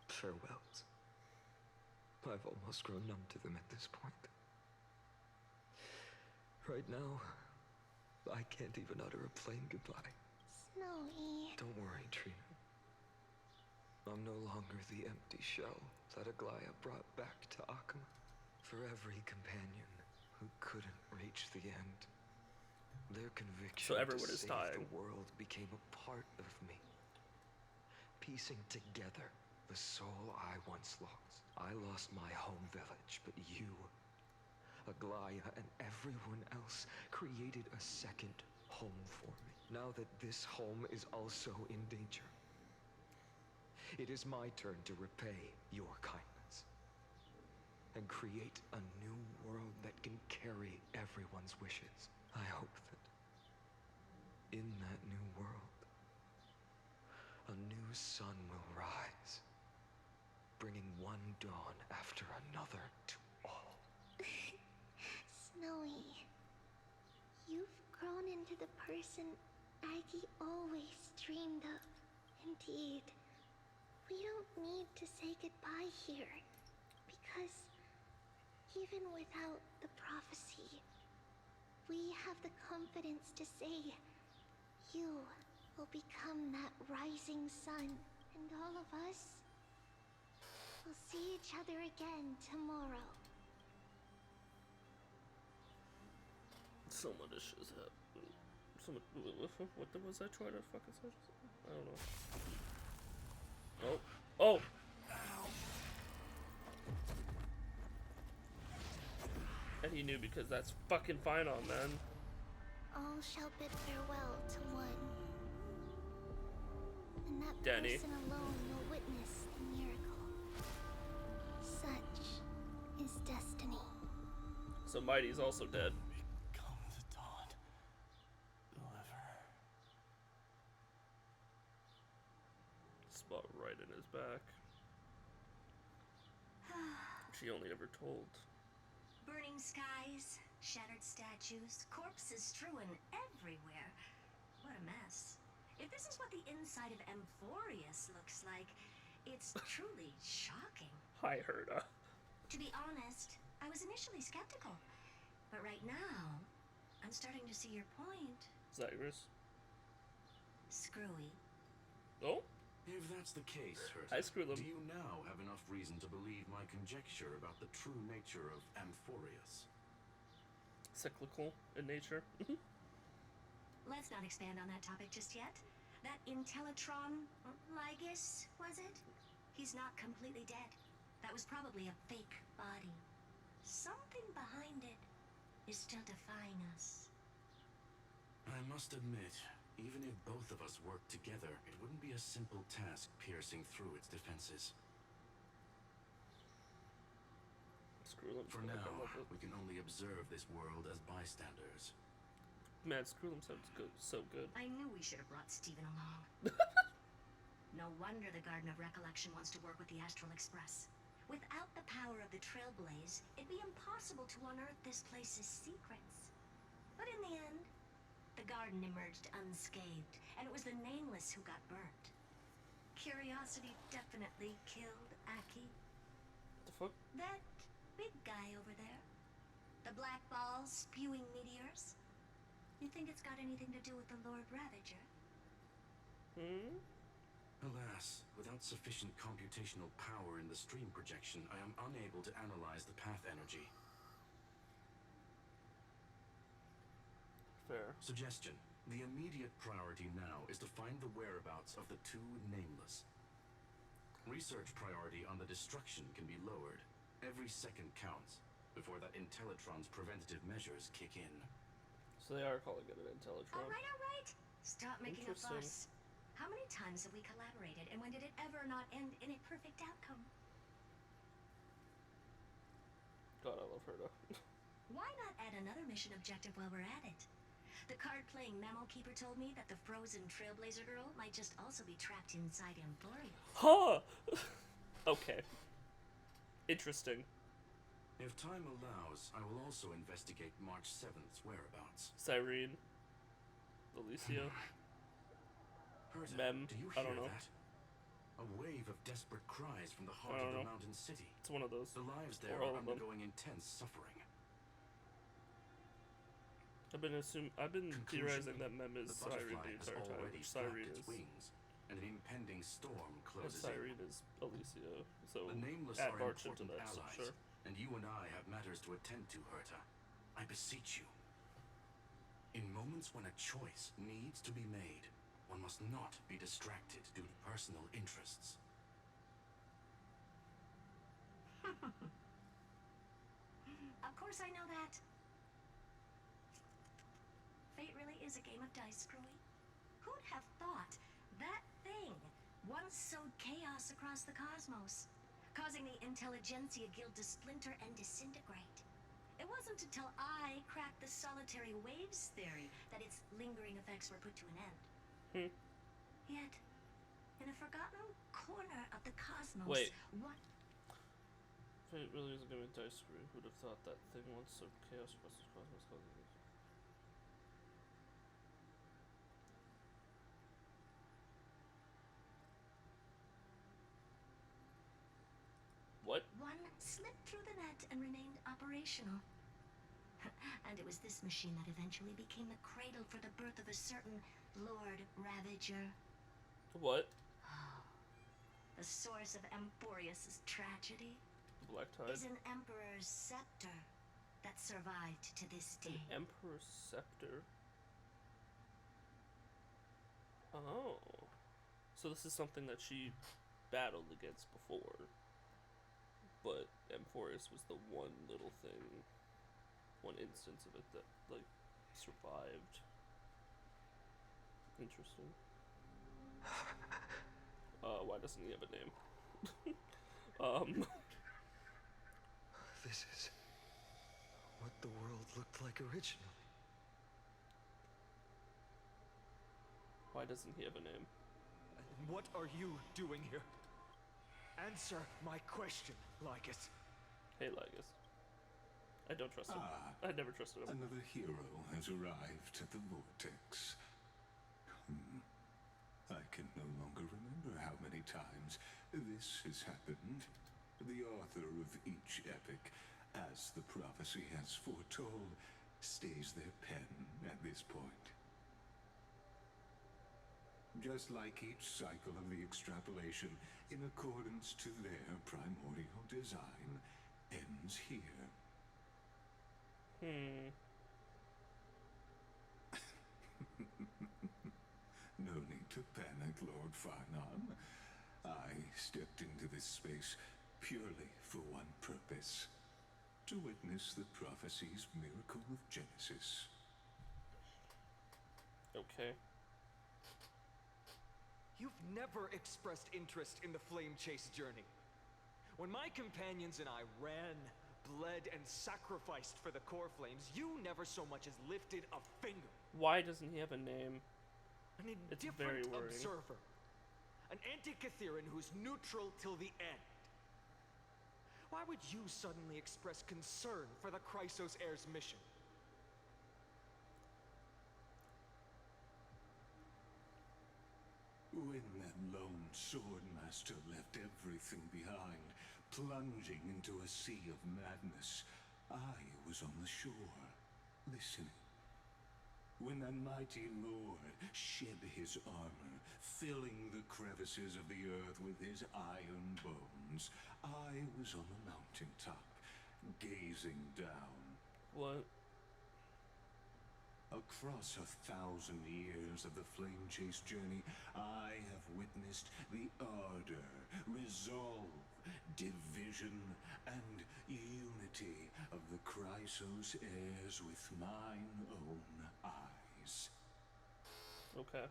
Farewells. I've almost grown numb to them at this point. Right now, I can't even utter a plain goodbye. Snowy. Don't worry, Trina. I'm no longer the empty shell that Aglaya brought back to Akama. For every companion who couldn't reach the end, their conviction So everyone to is save dying. the world became a part of me. Piecing together the soul I once lost. I lost my home village, but you, Aglaya, and everyone else created a second home for me. Now that this home is also in danger, it is my turn to repay your kindness and create a new world that can carry everyone's wishes. I hope that in that new world, a new sun will rise, bringing one dawn after another to all. Snowy, you've grown into the person Aggie always dreamed of. Indeed, we don't need to say goodbye here, because Even without the prophecy, we have the confidence to say you will become that rising sun, and all of us will see each other again tomorrow. Someone is happening. Someone, what was I trying to fucking say? I don't know. Oh, oh! And he knew because that's fucking fine on, man. All shall bid farewell to one, and that Danny. person alone will witness the miracle. Such is destiny. So Mighty's also dead. Come the dawn. Deliver. Spot right in his back. She only ever told. Burning skies, shattered statues, corpses strewn everywhere. What a mess. If this is what the inside of Amphorius looks like, it's truly shocking. Hi, Herda. To be honest, I was initially skeptical. But right now, I'm starting to see your point. Zyrus. Screwy. Oh? If that's the case, Herta, I screw them. do you now have enough reason to believe my conjecture about the true nature of Amphorius? Cyclical in nature. Let's not expand on that topic just yet. That Intellitron, Lygus, was it? He's not completely dead. That was probably a fake body. Something behind it is still defying us. I must admit, even if both of us worked together, it wouldn't be a simple task piercing through its defenses. Screw them. For now, we can only observe this world as bystanders. Man, screw them sounds good. So good. I knew we should have brought Stephen along. No wonder the Garden of Recollection wants to work with the Astral Express. Without the power of the Trailblaze, it'd be impossible to unearth this place's secrets. But in the end, the garden emerged unscathed, and it was the Nameless who got burnt. Curiosity definitely killed Aki. The fuck? That big guy over there. The black balls spewing meteors. You think it's got anything to do with the Lord Ravager? Hmm? Alas, without sufficient computational power in the stream projection, I am unable to analyze the path energy. Fair. Suggestion. The immediate priority now is to find the whereabouts of the two Nameless. Research priority on the destruction can be lowered. Every second counts before that Intellitron's preventative measures kick in. So they are calling it an Intellitron. All right. Stop making a fuss. How many times have we collaborated, and when did it ever not end in a perfect outcome? God, I love Herda. Why not add another mission objective while we're at it? The card-playing Mammal Keeper told me that the frozen Trailblazer girl might just also be trapped inside Amphorius. Huh! Okay. Interesting. If time allows, I will also investigate March 7th's whereabouts. Cyrene. Alicia. Herta, Mem. do you I hear don't know. that? A wave of desperate cries from the heart of the mountain city. It's one of those. The lives there Or all are of them. undergoing intense suffering. I've been theorizing that Mem is The Cyrene butterfly the has entire time. already Which flapped Cyrene its is. wings, and an impending storm And closes Cyrene in. is Alicia. So The Nameless add are March into important that, so allies, sure. and you and I have matters to attend to, Herta. I beseech you. In moments when a choice needs to be made, one must not be distracted due to personal interests. Of course I know that. Fate really is a game of dice, Screwy. Who'd have thought that thing once sowed chaos across the cosmos, causing the Intelligentsia Guild to splinter and disintegrate? It wasn't until I cracked the solitary waves theory that its lingering effects were put to an end. Yet, in a forgotten corner of the cosmos, Wait. what? Fate really is a game of dice. Who'd have thought that thing once so chaos across the cosmos causing this? What? One slipped through the net and remained operational. And it was this machine that eventually became the cradle for the birth of a certain Lord Ravager. What? The source of Emporius' tragedy The Black Tide? is an Emperor's scepter that survived to this day. An Emperor's scepter? Oh. So this is something that she battled against before. But Emporius was the one little thing, one instance of it that, like, survived. Interesting. Why doesn't he have a name? This is what the world looked like originally. Why doesn't he have a name? What are you doing here? Answer my question, Lycus. Hey, Lycus. I don't trust him. I never trusted him. Another hero has arrived at the vortex. I can no longer remember how many times this has happened. The author of each epic, as the prophecy has foretold, stays their pen at this point. Just like each cycle of the extrapolation, in accordance to their primordial design, ends here. No need to panic, Lord Farnon. I stepped into this space purely for one purpose: to witness the prophecy's miracle of Genesis. Okay. You've never expressed interest in the Flame Chase journey. When my companions and I ran, bled, and sacrificed for the core flames, you never so much as lifted a finger. Why doesn't he have a name? An It's very indifferent worrying. observer. An anti-Catharan who's neutral till the end. Why would you suddenly express concern for the Chrysos heir's mission? When that lone swordmaster left everything behind, plunging into a sea of madness, I was on the shore, listening. When that mighty lord shed his armor, filling the crevices of the earth with his iron bones, I was on the mountaintop, gazing down. What? Across 1,000 years of the Flame Chase journey, I have witnessed the ardor, resolve, division, and unity of the Chrysos heirs with mine own eyes. Okay.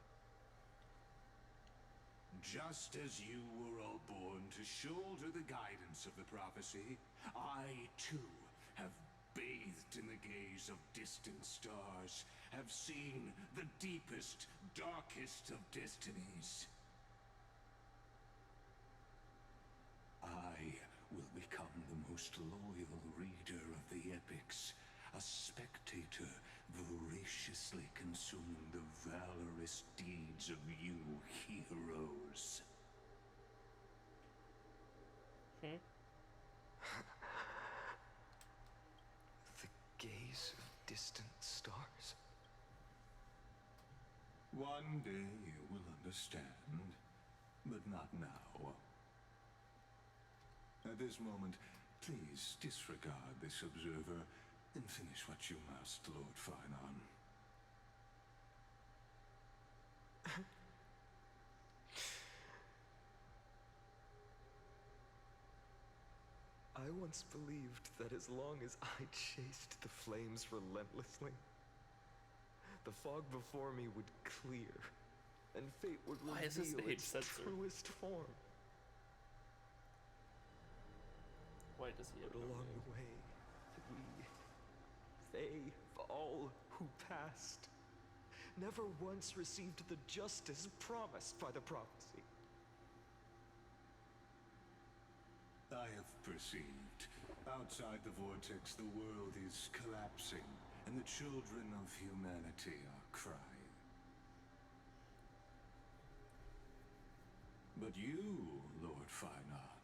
Just as you were all born to shoulder the guidance of the prophecy, I too have bathed in the gaze of distant stars, have seen the deepest, darkest of destinies. I will become the most loyal reader of the epics, a spectator voraciously consuming the valorous deeds of you heroes. The gaze of distant stars. One day you will understand, but not now. At this moment, please disregard this observer and finish what you must, Lord Farnon. I once believed that as long as I chased the flames relentlessly, the fog before me would clear, and fate would Why is his reveal age its censored? truest form. Why does he have But no along name? the way, they, all who passed, never once received the justice promised by the prophecy. I have perceived. Outside the vortex, the world is collapsing, and the children of humanity are crying. But you, Lord Farnon,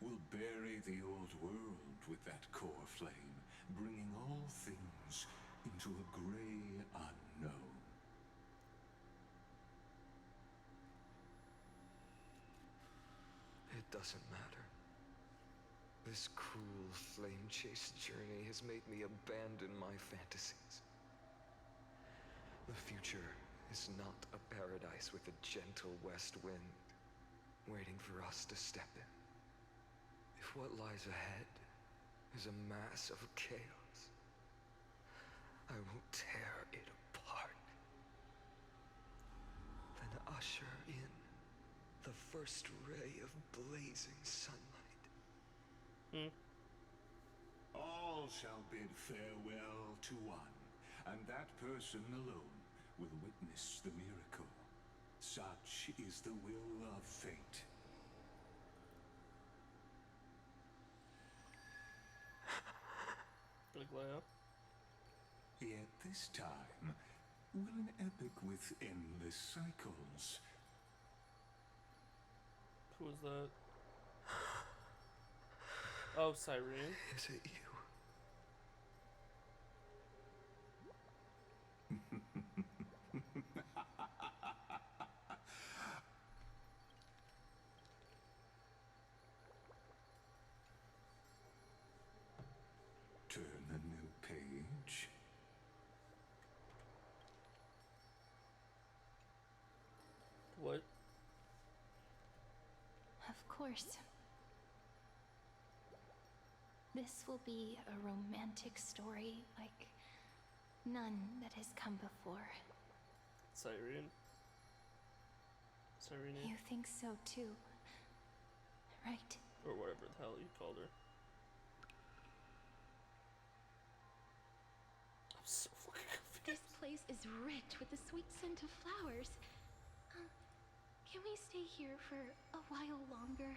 will bury the old world with that core flame, bringing all things into a gray unknown. It doesn't matter. This cruel flame chase journey has made me abandon my fantasies. The future is not a paradise with a gentle west wind waiting for us to step in. If what lies ahead is a mass of chaos, I will tear it apart. Then usher in the first ray of blazing sunlight. All shall bid farewell to one, and that person alone will witness the miracle. Such is the will of fate. Yet this time, will an epic with endless cycles. Who was that? Oh, Cyrene. Is it you? Turn a new page. What? Of course. This will be a romantic story like none that has come before. Cyrene. You think so too, right? Or whatever the hell you called her. I'm so fucking confused. This place is rich with the sweet scent of flowers. Can we stay here for a while longer?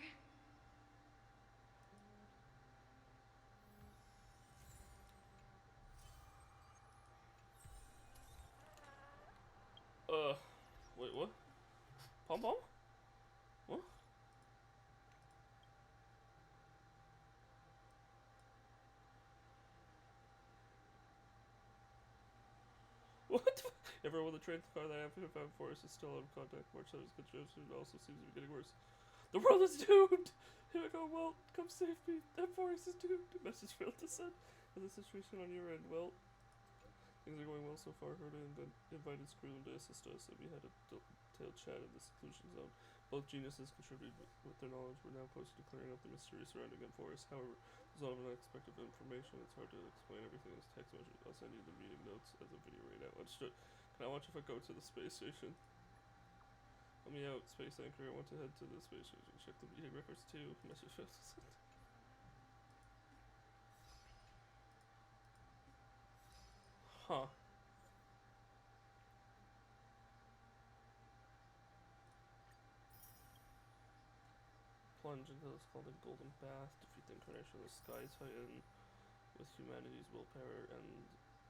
Wait, what? Pom Pom? What? What? Everyone with the train car that I have to find Forest is still out of contact. March 7th construction also seems to be getting worse. The world is doomed! Here we go, Welt. Come save me. That forest is doomed. The message failed to send. And the situation on your end, Welt. Things are going well so far. Herda invited Scroom to assist us, and we had a detailed chat in the seclusion zone. Both geniuses contributed with their knowledge. We're now close to clearing up the mystery surrounding the forest. However, there's a lot of unexpected information. It's hard to explain everything as text message. I'll send you the meeting notes as a video right now. Understood. Can I watch if I go to the space station? Let me out, Space Anchor. I want to head to the space station. Check the meeting records too. Message failed to send. Huh. Plunge into this called a golden bath. Defeat the incarnation of the Sky Titan with humanity's willpower and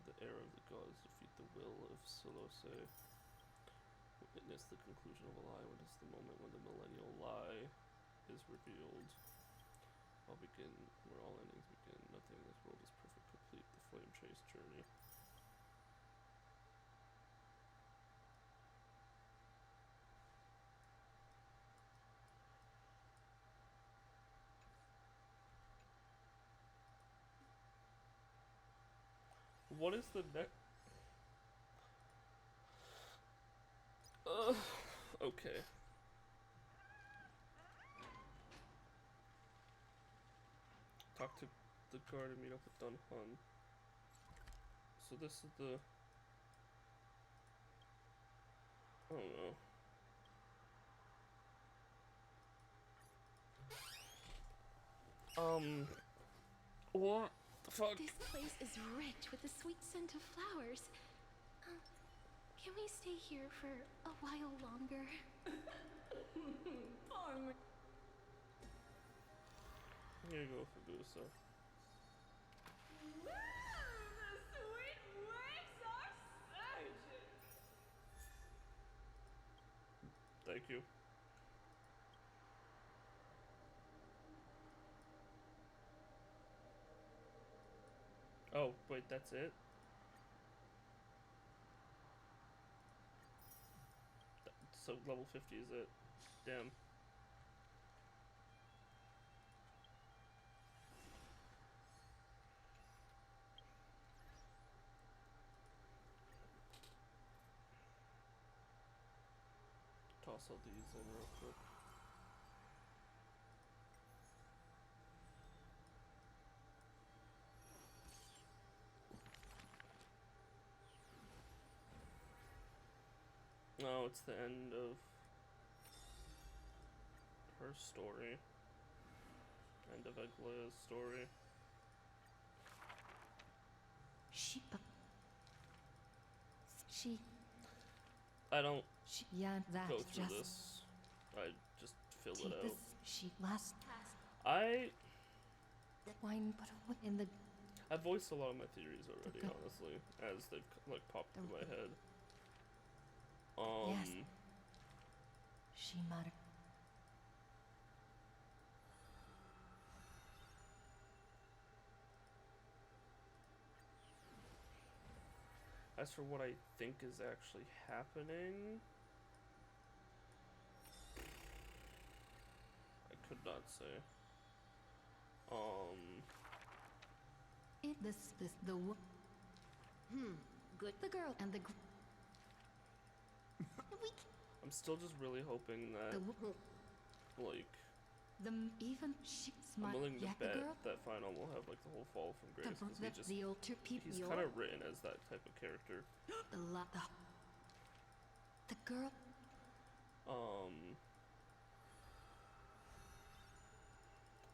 the heir of the gods. Defeat the will of Solose. Witness the conclusion of a lie. Witness the moment when the millennial lie is revealed. I'll begin where all endings begin. Nothing in this world is perfect. Complete the flame chase journey. What is the next? Okay. Talk to the guard and meet up with Dun Hun. So this is the... I don't know. What the fuck? This place is rich with the sweet scent of flowers. Can we stay here for a while longer? Here you go, Fabusa. The sweet waves are surging. Thank you. Oh, wait, that's it? So level 50 is it? Damn. Toss all these in real quick. No, it's the end of her story. End of Egla's story. She. I don't Yeah, go that's through just. this. I just fill it out. She last. I Wine, but in the. I've voiced a lot of my theories already, honestly, as they've like popped in my head. Yes. She muttered. As for what I think is actually happening, I could not say. Good. The girl and the. I'm still just really hoping that, like, I'm willing to bet that Final will have like the whole fall from grace because he's kind of written as that type of character. The girl.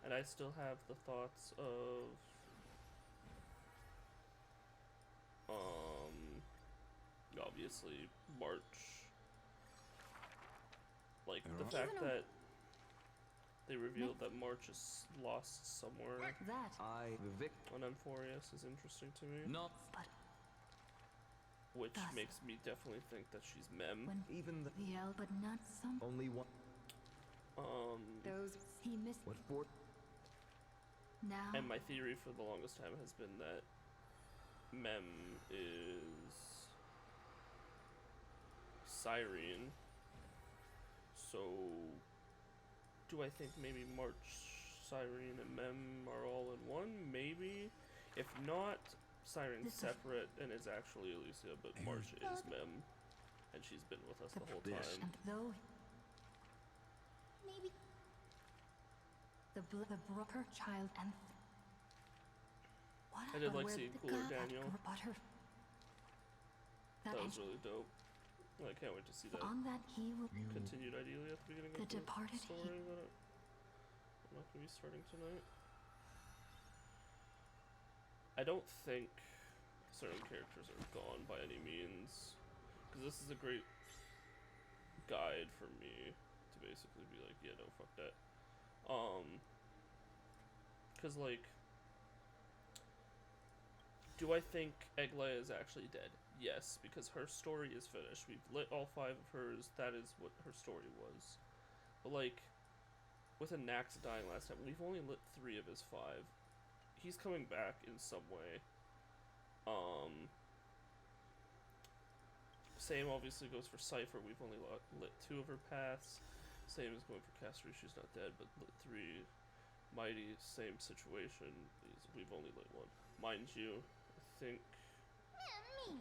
And I still have the thoughts of obviously March. Like the fact that they revealed that March is lost somewhere on Amphorius is interesting to me. Which makes me definitely think that she's Mem. Even the but not some. only one. Those he missed. What for? Now. And my theory for the longest time has been that Mem is Cyrene. So, do I think maybe March, Cyrene, and Mem are all in one? Maybe. If not, Cyrene's separate and is actually Alicia, but March is Mem, and she's been with us the whole time. And though. Maybe. The her child and. What? I did like seeing Cooler Daniel. That was angel. really dope. I can't wait to see that. On that he will. Continued ideally at the beginning of the departed story that I'm not going to be starting tonight. I don't think certain characters are gone by any means, because this is a great guide for me to basically be like, yeah, no, fuck that. Because like, do I think Eglaia is actually dead? Yes, because her story is finished. We've lit all 5 of hers. That is what her story was. But like, with Anax dying last time, we've only lit 3 of his 5. He's coming back in some way. Same obviously goes for Cypher. We've only lit 2 of her paths. Same is going for Caster. She's not dead, but lit 3. Mighty, same situation. We've only lit 1. Mind you, I think. Me.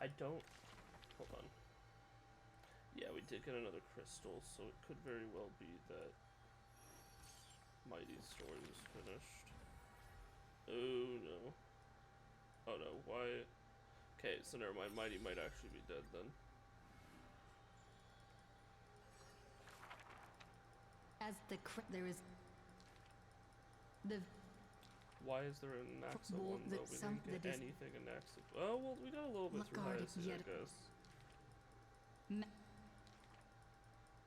I don't. Hold on. Yeah, we did get another crystal, so it could very well be that Mighty's story was finished. Oh no. Oh no, why? Okay, so never mind. Mighty might actually be dead then. As there is. The. Why is there an Naxa one though? We didn't get anything in Naxa. Oh well, we got a little bit through Hyacinth, I guess.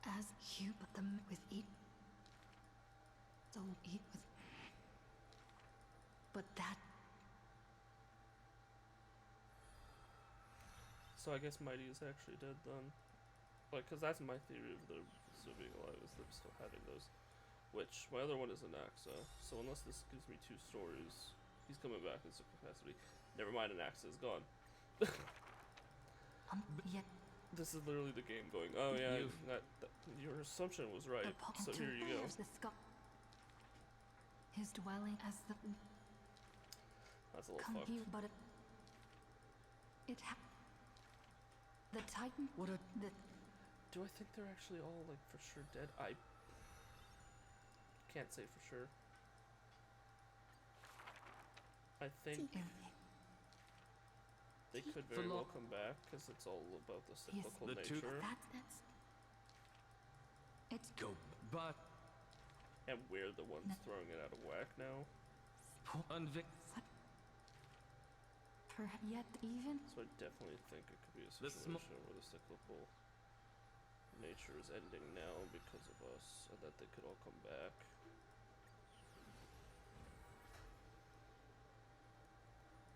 As you put them with eat. So eat with. But that. So I guess Mighty is actually dead then. Like, cause that's my theory of the still being alive, is them still having those. Which, my other one is Anaxa, so unless this gives me 2 stories, he's coming back in some capacity. Never mind, Anaxa is gone. Yet This is literally the game going, oh yeah, your assumption was right, so here you go. His dwelling as the That's a little fucked. but the Titan. What a. Do I think they're actually all like for sure dead? I can't say for sure. I think they could very well come back because it's all about the cyclical nature. It's go, but and we're the ones throwing it out of whack now. Yet even. So I definitely think it could be a situation where the cyclical nature is ending now because of us, and that they could all come back.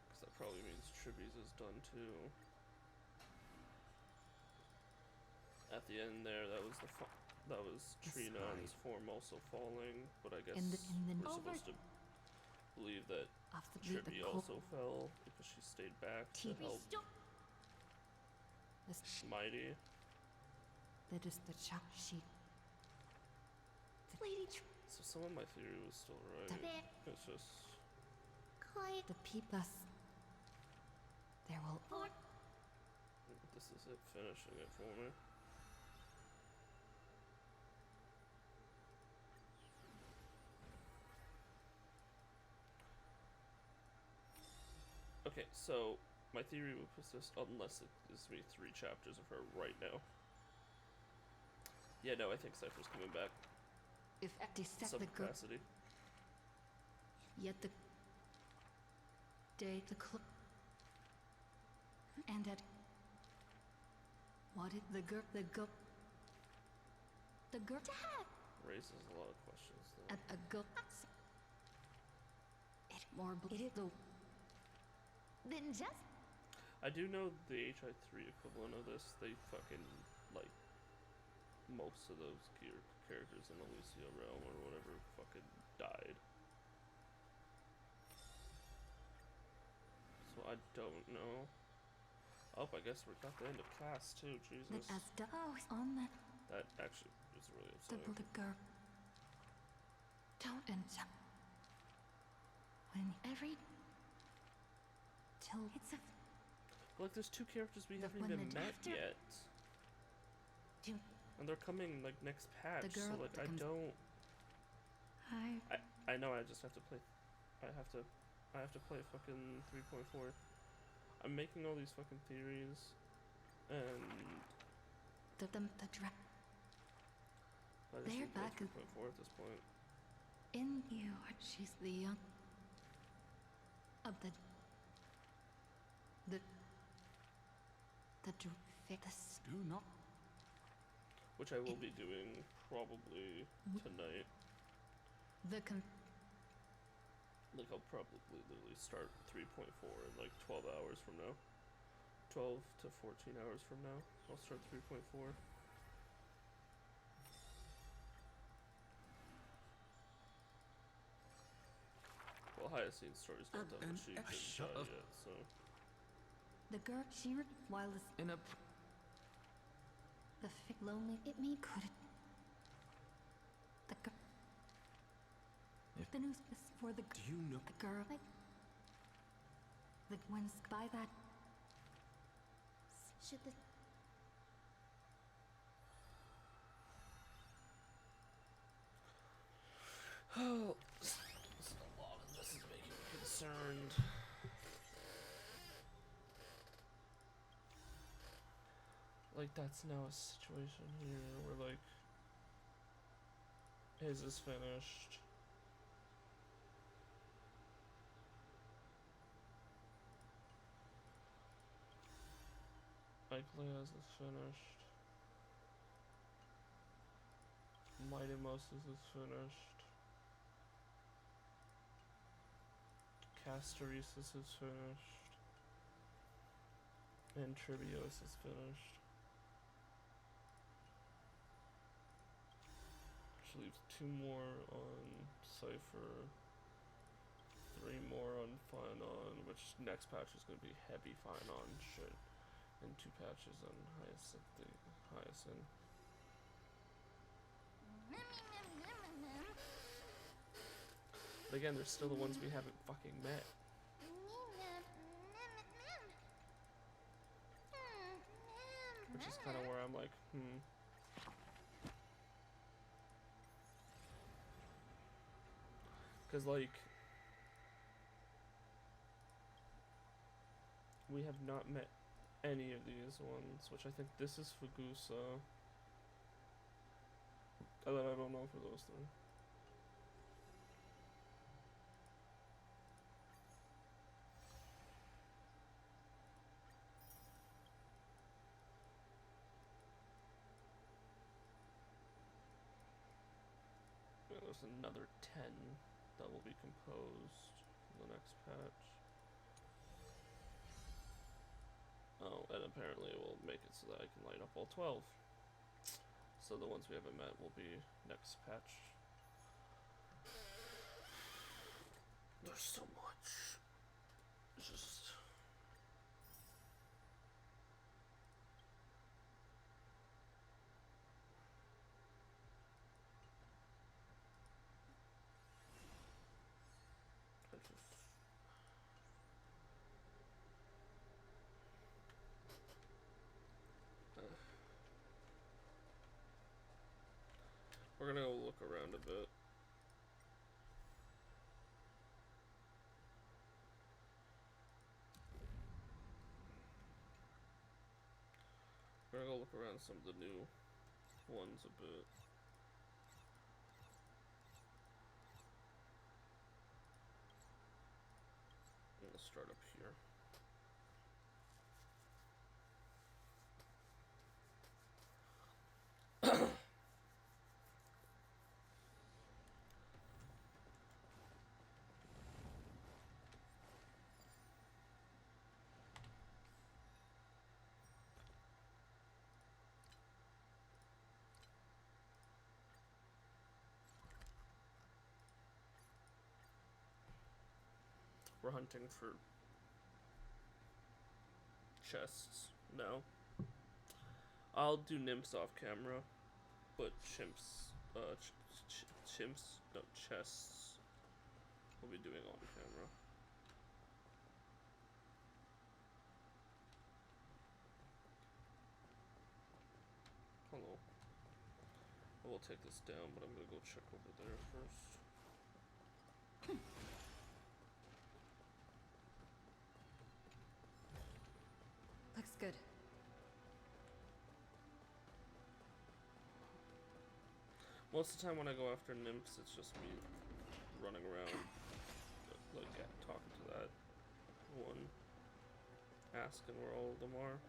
Because that probably means Tribby's is done too. At the end there, that was that was Trina's form also falling, but I guess we're supposed to believe that Tribby also fell because she stayed back to help Mighty. That is the chap sheet. So some of my theory was still right. It's just the people. There will. This is it finishing it for me. Okay, so my theory would persist unless it gives me 3 chapters of her right now. Yeah, no, I think Cypher's coming back. If at the set some the capacity. Yet the day the club and at what it the girl raises a lot of questions though. At a go it more it is though. Then just I do know the HI3 equivalent of this, they fucking, like, most of those characters in Elysia Realm or whatever fucking died. So I don't know. Oh, I guess we got the end of class too, Jesus. On that. That actually is really upsetting. The girl. Don't enter. When every till it's a like there's 2 characters we haven't even met yet. And they're coming like next patch, so like I don't I know I just have to play I have to play fucking 3.4. I'm making all these fucking theories and they're back 3.4 at this point. In you, she's the young of the fix. Do not. Which I will be doing probably tonight. Like I'll probably literally start 3.4 in like 12 hours from now. 12 to 14 hours from now, I'll start 3.4. Well, Hyacinth's story's not done, but she didn't die yet, so. The girl she while in a the lonely it me could the news is for the do you know the girl like the ones by that should the oh, this is a lot of this is making me concerned. Like that's now a situation here where like his is finished. Like Lea's is finished. Mighty Moses is finished. Casteresis is finished. And Trivios is finished. Which leaves 2 more on Cypher, 3 more on Finon, which next patch is going to be heavy Finon shit. And 2 patches on Hyacinth. But again, they're still the ones we haven't fucking met. Which is kind of where I'm like, Because, like, we have not met any of these ones, which I think this is Fugusa. And then I don't know for those 3. Yeah, there's another 10 that will be composed in the next patch. Oh, and apparently it will make it so that I can light up all 12. So the ones we haven't met will be next patch. There's so much. It's just... We're gonna go look around a bit. We're gonna go look around some of the new ones a bit. Let's start up here. We're hunting for chests. No. I'll do nymphs off camera, but chimps, chests we'll be doing on camera. Hello. I will take this down, but I'm gonna go check over there first. Looks good. Most of the time when I go after nymphs, it's just me running around, like, talking to that one, asking where all of them are.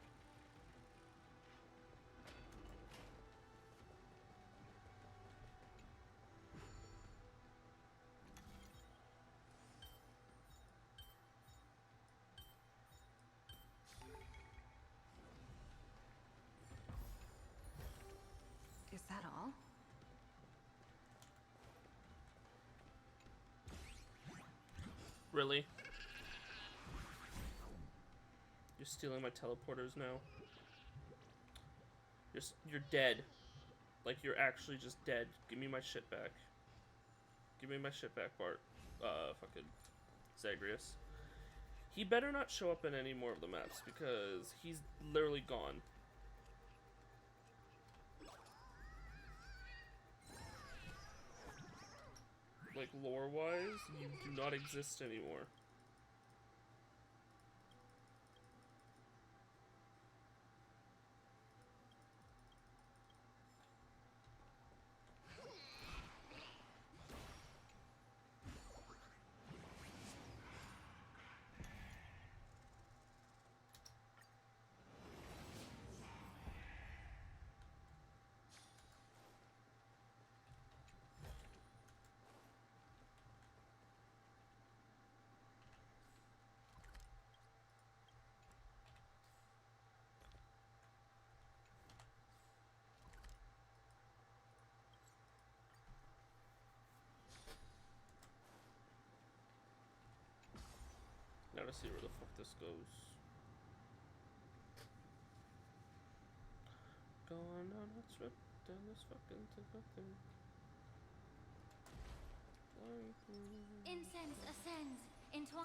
Is that all? Really? You're stealing my teleporters now? You're dead. Like, you're actually just dead. Give me my shit back. Give me my shit back, Bart. Fucking Zagreus. He better not show up in any more of the maps, because he's literally gone. Like, lore-wise, you do not exist anymore. to see where the fuck this goes. Going on a trip down this fucking thing. Incense ascends into.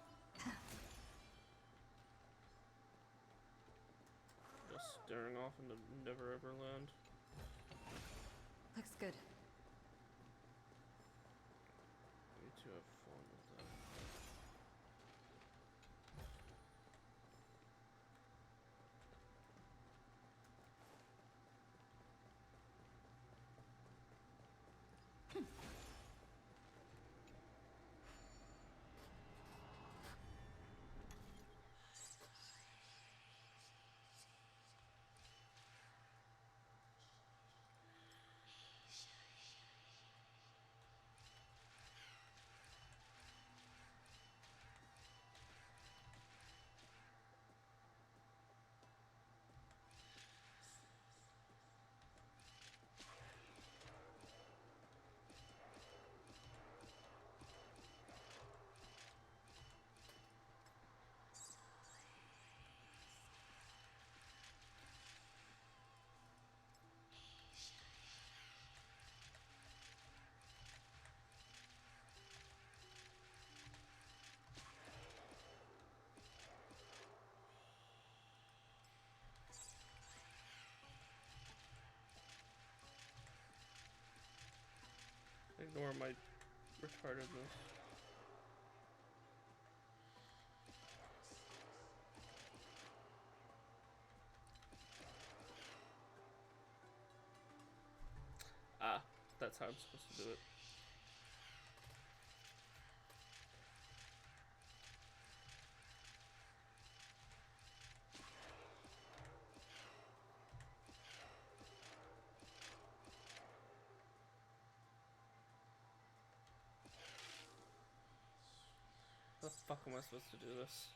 Just staring off into Never Ever Land. Looks good. Me too, have fun with that. Ignore my retardedness. Ah, that's how I'm supposed to do it. How the fuck am I supposed to do this?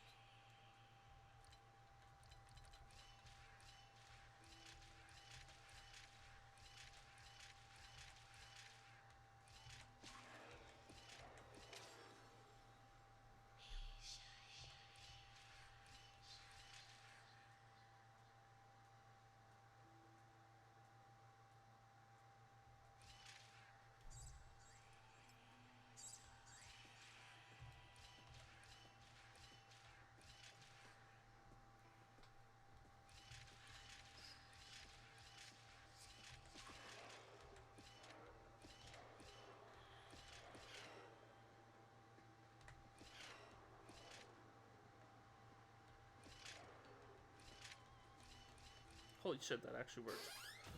Holy shit, that actually worked.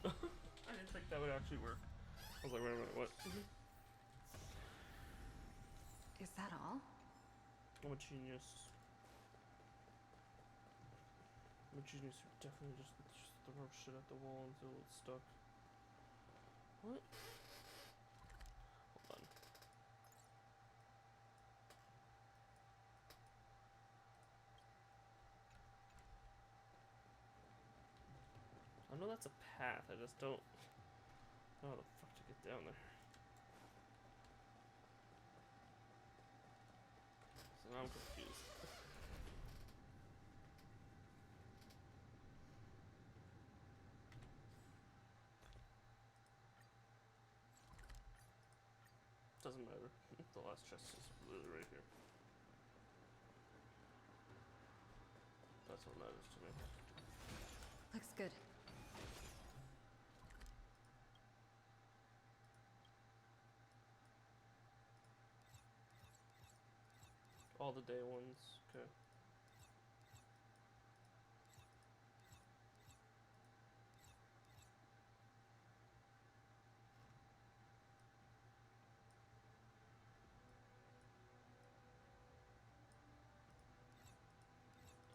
I didn't think that would actually work. I was like, wait a minute, what? Is that all? I'm a genius. I'm a genius who definitely just throw shit at the wall until it's stuck. What? Hold on. I know that's a path, I just don't know how the fuck to get down there. So now I'm confused. Doesn't matter. The last chest is literally right here. That's what matters to me. Looks good. All the day ones, okay.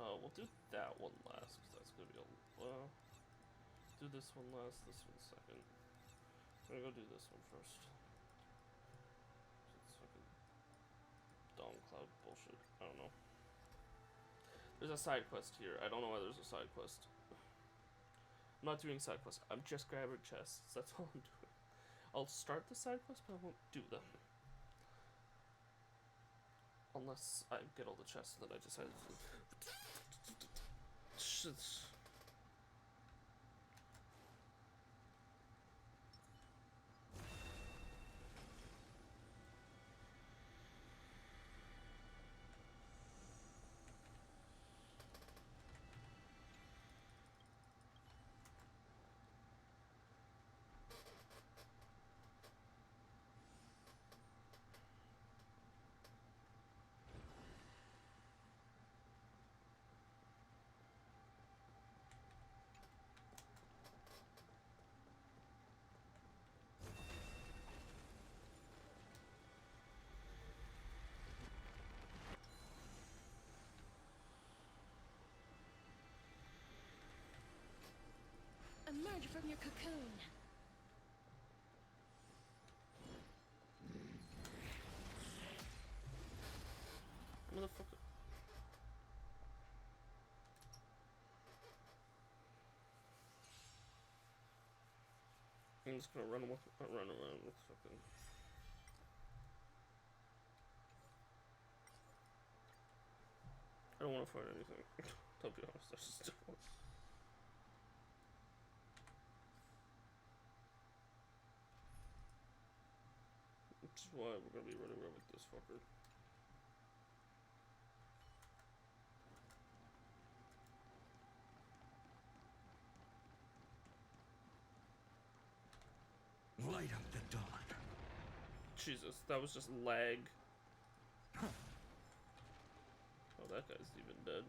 We'll do that one last, because that's gonna be a, do this one last, this one second. I'm gonna go do this one first. It's fucking Dawn Cloud bullshit, I don't know. There's a side quest here, I don't know why there's a side quest. I'm not doing side quests, I'm just grabbing chests, that's all I'm doing. I'll start the side quest, but I won't do them. Unless I get all the chests and then I decide to... Emerge from your cocoon. Motherfucker. I'm just gonna run around with fucking... I don't want to fight anything. I'll be honest, I just don't want. Which is why we're gonna be running around with this fucker. Light up the dawn. Jesus, that was just lag. Oh, that guy's even dead.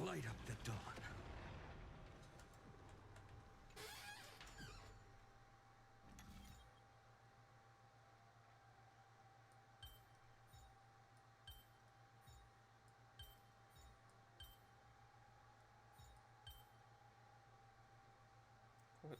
Light up the dawn. What?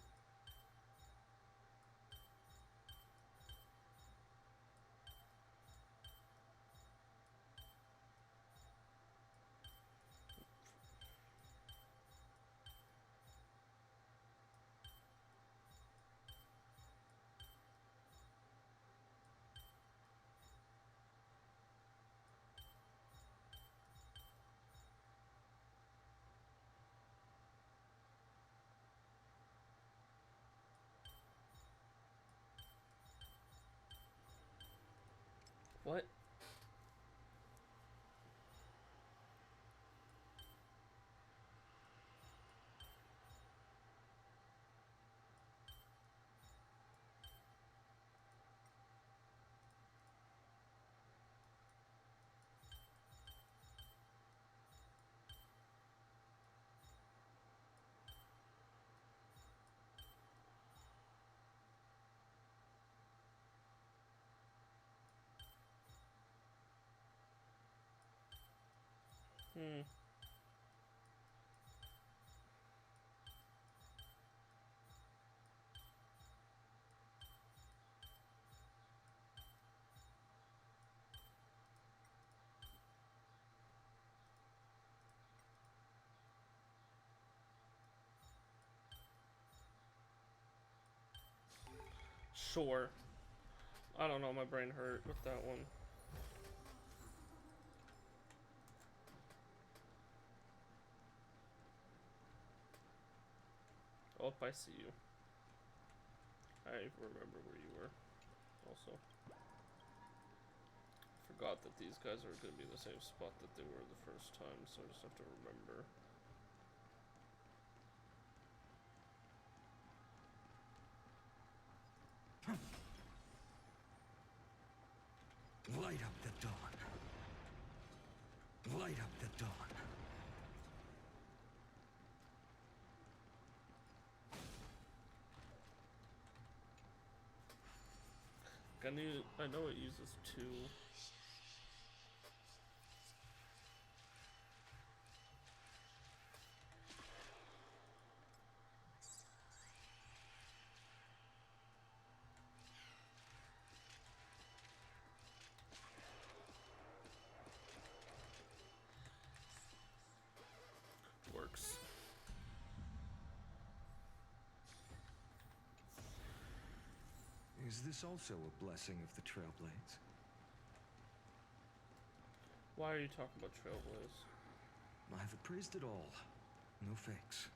What? Sure. I don't know, my brain hurt with that one. Oh, I see you. I remember where you were. Also. Forgot that these guys are going to be in the same spot that they were the first time, so I just have to remember. Light up the dawn. Light up the dawn. I know it uses 2. Works. Is this also a blessing of the Trailblades? Why are you talking about Trailblaze? I've appraised it all. No fakes.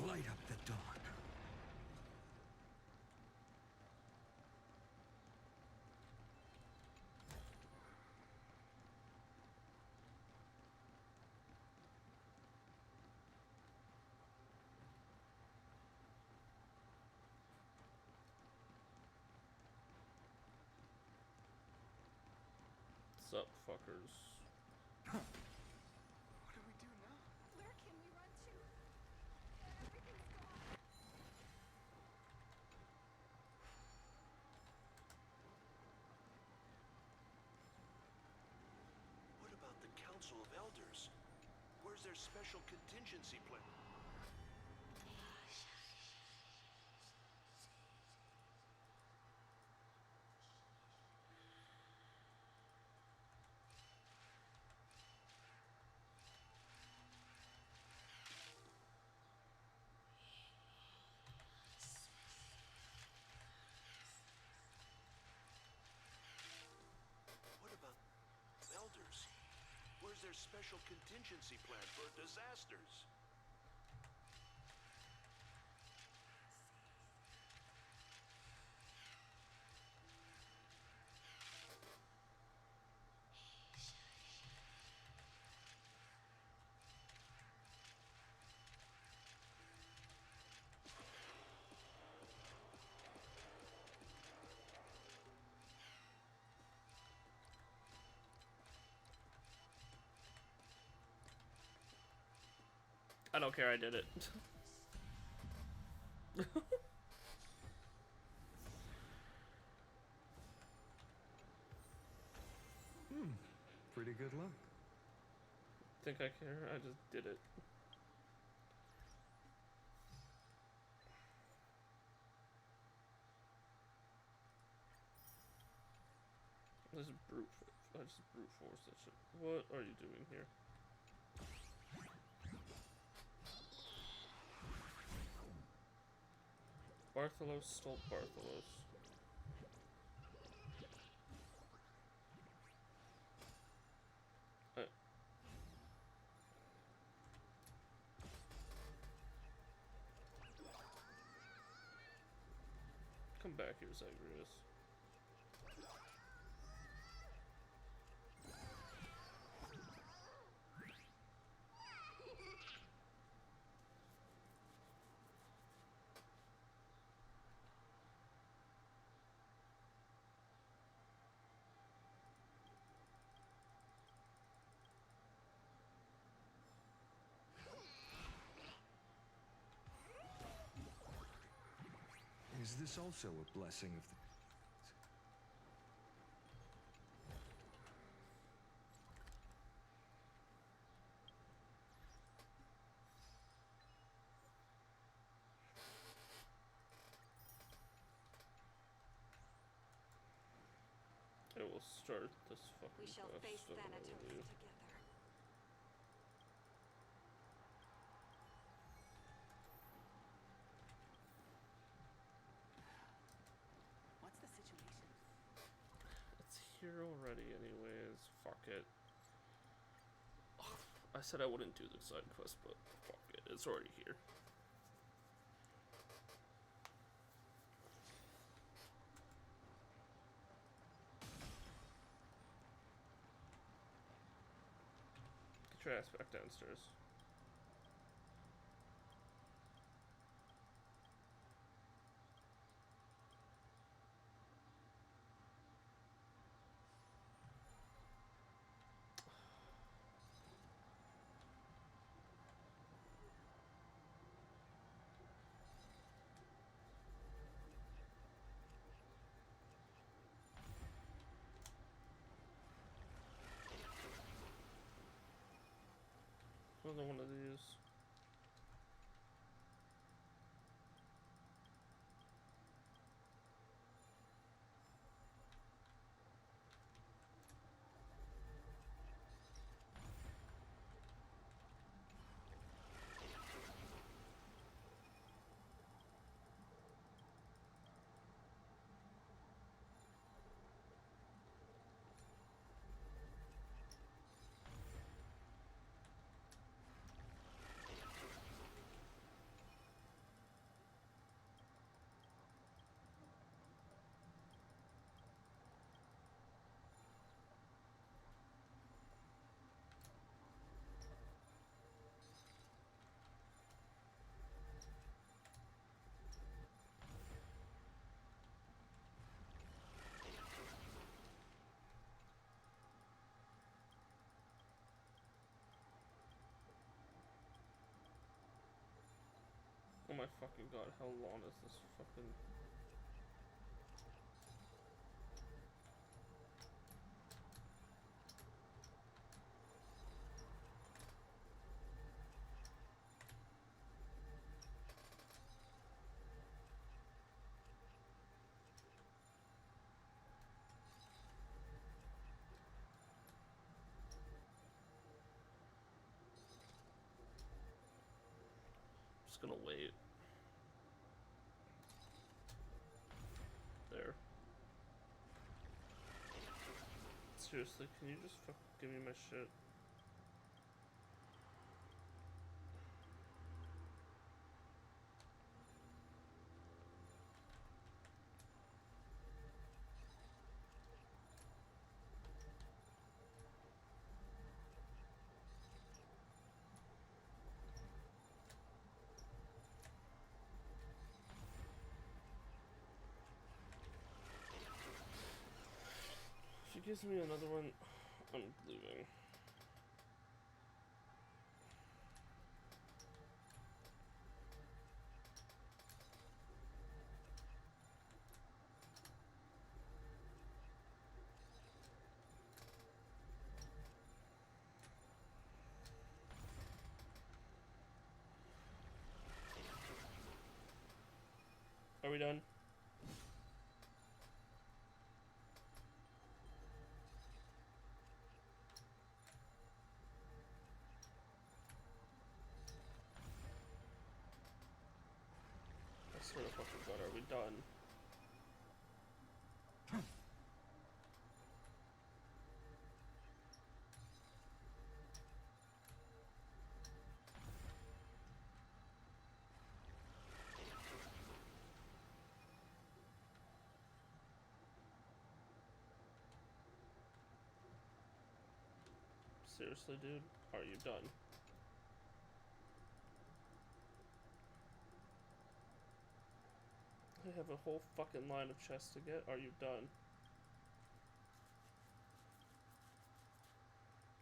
Light up the dawn. What's up, fuckers? What do we do now? Where can we run to? Everything's gone. What about the Council of Elders? Where's their special contingency plan? What about Elders? Where's their special contingency plan for disasters? I don't care, I did it. Pretty good luck. Think I care? I just did it. Let's just brute force that shit. What are you doing here? Bartholos stole Bartholos. Come back here, Zagreus. Is this also a blessing of the... It will start this fucking We shall quest, face I don't know Thanatos what to do. together. What's the situation? It's here already anyways. Fuck it. Ugh, I said I wouldn't do the side quest, but fuck it. It's already here. Get your ass back downstairs. Another one of these. my fucking god, how long is this fucking... Just gonna wait. There. Seriously, can you just fucking give me my shit? If she gives me another one, I'm leaving. Are we done? I swear to fucking god, are we done? Seriously, dude? Are you done? I have a whole fucking line of chests to get. Are you done?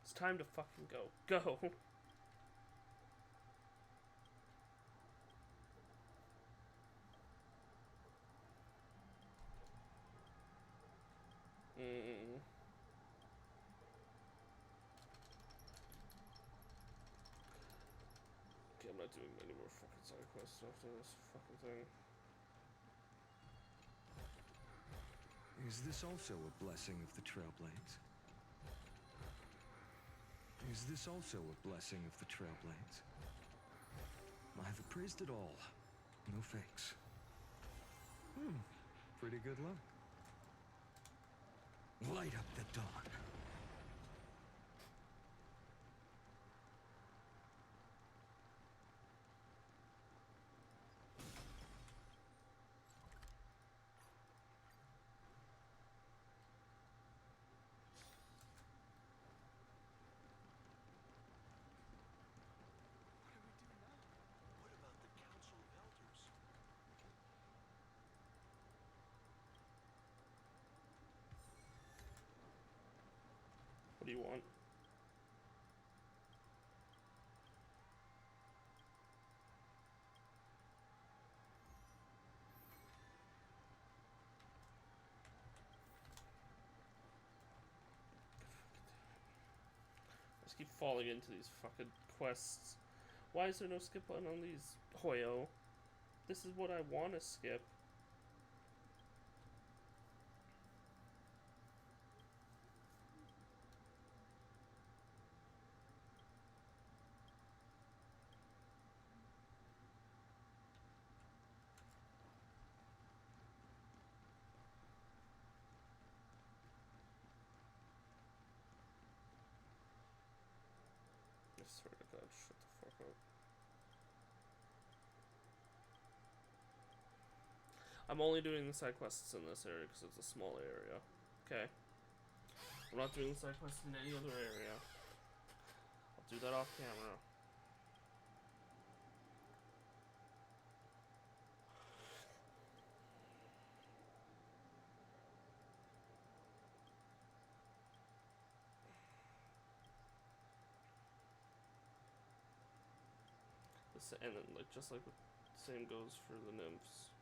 It's time to fucking go. Go! Okay, I'm not doing any more fucking side quests after this fucking thing. Is this also a blessing of the Trailblades? Is this also a blessing of the Trailblades? I've appraised it all. No fakes. Pretty good luck. Light up the dawn. What about the Council of Elders? What do you want? I just keep falling into these fucking quests. Why is there no skip button on these, Hoyo? This is what I want to skip. I swear to God, shut the fuck up. I'm only doing the side quests in this area because it's a small area. Okay? I'm not doing the side quests in any other area. I'll do that off camera. And then, like, just like with Same goes for the nymphs.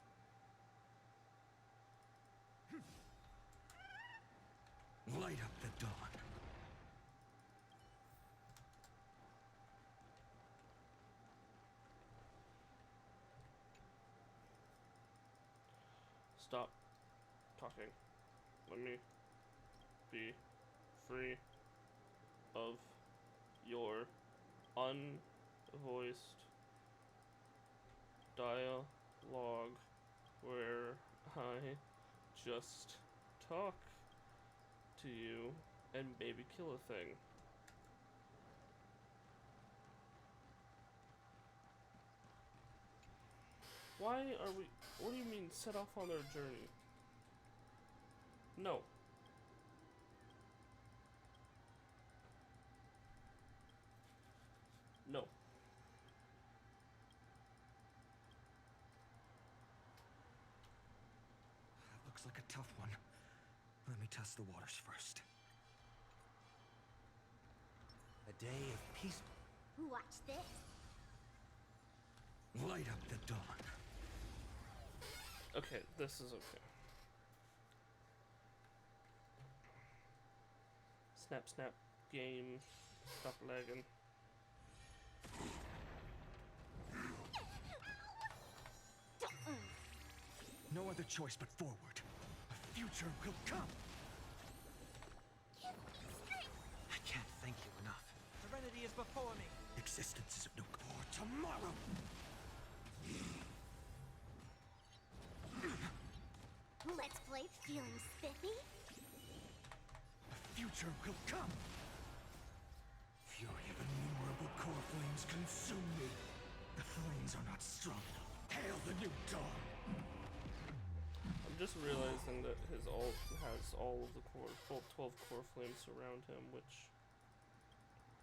Light up the dawn. Stop talking. Let me be free of your unvoiced dialogue where I just talk to you and maybe kill a thing. Why are we... What do you mean set off on their journey? No. No. That looks like a tough one. Let me test the waters first. A day of peace. Watch this. Light up the dawn. Okay, this is okay. Snap, snap, game. Stop lagging. No other choice but forward. A future will come. I can't thank you enough. Serenity is before me. Existence is of no for tomorrow. Let's play feeling spiffy. A future will come. Fury of innumerable core flames consume me. The flames are not strong enough. Hail the new dawn. I'm just realizing that his ult has all of the core, all 12 core flames around him, which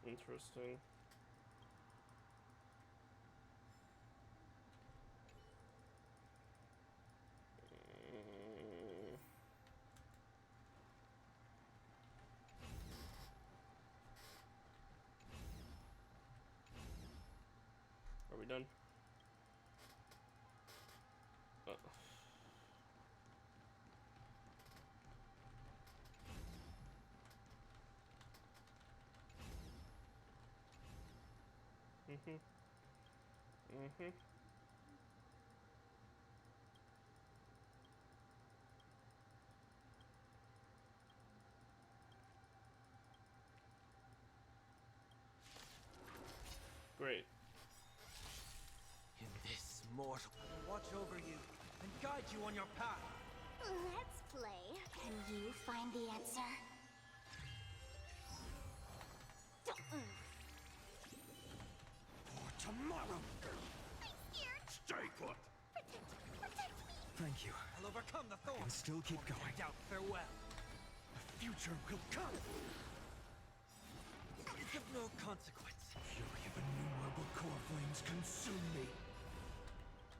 interesting. Are we done? Great. In this mortal, I will watch over you and guide you on your path. Let's play. Can you find the answer? For tomorrow. I'm scared. Stay put. Protect me. Thank you. I'll overcome the I can thorns. still keep going. Doubt farewell. A future will come. It's of no consequence. Fury of innumerable core flames consume me.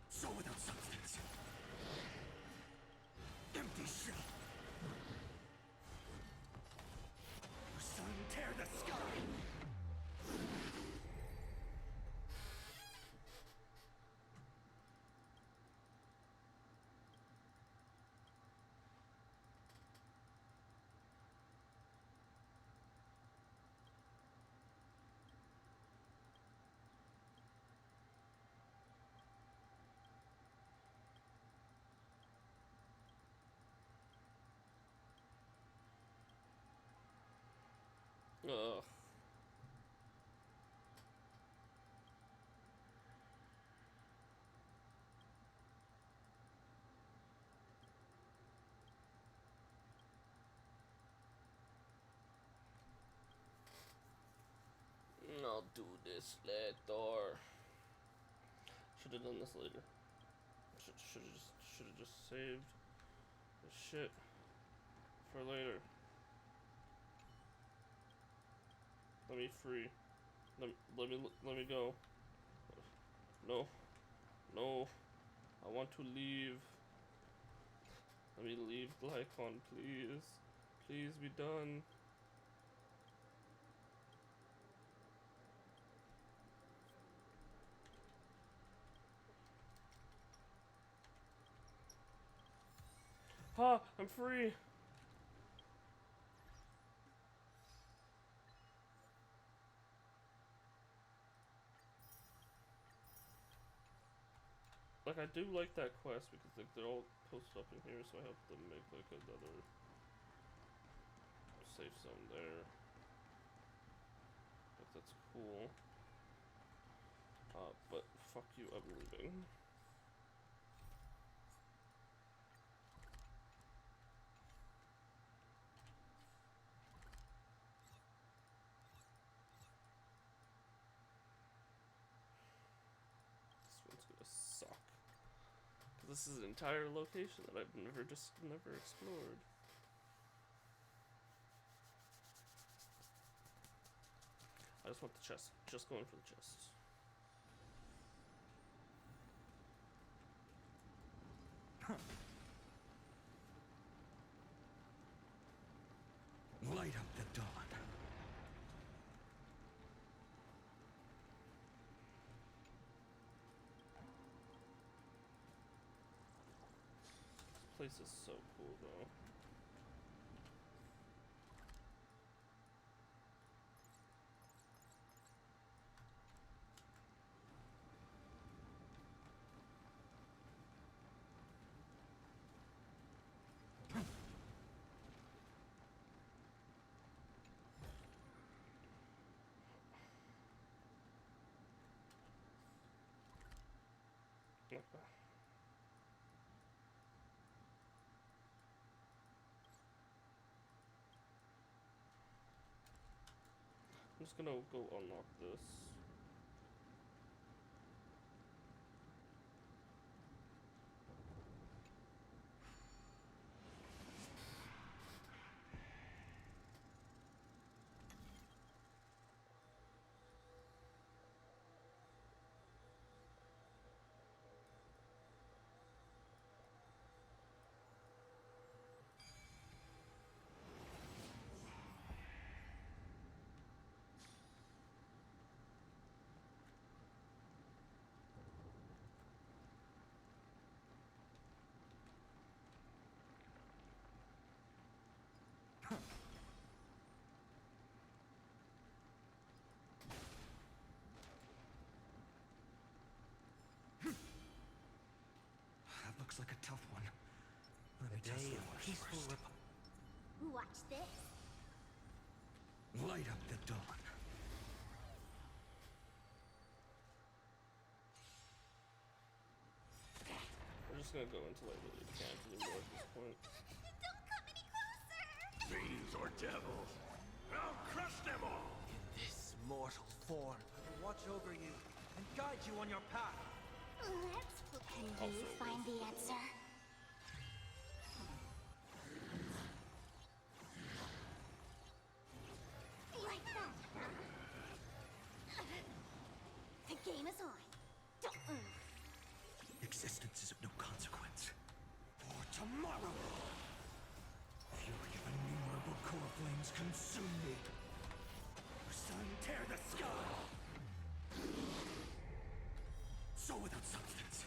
So without substance. Empty shell. The sun tear the sky. Ugh. I'll do this later. Should have done this later. Should have just saved the shit for later. Let me free. Let me go. No. No. I want to leave. Let me leave Glycon, please. Please be done. Ha! I'm free! Like, I do like that quest because like, they're all posted up in here, so I hope them make like another safe zone there. Like, that's cool. But fuck you, I'm leaving. This one's gonna suck. This is an entire location that I've never explored. I just want the chest. Just going for the chest. Light up the dawn. This place is so cool though. I'm just gonna go unlock this. That looks like a tough one. Let me test the waters first. Watch this. Light up the dawn. We're just gonna go until I really can't anymore at this point. Don't come any closer! Fiends or devils, I'll crush them all! In this mortal form, I will watch over you and guide you on your path. Can you find the answer? Like that. The game is on. Don't move. Existence is of no consequence. For tomorrow, fury of innumerable core flames consume me. Sun, tear the sky. So without substance.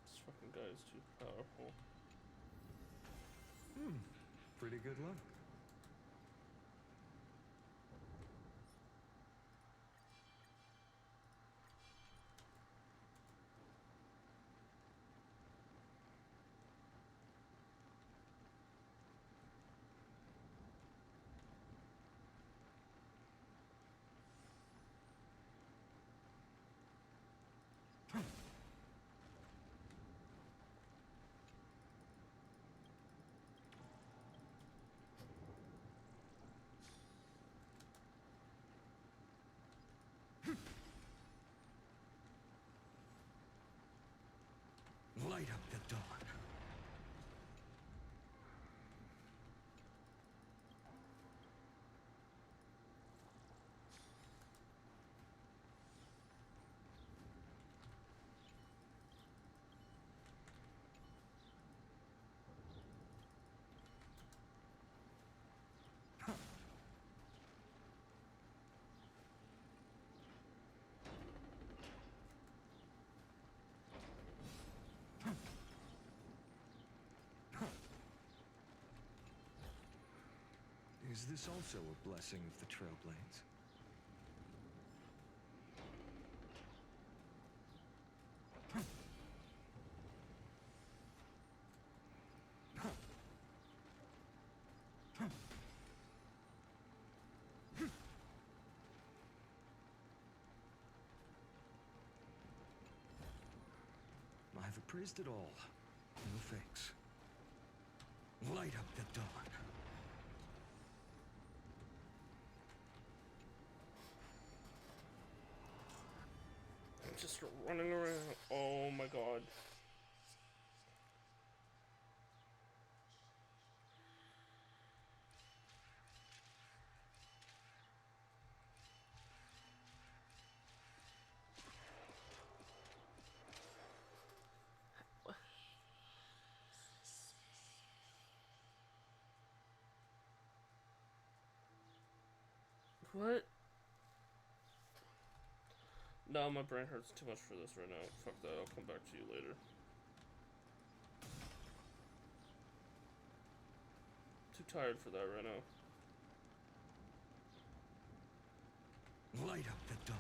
This fucking guy is too powerful. Pretty good luck. Is this also a blessing of the Trailblades? I've appraised it all. No fakes. Light up the dawn. I'm just running around. Oh my god. What? No, my brain hurts too much for this right now. Fuck that, I'll come back to you later. Too tired for that right now. Light up the dawn.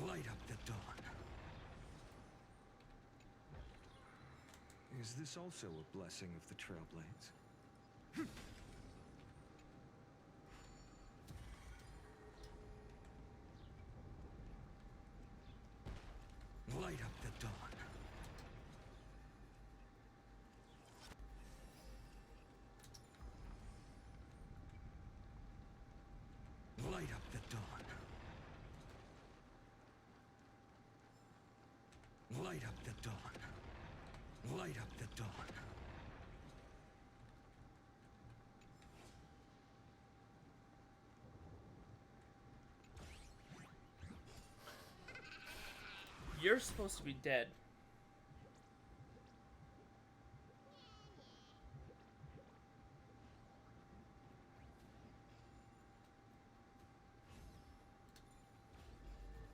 Light up the dawn. Is this also a blessing of the Trailblades? Light up the dawn. Light up the dawn. Light up the dawn. Light up the dawn. You're supposed to be dead.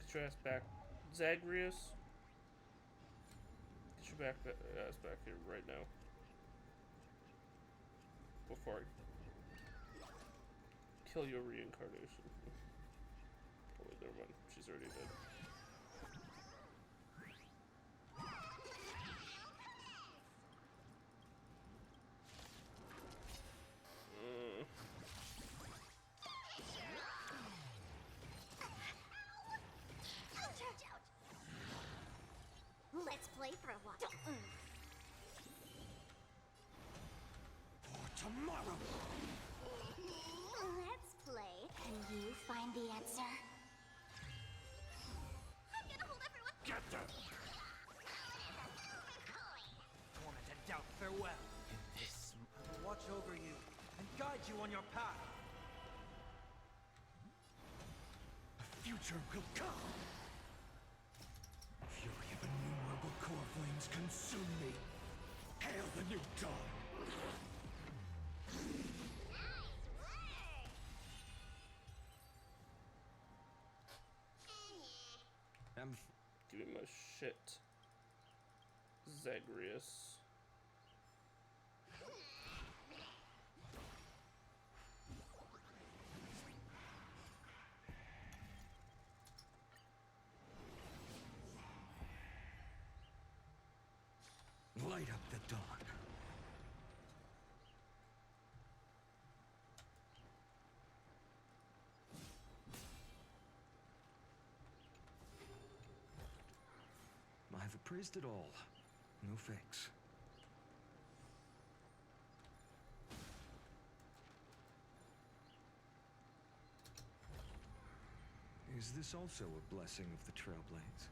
Get your ass back. Zagreus. Get your ass back here right now. Before I kill your reincarnation. Oh wait, never mind. She's already dead. Let's play for a while. For tomorrow. Let's play. Can you find the answer? I'm gonna hold everyone. Get them. Torment and doubt, farewell. In this, I will watch over you and guide you on your path. The future will come. Fury of innumerable core flames consume me. Hail the new dawn. Give me my shit. Zagreus. Light up the dawn. I've appraised it all. No fakes. Is this also a blessing of the Trailblades?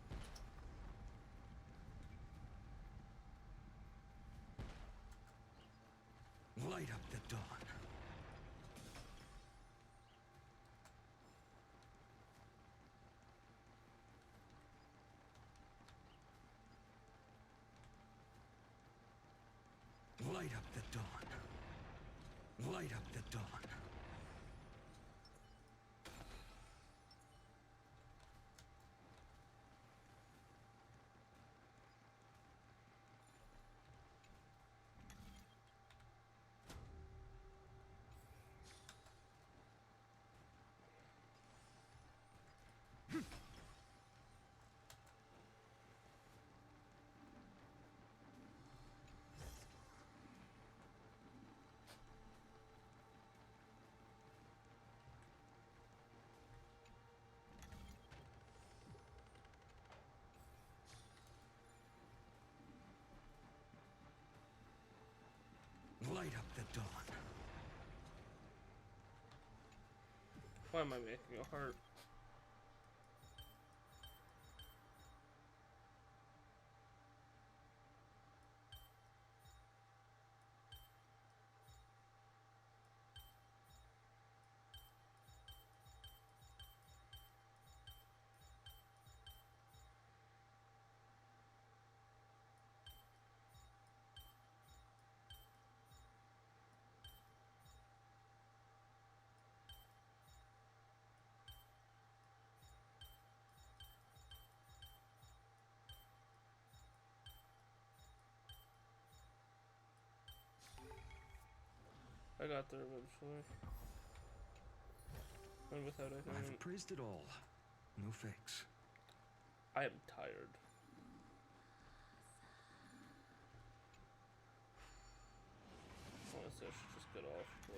Light up the dawn. Light up the dawn. Light up the dawn. Light up the dawn. Why am I making a heart? I got there eventually. And without anything. I've appraised it all. No fakes. I am tired. Honestly, I should just get off, but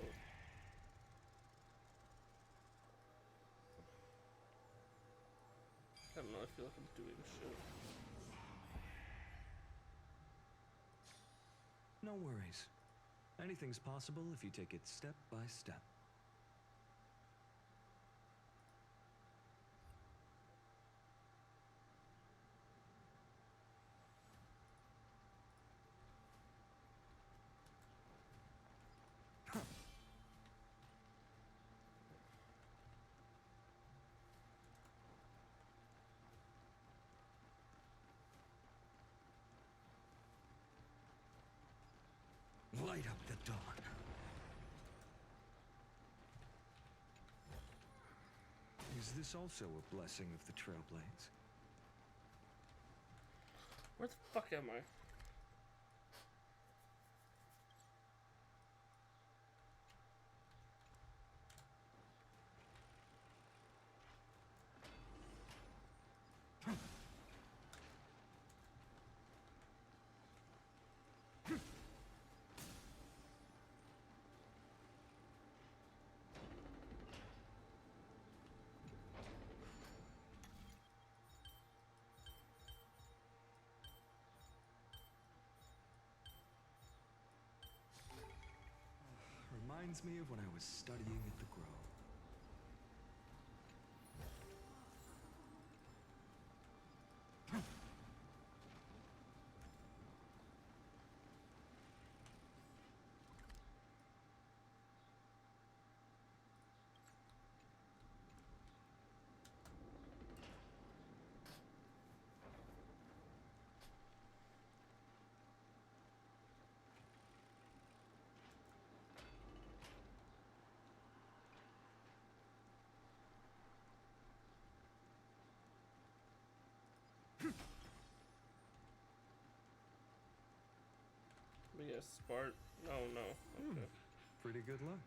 I don't know, I feel like I'm doing shit. No worries. Anything's possible if you take it step by step. Light up the dawn. Is this also a blessing of the Trailblades? Where the fuck am I? Reminds me of when I was studying at the Grove. But yes, Spart. Oh no. Okay. Pretty good luck.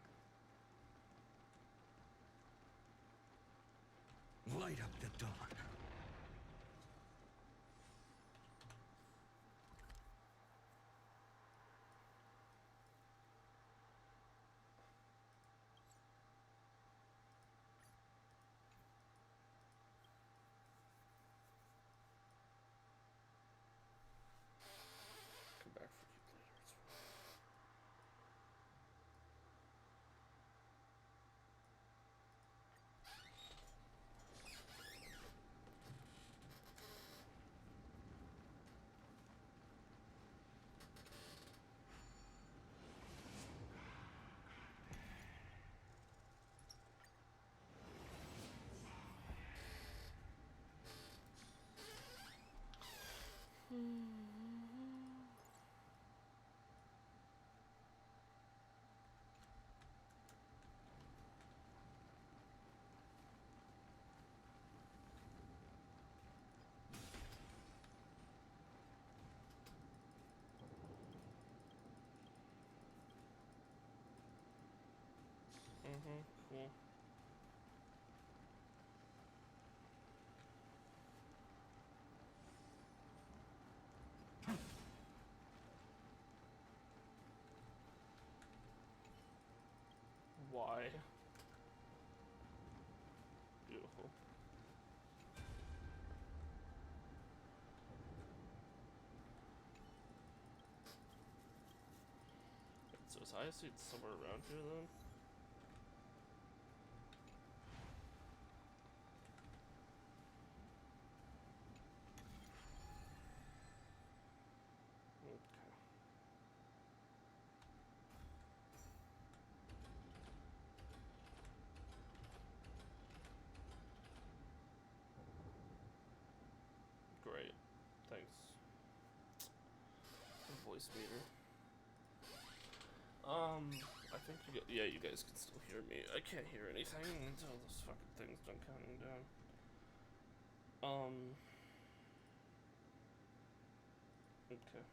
Light up the dawn. Come back for you later. It's fine. Cool. Why? Beautiful. So is Hyacinth somewhere around here then? Okay. Great. Thanks. Voice meter. I think yeah, you guys can still hear me. I can't hear anything until this fucking thing's done counting down. Okay.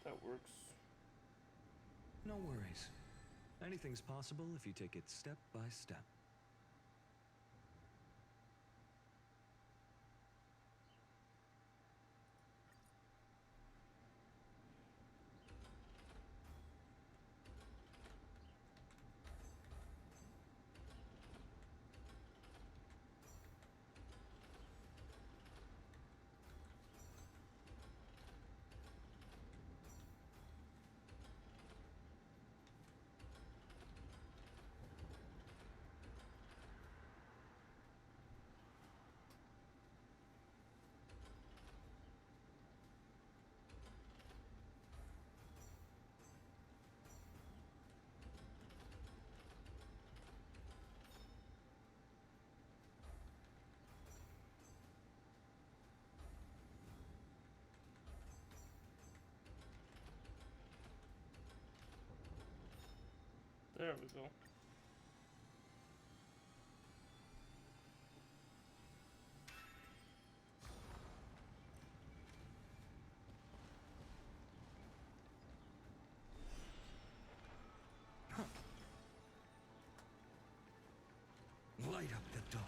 That works. No worries. Anything's possible if you take it step by step. There we go. Light up the dawn.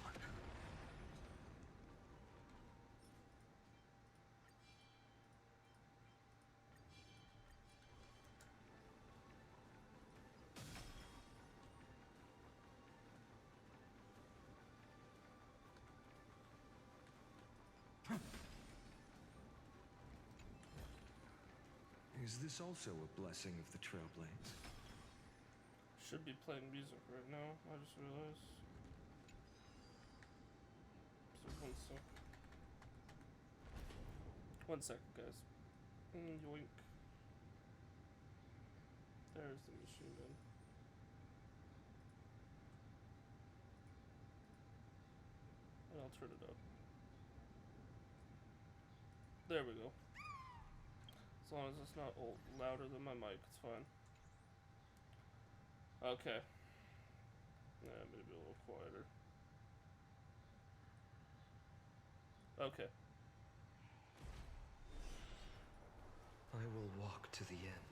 Is this also a blessing of the Trailblades? Should be playing music right now, I just realized. So 1 sec. 1 second, guys. Yoink. There's the machine gun. And I'll turn it up. There we go. As long as it's not louder than my mic, it's fine. Okay. Yeah, maybe a little quieter. Okay. I will walk to the end.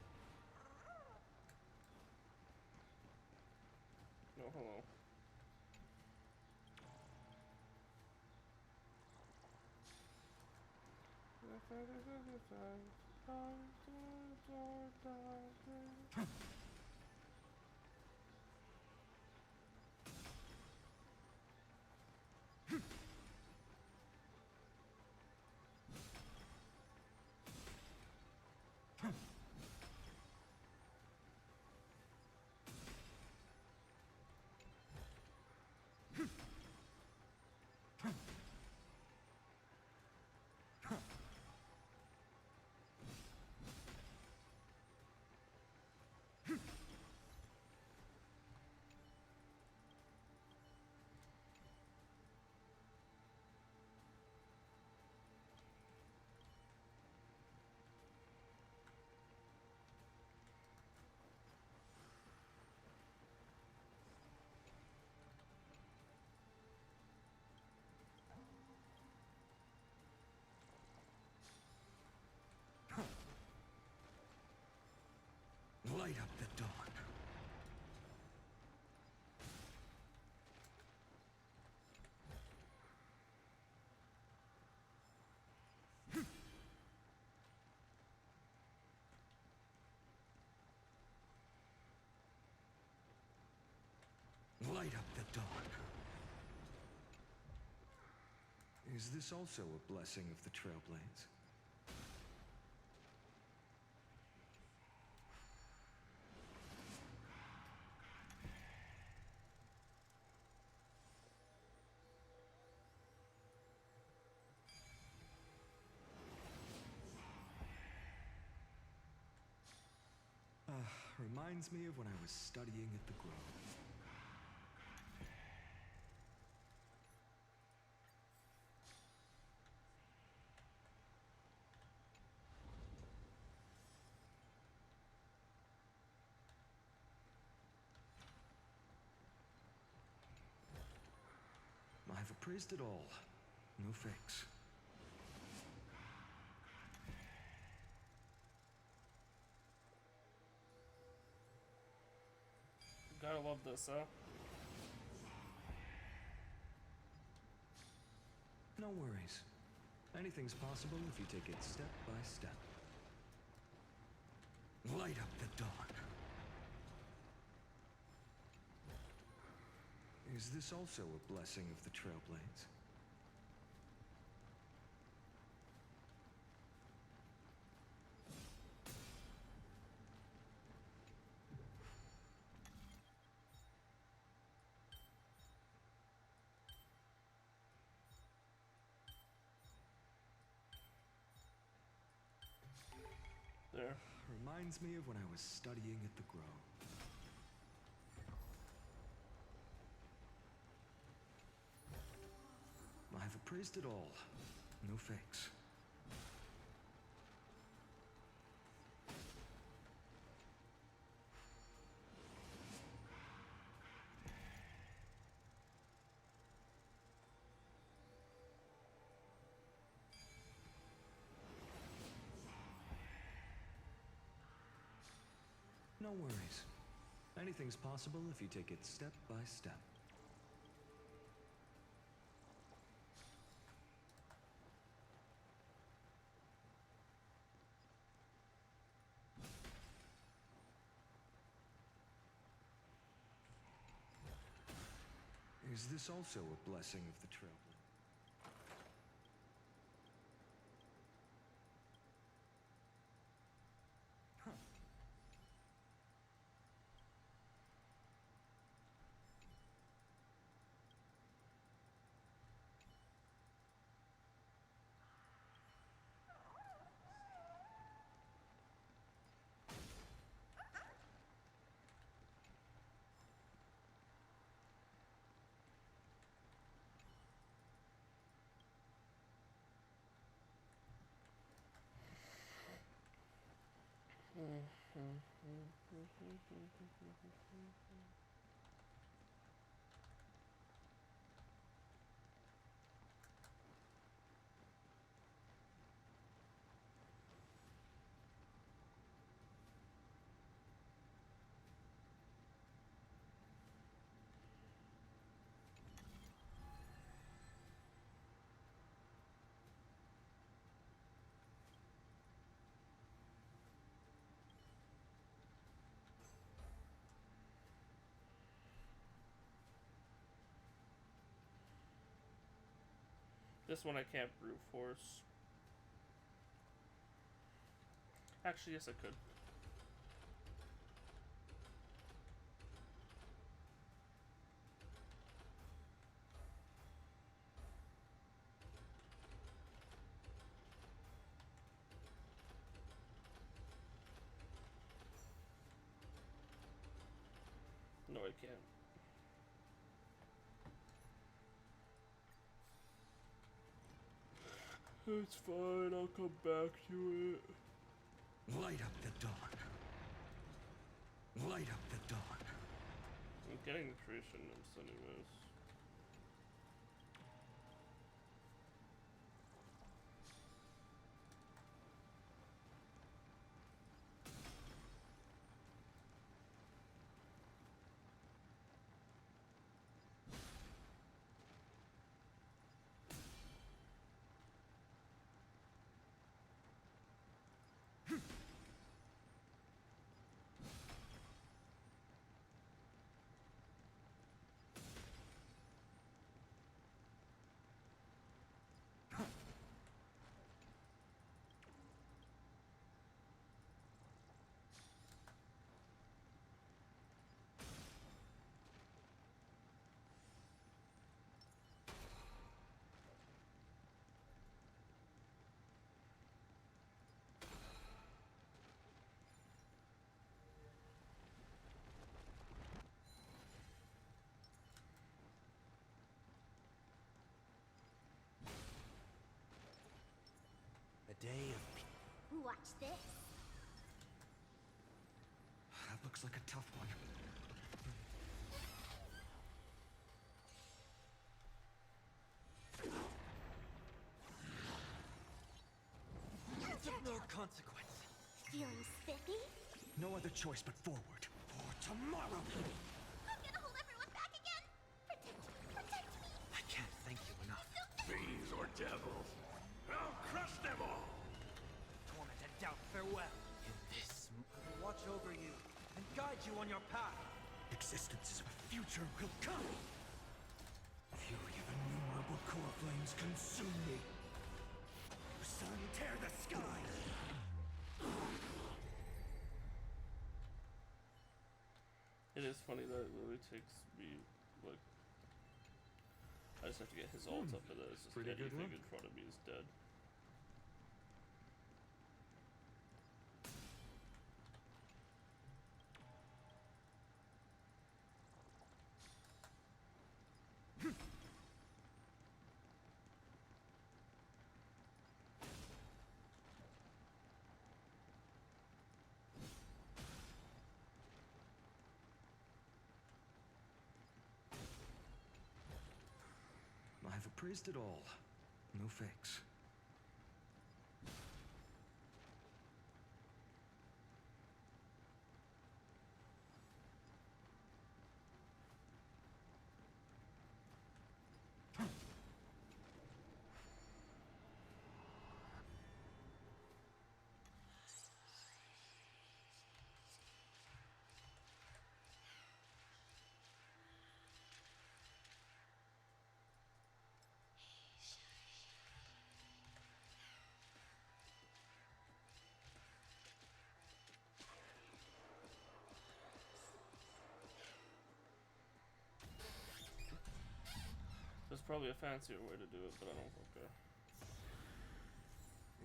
No, hello. Light up the dawn. Light up the dawn. Is this also a blessing of the Trailblades? Reminds me of when I was studying at the Grove. I've appraised it all. No fakes. Gotta love this, huh? No worries. Anything's possible if you take it step by step. Light up the dawn. Is this also a blessing of the Trailblades? There. Reminds me of when I was studying at the Grove. I've appraised it all. No fakes. No worries. Anything's possible if you take it step by step. Is this also a blessing of the Trailblade? This one I can't brute force. Actually, yes, I could. No, I can't. It's fine, I'll come back to it. Light up the dawn. Light up the dawn. I'm getting the creation notes anyways. day of Watch this. That looks like a tough one. It's of no consequence. Feeling spiffy? No other choice but forward. For tomorrow! I'm gonna hold everyone back again. Protect me. I can't thank you enough. Fiends or devils, I'll crush them all! Torment and doubt, farewell. In this, I will watch over you and guide you on your path. Existences of a future will come! Fury of innumerable core flames consume me. Sun, tear the sky! It is funny that it literally takes me, like, I just have to get his ult up, and then it's just Pretty good anything one. in front of me is dead. I've appraised it all. No fakes. There's probably a fancier way to do it, but I don't think there.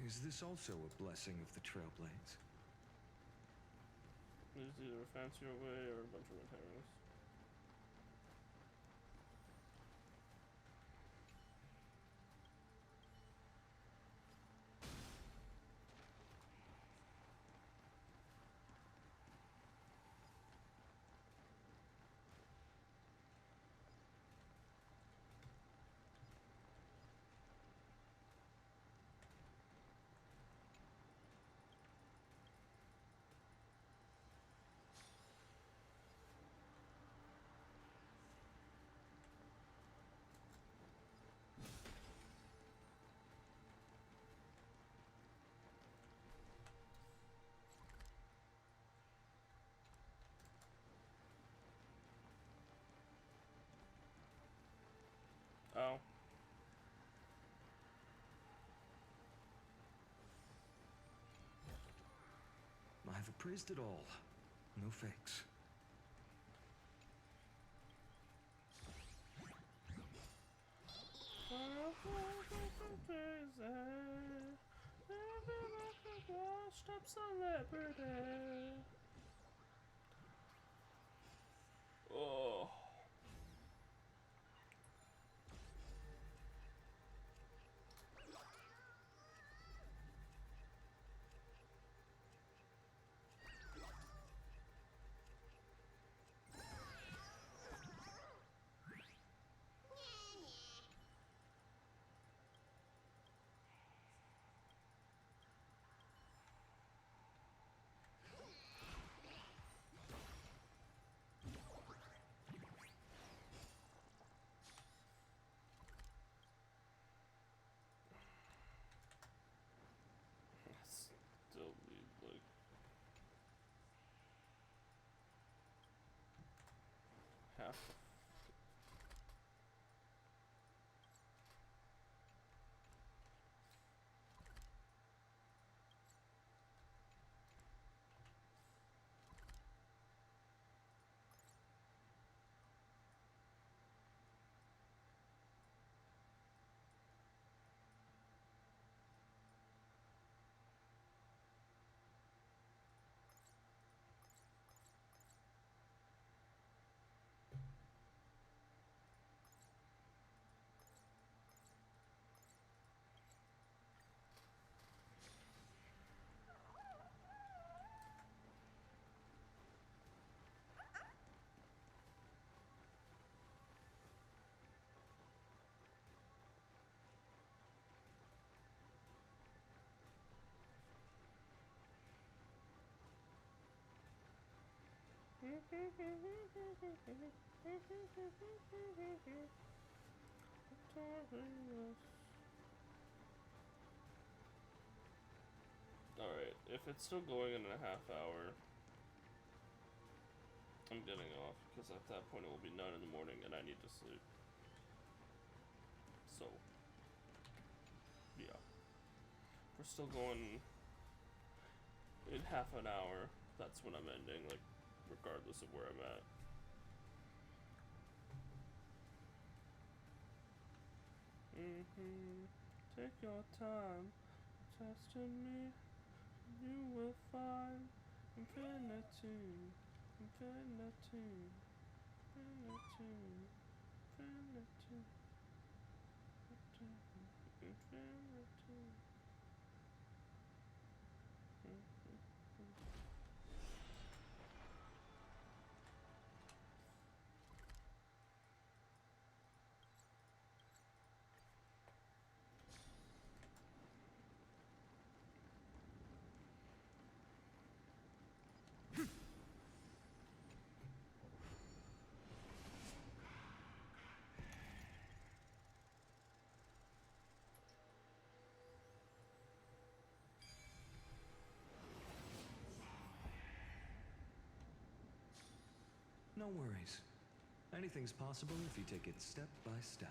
Is this also a blessing of the Trailblades? There's either a fancier way or a bunch of repairs. Oh. I've appraised it all. No fakes. Stop celebrity. Oh. Alright, if it's still going in a half hour, I'm getting off, because at that point it will be 9 in the morning and I need to sleep. So, yeah. If we're still going in half an hour, that's when I'm ending, like, regardless of where I'm at. Take your time, testing me. You will find infinity, infinity, infinity, infinity, infinity. No worries. Anything's possible if you take it step by step.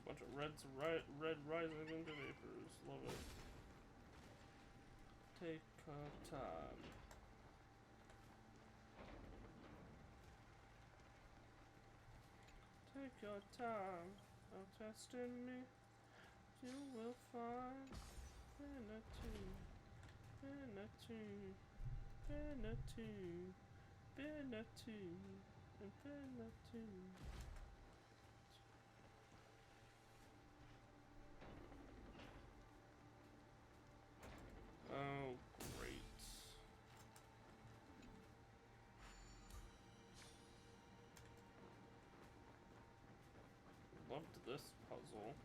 Bunch of red rising into vapors. Love it. Take time. Take your time. Now testing me. You will find infinity, infinity, infinity, infinity, infinity. Oh, great. Loved this puzzle.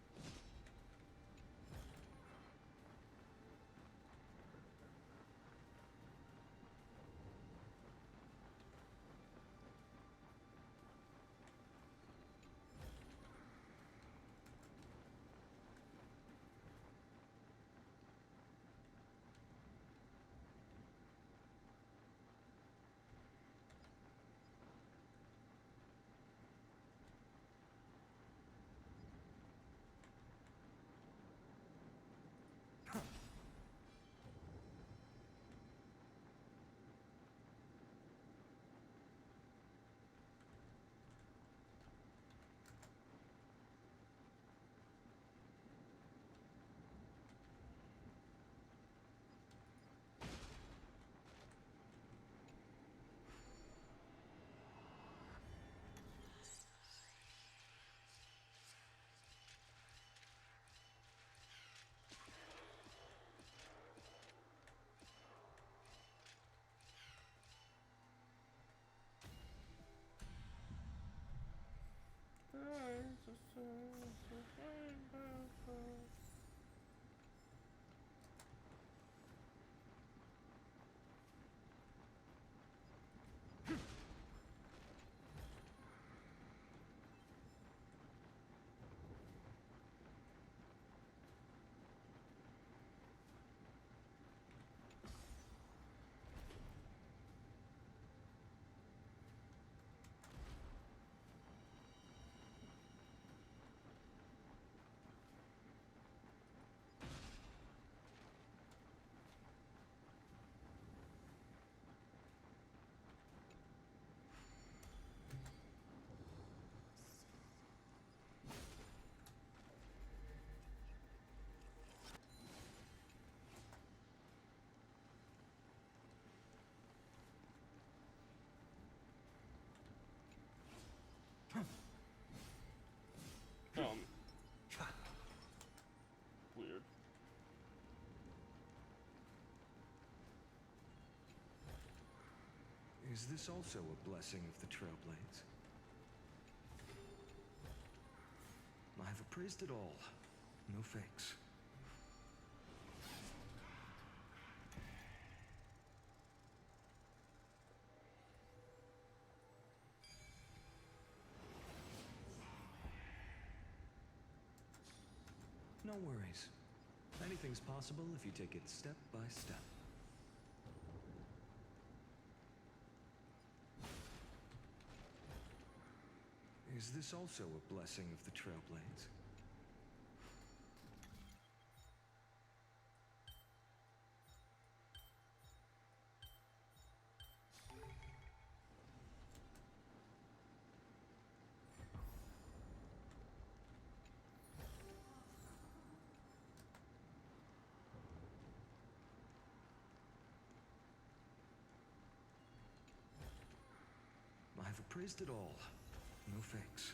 Is this also a blessing of the Trailblades? I've appraised it all. No fakes. No worries. Anything's possible if you take it step by step. Is this also a blessing of the Trailblades? I've appraised it all. No fakes.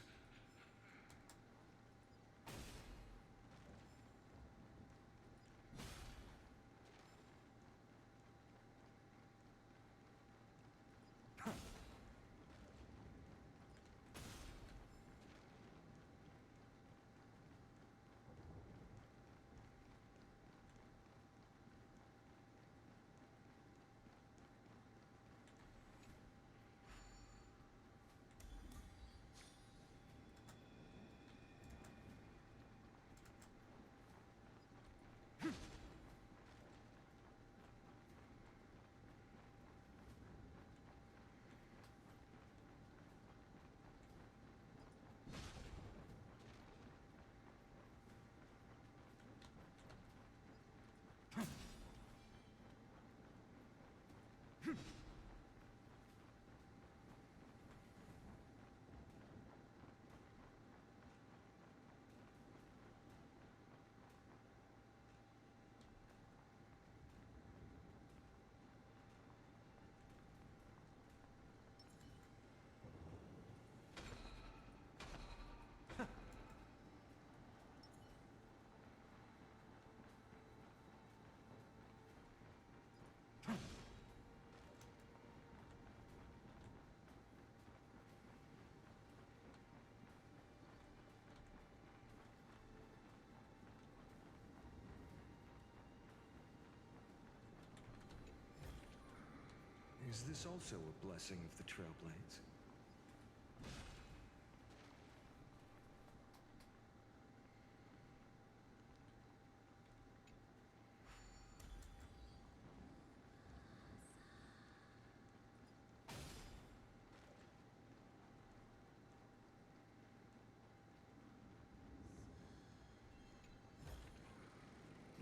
Is this also a blessing of the Trailblades?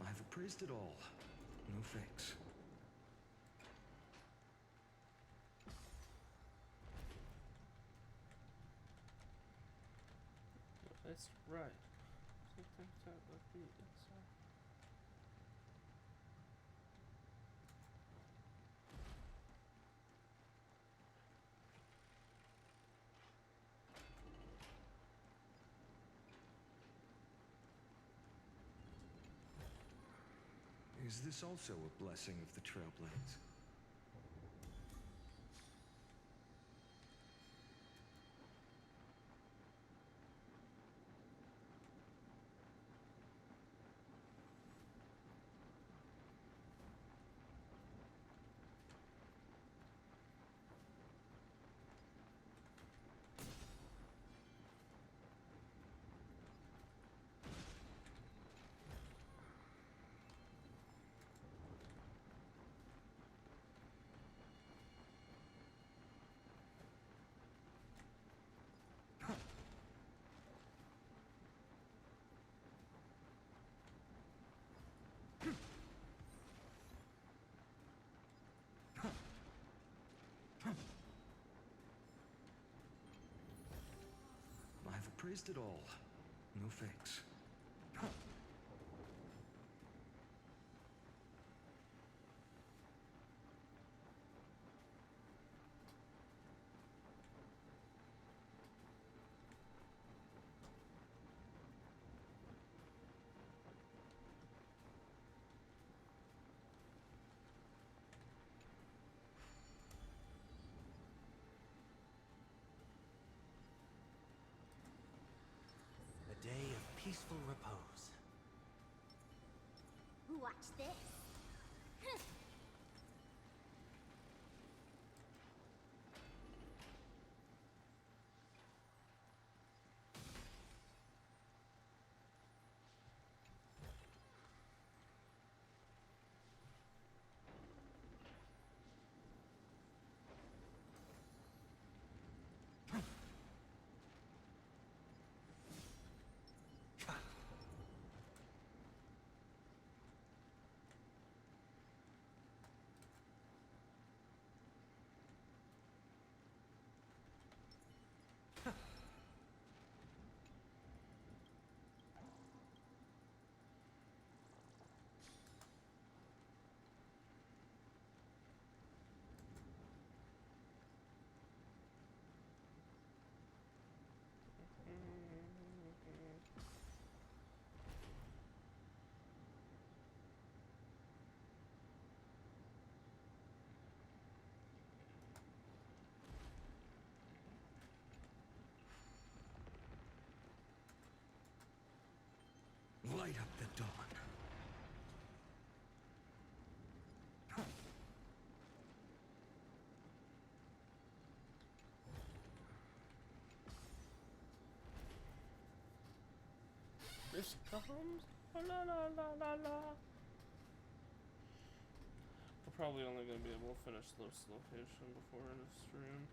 I've appraised it all. No fakes. That's right. Something that would be inside. Is this also a blessing of the Trailblades? I've appraised it all. No fakes. peaceful repose. Watch this. Light up the dawn. This comes. La la la la la. We're probably only gonna be able to finish this location before end of stream.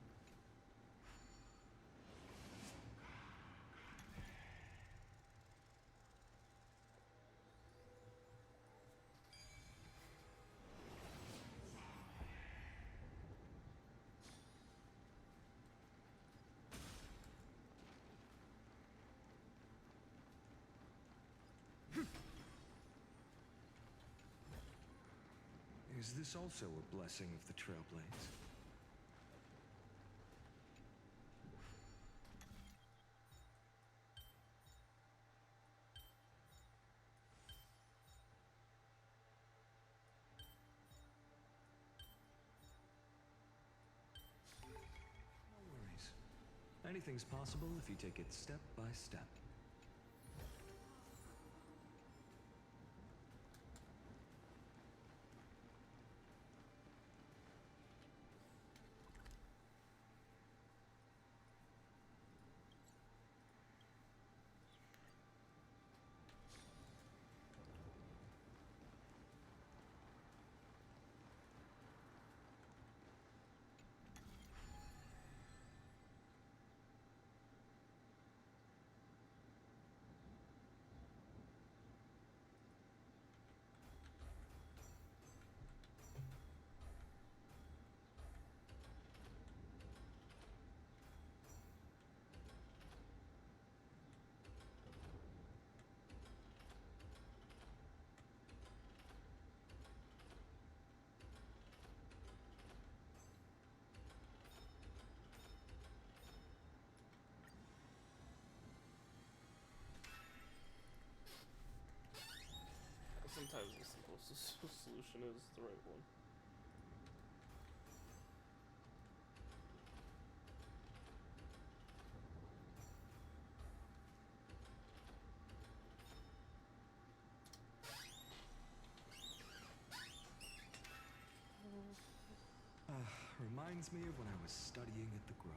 Is this also a blessing of the Trailblades? No worries. Anything's possible if you take it step by step. Sometimes the simplest solution is the right one. Reminds me of when I was studying at the Grove.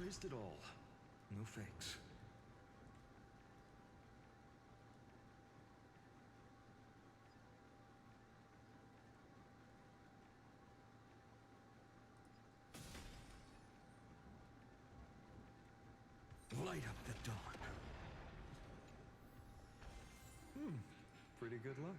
traced it all. No fakes. Light up the dawn. Pretty good luck.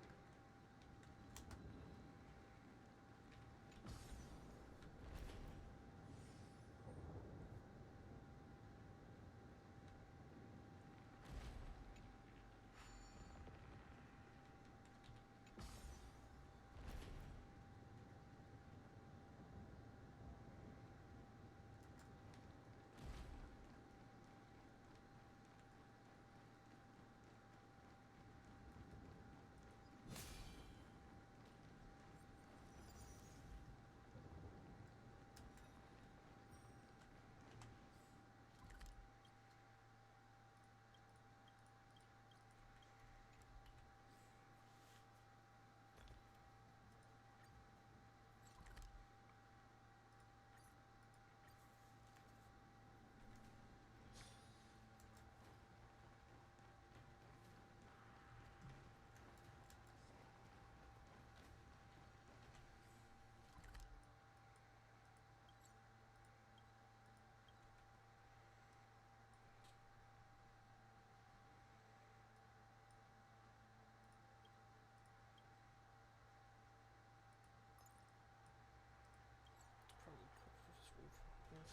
Probably put this room from here.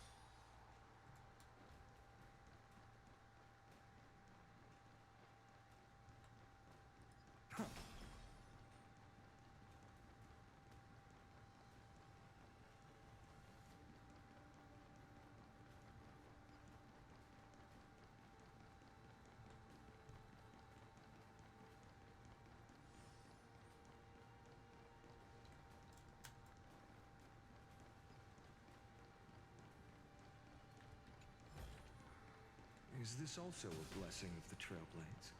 Is this also a blessing of the Trailblades?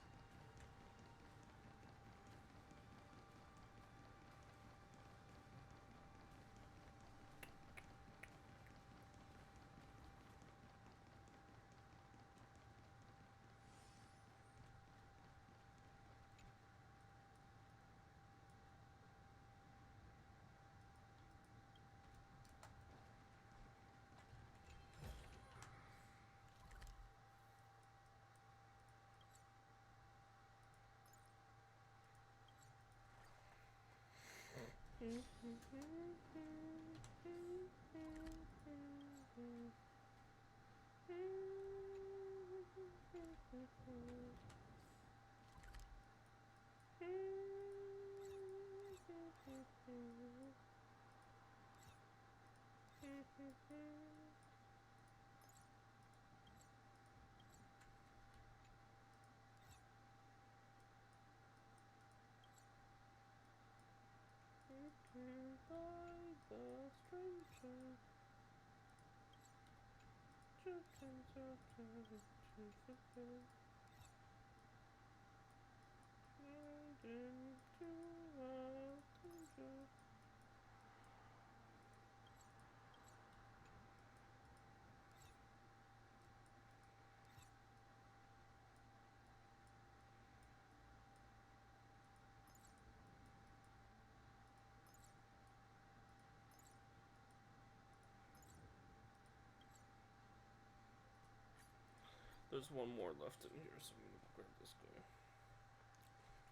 There's one more left in here, so I'm gonna grab this guy.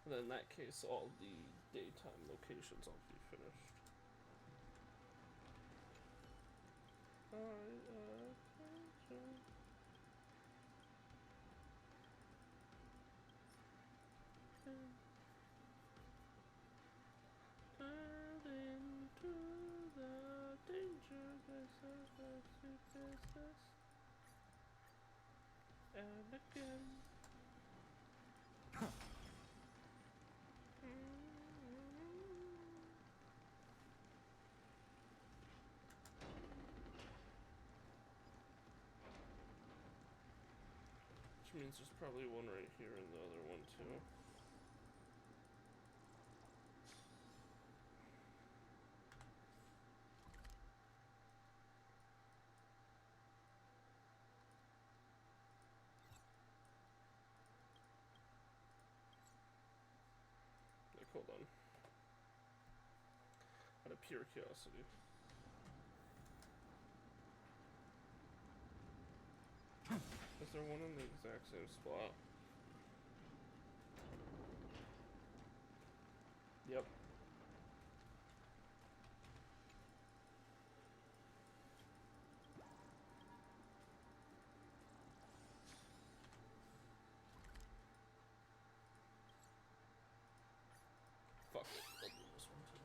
And then in that case, all the daytime locations will be finished. And again. Which means there's probably one right here and the other one too. hold on. Out of pure curiosity. Is there one in the exact same spot? Yep. Fuck. I'll do this one too.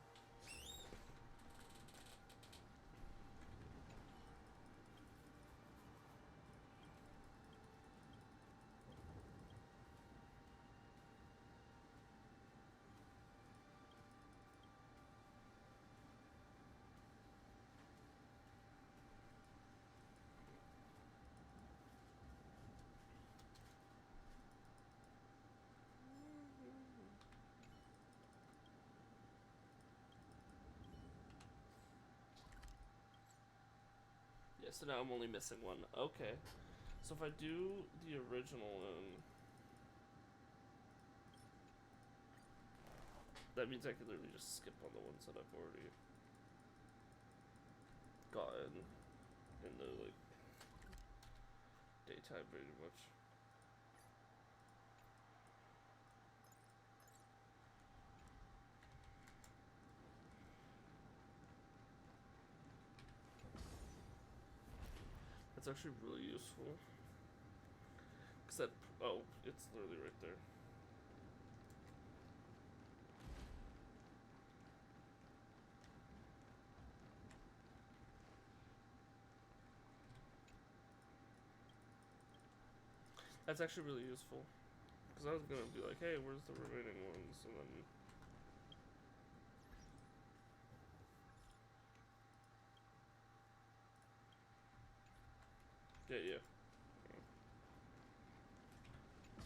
Yeah, so now I'm only missing one. Okay. So if I do the original and that means I can literally just skip on the ones that I've already gotten in the like daytime pretty much. That's actually really useful. Cause that, oh, it's literally right there. That's actually really useful. Cause I was gonna be like, hey, where's the remaining ones? And then yeah.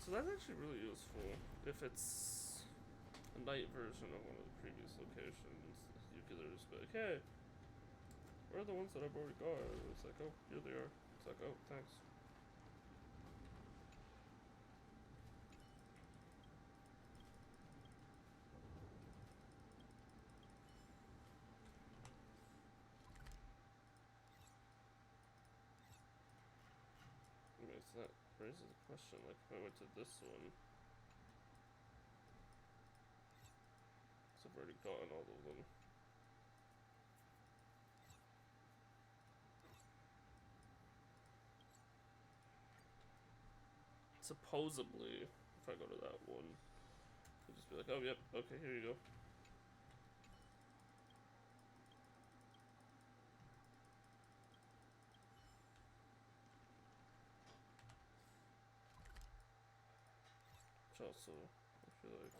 So that's actually really useful. If it's a night version of one of the previous locations, you could just be like, hey, where are the ones that I've already got? And it's like, oh, here they are. It's like, oh, thanks. Anyways, that raises a question, like if I went to this one, so I've already gotten all of them. Supposedly, if I go to that one, it'll just be like, oh, yep, okay, here you go. Which also, I feel like...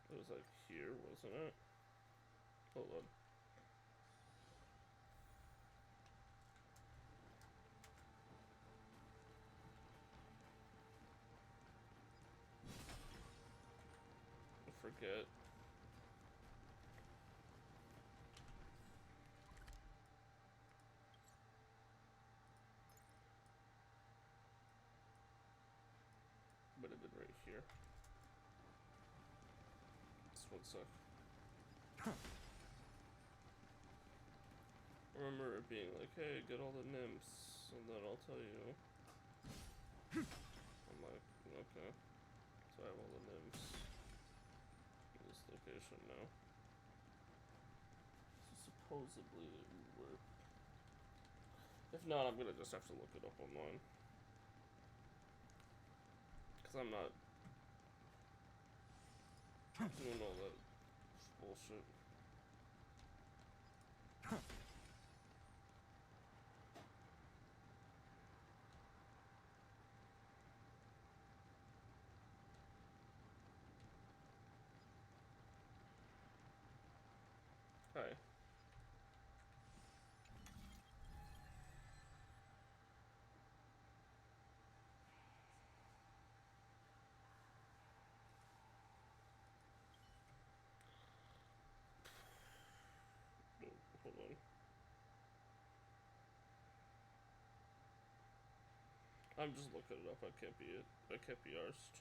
It was like here, wasn't it? Hold on. I forget. But it did right here. Just one sec. I remember it being like, hey, get all the nymphs, and then I'll tell you. I'm like, okay. So I have all the nymphs in this location now. So supposedly it would work. If not, I'm gonna just have to look it up online. Cause I'm not doing all that bullshit. Hi. I'm just looking it up. I can't be arsed.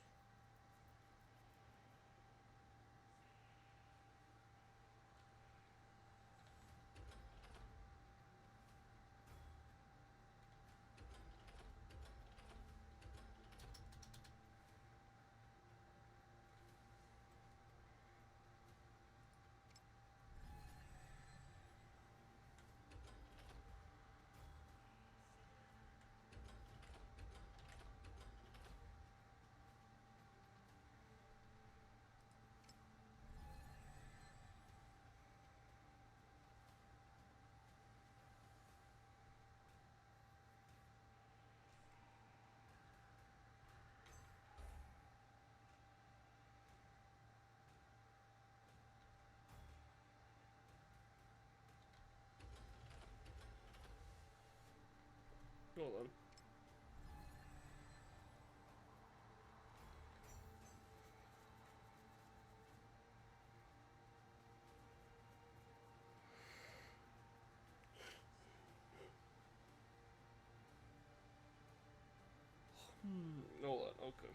Hold on. Hold on, okay.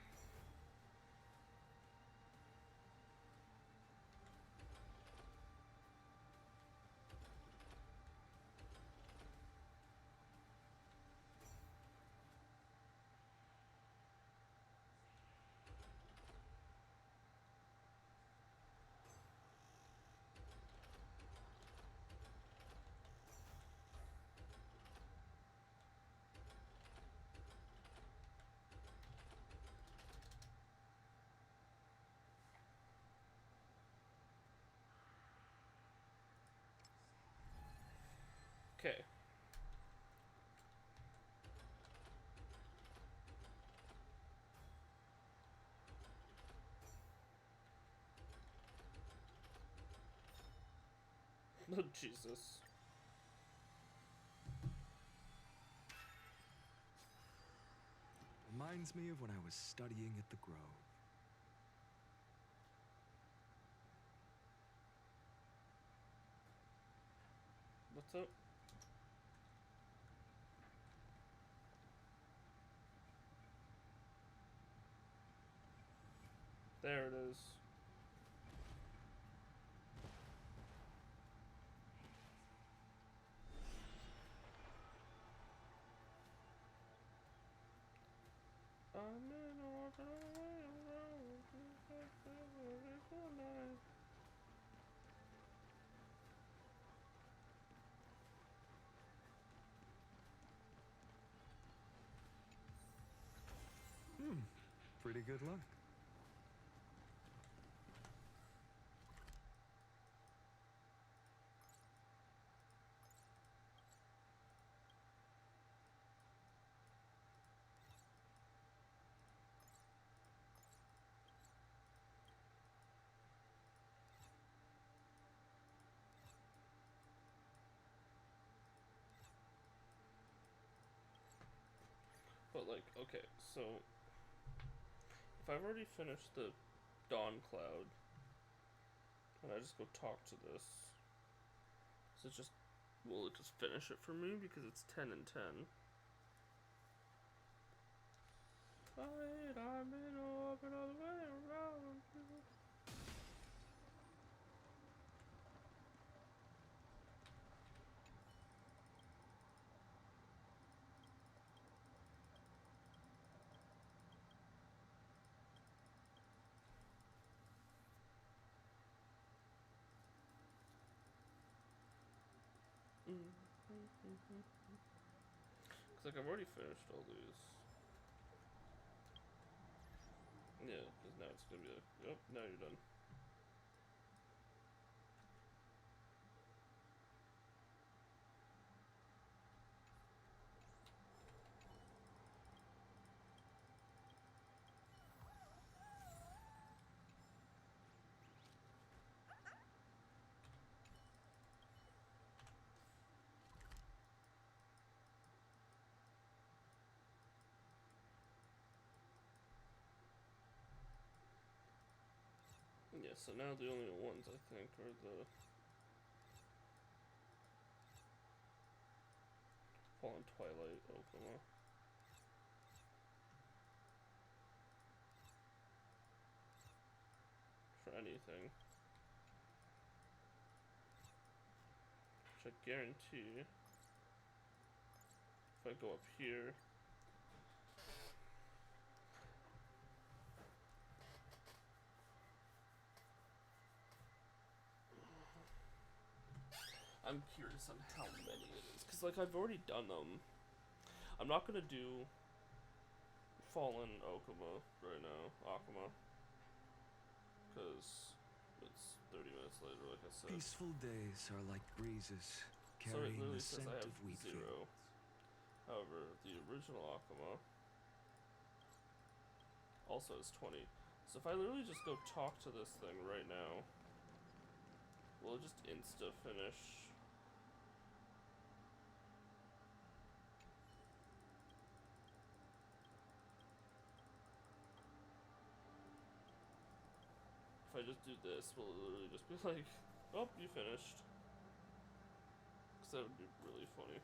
Okay. Oh, Jesus. Reminds me of when I was studying at the Grove. What's up? There it is. Pretty good luck. But like, okay, so if I've already finished the Dawn Cloud and I just go talk to this, will it just finish it for me because it's 10 and 10? Fight, I'm in orbit all the way around you. Cause like I've already finished all these. Yeah, cause now it's gonna be like, oh, now you're done. Yeah, so now the only ones I think are the Fallen Twilight Okuma. anything. Which I guarantee, if I go up here, I'm curious on how many it is, because like I've already done them. I'm not gonna do Fallen Okuma right now, Akuma, because it's 30 minutes later, like I said. Peaceful days are like breezes, So it carrying literally the says scent I have of wheat 0. fields. However, the original Akuma also has 20. So if I literally just go talk to this thing right now, will it just insta finish? If I just do this, will it literally just be like, oh, you finished? Because that would be really funny.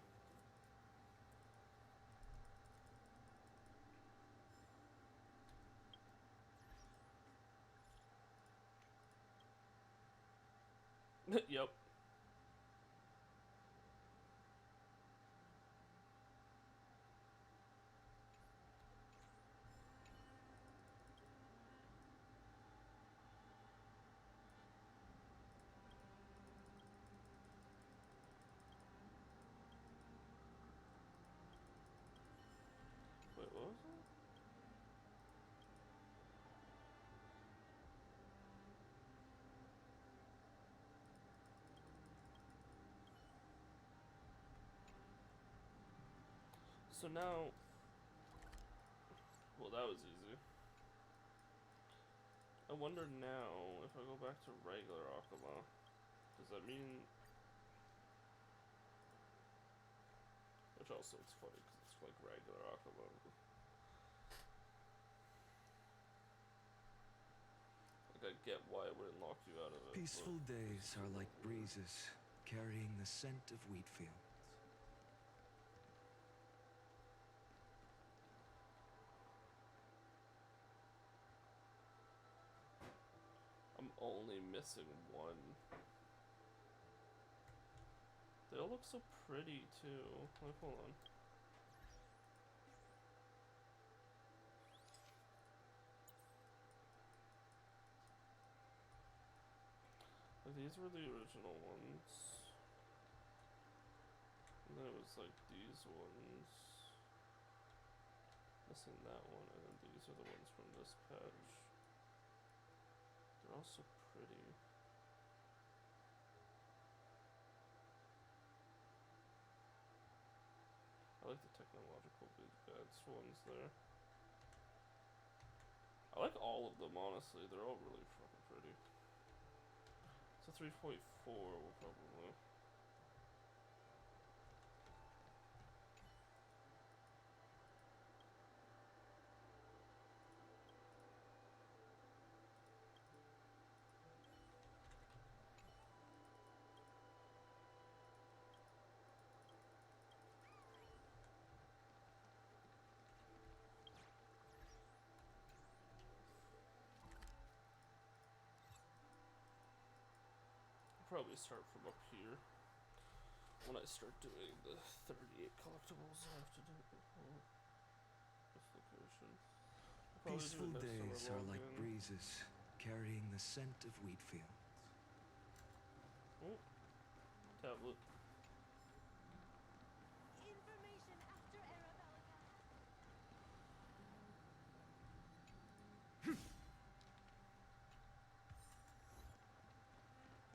Yep. Wait, what was that? So now, well, that was easy. I wonder now, if I go back to regular Akuma, does that mean... Which also, it's funny, because it's like regular Akuma. Like, I get why it wouldn't lock you out of it. Peaceful days are like breezes, carrying the scent of wheat fields. I'm only missing one. They all look so pretty, too. Like, hold on. Like, these were the original ones. And then it was like these ones. Missing that one, and then these are the ones from this patch. They're all so pretty. I like the technological advanced ones there. I like all of them, honestly. They're all really fucking pretty. So 3.4 will probably. Probably start from up here when I start doing the 38 collectibles I have to do. This location. Peaceful days are like breezes, carrying the scent of wheat fields. Oh, tablet. Information after Arabelica.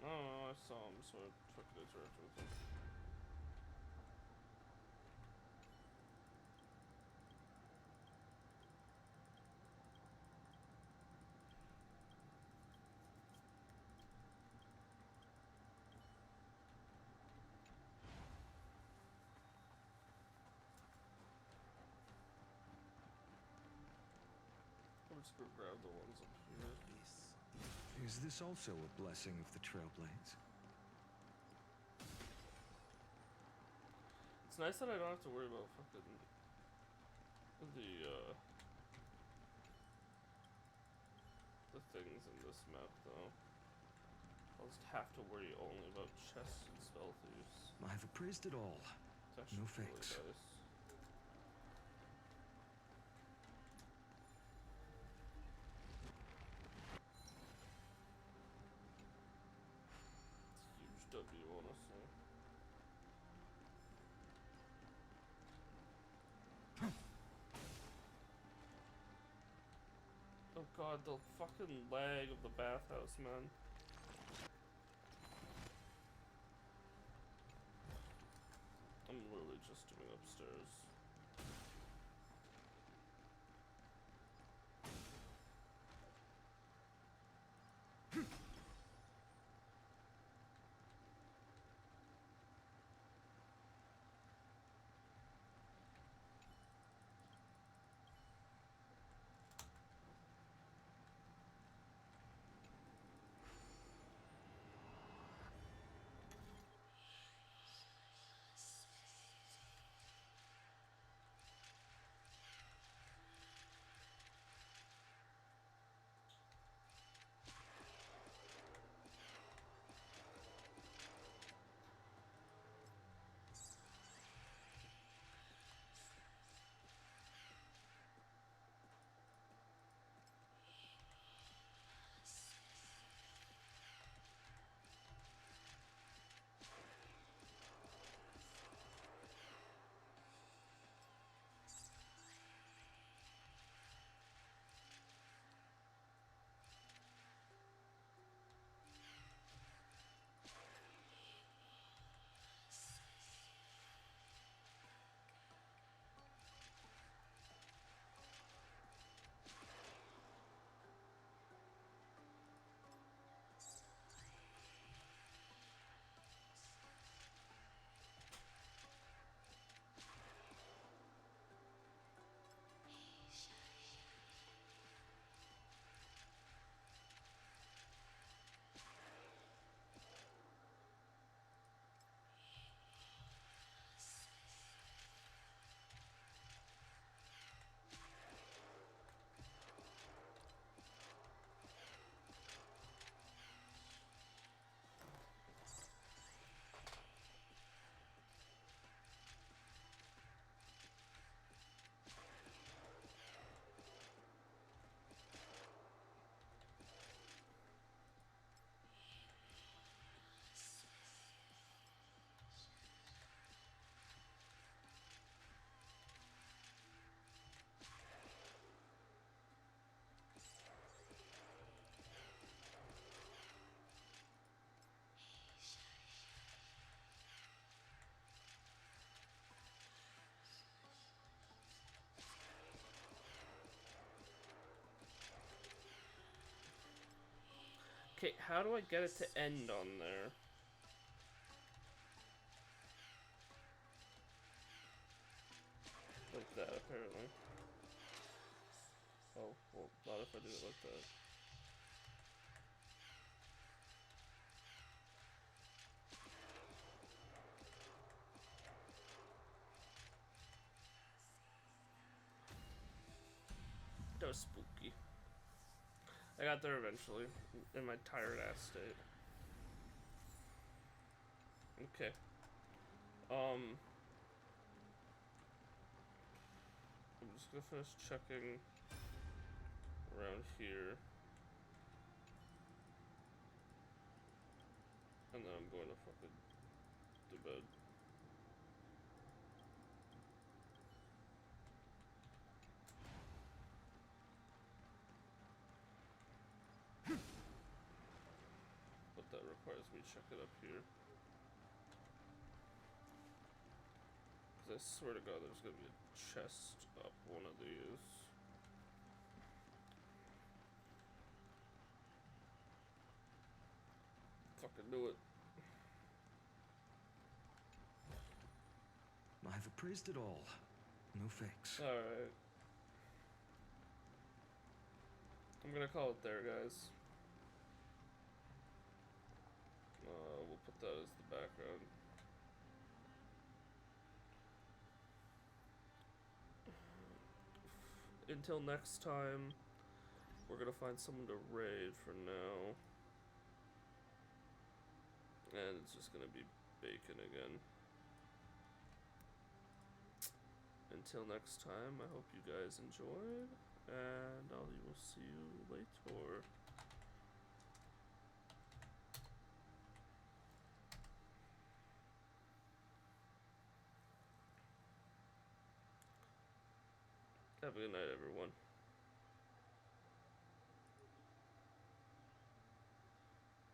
Oh, I saw him, so I took the interaction with him. I'm just gonna grab the ones up here. Is this also a blessing of the Trailblades? It's nice that I don't have to worry about fucking the things in this map, though. I'll just have to worry only about chests and spell thieves. I've appraised it all. No fix. Really nice. Huge W, honestly. Oh god, the fucking lag of the bathhouse, man. I'm literally just doing upstairs. Okay, how do I get it to end on there? Like that, apparently. Oh, well, not if I do it like that. That was spooky. I got there eventually, in my tired ass state. Okay. I'm just gonna finish checking around here. And then I'm going to fucking to bed. But that requires me to check it up here. Because I swear to God there's gonna be a chest up one of these. Fucking do it. I've appraised it all. No fix. Alright. I'm gonna call it there, guys. We'll put that as the background. Until next time, we're gonna find someone to raid for now. And it's just gonna be bacon again. Until next time, I hope you guys enjoyed, and I will see you later. Have a good night, everyone.